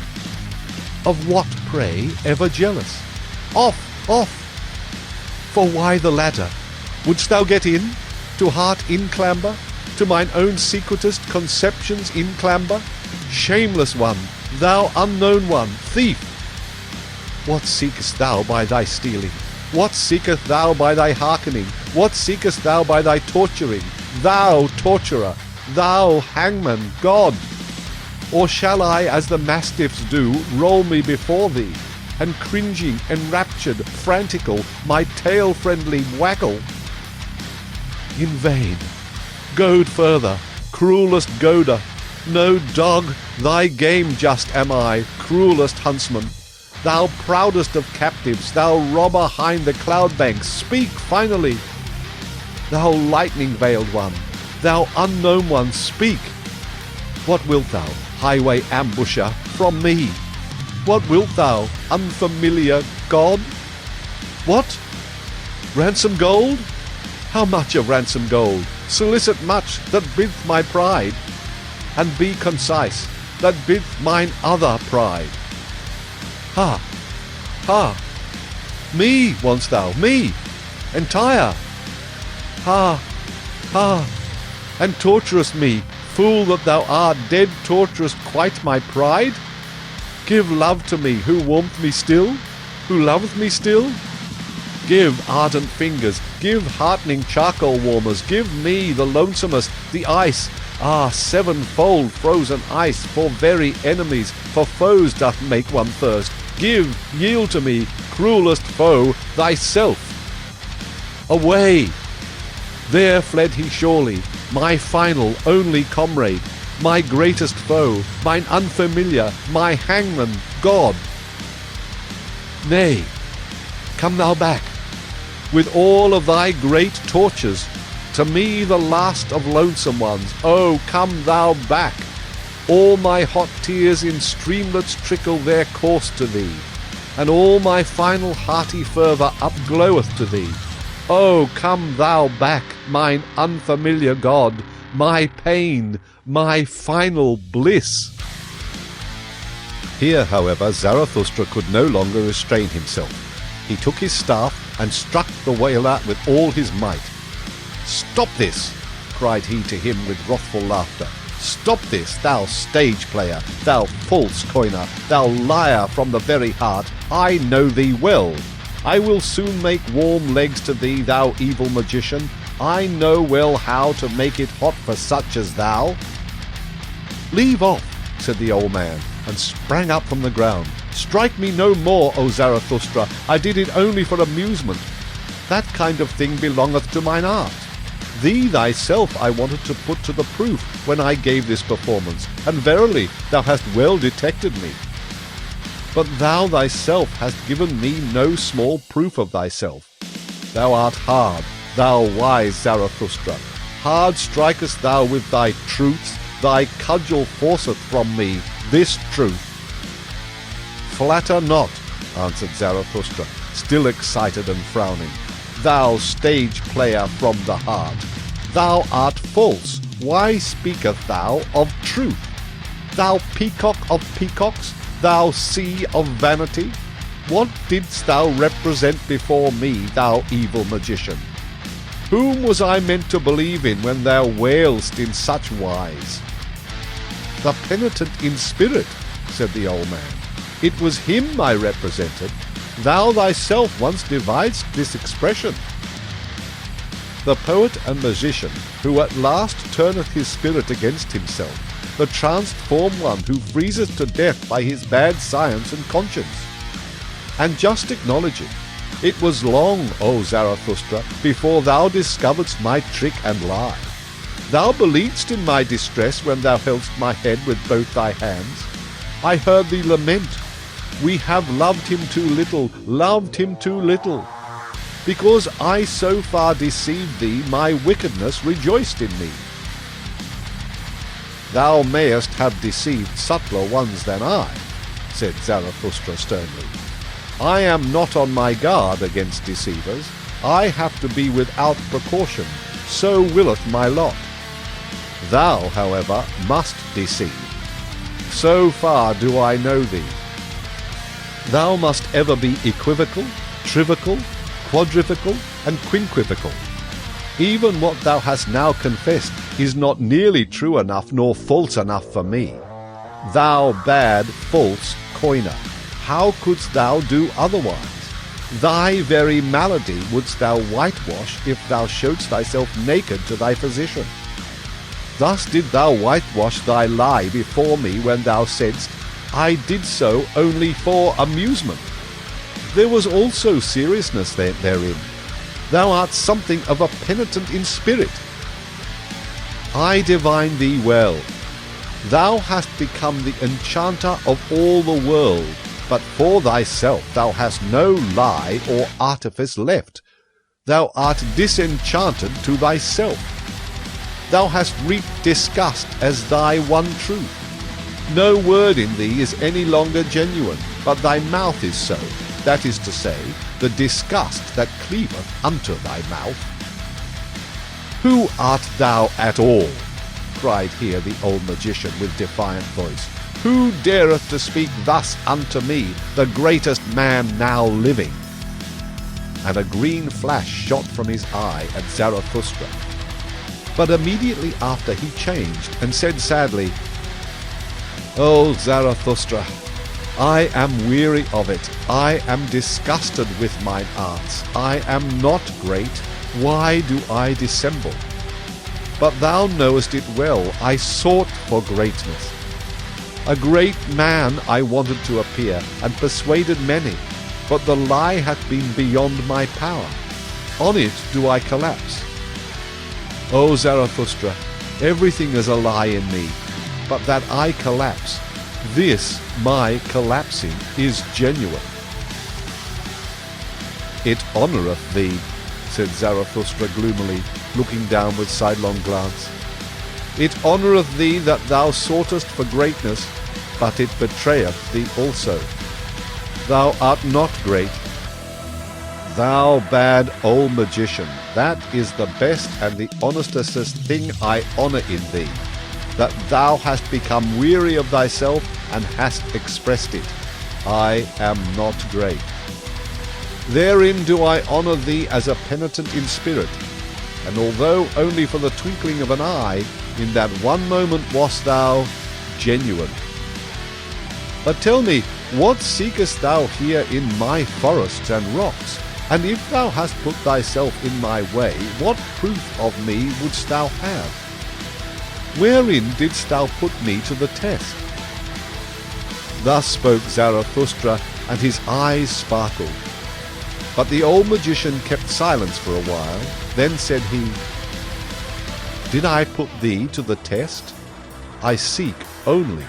Of what, pray, ever jealous? Off, off! For why the ladder? Wouldst thou get in, to heart inclamber, to mine own secretest conceptions inclamber? Shameless one, thou unknown one, thief! What seekest thou by thy stealing? What seekest thou by thy hearkening? What seekest thou by thy torturing? Thou torturer, thou hangman, God! Or shall I, as the mastiffs do, roll me before thee, and cringing, enraptured, frantical, my tail-friendly waggle? In vain. Goad further, cruelest goader. No dog, thy game just am I, cruelest huntsman. Thou proudest of captives, thou robber hind the cloud banks, speak finally. Thou lightning-veiled one, thou unknown one, speak. What wilt thou, highway ambusher, from me? What wilt thou, unfamiliar God? What? Ransom gold? How much of ransom gold? Solicit much that biddeth my pride, and be concise, that biddeth mine other pride. Ha! Ha! Me want'st thou, me, entire! Ha! Ha! And torturest me, fool that thou art, dead torturest quite my pride? Give love to me, who warmth me still, who loveth me still? Give ardent fingers, give heartening charcoal warmers, give me the lonesomest, the ice, sevenfold frozen ice, for very enemies, for foes doth make one thirst. Give, yield to me, cruelest foe, thyself. Away! There fled he surely, my final, only comrade, my greatest foe, mine unfamiliar, my hangman, God. Nay, come thou back, with all of thy great tortures, to me the last of lonesome ones. Oh, come thou back! All my hot tears in streamlets trickle their course to thee, and all my final hearty fervour upgloweth to thee. Oh, come thou back, mine unfamiliar God, my pain, my final bliss. Here, however, Zarathustra could no longer restrain himself. He took his staff and struck the whaler with all his might. "Stop this!" cried he to him with wrathful laughter. "Stop this, thou stage player, thou false coiner, thou liar from the very heart. I know thee well. I will soon make warm legs to thee, thou evil magician. I know well how to make it hot for such as thou." "Leave off," said the old man, and sprang up from the ground. "Strike me no more, O Zarathustra. I did it only for amusement. That kind of thing belongeth to mine art. Thee thyself I wanted to put to the proof when I gave this performance, and verily thou hast well detected me. But thou thyself hast given me no small proof of thyself. Thou art hard, thou wise Zarathustra. Hard strikest thou with thy truths, thy cudgel forceth from me this truth." "Flatter not," answered Zarathustra, still excited and frowning. "Thou stage player from the heart, thou art false. Why speakest thou of truth? Thou peacock of peacocks, thou sea of vanity, what didst thou represent before me, thou evil magician? Whom was I meant to believe in when thou wailst in such wise?" "The penitent in spirit," said the old man. "It was him I represented. Thou thyself once devised this expression. The poet and magician, who at last turneth his spirit against himself, the transformed one who freezeth to death by his bad science and conscience. And just acknowledge it, it was long, O Zarathustra, before thou discoveredst my trick and lie. Thou believedst in my distress when thou heldst my head with both thy hands. I heard thee lament. We have loved him too little, loved him too little. Because I so far deceived thee, my wickedness rejoiced in me. Thou mayest have deceived subtler ones than I, said Zarathustra sternly. I am not on my guard against deceivers. I have to be without precaution, so willeth my lot. Thou, however, must deceive. So far do I know thee. Thou must ever be equivocal, trivical, quadrivical, and quinquivical. Even what thou hast now confessed is not nearly true enough nor false enough for me. Thou bad, false coiner, how couldst thou do otherwise? Thy very malady wouldst thou whitewash if thou showedst thyself naked to thy physician. Thus did thou whitewash thy lie before me when thou saidst, I did so only for amusement. There was also seriousness therein. Thou art something of a penitent in spirit. I divine thee well. Thou hast become the enchanter of all the world, but for thyself thou hast no lie or artifice left. Thou art disenchanted to thyself. Thou hast reaped disgust as thy one truth. No word in thee is any longer genuine, but thy mouth is so, that is to say, the disgust that cleaveth unto thy mouth. Who art thou at all? Cried here the old magician with defiant voice. Who dareth to speak thus unto me, the greatest man now living? And a green flash shot from his eye at Zarathustra. But immediately after he changed and said sadly, O Zarathustra, I am weary of it. I am disgusted with mine arts. I am not great. Why do I dissemble? But thou knowest it well. I sought for greatness. A great man I wanted to appear, and persuaded many, but the lie hath been beyond my power. On it do I collapse. O Zarathustra, everything is a lie in me, but that I collapse, this my collapsing is genuine. It honoureth thee, said Zarathustra gloomily, looking down with sidelong glance. It honoureth thee that thou soughtest for greatness, but it betrayeth thee also. Thou art not great. Thou bad old magician, that is the best and the honestest thing I honour in thee, that thou hast become weary of thyself and hast expressed it. I am not great. Therein do I honour thee as a penitent in spirit, and although only for the twinkling of an eye, in that one moment wast thou genuine. But tell me, what seekest thou here in my forests and rocks? And if thou hast put thyself in my way, what proof of me wouldst thou have? Wherein didst thou put me to the test? Thus spoke Zarathustra, and his eyes sparkled. But the old magician kept silence for a while. Then said he, Did I put thee to the test? I seek only.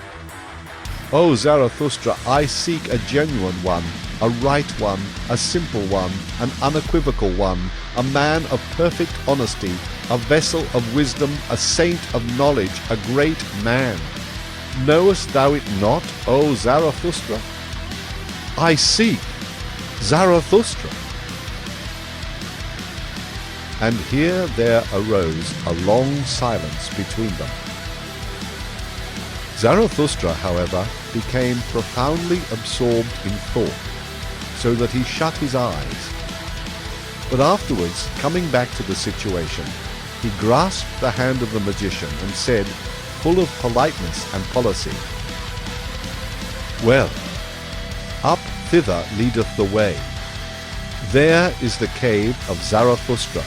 O Zarathustra, I seek a genuine one, a right one, a simple one, an unequivocal one, a man of perfect honesty, a vessel of wisdom, a saint of knowledge, a great man. Knowest thou it not, O Zarathustra? I seek Zarathustra. And here there arose a long silence between them. Zarathustra, however, became profoundly absorbed in thought, so that he shut his eyes. But afterwards, coming back to the situation, he grasped the hand of the magician and said, full of politeness and policy, Well, up thither leadeth the way. There is the cave of Zarathustra.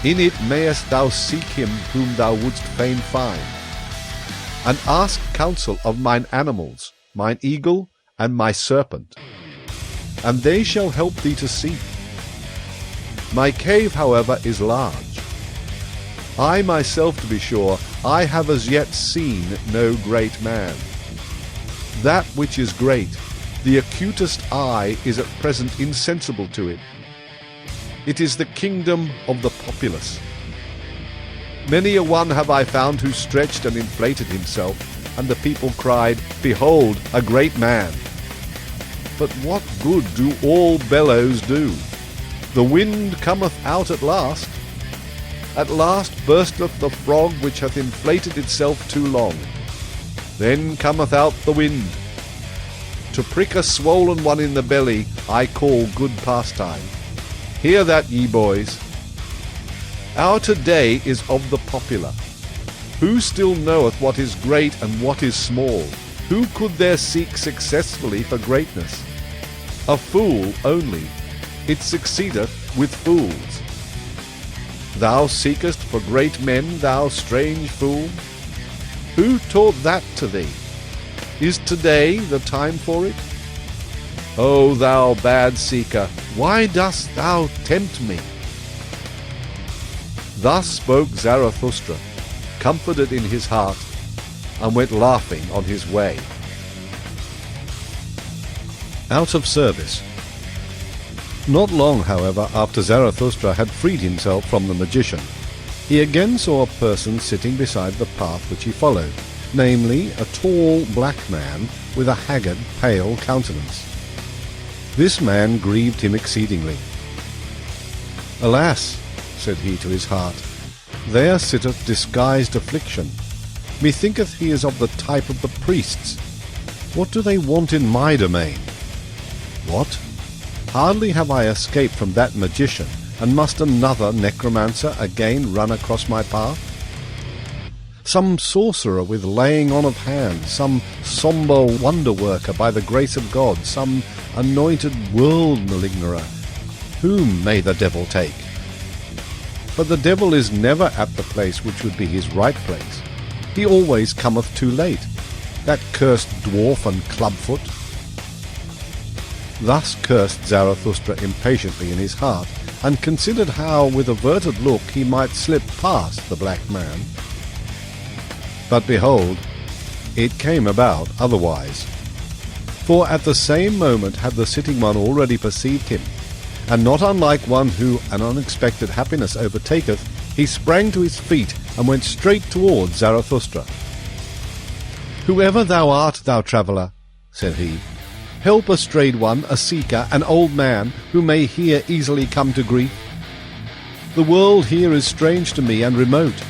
In it mayest thou seek him whom thou wouldst fain find, and ask counsel of mine animals, mine eagle and my serpent, and they shall help thee to seek. My cave, however, is large. I myself, to be sure, I have as yet seen no great man. That which is great The acutest eye is at present insensible to it. It is the kingdom of the populace. Many a one have I found who stretched and inflated himself, and the people cried, Behold, a great man! But what good do all bellows do? The wind cometh out at last. At last bursteth the frog which hath inflated itself too long. Then cometh out the wind. To prick a swollen one in the belly I call good pastime. Hear that, ye boys. Our today is of the popular. Who still knoweth what is great and what is small? Who could there seek successfully for greatness? A fool only. It succeedeth with fools. Thou seekest for great men, thou strange fool? Who taught that to thee? Is today the time for it? O thou bad seeker, why dost thou tempt me? Thus spoke Zarathustra, comforted in his heart, and went laughing on his way. Out of service. Not long, however, after Zarathustra had freed himself from the magician, he again saw a person sitting beside the path which he followed, namely, a tall black man with a haggard, pale countenance. This man grieved him exceedingly. Alas, said he to his heart, there sitteth disguised affliction. Methinketh he is of the type of the priests. What do they want in my domain? What? Hardly have I escaped from that magician, and must another necromancer again run across my path? Some sorcerer with laying on of hands, some sombre wonder-worker by the grace of God, some anointed world-malignerer, whom may the devil take? But the devil is never at the place which would be his right place. He always cometh too late, that cursed dwarf and clubfoot. Thus cursed Zarathustra impatiently in his heart, and considered how with averted look he might slip past the black man. But behold, it came about otherwise. For at the same moment had the sitting one already perceived him, and not unlike one who an unexpected happiness overtaketh, he sprang to his feet and went straight towards Zarathustra. Whoever thou art, thou traveller, said he, help a strayed one, a seeker, an old man, who may here easily come to grief. The world here is strange to me and remote.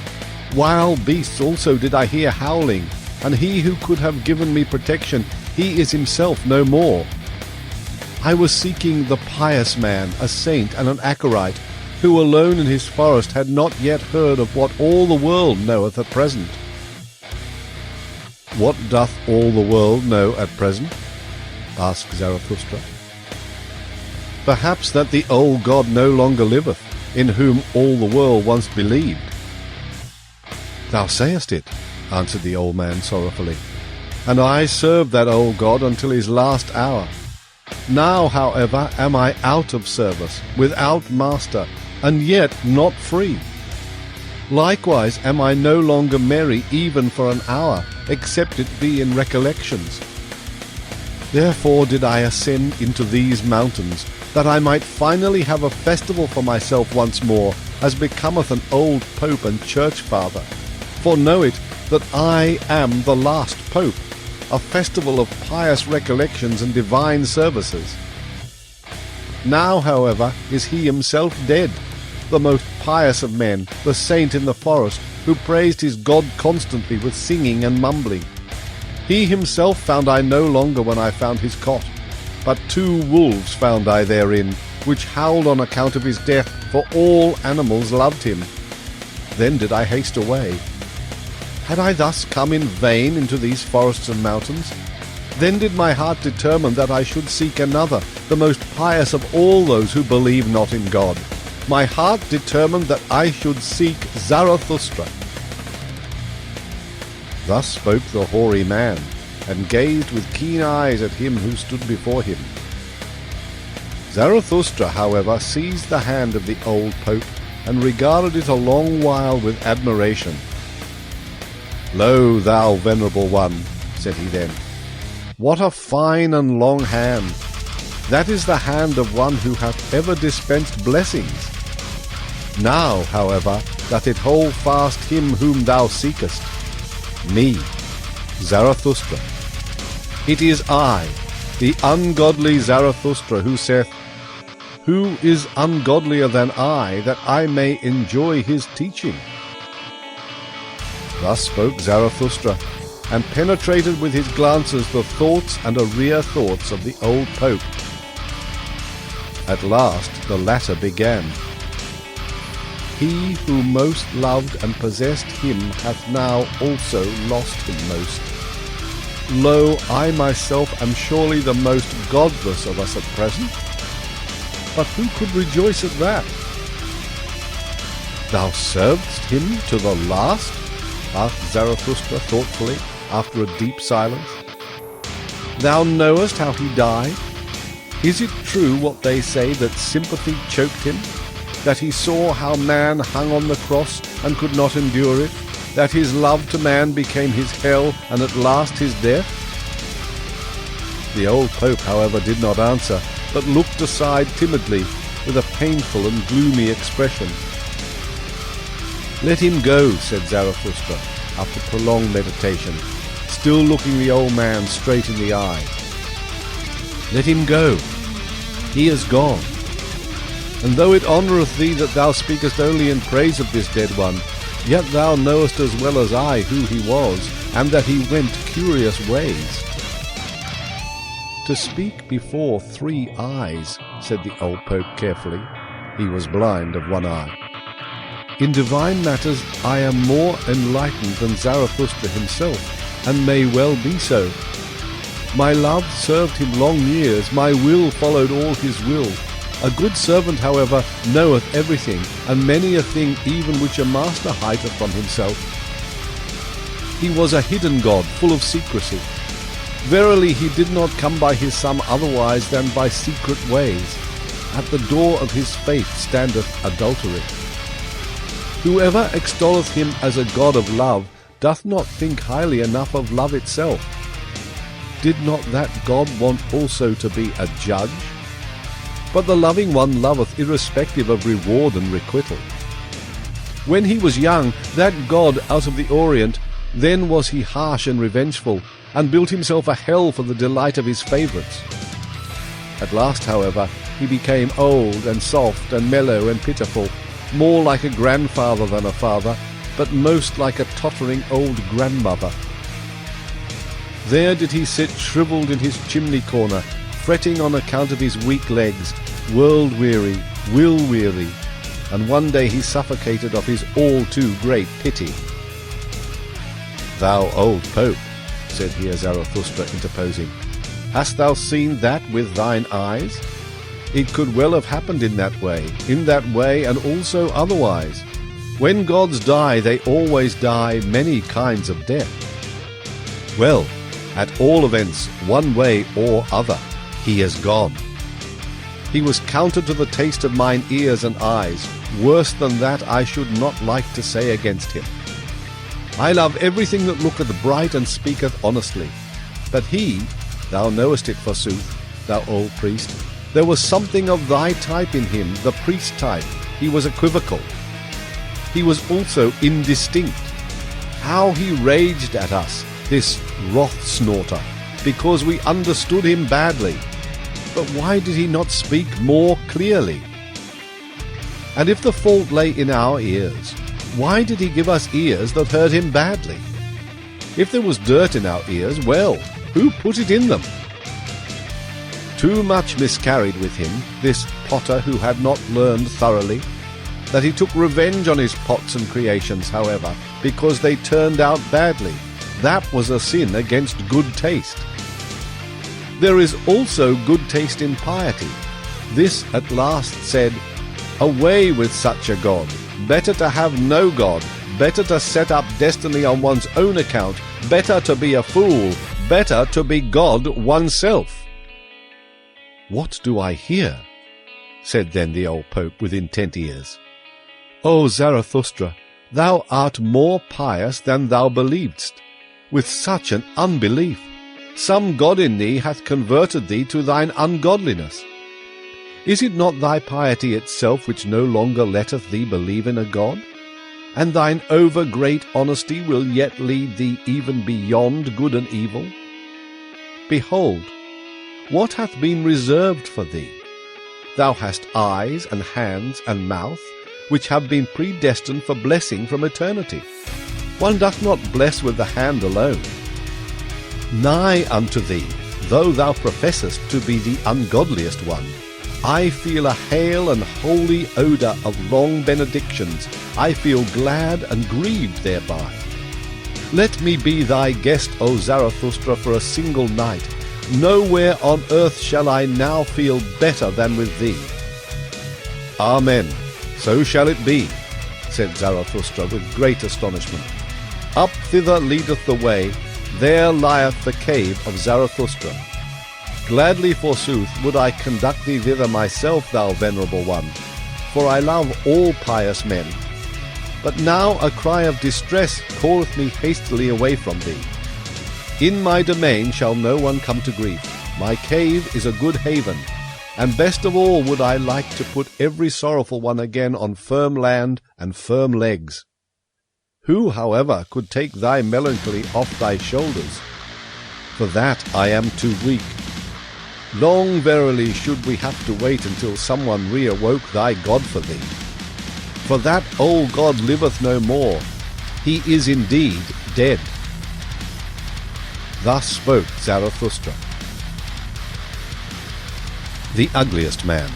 Wild beasts also did I hear howling, and he who could have given me protection, he is himself no more. I was seeking the pious man, a saint and an anchorite, who alone in his forest had not yet heard of what all the world knoweth at present. What doth all the world know at present? Asked Zarathustra. Perhaps that the old God no longer liveth, in whom all the world once believed. Thou sayest it, answered the old man sorrowfully, and I served that old God until his last hour. Now, however, am I out of service, without master, and yet not free. Likewise am I no longer merry even for an hour, except it be in recollections. Therefore did I ascend into these mountains, that I might finally have a festival for myself once more, as becometh an old pope and church father. For know it, that I am the last pope, a festival of pious recollections and divine services. Now, however, is he himself dead, the most pious of men, the saint in the forest, who praised his God constantly with singing and mumbling. He himself found I no longer when I found his cot, but 2 wolves found I therein, which howled on account of his death, for all animals loved him. Then did I haste away. Had I thus come in vain into these forests and mountains? Then did my heart determine that I should seek another, the most pious of all those who believe not in God. My heart determined that I should seek Zarathustra. Thus spoke the hoary man, and gazed with keen eyes at him who stood before him. Zarathustra, however, seized the hand of the old pope, and regarded it a long while with admiration. Lo, thou venerable one, said he then, What a fine and long hand! That is the hand of one who hath ever dispensed blessings. Now, however, doth it hold fast him whom thou seekest, me, Zarathustra. It is I, the ungodly Zarathustra, who saith, Who is ungodlier than I, that I may enjoy his teaching? Thus spoke Zarathustra, and penetrated with his glances the thoughts and arrear thoughts of the old Pope. At last the latter began. He who most loved and possessed him hath now also lost him most. Lo, I myself am surely the most godless of us at present. But who could rejoice at that? Thou servedst him to the last? Asked Zarathustra thoughtfully, after a deep silence. Thou knowest how he died? Is it true what they say, that sympathy choked him? That he saw how man hung on the cross and could not endure it? That his love to man became his hell and at last his death? The old Pope, however, did not answer, but looked aside timidly with a painful and gloomy expression. Let him go, said Zarathustra, after prolonged meditation, still looking the old man straight in the eye. Let him go. He is gone. And though it honoureth thee that thou speakest only in praise of this dead one, yet thou knowest as well as I who he was, and that he went curious ways. To speak before 3 eyes, said the old Pope carefully. He was blind of one eye. In divine matters I am more enlightened than Zarathustra himself, and may well be so. My love served him long years, my will followed all his will. A good servant, however, knoweth everything, and many a thing even which a master hideth from himself. He was a hidden God, full of secrecy. Verily he did not come by his son otherwise than by secret ways. At the door of his faith standeth adultery. Whoever extolleth him as a God of love doth not think highly enough of love itself. Did not that God want also to be a judge? But the loving one loveth irrespective of reward and requital. When he was young, that God out of the Orient, then was he harsh and revengeful, and built himself a hell for the delight of his favourites. At last, however, he became old and soft and mellow and pitiful, more like a grandfather than a father, but most like a tottering old grandmother. There did he sit shrivelled in his chimney corner, fretting on account of his weak legs, world-weary, will-weary, and one day he suffocated of his all-too-great pity. Thou old Pope, said here Zarathustra interposing, hast thou seen that with thine eyes? It could well have happened in that way and also otherwise. When gods die, they always die many kinds of death. Well, at all events, one way or other, he is gone. He was counted to the taste of mine ears and eyes. Worse than that I should not like to say against him. I love everything that looketh bright and speaketh honestly. But he, thou knowest it forsooth, thou old priest, there was something of thy type in him, the priest type. He was equivocal. He was also indistinct. How he raged at us, this wrath-snorter, because we understood him badly. But why did he not speak more clearly? And if the fault lay in our ears, why did he give us ears that heard him badly? If there was dirt in our ears, well, who put it in them? Too much miscarried with him, this potter who had not learned thoroughly, that he took revenge on his pots and creations, however, because they turned out badly. That was a sin against good taste. There is also good taste in piety. This at last said, away with such a God. Better to have no God. Better to set up destiny on one's own account. Better to be a fool. Better to be God oneself. What do I hear? Said then the old Pope with intent ears. O Zarathustra, thou art more pious than thou believedst, with such an unbelief. Some god in thee hath converted thee to thine ungodliness. Is it not thy piety itself which no longer letteth thee believe in a god? And thine over-great honesty will yet lead thee even beyond good and evil? Behold, what hath been reserved for thee? Thou hast eyes and hands and mouth, which have been predestined for blessing from eternity. One doth not bless with the hand alone. Nigh unto thee, though thou professest to be the ungodliest one, I feel a hale and holy odour of long benedictions. I feel glad and grieved thereby. Let me be thy guest, O Zarathustra, for a single night. Nowhere on earth shall I now feel better than with thee. Amen. So shall it be, said Zarathustra with great astonishment. Up thither leadeth the way, there lieth the cave of Zarathustra. Gladly, forsooth, would I conduct thee thither myself, thou venerable one, for I love all pious men. But now a cry of distress calleth me hastily away from thee. In my domain shall no one come to grief. My cave is a good haven, and best of all would I like to put every sorrowful one again on firm land and firm legs. Who, however, could take thy melancholy off thy shoulders? For that I am too weak. Long verily should we have to wait until someone re-awoke thy God for thee. For that old God liveth no more. He is indeed dead. Thus spoke Zarathustra. The ugliest man.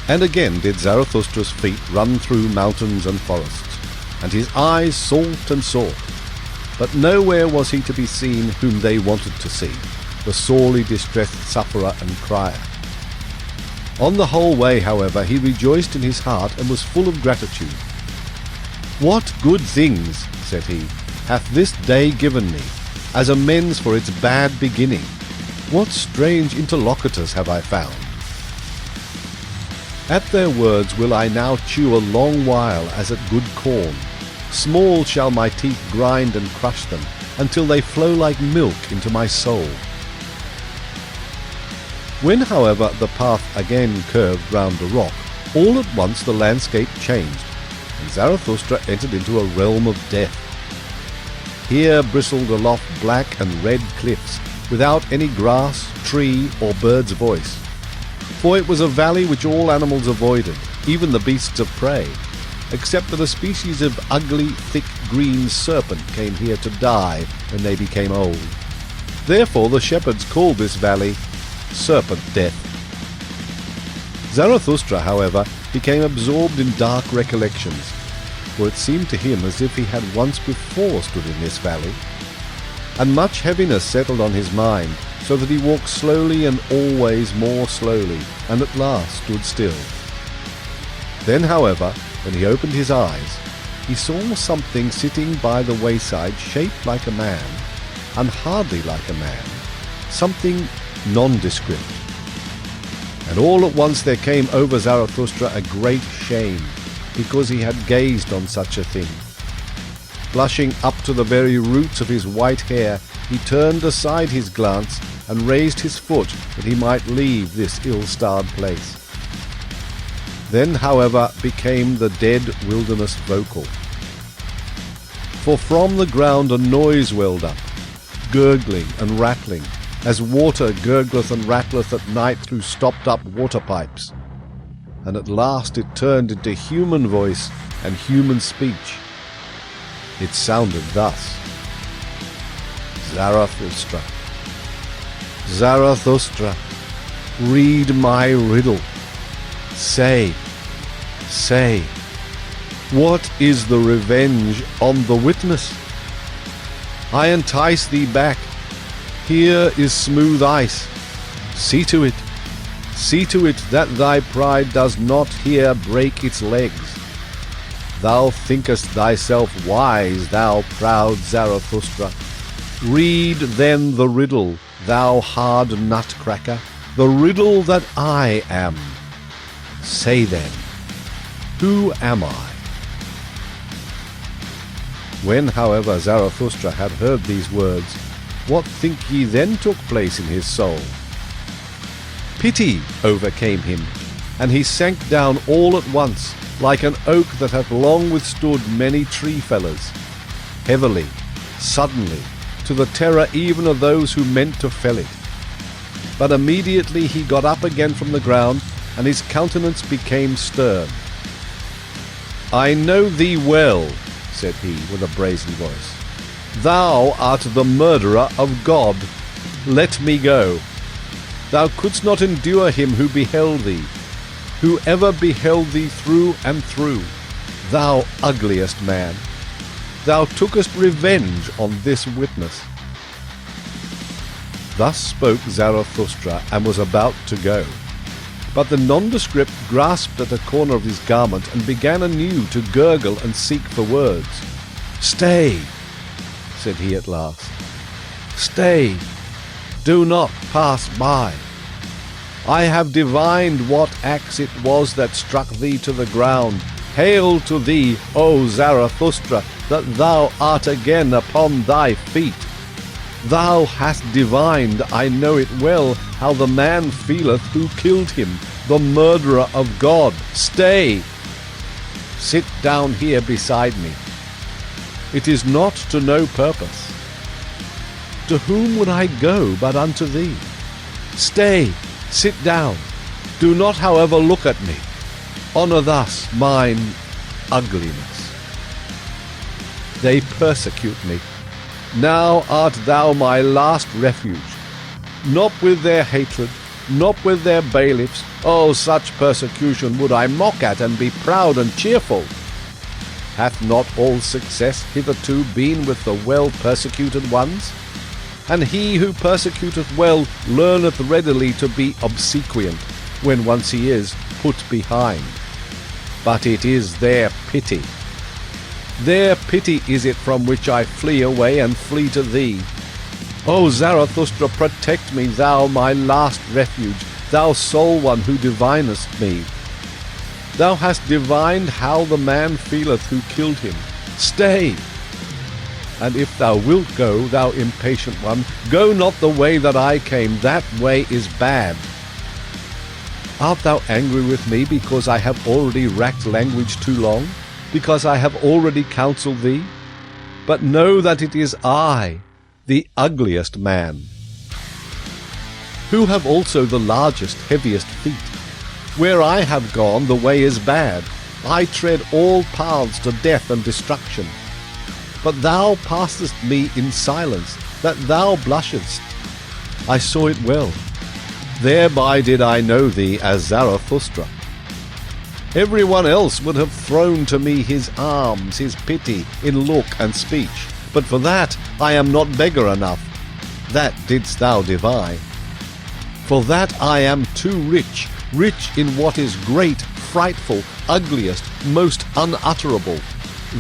And again did Zarathustra's feet run through mountains and forests, and his eyes sought and sought. But nowhere was he to be seen whom they wanted to see, the sorely distressed sufferer and crier. On the whole way, however, he rejoiced in his heart and was full of gratitude. What good things, said he, hath this day given me, as amends for its bad beginning? What strange interlocutors have I found? At their words will I now chew a long while as at good corn. Small shall my teeth grind and crush them, until they flow like milk into my soul. When, however, the path again curved round a rock, all at once the landscape changed, and Zarathustra entered into a realm of death. Here bristled aloft black and red cliffs, without any grass, tree, or bird's voice. For it was a valley which all animals avoided, even the beasts of prey, except that a species of ugly, thick green serpent came here to die when they became old. Therefore the shepherds called this valley Serpent Death. Zarathustra, however, became absorbed in dark recollections, for it seemed to him as if he had once before stood in this valley. And much heaviness settled on his mind, so that he walked slowly and always more slowly, and at last stood still. Then, however, when he opened his eyes, he saw something sitting by the wayside shaped like a man, and hardly like a man, something nondescript. And all at once there came over Zarathustra a great shame, because he had gazed on such a thing. Blushing up to the very roots of his white hair, he turned aside his glance and raised his foot that he might leave this ill-starred place. Then, however, became the dead wilderness vocal. For from the ground a noise welled up, gurgling and rattling, as water gurgleth and rattleth at night through stopped-up water pipes. And at last it turned into human voice and human speech. It sounded thus: Zarathustra, Zarathustra, read my riddle. Say, what is the revenge on the witness? I entice thee back. Here is smooth ice. See to it that thy pride does not here break its legs. Thou thinkest thyself wise, thou proud Zarathustra. Read then the riddle, thou hard nutcracker, the riddle that I am. Say then, who am I? When, however, Zarathustra had heard these words, What think ye then took place in his soul? Pity overcame him, and he sank down all at once, like an oak that hath long withstood many tree fellers, heavily, suddenly, to the terror even of those who meant to fell it. But immediately he got up again from the ground, and his countenance became stern. I know thee well, said he with a brazen voice. Thou art the murderer of God. Let me go. Thou couldst not endure him who beheld thee, who ever beheld thee through and through, thou ugliest man. Thou tookest revenge on this witness. Thus spoke Zarathustra, and was about to go. But the nondescript grasped at a corner of his garment, and began anew to gurgle and seek for words. Stay, said he at last. Stay, do not pass by. I have divined what axe it was that struck thee to the ground. Hail to thee, O Zarathustra, that thou art again upon thy feet. Thou hast divined, I know it well, how the man feeleth who killed him, the murderer of God. Stay! Sit down here beside me. It is not to no purpose. To whom would I go but unto thee? Stay, sit down. Do not, however, look at me. Honour thus mine ugliness. They persecute me. Now art thou my last refuge. Not with their hatred, not with their bailiffs. Oh, such persecution would I mock at, and be proud and cheerful. Hath not all success hitherto been with the well-persecuted ones? And he who persecuteth well learneth readily to be obsequient, when once he is put behind. But it is their pity. Their pity is it from which I flee away and flee to thee. O Zarathustra, protect me, thou my last refuge, thou sole one who divinest me. Thou hast divined how the man feeleth who killed him. Stay! And if thou wilt go, thou impatient one, go not the way that I came, that way is bad. Art thou angry with me because I have already racked language too long? Because I have already counselled thee? But know that it is I, the ugliest man, who have also the largest, heaviest feet. Where I have gone, the way is bad. I tread all paths to death and destruction. But thou passest me in silence, that thou blushest. I saw it well. Thereby did I know thee as Zarathustra. Every one else would have thrown to me his arms, his pity, in look and speech. But for that I am not beggar enough. That didst thou divine. For that I am too rich, rich in what is great, frightful, ugliest, most unutterable.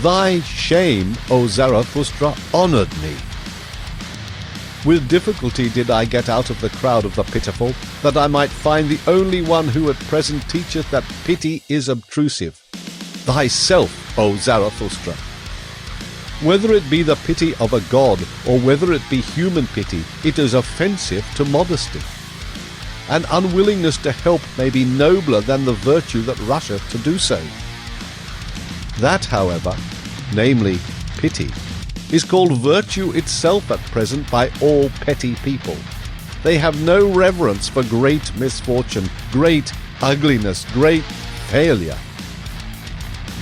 Thy shame, O Zarathustra, honoured me. With difficulty did I get out of the crowd of the pitiful, that I might find the only one who at present teacheth that pity is obtrusive. Thyself, O Zarathustra. Whether it be the pity of a god, or whether it be human pity, it is offensive to modesty. An unwillingness to help may be nobler than the virtue that rusheth to do so. That, however, namely pity, is called virtue itself at present by all petty people. They have no reverence for great misfortune, great ugliness, great failure.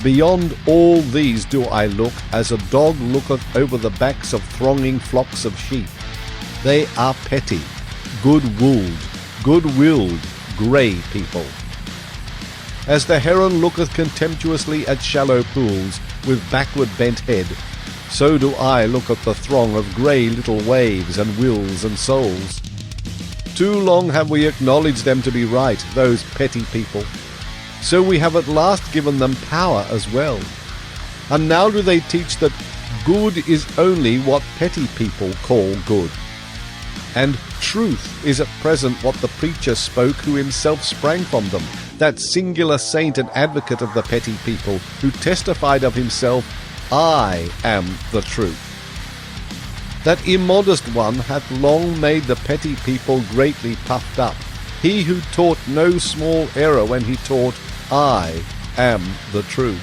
Beyond all these do I look, as a dog looketh over the backs of thronging flocks of sheep. They are petty, good-wooled, good-willed, grey people. As the heron looketh contemptuously at shallow pools, with backward bent head, so do I look at the throng of grey little waves and wills and souls. Too long have we acknowledged them to be right, those petty people. So we have at last given them power as well. And now do they teach that good is only what petty people call good. And truth is at present what the preacher spoke who himself sprang from them, that singular saint and advocate of the petty people, who testified of himself, I am the truth. That immodest one hath long made the petty people greatly puffed up. He who taught no small error when he taught, I am the truth.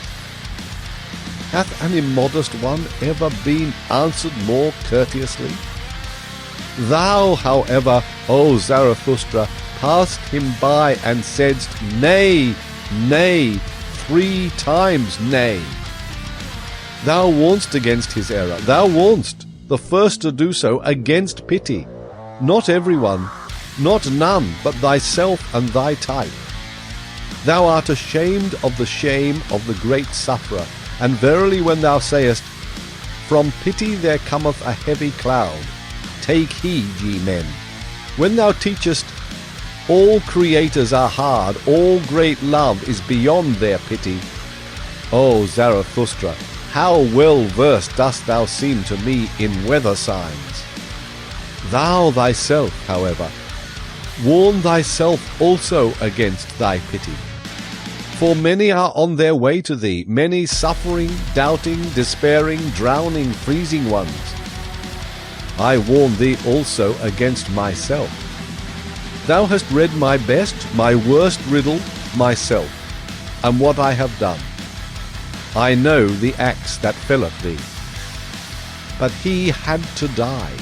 Hath an immodest one ever been answered more courteously? Thou, however, O Zarathustra, passed him by and saidst, Nay, nay, 3 times nay. Thou warnest against his error. Thou warnest, the first to do so, against pity. Not everyone, not none, but thyself and thy type. Thou art ashamed of the shame of the great sufferer, and verily when thou sayest, From pity there cometh a heavy cloud, take heed, ye men. When thou teachest, all creators are hard, all great love is beyond their pity. O Zarathustra, how well versed dost thou seem to me in weather signs. Thou thyself, however, warn thyself also against thy pity. For many are on their way to thee, many suffering, doubting, despairing, drowning, freezing ones. I warn thee also against myself. Thou hast read my best, my worst riddle, myself, and what I have done. I know the axe that fell at thee. But he had to die.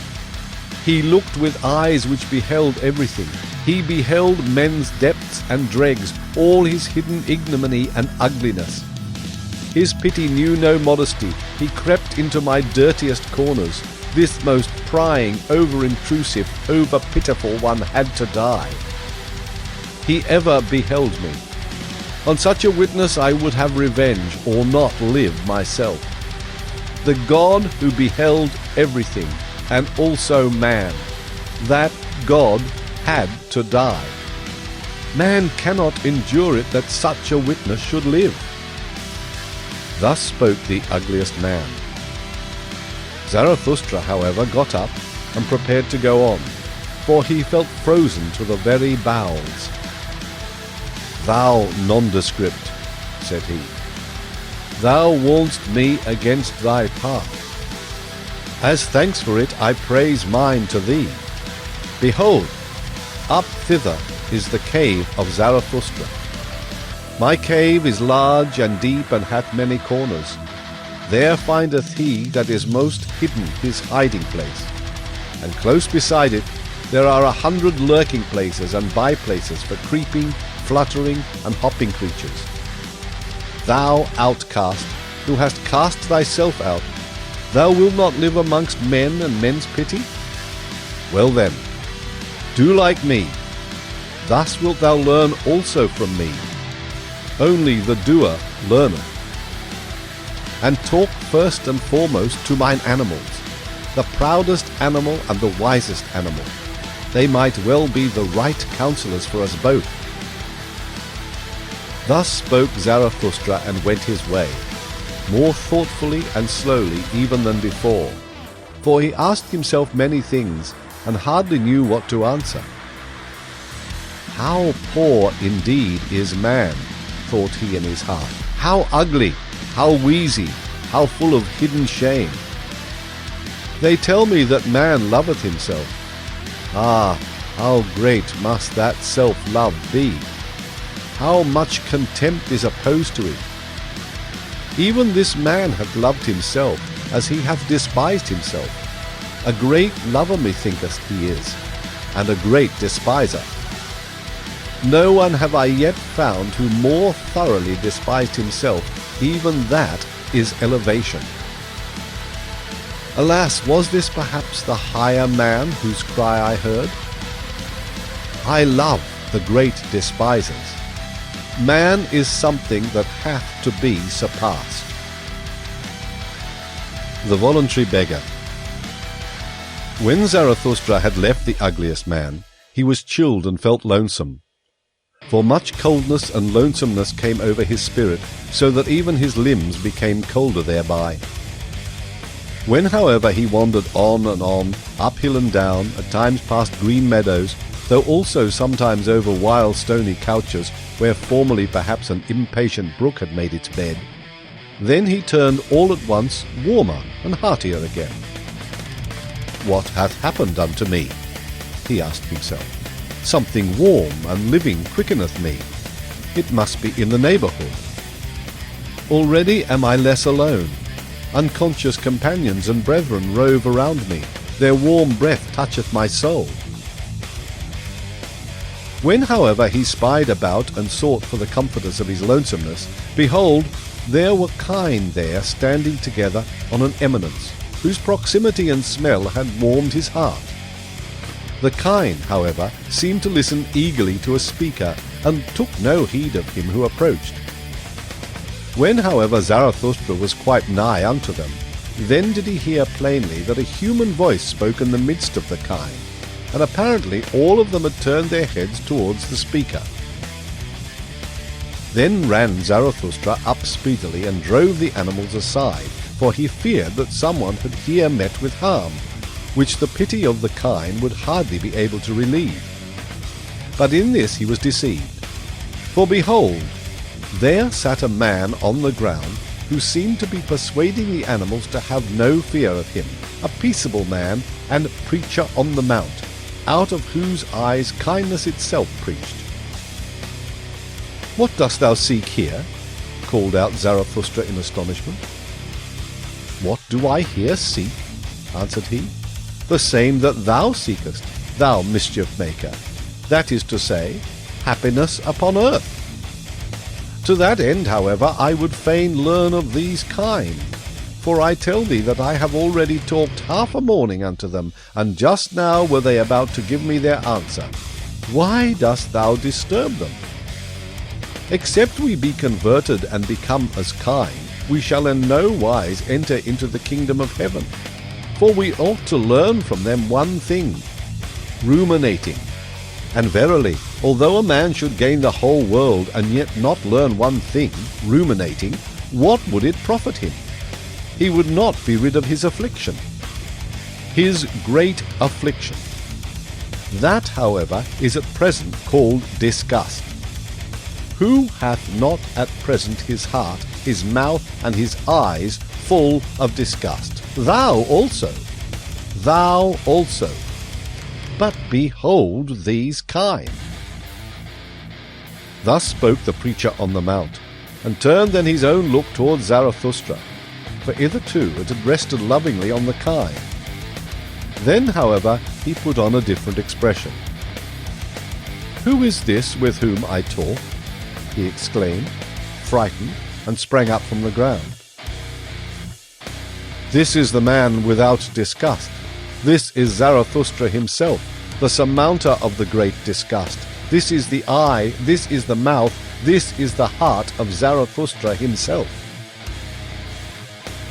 He looked with eyes which beheld everything. He beheld men's depths and dregs, all his hidden ignominy and ugliness. His pity knew no modesty. He crept into my dirtiest corners. This most prying, over-intrusive, over-pitiful one had to die. He ever beheld me. On such a witness I would have revenge, or not live myself. The God who beheld everything, and also man, that God had to die. Man cannot endure it that such a witness should live. Thus spoke the ugliest man. Zarathustra, however, got up and prepared to go on, for he felt frozen to the very bowels. Thou nondescript, said he, thou warnest me against thy path. As thanks for it, I praise mine to thee. Behold, up thither is the cave of Zarathustra. My cave is large and deep and hath many corners. There findeth he that is most hidden his hiding place. And close beside it there are 100 lurking places and by-places for creeping, fluttering, and hopping creatures. Thou outcast, who hast cast thyself out, thou wilt not live amongst men and men's pity? Well then, do like me. Thus wilt thou learn also from me. Only the doer learneth. And talk first and foremost to mine animals, the proudest animal and the wisest animal. They might well be the right counsellors for us both. Thus spoke Zarathustra and went his way, more thoughtfully and slowly even than before, for he asked himself many things and hardly knew what to answer. How poor indeed is man, thought he in his heart. How ugly, how wheezy, how full of hidden shame. They tell me that man loveth himself. Ah, how great must that self-love be! How much contempt is opposed to it! Even this man hath loved himself, as he hath despised himself. A great lover methinkest he is, and a great despiser. No one have I yet found who more thoroughly despised himself. Even that is elevation. Alas, was this perhaps the higher man whose cry I heard? I love the great despisers. Man is something that hath to be surpassed. The voluntary beggar. When Zarathustra had left the ugliest man, he was chilled and felt lonesome. For much coldness and lonesomeness came over his spirit, so that even his limbs became colder thereby. When, however, he wandered on and on, uphill and down, at times past green meadows, though also sometimes over wild stony couches, where formerly perhaps an impatient brook had made its bed, then he turned all at once warmer and heartier again. what hath happened unto me? He asked himself. Something warm and living quickeneth me. It must be in the neighbourhood. Already am I less alone. Unconscious companions and brethren rove around me. Their warm breath toucheth my soul. When, however, he spied about and sought for the comforters of his lonesomeness, behold, there were kine there standing together on an eminence, whose proximity and smell had warmed his heart. The kine, however, seemed to listen eagerly to a speaker, and took no heed of him who approached. When, however, Zarathustra was quite nigh unto them, then did he hear plainly that a human voice spoke in the midst of the kine, and apparently all of them had turned their heads towards the speaker. Then ran Zarathustra up speedily and drove the animals aside, for he feared that someone had here met with harm, which the pity of the kine would hardly be able to relieve. But in this he was deceived. For behold, there sat a man on the ground, who seemed to be persuading the animals to have no fear of him, a peaceable man and preacher on the mount, out of whose eyes kindness itself preached. "What dost thou seek here?" called out Zarathustra in astonishment. "What do I here seek?" answered he. "The same that thou seekest, thou mischief-maker, that is to say, happiness upon earth. To that end, however, I would fain learn of these kine, for I tell thee that I have already talked half a morning unto them, and just now were they about to give me their answer. Why dost thou disturb them? Except we be converted and become as kine, we shall in no wise enter into the kingdom of heaven. For we ought to learn from them one thing, ruminating. And verily, although a man should gain the whole world and yet not learn one thing, ruminating, what would it profit him? He would not be rid of his affliction, his great affliction. That, however, is at present called disgust. Who hath not at present his heart, his mouth, and his eyes full of disgust? Thou also. Thou also. But behold these kine." Thus spoke the preacher on the mount, and turned then his own look towards Zarathustra, for hitherto it had rested lovingly on the kine. Then, however, he put on a different expression. "Who is this with whom I talk?" he exclaimed, frightened, and sprang up from the ground. "This is the man without disgust. This is Zarathustra himself, the surmounter of the great disgust. This is the eye, this is the mouth, this is the heart of Zarathustra himself."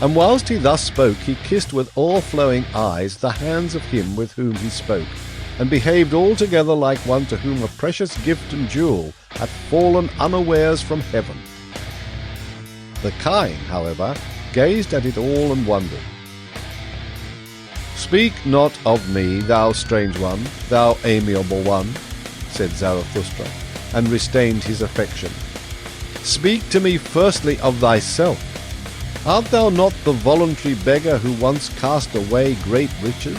And whilst he thus spoke, he kissed with o'erflowing eyes the hands of him with whom he spoke, and behaved altogether like one to whom a precious gift and jewel hath fallen unawares from heaven. The kine, however, gazed at it all and wondered. "Speak not of me, thou strange one, thou amiable one," said Zarathustra, and restrained his affection. "Speak to me firstly of thyself. Art thou not the voluntary beggar who once cast away great riches,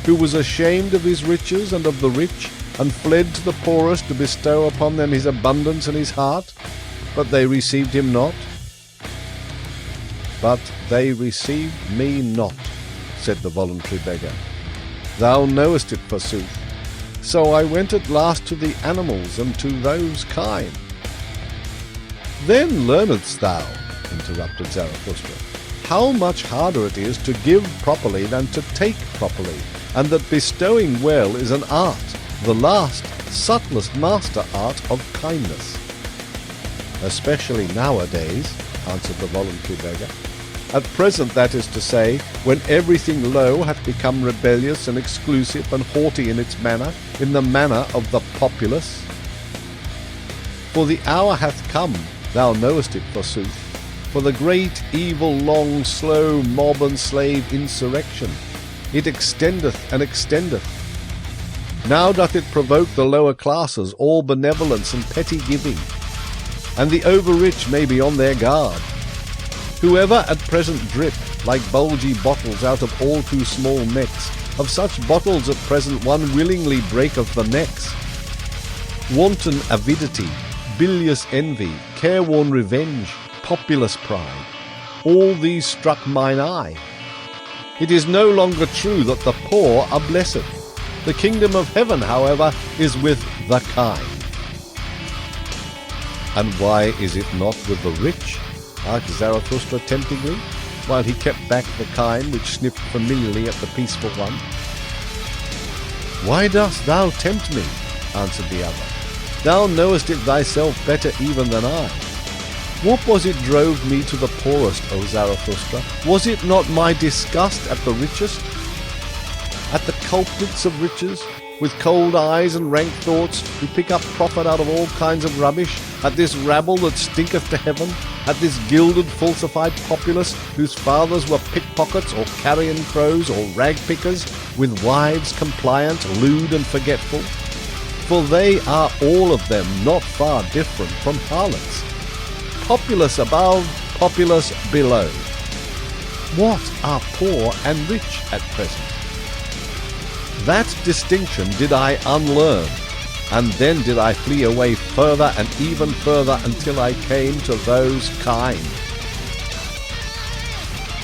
who was ashamed of his riches and of the rich, and fled to the poorest to bestow upon them his abundance and his heart? But they received him not." "But they received me not," said the voluntary beggar. "Thou knowest it, forsooth. So I went at last to the animals and to those kine." "Then learnedst thou," interrupted Zarathustra, "how much harder it is to give properly than to take properly, and that bestowing well is an art, the last, subtlest master art of kindness." "Especially nowadays," answered the voluntary beggar. "At present, that is to say, when everything low hath become rebellious and exclusive and haughty in its manner, in the manner of the populace. For the hour hath come, thou knowest it, forsooth, for the great, evil, long, slow mob and slave insurrection. It extendeth and extendeth. Now doth it provoke the lower classes, all benevolence and petty giving, and the over-rich may be on their guard. Whoever at present drip, like bulgy bottles out of all too small necks, Of such bottles at present one willingly breaketh the necks. Wanton avidity, bilious envy, careworn revenge, populous pride, all these struck mine eye. It is no longer true that the poor are blessed. The kingdom of heaven, however, is with the kind. And why is it not with the rich? Asked Zarathustra temptingly, while he kept back the kine which sniffed familiarly at the peaceful one. Why dost thou tempt me? Answered the other. Thou knowest it thyself better even than I. What was it drove me to the poorest, O Zarathustra? Was it not my disgust at the richest? At the culprits of riches, with cold eyes and rank thoughts, who pick up profit out of all kinds of rubbish, at this rabble that stinketh to heaven, at this gilded falsified populace, whose fathers were pickpockets or carrion crows or rag-pickers, with wives compliant, lewd and forgetful? For they are all of them not far different from harlots. Populace above, populace below. What are poor and rich at present? That distinction did I unlearn, and then did I flee away further and even further until I came to those kind.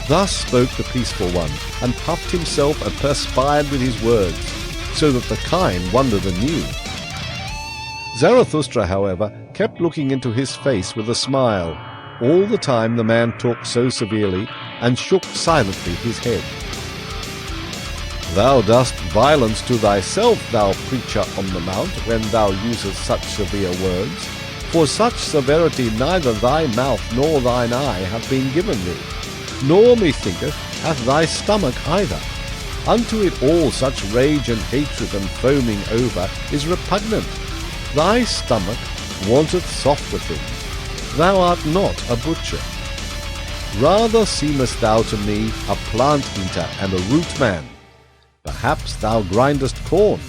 Thus spoke the peaceful one, and puffed himself and perspired with his words, so that the kine wondered anew. Zarathustra, however, kept looking into his face with a smile. All the time the man talked so severely, and shook silently his head. Thou dost violence to thyself, thou preacher on the mount, when thou usest such severe words. For such severity neither thy mouth nor thine eye have been given thee, nor, methinketh, hath thy stomach either. Unto it all such rage and hatred and foaming over is repugnant. Thy stomach wanteth softer things. Thou art not a butcher. Rather seemest thou to me a plant-eater and a root-man. Perhaps thou grindest corn.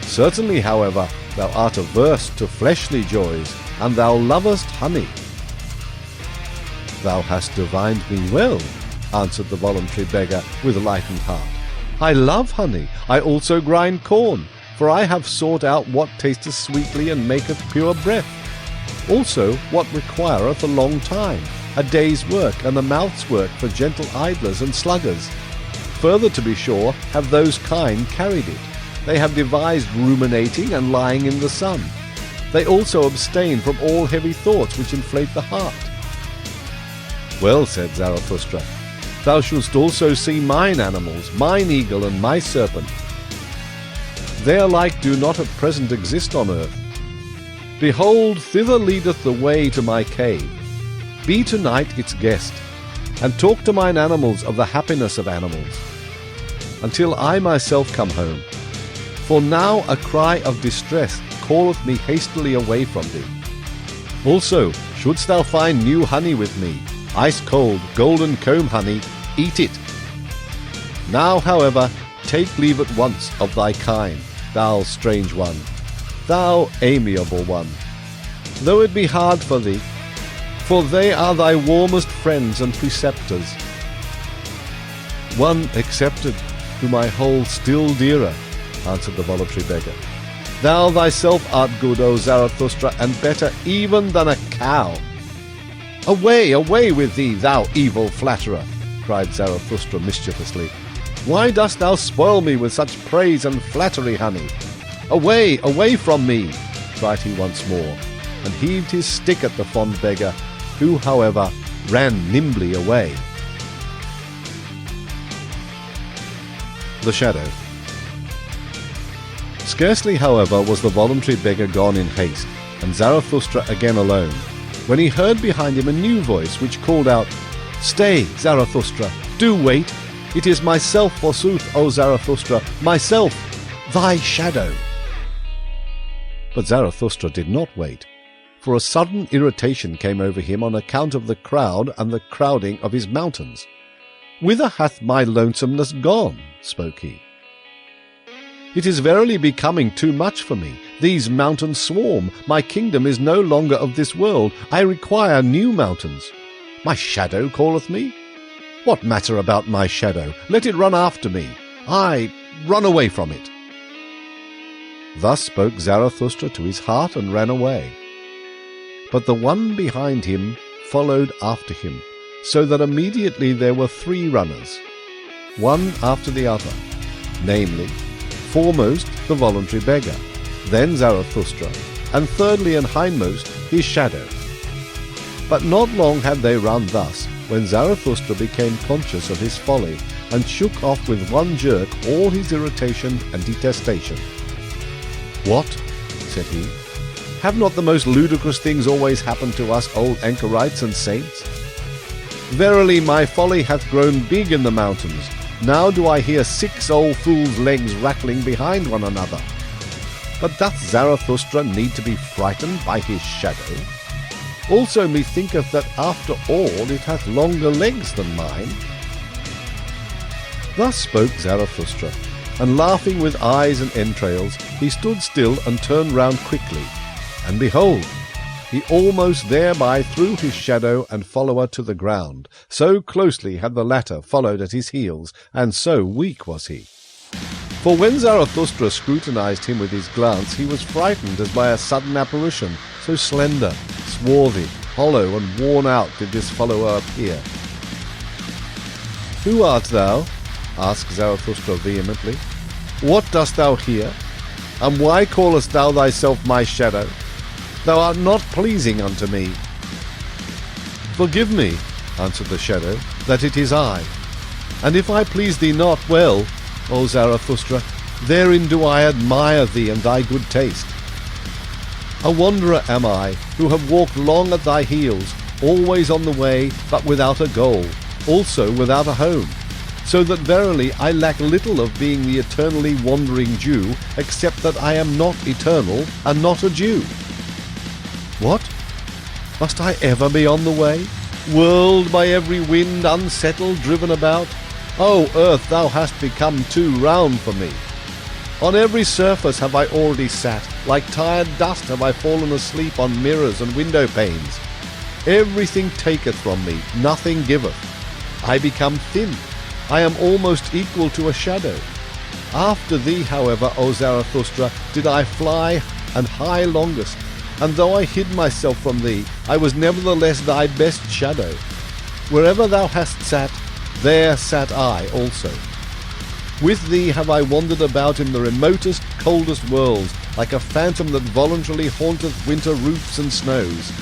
Certainly, however, thou art averse to fleshly joys, and thou lovest honey. Thou hast divined me well, answered the voluntary beggar with a lightened heart. I love honey. I also grind corn, for I have sought out what tasteth sweetly and maketh pure breath. Also what requireth a long time, a day's work, and the mouth's work for gentle idlers and sluggers. Further, to be sure, have those kind carried it. They have devised ruminating and lying in the sun. They also abstain from all heavy thoughts which inflate the heart. Well, said Zarathustra, thou shouldst also see mine animals, mine eagle and my serpent. Their like do not at present exist on earth. Behold, thither leadeth the way to my cave. Be tonight its guest, and talk to mine animals of the happiness of animals, until I myself come home. For now a cry of distress calleth me hastily away from thee. Also, shouldst thou find new honey with me, ice-cold, golden comb honey, eat it. Now, however, take leave at once of thy kind, thou strange one, thou amiable one, though it be hard for thee, for they are thy warmest friends and preceptors. One excepted, whom I hold still dearer, answered the voluntary beggar. Thou thyself art good, O Zarathustra, and better even than a cow. Away, away with thee, thou evil flatterer, cried Zarathustra mischievously. Why dost thou spoil me with such praise and flattery, honey? Away, away from me, cried he once more, and heaved his stick at the fond beggar, who, however, ran nimbly away. The Shadow. Scarcely, however, was the voluntary beggar gone in haste, and Zarathustra again alone, when he heard behind him a new voice which called out, Stay, Zarathustra, do wait. It is myself, forsooth, O Zarathustra, myself, thy shadow. But Zarathustra did not wait, for a sudden irritation came over him on account of the crowd and the crowding of his mountains. Whither hath my lonesomeness gone? Spoke he. It is verily becoming too much for me. These mountains swarm. My kingdom is no longer of this world. I require new mountains. My shadow calleth me? What matter about my shadow? Let it run after me. I run away from it." Thus spoke Zarathustra to his heart and ran away. But the one behind him followed after him, so that immediately there were 3 runners, one after the other, namely, foremost the voluntary beggar, then Zarathustra, and thirdly and hindmost his shadow. But not long had they run thus, when Zarathustra became conscious of his folly, and shook off with one jerk all his irritation and detestation. "What?" said he. "Have not the most ludicrous things always happened to us old anchorites and saints? Verily my folly hath grown big in the mountains. Now do I hear 6 old fools' legs rattling behind one another. But doth Zarathustra need to be frightened by his shadow? Also methinketh that after all it hath longer legs than mine." Thus spoke Zarathustra, and laughing with eyes and entrails, he stood still and turned round quickly, and behold, he almost thereby threw his shadow and follower to the ground, so closely had the latter followed at his heels, and so weak was he. For when Zarathustra scrutinized him with his glance, he was frightened as by a sudden apparition, so slender, swarthy, hollow, and worn out did this follower appear. "Who art thou?" asked Zarathustra vehemently. "What dost thou here? And why callest thou thyself my shadow? Thou art not pleasing unto me." "Forgive me," answered the shadow, "that it is I. And if I please thee not, well, O Zarathustra, therein do I admire thee and thy good taste. A wanderer am I, who have walked long at thy heels, always on the way, but without a goal, also without a home, so that verily I lack little of being the eternally wandering Jew, except that I am not eternal and not a Jew. What? Must I ever be on the way, whirled by every wind, unsettled, driven about? O earth, thou hast become too round for me. On every surface have I already sat, like tired dust have I fallen asleep on mirrors and window panes. Everything taketh from me, nothing giveth. I become thin, I am almost equal to a shadow. After thee, however, O Zarathustra, did I fly and high longest, and though I hid myself from thee, I was nevertheless thy best shadow. Wherever thou hast sat, there sat I also. With thee have I wandered about in the remotest, coldest worlds, like a phantom that voluntarily haunteth winter roofs and snows.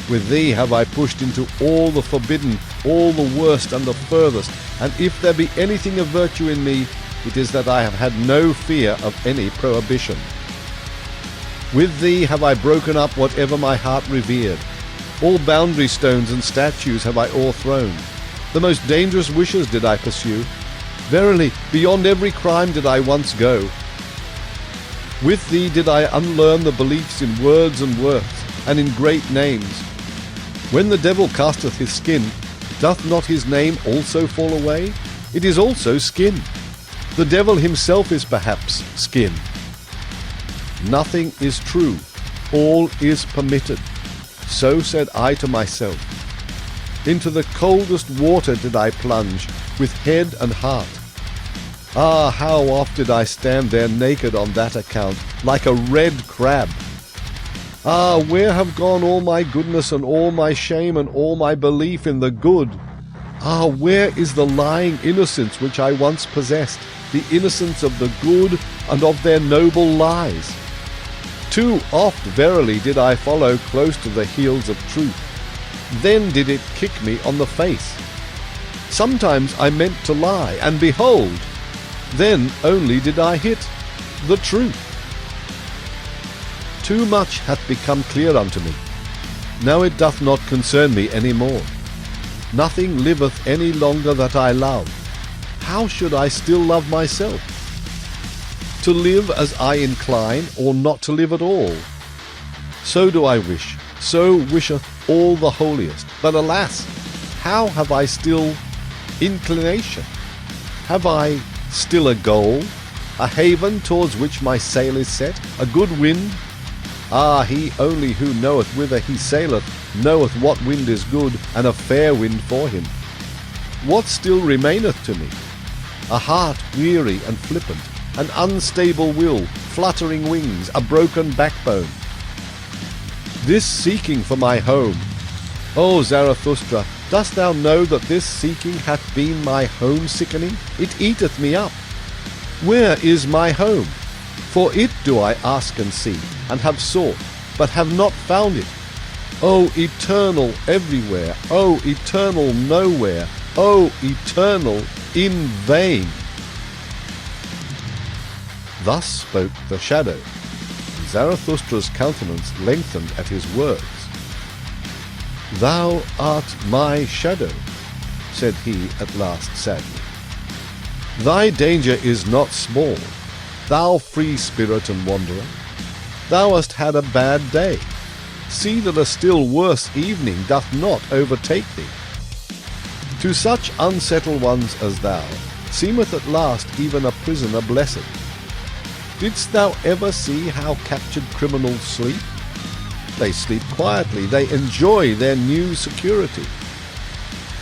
With thee have I pushed into all the forbidden, all the worst and the furthest, and if there be anything of virtue in me, it is that I have had no fear of any prohibition. With thee have I broken up whatever my heart revered. All boundary stones and statues have I o'erthrown. The most dangerous wishes did I pursue. Verily, beyond every crime did I once go. With thee did I unlearn the beliefs in words and worths, and in great names. When the devil casteth his skin, doth not his name also fall away? It is also skin. The devil himself is perhaps skin. Nothing is true, all is permitted. So said I to myself. Into the coldest water did I plunge, with head and heart. Ah, how oft did I stand there naked on that account, like a red crab. Ah, where have gone all my goodness and all my shame and all my belief in the good? Ah, where is the lying innocence which I once possessed, the innocence of the good and of their noble lies? Too oft verily did I follow close to the heels of truth. Then did it kick me on the face. Sometimes I meant to lie, and behold, then only did I hit the truth. Too much hath become clear unto me. Now it doth not concern me any more. Nothing liveth any longer that I love. How should I still love myself? To live as I incline, or not to live at all? So do I wish, so wisheth all the holiest. But alas, how have I still inclination? Have I still a goal, a haven towards which my sail is set, a good wind? Ah, he only who knoweth whither he saileth knoweth what wind is good, and a fair wind for him. What still remaineth to me? a heart weary and flippant, an unstable will, fluttering wings, a broken backbone. This seeking for my home, O Zarathustra, dost thou know that this seeking hath been my home-sickening? It eateth me up. Where is my home? For it do I ask and seek, and have sought, but have not found it. O eternal everywhere, O eternal nowhere, O eternal in vain. Thus spoke the shadow, and Zarathustra's countenance lengthened at his words. Thou art my shadow, said he at last sadly. Thy danger is not small, thou free spirit and wanderer. Thou hast had a bad day. See that a still worse evening doth not overtake thee. To such unsettled ones as thou, seemeth at last even a prisoner blessed. Didst thou ever see how captured criminals sleep? They sleep quietly, they enjoy their new security.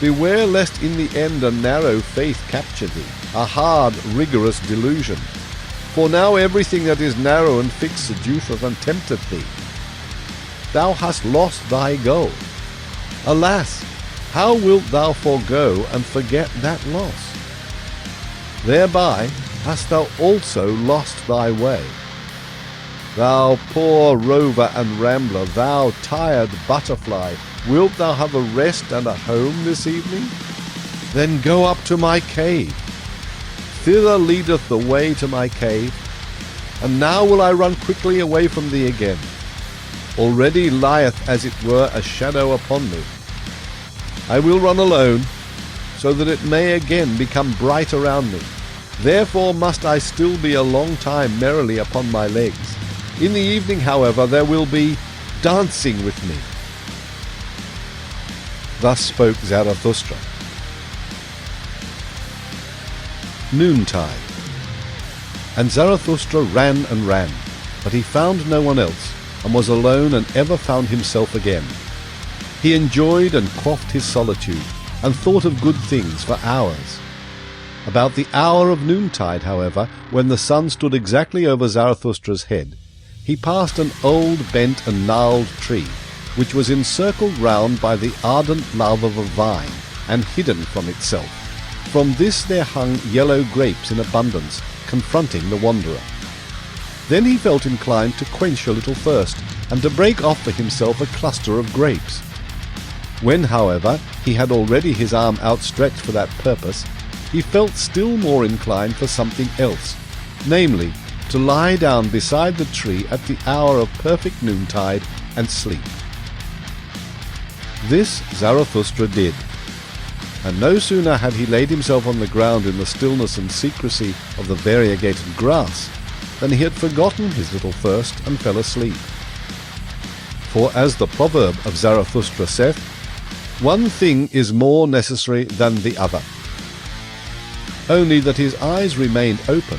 Beware lest in the end a narrow faith capture thee, a hard, rigorous delusion. For now everything that is narrow and fixed seduceth and tempteth thee. Thou hast lost thy goal. Alas, how wilt thou forego and forget that loss? Thereby hast thou also lost thy way. Thou poor rover and rambler, thou tired butterfly, wilt thou have a rest and a home this evening? Then go up to my cave. Thither leadeth the way to my cave, and now will I run quickly away from thee again. Already lieth as it were a shadow upon me. I will run alone, so that it may again become bright around me. Therefore must I still be a long time merrily upon my legs. In the evening, however, there will be dancing with me. Thus spoke Zarathustra. Noontide. And Zarathustra ran and ran, but he found no one else, and was alone and ever found himself again. He enjoyed and quaffed his solitude, and thought of good things for hours. About the hour of noontide, however, when the sun stood exactly over Zarathustra's head, he passed an old bent and gnarled tree, which was encircled round by the ardent love of a vine, and hidden from itself. From this there hung yellow grapes in abundance, confronting the wanderer. Then he felt inclined to quench a little thirst, and to break off for himself a cluster of grapes. When, however, he had already his arm outstretched for that purpose, he felt still more inclined for something else, namely, to lie down beside the tree at the hour of perfect noontide and sleep. This Zarathustra did, and no sooner had he laid himself on the ground in the stillness and secrecy of the variegated grass, than he had forgotten his little thirst and fell asleep. For as the proverb of Zarathustra saith, one thing is more necessary than the other, only that his eyes remained open,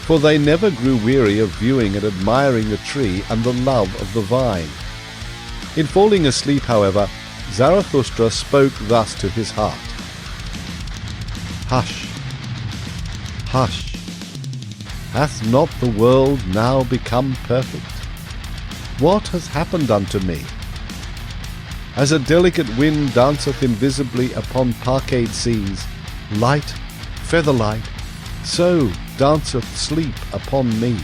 for they never grew weary of viewing and admiring the tree and the love of the vine. In falling asleep, however, Zarathustra spoke thus to his heart. Hush, hush, hath not the world now become perfect? What has happened unto me? As a delicate wind danceth invisibly upon parkade seas, light, feather light, so danceth sleep upon me.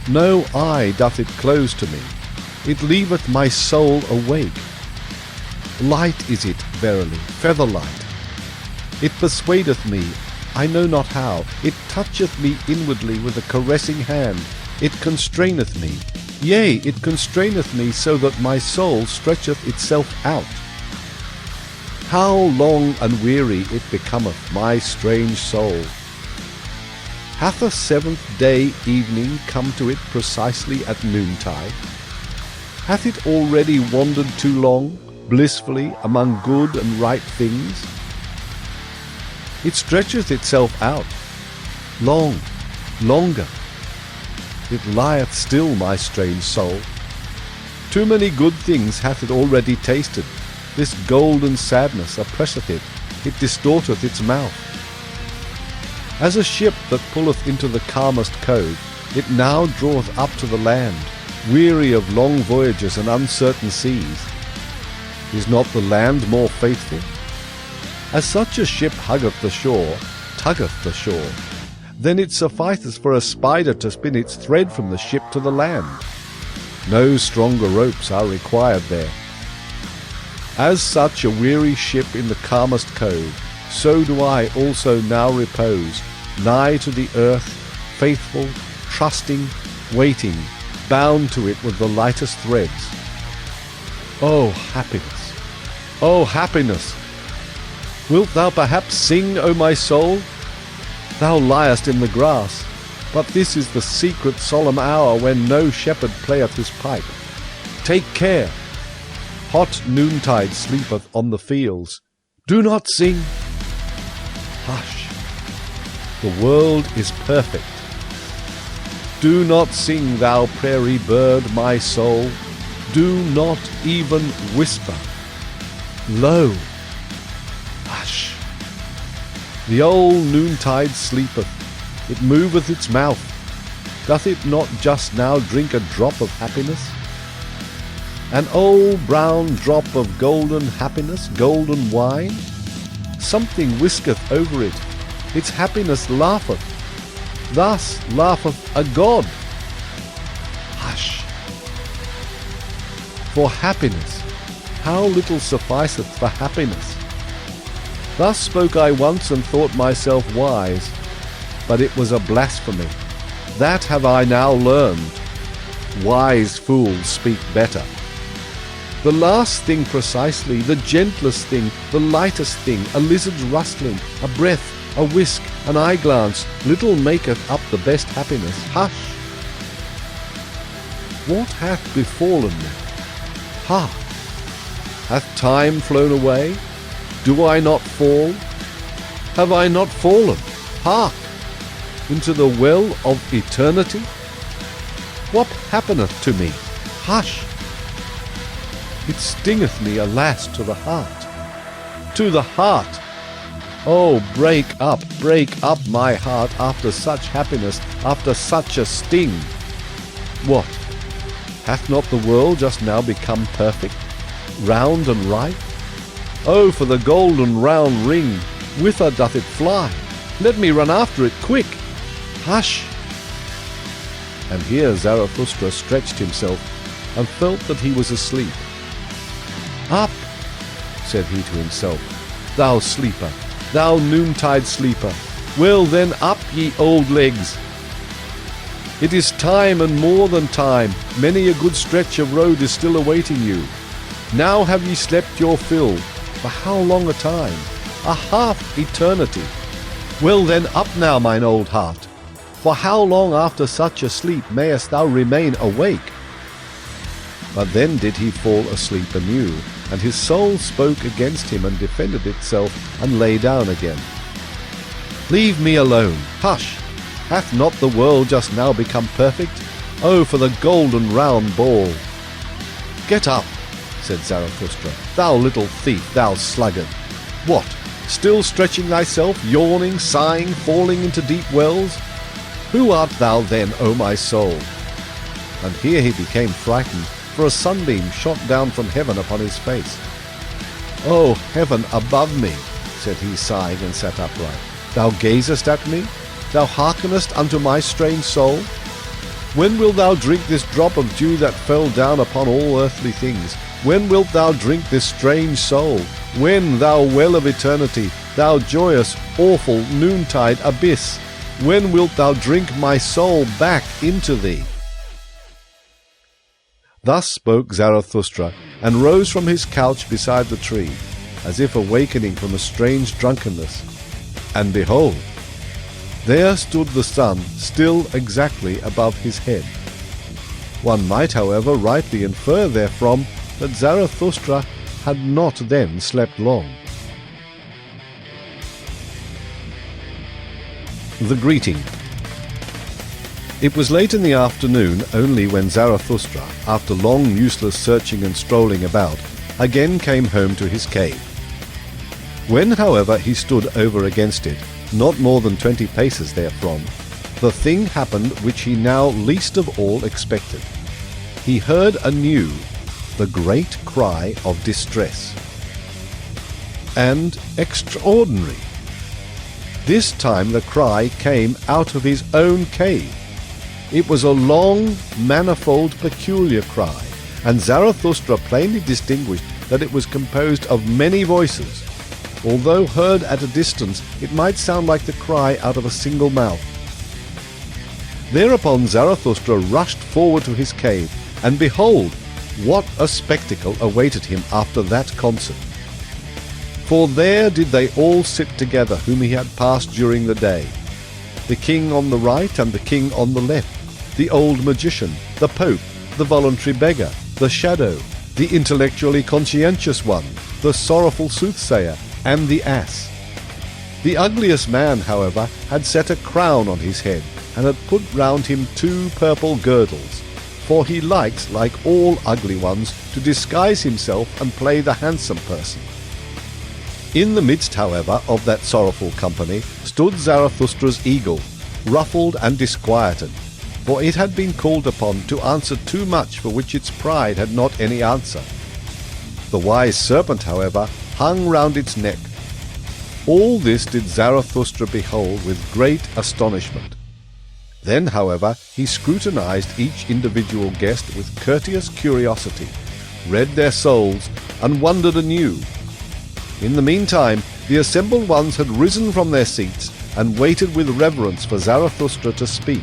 No eye doth it close to me, it leaveth my soul awake. Light is it, verily, feather light. It persuadeth me, I know not how, it toucheth me inwardly with a caressing hand, it constraineth me, yea, it constraineth me so that my soul stretcheth itself out. How long and weary it becometh, my strange soul! Hath a seventh day evening come to it precisely at noontide? Hath it already wandered too long, blissfully, among good and right things? It stretcheth itself out, long, longer. It lieth still, my strange soul. Too many good things hath it already tasted. This golden sadness oppresseth it, it distorteth its mouth. As a ship that pulleth into the calmest cove, it now draweth up to the land, weary of long voyages and uncertain seas. Is not the land more faithful? As such a ship huggeth the shore, tuggeth the shore, then it sufficeth for a spider to spin its thread from the ship to the land. No stronger ropes are required there. As such a weary ship in the calmest cove, so do I also now repose, nigh to the earth, faithful, trusting, waiting, bound to it with the lightest threads. Oh, happiness! Oh, happiness! Wilt thou perhaps sing, O my soul? Thou liest in the grass, but this is the secret solemn hour when no shepherd playeth his pipe. Take care! Hot noontide sleepeth on the fields. Do not sing! Hush! The world is perfect. Do not sing, thou prairie bird, my soul. Do not even whisper. Lo! Hush! The old noontide sleepeth. It moveth its mouth. Doth it not just now drink a drop of happiness? An old brown drop of golden happiness, golden wine? Something whisketh over it. Its happiness laugheth. Thus laugheth a god. Hush! For happiness, how little sufficeth for happiness? Thus spoke I once and thought myself wise, but it was a blasphemy. That have I now learned. Wise fools speak better. The last thing precisely, the gentlest thing, the lightest thing, a lizard's rustling, a breath, a whisk, an eye-glance, little maketh up the best happiness. Hush! What hath befallen me? Hark! Hath time flown away? Do I not fall? Have I not fallen? Hark! Into the well of eternity? What happeneth to me? Hush! It stingeth me, alas, to the heart. To the heart! Oh, break up my heart after such happiness, after such a sting. What? Hath not the world just now become perfect, round and right? Oh, for the golden round ring, whither doth it fly? Let me run after it, quick! Hush! And here Zarathustra stretched himself, and felt that he was asleep. Up, said he to himself, thou sleeper, thou noontide sleeper. Well then, up, ye old legs. It is time, and more than time. Many a good stretch of road is still awaiting you. Now have ye slept your fill. For how long a time? A half eternity. Well then, up now, mine old heart. For how long after such a sleep mayest thou remain awake? But then did he fall asleep anew, and his soul spoke against him and defended itself, and lay down again. Leave me alone. Hush! Hath not the world just now become perfect? Oh, for the golden round ball! Get up, said Zarathustra, thou little thief, thou sluggard. What, still stretching thyself, yawning, sighing, falling into deep wells? Who art thou then, O my soul? And here he became frightened, for a sunbeam shot down from heaven upon his face. O heaven above me, said he, sighing, and sat upright. Thou gazest at me? Thou hearkenest unto my strange soul? When wilt thou drink this drop of dew that fell down upon all earthly things? When wilt thou drink this strange soul? When, thou well of eternity, thou joyous, awful, noontide abyss? When wilt thou drink my soul back into thee? Thus spoke Zarathustra, and rose from his couch beside the tree, as if awakening from a strange drunkenness. And behold, there stood the sun, still exactly above his head. One might, however, rightly infer therefrom that Zarathustra had not then slept long. The greeting. It was late in the afternoon only when Zarathustra, after long useless searching and strolling about, again came home to his cave. When, however, he stood over against it, not more than 20 paces therefrom, the thing happened which he now least of all expected. He heard anew the great cry of distress. And extraordinary! This time the cry came out of his own cave. It was a long, manifold, peculiar cry, and Zarathustra plainly distinguished that it was composed of many voices. Although heard at a distance, it might sound like the cry out of a single mouth. Thereupon Zarathustra rushed forward to his cave, and behold, what a spectacle awaited him after that concert! For there did they all sit together whom he had passed during the day, the king on the right and the king on the left, the old magician, the pope, the voluntary beggar, the shadow, the intellectually conscientious one, the sorrowful soothsayer, and the ass. The ugliest man, however, had set a crown on his head, and had put round him 2 purple girdles, for he likes, like all ugly ones, to disguise himself and play the handsome person. In the midst, however, of that sorrowful company stood Zarathustra's eagle, ruffled and disquieted, for it had been called upon to answer too much for which its pride had not any answer. The wise serpent, however, hung round its neck. All this did Zarathustra behold with great astonishment. Then, however, he scrutinized each individual guest with courteous curiosity, read their souls, and wondered anew. In the meantime, the assembled ones had risen from their seats and waited with reverence for Zarathustra to speak.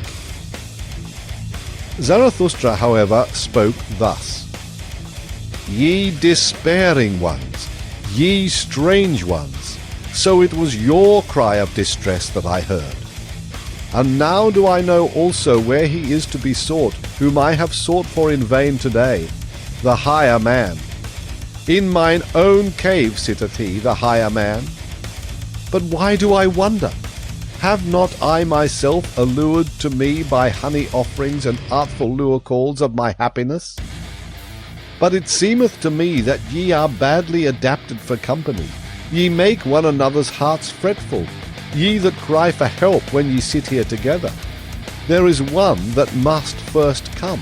Zarathustra, however, spoke thus: "Ye despairing ones, ye strange ones, so it was your cry of distress that I heard. And now do I know also where he is to be sought, whom I have sought for in vain today, the higher man. In mine own cave sitteth he, the higher man. But why do I wonder? Have not I myself allured to me by honey offerings and artful lure calls of my happiness? But it seemeth to me that ye are badly adapted for company. Ye make one another's hearts fretful, ye that cry for help when ye sit here together. There is one that must first come,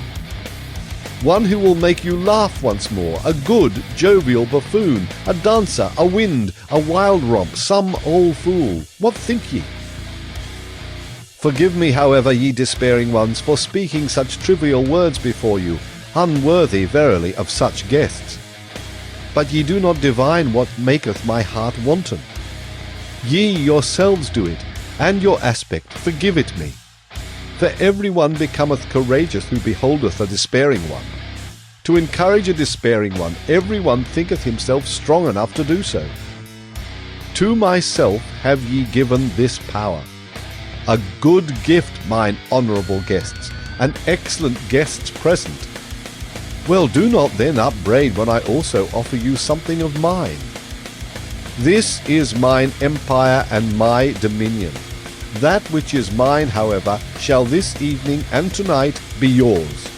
one who will make you laugh once more, a good, jovial buffoon, a dancer, a wind, a wild romp, some old fool. What think ye? Forgive me, however, ye despairing ones, for speaking such trivial words before you, unworthy, verily, of such guests. But ye do not divine what maketh my heart wanton. Ye yourselves do it, and your aspect, forgive it me. For every one becometh courageous who beholdeth a despairing one. To encourage a despairing one, every one thinketh himself strong enough to do so. To myself have ye given this power. A good gift, mine honourable guests, an excellent guests present. Well, do not then upbraid when I also offer you something of mine. This is mine empire and my dominion. That which is mine, however, shall this evening and tonight be yours.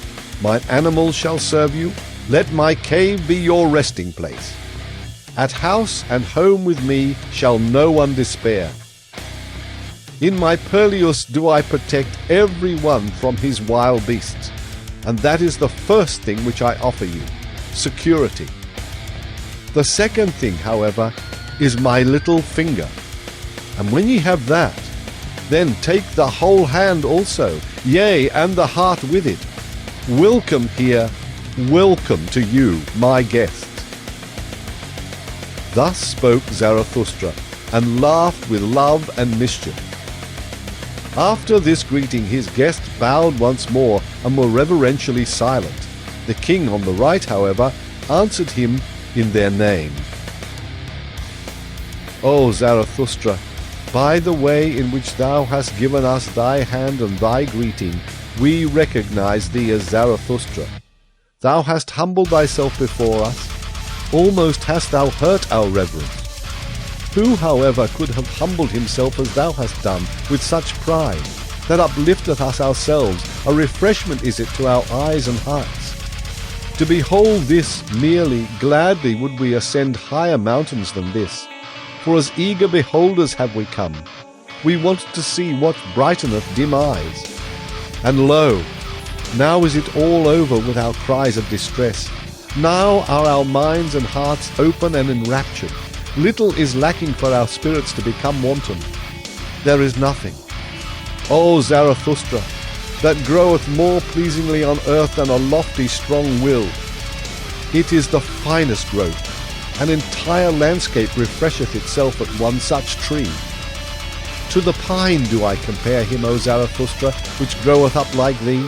Mine animals shall serve you. Let my cave be your resting place. At house and home with me shall no one despair. In my purlieus do I protect every one from his wild beasts, and that is the first thing which I offer you, security. The second thing, however, is my little finger, and when ye have that, then take the whole hand also, yea, and the heart with it. Welcome here, welcome to you, my guests." Thus spoke Zarathustra, and laughed with love and mischief. After this greeting his guests bowed once more, and were reverentially silent. The king on the right, however, answered him in their name. "O Zarathustra, by the way in which thou hast given us thy hand and thy greeting, we recognize thee as Zarathustra. Thou hast humbled thyself before us, almost hast thou hurt our reverence. Who, however, could have humbled himself as thou hast done, with such pride, that uplifteth us ourselves? A refreshment is it to our eyes and hearts. To behold this merely, gladly would we ascend higher mountains than this. For as eager beholders have we come. We want to see what brighteneth dim eyes. And lo, now is it all over with our cries of distress. Now are our minds and hearts open and enraptured. Little is lacking for our spirits to become wanton. There is nothing, O Zarathustra, that groweth more pleasingly on earth than a lofty strong will. It is the finest growth. An entire landscape refresheth itself at one such tree. To the pine do I compare him, O Zarathustra, which groweth up like thee,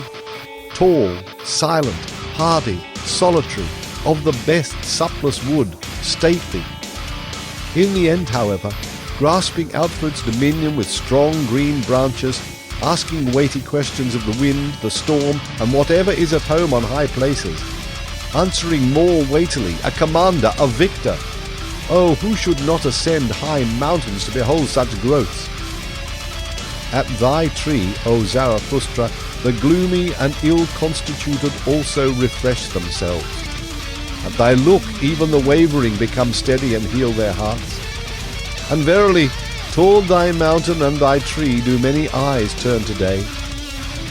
tall, silent, hardy, solitary, of the best supplest wood, stately. In the end, however, grasping out for its dominion with strong green branches, asking weighty questions of the wind, the storm, and whatever is at home on high places, answering more weightily, a commander, a victor. Oh, who should not ascend high mountains to behold such growths? At thy tree, O Zarathustra, the gloomy and ill-constituted also refresh themselves. At thy look, even the wavering become steady and heal their hearts. And verily, toward thy mountain and thy tree do many eyes turn today.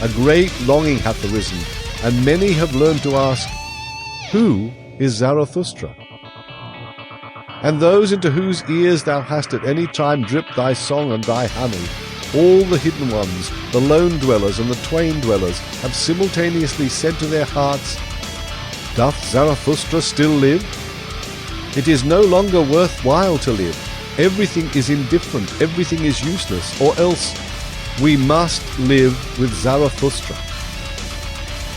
A great longing hath arisen, and many have learned to ask, Who is Zarathustra? And those into whose ears thou hast at any time dripped thy song and thy honey, all the hidden ones, the lone dwellers and the twain dwellers, have simultaneously said to their hearts, Doth Zarathustra still live? It is no longer worthwhile to live. Everything is indifferent, everything is useless, or else we must live with Zarathustra.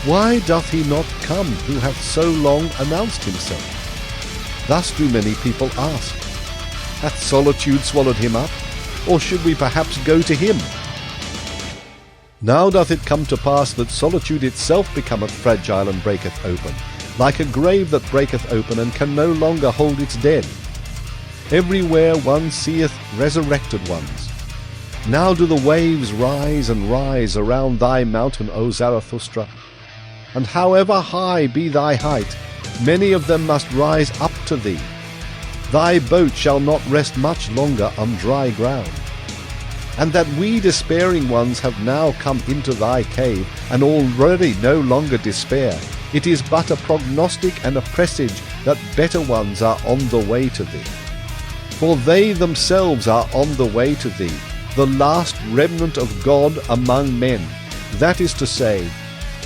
Why doth he not come who hath so long announced himself? Thus do many people ask. Hath solitude swallowed him up? Or should we perhaps go to him? Now doth it come to pass that solitude itself becometh fragile and breaketh open, like a grave that breaketh open and can no longer hold its dead. Everywhere one seeth resurrected ones. Now do the waves rise and rise around thy mountain, O Zarathustra. And however high be thy height, many of them must rise up to thee. Thy boat shall not rest much longer on dry ground. And that we despairing ones have now come into thy cave, and already no longer despair, it is but a prognostic and a presage that better ones are on the way to thee. For they themselves are on the way to thee, the last remnant of God among men, that is to say,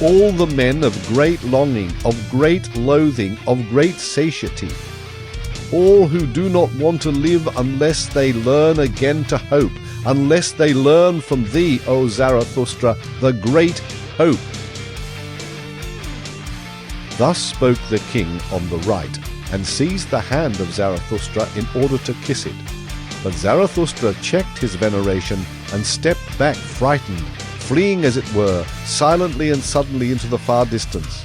all the men of great longing, of great loathing, of great satiety, all who do not want to live unless they learn again to hope, unless they learn from thee, O Zarathustra, the great hope. Thus spoke the king on the right, and seized the hand of Zarathustra in order to kiss it. But Zarathustra checked his veneration and stepped back frightened, fleeing as it were, silently and suddenly into the far distance.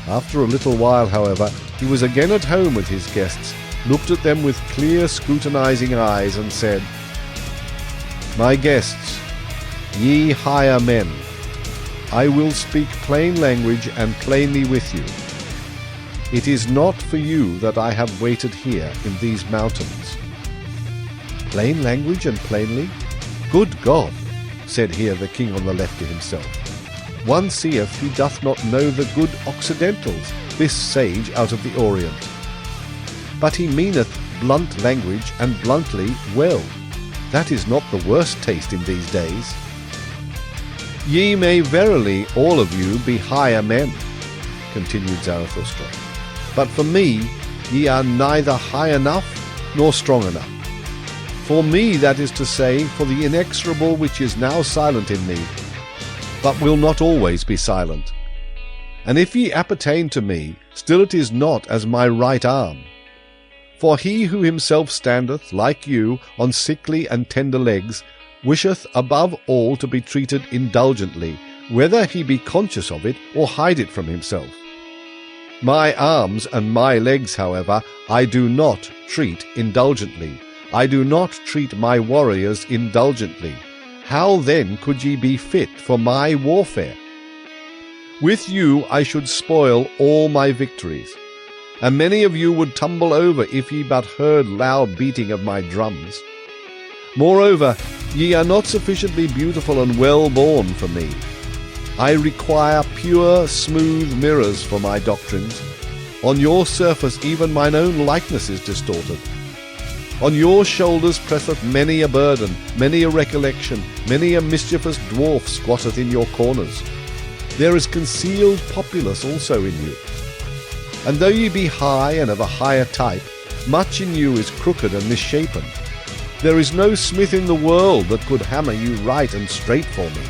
After a little while, however, he was again at home with his guests, looked at them with clear, scrutinizing eyes, and said, My guests, ye higher men, I will speak plain language and plainly with you. It is not for you that I have waited here in these mountains. Plain language and plainly? Good God, said here the king on the left to himself. One seeth he doth not know the good Occidentals, this sage out of the Orient. But he meaneth blunt language and bluntly well. That is not the worst taste in these days. Ye may verily all of you be higher men, continued Zarathustra, but for me ye are neither high enough nor strong enough. For me, that is to say, for the inexorable which is now silent in me, but will not always be silent. And if ye appertain to me, still it is not as my right arm. For he who himself standeth, like you, on sickly and tender legs, wisheth above all to be treated indulgently, whether he be conscious of it or hide it from himself. My arms and my legs, however, I do not treat indulgently. I do not treat my warriors indulgently. How then could ye be fit for my warfare? With you I should spoil all my victories, and many of you would tumble over if ye but heard loud beating of my drums. Moreover, ye are not sufficiently beautiful and well-born for me. I require pure, smooth mirrors for my doctrines. On your surface even mine own likeness is distorted. On your shoulders presseth many a burden, many a recollection, many a mischievous dwarf squatteth in your corners. There is concealed populace also in you. And though ye be high and of a higher type, much in you is crooked and misshapen. There is no smith in the world that could hammer you right and straight for me.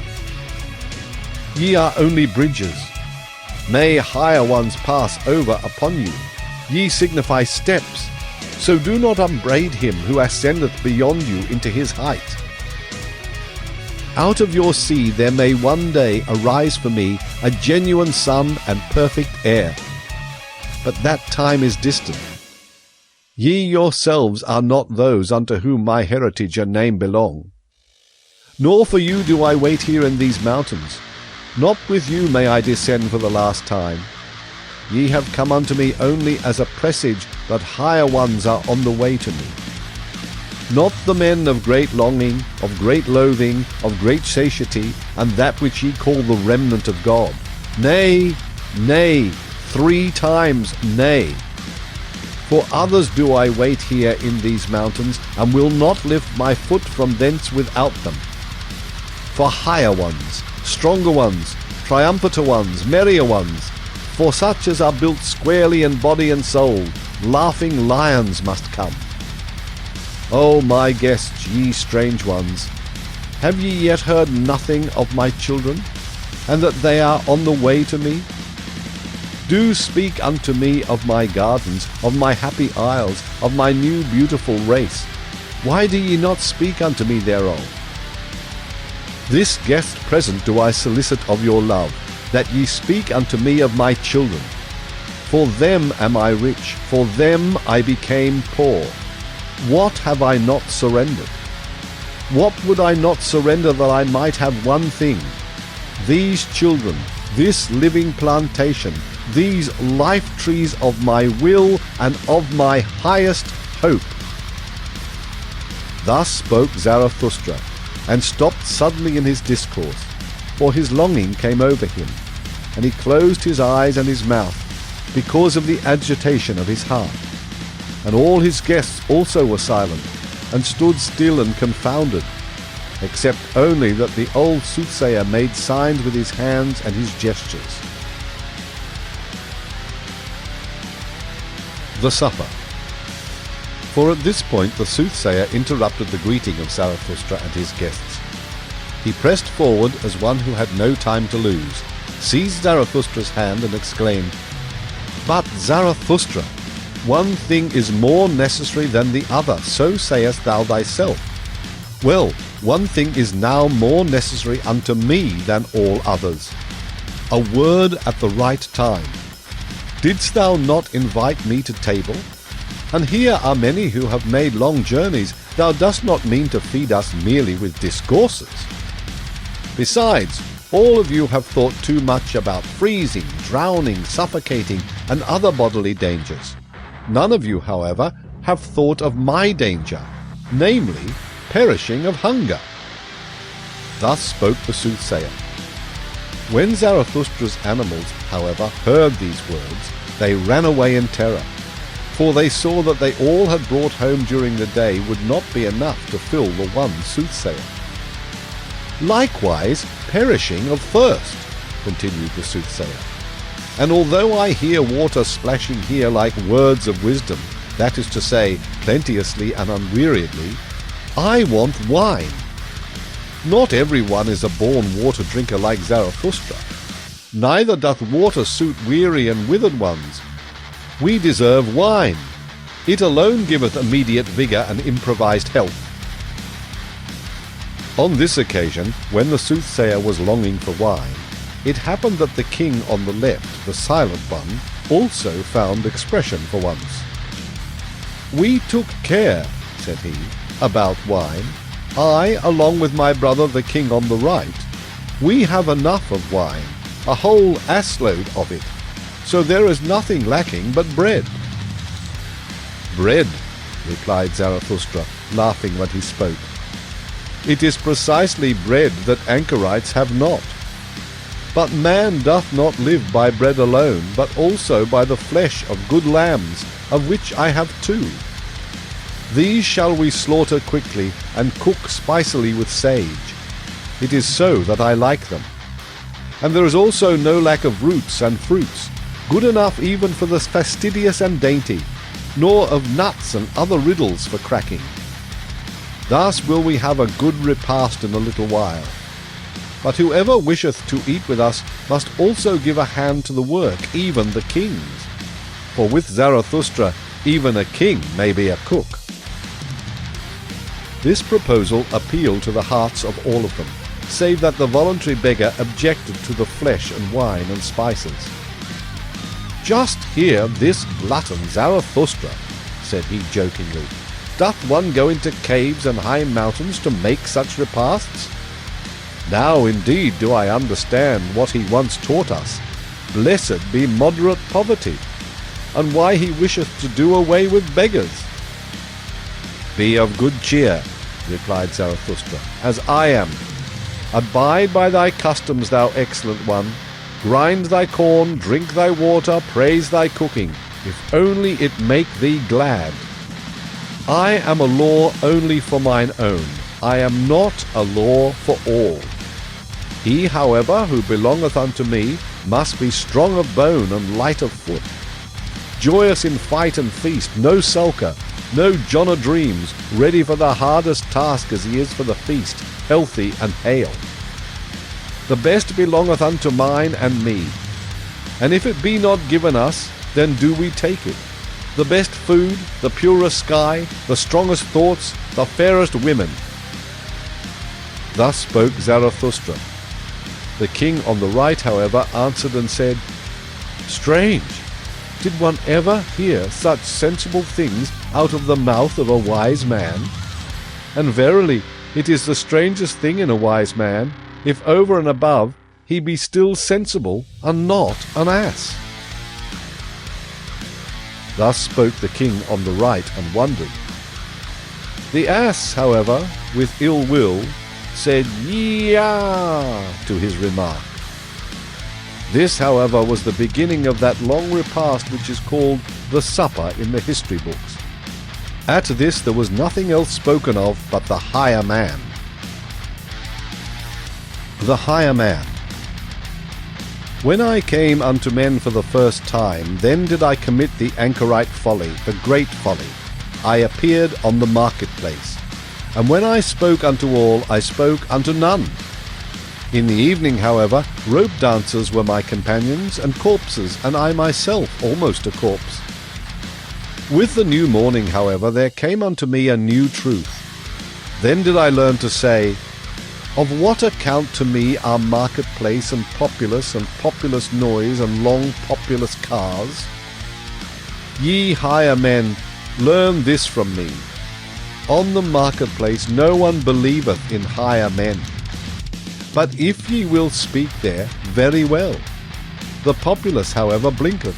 Ye are only bridges. Nay, higher ones pass over upon you. Ye signify steps. So do not upbraid him who ascendeth beyond you into his height. Out of your seed there may one day arise for me a genuine son and perfect heir. But that time is distant. Ye yourselves are not those unto whom my heritage and name belong. Nor for you do I wait here in these mountains. Not with you may I descend for the last time. Ye have come unto me only as a presage that higher ones are on the way to me. Not the men of great longing, of great loathing, of great satiety, and that which ye call the remnant of God. Nay, nay, 3 times nay. For others do I wait here in these mountains, and will not lift my foot from thence without them. For higher ones, stronger ones, triumphator ones, merrier ones, for such as are built squarely in body and soul, laughing lions must come. O my guests, ye strange ones, have ye yet heard nothing of my children, and that they are on the way to me? Do speak unto me of my gardens, of my happy isles, of my new beautiful race. Why do ye not speak unto me thereof? This guest present do I solicit of your love, that ye speak unto me of my children. For them am I rich, for them I became poor. What have I not surrendered? What would I not surrender that I might have one thing? These children, this living plantation, these life trees of my will and of my highest hope. Thus spoke Zarathustra, and stopped suddenly in his discourse, for his longing came over him, and he closed his eyes and his mouth, because of the agitation of his heart. And all his guests also were silent, and stood still and confounded, except only that the old soothsayer made signs with his hands and his gestures. The supper. For at this point the soothsayer interrupted the greeting of Zarathustra and his guests. He pressed forward as one who had no time to lose, seized Zarathustra's hand and exclaimed, "But Zarathustra, one thing is more necessary than the other, so sayest thou thyself. Well, one thing is now more necessary unto me than all others, a word at the right time. Didst thou not invite me to table? And here are many who have made long journeys. Thou dost not mean to feed us merely with discourses. Besides, all of you have thought too much about freezing, drowning, suffocating, and other bodily dangers. None of you, however, have thought of my danger, namely, perishing of hunger." Thus spoke the soothsayer. When Zarathustra's animals, however, heard these words, they ran away in terror, for they saw that they all had brought home during the day would not be enough to fill the one soothsayer. "Likewise perishing of thirst," continued the soothsayer. "And although I hear water splashing here like words of wisdom, that is to say, plenteously and unweariedly, I want wine. Not every one is a born water drinker like Zarathustra. Neither doth water suit weary and withered ones. We deserve wine. It alone giveth immediate vigour and improvised health." On this occasion, when the soothsayer was longing for wine, it happened that the king on the left, the silent one, also found expression for once. "We took care," said he, "about wine. I, along with my brother the king on the right, we have enough of wine, a whole assload of it, so there is nothing lacking but bread." "Bread," replied Zarathustra, laughing when he spoke. It is precisely bread that anchorites have not. But man doth not live by bread alone, but also by the flesh of good lambs, of which I have 2. These shall we slaughter quickly, and cook spicily with sage. It is so that I like them. And there is also no lack of roots and fruits, good enough even for the fastidious and dainty, nor of nuts and other riddles for cracking. Thus will we have a good repast in a little while. But whoever wisheth to eat with us must also give a hand to the work, even the kings. For with Zarathustra even a king may be a cook. This proposal appealed to the hearts of all of them, save that the voluntary beggar objected to the flesh and wine and spices. "Just hear this glutton Zarathustra," said he jokingly. "Doth one go into caves and high mountains to make such repasts? Now indeed do I understand what he once taught us, blessed be moderate poverty, and why he wisheth to do away with beggars." "Be of good cheer," replied Zarathustra, "as I am. Abide by thy customs, thou excellent one. Grind thy corn, drink thy water, praise thy cooking, if only it make thee glad. I am a law only for mine own. I am not a law for all. He, however, who belongeth unto me, must be strong of bone and light of foot. Joyous in fight and feast, no sulker, no John o' dreams, ready for the hardest task as he is for the feast, healthy and hale. The best belongeth unto mine and me, and if it be not given us, then do we take it. The best food, the purest sky, the strongest thoughts, the fairest women." Thus spoke Zarathustra. The king on the right, however, answered and said, "Strange! Did one ever hear such sensible things out of the mouth of a wise man? And verily, it is the strangest thing in a wise man, if over and above he be still sensible and not an ass." Thus spoke the king on the right and wondered. The ass, however, with ill will, said "Yea" to his remark. This, however, was the beginning of that long repast which is called the supper in the history books. At this there was nothing else spoken of but the higher man. The higher man. When I came unto men for the first time, then did I commit the anchorite folly, the great folly. I appeared on the marketplace. And when I spoke unto all, I spoke unto none. In the evening, however, rope dancers were my companions, and corpses, and I myself almost a corpse. With the new morning, however, there came unto me a new truth. Then did I learn to say, "Of what account to me are marketplace and populous noise and long populous cars? Ye higher men, learn this from me. On the marketplace no one believeth in higher men. But if ye will speak there, very well. The populace, however, blinketh.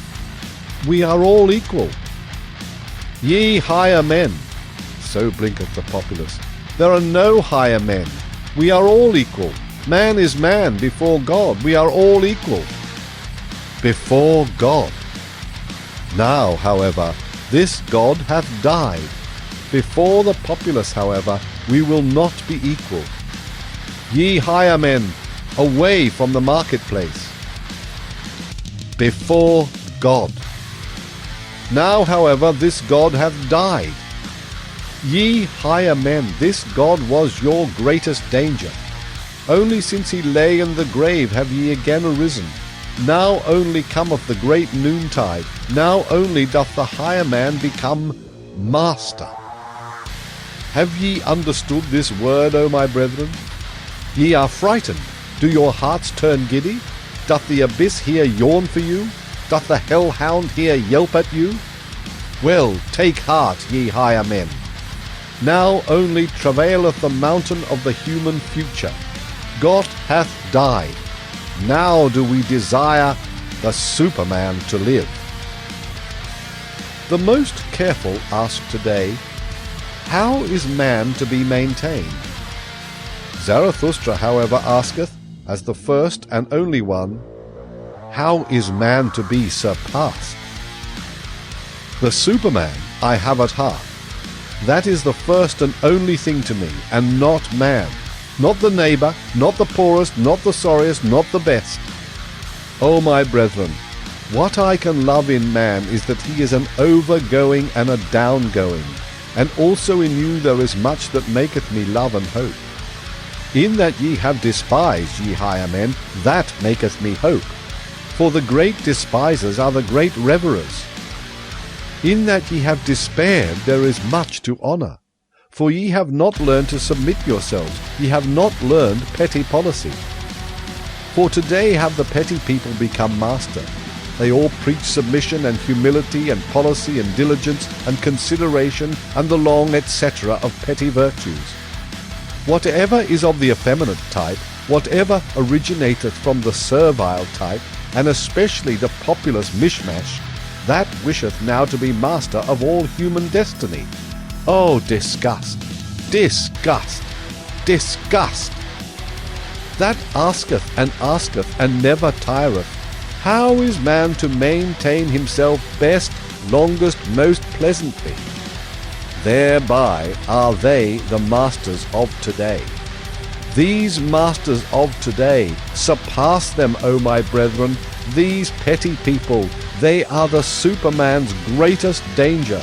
We are all equal. Ye higher men, so blinketh the populace. There are no higher men. We are all equal. Man is man before God. We are all equal. Before God. Now, however, this God hath died. Before the populace, however, we will not be equal. Ye higher men, away from the marketplace. Before God. Now, however, this God hath died. Ye higher men, this God was your greatest danger. Only since he lay in the grave have ye again arisen. Now only cometh the great noontide. Now only doth the higher man become master. Have ye understood this word, O my brethren? Ye are frightened. Do your hearts turn giddy? Doth the abyss here yawn for you? Doth the hell-hound here yelp at you? Well, take heart, ye higher men. Now only travaileth the mountain of the human future. God hath died. Now do we desire the Superman to live. The most careful ask today, how is man to be maintained? Zarathustra, however, asketh, as the first and only one, how is man to be surpassed? The Superman I have at heart. That is the first and only thing to me, and not man. Not the neighbour, not the poorest, not the sorriest, not the best. O my brethren, what I can love in man is that he is an overgoing and a downgoing, and also in you there is much that maketh me love and hope. In that ye have despised, ye higher men, that maketh me hope. For the great despisers are the great reverers. In that ye have despaired, there is much to honour. For ye have not learned to submit yourselves, ye have not learned petty policy. For today have the petty people become master. They all preach submission and humility and policy and diligence and consideration and the long etc. of petty virtues. Whatever is of the effeminate type, whatever originateth from the servile type, and especially the populous mishmash, that wisheth now to be master of all human destiny. Oh, disgust! Disgust! Disgust! That asketh and never tireth. How is man to maintain himself best, longest, most pleasantly? Thereby are they the masters of today. These masters of today, surpass them, O my brethren, these petty people, they are the Superman's greatest danger.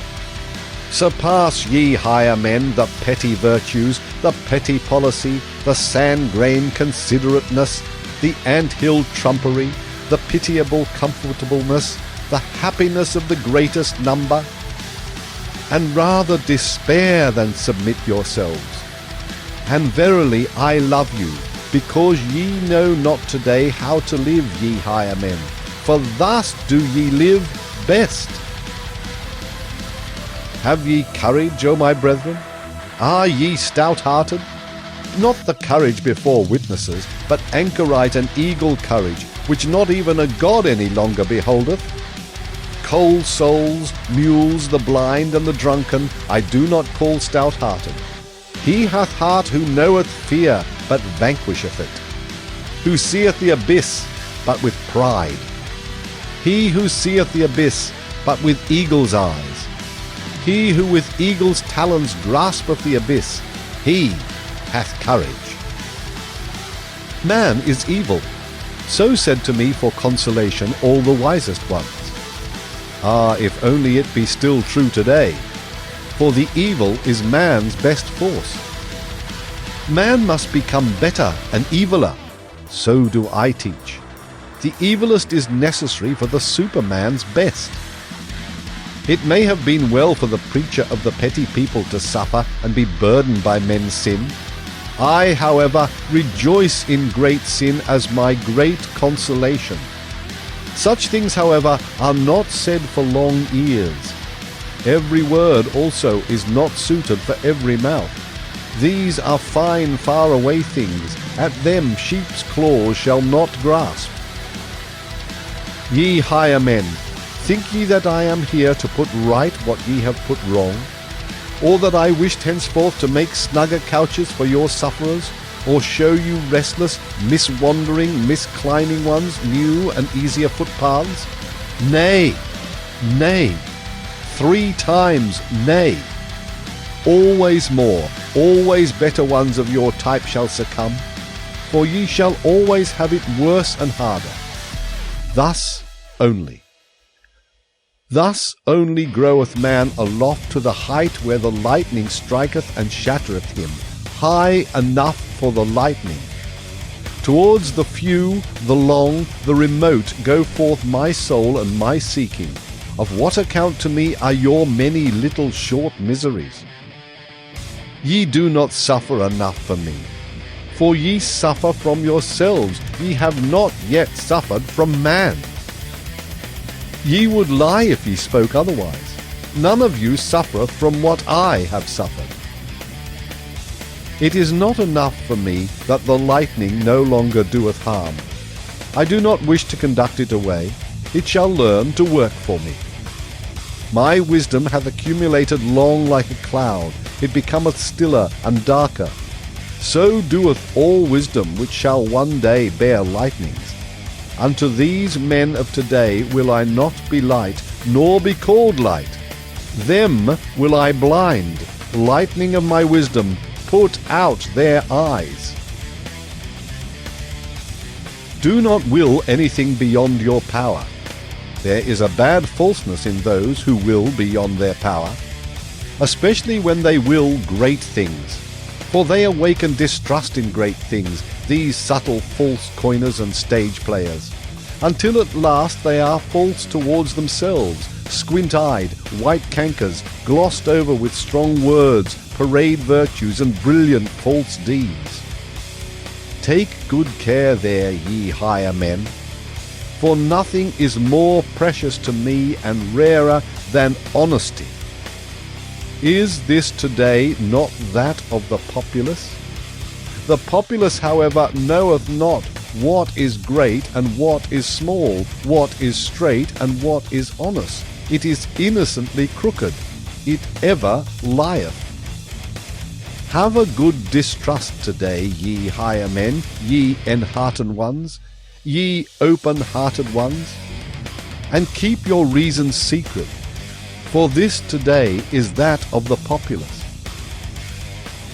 Surpass, ye higher men, the petty virtues, the petty policy, the sand-grain considerateness, the ant-hill trumpery, the pitiable comfortableness, the happiness of the greatest number, and rather despair than submit yourselves. And verily I love you, because ye know not today how to live, ye higher men, for thus do ye live best. Have ye courage, O my brethren? Are ye stout-hearted? Not the courage before witnesses, but anchorite and eagle courage, which not even a god any longer beholdeth. Cold souls, mules, the blind, and the drunken, I do not call stout-hearted. He hath heart who knoweth fear, but vanquisheth it, who seeth the abyss, but with pride. He who seeth the abyss, but with eagle's eyes. He who with eagle's talons graspeth the abyss, he hath courage. Man is evil. So said to me for consolation all the wisest ones. Ah, if only it be still true today, for the evil is man's best force. Man must become better and eviler, so do I teach. The evilest is necessary for the Superman's best. It may have been well for the preacher of the petty people to suffer and be burdened by men's sin. I, however, rejoice in great sin as my great consolation. Such things, however, are not said for long ears. Every word also is not suited for every mouth. These are fine, far-away things. At them sheep's claws shall not grasp. Ye higher men, think ye that I am here to put right what ye have put wrong? Or that I wished henceforth to make snugger couches for your sufferers? Or show you restless, miswandering, misclimbing ones new and easier footpaths? Nay, nay, 3 times nay. Always more, always better ones of your type shall succumb, for ye shall always have it worse and harder. Thus only groweth man aloft to the height where the lightning striketh and shattereth him, high enough for the lightning. Towards the few, the long, the remote go forth my soul and my seeking. Of what account to me are your many little short miseries? Ye do not suffer enough for me, for ye suffer from yourselves, ye have not yet suffered from man. Ye would lie if ye spoke otherwise. None of you suffereth from what I have suffered. It is not enough for me that the lightning no longer doeth harm. I do not wish to conduct it away. It shall learn to work for me. My wisdom hath accumulated long like a cloud. It becometh stiller and darker. So doeth all wisdom which shall one day bear lightnings. Unto these men of today will I not be light, nor be called light. Them will I blind, lightning of my wisdom, put out their eyes. Do not will anything beyond your power. There is a bad falseness in those who will beyond their power, especially when they will great things. For they awaken distrust in great things, these subtle false coiners and stage players, until at last they are false towards themselves, squint-eyed, white cankers, glossed over with strong words, parade virtues, and brilliant false deeds. Take good care there, ye higher men, for nothing is more precious to me and rarer than honesty. Is this today not that of the populace? The populace, however, knoweth not what is great and what is small, what is straight and what is honest. It is innocently crooked. It ever lieth. Have a good distrust today, ye higher men, ye enheartened ones, ye open-hearted ones, and keep your reasons secret. For this today is that of the populace.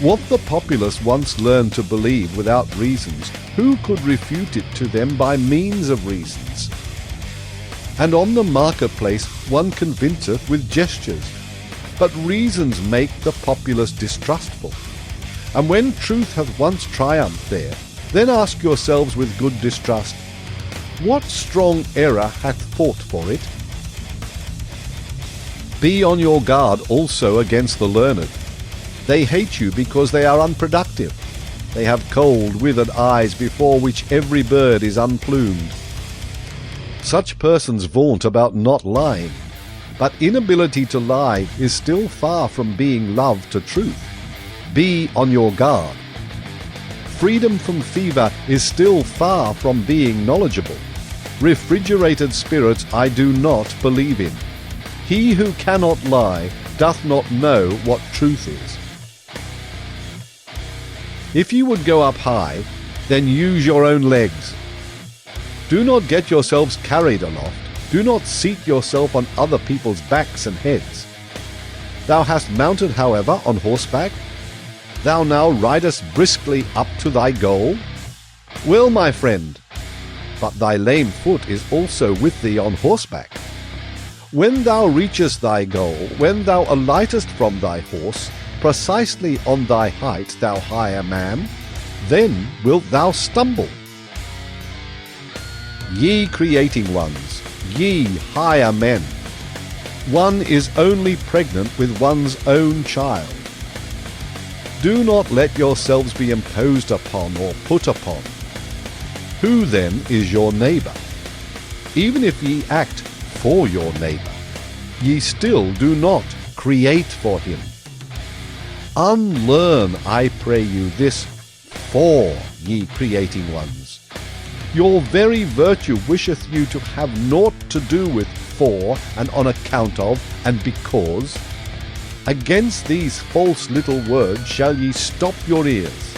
What the populace once learned to believe without reasons, who could refute it to them by means of reasons? And on the marketplace one convinceth with gestures, but reasons make the populace distrustful. And when truth hath once triumphed there, then ask yourselves with good distrust, what strong error hath fought for it? Be on your guard also against the learned. They hate you because they are unproductive. They have cold, withered eyes before which every bird is unplumed. Such persons vaunt about not lying, but inability to lie is still far from being love to truth. Be on your guard. Freedom from fever is still far from being knowledgeable. Refrigerated spirits I do not believe in. He who cannot lie doth not know what truth is. If you would go up high, then use your own legs. Do not get yourselves carried aloft. Do not seat yourself on other people's backs and heads. Thou hast mounted, however, on horseback. Thou now ridest briskly up to thy goal. Well, my friend, but thy lame foot is also with thee on horseback. When thou reachest thy goal, when thou alightest from thy horse, precisely on thy height, thou higher man, then wilt thou stumble. Ye creating ones, ye higher men, one is only pregnant with one's own child. Do not let yourselves be imposed upon or put upon. Who then is your neighbour? Even if ye act for your neighbour, ye still do not create for him. Unlearn, I pray you, this for ye creating ones. Your very virtue wisheth you to have naught to do with for and on account of and because. Against these false little words shall ye stop your ears.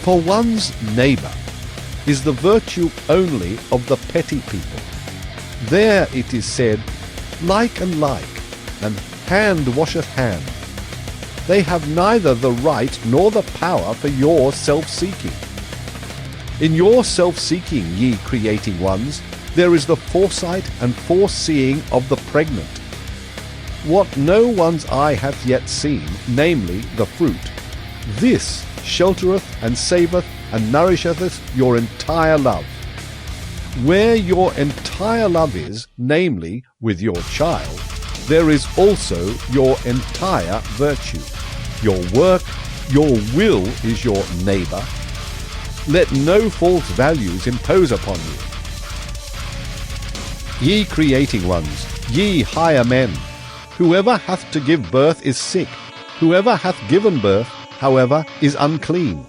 For one's neighbour is the virtue only of the petty people. There it is said, like and like, and hand washeth hand. They have neither the right nor the power for your self-seeking. In your self-seeking, ye creating ones, there is the foresight and foreseeing of the pregnant. What no one's eye hath yet seen, namely the fruit, this sheltereth and saveth and nourisheth your entire love. Where your entire love is, namely with your child, there is also your entire virtue. Your work, your will is your neighbour. Let no false values impose upon you. Ye creating ones, ye higher men, whoever hath to give birth is sick. Whoever hath given birth, however, is unclean.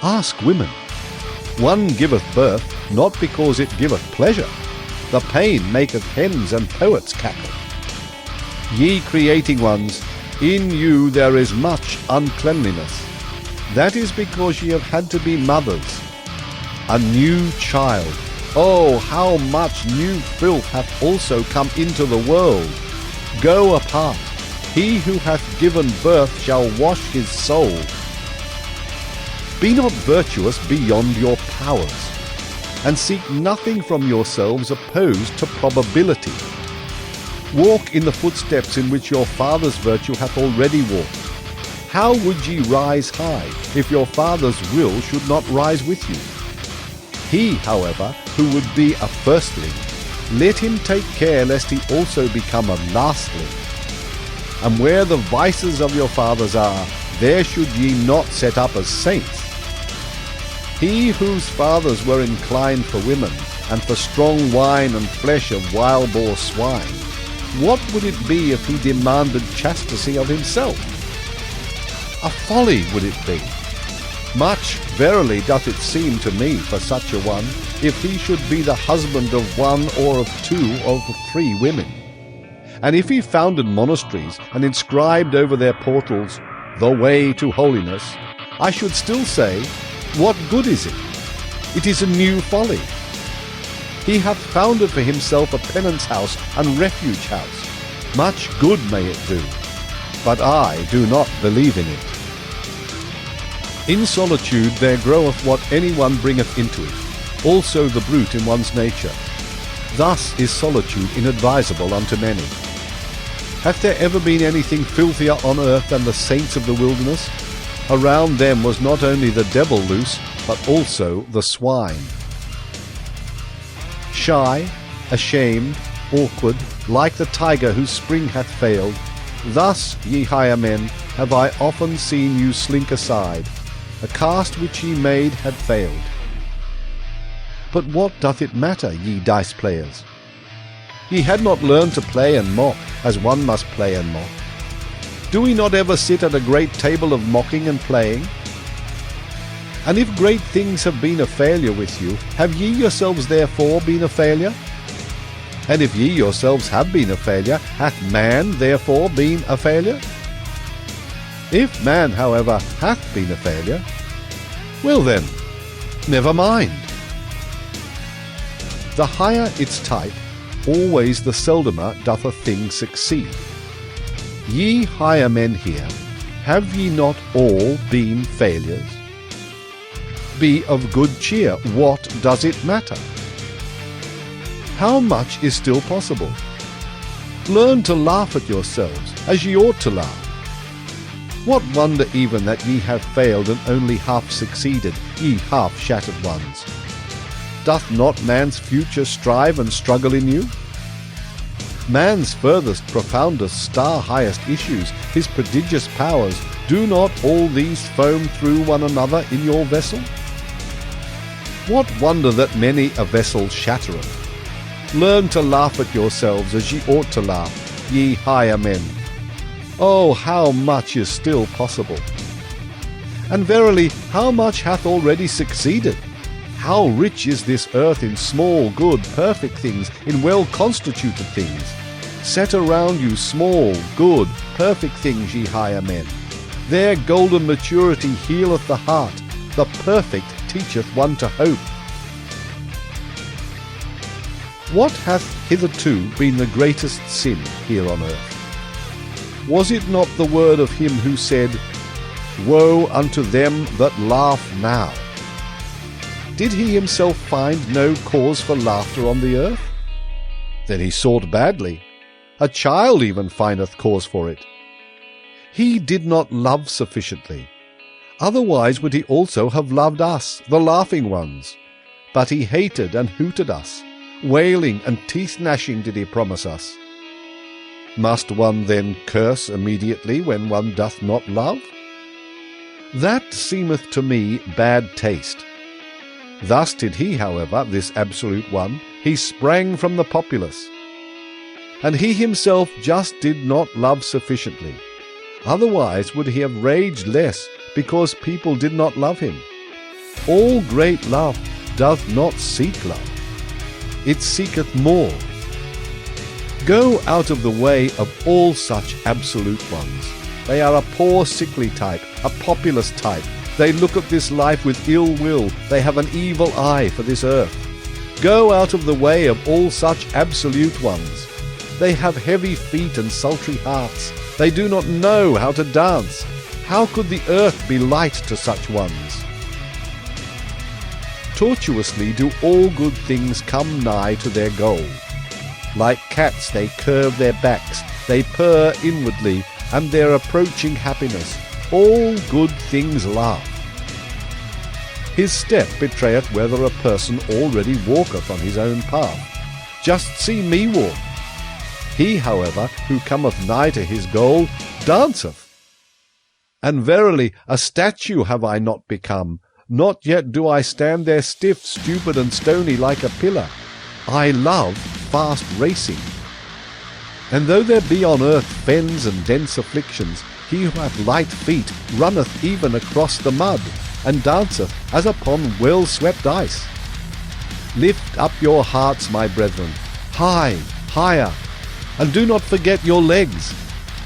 Ask women. One giveth birth, not because it giveth pleasure. The pain maketh hens and poets cackle. Ye creating ones, in you there is much uncleanliness. That is because ye have had to be mothers. A new child. Oh, how much new filth hath also come into the world! Go apart. He who hath given birth shall wash his soul. Be not virtuous beyond your powers, and seek nothing from yourselves opposed to probability. Walk in the footsteps in which your father's virtue hath already walked. How would ye rise high, if your father's will should not rise with you? He, however, who would be a firstling, let him take care lest he also become a lastling. And where the vices of your fathers are, there should ye not set up as saints. He whose fathers were inclined for women, and for strong wine and flesh of wild boar swine, what would it be if he demanded chastity of himself? A folly would it be. Much verily doth it seem to me for such a one, if he should be the husband of one or of two or of three women. And if he founded monasteries and inscribed over their portals, "The way to holiness," I should still say, what good is it? It is a new folly. He hath founded for himself a penance house and refuge house. Much good may it do, but I do not believe in it. In solitude there groweth what any one bringeth into it, also the brute in one's nature. Thus is solitude inadvisable unto many. Hath there ever been anything filthier on earth than the saints of the wilderness? Around them was not only the devil loose, but also the swine. Shy, ashamed, awkward, like the tiger whose spring hath failed, thus, ye higher men, have I often seen you slink aside. A cast which ye made had failed. But what doth it matter, ye dice players? Ye had not learned to play and mock, as one must play and mock. Do we not ever sit at a great table of mocking and playing? And if great things have been a failure with you, have ye yourselves therefore been a failure? And if ye yourselves have been a failure, hath man therefore been a failure? If man, however, hath been a failure, well then, never mind. The higher its type, always the seldomer doth a thing succeed. Ye higher men here, have ye not all been failures? Be of good cheer, what does it matter? How much is still possible? Learn to laugh at yourselves, as ye ought to laugh. What wonder even that ye have failed and only half succeeded, ye half-shattered ones? Doth not man's future strive and struggle in you? Man's furthest, profoundest, star-highest issues, his prodigious powers, do not all these foam through one another in your vessel? What wonder that many a vessel shattereth? Learn to laugh at yourselves as ye ought to laugh, ye higher men. Oh, how much is still possible! And verily, how much hath already succeeded? How rich is this earth in small, good, perfect things, in well-constituted things! Set around you small, good, perfect things, ye higher men. Their golden maturity healeth the heart, the perfect teacheth one to hope. What hath hitherto been the greatest sin here on earth? Was it not the word of him who said, "Woe unto them that laugh now"? Did he himself find no cause for laughter on the earth? Then he sought badly. A child even findeth cause for it. He did not love sufficiently. Otherwise would he also have loved us, the laughing ones. But he hated and hooted us. Wailing and teeth-gnashing did he promise us. Must one then curse immediately when one doth not love? That seemeth to me bad taste. Thus did he, however, this absolute one, he sprang from the populace. And he himself just did not love sufficiently. Otherwise would he have raged less, because people did not love him. All great love doth not seek love. It seeketh more. Go out of the way of all such absolute ones. They are a poor sickly type, a populous type, They look at this life with ill will. They have an evil eye for this earth. Go out of the way of all such absolute ones. They have heavy feet and sultry hearts. They do not know how to dance. How could the earth be light to such ones? Tortuously do all good things come nigh to their goal. Like cats they curve their backs, they purr inwardly, and their approaching happiness. All good things laugh. His step betrayeth whether a person already walketh on his own path. Just see me walk. He, however, who cometh nigh to his goal, danceth. And verily, a statue have I not become. Not yet do I stand there stiff, stupid, and stony like a pillar. I love fast racing. And though there be on earth fens and dense afflictions, he who hath light feet runneth even across the mud, and danceth as upon well-swept ice. Lift up your hearts, my brethren, high, higher, and do not forget your legs.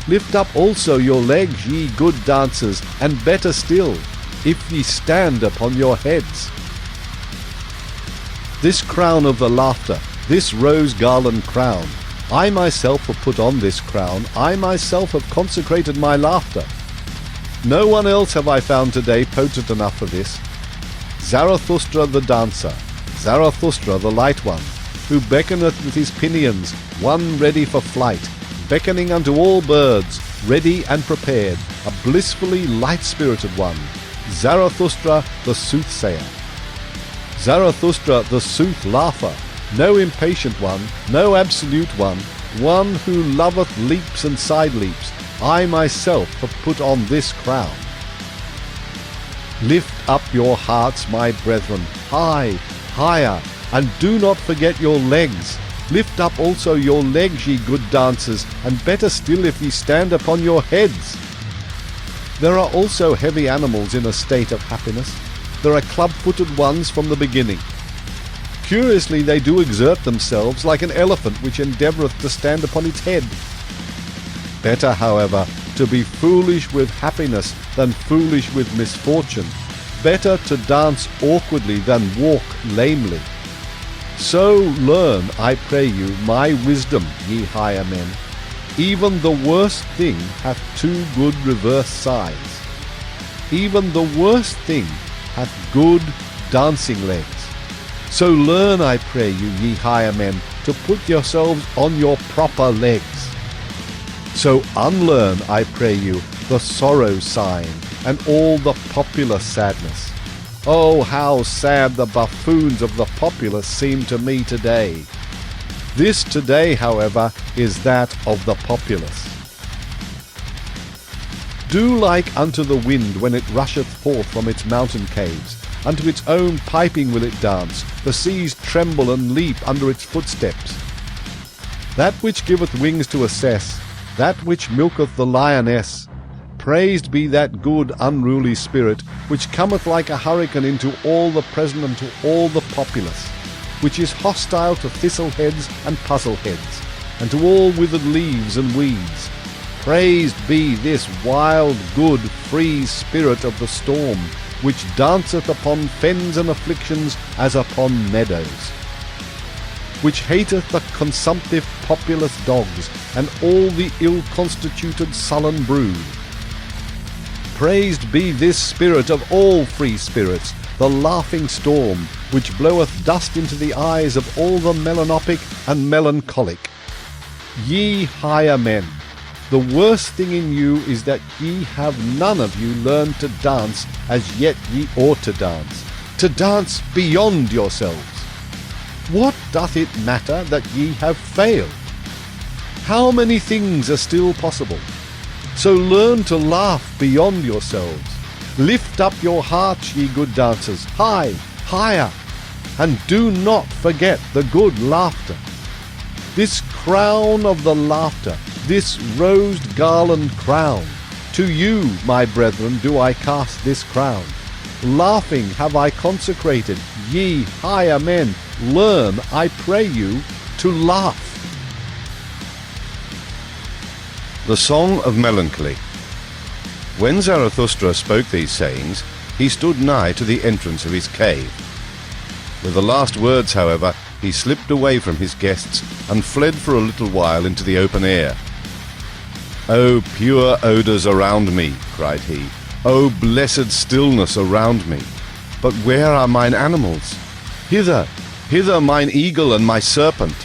Lift up also your legs, ye good dancers, and better still, if ye stand upon your heads. This crown of the laughter, this rose garland crown, I myself have put on this crown, I myself have consecrated my laughter. No one else have I found today potent enough for this. Zarathustra the dancer, Zarathustra the light one, who beckoneth with his pinions, one ready for flight, beckoning unto all birds, ready and prepared, a blissfully light-spirited one, Zarathustra the soothsayer. Zarathustra the sooth laugher, no impatient one, no absolute one who loveth leaps and side leaps, I myself have put on this crown. Lift up your hearts, my brethren, high, higher, and do not forget your legs. Lift up also your legs, ye good dancers, and better still if ye stand upon your heads. There are also heavy animals in a state of happiness. There are club-footed ones from the beginning. Curiously they do exert themselves like an elephant which endeavoureth to stand upon its head. Better, however, to be foolish with happiness than foolish with misfortune. Better to dance awkwardly than walk lamely. So learn, I pray you, my wisdom, ye higher men. Even the worst thing hath two good reverse sides. Even the worst thing hath good dancing legs. So learn, I pray you, ye higher men, to put yourselves on your proper legs. So unlearn, I pray you, the sorrow sign, and all the popular sadness. Oh, how sad the buffoons of the populace seem to me today. This today, however, is that of the populace. Do like unto the wind when it rusheth forth from its mountain caves. Unto its own piping will it dance, the seas tremble and leap under its footsteps. That which giveth wings to a cess, that which milketh the lioness, praised be that good unruly spirit, which cometh like a hurricane into all the present and to all the populace, which is hostile to thistle-heads and puzzle-heads, and to all withered leaves and weeds. Praised be this wild, good, free spirit of the storm, which danceth upon fens and afflictions as upon meadows, which hateth the consumptive populous dogs, and all the ill-constituted sullen brood. Praised be this spirit of all free spirits, the laughing storm, which bloweth dust into the eyes of all the melanopic and melancholic. Ye higher men, the worst thing in you is that ye have none of you learned to dance as yet ye ought to dance beyond yourselves. What doth it matter that ye have failed? How many things are still possible? So learn to laugh beyond yourselves. Lift up your hearts, ye good dancers, high, higher, and do not forget the good laughter. This crown of the laughter, this rosed garland crown, to you, my brethren, do I cast this crown. Laughing have I consecrated, ye higher men, learn, I pray you, to laugh. The Song of Melancholy. When Zarathustra spoke these sayings, he stood nigh to the entrance of his cave. With the last words, however, he slipped away from his guests and fled for a little while into the open air. "O pure odours around me," cried he, "O blessed stillness around me! But where are mine animals? Hither, hither mine eagle and my serpent!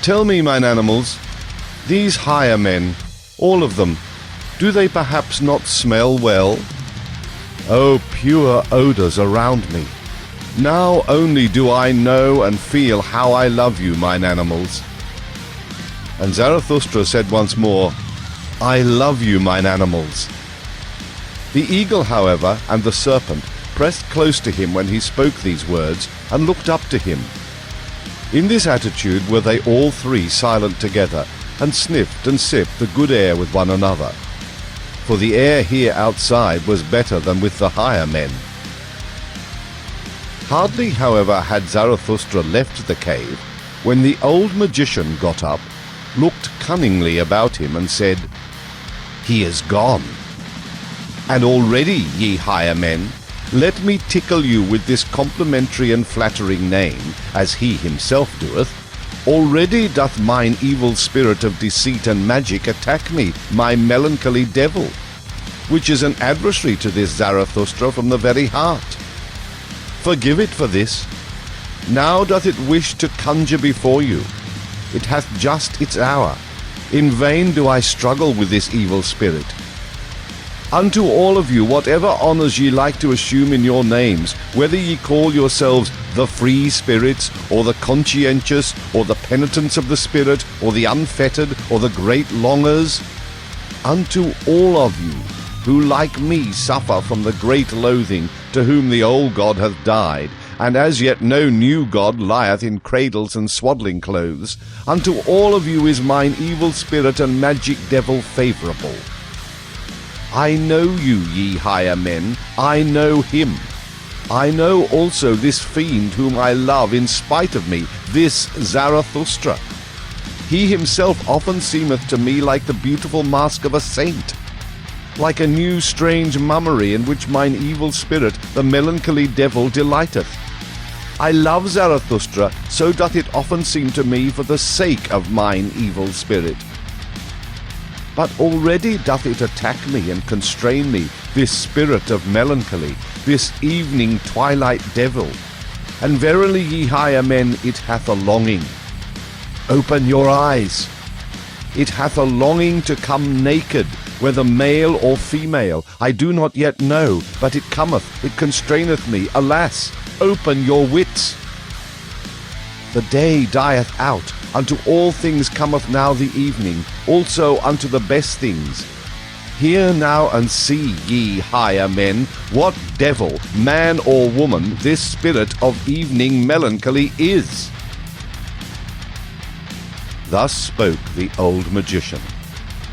Tell me, mine animals, these higher men, all of them, do they perhaps not smell well? O pure odours around me! Now only do I know and feel how I love you, mine animals." And Zarathustra said once more, "I love you, mine animals." The eagle, however, and the serpent pressed close to him when he spoke these words and looked up to him. In this attitude were they all three silent together, and sniffed and sipped the good air with one another. For the air here outside was better than with the higher men. Hardly, however, had Zarathustra left the cave, when the old magician got up, looked cunningly about him, and said, "He is gone. And already, ye higher men, let me tickle you with this complimentary and flattering name, as he himself doeth. Already doth mine evil spirit of deceit and magic attack me, my melancholy devil, which is an adversary to this Zarathustra from the very heart. Forgive it for this. Now doth it wish to conjure before you. It hath just its hour. In vain do I struggle with this evil spirit. Unto all of you, whatever honours ye like to assume in your names, whether ye call yourselves the free spirits, or the conscientious, or the penitents of the spirit, or the unfettered, or the great longers, unto all of you, who like me suffer from the great loathing, to whom the old god hath died, and as yet no new god lieth in cradles and swaddling clothes, unto all of you is mine evil spirit and magic devil favourable. I know you, ye higher men, I know him. I know also this fiend whom I love in spite of me, this Zarathustra. He himself often seemeth to me like the beautiful mask of a saint, like a new strange mummery in which mine evil spirit, the melancholy devil, delighteth. I love Zarathustra, so doth it often seem to me for the sake of mine evil spirit. But already doth it attack me and constrain me, this spirit of melancholy, this evening twilight devil. And verily, ye higher men, it hath a longing. Open your eyes. It hath a longing to come naked, whether male or female, I do not yet know, but it cometh, it constraineth me. Alas, open your wits. The day dieth out, unto all things cometh now the evening, also unto the best things. Hear now and see, ye higher men, what devil, man or woman, this spirit of evening melancholy is." Thus spoke the old magician,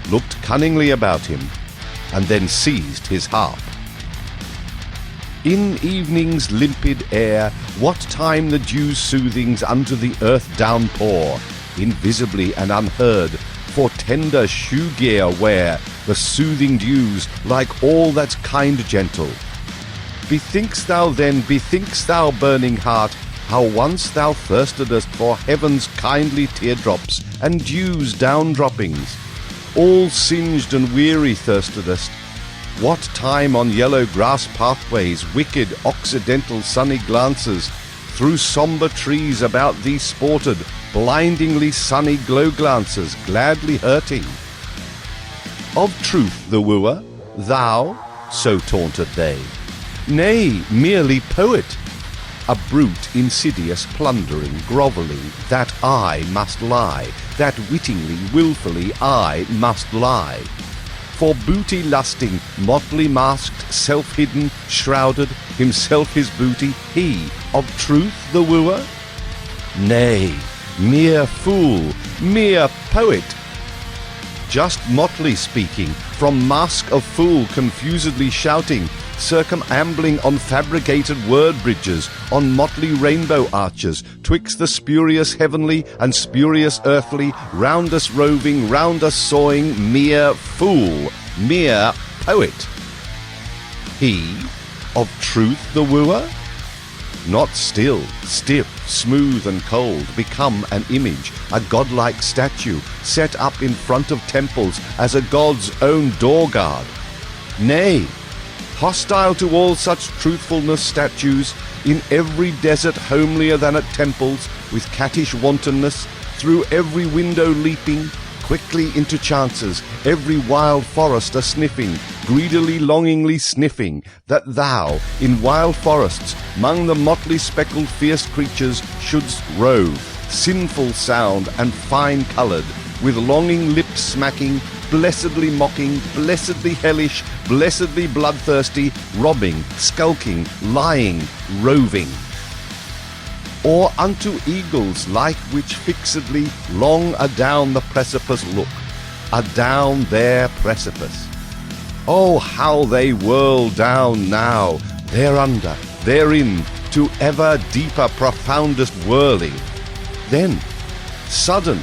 looked cunningly about him, and then seized his harp. In evening's limpid air, what time the dew's soothings unto the earth downpour, invisibly and unheard, for tender shoe gear wear the soothing dews, like all that's kind gentle. Bethink'st thou then, bethink'st thou, burning heart, how once thou thirstedest for heaven's kindly teardrops and dew's down-droppings, all singed and weary thirstedest, what time on yellow grass pathways wicked occidental sunny glances through sombre trees about thee sported, blindingly sunny glow glances, gladly hurting. Of truth the wooer, thou, so taunted they, nay, merely poet, a brute insidious, plundering, grovelling, that I must lie, that wittingly, wilfully I must lie. For booty lusting, motley masked, self-hidden, shrouded, himself his booty, he, of truth the wooer? Nay, mere fool, mere poet. Just motley speaking, from mask of fool confusedly shouting, circumambling on fabricated word bridges, on motley rainbow arches, twixt the spurious heavenly and spurious earthly, round us roving, round us sawing, mere fool, mere poet. He, of truth the wooer? Not still, stiff, smooth and cold, become an image, a godlike statue, set up in front of temples as a god's own door guard. Nay, hostile to all such truthfulness statues, in every desert homelier than at temples, with cattish wantonness, through every window leaping, quickly into chances, every wild forest a sniffing, greedily longingly sniffing, that thou, in wild forests, 'mong the motley speckled fierce creatures, shouldst rove, sinful sound and fine-coloured, with longing lips smacking, blessedly mocking, blessedly hellish, blessedly bloodthirsty, robbing, skulking, lying, roving. Or unto eagles like which fixedly long adown the precipice look, adown their precipice. Oh, how they whirl down now, thereunder, therein, to ever deeper, profoundest whirling. Then, sudden,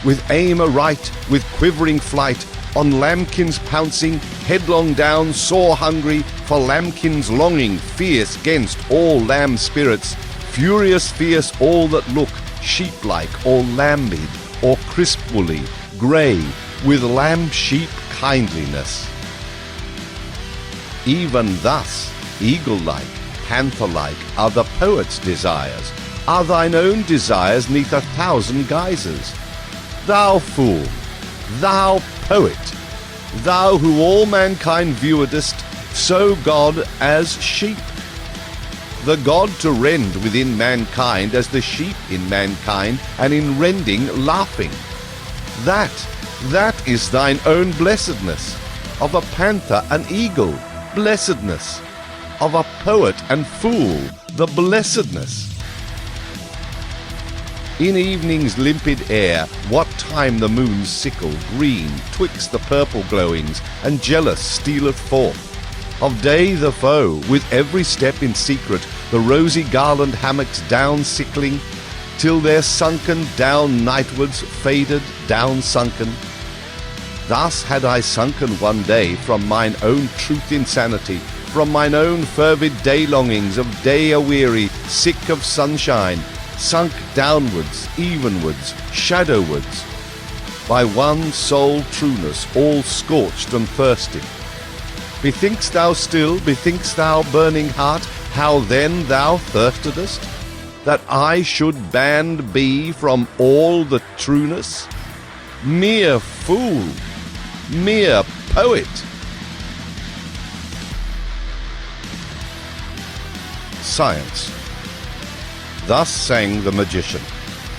with aim aright, with quivering flight, on lambkins pouncing, headlong down, sore hungry, for lambkins longing, fierce 'gainst all lamb spirits, furious fierce all that look, sheep-like, or lambid, or crisp-woolly, grey, with lamb-sheep kindliness. Even thus, eagle-like, panther-like, are the poet's desires, are thine own desires neath 1,000 guises. Thou fool, thou poet, thou who all mankind viewedest, so God as sheep. The God to rend within mankind as the sheep in mankind, and in rending laughing. That is thine own blessedness. Of a panther an eagle, blessedness. Of a poet and fool, the blessedness. In evening's limpid air, what time the moon's sickle, green, twixt the purple glowings, and jealous stealeth forth. Of day the foe, with every step in secret, the rosy garland hammocks down sickling, till they're sunken down nightwards, faded, down sunken. Thus had I sunken one day from mine own truth insanity, from mine own fervid day longings of day aweary, sick of sunshine, sunk downwards, evenwards, shadowwards, by one sole trueness, all scorched and thirsty. Bethink'st thou still, bethink'st thou, burning heart, how then thou thirstedest, that I should banned be from all the trueness? Mere fool, mere poet. Science. Thus sang the magician,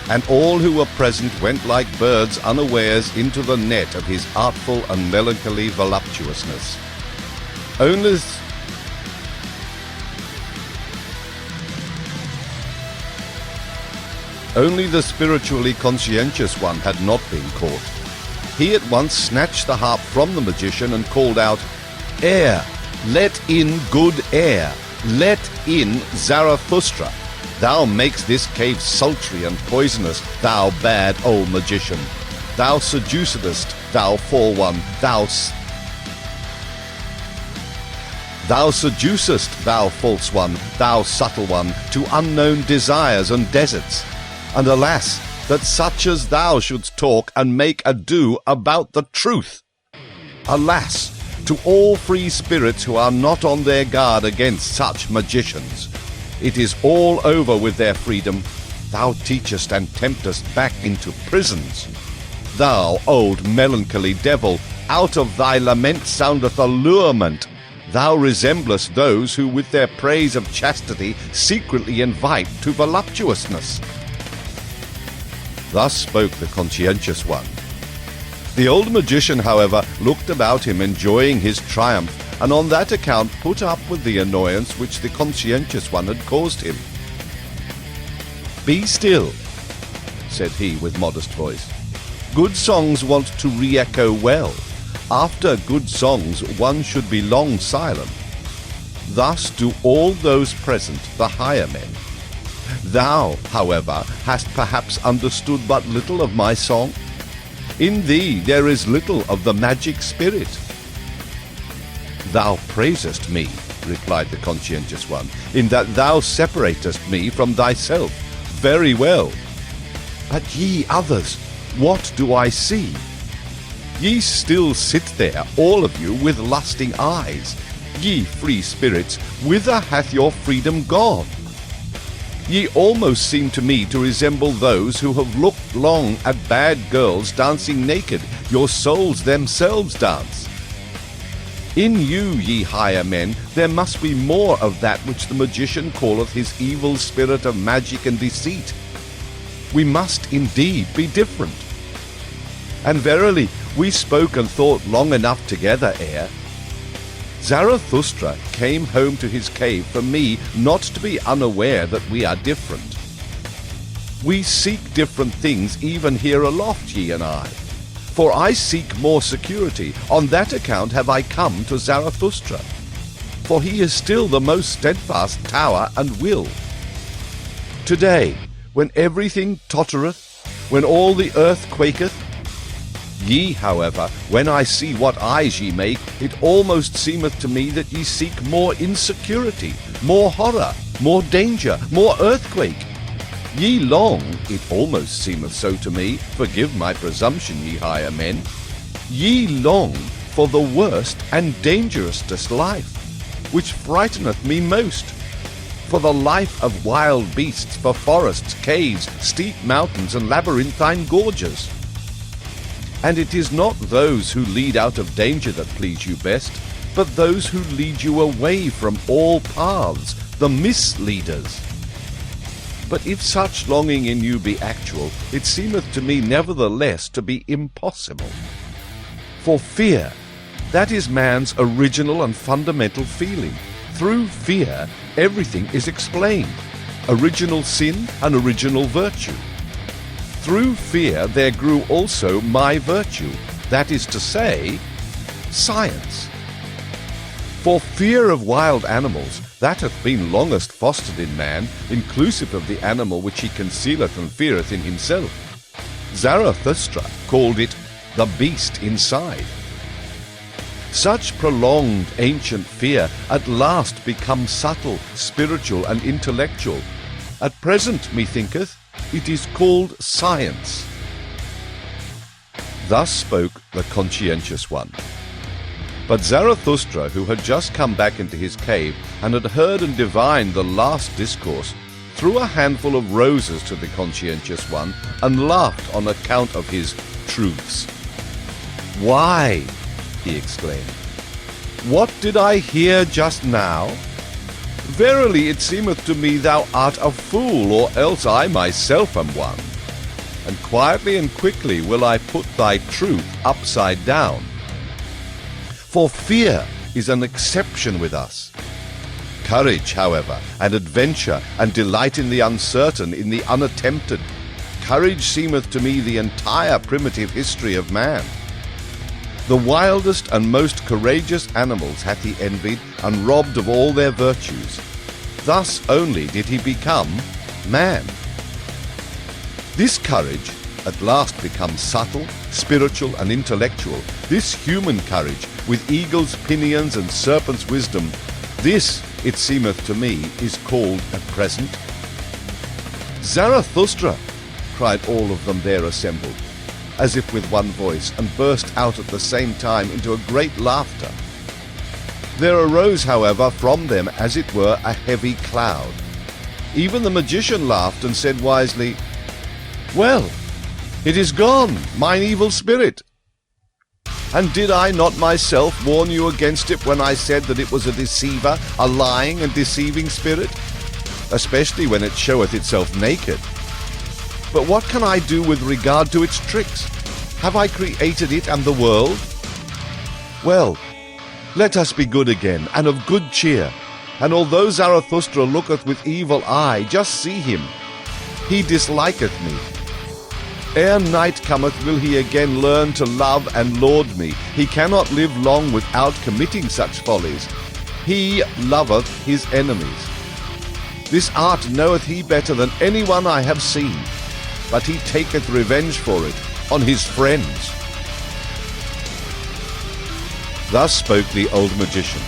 and all who were present went like birds unawares into the net of his artful and melancholy voluptuousness. Only the spiritually conscientious one had not been caught. He at once snatched the harp from the magician and called out, "Air! Let in good air! Let in Zarathustra! Thou makest this cave sultry and poisonous, thou bad old magician! Thou seducest, thou fore one, thou seducest, thou false one, thou subtle one, to unknown desires and deserts. And alas, that such as thou shouldst talk and make ado about the truth! Alas, to all free spirits who are not on their guard against such magicians! It is all over with their freedom. Thou teachest and temptest back into prisons. Thou old melancholy devil, out of thy lament soundeth allurement. Thou resemblest those who with their praise of chastity secretly invite to voluptuousness." Thus spoke the conscientious one. The old magician, however, looked about him enjoying his triumph, and on that account put up with the annoyance which the conscientious one had caused him. "Be still," said he with modest voice. "Good songs want to re-echo well. After good songs one should be long silent. Thus do all those present, the higher men. Thou, however, hast perhaps understood but little of my song. In thee there is little of the magic spirit. Thou praisest me, replied the conscientious one, in that thou separatest me from thyself. Very well. But ye others, what do I see? Ye still sit there, all of you, with lusting eyes. Ye free spirits, whither hath your freedom gone? Ye almost seem to me to resemble those who have looked long at bad girls dancing naked, your souls themselves dance. In you, ye higher men, there must be more of that which the magician calleth his evil spirit of magic and deceit. We must indeed be different. And verily, we spoke and thought long enough together ere Zarathustra came home to his cave for me not to be unaware that we are different. We seek different things even here aloft, ye and I. For I seek more security. On that account have I come to Zarathustra. For he is still the most steadfast tower and will. Today, when everything tottereth, when all the earth quaketh, ye, however, when I see what eyes ye make, it almost seemeth to me that ye seek more insecurity, more horror, more danger, more earthquake. Ye long, it almost seemeth so to me, forgive my presumption, ye higher men, ye long for the worst and dangerousest life, which frighteneth me most, for the life of wild beasts, for forests, caves, steep mountains, and labyrinthine gorges. And it is not those who lead out of danger that please you best, but those who lead you away from all paths, the misleaders. But if such longing in you be actual, it seemeth to me nevertheless to be impossible. For fear, that is man's original and fundamental feeling. Through fear, everything is explained. Original sin and original virtue. Through fear there grew also my virtue, that is to say, science. For fear of wild animals, that hath been longest fostered in man, inclusive of the animal which he concealeth and feareth in himself. Zarathustra called it the beast inside. Such prolonged ancient fear at last becomes subtle, spiritual, and intellectual. At present, methinketh, it is called science. Thus spoke the conscientious one. But Zarathustra, who had just come back into his cave and had heard and divined the last discourse, threw a handful of roses to the conscientious one and laughed on account of his truths. "Why," he exclaimed, "what did I hear just now? Verily it seemeth to me thou art a fool, or else I myself am one. And quietly and quickly will I put thy truth upside down. For fear is an exception with us. Courage, however, and adventure, and delight in the uncertain, in the unattempted. Courage seemeth to me the entire primitive history of man. The wildest and most courageous animals hath he envied and robbed of all their virtues. Thus only did he become man. This courage at last becomes subtle, spiritual, and intellectual. This human courage, with eagle's pinions and serpent's wisdom, this, it seemeth to me, is called at present." "Zarathustra!" cried all of them there assembled, as if with one voice, and burst out at the same time into a great laughter. There arose, however, from them, as it were, a heavy cloud. Even the magician laughed and said wisely, "Well, it is gone, mine evil spirit. And did I not myself warn you against it when I said that it was a deceiver, a lying and deceiving spirit? Especially when it showeth itself naked. But what can I do with regard to its tricks? Have I created it and the world? Well, let us be good again, and of good cheer. And although Zarathustra looketh with evil eye, just see him. He disliketh me. Ere night cometh will he again learn to love and lord me. He cannot live long without committing such follies. He loveth his enemies. This art knoweth he better than anyone I have seen, but he taketh revenge for it on his friends." Thus spoke the old magician,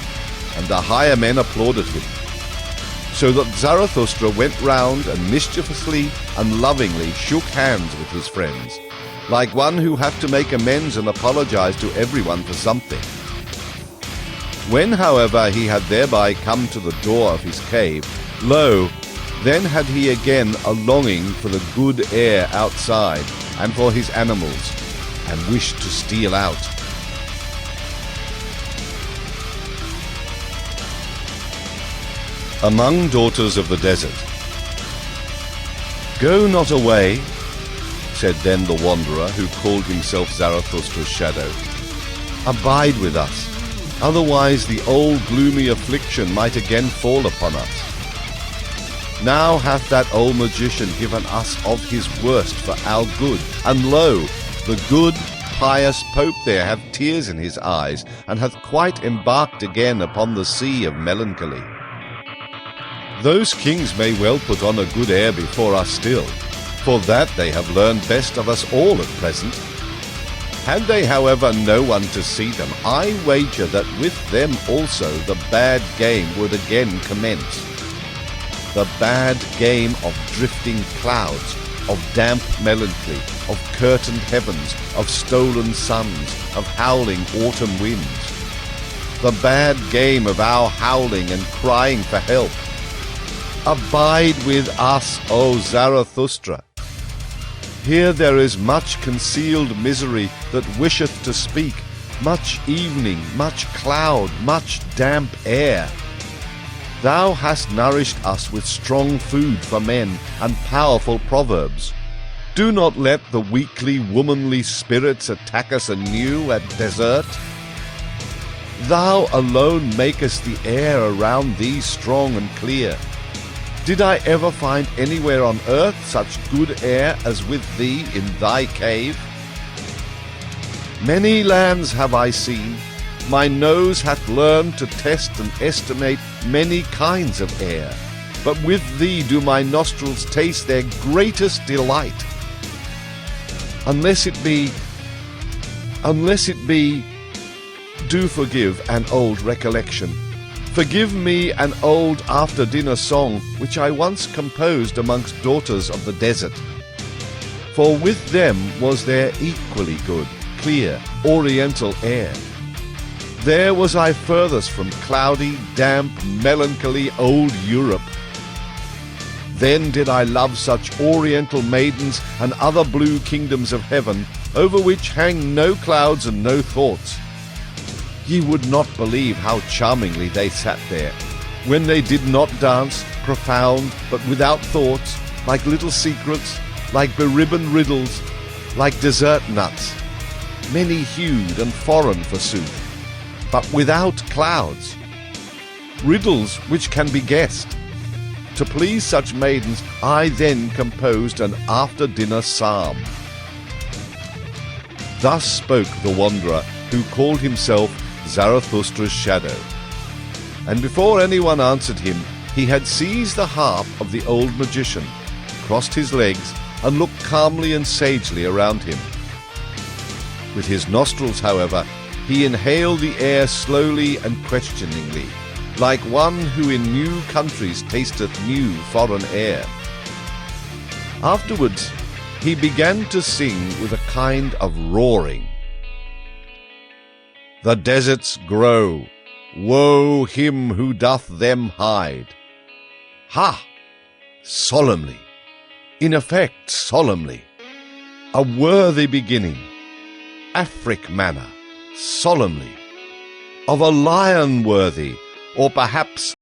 and the higher men applauded him. So that Zarathustra went round and mischievously and lovingly shook hands with his friends, like one who hath to make amends and apologize to everyone for something. When, however, he had thereby come to the door of his cave, lo, then had he again a longing for the good air outside and for his animals, and wished to steal out. Among daughters of the desert. Go not away, said then the wanderer who called himself Zarathustra's shadow. Abide with us, otherwise the old gloomy affliction might again fall upon us. Now hath that old magician given us of his worst for our good, and lo, the good, pious Pope there hath tears in his eyes, and hath quite embarked again upon the sea of melancholy. Those kings may well put on a good air before us still, for that they have learned best of us all at present. Had they, however, no one to see them, I wager that with them also the bad game would again commence. The bad game of drifting clouds, of damp melancholy, of curtained heavens, of stolen suns, of howling autumn winds. The bad game of our howling and crying for help. Abide with us, O Zarathustra. Here there is much concealed misery that wisheth to speak, much evening, much cloud, much damp air. Thou hast nourished us with strong food for men and powerful proverbs. Do not let the weakly, womanly spirits attack us anew at desert. Thou alone makest the air around thee strong and clear. Did I ever find anywhere on earth such good air as with thee in thy cave? Many lands have I seen. My nose hath learned to test and estimate many kinds of air. But with thee do my nostrils taste their greatest delight. Unless it be, do forgive an old recollection. Forgive me an old after-dinner song which I once composed amongst daughters of the desert. For with them was there equally good, clear, oriental air. There was I furthest from cloudy, damp, melancholy old Europe. Then did I love such oriental maidens and other blue kingdoms of heaven, over which hang no clouds and no thoughts. Ye would not believe how charmingly they sat there, when they did not dance, profound, but without thoughts, like little secrets, like beribboned riddles, like dessert nuts, many-hued and foreign forsooth, but without clouds. Riddles which can be guessed. To please such maidens, I then composed an after-dinner psalm. Thus spoke the wanderer, who called himself Zarathustra's shadow. And before anyone answered him, he had seized the harp of the old magician, crossed his legs, and looked calmly and sagely around him. With his nostrils, however, he inhaled the air slowly and questioningly, like one who in new countries tasteth new foreign air. Afterwards, he began to sing with a kind of roaring. The deserts grow, woe him who doth them hide. Ha! Solemnly, in effect solemnly, a worthy beginning, Afric manner, solemnly, of a lion worthy, or perhaps